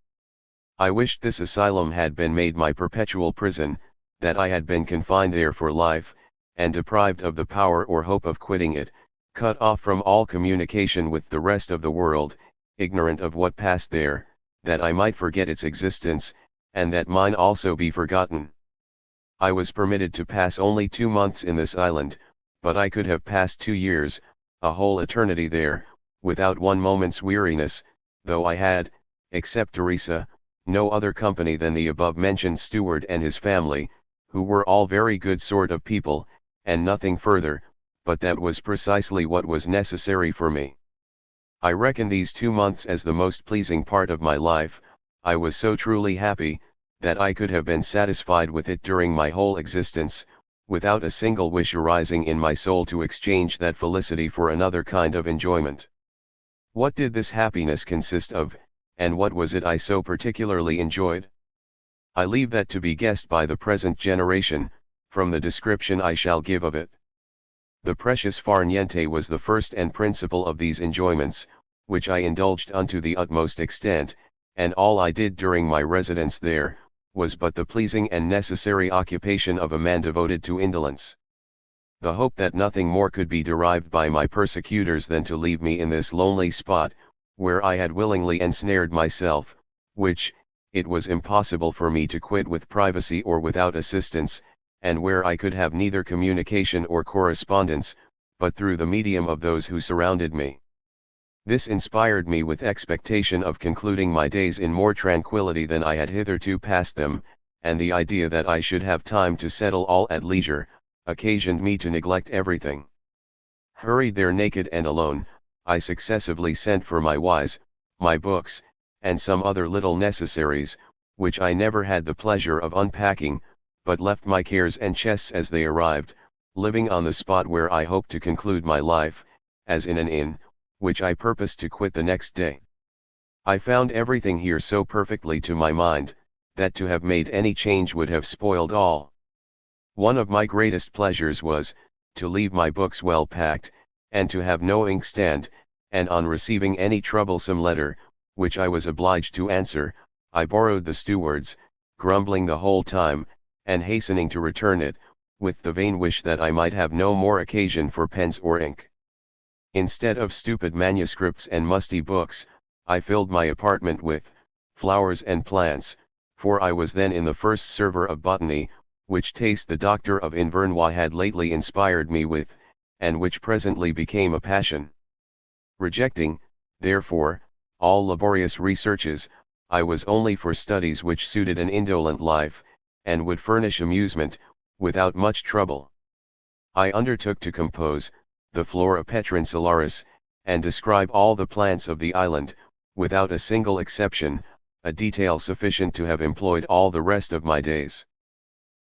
I wished this asylum had been made my perpetual prison, that I had been confined there for life, and deprived of the power or hope of quitting it, cut off from all communication with the rest of the world, ignorant of what passed there, that I might forget its existence, and that mine also be forgotten. I was permitted to pass only 2 months in this island, but I could have passed 2 years, a whole eternity there, without one moment's weariness, though I had, except Teresa, no other company than the above-mentioned steward and his family, who were all very good sort of people, and nothing further, but that was precisely what was necessary for me. I reckon these 2 months as the most pleasing part of my life. I was so truly happy, that I could have been satisfied with it during my whole existence, without a single wish arising in my soul to exchange that felicity for another kind of enjoyment. What did this happiness consist of, and what was it I so particularly enjoyed? I leave that to be guessed by the present generation, from the description I shall give of it. The precious far niente was the first and principal of these enjoyments, which I indulged unto the utmost extent, and all I did during my residence there, was but the pleasing and necessary occupation of a man devoted to indolence. The hope that nothing more could be derived by my persecutors than to leave me in this lonely spot, where I had willingly ensnared myself, which, it was impossible for me to quit with privacy or without assistance, and where I could have neither communication or correspondence, but through the medium of those who surrounded me. This inspired me with expectation of concluding my days in more tranquillity than I had hitherto passed them, and the idea that I should have time to settle all at leisure, occasioned me to neglect everything. Hurried there naked and alone, I successively sent for my wise, my books, and some other little necessaries, which I never had the pleasure of unpacking, but left my cares and chests as they arrived, living on the spot where I hoped to conclude my life, as in an inn, which I purposed to quit the next day. I found everything here so perfectly to my mind, that to have made any change would have spoiled all. One of my greatest pleasures was, to leave my books well packed, and to have no inkstand, and on receiving any troublesome letter, which I was obliged to answer, I borrowed the steward's, grumbling the whole time, and hastening to return it, with the vain wish that I might have no more occasion for pens or ink. Instead of stupid manuscripts and musty books, I filled my apartment with flowers and plants, for I was then in the first server of botany, which taste the doctor of Invernois had lately inspired me with, and which presently became a passion. Rejecting, therefore, all laborious researches, I was only for studies which suited an indolent life, and would furnish amusement, without much trouble. I undertook to compose the Flora Petrinsularis, and describe all the plants of the island, without a single exception, a detail sufficient to have employed all the rest of my days.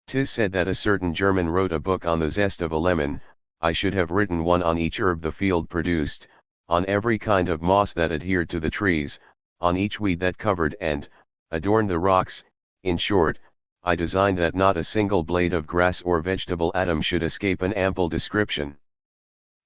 'Tis said that a certain German wrote a book on the zest of a lemon. I should have written one on each herb the field produced, on every kind of moss that adhered to the trees, on each weed that covered and adorned the rocks. In short, I designed that not a single blade of grass or vegetable atom should escape an ample description.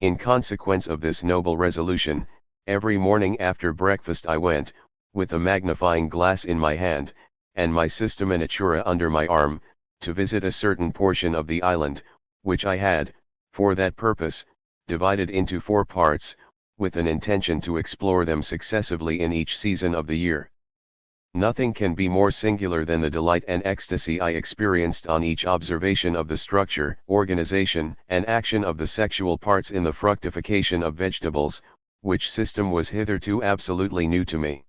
In consequence of this noble resolution, every morning after breakfast I went, with a magnifying glass in my hand, and my Systema Naturae under my arm, to visit a certain portion of the island, which I had, for that purpose, divided into 4 parts, with an intention to explore them successively in each season of the year. Nothing can be more singular than the delight and ecstasy I experienced on each observation of the structure, organization, and action of the sexual parts in the fructification of vegetables, which system was hitherto absolutely new to me.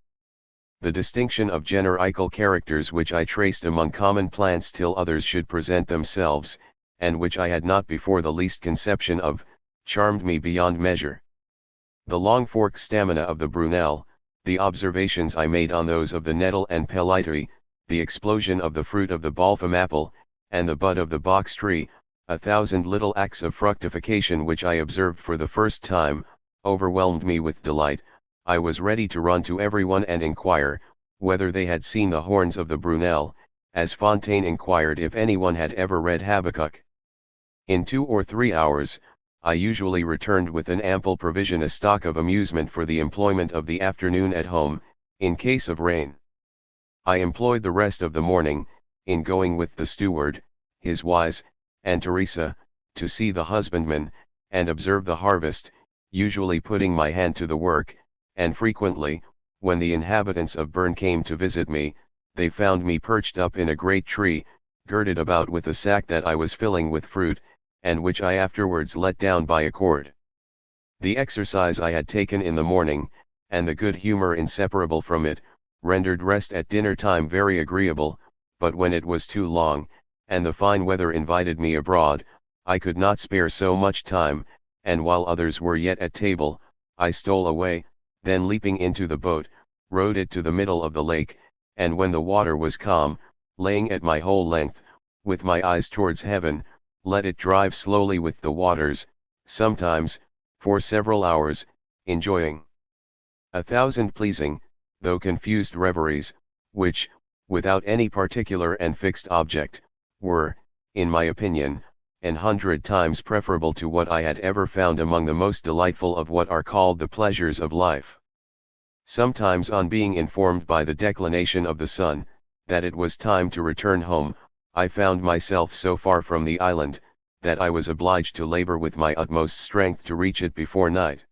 The distinction of generical characters which I traced among common plants till others should present themselves, and which I had not before the least conception of, charmed me beyond measure. The long forked stamina of the brunelle, the observations I made on those of the nettle and pellitory, the explosion of the fruit of the balsam apple, and the bud of the box tree, 1,000 little acts of fructification which I observed for the first time, overwhelmed me with delight. I was ready to run to everyone and inquire, whether they had seen the horns of the brunelle, as Fontaine inquired if anyone had ever read Habakkuk. In 2 or 3 hours, I usually returned with an ample provision, a stock of amusement for the employment of the afternoon at home, in case of rain. I employed the rest of the morning, in going with the steward, his wives, and Teresa, to see the husbandman, and observe the harvest, usually putting my hand to the work, and frequently, when the inhabitants of Bern came to visit me, they found me perched up in a great tree, girded about with a sack that I was filling with fruit, and which I afterwards let down by a cord. The exercise I had taken in the morning, and the good humor inseparable from it, rendered rest at dinner time very agreeable, but when it was too long, and the fine weather invited me abroad, I could not spare so much time, and while others were yet at table, I stole away, then leaping into the boat, rowed it to the middle of the lake, and when the water was calm, laying at my whole length, with my eyes towards heaven, let it drive slowly with the waters, sometimes, for several hours, enjoying 1,000 pleasing, though confused reveries, which, without any particular and fixed object, were, in my opinion, 100 times preferable to what I had ever found among the most delightful of what are called the pleasures of life. Sometimes, on being informed by the declination of the sun, that it was time to return home, I found myself so far from the island, that I was obliged to labor with my utmost strength to reach it before night.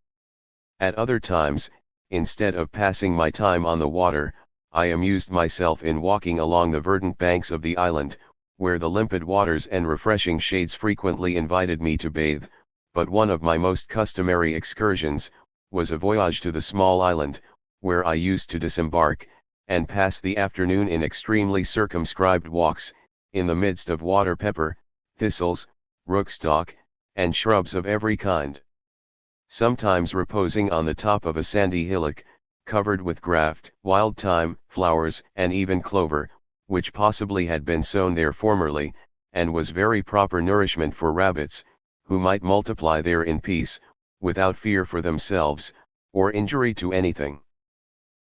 At other times, instead of passing my time on the water, I amused myself in walking along the verdant banks of the island, where the limpid waters and refreshing shades frequently invited me to bathe, but one of my most customary excursions, was a voyage to the small island, where I used to disembark, and pass the afternoon in extremely circumscribed walks, in the midst of water pepper, thistles, rookstock, and shrubs of every kind. Sometimes reposing on the top of a sandy hillock, covered with graft, wild thyme, flowers, and even clover, which possibly had been sown there formerly, and was very proper nourishment for rabbits, who might multiply there in peace, without fear for themselves, or injury to anything.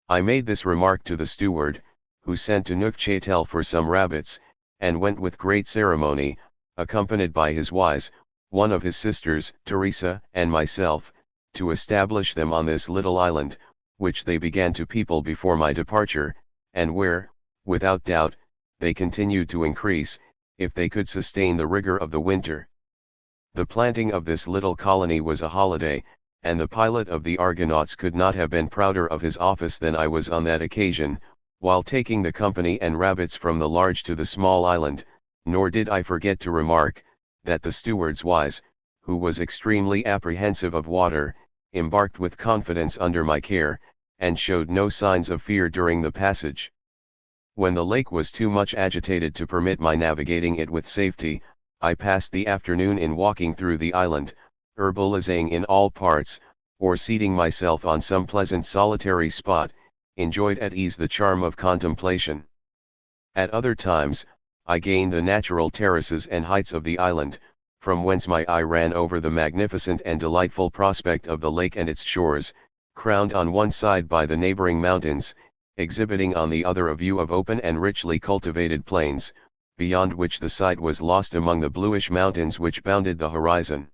I made this remark to the steward, who sent to Neufchâtel for some rabbits, and went with great ceremony, accompanied by his wives, one of his sisters, Teresa, and myself, to establish them on this little island, which they began to people before my departure, and where, without doubt, they continued to increase, if they could sustain the rigor of the winter. The planting of this little colony was a holiday, and the pilot of the Argonauts could not have been prouder of his office than I was on that occasion, while taking the company and rabbits from the large to the small island, nor did I forget to remark, that the steward's wise, who was extremely apprehensive of water, embarked with confidence under my care, and showed no signs of fear during the passage. When the lake was too much agitated to permit my navigating it with safety, I passed the afternoon in walking through the island, herbalizing in all parts, or seating myself on some pleasant solitary spot, enjoyed at ease the charm of contemplation. At other times, I gained the natural terraces and heights of the island, from whence my eye ran over the magnificent and delightful prospect of the lake and its shores, crowned on one side by the neighboring mountains, exhibiting on the other a view of open and richly cultivated plains, beyond which the sight was lost among the bluish mountains which bounded the horizon.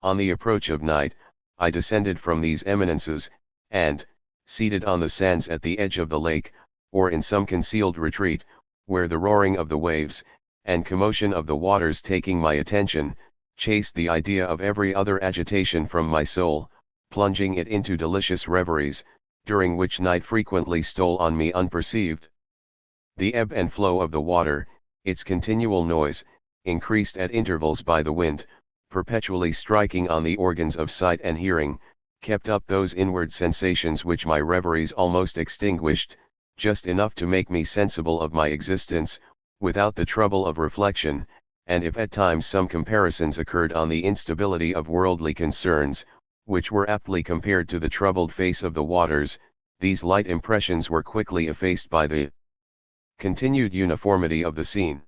On the approach of night, I descended from these eminences, and, seated on the sands at the edge of the lake, or in some concealed retreat, where the roaring of the waves, and commotion of the waters taking my attention, chased the idea of every other agitation from my soul, plunging it into delicious reveries, during which night frequently stole on me unperceived. The ebb and flow of the water, its continual noise, increased at intervals by the wind, perpetually striking on the organs of sight and hearing, kept up those inward sensations which my reveries almost extinguished, just enough to make me sensible of my existence, without the trouble of reflection, and if at times some comparisons occurred on the instability of worldly concerns, which were aptly compared to the troubled face of the waters, these light impressions were quickly effaced by the continued uniformity of the scene.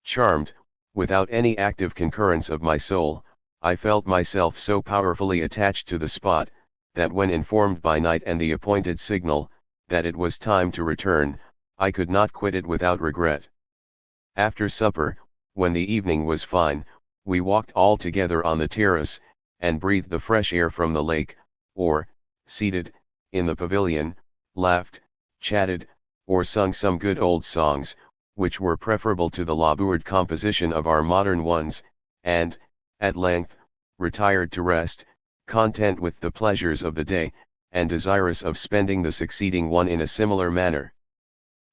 Charmed, without any active concurrence of my soul, I felt myself so powerfully attached to the spot, that when informed by night and the appointed signal, that it was time to return, I could not quit it without regret. After supper, when the evening was fine, we walked all together on the terrace, and breathed the fresh air from the lake, or, seated, in the pavilion, laughed, chatted, or sung some good old songs, which were preferable to the laboured composition of our modern ones, and, at length, retired to rest, content with the pleasures of the day, and desirous of spending the succeeding one in a similar manner.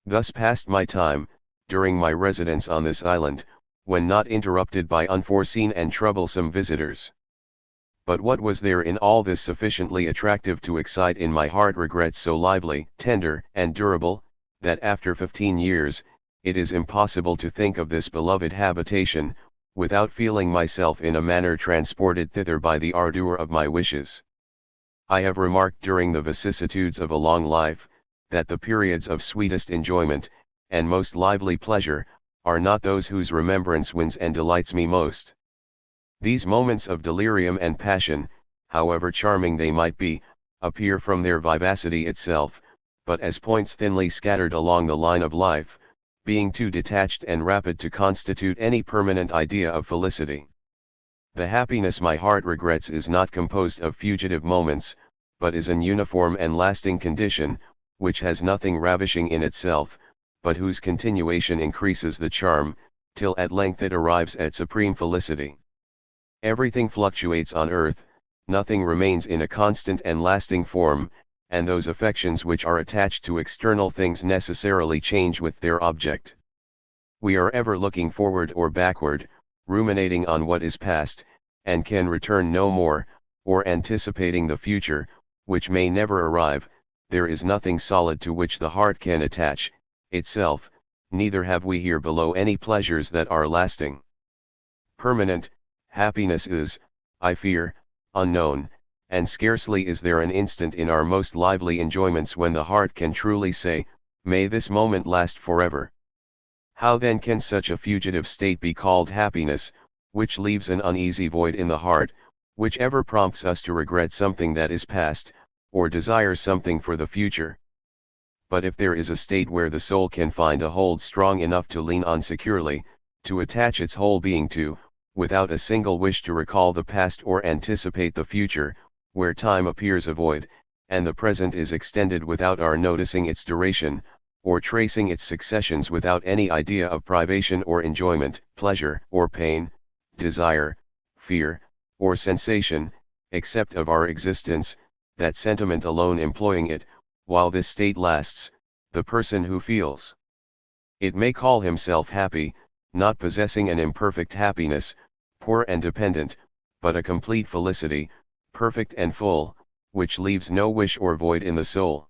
Thus passed my time, during my residence on this island, when not interrupted by unforeseen and troublesome visitors. But what was there in all this sufficiently attractive to excite in my heart regrets so lively, tender, and durable, that after 15 years, it is impossible to think of this beloved habitation, without feeling myself in a manner transported thither by the ardour of my wishes. I have remarked during the vicissitudes of a long life, that the periods of sweetest enjoyment, and most lively pleasure, are not those whose remembrance wins and delights me most. These moments of delirium and passion, however charming they might be, appear from their vivacity itself, but as points thinly scattered along the line of life, being too detached and rapid to constitute any permanent idea of felicity. The happiness my heart regrets is not composed of fugitive moments, but is an uniform and lasting condition, which has nothing ravishing in itself, but whose continuation increases the charm, till at length it arrives at supreme felicity. Everything fluctuates on earth, nothing remains in a constant and lasting form, and those affections which are attached to external things necessarily change with their object. We are ever looking forward or backward, ruminating on what is past, and can return no more, or anticipating the future, which may never arrive. There is nothing solid to which the heart can attach itself, neither have we here below any pleasures that are lasting. Permanent happiness is, I fear, unknown, and scarcely is there an instant in our most lively enjoyments when the heart can truly say, "May this moment last forever." How then can such a fugitive state be called happiness, which leaves an uneasy void in the heart, which ever prompts us to regret something that is past, or desire something for the future? But if there is a state where the soul can find a hold strong enough to lean on securely, to attach its whole being to, without a single wish to recall the past or anticipate the future, where time appears a void, and the present is extended without our noticing its duration, or tracing its successions without any idea of privation or enjoyment, pleasure or pain, desire, fear, or sensation, except of our existence, that sentiment alone employing it, while this state lasts, the person who feels. It may call himself happy, not possessing an imperfect happiness, poor and dependent, but a complete felicity, perfect and full, which leaves no wish or void in the soul.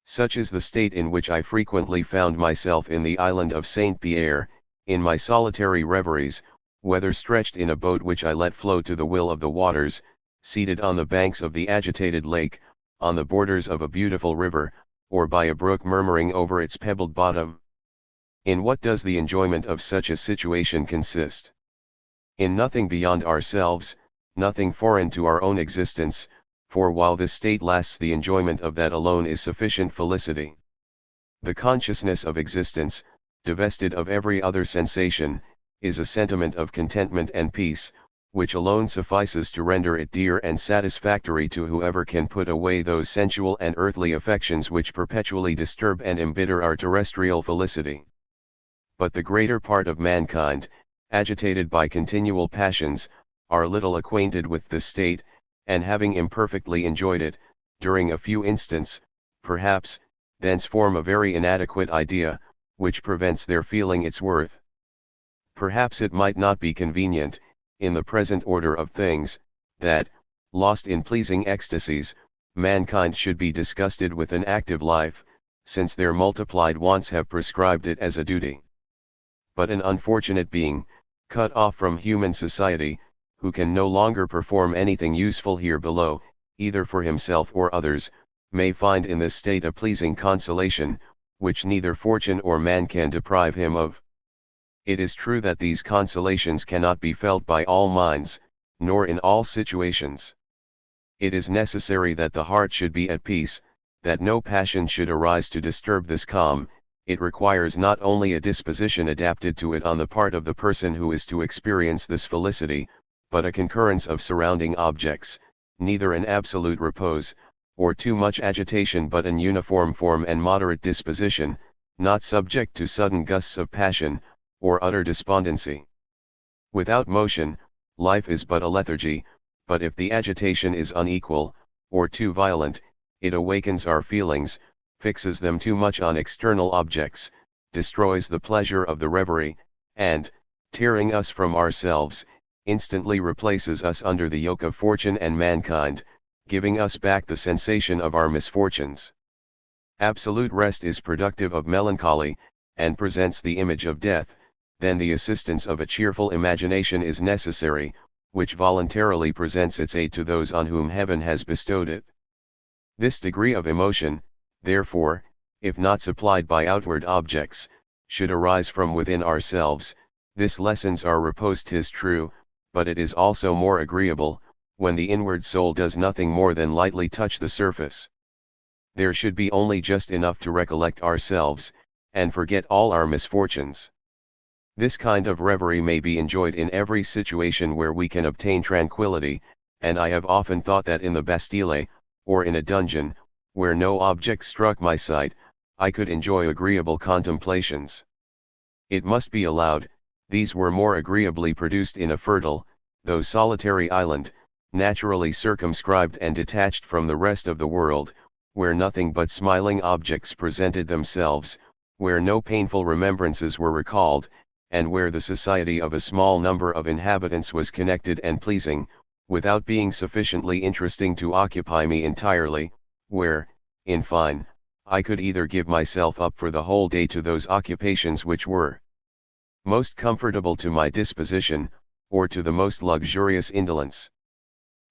Such is the state in which I frequently found myself in the island of Saint Pierre, in my solitary reveries, whether stretched in a boat which I let flow to the will of the waters, seated on the banks of the agitated lake, on the borders of a beautiful river, or by a brook murmuring over its pebbled bottom. In what does the enjoyment of such a situation consist? In nothing beyond ourselves, nothing foreign to our own existence, for while this state lasts the enjoyment of that alone is sufficient felicity. The consciousness of existence, divested of every other sensation, is a sentiment of contentment and peace, which alone suffices to render it dear and satisfactory to whoever can put away those sensual and earthly affections which perpetually disturb and embitter our terrestrial felicity. But the greater part of mankind, agitated by continual passions, are little acquainted with this state, and having imperfectly enjoyed it, during a few instants, perhaps, thence form a very inadequate idea, which prevents their feeling its worth. Perhaps it might not be convenient, in the present order of things, that, lost in pleasing ecstasies, mankind should be disgusted with an active life, since their multiplied wants have prescribed it as a duty. But an unfortunate being, cut off from human society, who can no longer perform anything useful here below, either for himself or others, may find in this state a pleasing consolation, which neither fortune or man can deprive him of. It is true that these consolations cannot be felt by all minds, nor in all situations. It is necessary that the heart should be at peace, that no passion should arise to disturb this calm. It requires not only a disposition adapted to it on the part of the person who is to experience this felicity, but a concurrence of surrounding objects, neither an absolute repose, or too much agitation but an uniform form and moderate disposition, not subject to sudden gusts of passion, or utter despondency. Without motion, life is but a lethargy, but if the agitation is unequal, or too violent, it awakens our feelings, fixes them too much on external objects, destroys the pleasure of the reverie, and, tearing us from ourselves, instantly replaces us under the yoke of fortune and mankind, giving us back the sensation of our misfortunes. Absolute rest is productive of melancholy, and presents the image of death. Then the assistance of a cheerful imagination is necessary, which voluntarily presents its aid to those on whom heaven has bestowed it. This degree of emotion, therefore, if not supplied by outward objects, should arise from within ourselves. This lessens our repose, 'tis true, but it is also more agreeable, when the inward soul does nothing more than lightly touch the surface. There should be only just enough to recollect ourselves, and forget all our misfortunes. This kind of reverie may be enjoyed in every situation where we can obtain tranquillity, and I have often thought that in the Bastille, or in a dungeon, where no object struck my sight, I could enjoy agreeable contemplations. It must be allowed, these were more agreeably produced in a fertile, though solitary island, naturally circumscribed and detached from the rest of the world, where nothing but smiling objects presented themselves, where no painful remembrances were recalled, and where the society of a small number of inhabitants was connected and pleasing, without being sufficiently interesting to occupy me entirely, where, in fine, I could either give myself up for the whole day to those occupations which were most comfortable to my disposition, or to the most luxurious indolence.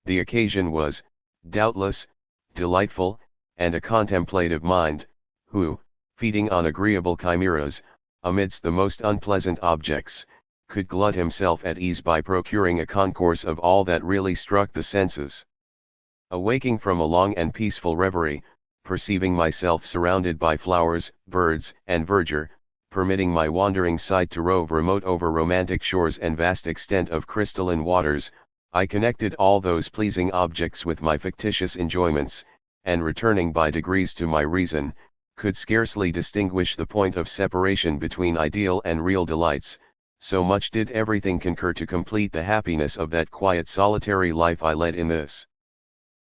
The occasion was, doubtless, delightful, and a contemplative mind, who, feeding on agreeable chimeras, amidst the most unpleasant objects, could glut himself at ease by procuring a concourse of all that really struck the senses. Awaking from a long and peaceful reverie, perceiving myself surrounded by flowers, birds, and verdure, permitting my wandering sight to rove remote over romantic shores and vast extent of crystalline waters, I connected all those pleasing objects with my fictitious enjoyments, and returning by degrees to my reason, could scarcely distinguish the point of separation between ideal and real delights, so much did everything concur to complete the happiness of that quiet solitary life I led in this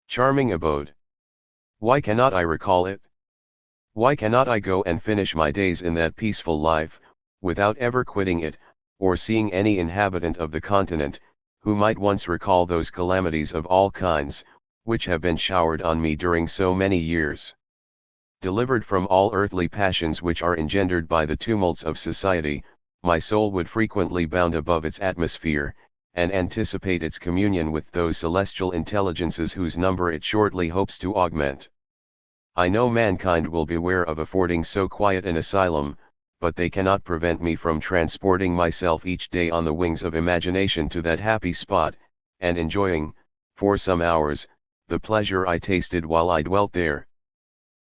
charming abode. Why cannot I recall it? Why cannot I go and finish my days in that peaceful life, without ever quitting it, or seeing any inhabitant of the continent, who might once recall those calamities of all kinds, which have been showered on me during so many years? Delivered from all earthly passions which are engendered by the tumults of society, my soul would frequently bound above its atmosphere, and anticipate its communion with those celestial intelligences whose number it shortly hopes to augment. I know mankind will beware of affording so quiet an asylum, but they cannot prevent me from transporting myself each day on the wings of imagination to that happy spot, and enjoying, for some hours, the pleasure I tasted while I dwelt there.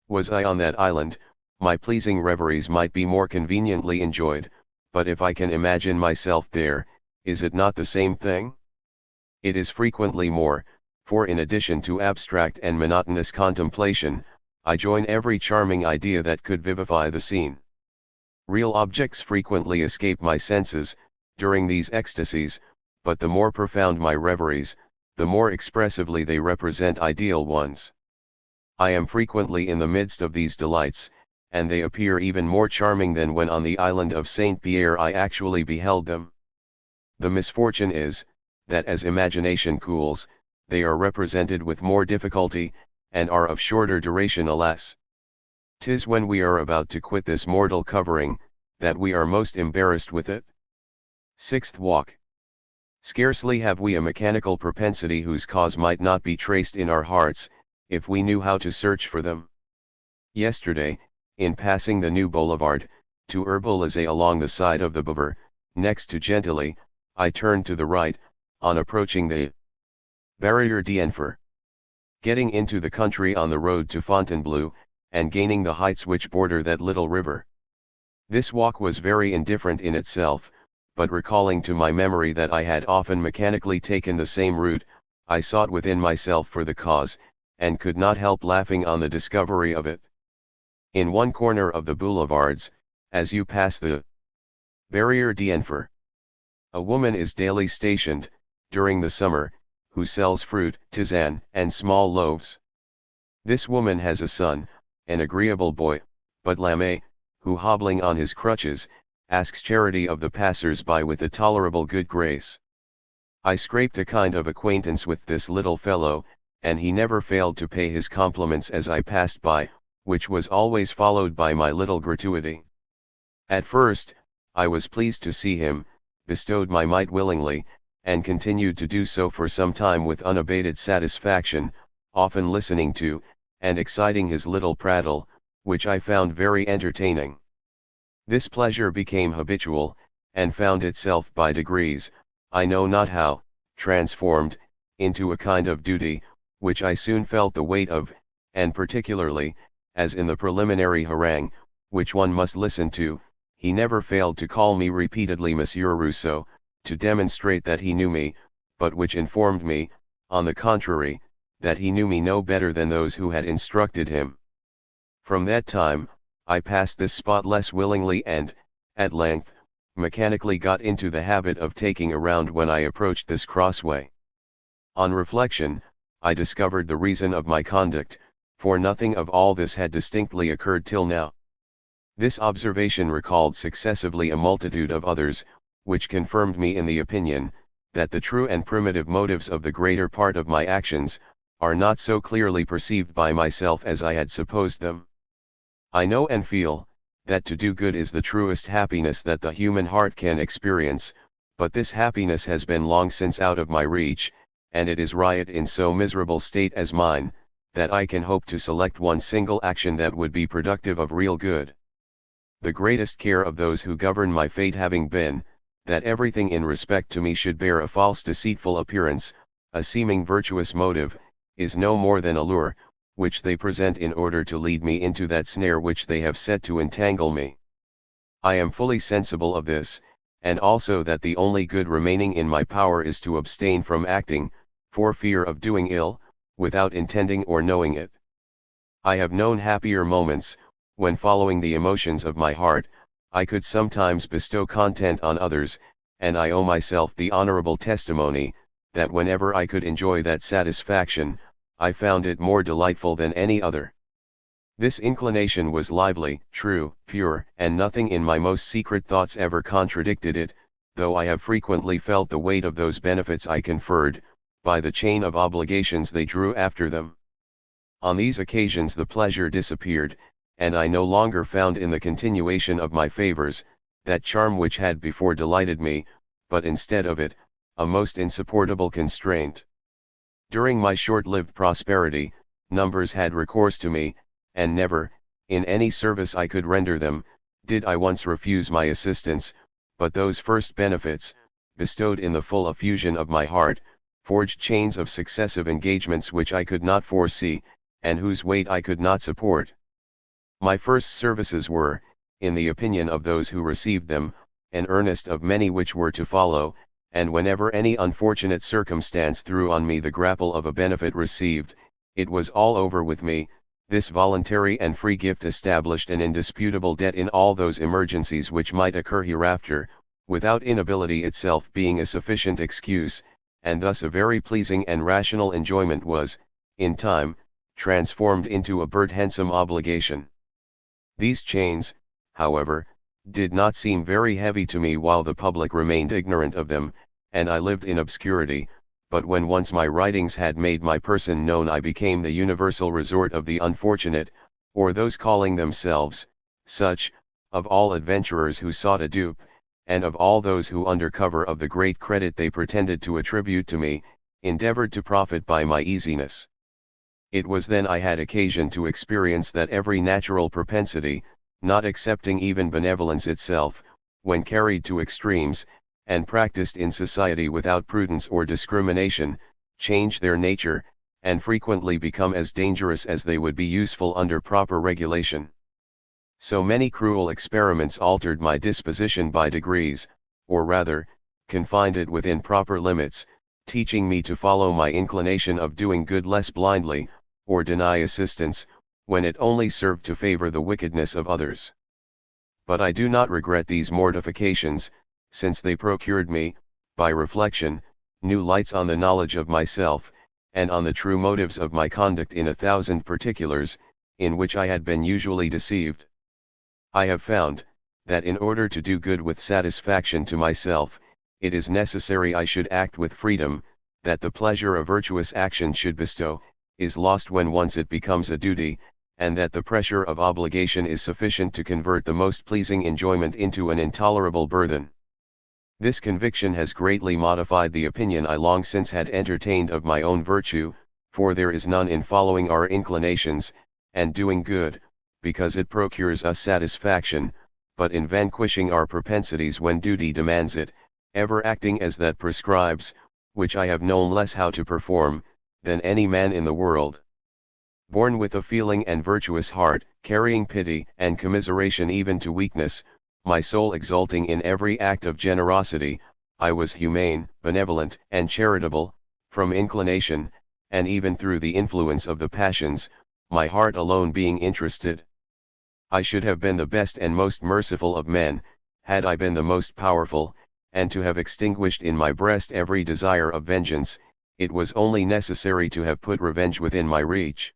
Was I on that island, my pleasing reveries might be more conveniently enjoyed, but if I can imagine myself there, is it not the same thing? It is frequently more, for in addition to abstract and monotonous contemplation, I join every charming idea that could vivify the scene. Real objects frequently escape my senses, during these ecstasies, but the more profound my reveries, the more expressively they represent ideal ones. I am frequently in the midst of these delights, and they appear even more charming than when on the island of Saint Pierre I actually beheld them. The misfortune is, that as imagination cools, they are represented with more difficulty, and are of shorter duration. Alas! 'Tis when we are about to quit this mortal covering, that we are most embarrassed with it. Sixth Walk. Scarcely have we a mechanical propensity whose cause might not be traced in our hearts, if we knew how to search for them. Yesterday, in passing the new boulevard, to Herbelizet along the side of the Bouvre, next to Gentilly, I turned to the right, on approaching the Barrière d'Enfer. Getting into the country on the road to Fontainebleau, and gaining the heights which border that little river. This walk was very indifferent in itself, but recalling to my memory that I had often mechanically taken the same route, I sought within myself for the cause, and could not help laughing on the discovery of it. In one corner of the boulevards, as you pass the Barrière d'Enfer, a woman is daily stationed, during the summer, who sells fruit, tisane, and small loaves. This woman has a son, an agreeable boy, but Lamé, who hobbling on his crutches, asks charity of the passers-by with a tolerable good grace. I scraped a kind of acquaintance with this little fellow, and he never failed to pay his compliments as I passed by, which was always followed by my little gratuity. At first, I was pleased to see him, bestowed my mite willingly, and continued to do so for some time with unabated satisfaction, often listening to, and exciting his little prattle, which I found very entertaining. This pleasure became habitual, and found itself by degrees, I know not how, transformed, into a kind of duty, which I soon felt the weight of, and particularly, as in the preliminary harangue, which one must listen to, he never failed to call me repeatedly Monsieur Rousseau, to demonstrate that he knew me, but which informed me, on the contrary, that he knew me no better than those who had instructed him. From that time, I passed this spot less willingly and, at length, mechanically got into the habit of taking a round when I approached this crossway. On reflection, I discovered the reason of my conduct, for nothing of all this had distinctly occurred till now. This observation recalled successively a multitude of others, which confirmed me in the opinion, that the true and primitive motives of the greater part of my actions, are not so clearly perceived by myself as I had supposed them. I know and feel, that to do good is the truest happiness that the human heart can experience, but this happiness has been long since out of my reach, and it is riot in so miserable state as mine, that I can hope to select one single action that would be productive of real good. The greatest care of those who govern my fate having been, that everything in respect to me should bear a false deceitful appearance, a seeming virtuous motive, is no more than a lure, which they present in order to lead me into that snare which they have set to entangle me. I am fully sensible of this, and also that the only good remaining in my power is to abstain from acting, for fear of doing ill, without intending or knowing it. I have known happier moments, when following the emotions of my heart, I could sometimes bestow content on others, and I owe myself the honorable testimony, that whenever I could enjoy that satisfaction, I found it more delightful than any other. This inclination was lively, true, pure, and nothing in my most secret thoughts ever contradicted it, though I have frequently felt the weight of those benefits I conferred, by the chain of obligations they drew after them. On these occasions the pleasure disappeared, and I no longer found in the continuation of my favors, that charm which had before delighted me, but instead of it, a most insupportable constraint. During my short-lived prosperity, numbers had recourse to me, and never, in any service I could render them, did I once refuse my assistance, but those first benefits, bestowed in the full effusion of my heart, forged chains of successive engagements which I could not foresee, and whose weight I could not support. My first services were, in the opinion of those who received them, an earnest of many which were to follow, and whenever any unfortunate circumstance threw on me the grapple of a benefit received, it was all over with me. This voluntary and free gift established an indisputable debt in all those emergencies which might occur hereafter, without inability itself being a sufficient excuse, and thus a very pleasing and rational enjoyment was, in time, transformed into a burdensome obligation. These chains, however, did not seem very heavy to me while the public remained ignorant of them, and I lived in obscurity, but when once my writings had made my person known I became the universal resort of the unfortunate, or those calling themselves such, of all adventurers who sought a dupe, and of all those who under cover of the great credit they pretended to attribute to me, endeavored to profit by my easiness. It was then I had occasion to experience that every natural propensity, not excepting even benevolence itself, when carried to extremes, and practiced in society without prudence or discrimination, change their nature, and frequently become as dangerous as they would be useful under proper regulation. So many cruel experiments altered my disposition by degrees, or rather, confined it within proper limits, teaching me to follow my inclination of doing good less blindly, or deny assistance, when it only served to favor the wickedness of others. But I do not regret these mortifications, since they procured me, by reflection, new lights on the knowledge of myself, and on the true motives of my conduct in 1,000 particulars, in which I had been usually deceived. I have found, that in order to do good with satisfaction to myself, it is necessary I should act with freedom, that the pleasure a virtuous action should bestow, is lost when once it becomes a duty, and that the pressure of obligation is sufficient to convert the most pleasing enjoyment into an intolerable burthen. This conviction has greatly modified the opinion I long since had entertained of my own virtue, for there is none in following our inclinations, and doing good, because it procures us satisfaction, but in vanquishing our propensities when duty demands it, ever acting as that prescribes, which I have known less how to perform, than any man in the world. Born with a feeling and virtuous heart, carrying pity and commiseration even to weakness, my soul exulting in every act of generosity, I was humane, benevolent, and charitable, from inclination, and even through the influence of the passions, my heart alone being interested. I should have been the best and most merciful of men, had I been the most powerful, and to have extinguished in my breast every desire of vengeance, it was only necessary to have put revenge within my reach.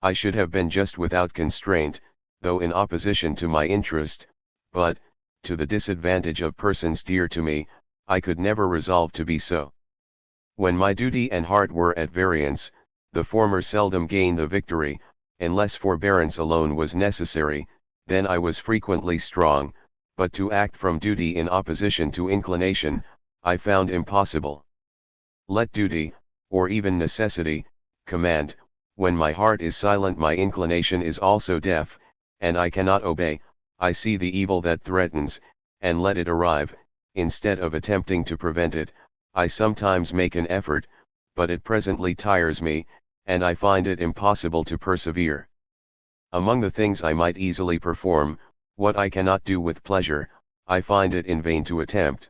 I should have been just without constraint, though in opposition to my interest, but, to the disadvantage of persons dear to me, I could never resolve to be so. When my duty and heart were at variance, the former seldom gained the victory, unless forbearance alone was necessary, then I was frequently strong, but to act from duty in opposition to inclination, I found impossible. Let duty, or even necessity, command, when my heart is silent my inclination is also deaf, and I cannot obey. I see the evil that threatens, and let it arrive. Instead of attempting to prevent it, I sometimes make an effort, but it presently tires me, and I find it impossible to persevere. Among the things I might easily perform, what I cannot do with pleasure, I find it in vain to attempt.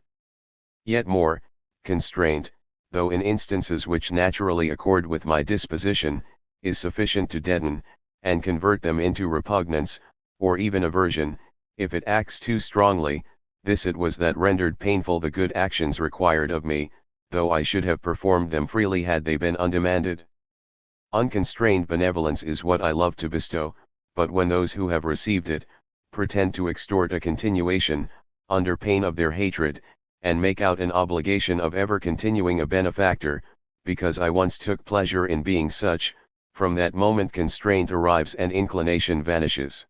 Yet more, constraint, though in instances which naturally accord with my disposition, is sufficient to deaden, and convert them into repugnance, or even aversion, if it acts too strongly. This it was that rendered painful the good actions required of me, though I should have performed them freely had they been undemanded. Unconstrained benevolence is what I love to bestow, but when those who have received it, pretend to extort a continuation, under pain of their hatred, and make out an obligation of ever continuing a benefactor, because I once took pleasure in being such, from that moment constraint arrives and inclination vanishes.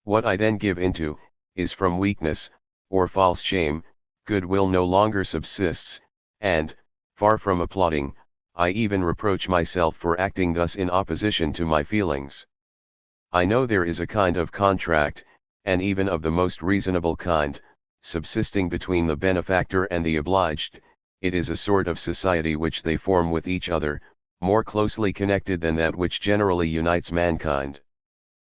What I then give into, is from weakness, or false shame, goodwill no longer subsists, and, far from applauding, I even reproach myself for acting thus in opposition to my feelings. I know there is a kind of contract, and even of the most reasonable kind, subsisting between the benefactor and the obliged. It is a sort of society which they form with each other, more closely connected than that which generally unites mankind.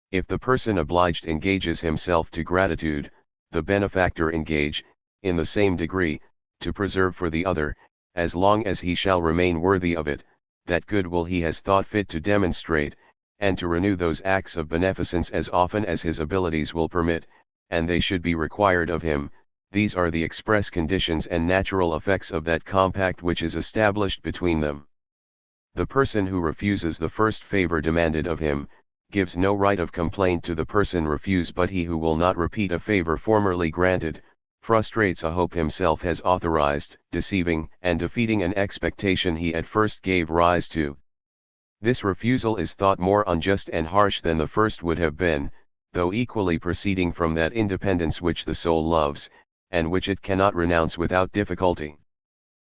If the person obliged engages himself to gratitude, the benefactor engage, in the same degree, to preserve for the other, as long as he shall remain worthy of it, that goodwill he has thought fit to demonstrate, and to renew those acts of beneficence as often as his abilities will permit, and they should be required of him. These are the express conditions and natural effects of that compact which is established between them. The person who refuses the first favor demanded of him, gives no right of complaint to the person refused, but he who will not repeat a favor formerly granted, frustrates a hope himself has authorized, deceiving and defeating an expectation he at first gave rise to. This refusal is thought more unjust and harsh than the first would have been, though equally proceeding from that independence which the soul loves, and which it cannot renounce without difficulty.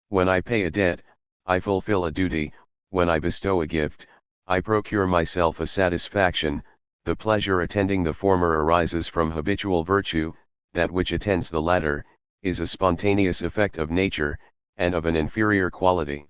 When I pay a debt, I fulfill a duty; when I bestow a gift, I procure myself a satisfaction. The pleasure attending the former arises from habitual virtue; that which attends the latter, is a spontaneous effect of nature, and of an inferior quality.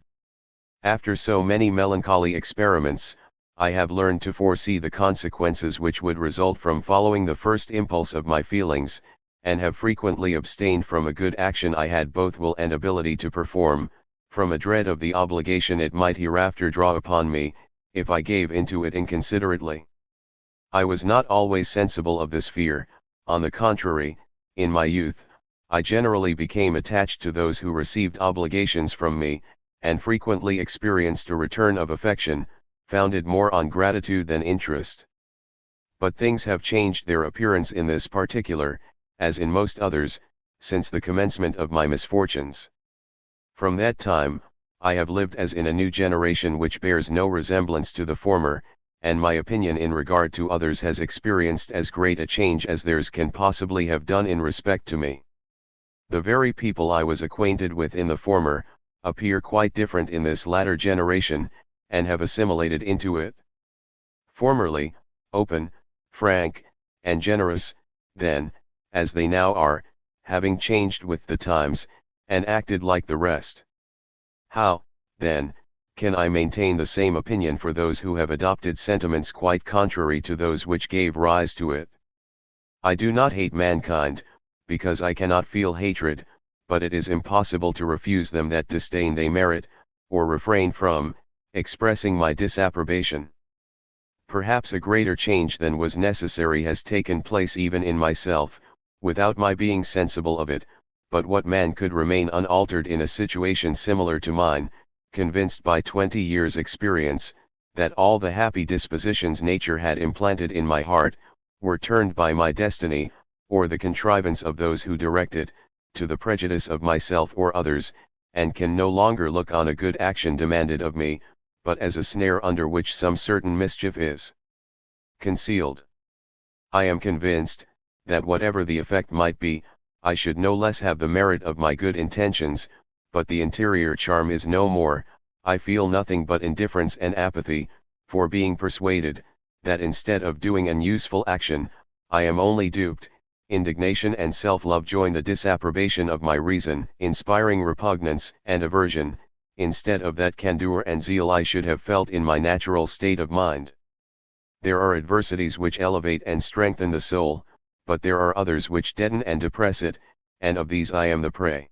After so many melancholy experiments, I have learned to foresee the consequences which would result from following the first impulse of my feelings, and have frequently abstained from a good action I had both will and ability to perform, from a dread of the obligation it might hereafter draw upon me, if I gave into it inconsiderately. I was not always sensible of this fear; on the contrary, in my youth, I generally became attached to those who received obligations from me, and frequently experienced a return of affection, founded more on gratitude than interest. But things have changed their appearance in this particular, as in most others, since the commencement of my misfortunes. From that time, I have lived as in a new generation which bears no resemblance to the former, and my opinion in regard to others has experienced as great a change as theirs can possibly have done in respect to me. The very people I was acquainted with in the former, appear quite different in this latter generation, and have assimilated into it. Formerly, open, frank, and generous, then, as they now are, having changed with the times, and acted like the rest. How, then, can I maintain the same opinion for those who have adopted sentiments quite contrary to those which gave rise to it? I do not hate mankind, because I cannot feel hatred, but it is impossible to refuse them that disdain they merit, or refrain from expressing my disapprobation. Perhaps a greater change than was necessary has taken place even in myself, without my being sensible of it, but what man could remain unaltered in a situation similar to mine, convinced by 20 years' experience, that all the happy dispositions nature had implanted in my heart, were turned by my destiny, or the contrivance of those who direct it, to the prejudice of myself or others, and can no longer look on a good action demanded of me, but as a snare under which some certain mischief is concealed. I am convinced, that whatever the effect might be, I should no less have the merit of my good intentions, but the interior charm is no more. I feel nothing but indifference and apathy, for being persuaded, that instead of doing an useful action, I am only duped. Indignation and self-love join the disapprobation of my reason, inspiring repugnance and aversion, instead of that candor and zeal I should have felt in my natural state of mind. There are adversities which elevate and strengthen the soul, but there are others which deaden and depress it, and of these I am the prey.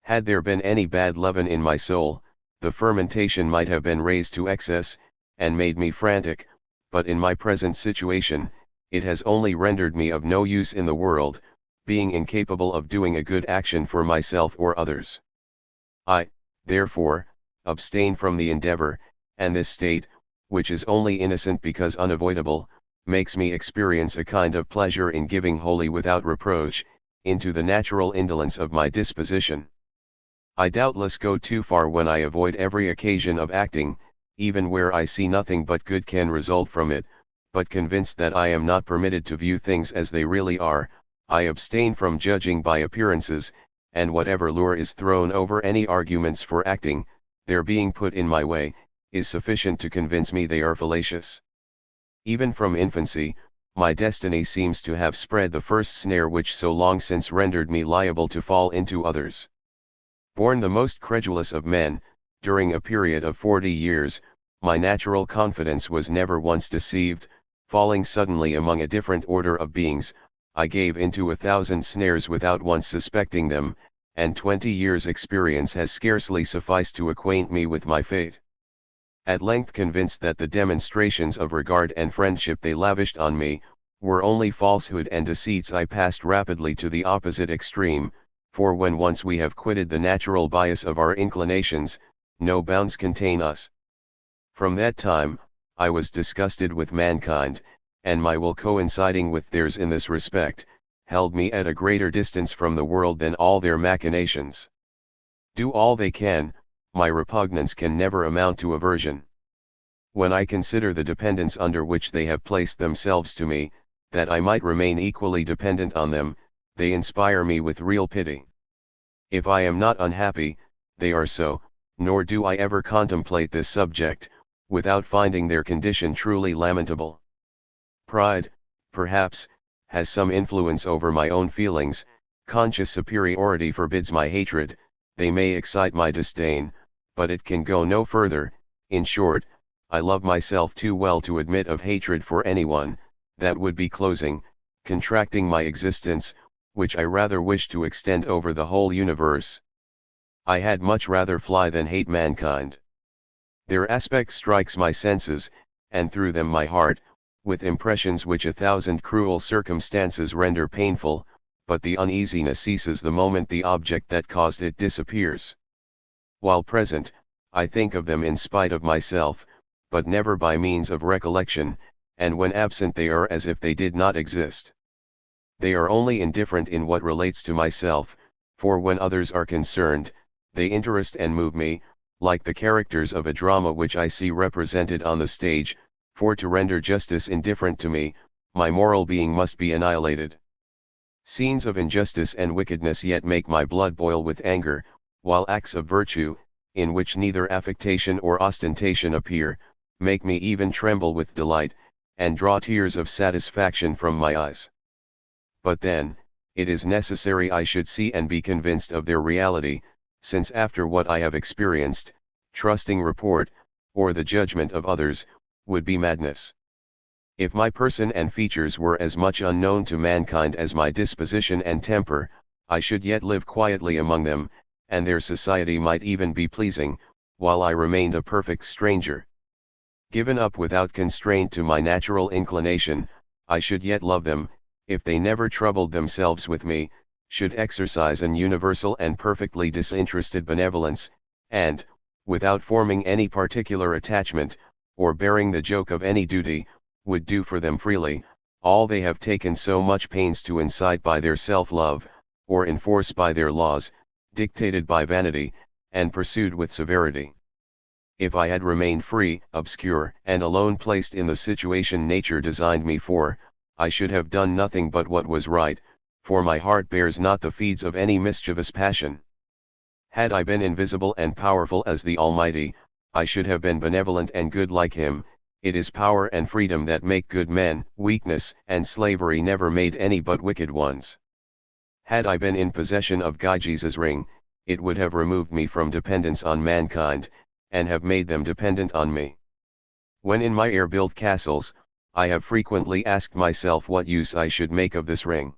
Had there been any bad leaven in my soul, the fermentation might have been raised to excess, and made me frantic, but in my present situation, it has only rendered me of no use in the world, being incapable of doing a good action for myself or others. I, therefore, abstain from the endeavor, and this state, which is only innocent because unavoidable, makes me experience a kind of pleasure in giving wholly without reproach, into the natural indolence of my disposition. I doubtless go too far when I avoid every occasion of acting, even where I see nothing but good can result from it, but convinced that I am not permitted to view things as they really are, I abstain from judging by appearances, and whatever lure is thrown over any arguments for acting, their being put in my way, is sufficient to convince me they are fallacious. Even from infancy, my destiny seems to have spread the first snare which so long since rendered me liable to fall into others. Born the most credulous of men, during a period of 40 years, my natural confidence was never once deceived. Falling suddenly among a different order of beings, I gave into 1,000 snares without once suspecting them, and 20 years' experience has scarcely sufficed to acquaint me with my fate. At length convinced that the demonstrations of regard and friendship they lavished on me, were only falsehood and deceits, I passed rapidly to the opposite extreme, for when once we have quitted the natural bias of our inclinations, no bounds contain us. From that time, I was disgusted with mankind, and my will coinciding with theirs in this respect, held me at a greater distance from the world than all their machinations. Do all they can, my repugnance can never amount to aversion. When I consider the dependence under which they have placed themselves to me, that I might remain equally dependent on them, they inspire me with real pity. If I am not unhappy, they are so, nor do I ever contemplate this subject, without finding their condition truly lamentable. Pride, perhaps, has some influence over my own feelings. Conscious superiority forbids my hatred. They may excite my disdain, but it can go no further. In short, I love myself too well to admit of hatred for anyone. That would be contracting my existence, which I rather wish to extend over the whole universe. I had much rather fly than hate mankind. Their aspect strikes my senses, and through them my heart, with impressions which 1,000 cruel circumstances render painful, but the uneasiness ceases the moment the object that caused it disappears. While present, I think of them in spite of myself, but never by means of recollection, and when absent they are as if they did not exist. They are only indifferent in what relates to myself, for when others are concerned, they interest and move me, like the characters of a drama which I see represented on the stage, for to render justice indifferent to me, my moral being must be annihilated. Scenes of injustice and wickedness yet make my blood boil with anger, while acts of virtue, in which neither affectation or ostentation appear, make me even tremble with delight, and draw tears of satisfaction from my eyes. But then, it is necessary I should see and be convinced of their reality, since after what I have experienced, trusting report, or the judgment of others, would be madness. If my person and features were as much unknown to mankind as my disposition and temper, I should yet live quietly among them, and their society might even be pleasing, while I remained a perfect stranger. Given up without constraint to my natural inclination, I should yet love them, if they never troubled themselves with me, should exercise an universal and perfectly disinterested benevolence, and, without forming any particular attachment, or bearing the joke of any duty, would do for them freely, all they have taken so much pains to incite by their self-love, or enforce by their laws, dictated by vanity, and pursued with severity. If I had remained free, obscure, and alone placed in the situation nature designed me for, I should have done nothing but what was right, for my heart bears not the feeds of any mischievous passion. Had I been invisible and powerful as the Almighty, I should have been benevolent and good like Him. It is power and freedom that make good men. Weakness and slavery never made any but wicked ones. Had I been in possession of Gyges' ring, it would have removed me from dependence on mankind, and have made them dependent on me. When in my air-built castles, I have frequently asked myself what use I should make of this ring.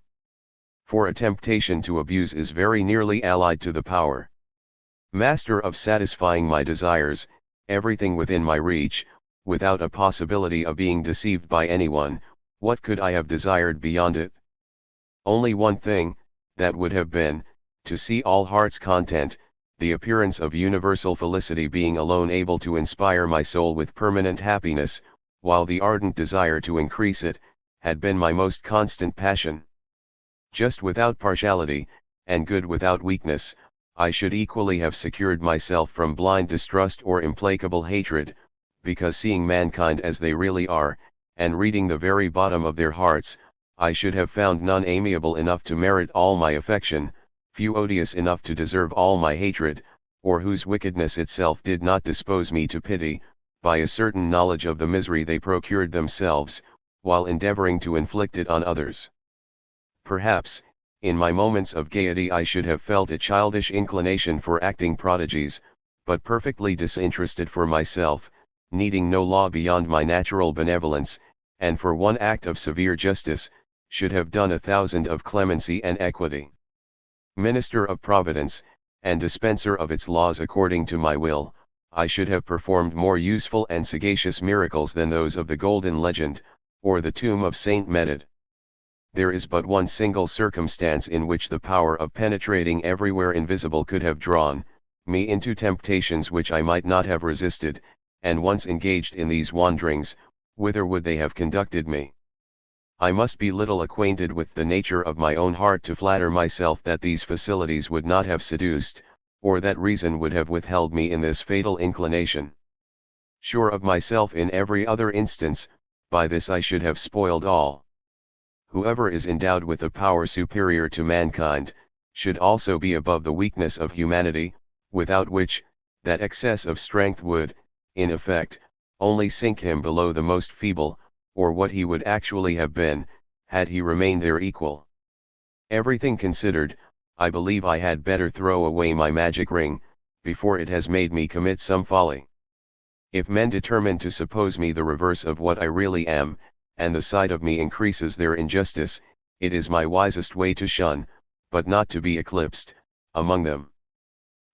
For a temptation to abuse is very nearly allied to the power. Master of satisfying my desires, everything within my reach, without a possibility of being deceived by anyone, what could I have desired beyond it? Only one thing, that would have been, to see all hearts content, the appearance of universal felicity being alone able to inspire my soul with permanent happiness, while the ardent desire to increase it, had been my most constant passion. Just without partiality, and good without weakness, I should equally have secured myself from blind distrust or implacable hatred, because seeing mankind as they really are, and reading the very bottom of their hearts, I should have found none amiable enough to merit all my affection, few odious enough to deserve all my hatred, or whose wickedness itself did not dispose me to pity, by a certain knowledge of the misery they procured themselves, while endeavoring to inflict it on others. Perhaps, in my moments of gaiety I should have felt a childish inclination for acting prodigies, but perfectly disinterested for myself, needing no law beyond my natural benevolence, and for one act of severe justice, should have done 1,000 of clemency and equity. Minister of Providence, and dispenser of its laws according to my will, I should have performed more useful and sagacious miracles than those of the Golden Legend, or the tomb of Saint Medard. There is but one single circumstance in which the power of penetrating everywhere invisible could have drawn me into temptations which I might not have resisted, and once engaged in these wanderings, whither would they have conducted me? I must be little acquainted with the nature of my own heart to flatter myself that these facilities would not have seduced, or that reason would have withheld me in this fatal inclination. Sure of myself in every other instance, by this I should have spoiled all. Whoever is endowed with a power superior to mankind, should also be above the weakness of humanity, without which, that excess of strength would, in effect, only sink him below the most feeble, or what he would actually have been, had he remained their equal. Everything considered, I believe I had better throw away my magic ring, before it has made me commit some folly. If men determine to suppose me the reverse of what I really am, and the sight of me increases their injustice, it is my wisest way to shun, but not to be eclipsed, among them.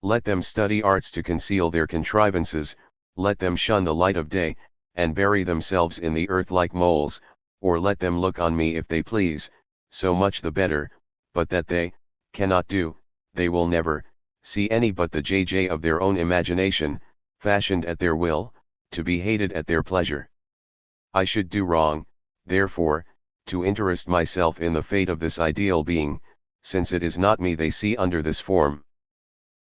Let them study arts to conceal their contrivances, let them shun the light of day, and bury themselves in the earth like moles, or let them look on me if they please, so much the better, but that they cannot do, they will never see any but the JJ of their own imagination, fashioned at their will, to be hated at their pleasure. I should do wrong, therefore, to interest myself in the fate of this ideal being, since it is not me they see under this form.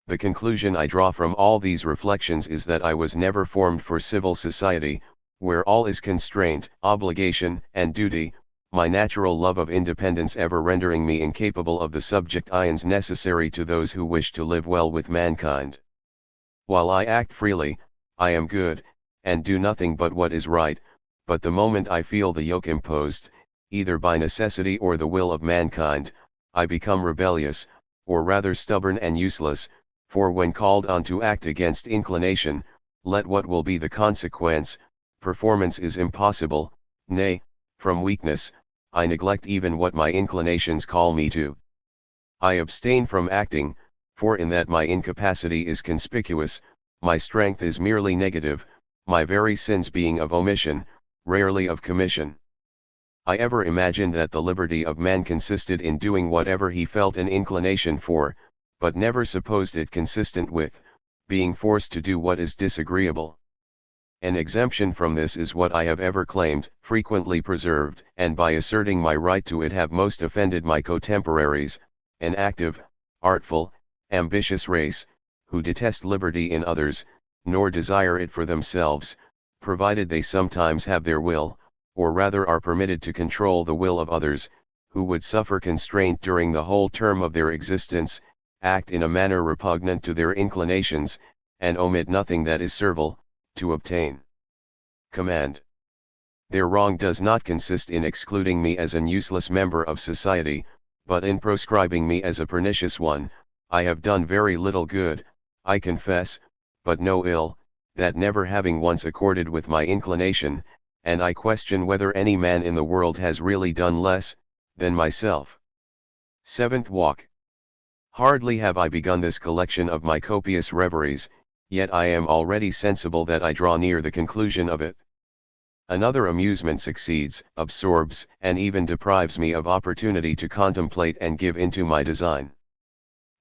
The conclusion I draw from all these reflections is that I was never formed for civil society, where all is constraint, obligation, and duty, my natural love of independence ever rendering me incapable of the subjections necessary to those who wish to live well with mankind. While I act freely, I am good, and do nothing but what is right, but the moment I feel the yoke imposed, either by necessity or the will of mankind, I become rebellious, or rather stubborn and useless, for when called on to act against inclination, let what will be the consequence, performance is impossible, nay, from weakness, I neglect even what my inclinations call me to. I abstain from acting, for in that my incapacity is conspicuous, my strength is merely negative, my very sins being of omission, rarely of commission. I ever imagined that the liberty of man consisted in doing whatever he felt an inclination for, but never supposed it consistent with being forced to do what is disagreeable. An exemption from this is what I have ever claimed, frequently preserved, and by asserting my right to it have most offended my cotemporaries, an active, artful, ambitious race, who detest liberty in others, nor desire it for themselves, provided they sometimes have their will, or rather are permitted to control the will of others, who would suffer constraint during the whole term of their existence, act in a manner repugnant to their inclinations, and omit nothing that is servile, to obtain command. Their wrong does not consist in excluding me as an useless member of society, but in proscribing me as a pernicious one. I have done very little good, I confess, but no ill, that never having once accorded with my inclination, and I question whether any man in the world has really done less than myself. Seventh Walk. Hardly have I begun this collection of my copious reveries, yet I am already sensible that I draw near the conclusion of it. Another amusement succeeds, absorbs, and even deprives me of opportunity to contemplate and give into my design.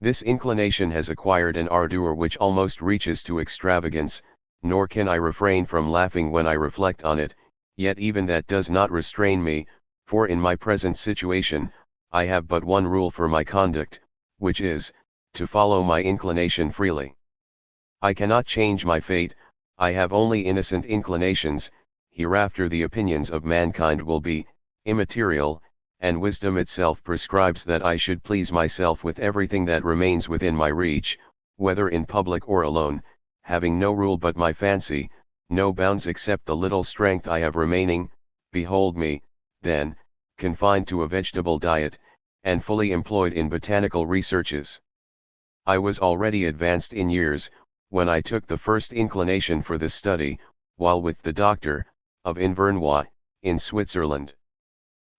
This inclination has acquired an ardour which almost reaches to extravagance, nor can I refrain from laughing when I reflect on it, Yet even that does not restrain me, for in my present situation, I have but one rule for my conduct, which is, to follow my inclination freely. I cannot change my fate, I have only innocent inclinations. Hereafter the opinions of mankind will be immaterial, and wisdom itself prescribes that I should please myself with everything that remains within my reach, whether in public or alone, having no rule but my fancy, no bounds except the little strength I have remaining. Behold me, then, confined to a vegetable diet, and fully employed in botanical researches. I was already advanced in years, when I took the first inclination for this study, while with the doctor, of Invernois, in Switzerland.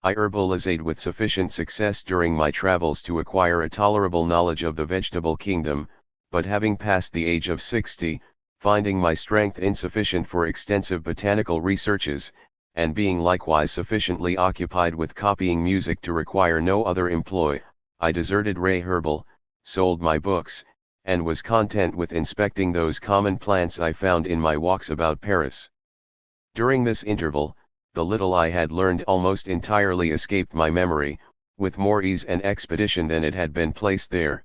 I herbalised with sufficient success during my travels to acquire a tolerable knowledge of the vegetable kingdom, but having passed the age of 60, finding my strength insufficient for extensive botanical researches, and being likewise sufficiently occupied with copying music to require no other employ, I deserted Ray Herbal, sold my books, and was content with inspecting those common plants I found in my walks about Paris. During this interval, the little I had learned almost entirely escaped my memory, with more ease and expedition than it had been placed there.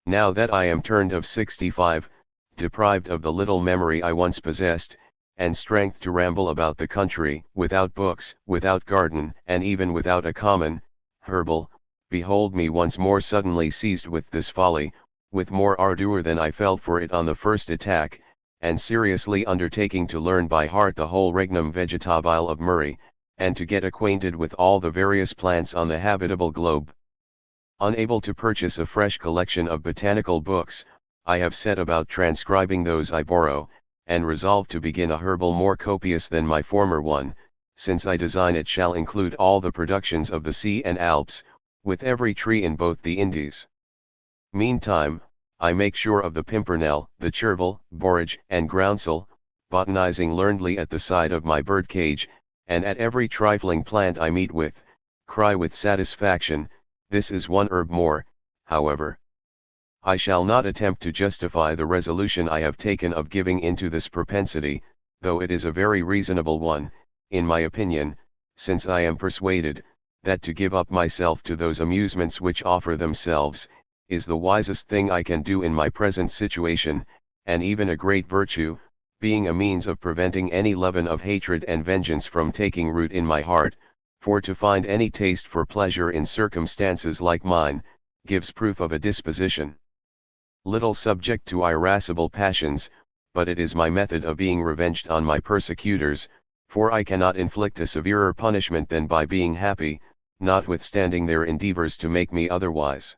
Now that I am turned of 65, deprived of the little memory I once possessed, and strength to ramble about the country, without books, without garden, and even without a common, herbal, behold me once more suddenly seized with this folly, with more ardour than I felt for it on the first attack, and seriously undertaking to learn by heart the whole regnum vegetabile of Murray, and to get acquainted with all the various plants on the habitable globe. Unable to purchase a fresh collection of botanical books, I have set about transcribing those I borrow, and resolved to begin a herbal more copious than my former one, since I design it shall include all the productions of the sea and Alps, with every tree in both the Indies. Meantime, I make sure of the pimpernel, the chervil, borage, and groundsel, botanizing learnedly at the side of my bird cage, and at every trifling plant I meet with, cry with satisfaction, this is one herb more. However, I shall not attempt to justify the resolution I have taken of giving into this propensity, though it is a very reasonable one, in my opinion, since I am persuaded, that to give up myself to those amusements which offer themselves, is the wisest thing I can do in my present situation, and even a great virtue, being a means of preventing any leaven of hatred and vengeance from taking root in my heart, for to find any taste for pleasure in circumstances like mine, gives proof of a disposition little subject to irascible passions, but it is my method of being revenged on my persecutors, for I cannot inflict a severer punishment than by being happy, notwithstanding their endeavors to make me otherwise.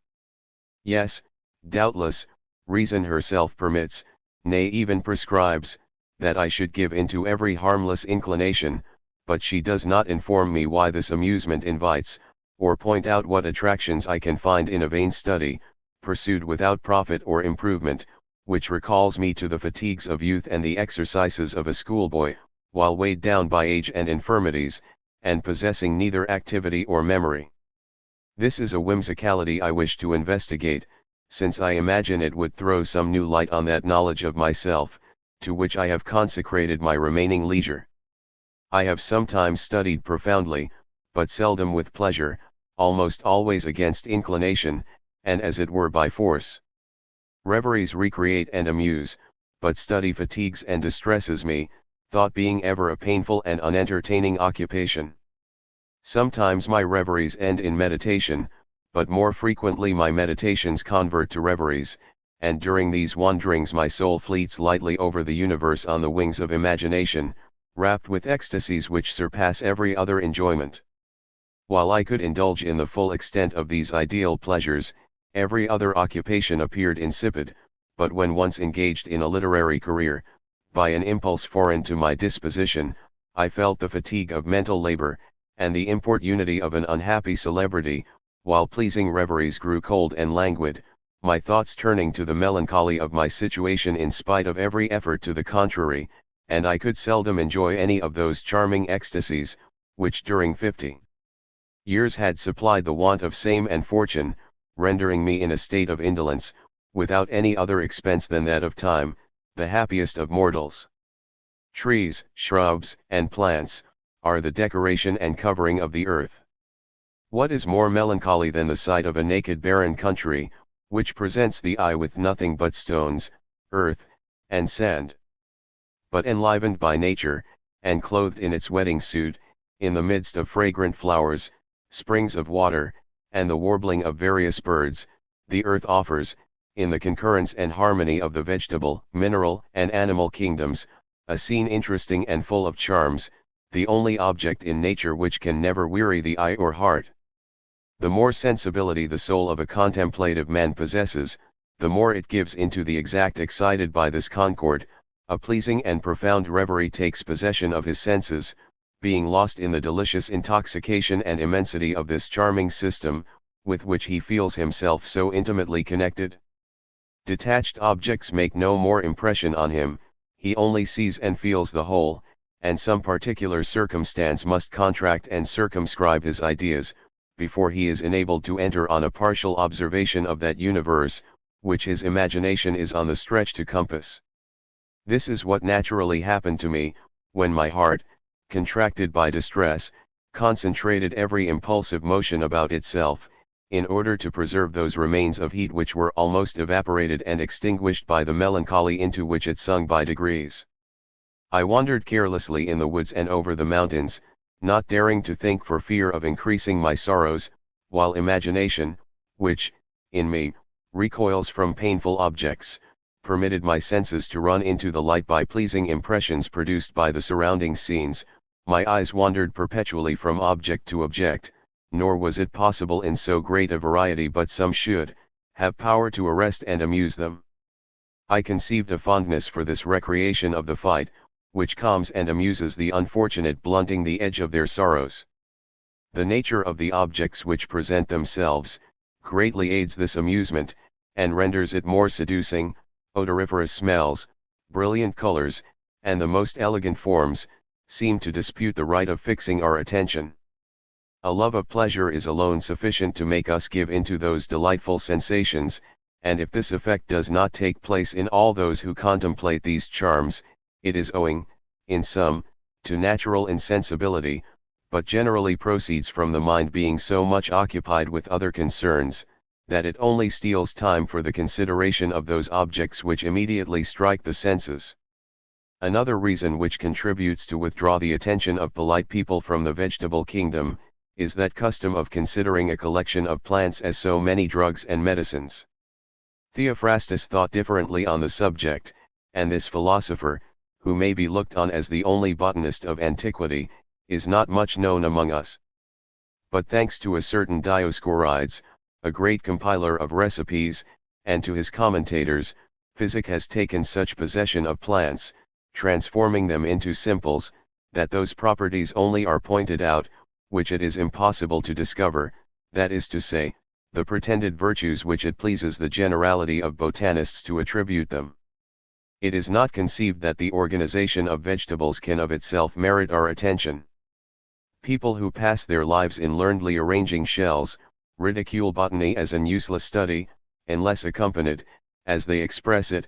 Yes, doubtless, reason herself permits, nay even prescribes, that I should give into every harmless inclination, but she does not inform me why this amusement invites, or point out what attractions I can find in a vain study, pursued without profit or improvement, which recalls me to the fatigues of youth and the exercises of a schoolboy, while weighed down by age and infirmities, and possessing neither activity or memory. This is a whimsicality I wish to investigate, since I imagine it would throw some new light on that knowledge of myself, to which I have consecrated my remaining leisure. I have sometimes studied profoundly, but seldom with pleasure, almost always against inclination, and as it were by force. Reveries recreate and amuse, but study fatigues and distresses me, thought being ever a painful and unentertaining occupation. Sometimes my reveries end in meditation, but more frequently my meditations convert to reveries, and during these wanderings my soul fleets lightly over the universe on the wings of imagination, wrapped with ecstasies which surpass every other enjoyment. While I could indulge in the full extent of these ideal pleasures, every other occupation appeared insipid, but when once engaged in a literary career, by an impulse foreign to my disposition, I felt the fatigue of mental labor, and the importunity of an unhappy celebrity, while pleasing reveries grew cold and languid, my thoughts turning to the melancholy of my situation in spite of every effort to the contrary, and I could seldom enjoy any of those charming ecstasies, which during 50 years had supplied the want of same and fortune, rendering me in a state of indolence, without any other expense than that of time, the happiest of mortals. Trees, shrubs, and plants, are the decoration and covering of the earth. What is more melancholy than the sight of a naked barren country, which presents the eye with nothing but stones, earth, and sand? But enlivened by nature, and clothed in its wedding suit, in the midst of fragrant flowers, springs of water, and the warbling of various birds, the earth offers, in the concurrence and harmony of the vegetable, mineral, and animal kingdoms, a scene interesting and full of charms, the only object in nature which can never weary the eye or heart. The more sensibility the soul of a contemplative man possesses, the more it gives into the exact excited by this concord, a pleasing and profound reverie takes possession of his senses, being lost in the delicious intoxication and immensity of this charming system, with which he feels himself so intimately connected. Detached objects make no more impression on him, he only sees and feels the whole, and some particular circumstance must contract and circumscribe his ideas, before he is enabled to enter on a partial observation of that universe, which his imagination is on the stretch to compass. This is what naturally happened to me, when my heart, contracted by distress, concentrated every impulsive motion about itself, in order to preserve those remains of heat which were almost evaporated and extinguished by the melancholy into which it sunk by degrees. I wandered carelessly in the woods and over the mountains, not daring to think for fear of increasing my sorrows, while imagination, which, in me, recoils from painful objects, permitted my senses to run into the light by pleasing impressions produced by the surrounding scenes. My eyes wandered perpetually from object to object, nor was it possible in so great a variety but some should have power to arrest and amuse them. I conceived a fondness for this recreation of the fight, which calms and amuses the unfortunate, blunting the edge of their sorrows. The nature of the objects which present themselves, greatly aids this amusement, and renders it more seducing. Odoriferous smells, brilliant colors, and the most elegant forms, seem to dispute the right of fixing our attention. A love of pleasure is alone sufficient to make us give into those delightful sensations, and if this effect does not take place in all those who contemplate these charms, it is owing, in some, to natural insensibility, but generally proceeds from the mind being so much occupied with other concerns, that it only steals time for the consideration of those objects which immediately strike the senses. Another reason which contributes to withdraw the attention of polite people from the vegetable kingdom, is that custom of considering a collection of plants as so many drugs and medicines. Theophrastus thought differently on the subject, and this philosopher, who may be looked on as the only botanist of antiquity, is not much known among us. But thanks to a certain Dioscorides, a great compiler of recipes, and to his commentators, physic has taken such possession of plants, transforming them into simples, that those properties only are pointed out, which it is impossible to discover, that is to say, the pretended virtues which it pleases the generality of botanists to attribute them. It is not conceived that the organization of vegetables can of itself merit our attention. People who pass their lives in learnedly arranging shells, ridicule botany as an useless study, unless accompanied, as they express it,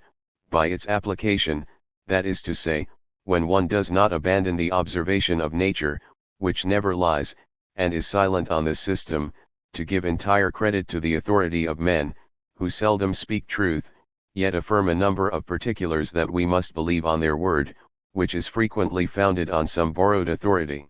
by its application, that is to say, when one does not abandon the observation of nature, which never lies, and is silent on this system, to give entire credit to the authority of men, who seldom speak truth, yet affirm a number of particulars that we must believe on their word, which is frequently founded on some borrowed authority.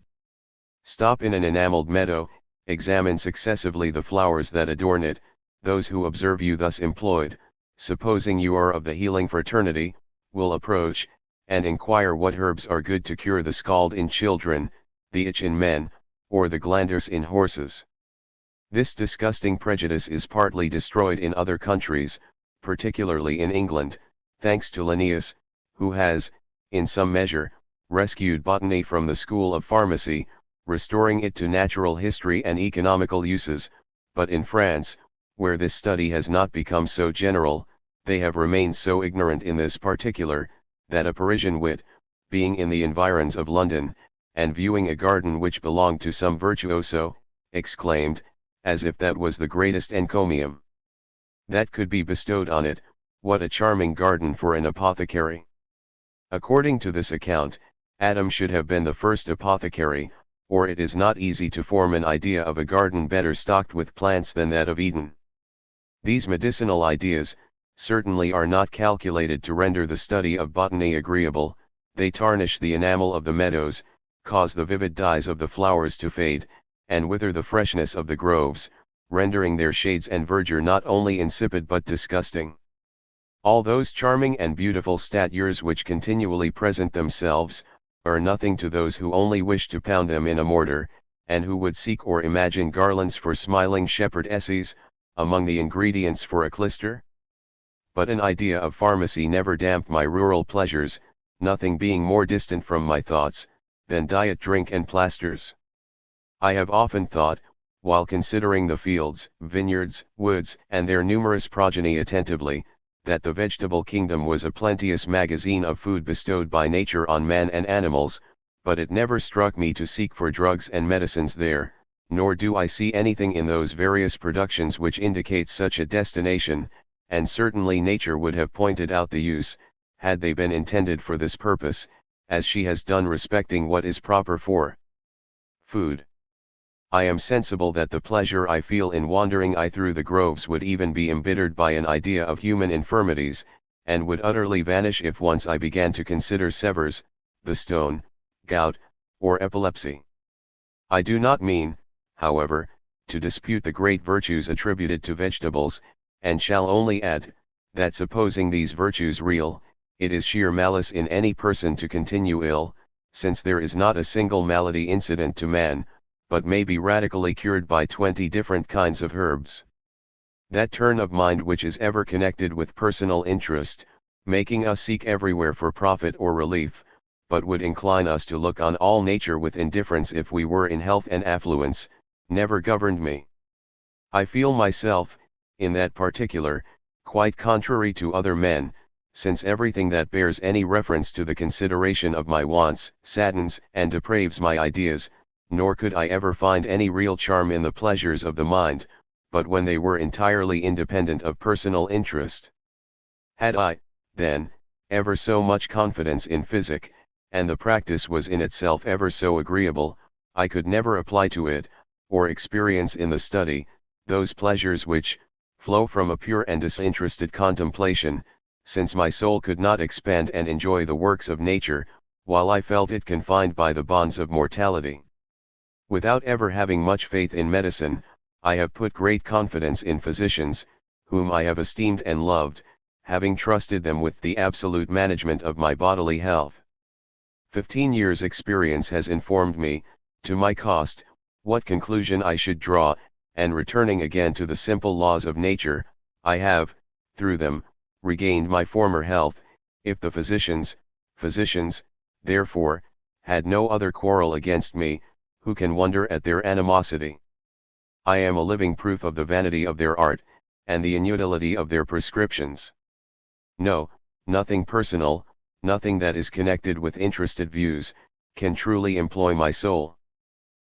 Stop in an enameled meadow, examine successively the flowers that adorn it. Those who observe you thus employed, supposing you are of the healing fraternity, will approach, and inquire what herbs are good to cure the scald in children, the itch in men, or the glanders in horses. This disgusting prejudice is partly destroyed in other countries, particularly in England, thanks to Linnaeus, who has, in some measure, rescued botany from the school of pharmacy, restoring it to natural history and economical uses, but in France, where this study has not become so general, they have remained so ignorant in this particular, that a Parisian wit, being in the environs of London, and viewing a garden which belonged to some virtuoso, exclaimed, as if that was the greatest encomium that could be bestowed on it, "What a charming garden for an apothecary!" According to this account, Adam should have been the first apothecary, or it is not easy to form an idea of a garden better stocked with plants than that of Eden. These medicinal ideas, certainly are not calculated to render the study of botany agreeable. They tarnish the enamel of the meadows, cause the vivid dyes of the flowers to fade, and wither the freshness of the groves, rendering their shades and verdure not only insipid but disgusting. All those charming and beautiful statures which continually present themselves, are nothing to those who only wish to pound them in a mortar, and who would seek or imagine garlands for smiling shepherdesses, among the ingredients for a clyster. But an idea of pharmacy never damped my rural pleasures, nothing being more distant from my thoughts, than diet, drink and plasters. I have often thought, while considering the fields, vineyards, woods, and their numerous progeny attentively, that the vegetable kingdom was a plenteous magazine of food bestowed by nature on man and animals, but it never struck me to seek for drugs and medicines there, nor do I see anything in those various productions which indicates such a destination, and certainly nature would have pointed out the use, had they been intended for this purpose, as she has done respecting what is proper for food. I am sensible that the pleasure I feel in wandering through the groves would even be embittered by an idea of human infirmities, and would utterly vanish if once I began to consider severs, the stone, gout, or epilepsy. I do not mean, however, to dispute the great virtues attributed to vegetables, and shall only add, that supposing these virtues real, it is sheer malice in any person to continue ill, since there is not a single malady incident to man, but may be radically cured by 20 different kinds of herbs. That turn of mind which is ever connected with personal interest, making us seek everywhere for profit or relief, but would incline us to look on all nature with indifference if we were in health and affluence, never governed me. I feel myself, in that particular, quite contrary to other men, since everything that bears any reference to the consideration of my wants saddens and depraves my ideas, nor could I ever find any real charm in the pleasures of the mind, but when they were entirely independent of personal interest. Had I, then, ever so much confidence in physic, and the practice was in itself ever so agreeable, I could never apply to it, or experience in the study, those pleasures which flow from a pure and disinterested contemplation, since my soul could not expand and enjoy the works of nature, while I felt it confined by the bonds of mortality. Without ever having much faith in medicine, I have put great confidence in physicians, whom I have esteemed and loved, having trusted them with the absolute management of my bodily health. 15 years' experience has informed me, to my cost, what conclusion I should draw, and returning again to the simple laws of nature, I have, through them, regained my former health. If the physicians, therefore, had no other quarrel against me, who can wonder at their animosity? I am a living proof of the vanity of their art, and the inutility of their prescriptions. No, nothing personal, nothing that is connected with interested views, can truly employ my soul.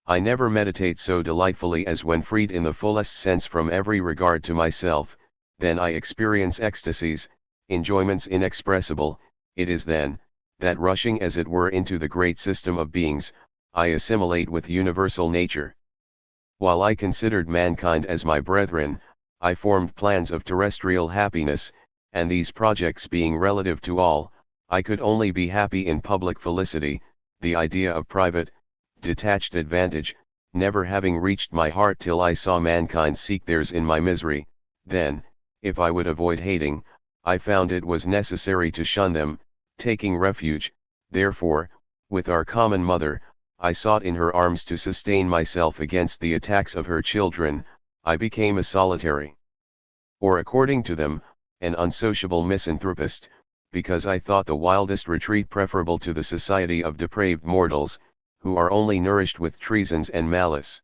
I never meditate so delightfully as when freed in the fullest sense from every regard to myself. Then I experience ecstasies, enjoyments inexpressible. It is then, that rushing as it were into the great system of beings, I assimilate with universal nature. While I considered mankind as my brethren, I formed plans of terrestrial happiness, and these projects being relative to all, I could only be happy in public felicity, the idea of private, detached advantage, never having reached my heart till I saw mankind seek theirs in my misery. Then, if I would avoid hating, I found it was necessary to shun them, taking refuge, therefore, with our common mother. I sought in her arms to sustain myself against the attacks of her children. I became a solitary, or according to them, an unsociable misanthropist, because I thought the wildest retreat preferable to the society of depraved mortals, who are only nourished with treasons and malice.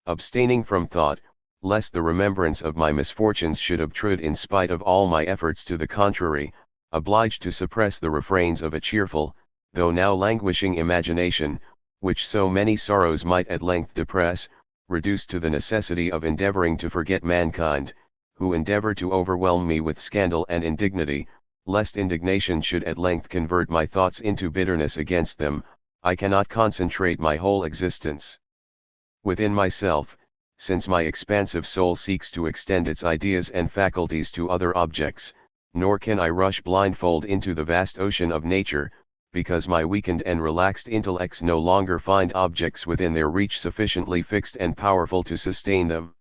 Abstaining from thought, lest the remembrance of my misfortunes should obtrude in spite of all my efforts to the contrary, obliged to suppress the refrains of a cheerful, though now languishing imagination, which so many sorrows might at length depress, reduced to the necessity of endeavoring to forget mankind, who endeavor to overwhelm me with scandal and indignity, lest indignation should at length convert my thoughts into bitterness against them, I cannot concentrate my whole existence within myself, since my expansive soul seeks to extend its ideas and faculties to other objects, nor can I rush blindfold into the vast ocean of nature, because my weakened and relaxed intellects no longer find objects within their reach sufficiently fixed and powerful to sustain them.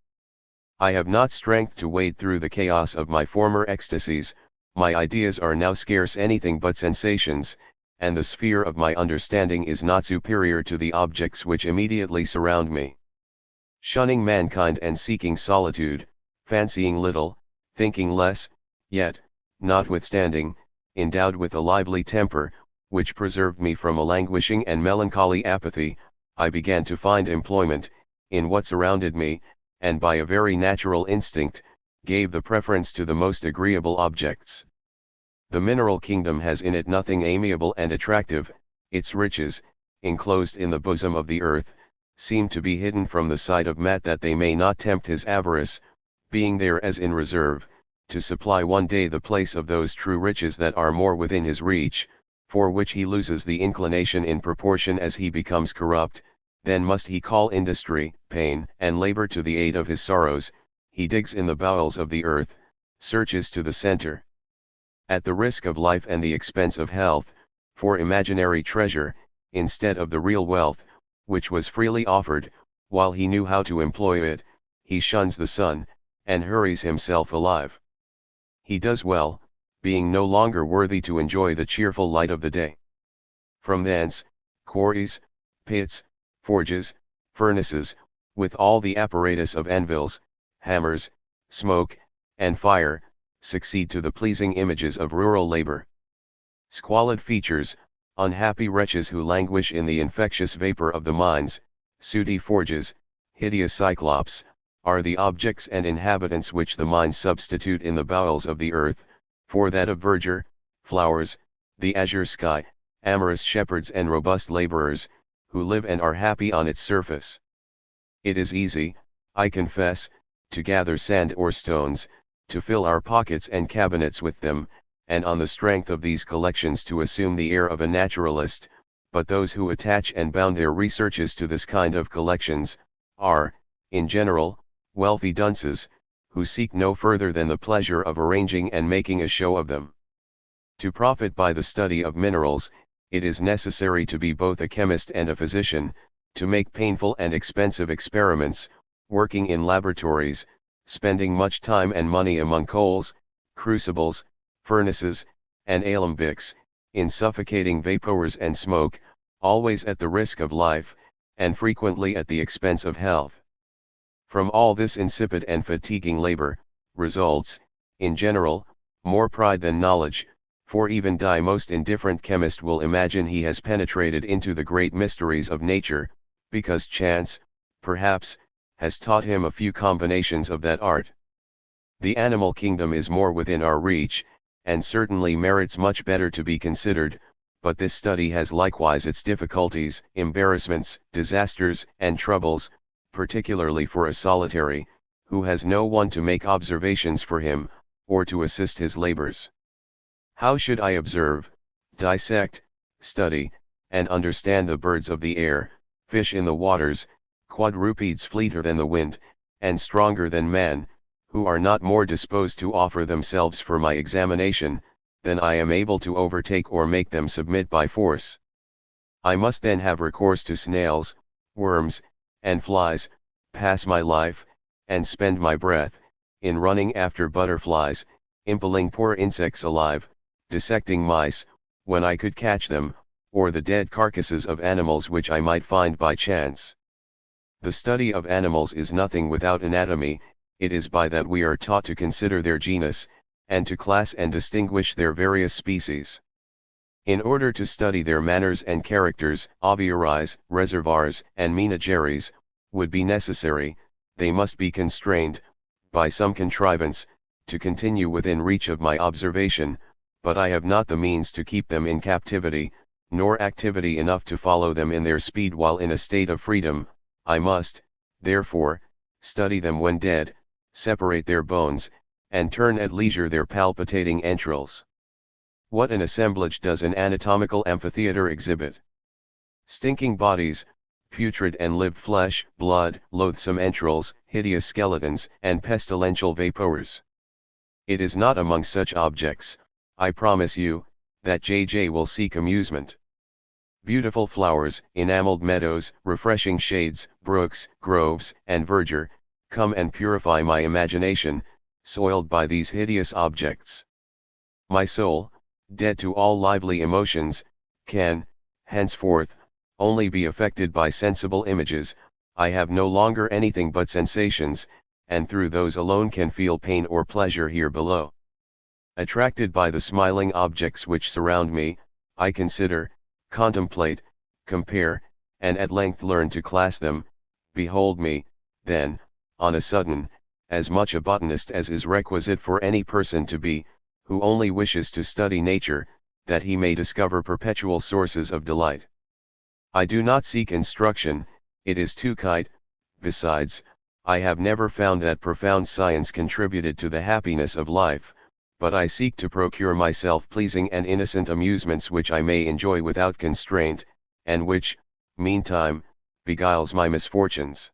I have not strength to wade through the chaos of my former ecstasies, my ideas are now scarce anything but sensations, and the sphere of my understanding is not superior to the objects which immediately surround me. Shunning mankind and seeking solitude, fancying little, thinking less, yet, notwithstanding, endowed with a lively temper, which preserved me from a languishing and melancholy apathy, I began to find employment in what surrounded me, and by a very natural instinct, gave the preference to the most agreeable objects. The mineral kingdom has in it nothing amiable and attractive, its riches, enclosed in the bosom of the earth, seem to be hidden from the sight of man that they may not tempt his avarice, being there as in reserve, to supply one day the place of those true riches that are more within his reach, for which he loses the inclination in proportion as he becomes corrupt. Then must he call industry, pain, and labor to the aid of his sorrows. He digs in the bowels of the earth, searches to the center, at the risk of life and the expense of health, for imaginary treasure, instead of the real wealth, which was freely offered. While he knew how to employ it, he shuns the sun, and hurries himself alive. He does well, being no longer worthy to enjoy the cheerful light of the day. From thence, quarries, pits, forges, furnaces, with all the apparatus of anvils, hammers, smoke, and fire, succeed to the pleasing images of rural labor. Squalid features, unhappy wretches who languish in the infectious vapor of the mines, sooty forges, hideous cyclops, are the objects and inhabitants which the mines substitute in the bowels of the earth, for that of verdure, flowers, the azure sky, amorous shepherds and robust laborers, who live and are happy on its surface. It is easy, I confess, to gather sand or stones, to fill our pockets and cabinets with them, and on the strength of these collections to assume the air of a naturalist, but those who attach and bound their researches to this kind of collections, are, in general, wealthy dunces, who seek no further than the pleasure of arranging and making a show of them. To profit by the study of minerals, it is necessary to be both a chemist and a physician, to make painful and expensive experiments, working in laboratories, spending much time and money among coals, crucibles, furnaces, and alembics, in suffocating vapors and smoke, always at the risk of life, and frequently at the expense of health. From all this insipid and fatiguing labor, results, in general, more pride than knowledge, for even the most indifferent chemist will imagine he has penetrated into the great mysteries of nature, because chance, perhaps, has taught him a few combinations of that art. The animal kingdom is more within our reach, and certainly merits much better to be considered, but this study has likewise its difficulties, embarrassments, disasters, and troubles, particularly for a solitary, who has no one to make observations for him, or to assist his labors. How should I observe, dissect, study, and understand the birds of the air, fish in the waters, quadrupeds fleeter than the wind, and stronger than man, who are not more disposed to offer themselves for my examination, than I am able to overtake or make them submit by force? I must then have recourse to snails, worms, and flies, pass my life, and spend my breath, in running after butterflies, impaling poor insects alive, dissecting mice, when I could catch them, or the dead carcasses of animals which I might find by chance. The study of animals is nothing without anatomy. It is by that we are taught to consider their genus, and to class and distinguish their various species. In order to study their manners and characters, aviaries, reservoirs, and menageries, would be necessary. They must be constrained, by some contrivance, to continue within reach of my observation, but I have not the means to keep them in captivity, nor activity enough to follow them in their speed while in a state of freedom. I must, therefore, study them when dead, separate their bones, and turn at leisure their palpitating entrails. What an assemblage does an anatomical amphitheater exhibit! Stinking bodies, putrid and lived flesh, blood, loathsome entrails, hideous skeletons, and pestilential vapours. It is not among such objects, I promise you, that J.J. will seek amusement. Beautiful flowers, enamelled meadows, refreshing shades, brooks, groves, and verdure, come and purify my imagination, soiled by these hideous objects. My soul, dead to all lively emotions, can, henceforth, only be affected by sensible images. I have no longer anything but sensations, and through those alone can feel pain or pleasure here below. Attracted by the smiling objects which surround me, I consider, contemplate, compare, and at length learn to class them. Behold me, then, on a sudden, as much a botanist as is requisite for any person to be, who only wishes to study nature, that he may discover perpetual sources of delight. I do not seek instruction, it is too kite. Besides, I have never found that profound science contributed to the happiness of life, but I seek to procure myself pleasing and innocent amusements which I may enjoy without constraint, and which, meantime, beguiles my misfortunes.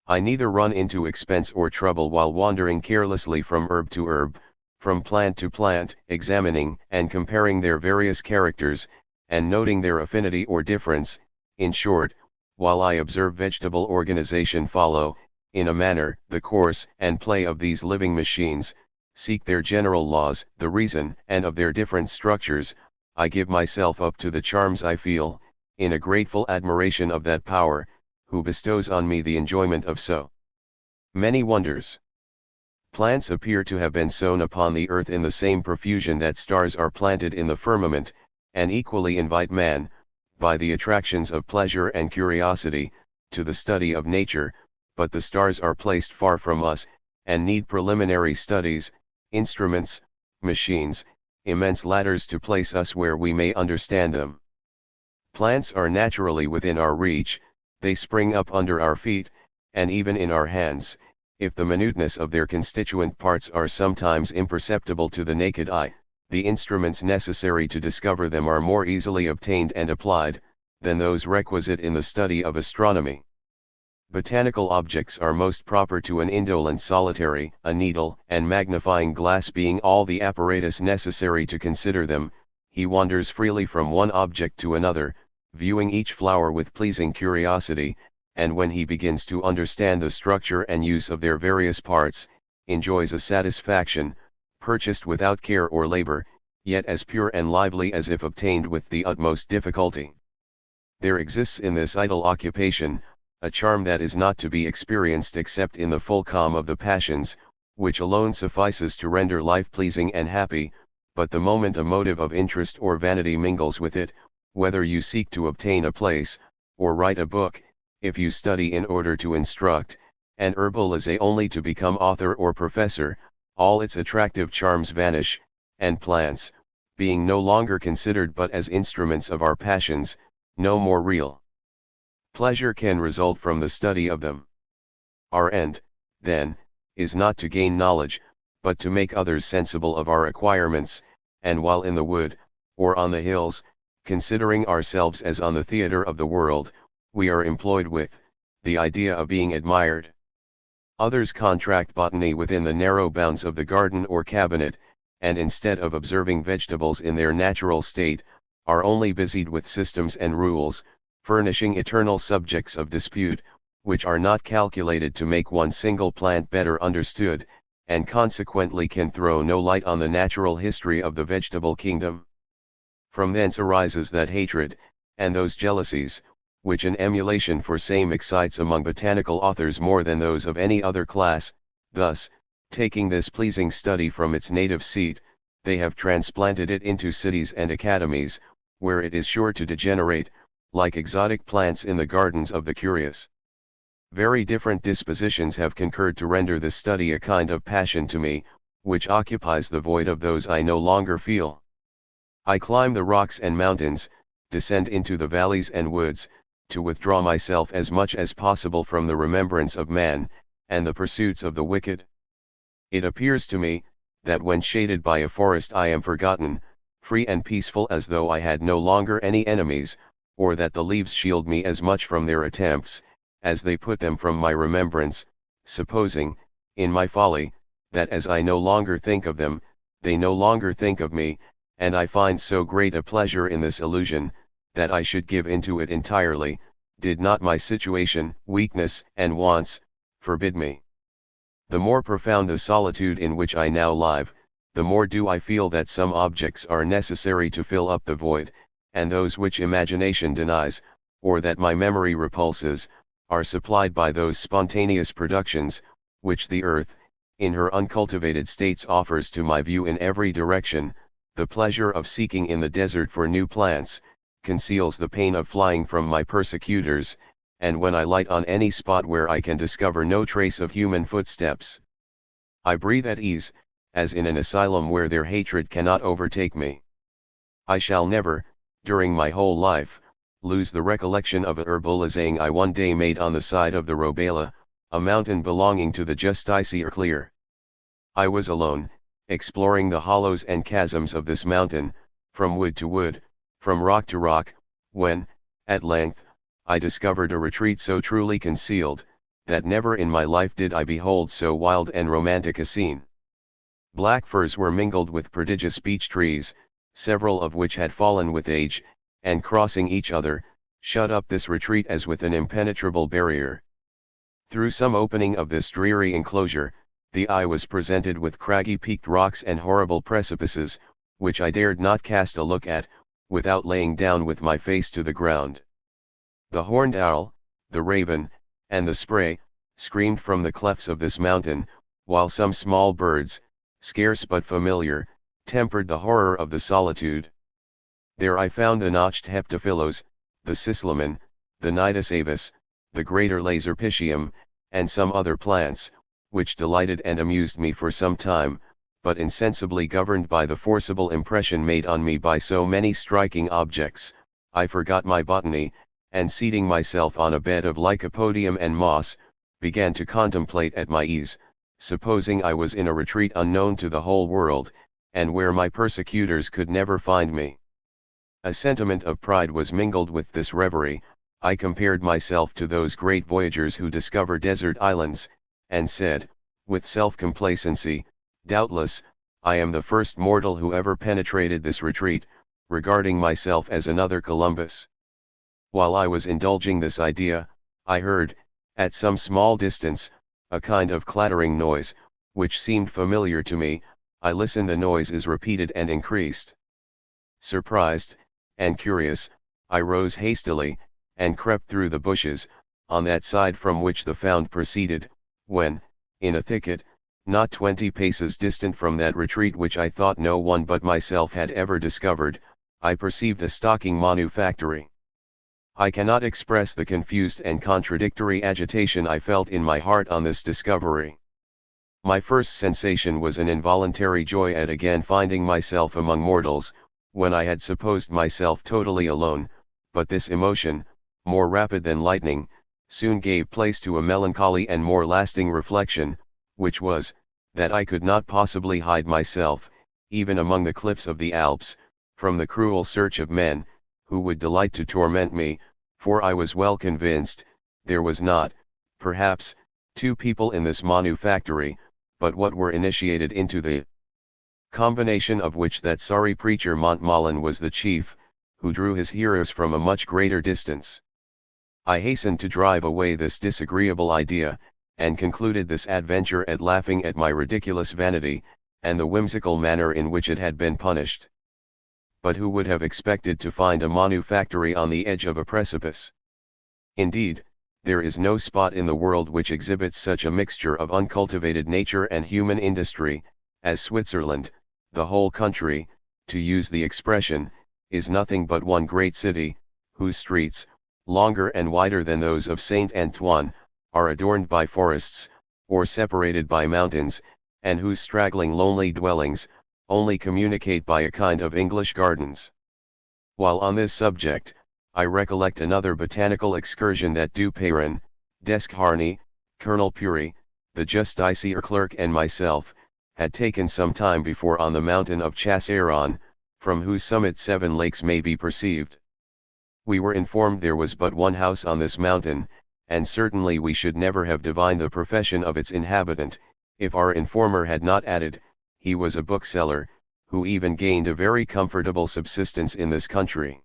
I neither run into expense or trouble while wandering carelessly from herb to herb, from plant to plant, examining and comparing their various characters, and noting their affinity or difference. In short, while I observe vegetable organization, follow, in a manner, the course and play of these living machines, seek their general laws, the reason and of their different structures, I give myself up to the charms I feel, in a grateful admiration of that power, who bestows on me the enjoyment of so many wonders. Plants appear to have been sown upon the earth in the same profusion that stars are planted in the firmament, and equally invite man, by the attractions of pleasure and curiosity, to the study of nature, but the stars are placed far from us, and need preliminary studies, instruments, machines, immense ladders to place us where we may understand them. Plants are naturally within our reach, they spring up under our feet, and even in our hands. If the minuteness of their constituent parts are sometimes imperceptible to the naked eye, the instruments necessary to discover them are more easily obtained and applied, than those requisite in the study of astronomy. Botanical objects are most proper to an indolent solitary, a needle and magnifying glass being all the apparatus necessary to consider them. He wanders freely from one object to another, viewing each flower with pleasing curiosity, and when he begins to understand the structure and use of their various parts, enjoys a satisfaction, purchased without care or labor, yet as pure and lively as if obtained with the utmost difficulty. There exists in this idle occupation, a charm that is not to be experienced except in the full calm of the passions, which alone suffices to render life pleasing and happy, but the moment a motive of interest or vanity mingles with it, whether you seek to obtain a place, or write a book, if you study in order to instruct, and herbalize only to become author or professor, all its attractive charms vanish, and plants, being no longer considered but as instruments of our passions, no more real pleasure can result from the study of them. Our end, then, is not to gain knowledge, but to make others sensible of our acquirements, and while in the wood, or on the hills, considering ourselves as on the theatre of the world, we are employed with the idea of being admired. Others contract botany within the narrow bounds of the garden or cabinet, and instead of observing vegetables in their natural state, are only busied with systems and rules, furnishing eternal subjects of dispute, which are not calculated to make one single plant better understood, and consequently can throw no light on the natural history of the vegetable kingdom. From thence arises that hatred, and those jealousies, which an emulation for same excites among botanical authors more than those of any other class. Thus, taking this pleasing study from its native seat, they have transplanted it into cities and academies, where it is sure to degenerate, like exotic plants in the gardens of the curious. Very different dispositions have concurred to render this study a kind of passion to me, which occupies the void of those I no longer feel. I climb the rocks and mountains, descend into the valleys and woods, to withdraw myself as much as possible from the remembrance of man, and the pursuits of the wicked. It appears to me, that when shaded by a forest I am forgotten, free and peaceful as though I had no longer any enemies, or that the leaves shield me as much from their attempts, as they put them from my remembrance, supposing, in my folly, that as I no longer think of them, they no longer think of me, and I find so great a pleasure in this illusion, that I should give into it entirely, did not my situation, weakness, and wants, forbid me. The more profound the solitude in which I now live, the more do I feel that some objects are necessary to fill up the void, and those which imagination denies, or that my memory repulses, are supplied by those spontaneous productions, which the earth, in her uncultivated states offers to my view in every direction. The pleasure of seeking in the desert for new plants, conceals the pain of flying from my persecutors, and when I light on any spot where I can discover no trace of human footsteps, I breathe at ease, as in an asylum where their hatred cannot overtake me. I shall never, during my whole life, lose the recollection of a herbalising I one day made on the side of the Robela, a mountain belonging to the Justiciar. I was alone, exploring the hollows and chasms of this mountain, from wood to wood, from rock to rock, when, at length, I discovered a retreat so truly concealed, that never in my life did I behold so wild and romantic a scene. Black firs were mingled with prodigious beech trees, several of which had fallen with age, and crossing each other, shut up this retreat as with an impenetrable barrier. Through some opening of this dreary enclosure, the eye was presented with craggy peaked rocks and horrible precipices, which I dared not cast a look at, without laying down with my face to the ground. The horned owl, the raven, and the spray, screamed from the clefts of this mountain, while some small birds, scarce but familiar, tempered the horror of the solitude. There I found the notched heptaphylos, the cislamen, the nidus avis, the greater laserpitium, and some other plants, which delighted and amused me for some time, but insensibly governed by the forcible impression made on me by so many striking objects, I forgot my botany, and seating myself on a bed of lycopodium and moss, began to contemplate at my ease, supposing I was in a retreat unknown to the whole world, and where my persecutors could never find me. A sentiment of pride was mingled with this reverie. I compared myself to those great voyagers who discover desert islands, and said, with self-complacency, doubtless, I am the first mortal who ever penetrated this retreat, regarding myself as another Columbus. While I was indulging this idea, I heard, at some small distance, a kind of clattering noise, which seemed familiar to me. I listened. The noise is repeated and increased. Surprised, and curious, I rose hastily, and crept through the bushes, on that side from which the sound proceeded, when, in a thicket, not 20 paces distant from that retreat which I thought no one but myself had ever discovered, I perceived a stocking manufactory. I cannot express the confused and contradictory agitation I felt in my heart on this discovery. My first sensation was an involuntary joy at again finding myself among mortals, when I had supposed myself totally alone, but this emotion, more rapid than lightning, soon gave place to a melancholy and more lasting reflection, which was, that I could not possibly hide myself, even among the cliffs of the Alps, from the cruel search of men, who would delight to torment me, for I was well convinced, there was not, perhaps, 2 people in this manufactory, but what were initiated into the combination of which that sorry preacher Montmalin was the chief, who drew his hearers from a much greater distance. I hastened to drive away this disagreeable idea, and concluded this adventure at laughing at my ridiculous vanity, and the whimsical manner in which it had been punished. But who would have expected to find a manufactory on the edge of a precipice? Indeed, there is no spot in the world which exhibits such a mixture of uncultivated nature and human industry, as Switzerland. The whole country, to use the expression, is nothing but one great city, whose streets, longer and wider than those of Saint Antoine, are adorned by forests, or separated by mountains, and whose straggling lonely dwellings, only communicate by a kind of English gardens. While on this subject, I recollect another botanical excursion that Dupeyron, Descartes, Colonel Puri, the justiciar clerk and myself, had taken some time before on the mountain of Chasseron, from whose summit 7 lakes may be perceived. We were informed there was but one house on this mountain, and certainly we should never have divined the profession of its inhabitant, if our informer had not added, he was a bookseller, who even gained a very comfortable subsistence in this country.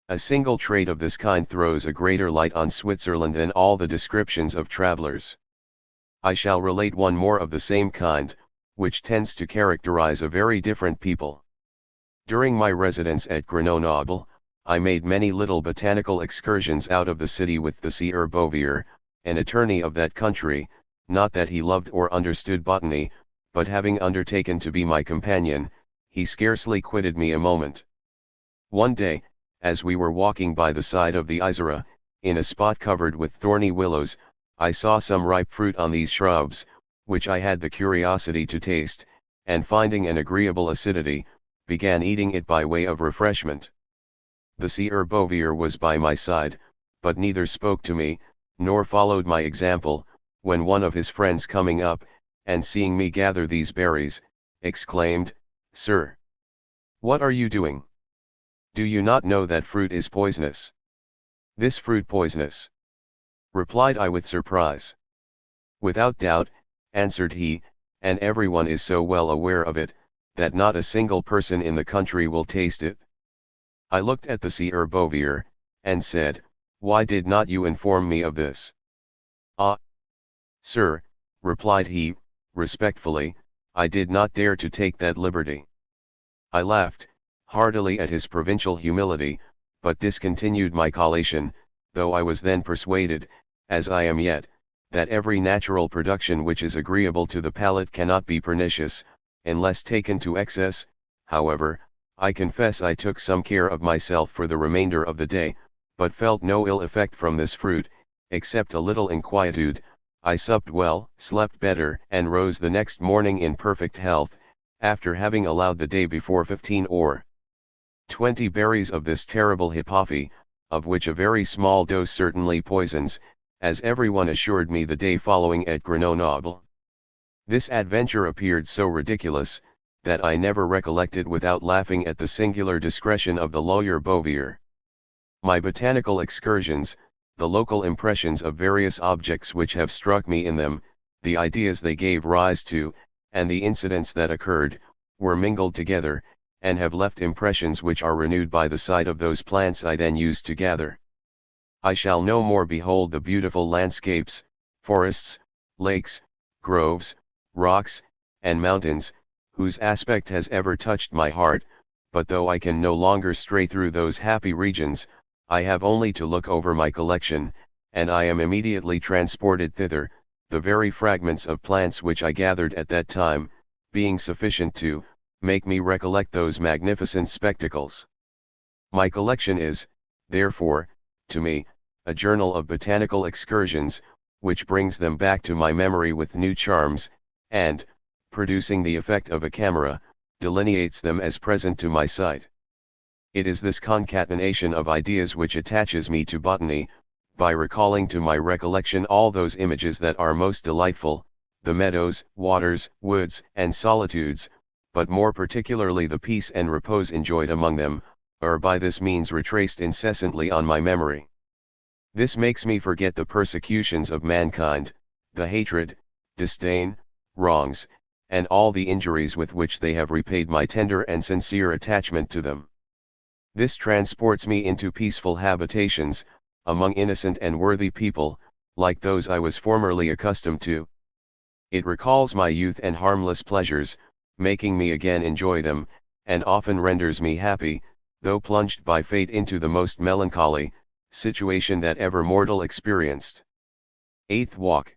A single trait of this kind throws a greater light on Switzerland than all the descriptions of travelers. I shall relate one more of the same kind, which tends to characterize a very different people. During my residence at Grenoble, I made many little botanical excursions out of the city with the Sieur Bouvier, an attorney of that country, not that he loved or understood botany, but having undertaken to be my companion, he scarcely quitted me a moment. One day, as we were walking by the side of the Isère, in a spot covered with thorny willows, I saw some ripe fruit on these shrubs, which I had the curiosity to taste, and finding an agreeable acidity, began eating it by way of refreshment. The Sieur Bouvier was by my side, but neither spoke to me, nor followed my example, when one of his friends coming up, and seeing me gather these berries, exclaimed, "Sir, what are you doing? Do you not know that fruit is poisonous?" "This fruit poisonous?" replied I with surprise. "Without doubt," answered he, "and everyone is so well aware of it, that not a single person in the country will taste it." I looked at the Sieur Bouvier, and said, "Why did not you inform me of this?" "Ah, sir," replied he, respectfully, "I did not dare to take that liberty." I laughed heartily at his provincial humility, but discontinued my collation, though I was then persuaded, as I am yet, that every natural production which is agreeable to the palate cannot be pernicious, unless taken to excess. However, I confess I took some care of myself for the remainder of the day, but felt no ill effect from this fruit, except a little inquietude. I supped well, slept better, and rose the next morning in perfect health, after having allowed the day before 15 or 20 berries of this terrible hippophae, of which a very small dose certainly poisons, as everyone assured me the day following at Grenoble. This adventure appeared so ridiculous, that I never recollected without laughing at the singular discretion of the lawyer Bouvier. My botanical excursions, the local impressions of various objects which have struck me in them, the ideas they gave rise to, and the incidents that occurred, were mingled together, and have left impressions which are renewed by the sight of those plants I then used to gather. I shall no more behold the beautiful landscapes, forests, lakes, groves, rocks, and mountains, whose aspect has ever touched my heart, but though I can no longer stray through those happy regions, I have only to look over my collection, and I am immediately transported thither, the very fragments of plants which I gathered at that time, being sufficient to make me recollect those magnificent spectacles. My collection is, therefore, to me, a journal of botanical excursions, which brings them back to my memory with new charms, and, producing the effect of a camera, delineates them as present to my sight. It is this concatenation of ideas which attaches me to botany, by recalling to my recollection all those images that are most delightful, the meadows, waters, woods, and solitudes, but more particularly the peace and repose enjoyed among them, are by this means retraced incessantly on my memory. This makes me forget the persecutions of mankind, the hatred, disdain, wrongs, and all the injuries with which they have repaid my tender and sincere attachment to them. This transports me into peaceful habitations, among innocent and worthy people, like those I was formerly accustomed to. It recalls my youth and harmless pleasures, making me again enjoy them, and often renders me happy, though plunged by fate into the most melancholy situation that ever mortal experienced. Eighth Walk.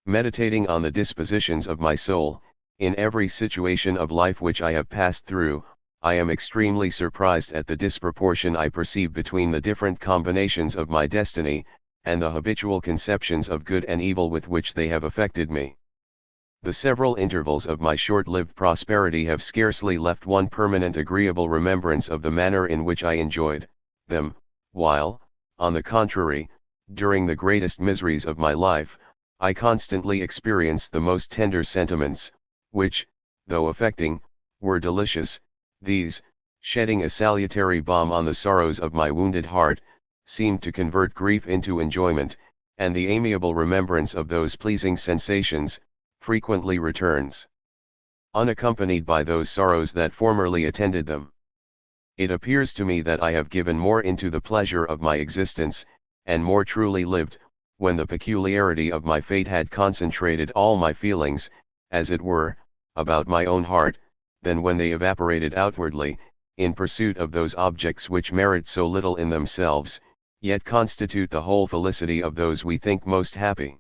Meditating on the dispositions of my soul, in every situation of life which I have passed through, I am extremely surprised at the disproportion I perceive between the different combinations of my destiny, and the habitual conceptions of good and evil with which they have affected me. The several intervals of my short-lived prosperity have scarcely left one permanent agreeable remembrance of the manner in which I enjoyed them, while, on the contrary, during the greatest miseries of my life, I constantly experienced the most tender sentiments, which, though affecting, were delicious. These, shedding a salutary balm on the sorrows of my wounded heart, seemed to convert grief into enjoyment, and the amiable remembrance of those pleasing sensations, frequently returns, unaccompanied by those sorrows that formerly attended them. It appears to me that I have given more into the pleasure of my existence, and more truly lived, when the peculiarity of my fate had concentrated all my feelings, as it were, about my own heart, than when they evaporated outwardly, in pursuit of those objects which merit so little in themselves, yet constitute the whole felicity of those we think most happy.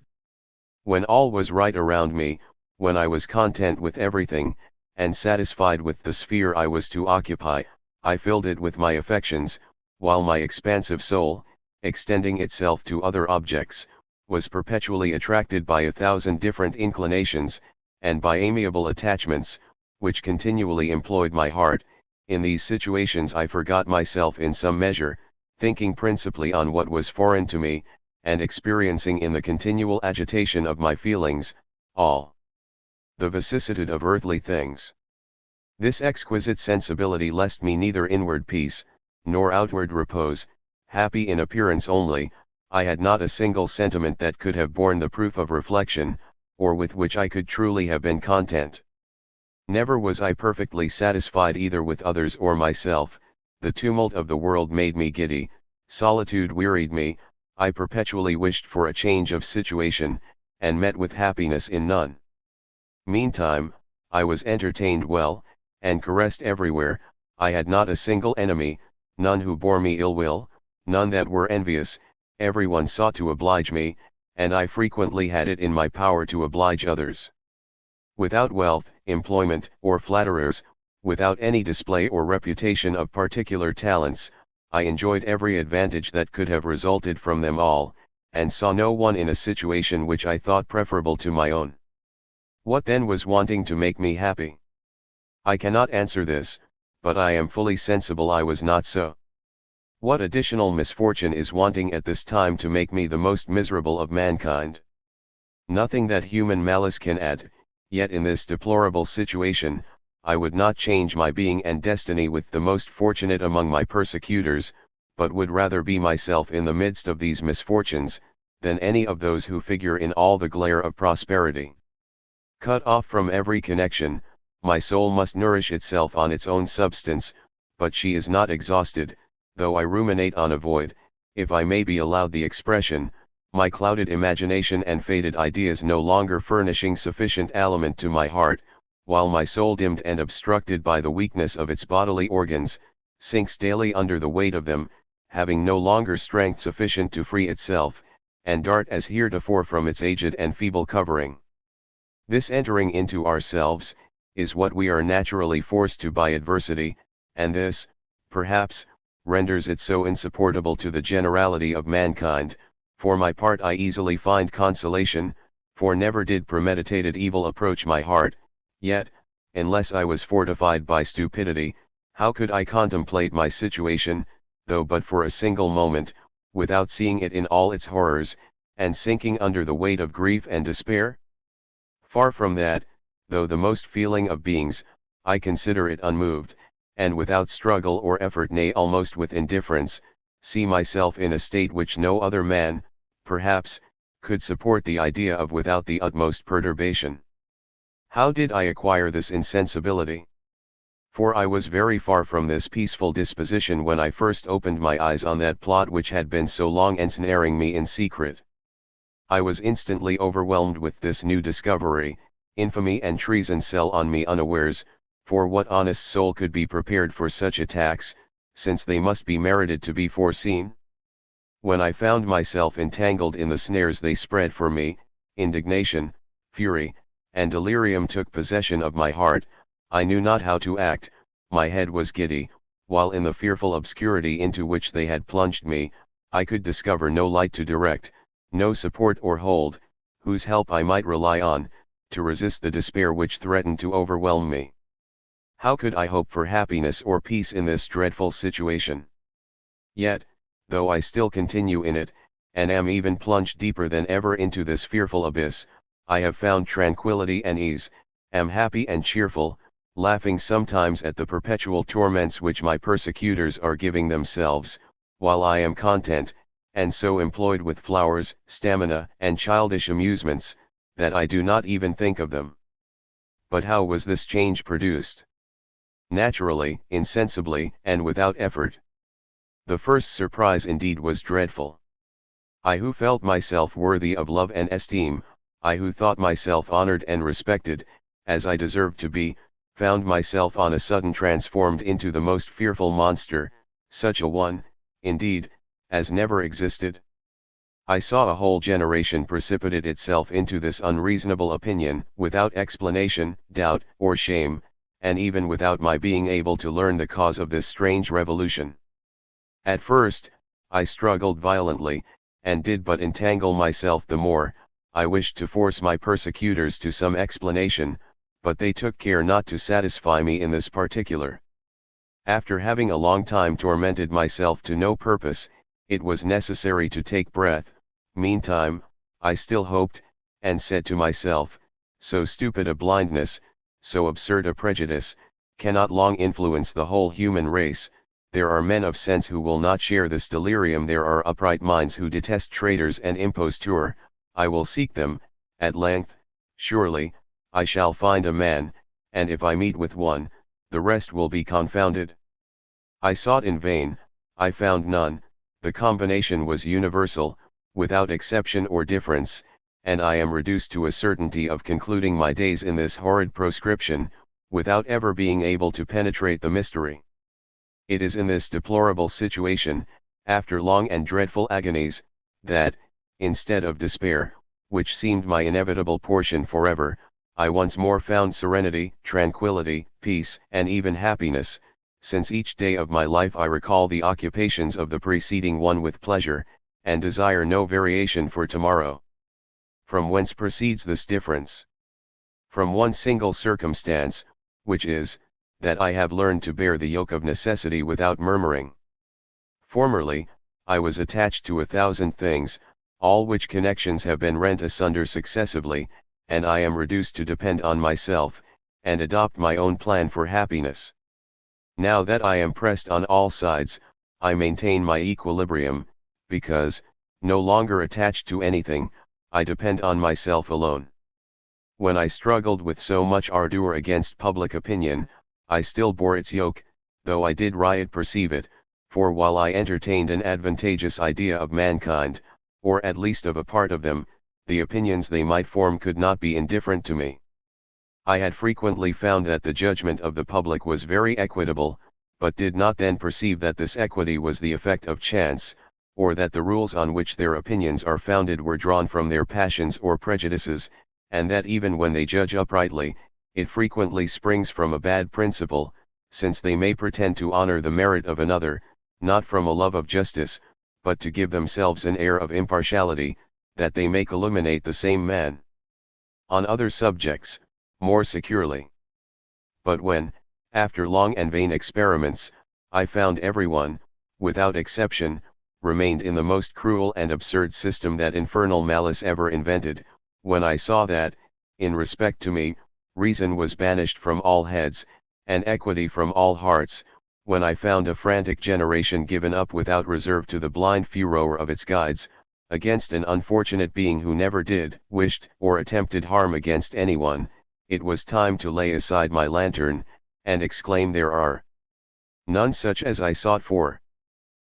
When all was right around me, when I was content with everything, and satisfied with the sphere I was to occupy, I filled it with my affections, while my expansive soul, extending itself to other objects, was perpetually attracted by 1,000 different inclinations, and by amiable attachments, which continually employed my heart. In these situations I forgot myself in some measure, thinking principally on what was foreign to me, and experiencing in the continual agitation of my feelings, all the vicissitude of earthly things. This exquisite sensibility left me neither inward peace, nor outward repose. Happy in appearance only, I had not a single sentiment that could have borne the proof of reflection, or with which I could truly have been content. Never was I perfectly satisfied either with others or myself. The tumult of the world made me giddy, solitude wearied me, I perpetually wished for a change of situation, and met with happiness in none. Meantime, I was entertained well, and caressed everywhere. I had not a single enemy, none who bore me ill will, none that were envious. Everyone sought to oblige me, and I frequently had it in my power to oblige others. Without wealth, employment, or flatterers, without any display or reputation of particular talents, I enjoyed every advantage that could have resulted from them all, and saw no one in a situation which I thought preferable to my own. What then was wanting to make me happy? I cannot answer this, but I am fully sensible I was not so. What additional misfortune is wanting at this time to make me the most miserable of mankind? Nothing that human malice can add, yet in this deplorable situation, I would not change my being and destiny with the most fortunate among my persecutors, but would rather be myself in the midst of these misfortunes, than any of those who figure in all the glare of prosperity. Cut off from every connection, my soul must nourish itself on its own substance, but she is not exhausted, though I ruminate on a void, if I may be allowed the expression, my clouded imagination and faded ideas no longer furnishing sufficient aliment to my heart, while my soul, dimmed and obstructed by the weakness of its bodily organs, sinks daily under the weight of them, having no longer strength sufficient to free itself, and dart as heretofore from its aged and feeble covering. This entering into ourselves, is what we are naturally forced to by adversity, and this, perhaps, renders it so insupportable to the generality of mankind. For my part, I easily find consolation, for never did premeditated evil approach my heart, yet, unless I was fortified by stupidity, how could I contemplate my situation, though but for a single moment, without seeing it in all its horrors, and sinking under the weight of grief and despair? Far from that, though the most feeling of beings, I consider it unmoved, and without struggle or effort, nay almost with indifference, see myself in a state which no other man, perhaps, could support the idea of without the utmost perturbation. How did I acquire this insensibility? For I was very far from this peaceful disposition when I first opened my eyes on that plot which had been so long ensnaring me in secret. I was instantly overwhelmed with this new discovery. Infamy and treason fell on me unawares, for what honest soul could be prepared for such attacks, since they must be merited to be foreseen? When I found myself entangled in the snares they spread for me, indignation, fury, and delirium took possession of my heart. I knew not how to act, my head was giddy, while in the fearful obscurity into which they had plunged me, I could discover no light to direct, no support or hold, whose help I might rely on, to resist the despair which threatened to overwhelm me. How could I hope for happiness or peace in this dreadful situation? Yet, though I still continue in it, and am even plunged deeper than ever into this fearful abyss, I have found tranquillity and ease, am happy and cheerful, laughing sometimes at the perpetual torments which my persecutors are giving themselves, while I am content, and so employed with flowers, stamina, and childish amusements, that I do not even think of them. But how was this change produced? Naturally, insensibly, and without effort. The first surprise indeed was dreadful. I who felt myself worthy of love and esteem, I who thought myself honored and respected, as I deserved to be, found myself on a sudden transformed into the most fearful monster, such a one, indeed, as never existed. I saw a whole generation precipitate itself into this unreasonable opinion, without explanation, doubt, or shame, and even without my being able to learn the cause of this strange revolution. At first, I struggled violently, and did but entangle myself the more. I wished to force my persecutors to some explanation, but they took care not to satisfy me in this particular. After having a long time tormented myself to no purpose, it was necessary to take breath. Meantime, I still hoped, and said to myself, so stupid a blindness, so absurd a prejudice, cannot long influence the whole human race. There are men of sense who will not share this delirium. There are upright minds who detest traitors and imposture. I will seek them. At length, surely, I shall find a man, and if I meet with one, the rest will be confounded. I sought in vain, I found none. The combination was universal, without exception or difference, and I am reduced to a certainty of concluding my days in this horrid proscription, without ever being able to penetrate the mystery. It is in this deplorable situation, after long and dreadful agonies, that, instead of despair, which seemed my inevitable portion forever, I once more found serenity, tranquility, peace, and even happiness. Since each day of my life I recall the occupations of the preceding one with pleasure, and desire no variation for tomorrow. From whence proceeds this difference? From one single circumstance, which is, that I have learned to bear the yoke of necessity without murmuring. Formerly, I was attached to 1,000 things, all which connections have been rent asunder successively, and I am reduced to depend on myself, and adopt my own plan for happiness. Now that I am pressed on all sides, I maintain my equilibrium, because, no longer attached to anything, I depend on myself alone. When I struggled with so much ardor against public opinion, I still bore its yoke, though I did riot perceive it, for while I entertained an advantageous idea of mankind, or at least of a part of them, the opinions they might form could not be indifferent to me. I had frequently found that the judgment of the public was very equitable, but did not then perceive that this equity was the effect of chance, or that the rules on which their opinions are founded were drawn from their passions or prejudices, and that even when they judge uprightly, it frequently springs from a bad principle, since they may pretend to honor the merit of another, not from a love of justice, but to give themselves an air of impartiality, that they may calumniate the same man on other subjects, more securely. But when, after long and vain experiments, I found everyone, without exception, remained in the most cruel and absurd system that infernal malice ever invented, when I saw that, in respect to me, reason was banished from all heads, and equity from all hearts, when I found a frantic generation given up without reserve to the blind furor of its guides, against an unfortunate being who never did, wished, or attempted harm against anyone, it was time to lay aside my lantern, and exclaim, there are none such as I sought for.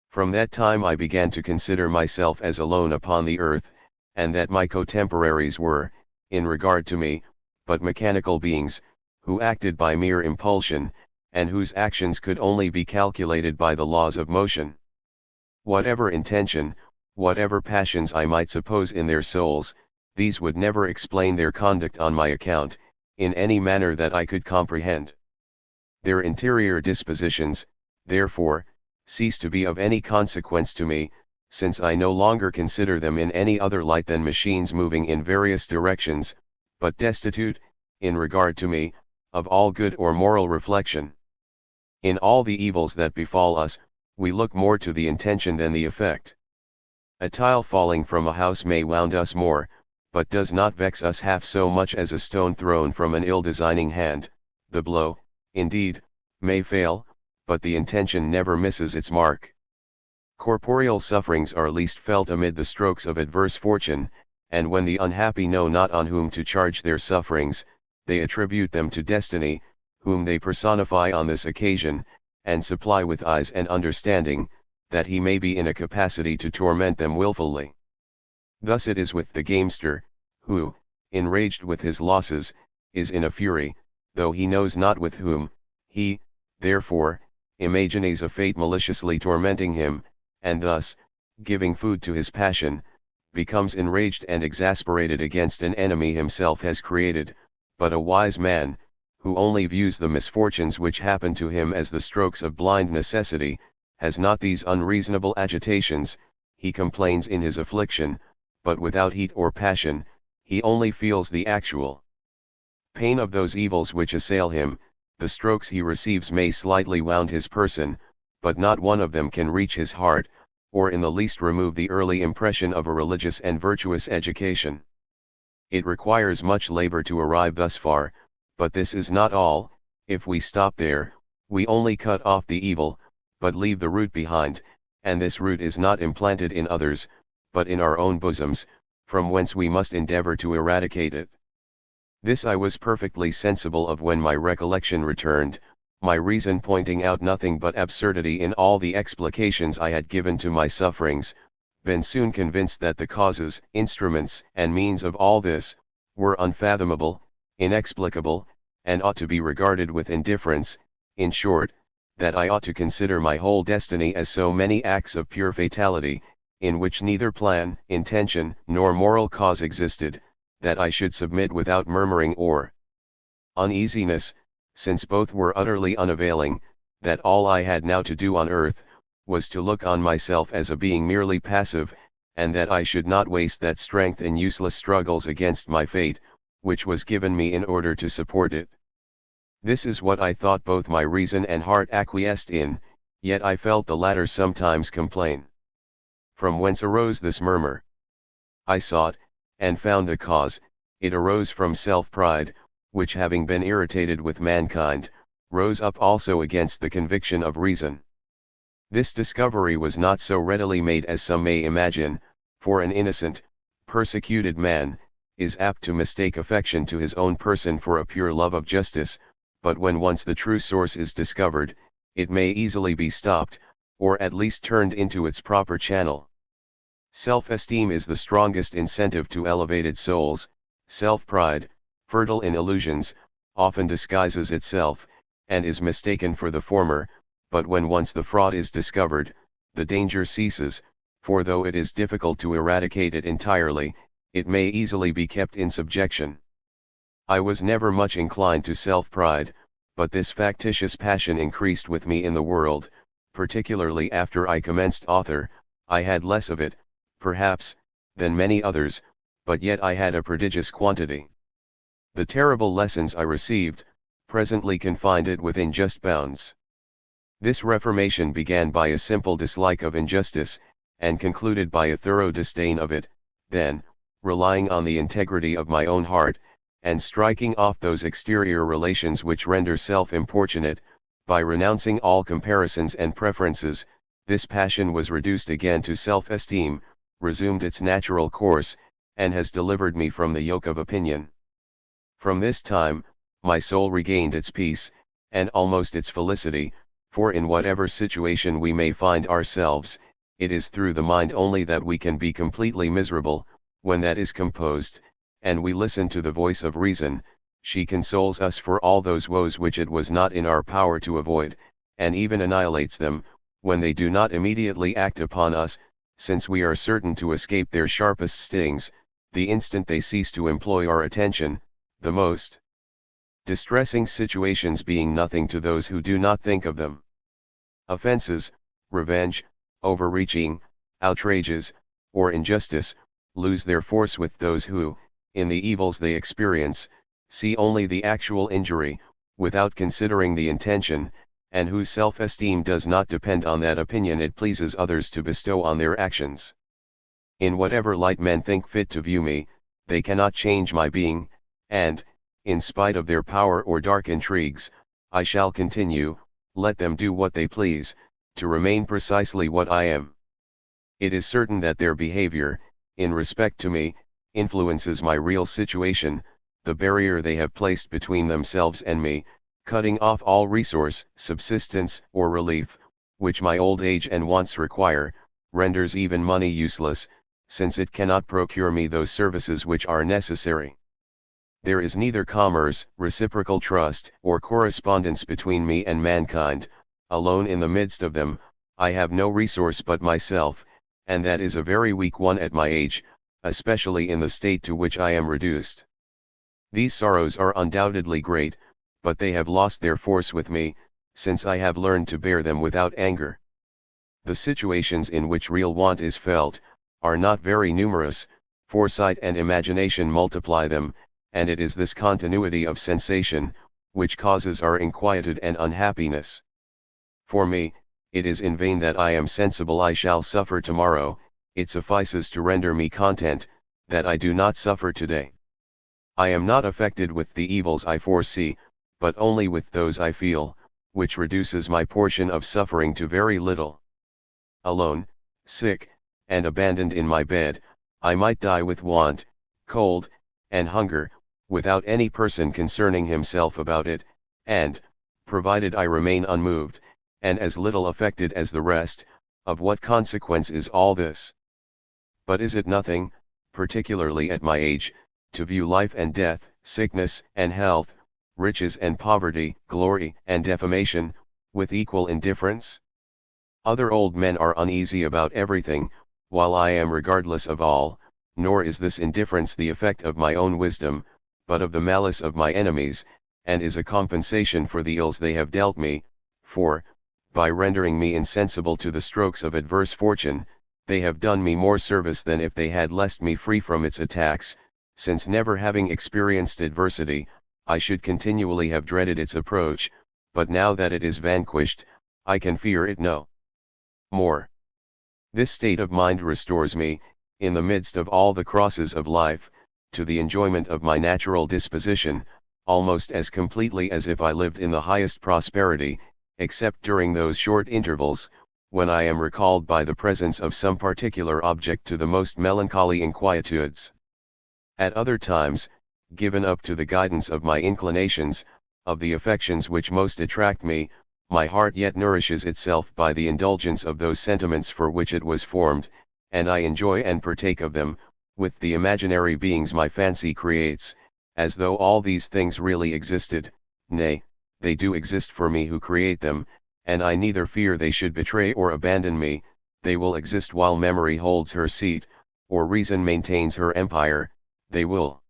From that time I began to consider myself as alone upon the earth, and that my contemporaries were, in regard to me, but mechanical beings, who acted by mere impulsion, and whose actions could only be calculated by the laws of motion. Whatever intention, whatever passions I might suppose in their souls, these would never explain their conduct on my account, in any manner that I could comprehend. Their interior dispositions, therefore, cease to be of any consequence to me, since I no longer consider them in any other light than machines moving in various directions, but destitute, in regard to me, of all good or moral reflection. In all the evils that befall us, we look more to the intention than the effect. A tile falling from a house may wound us more, but does not vex us half so much as a stone thrown from an ill-designing hand. The blow, indeed, may fail, but the intention never misses its mark. Corporeal sufferings are least felt amid the strokes of adverse fortune, and when the unhappy know not on whom to charge their sufferings, they attribute them to destiny, whom they personify on this occasion, and supply with eyes and understanding, that he may be in a capacity to torment them wilfully. Thus it is with the gamester, who, enraged with his losses, is in a fury, though he knows not with whom. He, therefore, imagines a fate maliciously tormenting him, and thus, giving food to his passion, becomes enraged and exasperated against an enemy himself has created. But a wise man, who only views the misfortunes which happen to him as the strokes of blind necessity, has not these unreasonable agitations. He complains in his affliction, but without heat or passion. He only feels the actual pain of those evils which assail him. The strokes he receives may slightly wound his person, but not one of them can reach his heart, or in the least remove the early impression of a religious and virtuous education. It requires much labor to arrive thus far, but this is not all. If we stop there, we only cut off the evil, but leave the root behind, and this root is not implanted in others, but in our own bosoms, from whence we must endeavor to eradicate it. This I was perfectly sensible of when my recollection returned, my reason pointing out nothing but absurdity in all the explications I had given to my sufferings, been soon convinced that the causes, instruments, and means of all this, were unfathomable, inexplicable, and ought to be regarded with indifference. In short, that I ought to consider my whole destiny as so many acts of pure fatality, in which neither plan, intention, nor moral cause existed, that I should submit without murmuring or uneasiness, since both were utterly unavailing, that all I had now to do on earth, was to look on myself as a being merely passive, and that I should not waste that strength in useless struggles against my fate, which was given me in order to support it. This is what I thought both my reason and heart acquiesced in, yet I felt the latter sometimes complain. From whence arose this murmur? I sought, and found the cause. It arose from self-pride, which having been irritated with mankind, rose up also against the conviction of reason. This discovery was not so readily made as some may imagine, for an innocent, persecuted man, is apt to mistake affection to his own person for a pure love of justice, but when once the true source is discovered, it may easily be stopped, or at least turned into its proper channel. Self-esteem is the strongest incentive to elevated souls. Self-pride, fertile in illusions, often disguises itself, and is mistaken for the former, but when once the fraud is discovered, the danger ceases, for though it is difficult to eradicate it entirely, it may easily be kept in subjection. I was never much inclined to self-pride, but this factitious passion increased with me in the world, particularly after I commenced author. I had less of it, perhaps, than many others, but yet I had a prodigious quantity. The terrible lessons I received, presently confined it within just bounds. This reformation began by a simple dislike of injustice, and concluded by a thorough disdain of it. Then, relying on the integrity of my own heart, and striking off those exterior relations which render self-importunate, by renouncing all comparisons and preferences, this passion was reduced again to self-esteem, resumed its natural course, and has delivered me from the yoke of opinion. From this time, my soul regained its peace, and almost its felicity, for in whatever situation we may find ourselves, it is through the mind only that we can be completely miserable. When that is composed, and we listen to the voice of reason, she consoles us for all those woes which it was not in our power to avoid, and even annihilates them, when they do not immediately act upon us, since we are certain to escape their sharpest stings, the instant they cease to employ our attention, the most distressing situations being nothing to those who do not think of them. Offenses, revenge, overreaching, outrages, or injustice, lose their force with those who, in the evils they experience, see only the actual injury, without considering the intention, and whose self-esteem does not depend on that opinion it pleases others to bestow on their actions. In whatever light men think fit to view me, they cannot change my being, and, in spite of their power or dark intrigues, I shall continue, let them do what they please, to remain precisely what I am. It is certain that their behavior, in respect to me, influences my real situation, the barrier they have placed between themselves and me, cutting off all resource, subsistence, or relief, which my old age and wants require, renders even money useless, since it cannot procure me those services which are necessary. There is neither commerce, reciprocal trust, or correspondence between me and mankind. Alone in the midst of them, I have no resource but myself, and that is a very weak one at my age, especially in the state to which I am reduced. These sorrows are undoubtedly great, but they have lost their force with me, since I have learned to bear them without anger. The situations in which real want is felt, are not very numerous, foresight and imagination multiply them, and it is this continuity of sensation, which causes our inquietude and unhappiness. For me, it is in vain that I am sensible I shall suffer tomorrow, it suffices to render me content, that I do not suffer today. I am not affected with the evils I foresee, but only with those I feel, which reduces my portion of suffering to very little. Alone, sick, and abandoned in my bed, I might die with want, cold, and hunger, without any person concerning himself about it, and, provided I remain unmoved, and as little affected as the rest, of what consequence is all this? But is it nothing, particularly at my age, to view life and death, sickness and health, riches and poverty, glory and defamation, with equal indifference? Other old men are uneasy about everything, while I am regardless of all, nor is this indifference the effect of my own wisdom, but of the malice of my enemies, and is a compensation for the ills they have dealt me, for, by rendering me insensible to the strokes of adverse fortune, they have done me more service than if they had left me free from its attacks, since never having experienced adversity, I should continually have dreaded its approach, but now that it is vanquished, I can fear it no more. This state of mind restores me, in the midst of all the crosses of life, to the enjoyment of my natural disposition, almost as completely as if I lived in the highest prosperity, except during those short intervals, when I am recalled by the presence of some particular object to the most melancholy inquietudes. At other times, given up to the guidance of my inclinations, of the affections which most attract me, my heart yet nourishes itself by the indulgence of those sentiments for which it was formed, and I enjoy and partake of them, with the imaginary beings my fancy creates, as though all these things really existed. Nay, they do exist for me who create them, and I neither fear they should betray or abandon me. They will exist while memory holds her seat, or reason maintains her empire. They will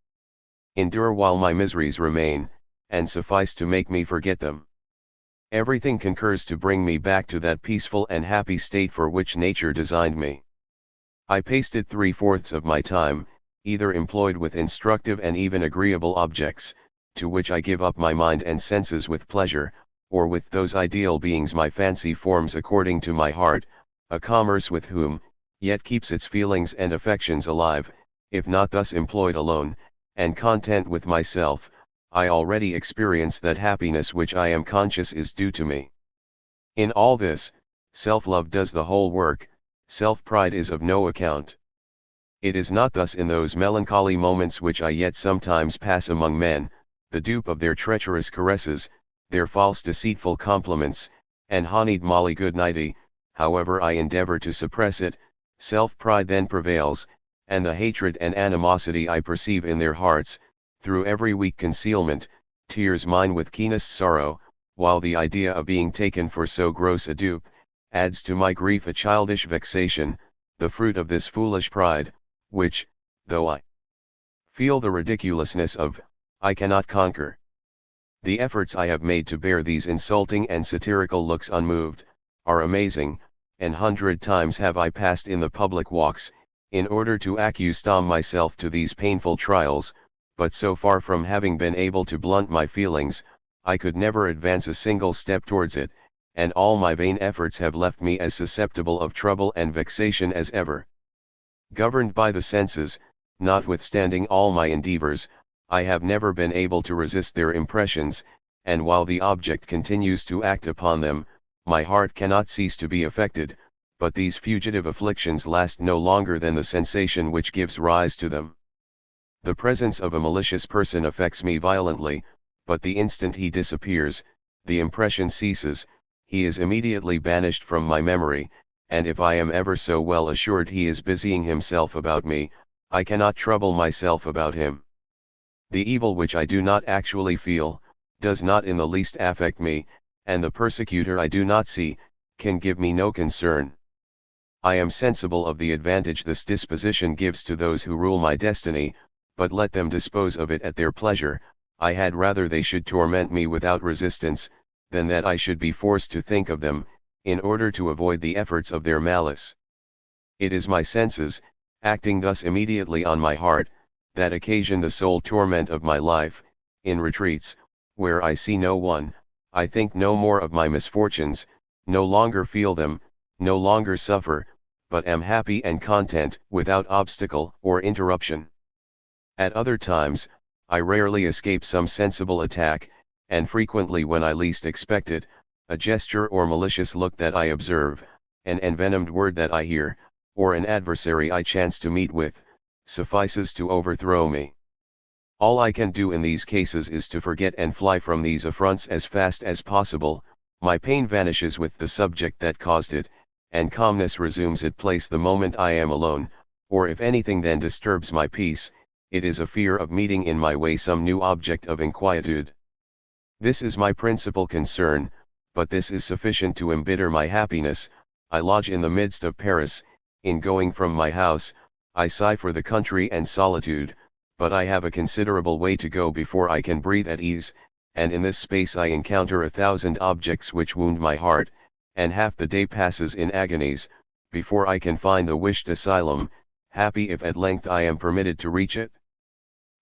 endure while my miseries remain, and suffice to make me forget them. Everything concurs to bring me back to that peaceful and happy state for which nature designed me. I pasted 3/4 of my time, either employed with instructive and even agreeable objects, to which I give up my mind and senses with pleasure, or with those ideal beings my fancy forms according to my heart, a commerce with whom, yet keeps its feelings and affections alive. If not thus employed alone, and content with myself, I already experience that happiness which I am conscious is due to me. In all this, self-love does the whole work, self-pride is of no account. It is not thus in those melancholy moments which I yet sometimes pass among men, the dupe of their treacherous caresses, their false deceitful compliments, and honeyed molly goodnighty. However I endeavor to suppress it, self-pride then prevails, and the hatred and animosity I perceive in their hearts, through every weak concealment, tears mine with keenest sorrow, while the idea of being taken for so gross a dupe, adds to my grief a childish vexation, the fruit of this foolish pride, which, though I feel the ridiculousness of, I cannot conquer. The efforts I have made to bear these insulting and satirical looks unmoved, are amazing, and 100 times have I passed in the public walks, in order to accustom myself to these painful trials, but so far from having been able to blunt my feelings, I could never advance a single step towards it, and all my vain efforts have left me as susceptible of trouble and vexation as ever. Governed by the senses, notwithstanding all my endeavors, I have never been able to resist their impressions, and while the object continues to act upon them, my heart cannot cease to be affected, but these fugitive afflictions last no longer than the sensation which gives rise to them. The presence of a malicious person affects me violently, but the instant he disappears, the impression ceases, he is immediately banished from my memory, and if I am ever so well assured he is busying himself about me, I cannot trouble myself about him. The evil which I do not actually feel, does not in the least affect me, and the persecutor I do not see, can give me no concern. I am sensible of the advantage this disposition gives to those who rule my destiny, but let them dispose of it at their pleasure. I had rather they should torment me without resistance, than that I should be forced to think of them, in order to avoid the efforts of their malice. It is my senses, acting thus immediately on my heart, that occasion the sole torment of my life. In retreats, where I see no one, I think no more of my misfortunes, no longer feel them, no longer suffer, but am happy and content without obstacle or interruption. At other times, I rarely escape some sensible attack, and frequently when I least expect it, a gesture or malicious look that I observe, an envenomed word that I hear, or an adversary I chance to meet with, suffices to overthrow me. All I can do in these cases is to forget and fly from these affronts as fast as possible. My pain vanishes with the subject that caused it, and calmness resumes its place the moment I am alone, or if anything then disturbs my peace, it is a fear of meeting in my way some new object of inquietude. This is my principal concern, but this is sufficient to embitter my happiness. I lodge in the midst of Paris. In going from my house, I sigh for the country and solitude, but I have a considerable way to go before I can breathe at ease, and in this space I encounter 1,000 objects which wound my heart, and half the day passes in agonies, before I can find the wished asylum, happy if at length I am permitted to reach it.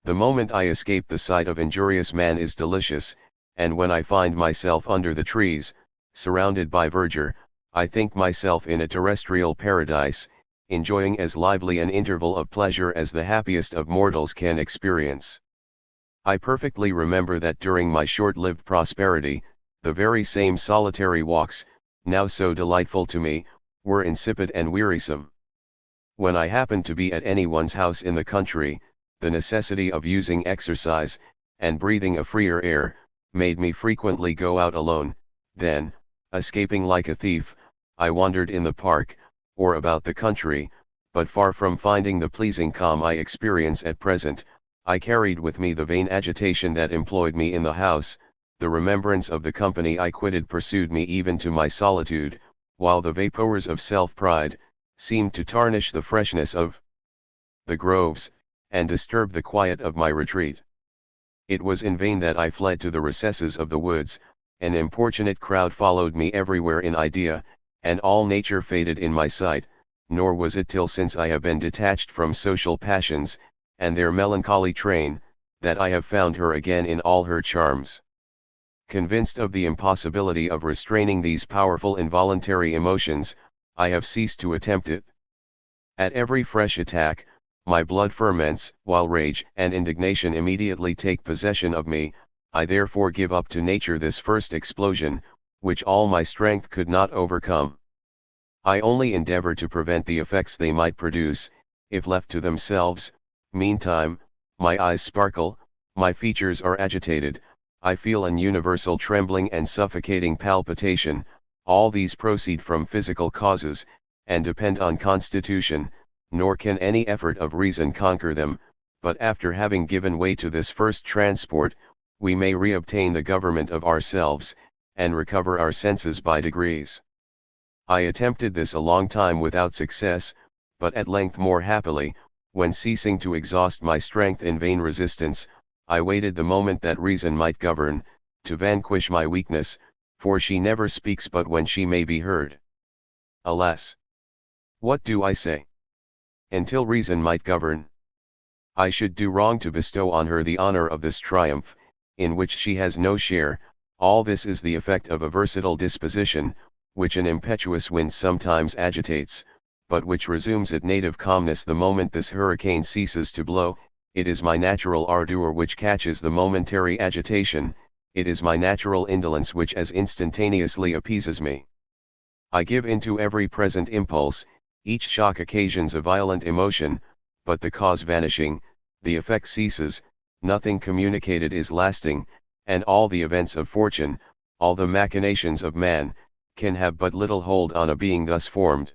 The moment I escape the sight of injurious man is delicious, and when I find myself under the trees, surrounded by verdure, I think myself in a terrestrial paradise, enjoying as lively an interval of pleasure as the happiest of mortals can experience. I perfectly remember that during my short-lived prosperity, the very same solitary walks, now so delightful to me, were insipid and wearisome. When I happened to be at anyone's house in the country, the necessity of using exercise, and breathing a freer air, made me frequently go out alone. Then, escaping like a thief, I wandered in the park, or about the country, but far from finding the pleasing calm I experience at present, I carried with me the vain agitation that employed me in the house. The remembrance of the company I quitted pursued me even to my solitude, while the vapours of self-pride seemed to tarnish the freshness of the groves, and disturb the quiet of my retreat. It was in vain that I fled to the recesses of the woods. An importunate crowd followed me everywhere in idea, and all nature faded in my sight, nor was it till since I have been detached from social passions, and their melancholy train, that I have found her again in all her charms. Convinced of the impossibility of restraining these powerful involuntary emotions, I have ceased to attempt it. At every fresh attack, my blood ferments, while rage and indignation immediately take possession of me. I therefore give up to nature this first explosion, which all my strength could not overcome. I only endeavor to prevent the effects they might produce, if left to themselves. Meantime, my eyes sparkle, my features are agitated, I feel an universal trembling and suffocating palpitation. All these proceed from physical causes, and depend on constitution, nor can any effort of reason conquer them. But after having given way to this first transport, we may reobtain the government of ourselves, and recover our senses by degrees. I attempted this a long time without success, but at length more happily, when ceasing to exhaust my strength in vain resistance, I waited the moment that reason might govern, to vanquish my weakness, for she never speaks but when she may be heard. Alas! What do I say? Until reason might govern, I should do wrong to bestow on her the honor of this triumph, in which she has no share. All this is the effect of a versatile disposition, which an impetuous wind sometimes agitates, but which resumes its native calmness the moment this hurricane ceases to blow. It is my natural ardor which catches the momentary agitation, it is my natural indolence which as instantaneously appeases me. I give into every present impulse, each shock occasions a violent emotion, but the cause vanishing, the effect ceases, nothing communicated is lasting, and all the events of fortune, all the machinations of man, can have but little hold on a being thus formed.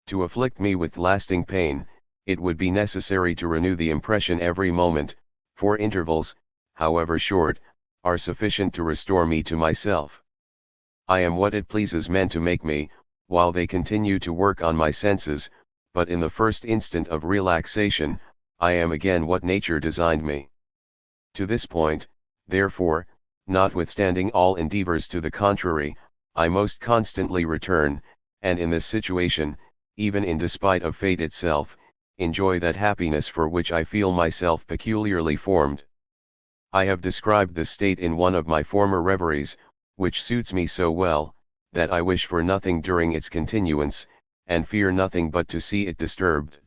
To afflict me with lasting pain, it would be necessary to renew the impression every moment, for intervals, however short, are sufficient to restore me to myself. I am what it pleases men to make me, while they continue to work on my senses, but in the first instant of relaxation, I am again what nature designed me. To this point, therefore, notwithstanding all endeavors to the contrary, I most constantly return, and in this situation, even in despite of fate itself, enjoy that happiness for which I feel myself peculiarly formed. I have described this state in one of my former reveries, which suits me so well, that I wish for nothing during its continuance, and fear nothing but to see it disturbed.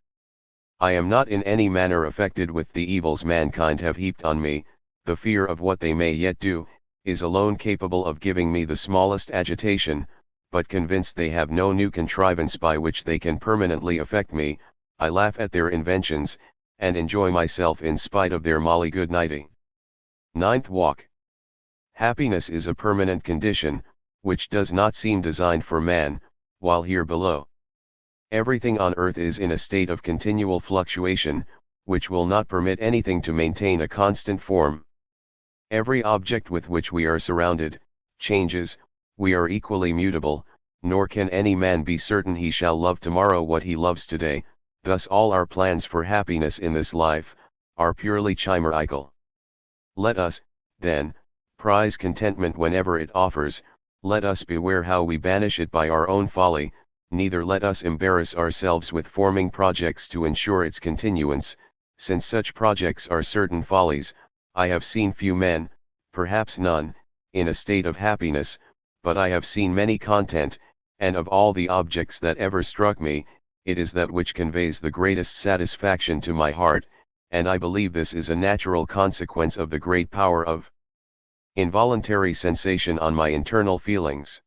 I am not in any manner affected with the evils mankind have heaped on me, the fear of what they may yet do, is alone capable of giving me the smallest agitation, but convinced they have no new contrivance by which they can permanently affect me, I laugh at their inventions, and enjoy myself in spite of their molly good nighting. Ninth Walk. Happiness is a permanent condition, which does not seem designed for man, while here below. Everything on earth is in a state of continual fluctuation, which will not permit anything to maintain a constant form. Every object with which we are surrounded, changes, we are equally mutable, nor can any man be certain he shall love tomorrow what he loves today, thus all our plans for happiness in this life, are purely chimerical. Let us, then, prize contentment whenever it offers, let us beware how we banish it by our own folly, neither let us embarrass ourselves with forming projects to ensure its continuance, since such projects are certain follies. I have seen few men, perhaps none, in a state of happiness, but I have seen many content, and of all the objects that ever struck me, it is that which conveys the greatest satisfaction to my heart, and I believe this is a natural consequence of the great power of involuntary sensation on my internal feelings.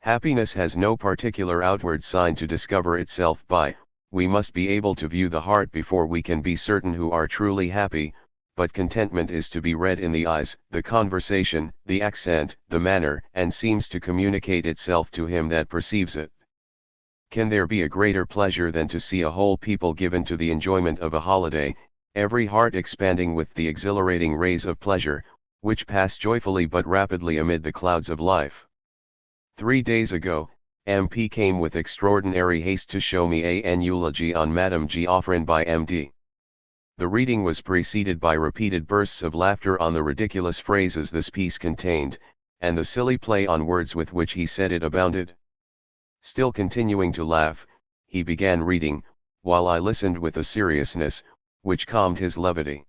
Happiness has no particular outward sign to discover itself by, we must be able to view the heart before we can be certain who are truly happy, but contentment is to be read in the eyes, the conversation, the accent, the manner, and seems to communicate itself to him that perceives it. Can there be a greater pleasure than to see a whole people given to the enjoyment of a holiday, every heart expanding with the exhilarating rays of pleasure, which pass joyfully but rapidly amid the clouds of life? 3 days ago, MP came with extraordinary haste to show me an eulogy on Madame Geoffrin by MD. The reading was preceded by repeated bursts of laughter on the ridiculous phrases this piece contained, and the silly play on words with which he said it abounded. Still continuing to laugh, he began reading, while I listened with a seriousness, which calmed his levity.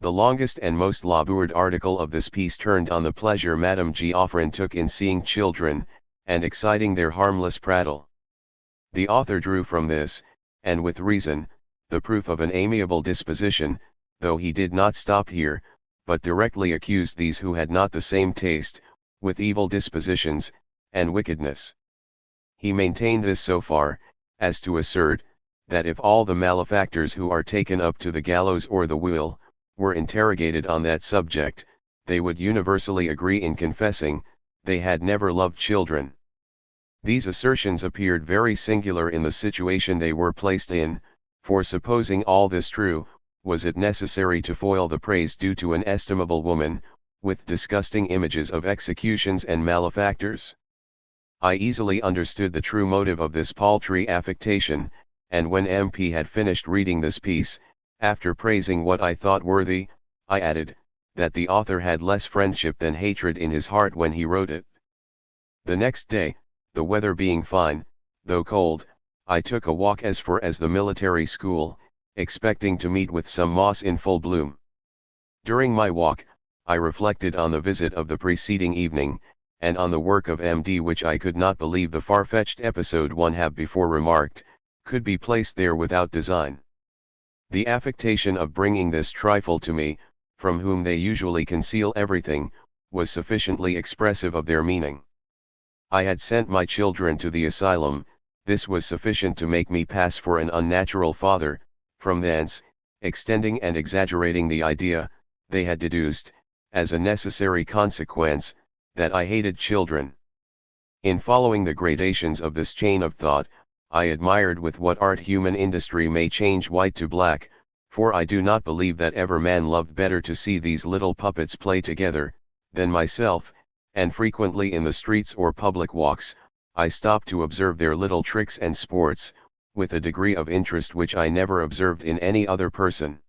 The longest and most labored article of this piece turned on the pleasure Madame Geoffrin took in seeing children, and exciting their harmless prattle. The author drew from this, and with reason, the proof of an amiable disposition, though he did not stop here, but directly accused these who had not the same taste, with evil dispositions, and wickedness. He maintained this so far, as to assert, that if all the malefactors who are taken up to the gallows or the wheel, were interrogated on that subject, they would universally agree in confessing, they had never loved children. These assertions appeared very singular in the situation they were placed in, for supposing all this true, was it necessary to foil the praise due to an estimable woman, with disgusting images of executions and malefactors? I easily understood the true motive of this paltry affectation, and when MP had finished reading this piece, after praising what I thought worthy, I added, that the author had less friendship than hatred in his heart when he wrote it. The next day, the weather being fine, though cold, I took a walk as far as the military school, expecting to meet with some moss in full bloom. During my walk, I reflected on the visit of the preceding evening, and on the work of MD, which I could not believe the far-fetched episode one have before remarked, could be placed there without design. The affectation of bringing this trifle to me, from whom they usually conceal everything, was sufficiently expressive of their meaning. I had sent my children to the asylum, this was sufficient to make me pass for an unnatural father, from thence, extending and exaggerating the idea, they had deduced, as a necessary consequence, that I hated children. In following the gradations of this chain of thought, I admired with what art human industry may change white to black, for I do not believe that ever man loved better to see these little puppets play together, than myself, and frequently in the streets or public walks, I stopped to observe their little tricks and sports, with a degree of interest which I never observed in any other person.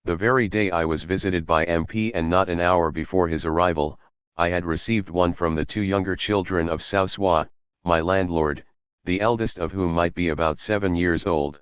The very day I was visited by MP and not an hour before his arrival, I had received one from the two younger children of Sausois, my landlord, the eldest of whom might be about 7 years old.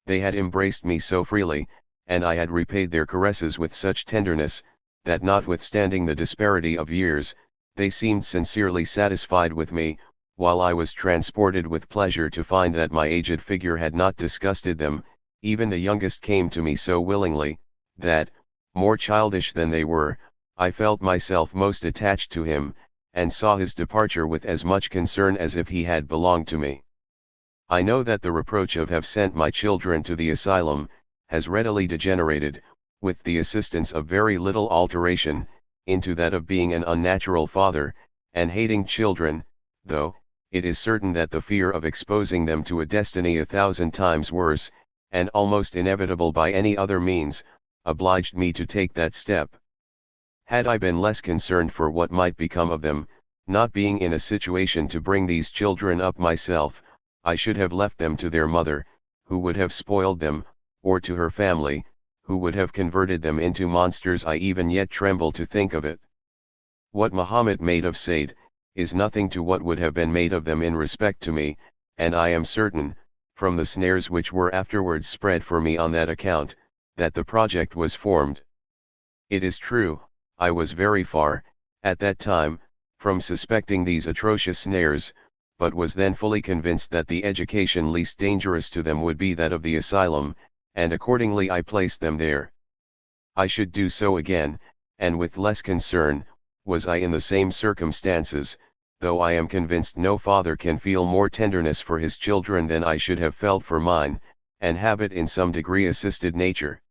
They had embraced me so freely, and I had repaid their caresses with such tenderness, that notwithstanding the disparity of years, they seemed sincerely satisfied with me, while I was transported with pleasure to find that my aged figure had not disgusted them. Even the youngest came to me so willingly, that, more childish than they were, I felt myself most attached to him, and saw his departure with as much concern as if he had belonged to me. I know that the reproach of have sent my children to the asylum, has readily degenerated, with the assistance of very little alteration, into that of being an unnatural father, and hating children, though, it is certain that the fear of exposing them to a destiny 1,000 times worse, and almost inevitable by any other means, obliged me to take that step. Had I been less concerned for what might become of them, not being in a situation to bring these children up myself, I should have left them to their mother, who would have spoiled them, or to her family, who would have converted them into monsters. I even yet tremble to think of it. What Mahomet made of Said, is nothing to what would have been made of them in respect to me, and I am certain, from the snares which were afterwards spread for me on that account, that the project was formed. It is true, I was very far, at that time, from suspecting these atrocious snares, but was then fully convinced that the education least dangerous to them would be that of the asylum, and accordingly I placed them there. I should do so again, and with less concern, was I in the same circumstances, though I am convinced no father can feel more tenderness for his children than I should have felt for mine, and have it in some degree assisted nature.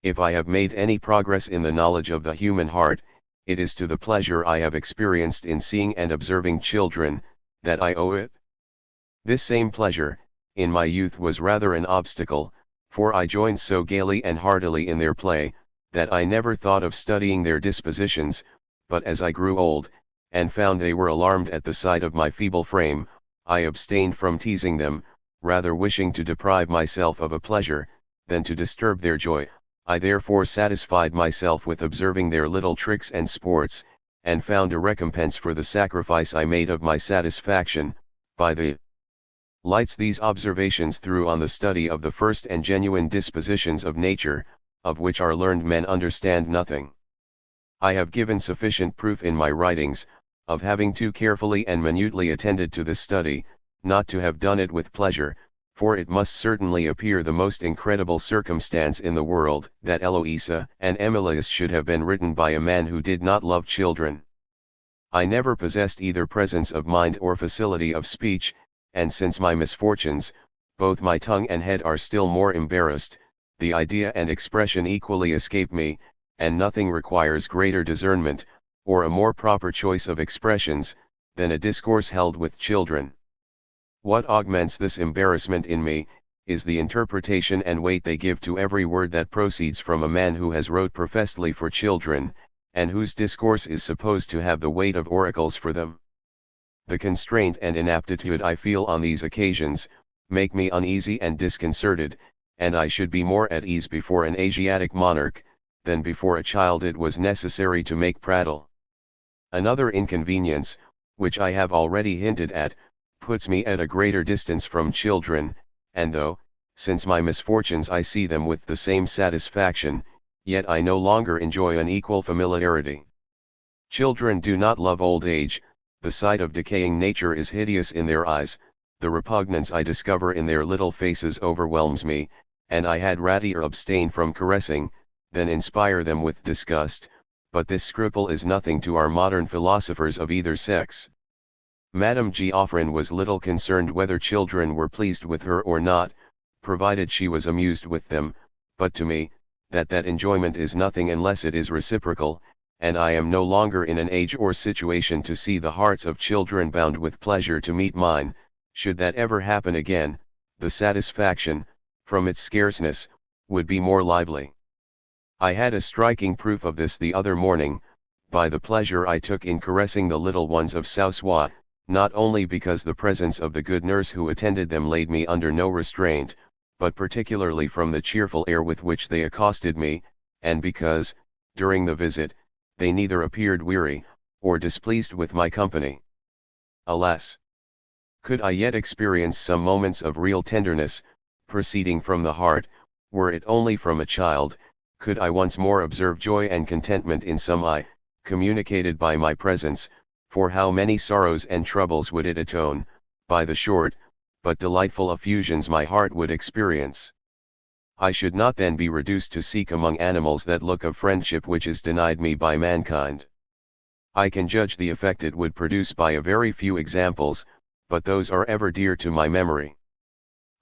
If I have made any progress in the knowledge of the human heart, it is to the pleasure I have experienced in seeing and observing children, that I owe it. This same pleasure, in my youth was rather an obstacle, for I joined so gaily and heartily in their play, that I never thought of studying their dispositions, but as I grew old, and found they were alarmed at the sight of my feeble frame, I abstained from teasing them, rather wishing to deprive myself of a pleasure, than to disturb their joy. I therefore satisfied myself with observing their little tricks and sports, and found a recompense for the sacrifice I made of my satisfaction, by the lights these observations threw on the study of the first and genuine dispositions of nature, of which our learned men understand nothing. I have given sufficient proof in my writings, of having too carefully and minutely attended to this study, not to have done it with pleasure, for it must certainly appear the most incredible circumstance in the world that Eloisa and Émile should have been written by a man who did not love children. I never possessed either presence of mind or facility of speech, and since my misfortunes, both my tongue and head are still more embarrassed, the idea and expression equally escape me, and nothing requires greater discernment, or a more proper choice of expressions, than a discourse held with children. What augments this embarrassment in me, is the interpretation and weight they give to every word that proceeds from a man who has wrote professedly for children, and whose discourse is supposed to have the weight of oracles for them. The constraint and inaptitude I feel on these occasions, make me uneasy and disconcerted, and I should be more at ease before an Asiatic monarch, than before a child it was necessary to make prattle. Another inconvenience, which I have already hinted at, puts me at a greater distance from children, and though, since my misfortunes I see them with the same satisfaction, yet I no longer enjoy an equal familiarity. Children do not love old age, the sight of decaying nature is hideous in their eyes, the repugnance I discover in their little faces overwhelms me, and I had rather abstain from caressing, than inspire them with disgust, but this scruple is nothing to our modern philosophers of either sex. Madame Geoffrin was little concerned whether children were pleased with her or not, provided she was amused with them, but to me, that enjoyment is nothing unless it is reciprocal, and I am no longer in an age or situation to see the hearts of children bound with pleasure to meet mine. Should that ever happen again, the satisfaction, from its scarceness, would be more lively. I had a striking proof of this the other morning, by the pleasure I took in caressing the little ones of Sausois, not only because the presence of the good nurse who attended them laid me under no restraint, but particularly from the cheerful air with which they accosted me, and because, during the visit, they neither appeared weary, or displeased with my company. Alas! Could I yet experience some moments of real tenderness, proceeding from the heart, were it only from a child, could I once more observe joy and contentment in some eye, communicated by my presence, for how many sorrows and troubles would it atone, by the short, but delightful effusions my heart would experience. I should not then be reduced to seek among animals that look of friendship which is denied me by mankind. I can judge the effect it would produce by a very few examples, but those are ever dear to my memory.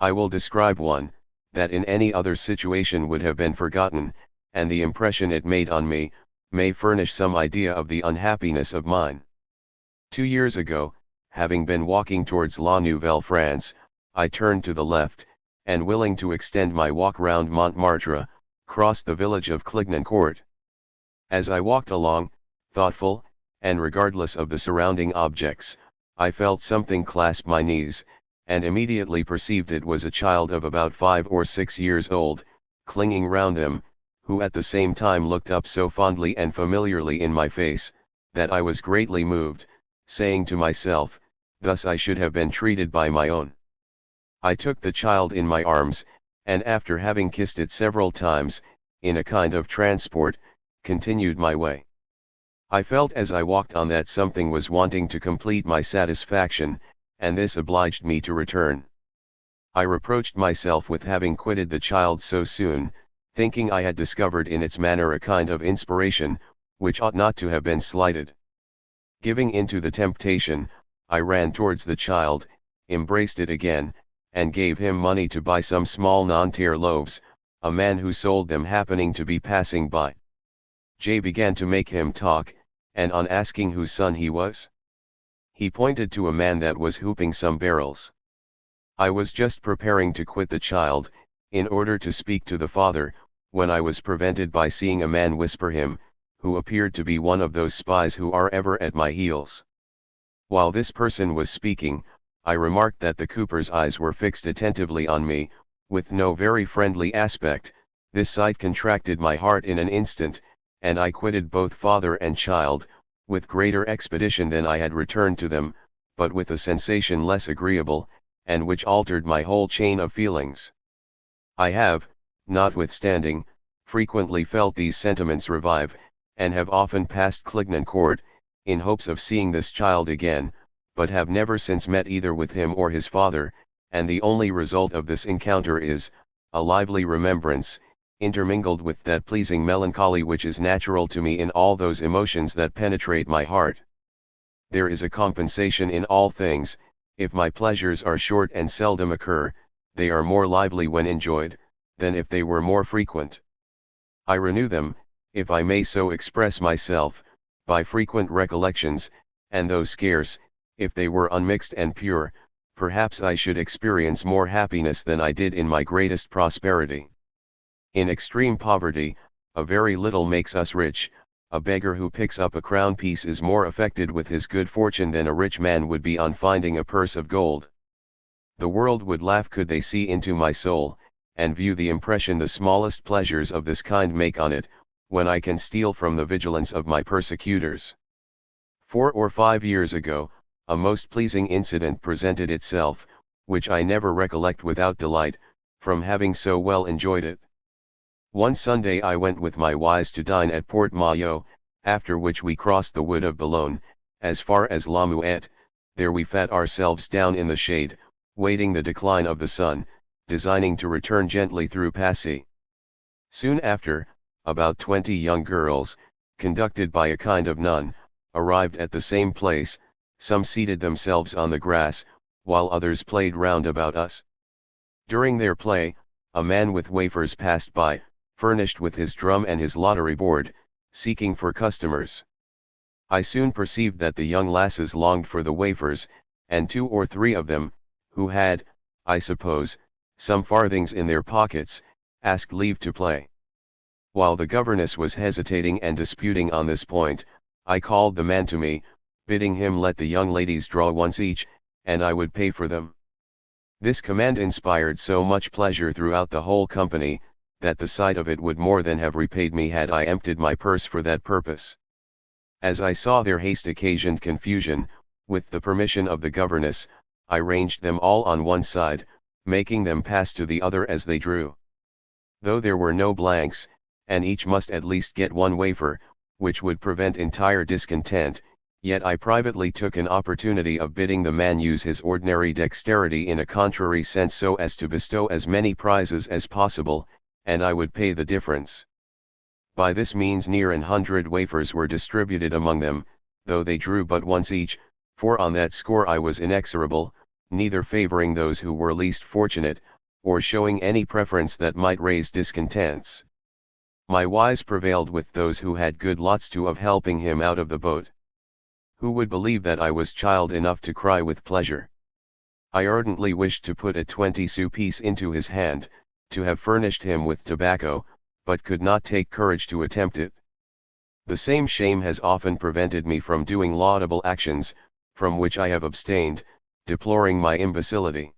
I will describe one, that in any other situation would have been forgotten, and the impression it made on me, may furnish some idea of the unhappiness of mine. 2 years ago, having been walking towards La Nouvelle France, I turned to the left, and willing to extend my walk round Montmartre, crossed the village of Clignancourt. As I walked along, thoughtful, and regardless of the surrounding objects, I felt something clasp my knees, and immediately perceived it was a child of about 5 or 6 years old, clinging round them, who at the same time looked up so fondly and familiarly in my face, that I was greatly moved, saying to myself, thus I should have been treated by my own. I took the child in my arms, and after having kissed it several times, in a kind of transport, continued my way. I felt as I walked on that something was wanting to complete my satisfaction, and this obliged me to return. I reproached myself with having quitted the child so soon, thinking I had discovered in its manner a kind of inspiration, which ought not to have been slighted. Giving into the temptation, I ran towards the child, embraced it again, and gave him money to buy some small Nanterre loaves, a man who sold them happening to be passing by. J began to make him talk, and on asking whose son he was, he pointed to a man that was hooping some barrels. I was just preparing to quit the child, in order to speak to the father, when I was prevented by seeing a man whisper him, who appeared to be one of those spies who are ever at my heels. While this person was speaking, I remarked that the cooper's eyes were fixed attentively on me, with no very friendly aspect. This sight contracted my heart in an instant, and I quitted both father and child, with greater expedition than I had returned to them, but with a sensation less agreeable, and which altered my whole chain of feelings. I have, notwithstanding, frequently felt these sentiments revive, and have often passed Clignancourt, in hopes of seeing this child again, but have never since met either with him or his father, and the only result of this encounter is, a lively remembrance, intermingled with that pleasing melancholy which is natural to me in all those emotions that penetrate my heart. There is a compensation in all things. If my pleasures are short and seldom occur, they are more lively when enjoyed, than if they were more frequent. I renew them, if I may so express myself, by frequent recollections, and though scarce, if they were unmixed and pure, perhaps I should experience more happiness than I did in my greatest prosperity. In extreme poverty, a very little makes us rich. A beggar who picks up a crown piece is more affected with his good fortune than a rich man would be on finding a purse of gold. The world would laugh could they see into my soul, and view the impression the smallest pleasures of this kind make on it, when I can steal from the vigilance of my persecutors. 4 or 5 years ago, a most pleasing incident presented itself, which I never recollect without delight, from having so well enjoyed it. One Sunday I went with my wives to dine at Port Maillot, after which we crossed the wood of Boulogne, as far as La Muette. There we sat ourselves down in the shade, waiting the decline of the sun, designing to return gently through Passy. Soon after, about 20 young girls, conducted by a kind of nun, arrived at the same place. Some seated themselves on the grass, while others played round about us. During their play, a man with wafers passed by, furnished with his drum and his lottery board, seeking for customers. I soon perceived that the young lasses longed for the wafers, and 2 or 3 of them, who had, I suppose, some farthings in their pockets, asked leave to play. While the governess was hesitating and disputing on this point, I called the man to me, bidding him let the young ladies draw once each, and I would pay for them. This command inspired so much pleasure throughout the whole company, that the sight of it would more than have repaid me had I emptied my purse for that purpose. As I saw their haste occasioned confusion, with the permission of the governess, I ranged them all on one side, making them pass to the other as they drew. Though there were no blanks, and each must at least get 1 wafer, which would prevent entire discontent, yet I privately took an opportunity of bidding the man use his ordinary dexterity in a contrary sense so as to bestow as many prizes as possible, and I would pay the difference. By this means near 100 wafers were distributed among them, though they drew but once each, for on that score I was inexorable, neither favoring those who were least fortunate, or showing any preference that might raise discontents. My wise prevailed with those who had good lots to of helping him out of the boat. Who would believe that I was child enough to cry with pleasure? I ardently wished to put a 20-sou piece into his hand, to have furnished him with tobacco, but could not take courage to attempt it. The same shame has often prevented me from doing laudable actions, from which I have abstained, deploring my imbecility.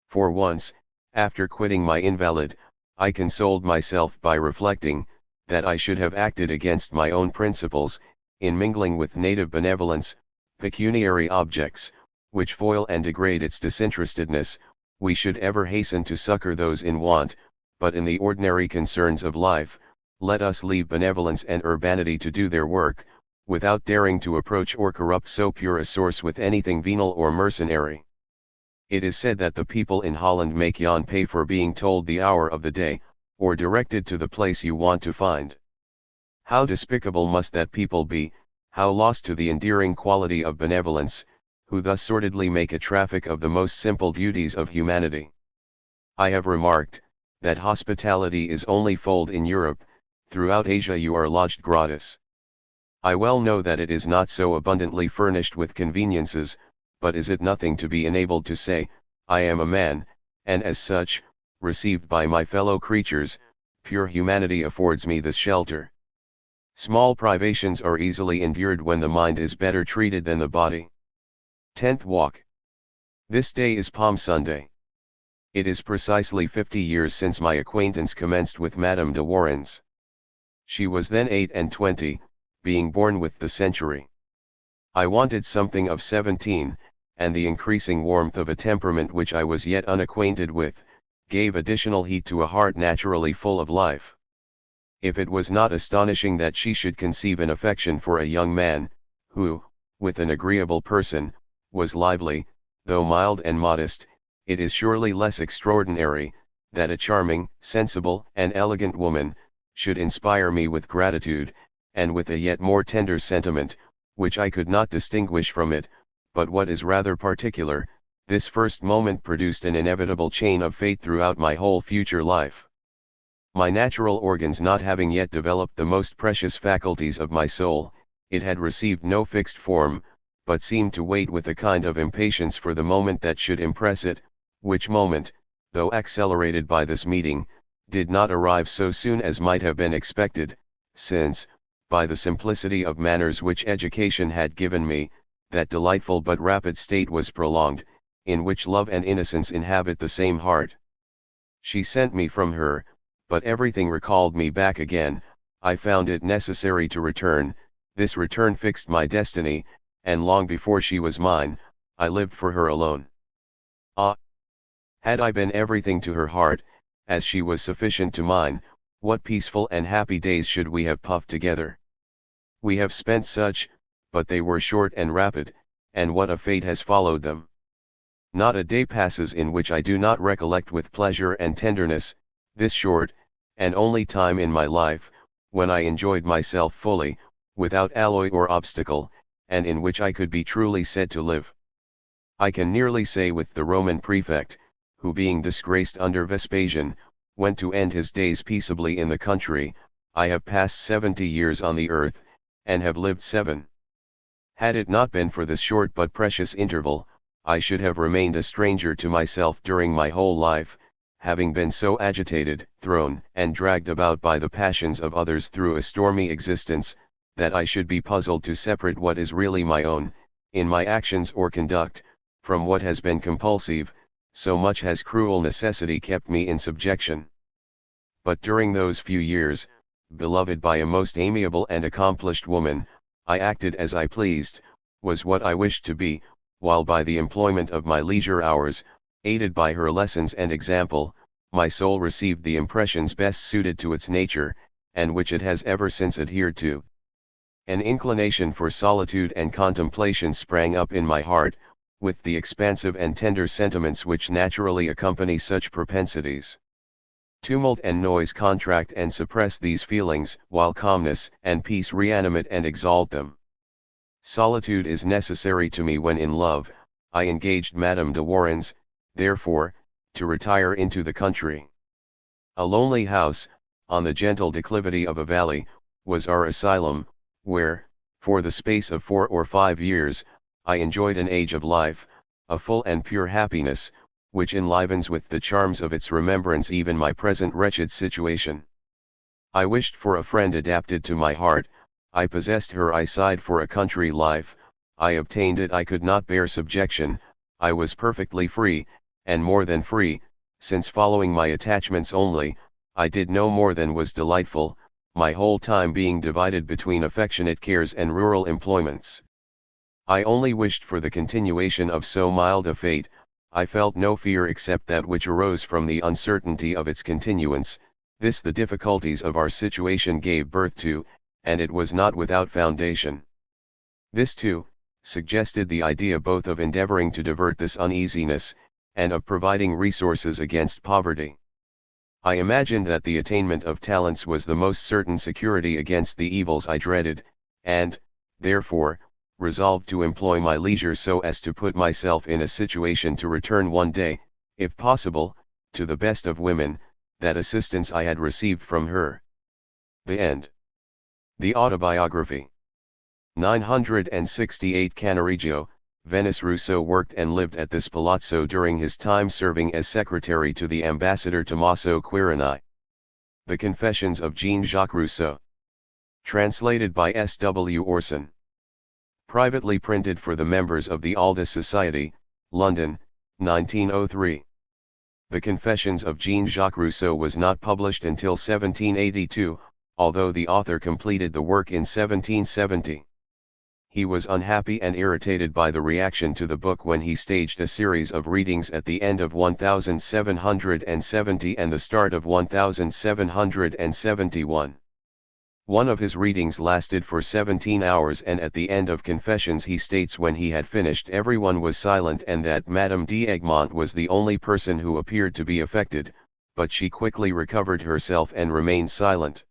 For once, after quitting my invalid, I consoled myself by reflecting, that I should have acted against my own principles, in mingling with native benevolence, pecuniary objects, which foil and degrade its disinterestedness. We should ever hasten to succor those in want, but in the ordinary concerns of life, let us leave benevolence and urbanity to do their work, without daring to approach or corrupt so pure a source with anything venal or mercenary. It is said that the people in Holland make Jan pay for being told the hour of the day, or directed to the place you want to find. How despicable must that people be, how lost to the endearing quality of benevolence, who thus sordidly make a traffic of the most simple duties of humanity. I have remarked, that hospitality is only fold in Europe, throughout Asia you are lodged gratis. I well know that it is not so abundantly furnished with conveniences, but is it nothing to be enabled to say, I am a man, and as such, received by my fellow creatures, pure humanity affords me this shelter. Small privations are easily endured when the mind is better treated than the body. 10th Walk. This day is Palm Sunday. It is precisely 50 years since my acquaintance commenced with Madame de Warens. She was then 28, being born with the century. I wanted something of 17, and the increasing warmth of a temperament which I was yet unacquainted with, gave additional heat to a heart naturally full of life. If it was not astonishing that she should conceive an affection for a young man, who, with an agreeable person, was lively, though mild and modest, it is surely less extraordinary, that a charming, sensible, and elegant woman, should inspire me with gratitude, and with a yet more tender sentiment, which I could not distinguish from it, but what is rather particular, this first moment produced an inevitable chain of fate throughout my whole future life. My natural organs not having yet developed the most precious faculties of my soul, it had received no fixed form, but seemed to wait with a kind of impatience for the moment that should impress it, which moment, though accelerated by this meeting, did not arrive so soon as might have been expected, since, by the simplicity of manners which education had given me, that delightful but rapid state was prolonged, in which love and innocence inhabit the same heart. She sent me from her, but everything recalled me back again. I found it necessary to return. This return fixed my destiny, and long before she was mine, I lived for her alone. Ah! Had I been everything to her heart, as she was sufficient to mine, what peaceful and happy days should we have puffed together! We have spent such, but they were short and rapid, and what a fate has followed them! Not a day passes in which I do not recollect with pleasure and tenderness, this short, and only time in my life, when I enjoyed myself fully, without alloy or obstacle, and in which I could be truly said to live. I can nearly say with the Roman prefect, who being disgraced under Vespasian, went to end his days peaceably in the country, I have passed 70 years on the earth, and have lived 7. Had it not been for this short but precious interval, I should have remained a stranger to myself during my whole life, having been so agitated, thrown, and dragged about by the passions of others through a stormy existence, that I should be puzzled to separate what is really my own, in my actions or conduct, from what has been compulsive, so much has cruel necessity kept me in subjection. But during those few years, beloved by a most amiable and accomplished woman, I acted as I pleased, was what I wished to be, while by the employment of my leisure hours, aided by her lessons and example, my soul received the impressions best suited to its nature, and which it has ever since adhered to. An inclination for solitude and contemplation sprang up in my heart, with the expansive and tender sentiments which naturally accompany such propensities. Tumult and noise contract and suppress these feelings, while calmness and peace reanimate and exalt them. Solitude is necessary to me when in love. I engaged Madame de Warens, therefore, to retire into the country. A lonely house, on the gentle declivity of a valley, was our asylum, where, for the space of 4 or 5 years, I enjoyed an age of life, a full and pure happiness, which enlivens with the charms of its remembrance even my present wretched situation. I wished for a friend adapted to my heart, I possessed her. I sighed for a country life, I obtained it. I could not bear subjection, I was perfectly free, and more than free, since following my attachments only, I did no more than was delightful, my whole time being divided between affectionate cares and rural employments. I only wished for the continuation of so mild a fate. I felt no fear except that which arose from the uncertainty of its continuance. This the difficulties of our situation gave birth to, and it was not without foundation. This too, suggested the idea both of endeavoring to divert this uneasiness, and of providing resources against poverty. I imagined that the attainment of talents was the most certain security against the evils I dreaded, and, therefore, resolved to employ my leisure so as to put myself in a situation to return one day, if possible, to the best of women, that assistance I had received from her. The End. The Autobiography. 968 Cannaregio, Venice. Rousseau worked and lived at this palazzo during his time serving as secretary to the ambassador Tommaso Quirini. The Confessions of Jean-Jacques Rousseau. Translated by S. W. Orson. Privately printed for the members of the Aldous Society, London, 1903. The Confessions of Jean-Jacques Rousseau was not published until 1782, although the author completed the work in 1770. He was unhappy and irritated by the reaction to the book when he staged a series of readings at the end of 1770 and the start of 1771. One of his readings lasted for 17 hours, and at the end of Confessions he states when he had finished everyone was silent and that Madame d'Egmont was the only person who appeared to be affected, but she quickly recovered herself and remained silent.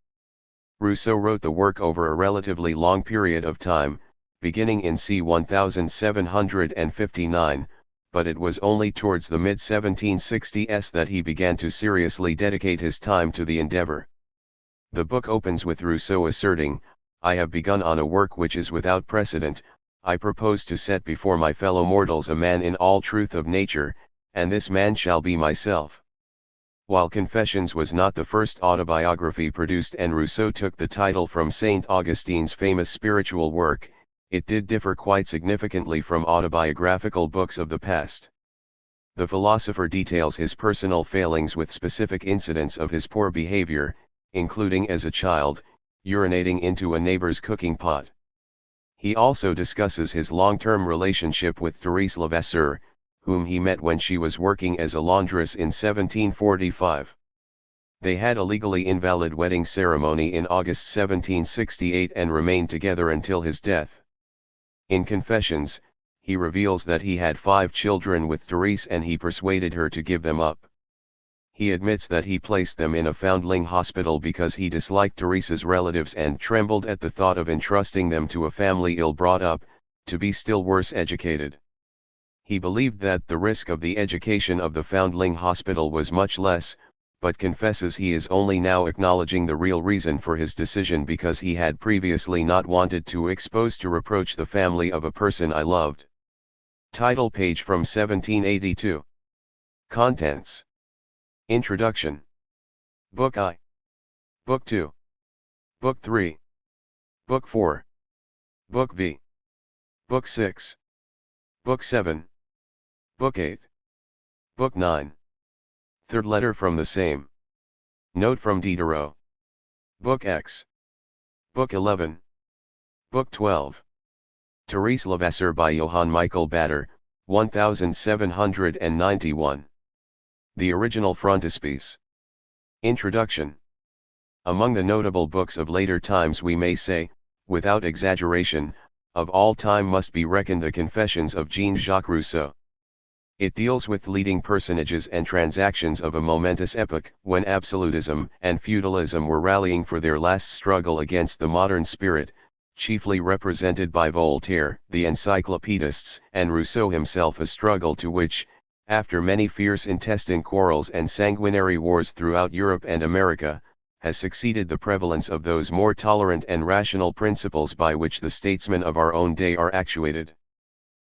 Rousseau wrote the work over a relatively long period of time, beginning in c. 1759, but it was only towards the mid-1760s that he began to seriously dedicate his time to the endeavor. The book opens with Rousseau asserting, "I have begun on a work which is without precedent. I propose to set before my fellow mortals a man in all truth of nature, and this man shall be myself." While Confessions was not the first autobiography produced and Rousseau took the title from St. Augustine's famous spiritual work, it did differ quite significantly from autobiographical books of the past. The philosopher details his personal failings with specific incidents of his poor behavior, including as a child, urinating into a neighbor's cooking pot. He also discusses his long-term relationship with Thérèse Levasseur, whom he met when she was working as a laundress in 1745. They had a legally invalid wedding ceremony in August 1768 and remained together until his death. In Confessions, he reveals that he had 5 children with Thérèse and he persuaded her to give them up. He admits that he placed them in a foundling hospital because he disliked Teresa's relatives and trembled at the thought of entrusting them to a family ill brought up, to be still worse educated. He believed that the risk of the education of the foundling hospital was much less, but confesses he is only now acknowledging the real reason for his decision because he had previously not wanted to expose to reproach the family of a person I loved. Title page from 1782. Contents. Introduction. Book I. Book 2. Book 3. Book 4. Book V. Book 6. Book 7. Book 8. Book 9. Third letter from the same. Note from Diderot. Book X. Book 11. Book 12. Therese Levasseur by Johann Michael Bader, 1791. The original frontispiece. Introduction. Among the notable books of later times we may say, without exaggeration, of all time must be reckoned the Confessions of Jean-Jacques Rousseau. It deals with leading personages and transactions of a momentous epoch when absolutism and feudalism were rallying for their last struggle against the modern spirit, chiefly represented by Voltaire, the encyclopedists, and Rousseau himself, a struggle to which, after many fierce intestine quarrels and sanguinary wars throughout Europe and America, has succeeded the prevalence of those more tolerant and rational principles by which the statesmen of our own day are actuated.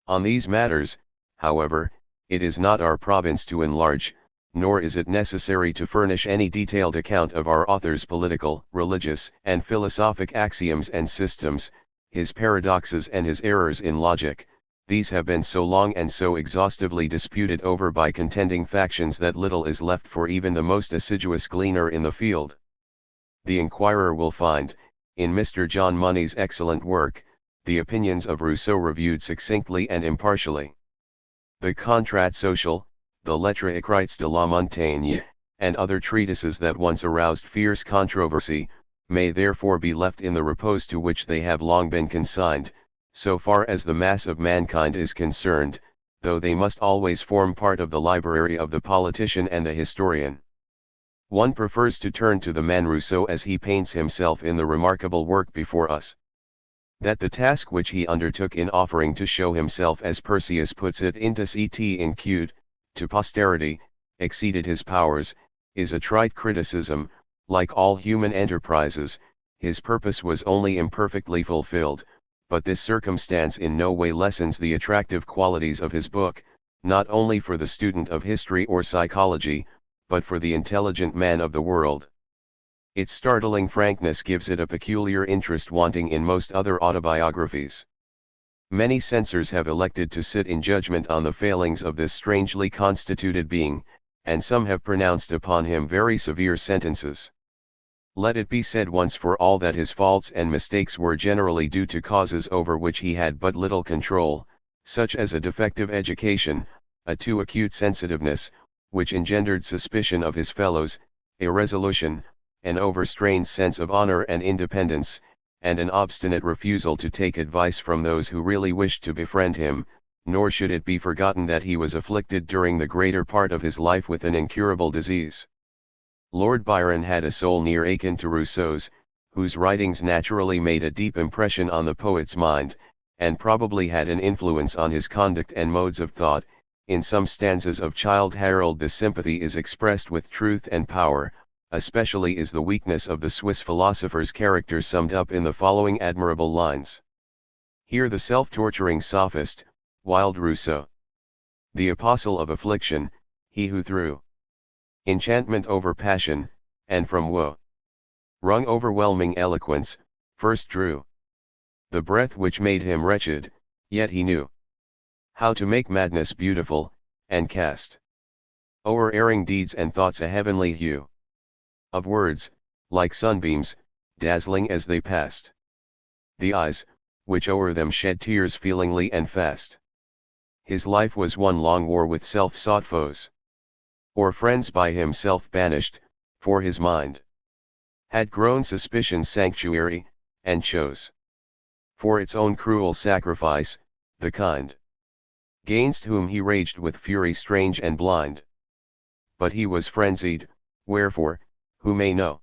On these matters, however, it is not our province to enlarge, nor is it necessary to furnish any detailed account of our author's political, religious, and philosophic axioms and systems, his paradoxes and his errors in logic. These have been so long and so exhaustively disputed over by contending factions that little is left for even the most assiduous gleaner in the field. The inquirer will find, in Mr. John Money's excellent work, the opinions of Rousseau reviewed succinctly and impartially. The Contrat Social, the Lettres écrites de la Montaigne, and other treatises that once aroused fierce controversy, may therefore be left in the repose to which they have long been consigned, so far as the mass of mankind is concerned, though they must always form part of the library of the politician and the historian. One prefers to turn to the man Rousseau as he paints himself in the remarkable work before us. That the task which he undertook in offering to show himself, as Persius puts it, intus et inquit, to posterity, exceeded his powers, is a trite criticism. Like all human enterprises, his purpose was only imperfectly fulfilled, but this circumstance in no way lessens the attractive qualities of his book, not only for the student of history or psychology, but for the intelligent man of the world. Its startling frankness gives it a peculiar interest wanting in most other autobiographies. Many censors have elected to sit in judgment on the failings of this strangely constituted being, and some have pronounced upon him very severe sentences. Let it be said once for all that his faults and mistakes were generally due to causes over which he had but little control, such as a defective education, a too acute sensitiveness, which engendered suspicion of his fellows, irresolution, an overstrained sense of honor and independence, and an obstinate refusal to take advice from those who really wished to befriend him. Nor should it be forgotten that he was afflicted during the greater part of his life with an incurable disease. Lord Byron had a soul near akin to Rousseau's, whose writings naturally made a deep impression on the poet's mind, and probably had an influence on his conduct and modes of thought. In some stanzas of Childe Harold the sympathy is expressed with truth and power. Especially is the weakness of the Swiss philosopher's character summed up in the following admirable lines. Hear the self-torturing sophist, wild Rousseau. The apostle of affliction, he who through enchantment over passion, and from woe wrung overwhelming eloquence, first drew the breath which made him wretched, yet he knew how to make madness beautiful, and cast o'er erring deeds and thoughts a heavenly hue of words, like sunbeams, dazzling as they passed. The eyes, which o'er them shed tears feelingly and fast. His life was one long war with self-sought foes, or friends by himself banished, for his mind had grown suspicion's sanctuary, and chose for its own cruel sacrifice, the kind gainst whom he raged with fury strange and blind. but he was frenzied, wherefore, who may know?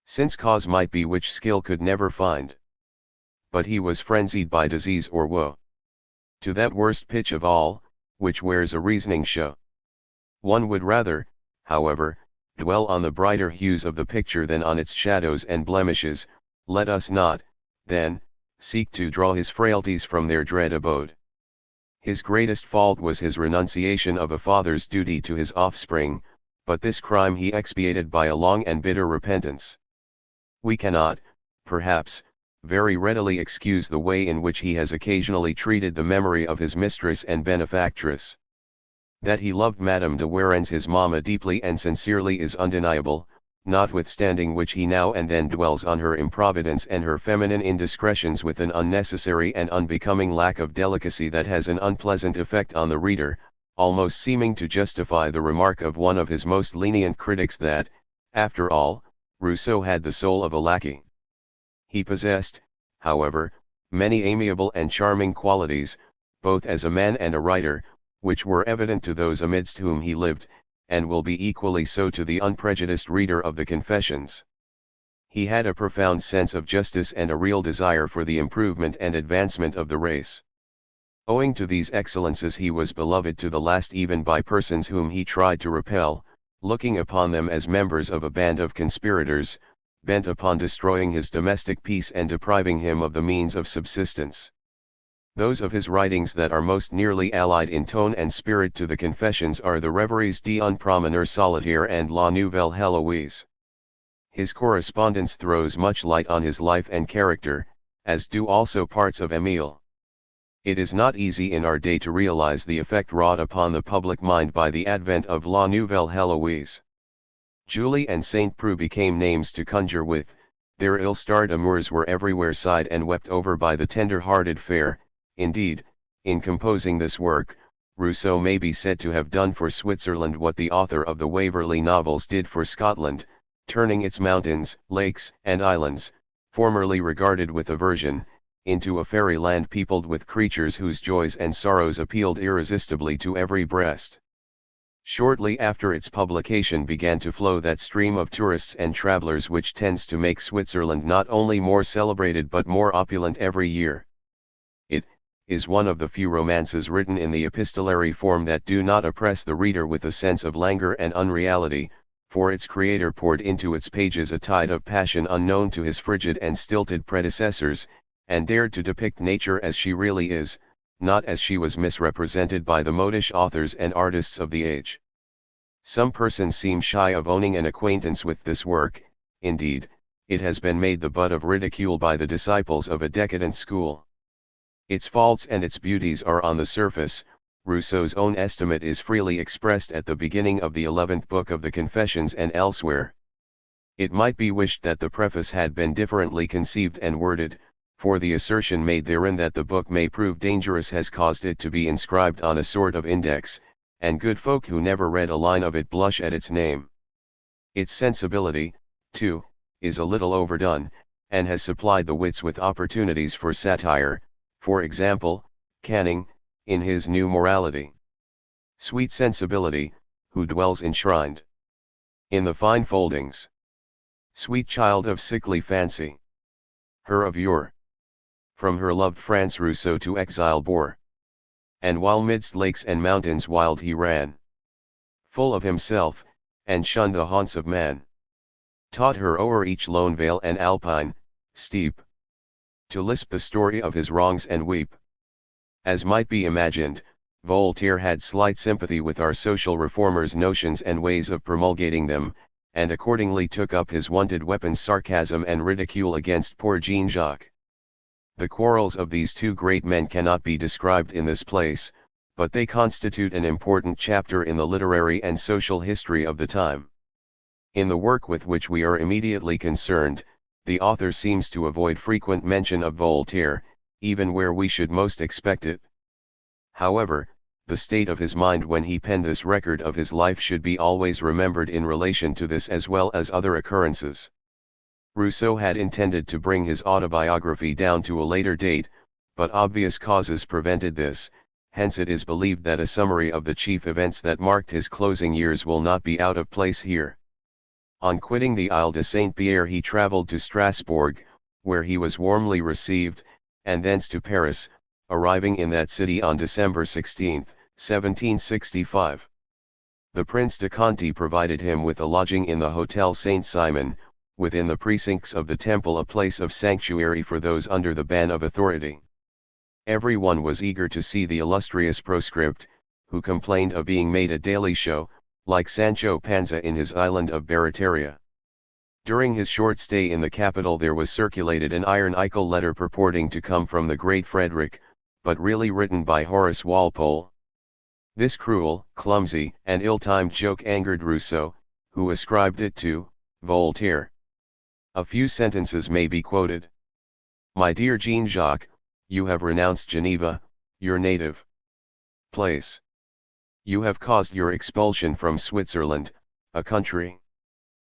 Since cause might be which skill could never find. But he was frenzied by disease or woe. To that worst pitch of all, which wears a reasoning show. One would rather, however, dwell on the brighter hues of the picture than on its shadows and blemishes. Let us not, then, seek to draw his frailties from their dread abode. His greatest fault was his renunciation of a father's duty to his offspring, but this crime he expiated by a long and bitter repentance. We cannot, perhaps, very readily excuse the way in which he has occasionally treated the memory of his mistress and benefactress. That he loved Madame de Warens his mamma deeply and sincerely is undeniable, notwithstanding which he now and then dwells on her improvidence and her feminine indiscretions with an unnecessary and unbecoming lack of delicacy that has an unpleasant effect on the reader, almost seeming to justify the remark of one of his most lenient critics that, after all, Rousseau had the soul of a lackey. He possessed, however, many amiable and charming qualities, both as a man and a writer, which were evident to those amidst whom he lived, and will be equally so to the unprejudiced reader of the Confessions. He had a profound sense of justice and a real desire for the improvement and advancement of the race. Owing to these excellences he was beloved to the last even by persons whom he tried to repel, looking upon them as members of a band of conspirators, bent upon destroying his domestic peace and depriving him of the means of subsistence. Those of his writings that are most nearly allied in tone and spirit to the Confessions are the Reveries d'un Promeneur Solitaire and La Nouvelle Héloïse. His correspondence throws much light on his life and character, as do also parts of Émile. It is not easy in our day to realize the effect wrought upon the public mind by the advent of La Nouvelle Héloïse. Julie and Saint Preux became names to conjure with, their ill-starred amours were everywhere sighed and wept over by the tender-hearted fair. Indeed, in composing this work, Rousseau may be said to have done for Switzerland what the author of the Waverley novels did for Scotland, turning its mountains, lakes, and islands, formerly regarded with aversion, into a fairyland peopled with creatures whose joys and sorrows appealed irresistibly to every breast. Shortly after its publication began to flow that stream of tourists and travelers which tends to make Switzerland not only more celebrated but more opulent every year. It is one of the few romances written in the epistolary form that do not oppress the reader with a sense of languor and unreality, for its creator poured into its pages a tide of passion unknown to his frigid and stilted predecessors, and dared to depict nature as she really is, not as she was misrepresented by the modish authors and artists of the age. Some persons seem shy of owning an acquaintance with this work. Indeed, it has been made the butt of ridicule by the disciples of a decadent school. Its faults and its beauties are on the surface. Rousseau's own estimate is freely expressed at the beginning of the 11th book of the Confessions and elsewhere. It might be wished that the preface had been differently conceived and worded, for the assertion made therein that the book may prove dangerous has caused it to be inscribed on a sort of index, and good folk who never read a line of it blush at its name. Its sensibility, too, is a little overdone, and has supplied the wits with opportunities for satire, for example, Canning, in his New Morality. Sweet sensibility, who dwells enshrined in the fine foldings. Sweet child of sickly fancy, her of yore, from her loved France Rousseau to exile bore. And while midst lakes and mountains wild he ran, full of himself, and shunned the haunts of man, taught her o'er each lone vale and alpine, steep, to lisp the story of his wrongs and weep. As might be imagined, Voltaire had slight sympathy with our social reformers' notions and ways of promulgating them, and accordingly took up his wonted weapons sarcasm and ridicule against poor Jean-Jacques. The quarrels of these two great men cannot be described in this place, but they constitute an important chapter in the literary and social history of the time. In the work with which we are immediately concerned, the author seems to avoid frequent mention of Voltaire, even where we should most expect it. However, the state of his mind when he penned this record of his life should be always remembered in relation to this as well as other occurrences. Rousseau had intended to bring his autobiography down to a later date, but obvious causes prevented this, hence it is believed that a summary of the chief events that marked his closing years will not be out of place here. On quitting the Isle de Saint-Pierre he travelled to Strasbourg, where he was warmly received, and thence to Paris, arriving in that city on December 16, 1765. The Prince de Conti provided him with a lodging in the Hotel Saint-Simon, within the precincts of the temple, a place of sanctuary for those under the ban of authority. Every one was eager to see the illustrious proscript, who complained of being made a daily show, like Sancho Panza in his island of Barataria. During his short stay in the capital there was circulated an ironical letter purporting to come from the great Frederick, but really written by Horace Walpole. This cruel, clumsy, and ill-timed joke angered Rousseau, who ascribed it to Voltaire. A few sentences may be quoted. My dear Jean-Jacques, you have renounced Geneva, your native place. You have caused your expulsion from Switzerland, a country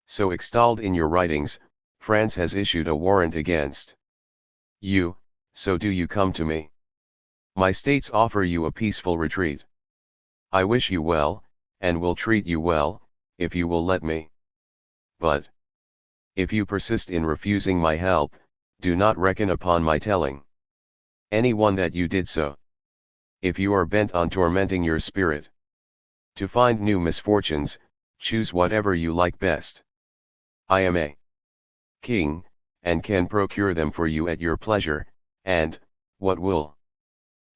so extolled in your writings. France has issued a warrant against you, so do you come to me. My states offer you a peaceful retreat. I wish you well, and will treat you well, if you will let me. But if you persist in refusing my help, do not reckon upon my telling anyone that you did so. If you are bent on tormenting your spirit to find new misfortunes, choose whatever you like best. I am a king, and can procure them for you at your pleasure, and, what will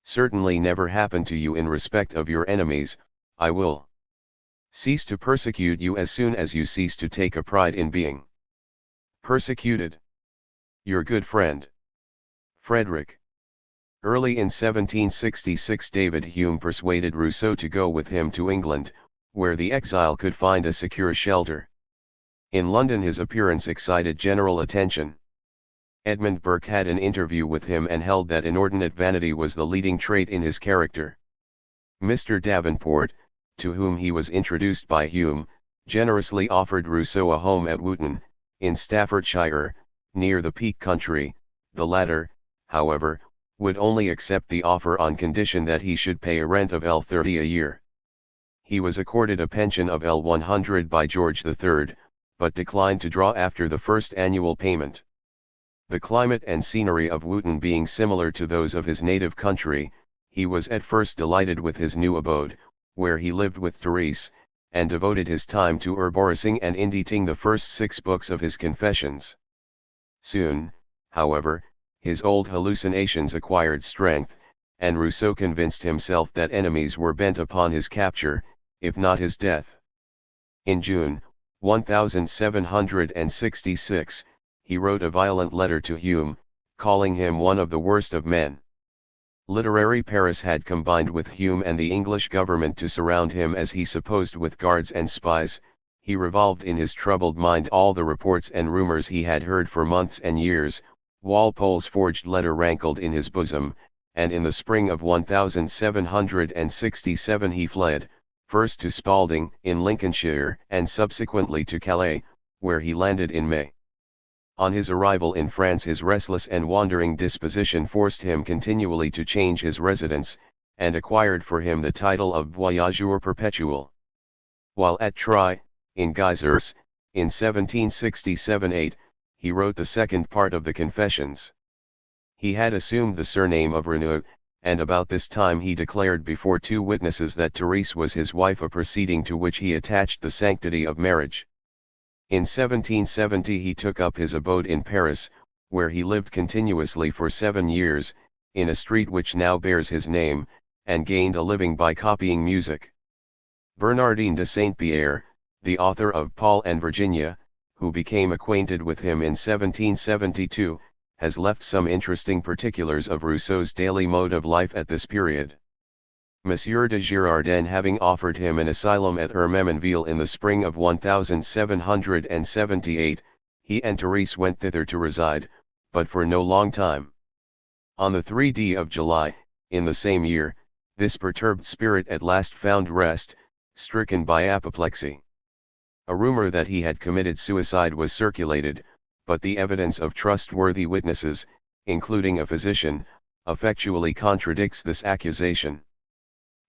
certainly never happen to you in respect of your enemies, I will cease to persecute you as soon as you cease to take a pride in being persecuted. Your good friend, Frederick. Early in 1766 David Hume persuaded Rousseau to go with him to England, where the exile could find a secure shelter. In London his appearance excited general attention. Edmund Burke had an interview with him and held that inordinate vanity was the leading trait in his character. Mr. Davenport, to whom he was introduced by Hume, generously offered Rousseau a home at Wootton, in Staffordshire, near the Peak Country. The latter, however, would only accept the offer on condition that he should pay a rent of L30 a year. He was accorded a pension of L100 by George III, but declined to draw after the first annual payment. The climate and scenery of Wootton being similar to those of his native country, he was at first delighted with his new abode, where he lived with Therese, and devoted his time to herborising and inditing the first 6 books of his Confessions. Soon, however, his old hallucinations acquired strength, and Rousseau convinced himself that enemies were bent upon his capture, if not his death. In June, 1766, he wrote a violent letter to Hume, calling him one of the worst of men. Literary Paris had combined with Hume and the English government to surround him as he supposed with guards and spies. He revolved in his troubled mind all the reports and rumors he had heard for months and years. Walpole's forged letter rankled in his bosom, and in the spring of 1767 he fled, first to Spalding in Lincolnshire and subsequently to Calais, where he landed in May. On his arrival in France his restless and wandering disposition forced him continually to change his residence, and acquired for him the title of voyageur perpetuel. While at Troyes, in Geyzers, in 1767-8, he wrote the second part of the Confessions. He had assumed the surname of Renaud, and about this time he declared before 2 witnesses that Therese was his wife, a proceeding to which he attached the sanctity of marriage. In 1770 he took up his abode in Paris, where he lived continuously for 7 years, in a street which now bears his name, and gained a living by copying music. Bernardine de Saint-Pierre, the author of Paul and Virginia, who became acquainted with him in 1772, has left some interesting particulars of Rousseau's daily mode of life at this period. Monsieur de Girardin having offered him an asylum at Ermenonville in the spring of 1778, he and Therese went thither to reside, but for no long time. On the 3d of July, in the same year, this perturbed spirit at last found rest, stricken by apoplexy. A rumor that he had committed suicide was circulated, but the evidence of trustworthy witnesses, including a physician, effectually contradicts this accusation.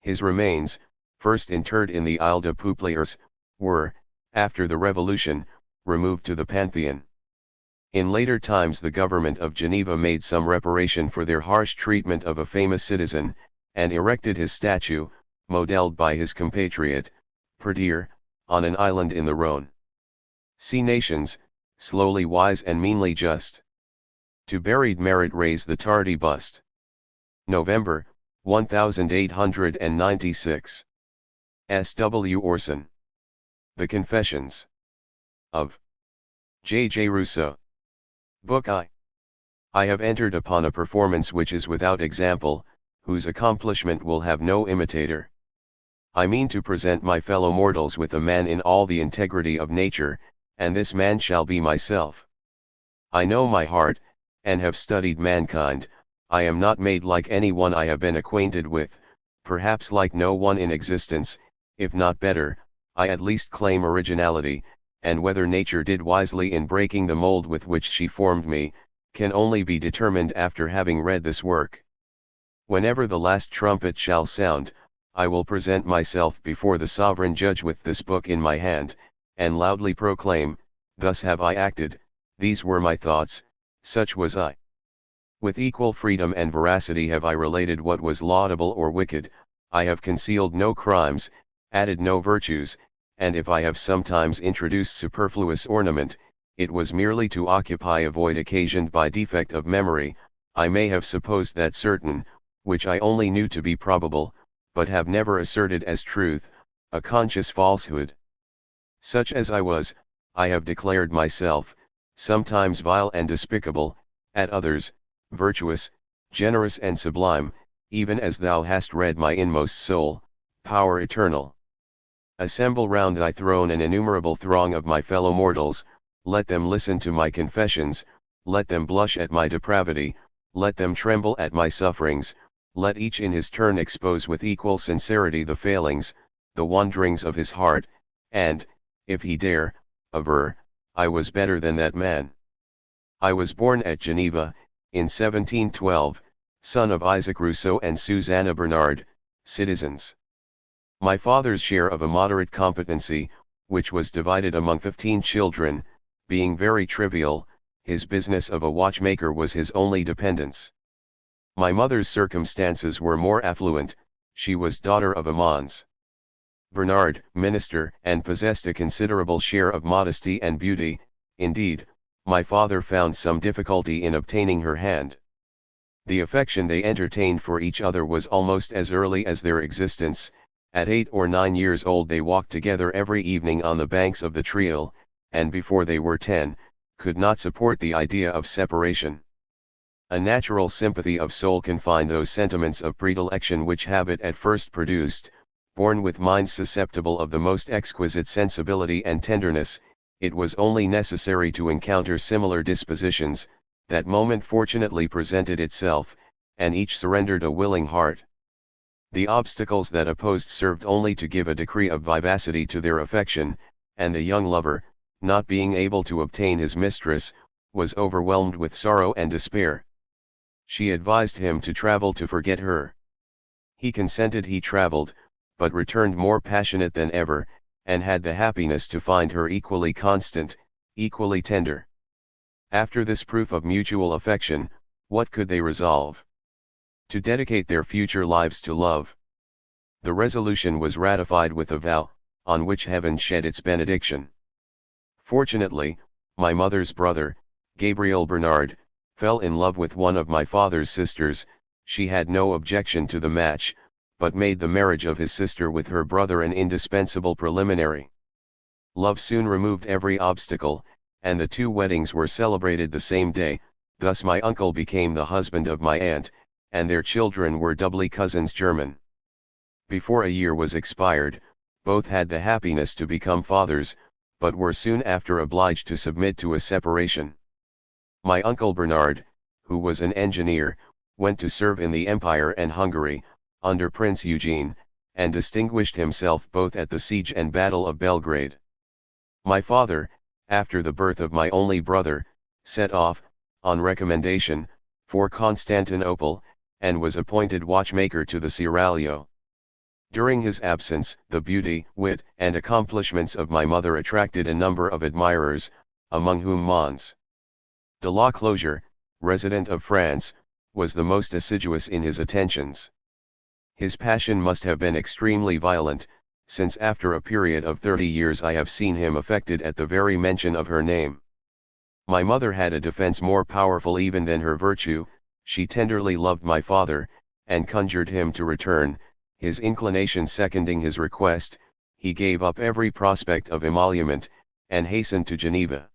His remains, first interred in the Isle de Poupliers, were, after the Revolution, removed to the Pantheon. In later times the government of Geneva made some reparation for their harsh treatment of a famous citizen, and erected his statue, modelled by his compatriot, Perdier, on an island in the Rhone. See Nations, slowly wise and meanly just. To buried merit raise the tardy bust. November, 1896. S. W. Orson. The Confessions of J. Rousseau. Book I. I have entered upon a performance which is without example, whose accomplishment will have no imitator. I mean to present my fellow mortals with a man in all the integrity of nature, and this man shall be myself. I know my heart, and have studied mankind. I am not made like any one I have been acquainted with, perhaps like no one in existence, if not better. I at least claim originality, and whether nature did wisely in breaking the mold with which she formed me, can only be determined after having read this work. Whenever the last trumpet shall sound, I will present myself before the sovereign judge with this book in my hand, and loudly proclaim, thus have I acted, these were my thoughts, such was I. With equal freedom and veracity have I related what was laudable or wicked. I have concealed no crimes, added no virtues, and if I have sometimes introduced superfluous ornament, it was merely to occupy a void occasioned by defect of memory. I may have supposed that certain, which I only knew to be probable, but have never asserted as truth, a conscious falsehood. Such as I was, I have declared myself, sometimes vile and despicable, at others, virtuous, generous and sublime, even as thou hast read my inmost soul, power eternal. Assemble round thy throne an innumerable throng of my fellow mortals, let them listen to my confessions, let them blush at my depravity, let them tremble at my sufferings, let each in his turn expose with equal sincerity the failings, the wanderings of his heart, and, if he dare, aver, I was better than that man. I was born at Geneva, in 1712, son of Isaac Rousseau and Susanna Bernard, citizens. My father's share of a moderate competency, which was divided among 15 children, being very trivial, his business of a watchmaker was his only dependence. My mother's circumstances were more affluent, she was daughter of a Mons. Bernard, minister, and possessed a considerable share of modesty and beauty. Indeed, my father found some difficulty in obtaining her hand. The affection they entertained for each other was almost as early as their existence. At 8 or 9 years old they walked together every evening on the banks of the Triel, and before they were 10, could not support the idea of separation. A natural sympathy of soul confined those sentiments of predilection which habit at first produced. Born with minds susceptible of the most exquisite sensibility and tenderness, it was only necessary to encounter similar dispositions. That moment fortunately presented itself, and each surrendered a willing heart. The obstacles that opposed served only to give a decree of vivacity to their affection, and the young lover, not being able to obtain his mistress, was overwhelmed with sorrow and despair. She advised him to travel to forget her. He consented. He travelled, but returned more passionate than ever, and had the happiness to find her equally constant, equally tender. After this proof of mutual affection, what could they resolve? To dedicate their future lives to love. The resolution was ratified with a vow, on which heaven shed its benediction. Fortunately, my mother's brother, Gabriel Bernard, fell in love with one of my father's sisters. She had no objection to the match, but made the marriage of his sister with her brother an indispensable preliminary. Love soon removed every obstacle, and the 2 weddings were celebrated the same day. Thus my uncle became the husband of my aunt, and their children were doubly cousins german. Before a year was expired, both had the happiness to become fathers, but were soon after obliged to submit to a separation. My uncle Bernard, who was an engineer, went to serve in the Empire and Hungary, under Prince Eugene, and distinguished himself both at the siege and battle of Belgrade. My father, after the birth of my only brother, set off, on recommendation, for Constantinople, and was appointed watchmaker to the Seraglio. During his absence, the beauty, wit, and accomplishments of my mother attracted a number of admirers, among whom Mons. de la Closier, resident of France, was the most assiduous in his attentions. His passion must have been extremely violent, since after a period of 30 years I have seen him affected at the very mention of her name. My mother had a defense more powerful even than her virtue. She tenderly loved my father, and conjured him to return. His inclination seconding his request, he gave up every prospect of emolument, and hastened to Geneva.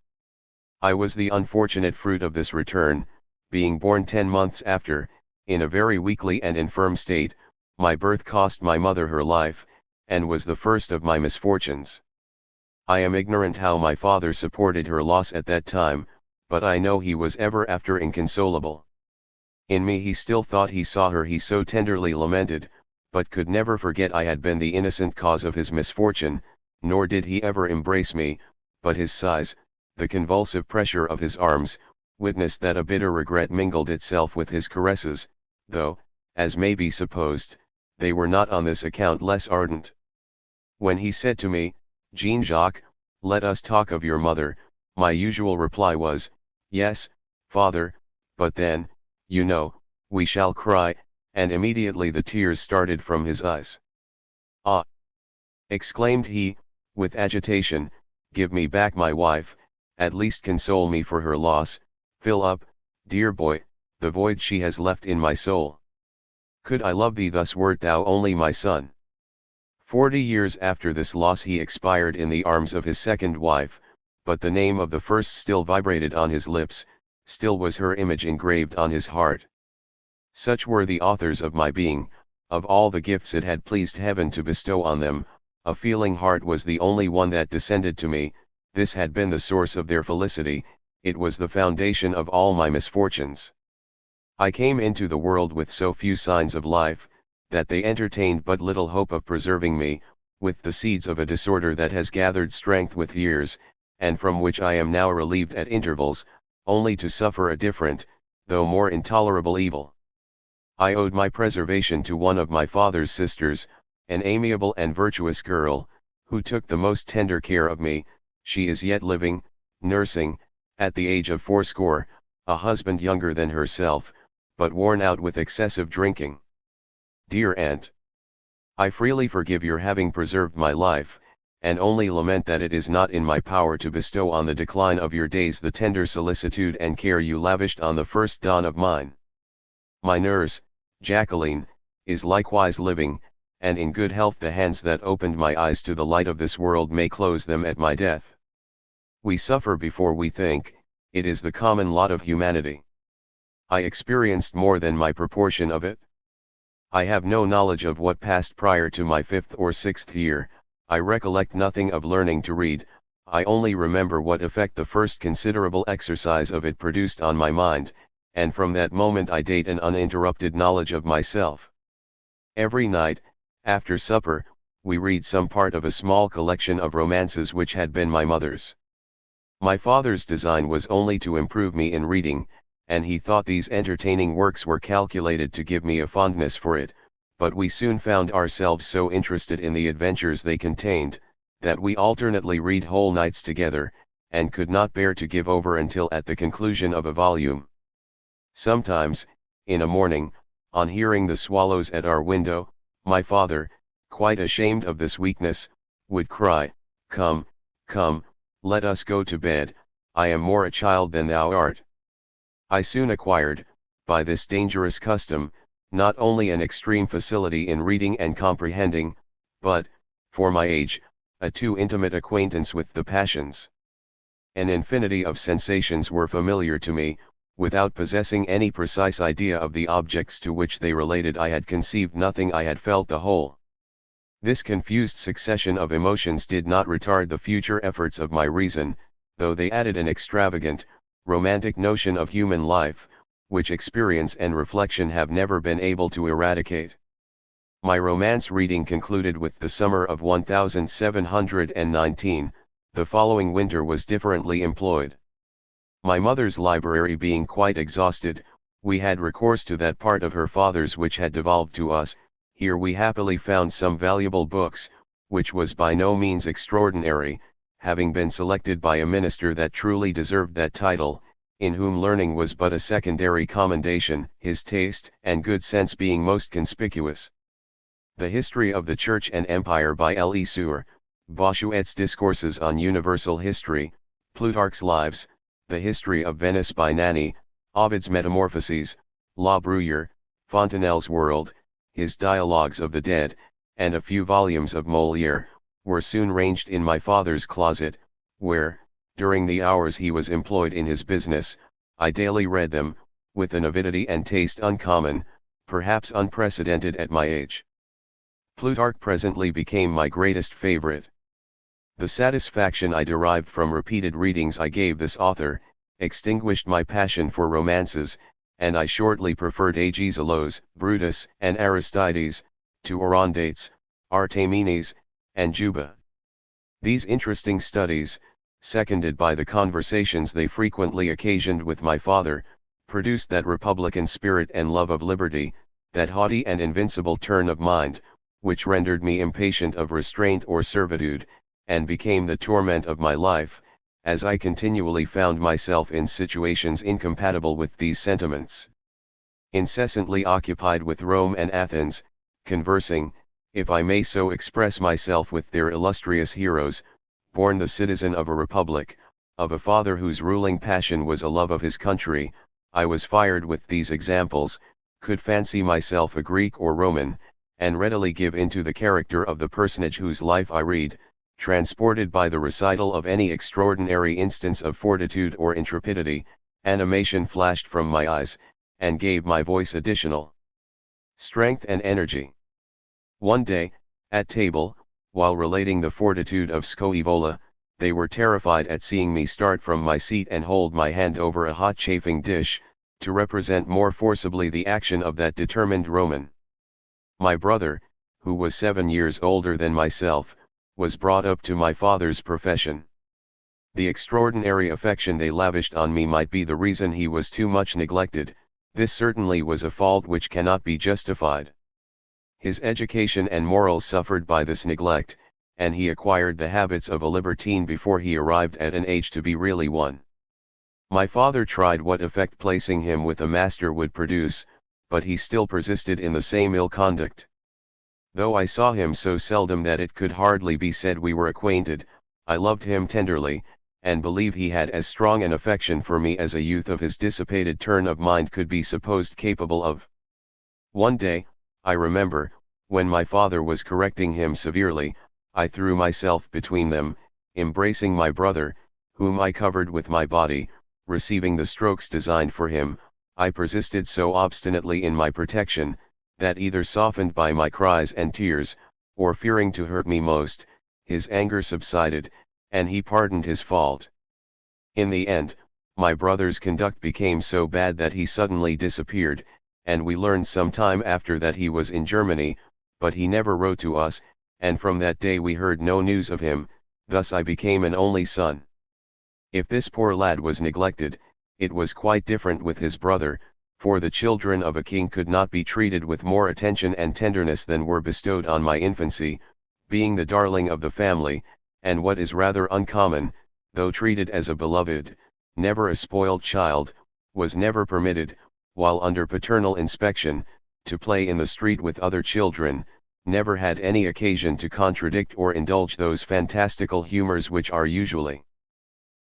I was the unfortunate fruit of this return, being born 10 months after, in a very weakly and infirm state. My birth cost my mother her life, and was the first of my misfortunes. I am ignorant how my father supported her loss at that time, but I know he was ever after inconsolable. In me he still thought he saw her, he so tenderly lamented, but could never forget I had been the innocent cause of his misfortune, nor did he ever embrace me, but his sighs, the convulsive pressure of his arms, witnessed that a bitter regret mingled itself with his caresses, though, as may be supposed, they were not on this account less ardent. When he said to me, "Jean-Jacques, let us talk of your mother," my usual reply was, "Yes, father, but then, you know, we shall cry," and immediately the tears started from his eyes. "Ah!" exclaimed he, with agitation, "give me back my wife, at least console me for her loss, fill up, dear boy, the void she has left in my soul. Could I love thee thus wert thou only my son?" 40 years after this loss he expired in the arms of his second wife, but the name of the first still vibrated on his lips, still was her image engraved on his heart. Such were the authors of my being. Of all the gifts it had pleased heaven to bestow on them, a feeling heart was the only one that descended to me. This had been the source of their felicity, it was the foundation of all my misfortunes. I came into the world with so few signs of life, that they entertained but little hope of preserving me, with the seeds of a disorder that has gathered strength with years, and from which I am now relieved at intervals, only to suffer a different, though more intolerable evil. I owed my preservation to one of my father's sisters, an amiable and virtuous girl, who took the most tender care of me. She is yet living, nursing, at the age of 80, a husband younger than herself, but worn out with excessive drinking. Dear aunt, I freely forgive your having preserved my life, and only lament that it is not in my power to bestow on the decline of your days the tender solicitude and care you lavished on the first dawn of mine. My nurse, Jacqueline, is likewise living, and in good health. The hands that opened my eyes to the light of this world may close them at my death. We suffer before we think, it is the common lot of humanity. I experienced more than my proportion of it. I have no knowledge of what passed prior to my 5th or 6th year. I recollect nothing of learning to read. I only remember what effect the first considerable exercise of it produced on my mind, and from that moment I date an uninterrupted knowledge of myself. Every night, after supper, we read some part of a small collection of romances which had been my mother's. My father's design was only to improve me in reading, and he thought these entertaining works were calculated to give me a fondness for it, but we soon found ourselves so interested in the adventures they contained, that we alternately read whole nights together, and could not bear to give over until at the conclusion of a volume. Sometimes, in a morning, on hearing the swallows at our window, my father, quite ashamed of this weakness, would cry, "Come, come, let us go to bed, I am more a child than thou art." I soon acquired, by this dangerous custom, not only an extreme facility in reading and comprehending, but, for my age, a too intimate acquaintance with the passions. An infinity of sensations were familiar to me. Without possessing any precise idea of the objects to which they related, I had conceived nothing, I had felt the whole. This confused succession of emotions did not retard the future efforts of my reason, though they added an extravagant, romantic notion of human life, which experience and reflection have never been able to eradicate. My romance reading concluded with the summer of 1719, the following winter was differently employed. My mother's library being quite exhausted, we had recourse to that part of her father's which had devolved to us. Here we happily found some valuable books, which was by no means extraordinary, having been selected by a minister that truly deserved that title, in whom learning was but a secondary commendation, his taste and good sense being most conspicuous. The History of the Church and Empire by Lesueur, Bossuet's Discourses on Universal History, Plutarch's Lives, The History of Venice by Nani, Ovid's Metamorphoses, La Bruyere, Fontenelle's World, his Dialogues of the Dead, and a few volumes of Molière, were soon ranged in my father's closet, where, during the hours he was employed in his business, I daily read them, with an avidity and taste uncommon, perhaps unprecedented at my age. Plutarch presently became my greatest favorite. The satisfaction I derived from repeated readings I gave this author, extinguished my passion for romances, and I shortly preferred Agesilaus, Brutus, and Aristides, to Orondates, Artamenes, and Juba. These interesting studies, seconded by the conversations they frequently occasioned with my father, produced that republican spirit and love of liberty, that haughty and invincible turn of mind, which rendered me impatient of restraint or servitude, and became the torment of my life, as I continually found myself in situations incompatible with these sentiments. Incessantly occupied with Rome and Athens, conversing, if I may so express myself, with their illustrious heroes, born the citizen of a republic, of a father whose ruling passion was a love of his country, I was fired with these examples, could fancy myself a Greek or Roman, and readily give into the character of the personage whose life I read, transported by the recital of any extraordinary instance of fortitude or intrepidity. Animation flashed from my eyes, and gave my voice additional strength and energy. One day, at table, while relating the fortitude of Scoevola, they were terrified at seeing me start from my seat and hold my hand over a hot chafing dish, to represent more forcibly the action of that determined Roman. My brother, who was 7 years older than myself, was brought up to my father's profession. The extraordinary affection they lavished on me might be the reason he was too much neglected. This certainly was a fault which cannot be justified. His education and morals suffered by this neglect, and he acquired the habits of a libertine before he arrived at an age to be really one. My father tried what effect placing him with a master would produce, but he still persisted in the same ill conduct. Though I saw him so seldom that it could hardly be said we were acquainted, I loved him tenderly, and believe he had as strong an affection for me as a youth of his dissipated turn of mind could be supposed capable of. One day, I remember, when my father was correcting him severely, I threw myself between them, embracing my brother, whom I covered with my body. Receiving the strokes designed for him, I persisted so obstinately in my protection, that either softened by my cries and tears, or fearing to hurt me most, his anger subsided, and he pardoned his fault. In the end, my brother's conduct became so bad that he suddenly disappeared, and we learned some time after that he was in Germany, but he never wrote to us, and from that day we heard no news of him. Thus I became an only son. If this poor lad was neglected, it was quite different with his brother, for the children of a king could not be treated with more attention and tenderness than were bestowed on my infancy, being the darling of the family, and what is rather uncommon, though treated as a beloved, never a spoiled child, was never permitted, while under paternal inspection, to play in the street with other children, never had any occasion to contradict or indulge those fantastical humors which are usually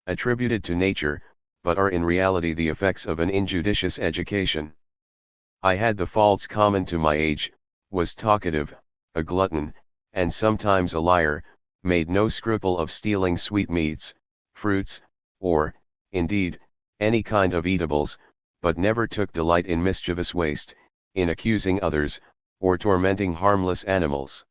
attributed to nature, but are in reality the effects of an injudicious education. I had the faults common to my age, was talkative, a glutton, and sometimes a liar, made no scruple of stealing sweetmeats, fruits, or, indeed, any kind of eatables, but never took delight in mischievous waste, in accusing others, or tormenting harmless animals.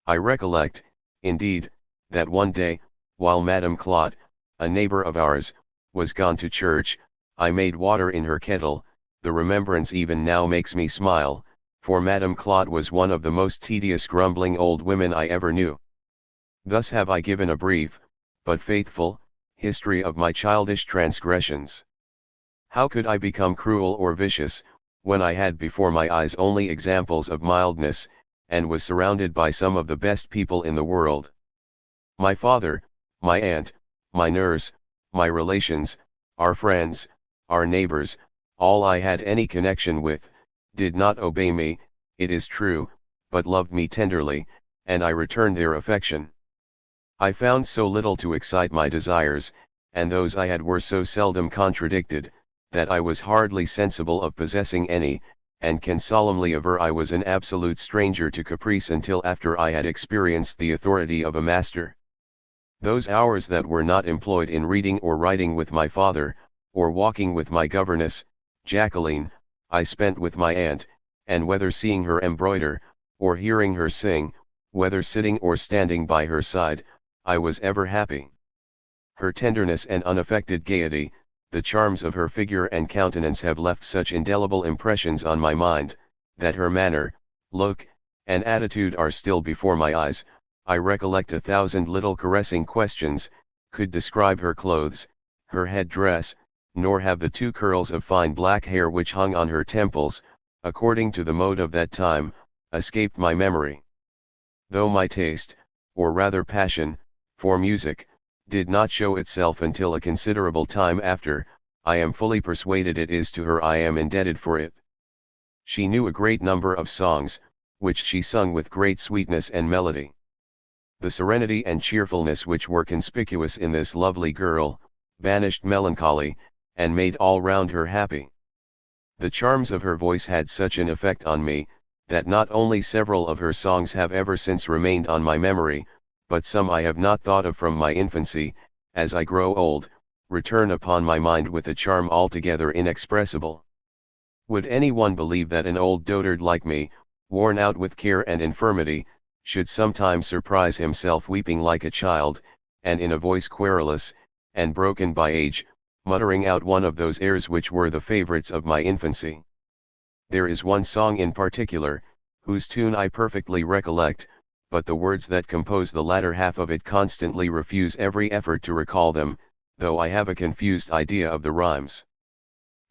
I recollect, indeed, that one day, while Madame Claude, a neighbor of ours, was gone to church, I made water in her kettle. The remembrance even now makes me smile, for Madame Claude was one of the most tedious grumbling old women I ever knew. Thus have I given a brief, but faithful, history of my childish transgressions. How could I become cruel or vicious, when I had before my eyes only examples of mildness, and was surrounded by some of the best people in the world. My father, my aunt, my nurse, my relations, our friends, our neighbors, all I had any connection with, did not obey me, it is true, but loved me tenderly, and I returned their affection. I found so little to excite my desires, and those I had were so seldom contradicted, that I was hardly sensible of possessing any, and can solemnly aver I was an absolute stranger to caprice until after I had experienced the authority of a master. Those hours that were not employed in reading or writing with my father, or walking with my governess, Jacqueline, I spent with my aunt, and whether seeing her embroider, or hearing her sing, whether sitting or standing by her side, I was ever happy. Her tenderness and unaffected gaiety, the charms of her figure and countenance have left such indelible impressions on my mind, that her manner, look, and attitude are still before my eyes. I recollect 1,000 little caressing questions, could describe her clothes, her head dress, nor have the 2 curls of fine black hair which hung on her temples, according to the mode of that time, escaped my memory. Though my taste, or rather passion, for music, did not show itself until a considerable time after, I am fully persuaded it is to her I am indebted for it. She knew a great number of songs, which she sung with great sweetness and melody. The serenity and cheerfulness which were conspicuous in this lovely girl, banished melancholy, and made all round her happy. The charms of her voice had such an effect on me, that not only several of her songs have ever since remained on my memory, but some I have not thought of from my infancy, as I grow old, return upon my mind with a charm altogether inexpressible. Would any one believe that an old dotard like me, worn out with care and infirmity, should sometimes surprise himself weeping like a child, and in a voice querulous, and broken by age, muttering out one of those airs which were the favorites of my infancy? There is one song in particular, whose tune I perfectly recollect, but the words that compose the latter half of it constantly refuse every effort to recall them, though I have a confused idea of the rhymes.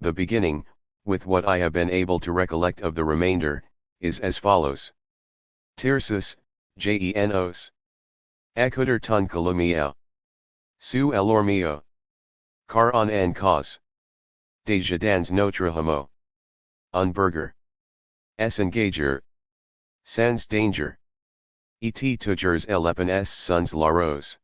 The beginning, with what I have been able to recollect of the remainder, is as follows. Tirsus, Jenos. Écouter ton calomia. Sous l'ormio. Car on en cause. Déjà dans notre homo. Un burger. S engager. Sans danger. Et toujours l'épines sons la rose.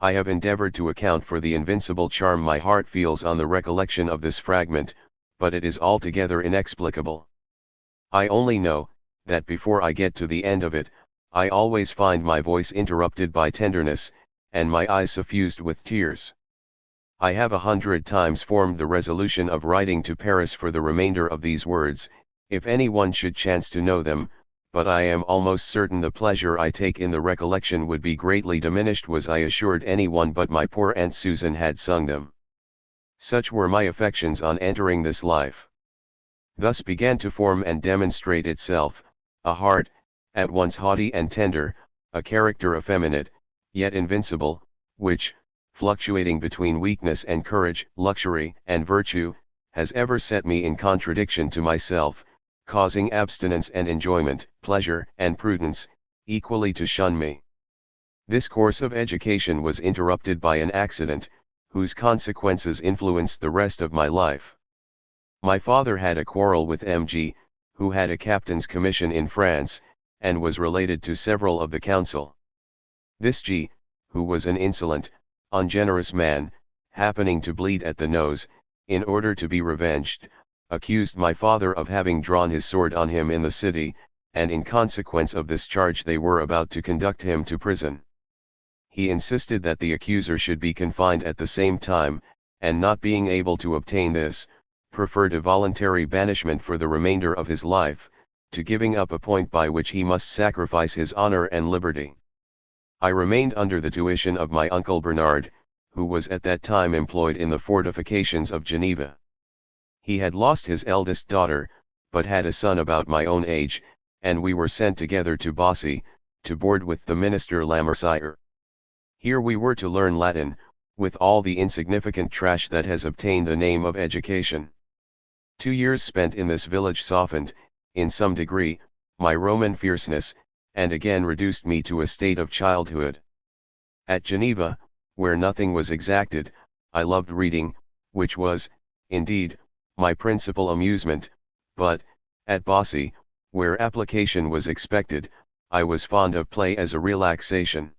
I have endeavored to account for the invincible charm my heart feels on the recollection of this fragment, but it is altogether inexplicable. I only know, that before I get to the end of it, I always find my voice interrupted by tenderness, and my eyes suffused with tears. I have 100 times formed the resolution of writing to Paris for the remainder of these words, if any one should chance to know them, but I am almost certain the pleasure I take in the recollection would be greatly diminished was I assured any one but my poor Aunt Susan had sung them. Such were my affections on entering this life. Thus began to form and demonstrate itself, a heart, at once haughty and tender, a character effeminate, yet invincible, which, fluctuating between weakness and courage, luxury and virtue, has ever set me in contradiction to myself, causing abstinence and enjoyment, pleasure and prudence, equally to shun me. This course of education was interrupted by an accident, whose consequences influenced the rest of my life. My father had a quarrel with M.G., who had a captain's commission in France, and was related to several of the council. This G., who was an insolent, ungenerous man, happening to bleed at the nose, in order to be revenged, accused my father of having drawn his sword on him in the city, and in consequence of this charge they were about to conduct him to prison. He insisted that the accuser should be confined at the same time, and not being able to obtain this, preferred a voluntary banishment for the remainder of his life, to giving up a point by which he must sacrifice his honor and liberty. I remained under the tuition of my uncle Bernard, who was at that time employed in the fortifications of Geneva. He had lost his eldest daughter, but had a son about my own age, and we were sent together to Bossy, to board with the minister Lamercier. Here we were to learn Latin, with all the insignificant trash that has obtained the name of education. 2 years spent in this village softened, in some degree, my Roman fierceness, and again reduced me to a state of childhood. At Geneva, where nothing was exacted, I loved reading, which was, indeed, my principal amusement, but, at Bossy, where application was expected, I was fond of play as a relaxation.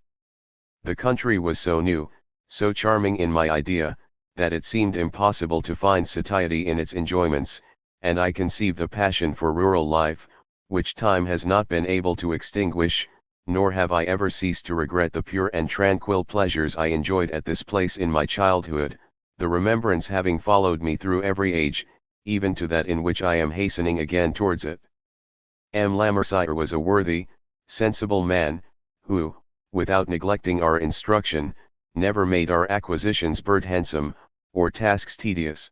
The country was so new, so charming in my idea, that it seemed impossible to find satiety in its enjoyments, and I conceived a passion for rural life, which time has not been able to extinguish, nor have I ever ceased to regret the pure and tranquil pleasures I enjoyed at this place in my childhood, the remembrance having followed me through every age, even to that in which I am hastening again towards it. M. Lammercyre was a worthy, sensible man, who, without neglecting our instruction, never made our acquisitions burdensome, or tasks tedious.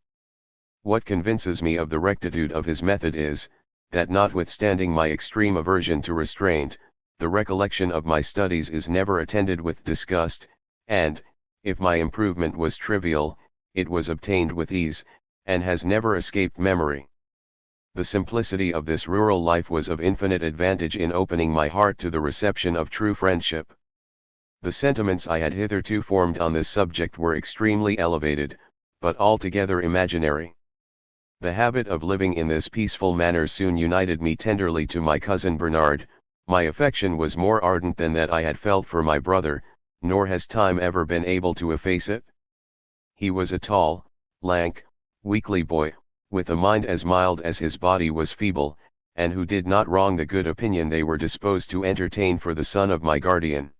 What convinces me of the rectitude of his method is, that notwithstanding my extreme aversion to restraint, the recollection of my studies is never attended with disgust, and, if my improvement was trivial, it was obtained with ease, and has never escaped memory. The simplicity of this rural life was of infinite advantage in opening my heart to the reception of true friendship. The sentiments I had hitherto formed on this subject were extremely elevated, but altogether imaginary. The habit of living in this peaceful manner soon united me tenderly to my cousin Bernard. My affection was more ardent than that I had felt for my brother, nor has time ever been able to efface it. He was a tall, lank, weakly boy, with a mind as mild as his body was feeble, and who did not wrong the good opinion they were disposed to entertain for the son of my guardian.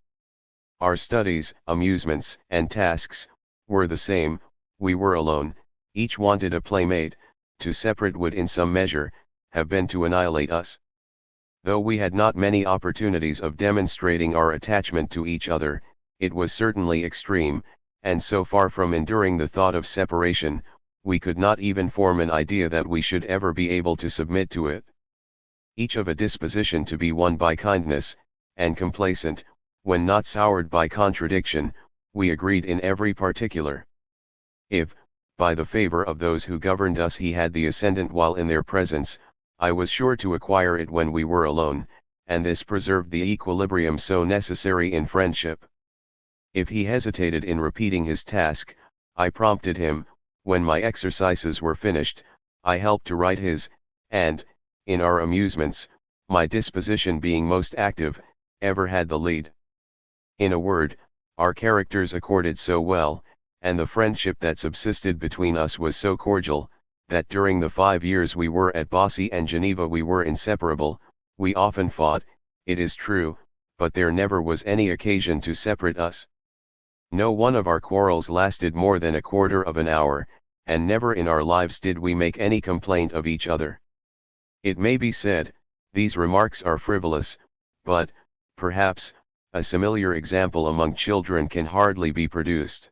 Our studies, amusements, and tasks, were the same. We were alone, each wanted a playmate, to separate would in some measure, have been to annihilate us. Though we had not many opportunities of demonstrating our attachment to each other, it was certainly extreme, and so far from enduring the thought of separation, we could not even form an idea that we should ever be able to submit to it. Each of a disposition to be won by kindness, and complacent, when not soured by contradiction, we agreed in every particular. If, by the favor of those who governed us, he had the ascendant while in their presence, I was sure to acquire it when we were alone, and this preserved the equilibrium so necessary in friendship. If he hesitated in repeating his task, I prompted him. When my exercises were finished, I helped to write his, and, in our amusements, my disposition being most active, ever had the lead. In a word, our characters accorded so well, and the friendship that subsisted between us was so cordial, that during the 5 years we were at Bossy and Geneva we were inseparable. We often fought, it is true, but there never was any occasion to separate us. No one of our quarrels lasted more than a quarter of an hour, and never in our lives did we make any complaint of each other. It may be said, these remarks are frivolous, but, perhaps, a similar example among children can hardly be produced.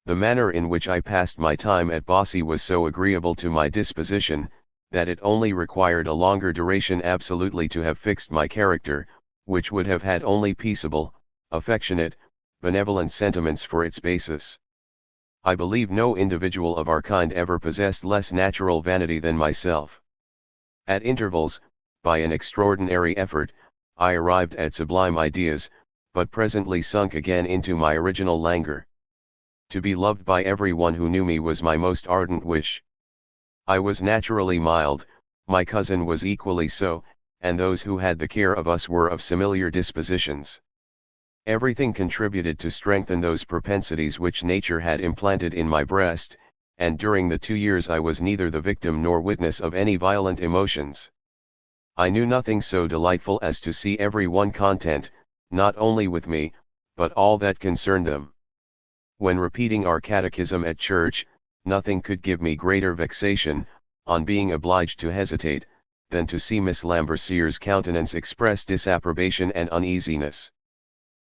The manner in which I passed my time at Bossy was so agreeable to my disposition, that it only required a longer duration absolutely to have fixed my character, which would have had only peaceable, affectionate, benevolent sentiments for its basis. I believe no individual of our kind ever possessed less natural vanity than myself. At intervals, by an extraordinary effort, I arrived at sublime ideas, but presently sunk again into my original languor. To be loved by every one who knew me was my most ardent wish. I was naturally mild, my cousin was equally so, and those who had the care of us were of similar dispositions. Everything contributed to strengthen those propensities which nature had implanted in my breast, and during the 2 years I was neither the victim nor witness of any violent emotions. I knew nothing so delightful as to see every one content, not only with me, but all that concerned them. When repeating our catechism at church, nothing could give me greater vexation, on being obliged to hesitate, than to see Miss Lambercier's countenance express disapprobation and uneasiness.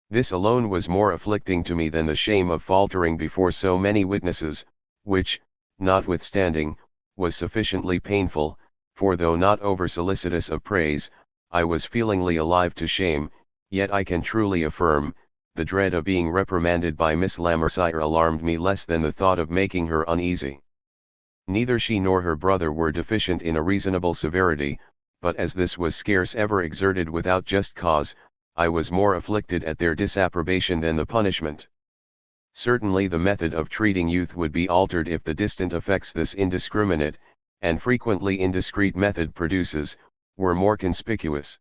This alone was more afflicting to me than the shame of faltering before so many witnesses, which, notwithstanding, was sufficiently painful, for though not over-solicitous of praise, I was feelingly alive to shame, yet I can truly affirm, the dread of being reprimanded by Miss Lammercyre alarmed me less than the thought of making her uneasy. Neither she nor her brother were deficient in a reasonable severity, but as this was scarce ever exerted without just cause, I was more afflicted at their disapprobation than the punishment. Certainly the method of treating youth would be altered if the distant effects this indiscriminate, and frequently indiscreet method produces, were more conspicuous.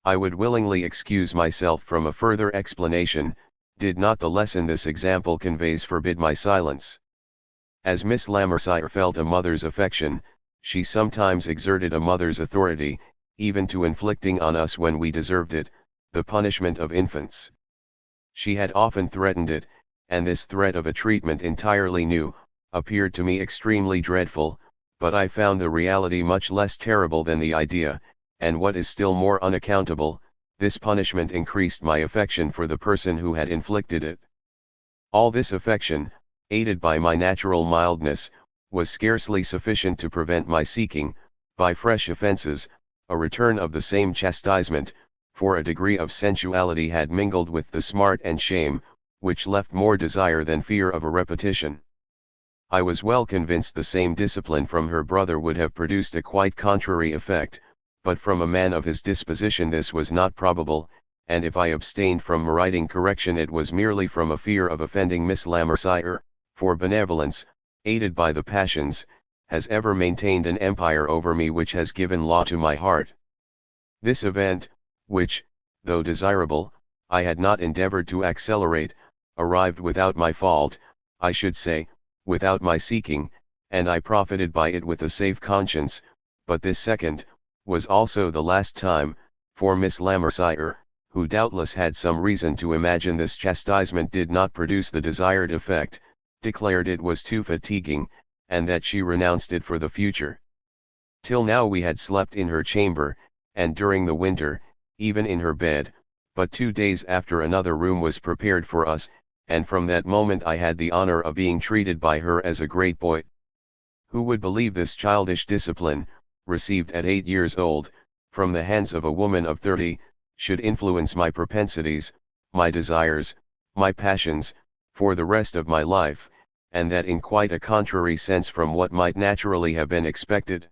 I would willingly excuse myself from a further explanation, did not the lesson this example conveys forbid my silence. As Miss Lammercyre felt a mother's affection, she sometimes exerted a mother's authority, even to inflicting on us when we deserved it, the punishment of infants. She had often threatened it, and this threat of a treatment entirely new, appeared to me extremely dreadful, but I found the reality much less terrible than the idea, and what is still more unaccountable, this punishment increased my affection for the person who had inflicted it. All this affection, aided by my natural mildness, was scarcely sufficient to prevent my seeking, by fresh offences, a return of the same chastisement, for a degree of sensuality had mingled with the smart and shame, which left more desire than fear of a repetition. I was well convinced the same discipline from her brother would have produced a quite contrary effect, but from a man of his disposition this was not probable, and if I abstained from writing correction it was merely from a fear of offending Miss Lammercyre, for benevolence, aided by the passions, has ever maintained an empire over me which has given law to my heart. This event, which, though desirable, I had not endeavored to accelerate, arrived without my fault, I should say, without my seeking, and I profited by it with a safe conscience, but this second, was also the last time, for Miss Lammercyre, who doubtless had some reason to imagine this chastisement did not produce the desired effect, declared it was too fatiguing, and that she renounced it for the future. Till now we had slept in her chamber, and during the winter, even in her bed, but 2 days after another room was prepared for us, and from that moment I had the honor of being treated by her as a great boy. Who would believe this childish discipline, received at 8 years old, from the hands of a woman of 30, should influence my propensities, my desires, my passions, for the rest of my life, and that in quite a contrary sense from what might naturally have been expected?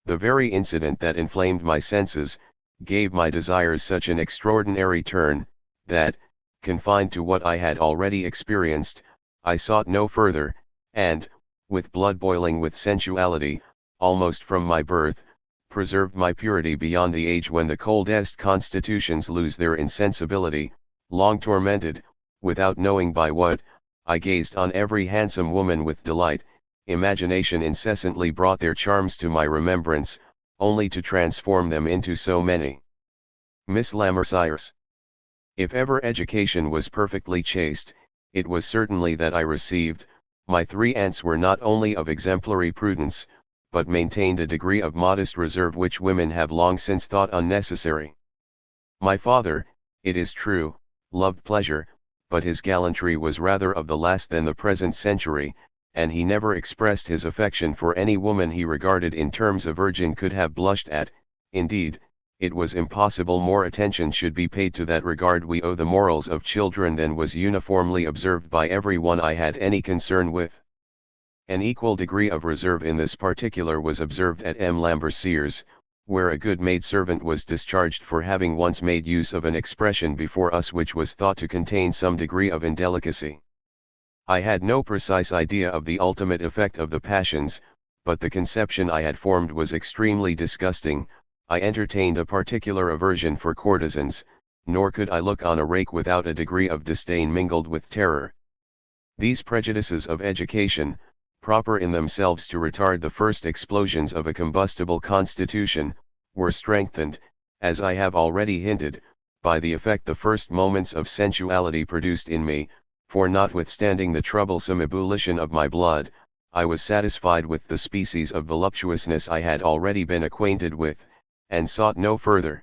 The very incident that inflamed my senses, gave my desires such an extraordinary turn, that, confined to what I had already experienced, I sought no further, and, with blood boiling with sensuality, almost from my birth, preserved my purity beyond the age when the coldest constitutions lose their insensibility. Long tormented, without knowing by what, I gazed on every handsome woman with delight. Imagination incessantly brought their charms to my remembrance, only to transform them into so many. Miss Lammercyre's. If ever education was perfectly chaste, it was certainly that I received. My 3 aunts were not only of exemplary prudence, but maintained a degree of modest reserve which women have long since thought unnecessary. My father, it is true, loved pleasure, but his gallantry was rather of the last than the present century, and he never expressed his affection for any woman he regarded in terms a virgin could have blushed at. Indeed, it was impossible more attention should be paid to that regard we owe the morals of children than was uniformly observed by every one I had any concern with. An equal degree of reserve in this particular was observed at M. Lambercier's, where a good maidservant was discharged for having once made use of an expression before us which was thought to contain some degree of indelicacy. I had no precise idea of the ultimate effect of the passions, but the conception I had formed was extremely disgusting. I entertained a particular aversion for courtesans, nor could I look on a rake without a degree of disdain mingled with terror. These prejudices of education, proper in themselves to retard the first explosions of a combustible constitution, were strengthened, as I have already hinted, by the effect the first moments of sensuality produced in me, for notwithstanding the troublesome ebullition of my blood, I was satisfied with the species of voluptuousness I had already been acquainted with, and sought no further.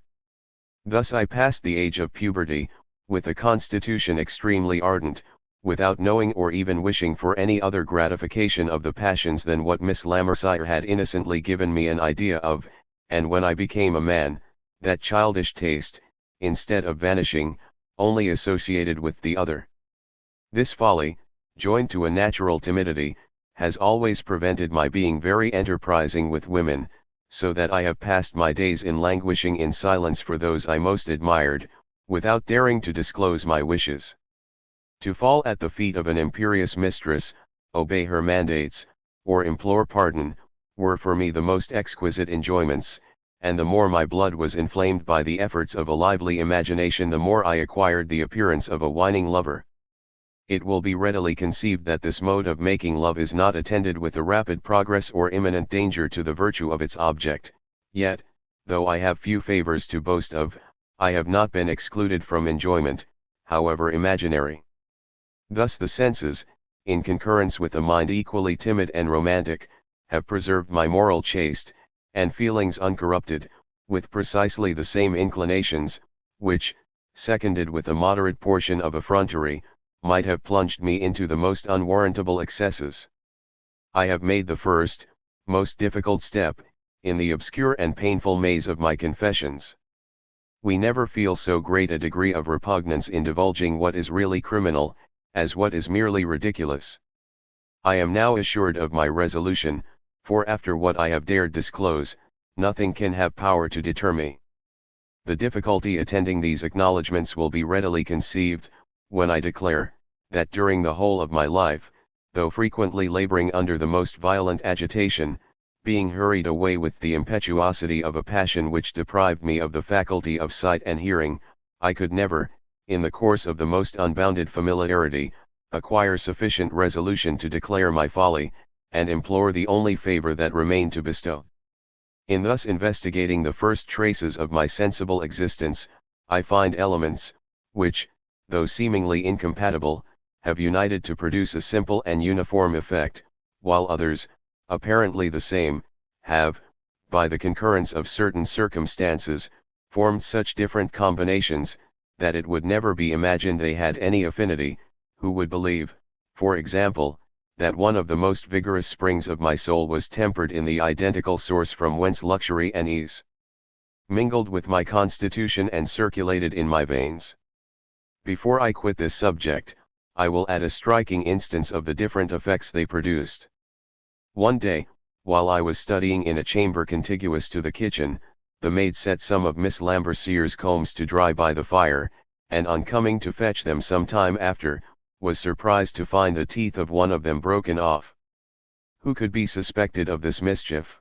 Thus I passed the age of puberty, with a constitution extremely ardent, without knowing or even wishing for any other gratification of the passions than what Miss Lammercyre had innocently given me an idea of, and when I became a man, that childish taste, instead of vanishing, only associated with the other. This folly, joined to a natural timidity, has always prevented my being very enterprising with women, so that I have passed my days in languishing in silence for those I most admired, without daring to disclose my wishes. To fall at the feet of an imperious mistress, obey her mandates, or implore pardon, were for me the most exquisite enjoyments, and the more my blood was inflamed by the efforts of a lively imagination, the more I acquired the appearance of a whining lover. It will be readily conceived that this mode of making love is not attended with a rapid progress or imminent danger to the virtue of its object, yet, though I have few favors to boast of, I have not been excluded from enjoyment, however imaginary. Thus the senses, in concurrence with a mind equally timid and romantic, have preserved my moral chaste, and feelings uncorrupted, with precisely the same inclinations, which, seconded with a moderate portion of effrontery, might have plunged me into the most unwarrantable excesses. I have made the first, most difficult step, in the obscure and painful maze of my confessions. We never feel so great a degree of repugnance in divulging what is really criminal, as what is merely ridiculous. I am now assured of my resolution, for after what I have dared disclose, nothing can have power to deter me. The difficulty attending these acknowledgments will be readily conceived, when I declare, that during the whole of my life, though frequently laboring under the most violent agitation, being hurried away with the impetuosity of a passion which deprived me of the faculty of sight and hearing, I could never, in the course of the most unbounded familiarity, acquire sufficient resolution to declare my folly, and implore the only favor that remained to bestow. In thus investigating the first traces of my sensible existence, I find elements, which, though seemingly incompatible, have united to produce a simple and uniform effect, while others, apparently the same, have, by the concurrence of certain circumstances, formed such different combinations, that it would never be imagined they had any affinity. Who would believe, for example, that one of the most vigorous springs of my soul was tempered in the identical source from whence luxury and ease mingled with my constitution and circulated in my veins? Before I quit this subject, I will add a striking instance of the different effects they produced. One day, while I was studying in a chamber contiguous to the kitchen, the maid set some of Miss Lambercier's combs to dry by the fire, and on coming to fetch them some time after, was surprised to find the teeth of one of them broken off. Who could be suspected of this mischief?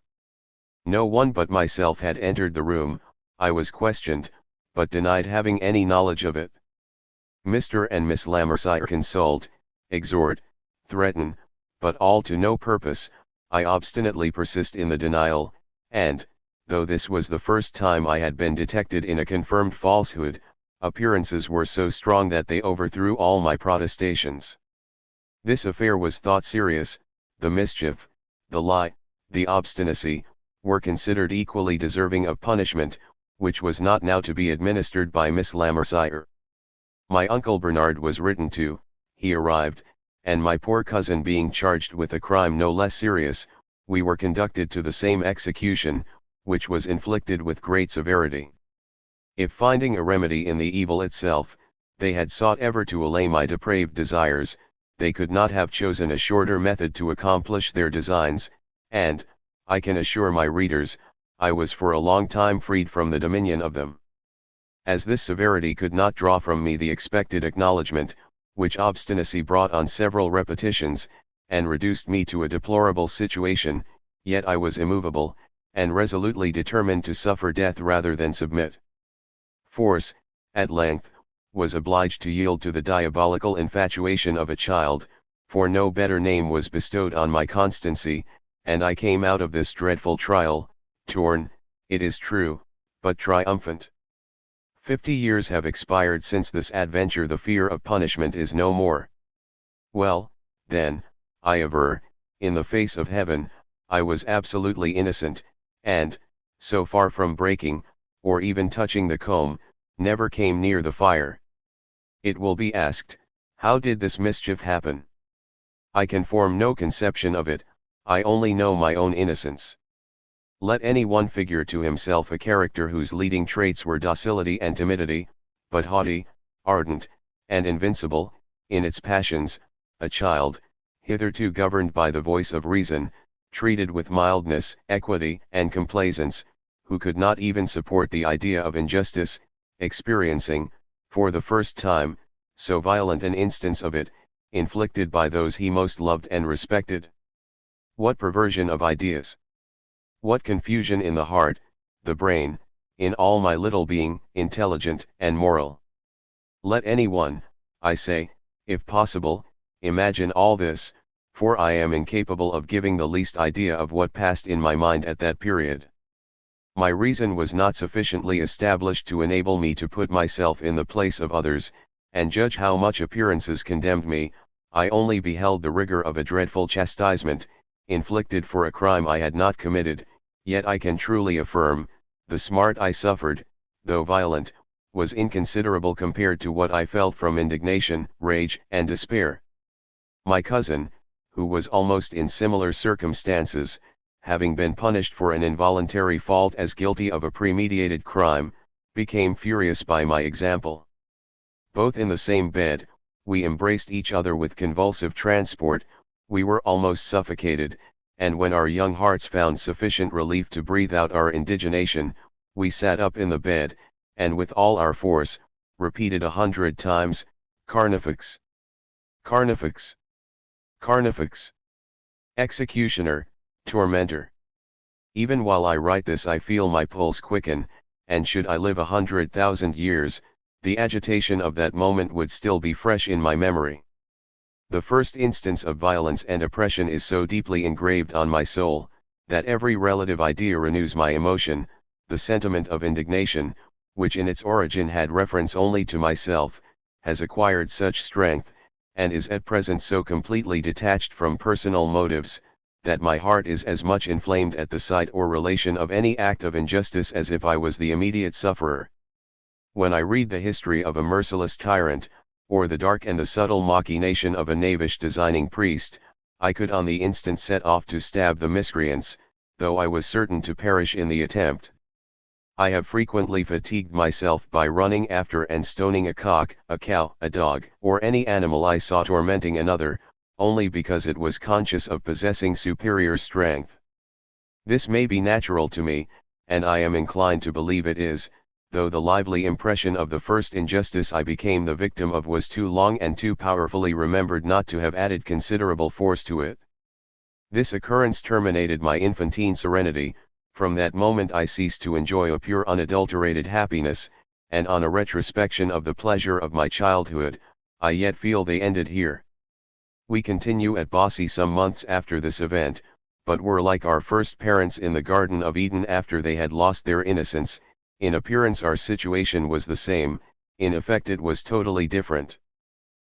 No one but myself had entered the room. I was questioned, but denied having any knowledge of it. Mr. and Miss Lambercier consult, exhort, threaten, but all to no purpose. I obstinately persist in the denial, and, though this was the first time I had been detected in a confirmed falsehood, appearances were so strong that they overthrew all my protestations. This affair was thought serious. The mischief, the lie, the obstinacy, were considered equally deserving of punishment, which was not now to be administered by Miss Lambercier. My uncle Bernard was written to, he arrived, and my poor cousin being charged with a crime no less serious, we were conducted to the same execution, which was inflicted with great severity. If finding a remedy in the evil itself, they had sought ever to allay my depraved desires, they could not have chosen a shorter method to accomplish their designs, and, I can assure my readers, I was for a long time freed from the dominion of them. As this severity could not draw from me the expected acknowledgment, which obstinacy brought on several repetitions, and reduced me to a deplorable situation, yet I was immovable, and resolutely determined to suffer death rather than submit. Force, at length, was obliged to yield to the diabolical infatuation of a child, for no better name was bestowed on my constancy, and I came out of this dreadful trial, torn, it is true, but triumphant. 50 years have expired since this adventure. The fear of punishment is no more. Well, then, I aver, in the face of heaven, I was absolutely innocent, and, so far from breaking, or even touching the comb, never came near the fire. It will be asked, how did this mischief happen? I can form no conception of it, I only know my own innocence. Let any one figure to himself a character whose leading traits were docility and timidity, but haughty, ardent, and invincible, in its passions, a child, hitherto governed by the voice of reason, treated with mildness, equity, and complaisance, who could not even support the idea of injustice, experiencing, for the first time, so violent an instance of it, inflicted by those he most loved and respected. What perversion of ideas! What confusion in the heart, the brain, in all my little being, intelligent and moral! Let anyone, I say, if possible, imagine all this, for I am incapable of giving the least idea of what passed in my mind at that period. My reason was not sufficiently established to enable me to put myself in the place of others, and judge how much appearances condemned me. I only beheld the rigor of a dreadful chastisement, inflicted for a crime I had not committed, yet I can truly affirm, the smart I suffered, though violent, was inconsiderable compared to what I felt from indignation, rage, and despair. My cousin, who was almost in similar circumstances, having been punished for an involuntary fault as guilty of a premeditated crime, became furious by my example. Both in the same bed, we embraced each other with convulsive transport, we were almost suffocated, and when our young hearts found sufficient relief to breathe out our indignation, we sat up in the bed, and with all our force, repeated 100 times, Carnifex! Carnifex! Carnifex! Executioner, tormentor! Even while I write this I feel my pulse quicken, and should I live 100,000 years, the agitation of that moment would still be fresh in my memory. The first instance of violence and oppression is so deeply engraved on my soul, that every relative idea renews my emotion. The sentiment of indignation, which in its origin had reference only to myself, has acquired such strength, and is at present so completely detached from personal motives, that my heart is as much inflamed at the sight or relation of any act of injustice as if I was the immediate sufferer. When I read the history of a merciless tyrant, or the dark and the subtle machination of a knavish designing priest, I could on the instant set off to stab the miscreants, though I was certain to perish in the attempt. I have frequently fatigued myself by running after and stoning a cock, a cow, a dog, or any animal I saw tormenting another, only because it was conscious of possessing superior strength. This may be natural to me, and I am inclined to believe it is, though the lively impression of the first injustice I became the victim of was too long and too powerfully remembered not to have added considerable force to it. This occurrence terminated my infantine serenity. From that moment I ceased to enjoy a pure unadulterated happiness, and on a retrospection of the pleasure of my childhood, I yet feel they ended here. We continue at Bossey some months after this event, but were like our first parents in the Garden of Eden after they had lost their innocence. In appearance our situation was the same, in effect it was totally different.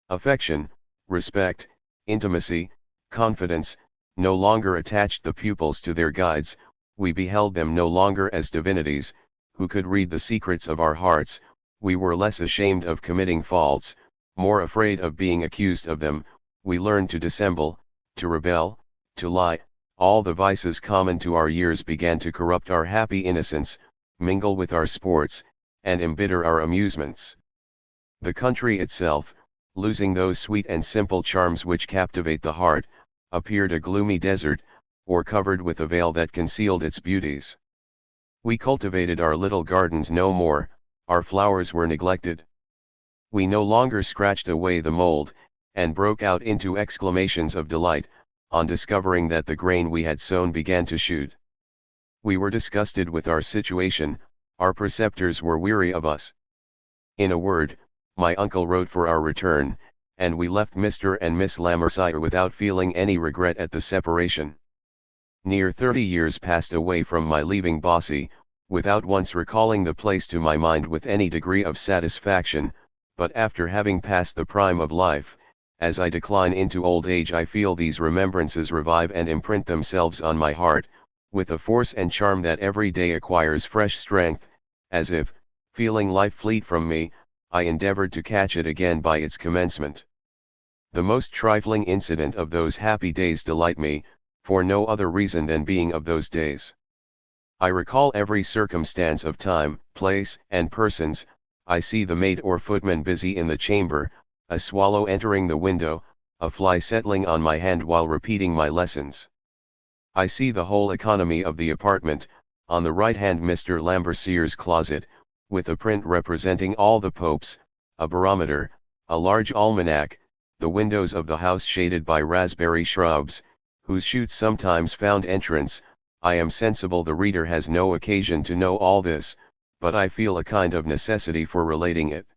Affection, respect, intimacy, confidence, no longer attached the pupils to their guides. We beheld them no longer as divinities, who could read the secrets of our hearts. We were less ashamed of committing faults, more afraid of being accused of them. We learned to dissemble, to rebel, to lie. All the vices common to our years began to corrupt our happy innocence, mingle with our sports, and embitter our amusements. The country itself, losing those sweet and simple charms which captivate the heart, appeared a gloomy desert, or covered with a veil that concealed its beauties. We cultivated our little gardens no more, our flowers were neglected. We no longer scratched away the mold, and broke out into exclamations of delight, on discovering that the grain we had sown began to shoot. We were disgusted with our situation, our preceptors were weary of us. In a word, my uncle wrote for our return, and we left Mr. and Miss Lamercier without feeling any regret at the separation. Near 30 years passed away from my leaving Bossey, without once recalling the place to my mind with any degree of satisfaction, but after having passed the prime of life, as I decline into old age I feel these remembrances revive and imprint themselves on my heart, with a force and charm that every day acquires fresh strength, as if, feeling life fleet from me, I endeavored to catch it again by its commencement. The most trifling incident of those happy days delight me, for no other reason than being of those days. I recall every circumstance of time, place, and persons. I see the maid or footman busy in the chamber, a swallow entering the window, a fly settling on my hand while repeating my lessons. I see the whole economy of the apartment. On the right hand Mr. Lambercier's closet, with a print representing all the popes, a barometer, a large almanac, the windows of the house shaded by raspberry shrubs, whose shoots sometimes found entrance. I am sensible the reader has no occasion to know all this, but I feel a kind of necessity for relating it.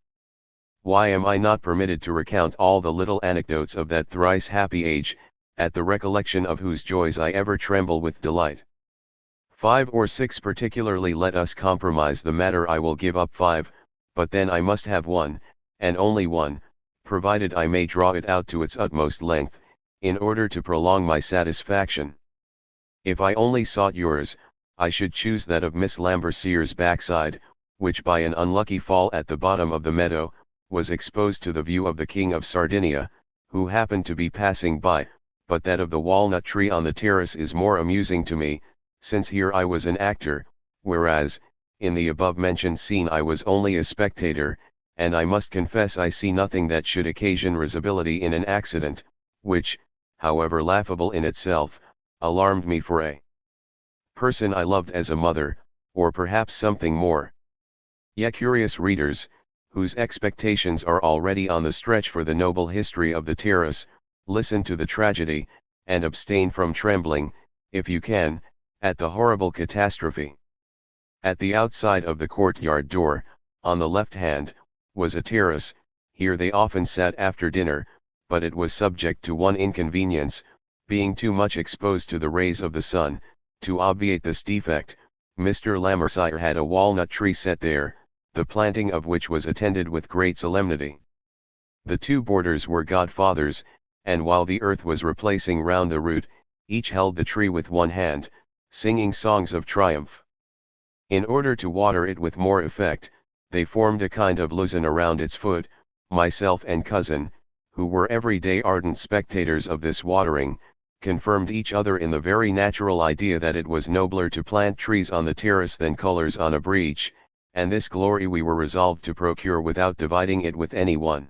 Why am I not permitted to recount all the little anecdotes of that thrice happy age, at the recollection of whose joys I ever tremble with delight? 5 or 6 particularly. Let us compromise the matter. I will give up 5, but then I must have one, and only one, provided I may draw it out to its utmost length, in order to prolong my satisfaction. If I only sought yours, I should choose that of Miss Lambercier's backside, which by an unlucky fall at the bottom of the meadow, was exposed to the view of the King of Sardinia, who happened to be passing by, but that of the walnut tree on the terrace is more amusing to me, since here I was an actor, whereas, in the above-mentioned scene I was only a spectator, and I must confess I see nothing that should occasion risibility in an accident, which, however laughable in itself, alarmed me for a person I loved as a mother, or perhaps something more. Yet curious readers, whose expectations are already on the stretch for the noble history of the terrace, listen to the tragedy, and abstain from trembling, if you can, at the horrible catastrophe. At the outside of the courtyard door, on the left hand, was a terrace. Here they often sat after dinner, but it was subject to one inconvenience, being too much exposed to the rays of the sun. To obviate this defect, Mr. Lambercier had a walnut tree set there, the planting of which was attended with great solemnity. The two boarders were godfathers, and while the earth was replacing round the root, each held the tree with one hand, singing songs of triumph. In order to water it with more effect, they formed a kind of lucerne around its foot. Myself and cousin, who were every day ardent spectators of this watering, confirmed each other in the very natural idea that it was nobler to plant trees on the terrace than colours on a breach, and this glory we were resolved to procure without dividing it with any one.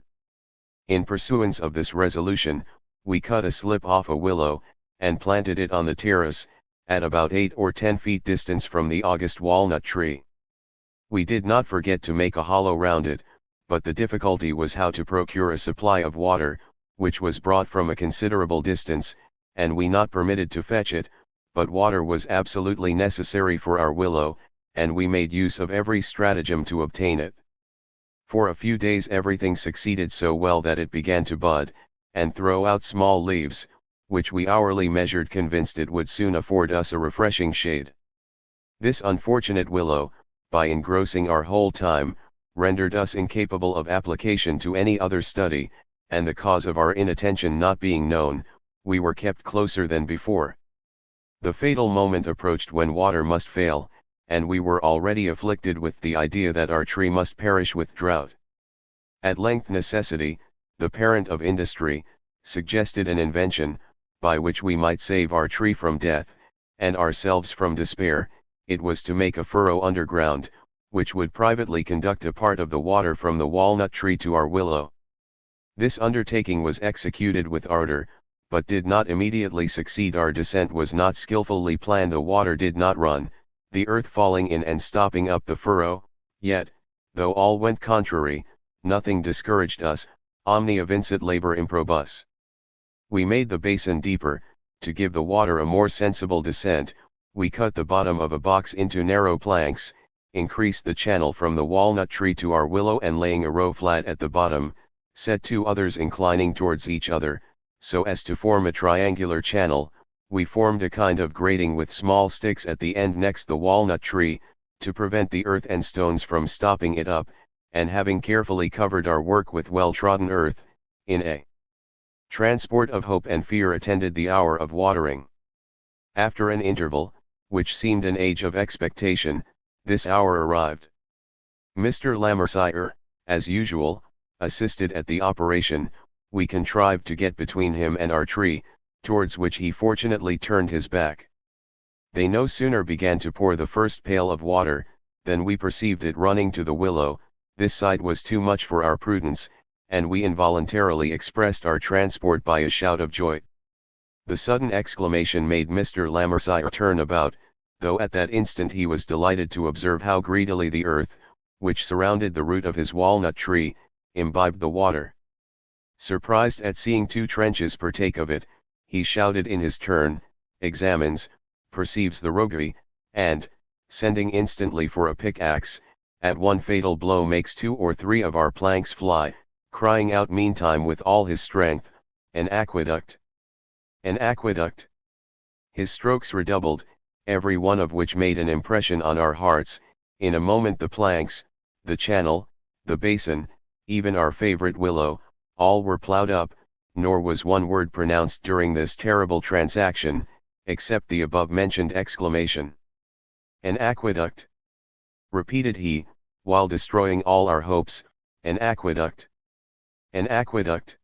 In pursuance of this resolution, we cut a slip off a willow, and planted it on the terrace, at about 8 or 10 feet distance from the august walnut tree. We did not forget to make a hollow round it, but the difficulty was how to procure a supply of water, which was brought from a considerable distance, and we not permitted to fetch it, but water was absolutely necessary for our willow, and we made use of every stratagem to obtain it. For a few days everything succeeded so well that it began to bud, and throw out small leaves, which we hourly measured, convinced it would soon afford us a refreshing shade. This unfortunate willow, by engrossing our whole time, rendered us incapable of application to any other study, and the cause of our inattention not being known, we were kept closer than before. The fatal moment approached when water must fail, and we were already afflicted with the idea that our tree must perish with drought. At length necessity, the parent of industry, suggested an invention, by which we might save our tree from death, and ourselves from despair. It was to make a furrow underground, which would privately conduct a part of the water from the walnut tree to our willow. This undertaking was executed with ardor, but did not immediately succeed. Our descent was not skillfully planned, the water did not run, the earth falling in and stopping up the furrow, yet, though all went contrary, nothing discouraged us. Omnia vincit labor improbus. We made the basin deeper, to give the water a more sensible descent. We cut the bottom of a box into narrow planks, increased the channel from the walnut tree to our willow, and laying a row flat at the bottom, set 2 others inclining towards each other, so as to form a triangular channel. We formed a kind of grating with small sticks at the end next the walnut tree, to prevent the earth and stones from stopping it up, and having carefully covered our work with well-trodden earth, in a transport of hope and fear attended the hour of watering. After an interval, which seemed an age of expectation, this hour arrived. Mr. Lambercier, as usual, assisted at the operation. We contrived to get between him and our tree, towards which he fortunately turned his back. They no sooner began to pour the first pail of water, than we perceived it running to the willow. This sight was too much for our prudence, and we involuntarily expressed our transport by a shout of joy. The sudden exclamation made Mr. Lamercier turn about, though at that instant he was delighted to observe how greedily the earth, which surrounded the root of his walnut tree, imbibed the water. Surprised at seeing 2 trenches partake of it, he shouted in his turn, examines, perceives the roguery, and, sending instantly for a pickaxe, at one fatal blow makes 2 or 3 of our planks fly, crying out meantime with all his strength, "An aqueduct! An aqueduct!" His strokes redoubled, every one of which made an impression on our hearts. In a moment the planks, the channel, the basin, even our favorite willow, all were ploughed up, nor was one word pronounced during this terrible transaction, except the above-mentioned exclamation. "An aqueduct!" repeated he, while destroying all our hopes, "an aqueduct! An aqueduct!"